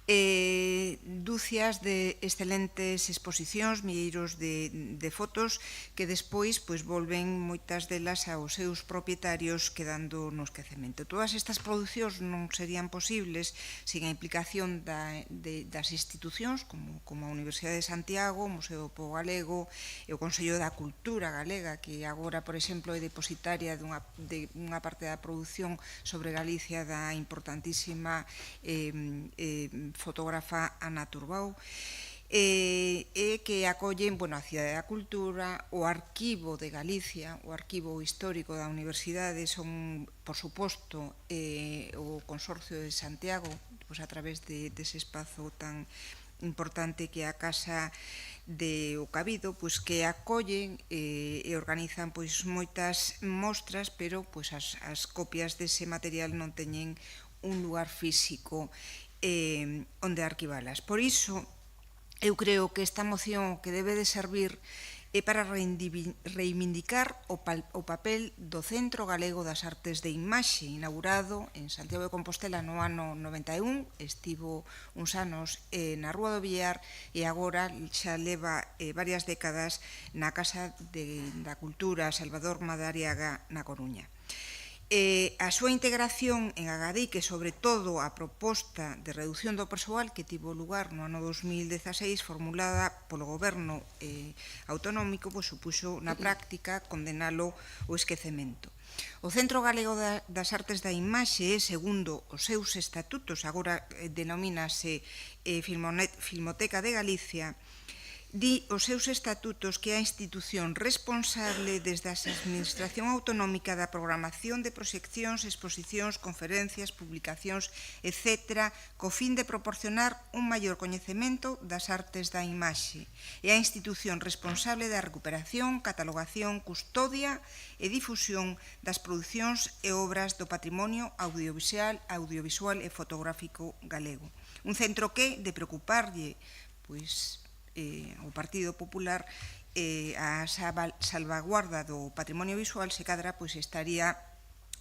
Dúcias de excelentes exposicións, milleiros de fotos que despois volven moitas delas aos seus propietarios quedando no esquecemento. Todas estas producións non serían posibles sen a implicación das institucións como a Universidade de Santiago, o Museo do Pobo Galego e o Consello da Cultura Galega, que agora, por exemplo, é depositaria dunha parte da produción sobre Galicia da importantísima fotógrafa Ana Turbau, e que acollen a Cidade da Cultura, o Arquivo de Galicia, o Arquivo Histórico da Universidade, son, por suposto, o Consorcio de Santiago, a través dese espazo tan importante que é a Casa de O Cabido, que acollen e organizan moitas mostras, pero as copias dese material non teñen un lugar físico onde arquivalas. Por iso, eu creo que esta moción que debe de servir e para reivindicar o papel do Centro Galego das Artes de Imaxe, inaugurado en Santiago de Compostela no ano 91, estivo uns anos na Rúa do Villar e agora xa leva varias décadas na Casa da Cultura Salvador Madariaga na Coruña. A súa integración en Agadic e, sobre todo, a proposta de reducción do persoal que tivo lugar no ano 2016 formulada polo goberno autonómico, supuxo na práctica condenalo ao esquecemento. O Centro Galego das Artes da Imaxe, segundo os seus estatutos, agora denomínase Filmoteca de Galicia, di os seus estatutos que é a institución responsable desde a Administración Autonómica da programación de proxeccións, exposicións, conferencias, publicacións, etc., co fin de proporcionar un maior coñecemento das artes da imaxe. É a institución responsable da recuperación, catalogación, custodia e difusión das producións e obras do patrimonio audiovisual e fotográfico galego. Un centro que, de preocuparlle, o Partido Popular, a salvaguarda do patrimonio visual, se cadra estaría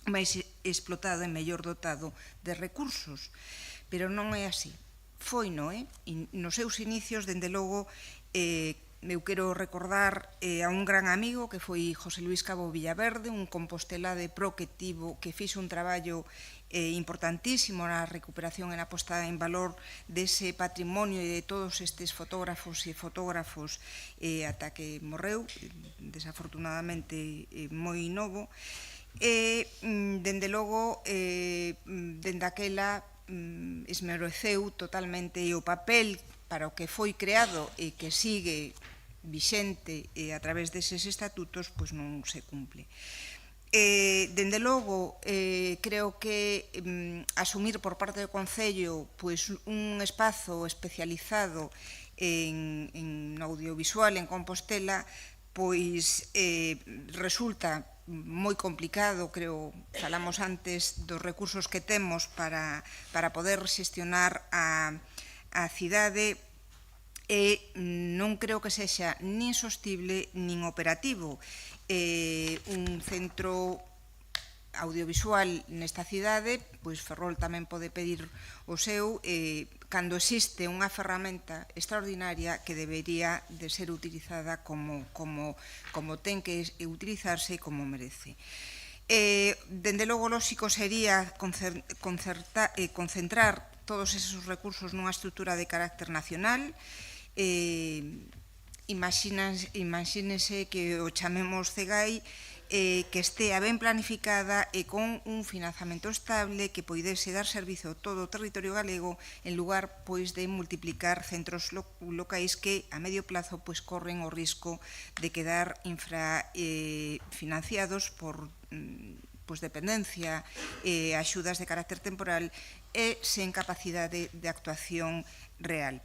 máis explotado e mellor dotado de recursos. Pero non é así. Foi, non é? Nos seus inicios, dende logo, eu quero recordar a un gran amigo que foi José Luis Cabo Villaverde, un compostelá de pro que fixo un traballo importantísimo na recuperación e na posta en valor dese patrimonio e de todos estes fotógrafos e fotógrafos ata que morreu, desafortunadamente moi novo, e dende logo, dende aquela esmereceu totalmente o papel para o que foi creado e que sigue vixente a través deses estatutos, non se cumple. Dende logo, creo que asumir por parte do Concello un espazo especializado en audiovisual en Compostela resulta moi complicado. Creo, falamos antes dos recursos que temos para poder xestionar a cidade, e non creo que sexa nin sostible nin operativo. Un centro audiovisual nesta cidade, Ferrol tamén pode pedir o seu, cando existe unha ferramenta extraordinaria que debería de ser utilizada como ten que utilizarse e como merece. Dende logo, lóxico sería concentrar todos esos recursos nunha estrutura de carácter nacional. Imagínense que o chamemos CEGAI, que estea ben planificada e con un financiamento estable que poidese dar servizo a todo o territorio galego en lugar de multiplicar centros locais que a medio plazo corren o risco de quedar infrafinanciados por dependencia, axudas de carácter temporal e sen capacidade de actuación real.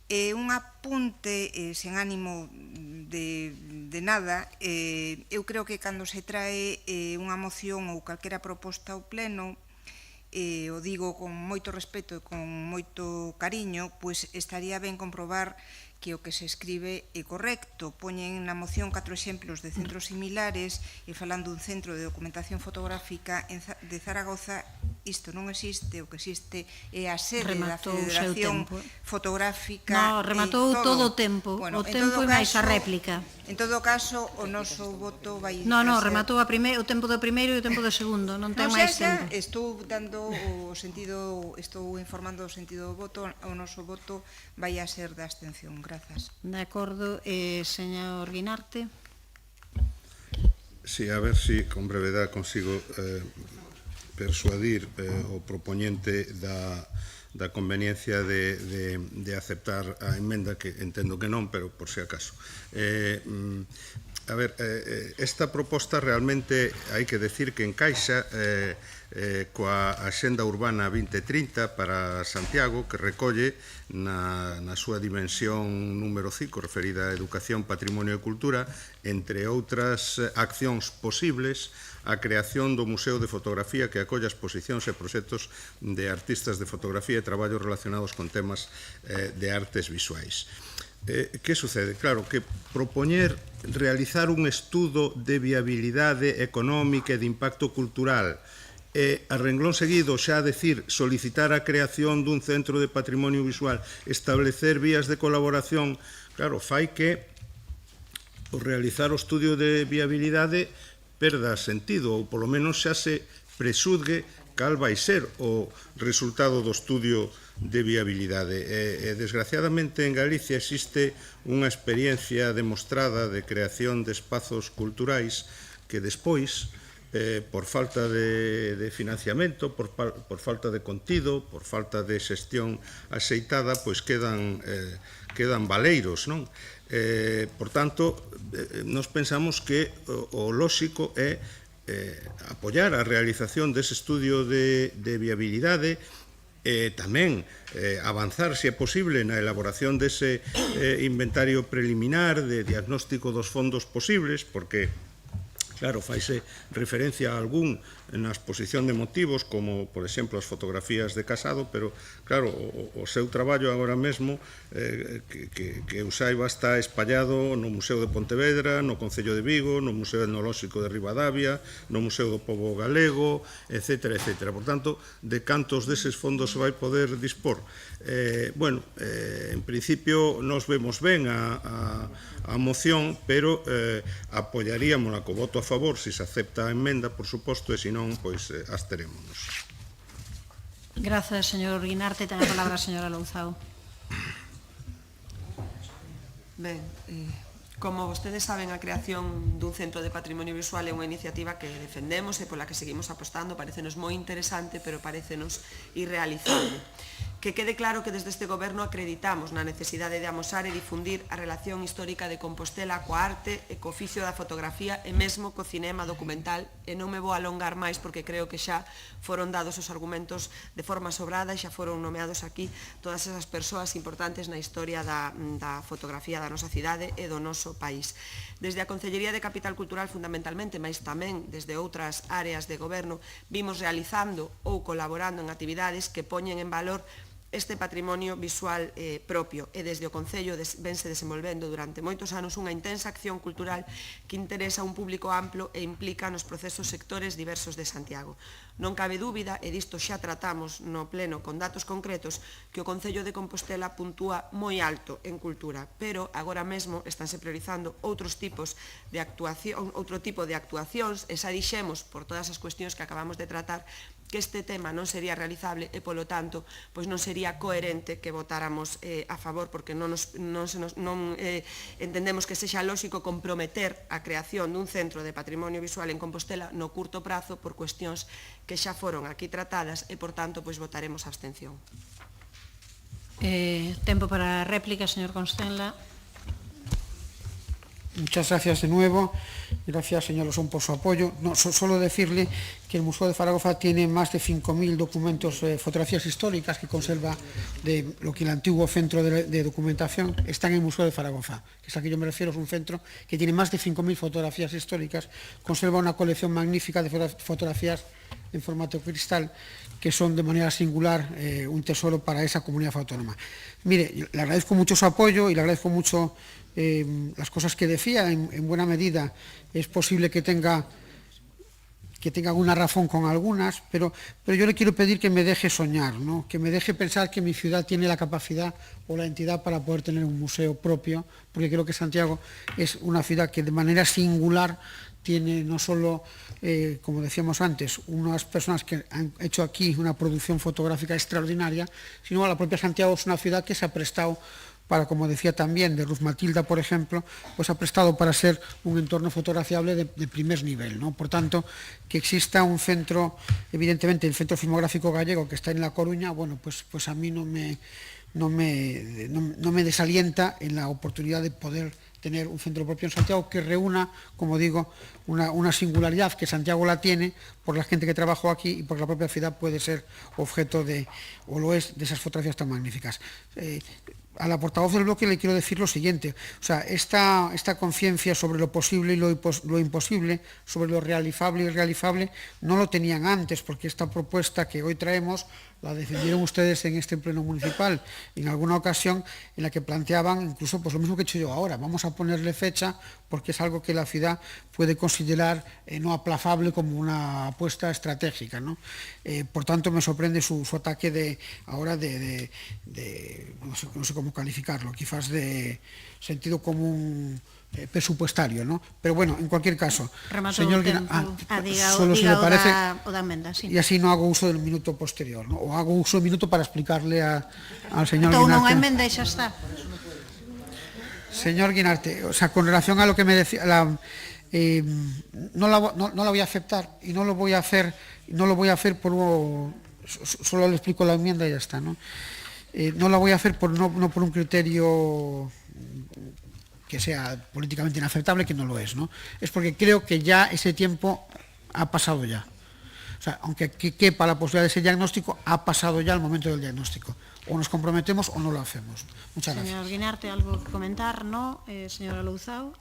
Un apunte sen ánimo de nada, eu creo que cando se trae unha moción ou calquera proposta ao pleno, o digo con moito respeto e con moito cariño, estaría ben comprobar que o que se escribe é correcto. Poñen na moción 4 exemplos de centros similares e falando dun centro de documentación fotográfica de Zaragoza. Isto non existe, o que existe é a sede da Federación Fotográfica. Rematou todo o tempo, o tempo e máis a réplica. En todo caso, o noso voto vai... Non, rematou o tempo do primeiro e o tempo do segundo, non ten máis tempo. Estou dando o sentido, estou informando o sentido do voto, o noso voto vai a ser da abstención. Grazas. De acordo, señor Guinarte. Sí, a ver si con brevedad consigo persuadir o propoñente da conveniencia de aceptar a emenda, que entendo que non, pero por si acaso. A ver, esta proposta realmente hai que decir que encaixa coa Axenda Urbana 2030 para Santiago, que recolle na súa dimensión número 5 referida a educación, patrimonio e cultura, entre outras accións posibles, a creación do Museo de Fotografía que acolla exposicións e proxectos de artistas de fotografía e traballos relacionados con temas de artes visuais. que sucede? Claro, que propoñer realizar un estudo de viabilidade económica e de impacto cultural e a renglón seguido xa decir solicitar a creación dun centro de patrimonio visual, establecer vías de colaboración, claro, fai que o realizar o estudio de viabilidade perda sentido, ou polo menos xa se presudgue cal vai ser o resultado do estudio de viabilidade. Desgraciadamente en Galicia existe unha experiencia demostrada de creación de espazos culturais que despois, por falta de financiamento, por falta de contido, por falta de xestión axeitada, pois quedan baleiros, non? Por tanto, nos pensamos que o lóxico é apoiar a realización dese estudio de viabilidade e tamén avanzar, se é posible, na elaboración dese inventario preliminar de diagnóstico dos fondos posibles, porque claro, faise referencia a algún na exposición de motivos, como, por exemplo, as fotografías de Casado, pero, claro, o seu traballo agora mesmo, que eu saiba, está espallado no Museo de Pontevedra, no Concello de Vigo, no Museo Etnolóxico de Ribadavia, no Museo do Pobo Galego, etc. Por tanto, de cantos deses fondos se vai poder dispor? Bueno, en principio, nos vemos ben a moción, pero apoiaríamola co voto a favor, se se acepta a emenda, por suposto, e se non, pois absterémonos. Grazas, señor Guinarte. Ten a palabra a señora Louzao. Ben, como vostedes saben, a creación dun centro de patrimonio visual é unha iniciativa que defendemos e pola que seguimos apostando. Parecenos moi interesante, pero parecenos irrealizable. Que quede claro que desde este goberno acreditamos na necesidade de amosar e difundir a relación histórica de Compostela coa arte e co oficio da fotografía e mesmo co cinema documental, e non me vou alongar máis porque creo que xa foron dados os argumentos de forma sobrada e xa foron nomeados aquí todas esas persoas importantes na historia da fotografía da nosa cidade e do noso país. Desde a Concellería de Capital Cultural fundamentalmente, mas tamén desde outras áreas de goberno, vimos realizando ou colaborando en actividades que poñen en valor este patrimonio visual propio, e desde o Concello vense desenvolvendo durante moitos anos unha intensa acción cultural que interesa a un público amplo e implica nos procesos sectores diversos de Santiago. Non cabe dúbida, e disto xa tratamos no pleno con datos concretos, que o Concello de Compostela puntúa moi alto en cultura, pero agora mesmo estánse priorizando outro tipo de actuacións, e xa dixemos, por todas as cuestións que acabamos de tratar, que este tema non sería realizable e, polo tanto, pois non sería coherente que votáramos a favor, porque non entendemos que sexa lóxico comprometer a creación dun centro de patrimonio visual en Compostela no curto prazo por cuestións que xa foron aquí tratadas e, por tanto, pois votaremos a abstención. Tempo para a réplica, señor Constenla. Muchas gracias de nuevo. Gracias, señor Losón, por su apoyo. No, solo decirle que el Museo de Zaragoza tiene más de 5.000 documentos, fotografías históricas que conserva de lo que el antiguo centro de documentación está en el Museo de Zaragoza. Que es a que yo me refiero, es un centro que tiene más de 5.000 fotografías históricas, conserva una colección magnífica de fotografías en formato cristal que son de manera singular un tesoro para esa comunidad autónoma. Mire, le agradezco mucho su apoyo y le agradezco mucho las cosas que decía. En buena medida es posible que tenga alguna razón con algunas, pero yo le quiero pedir que me deje soñar, ¿no? Que me deje pensar que mi ciudad tiene la capacidad o la entidad para poder tener un museo propio, porque creo que Santiago es una ciudad que de manera singular tiene no solo, como decíamos antes, unas personas que han hecho aquí una producción fotográfica extraordinaria, sino a la propia Santiago es una ciudad que se ha prestado para, como decía también de Ruth Matilda, por ejemplo, pues ha prestado para ser un entorno fotografiable de primer nivel, ¿no? Por tanto, que exista un centro, evidentemente el Centro Filmográfico Gallego que está en La Coruña, bueno, pues a mí no me desalienta en la oportunidad de poder tener un centro propio en Santiago que reúna, como digo, una singularidad que Santiago la tiene por la gente que trabajó aquí y porque la propia ciudad puede ser objeto de, o lo es, de esas fotografías tan magníficas. A la portavoz del bloque le quiero decir lo siguiente, o sea, esta conciencia sobre lo posible y lo imposible, sobre lo realizable y irrealizable, no lo tenían antes, porque esta propuesta que hoy traemos la defendieron ustedes en este pleno municipal en alguna ocasión en la que planteaban incluso pues lo mismo que he hecho yo ahora, vamos a ponerle fecha porque es algo que la ciudad puede considerar no aplazable como una apuesta estratégica, ¿no? Por tanto me sorprende su ataque de ahora de no sé cómo calificarlo, quizás de sentido común presupuestario, ¿no? Pero bueno, en cualquier caso, señor solo si le parece, y así no hago uso del minuto posterior, ¿no? O hago uso del minuto para explicarle al señor Guinarte. Entón non emenda e xa está. Señor Guinarte, o sea, con relación a lo que me decía, no la voy a aceptar y no lo voy a hacer por solo le explico la enmienda y ya está, ¿no? No la voy a hacer no por un criterio que sea políticamente inaceptable, que no lo es, ¿no? Es porque creo que ya ese tiempo ha pasado ya. O sea, aunque quepa la posibilidad de ese diagnóstico, ha pasado ya el momento del diagnóstico. O nos comprometemos o no lo hacemos. Muchas gracias. Señor Guinarte, algo que comentar, ¿no? Señora Louzao.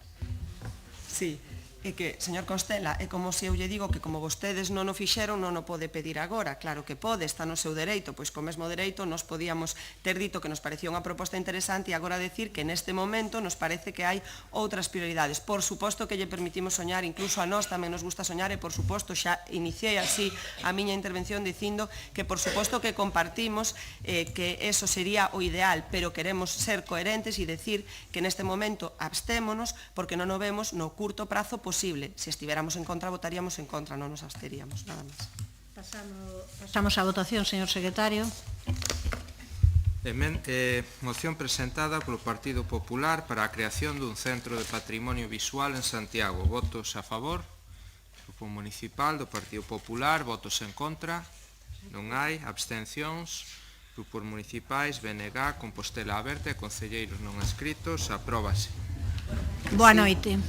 Sí. É que, señor Constela, é como se eu lle digo que como vostedes non o fixeron, non o pode pedir agora. Claro que pode, está no seu dereito, pois co mesmo dereito nos podíamos ter dito que nos parecía unha proposta interesante e agora decir que neste momento nos parece que hai outras prioridades. Por suposto que lle permitimos soñar, incluso a nós tamén nos gusta soñar e por suposto xa iniciei así a miña intervención dicindo que por suposto que compartimos que eso sería o ideal, pero queremos ser coherentes e decir que neste momento abstémonos porque non o vemos no curto prazo posible. Se estiveramos en contra, votaríamos en contra, non nos absteríamos, nada máis. Pasamos á votación, señor secretario. Moción presentada polo Partido Popular para a creación dun centro de patrimonio visual en Santiago. Votos a favor? Grupo Municipal do Partido Popular. Votos en contra? Non hai. Abstencións? Grupos municipais, BNG, Compostela Aberta e concelleiros non inscritos. Apróbase. Boa noite.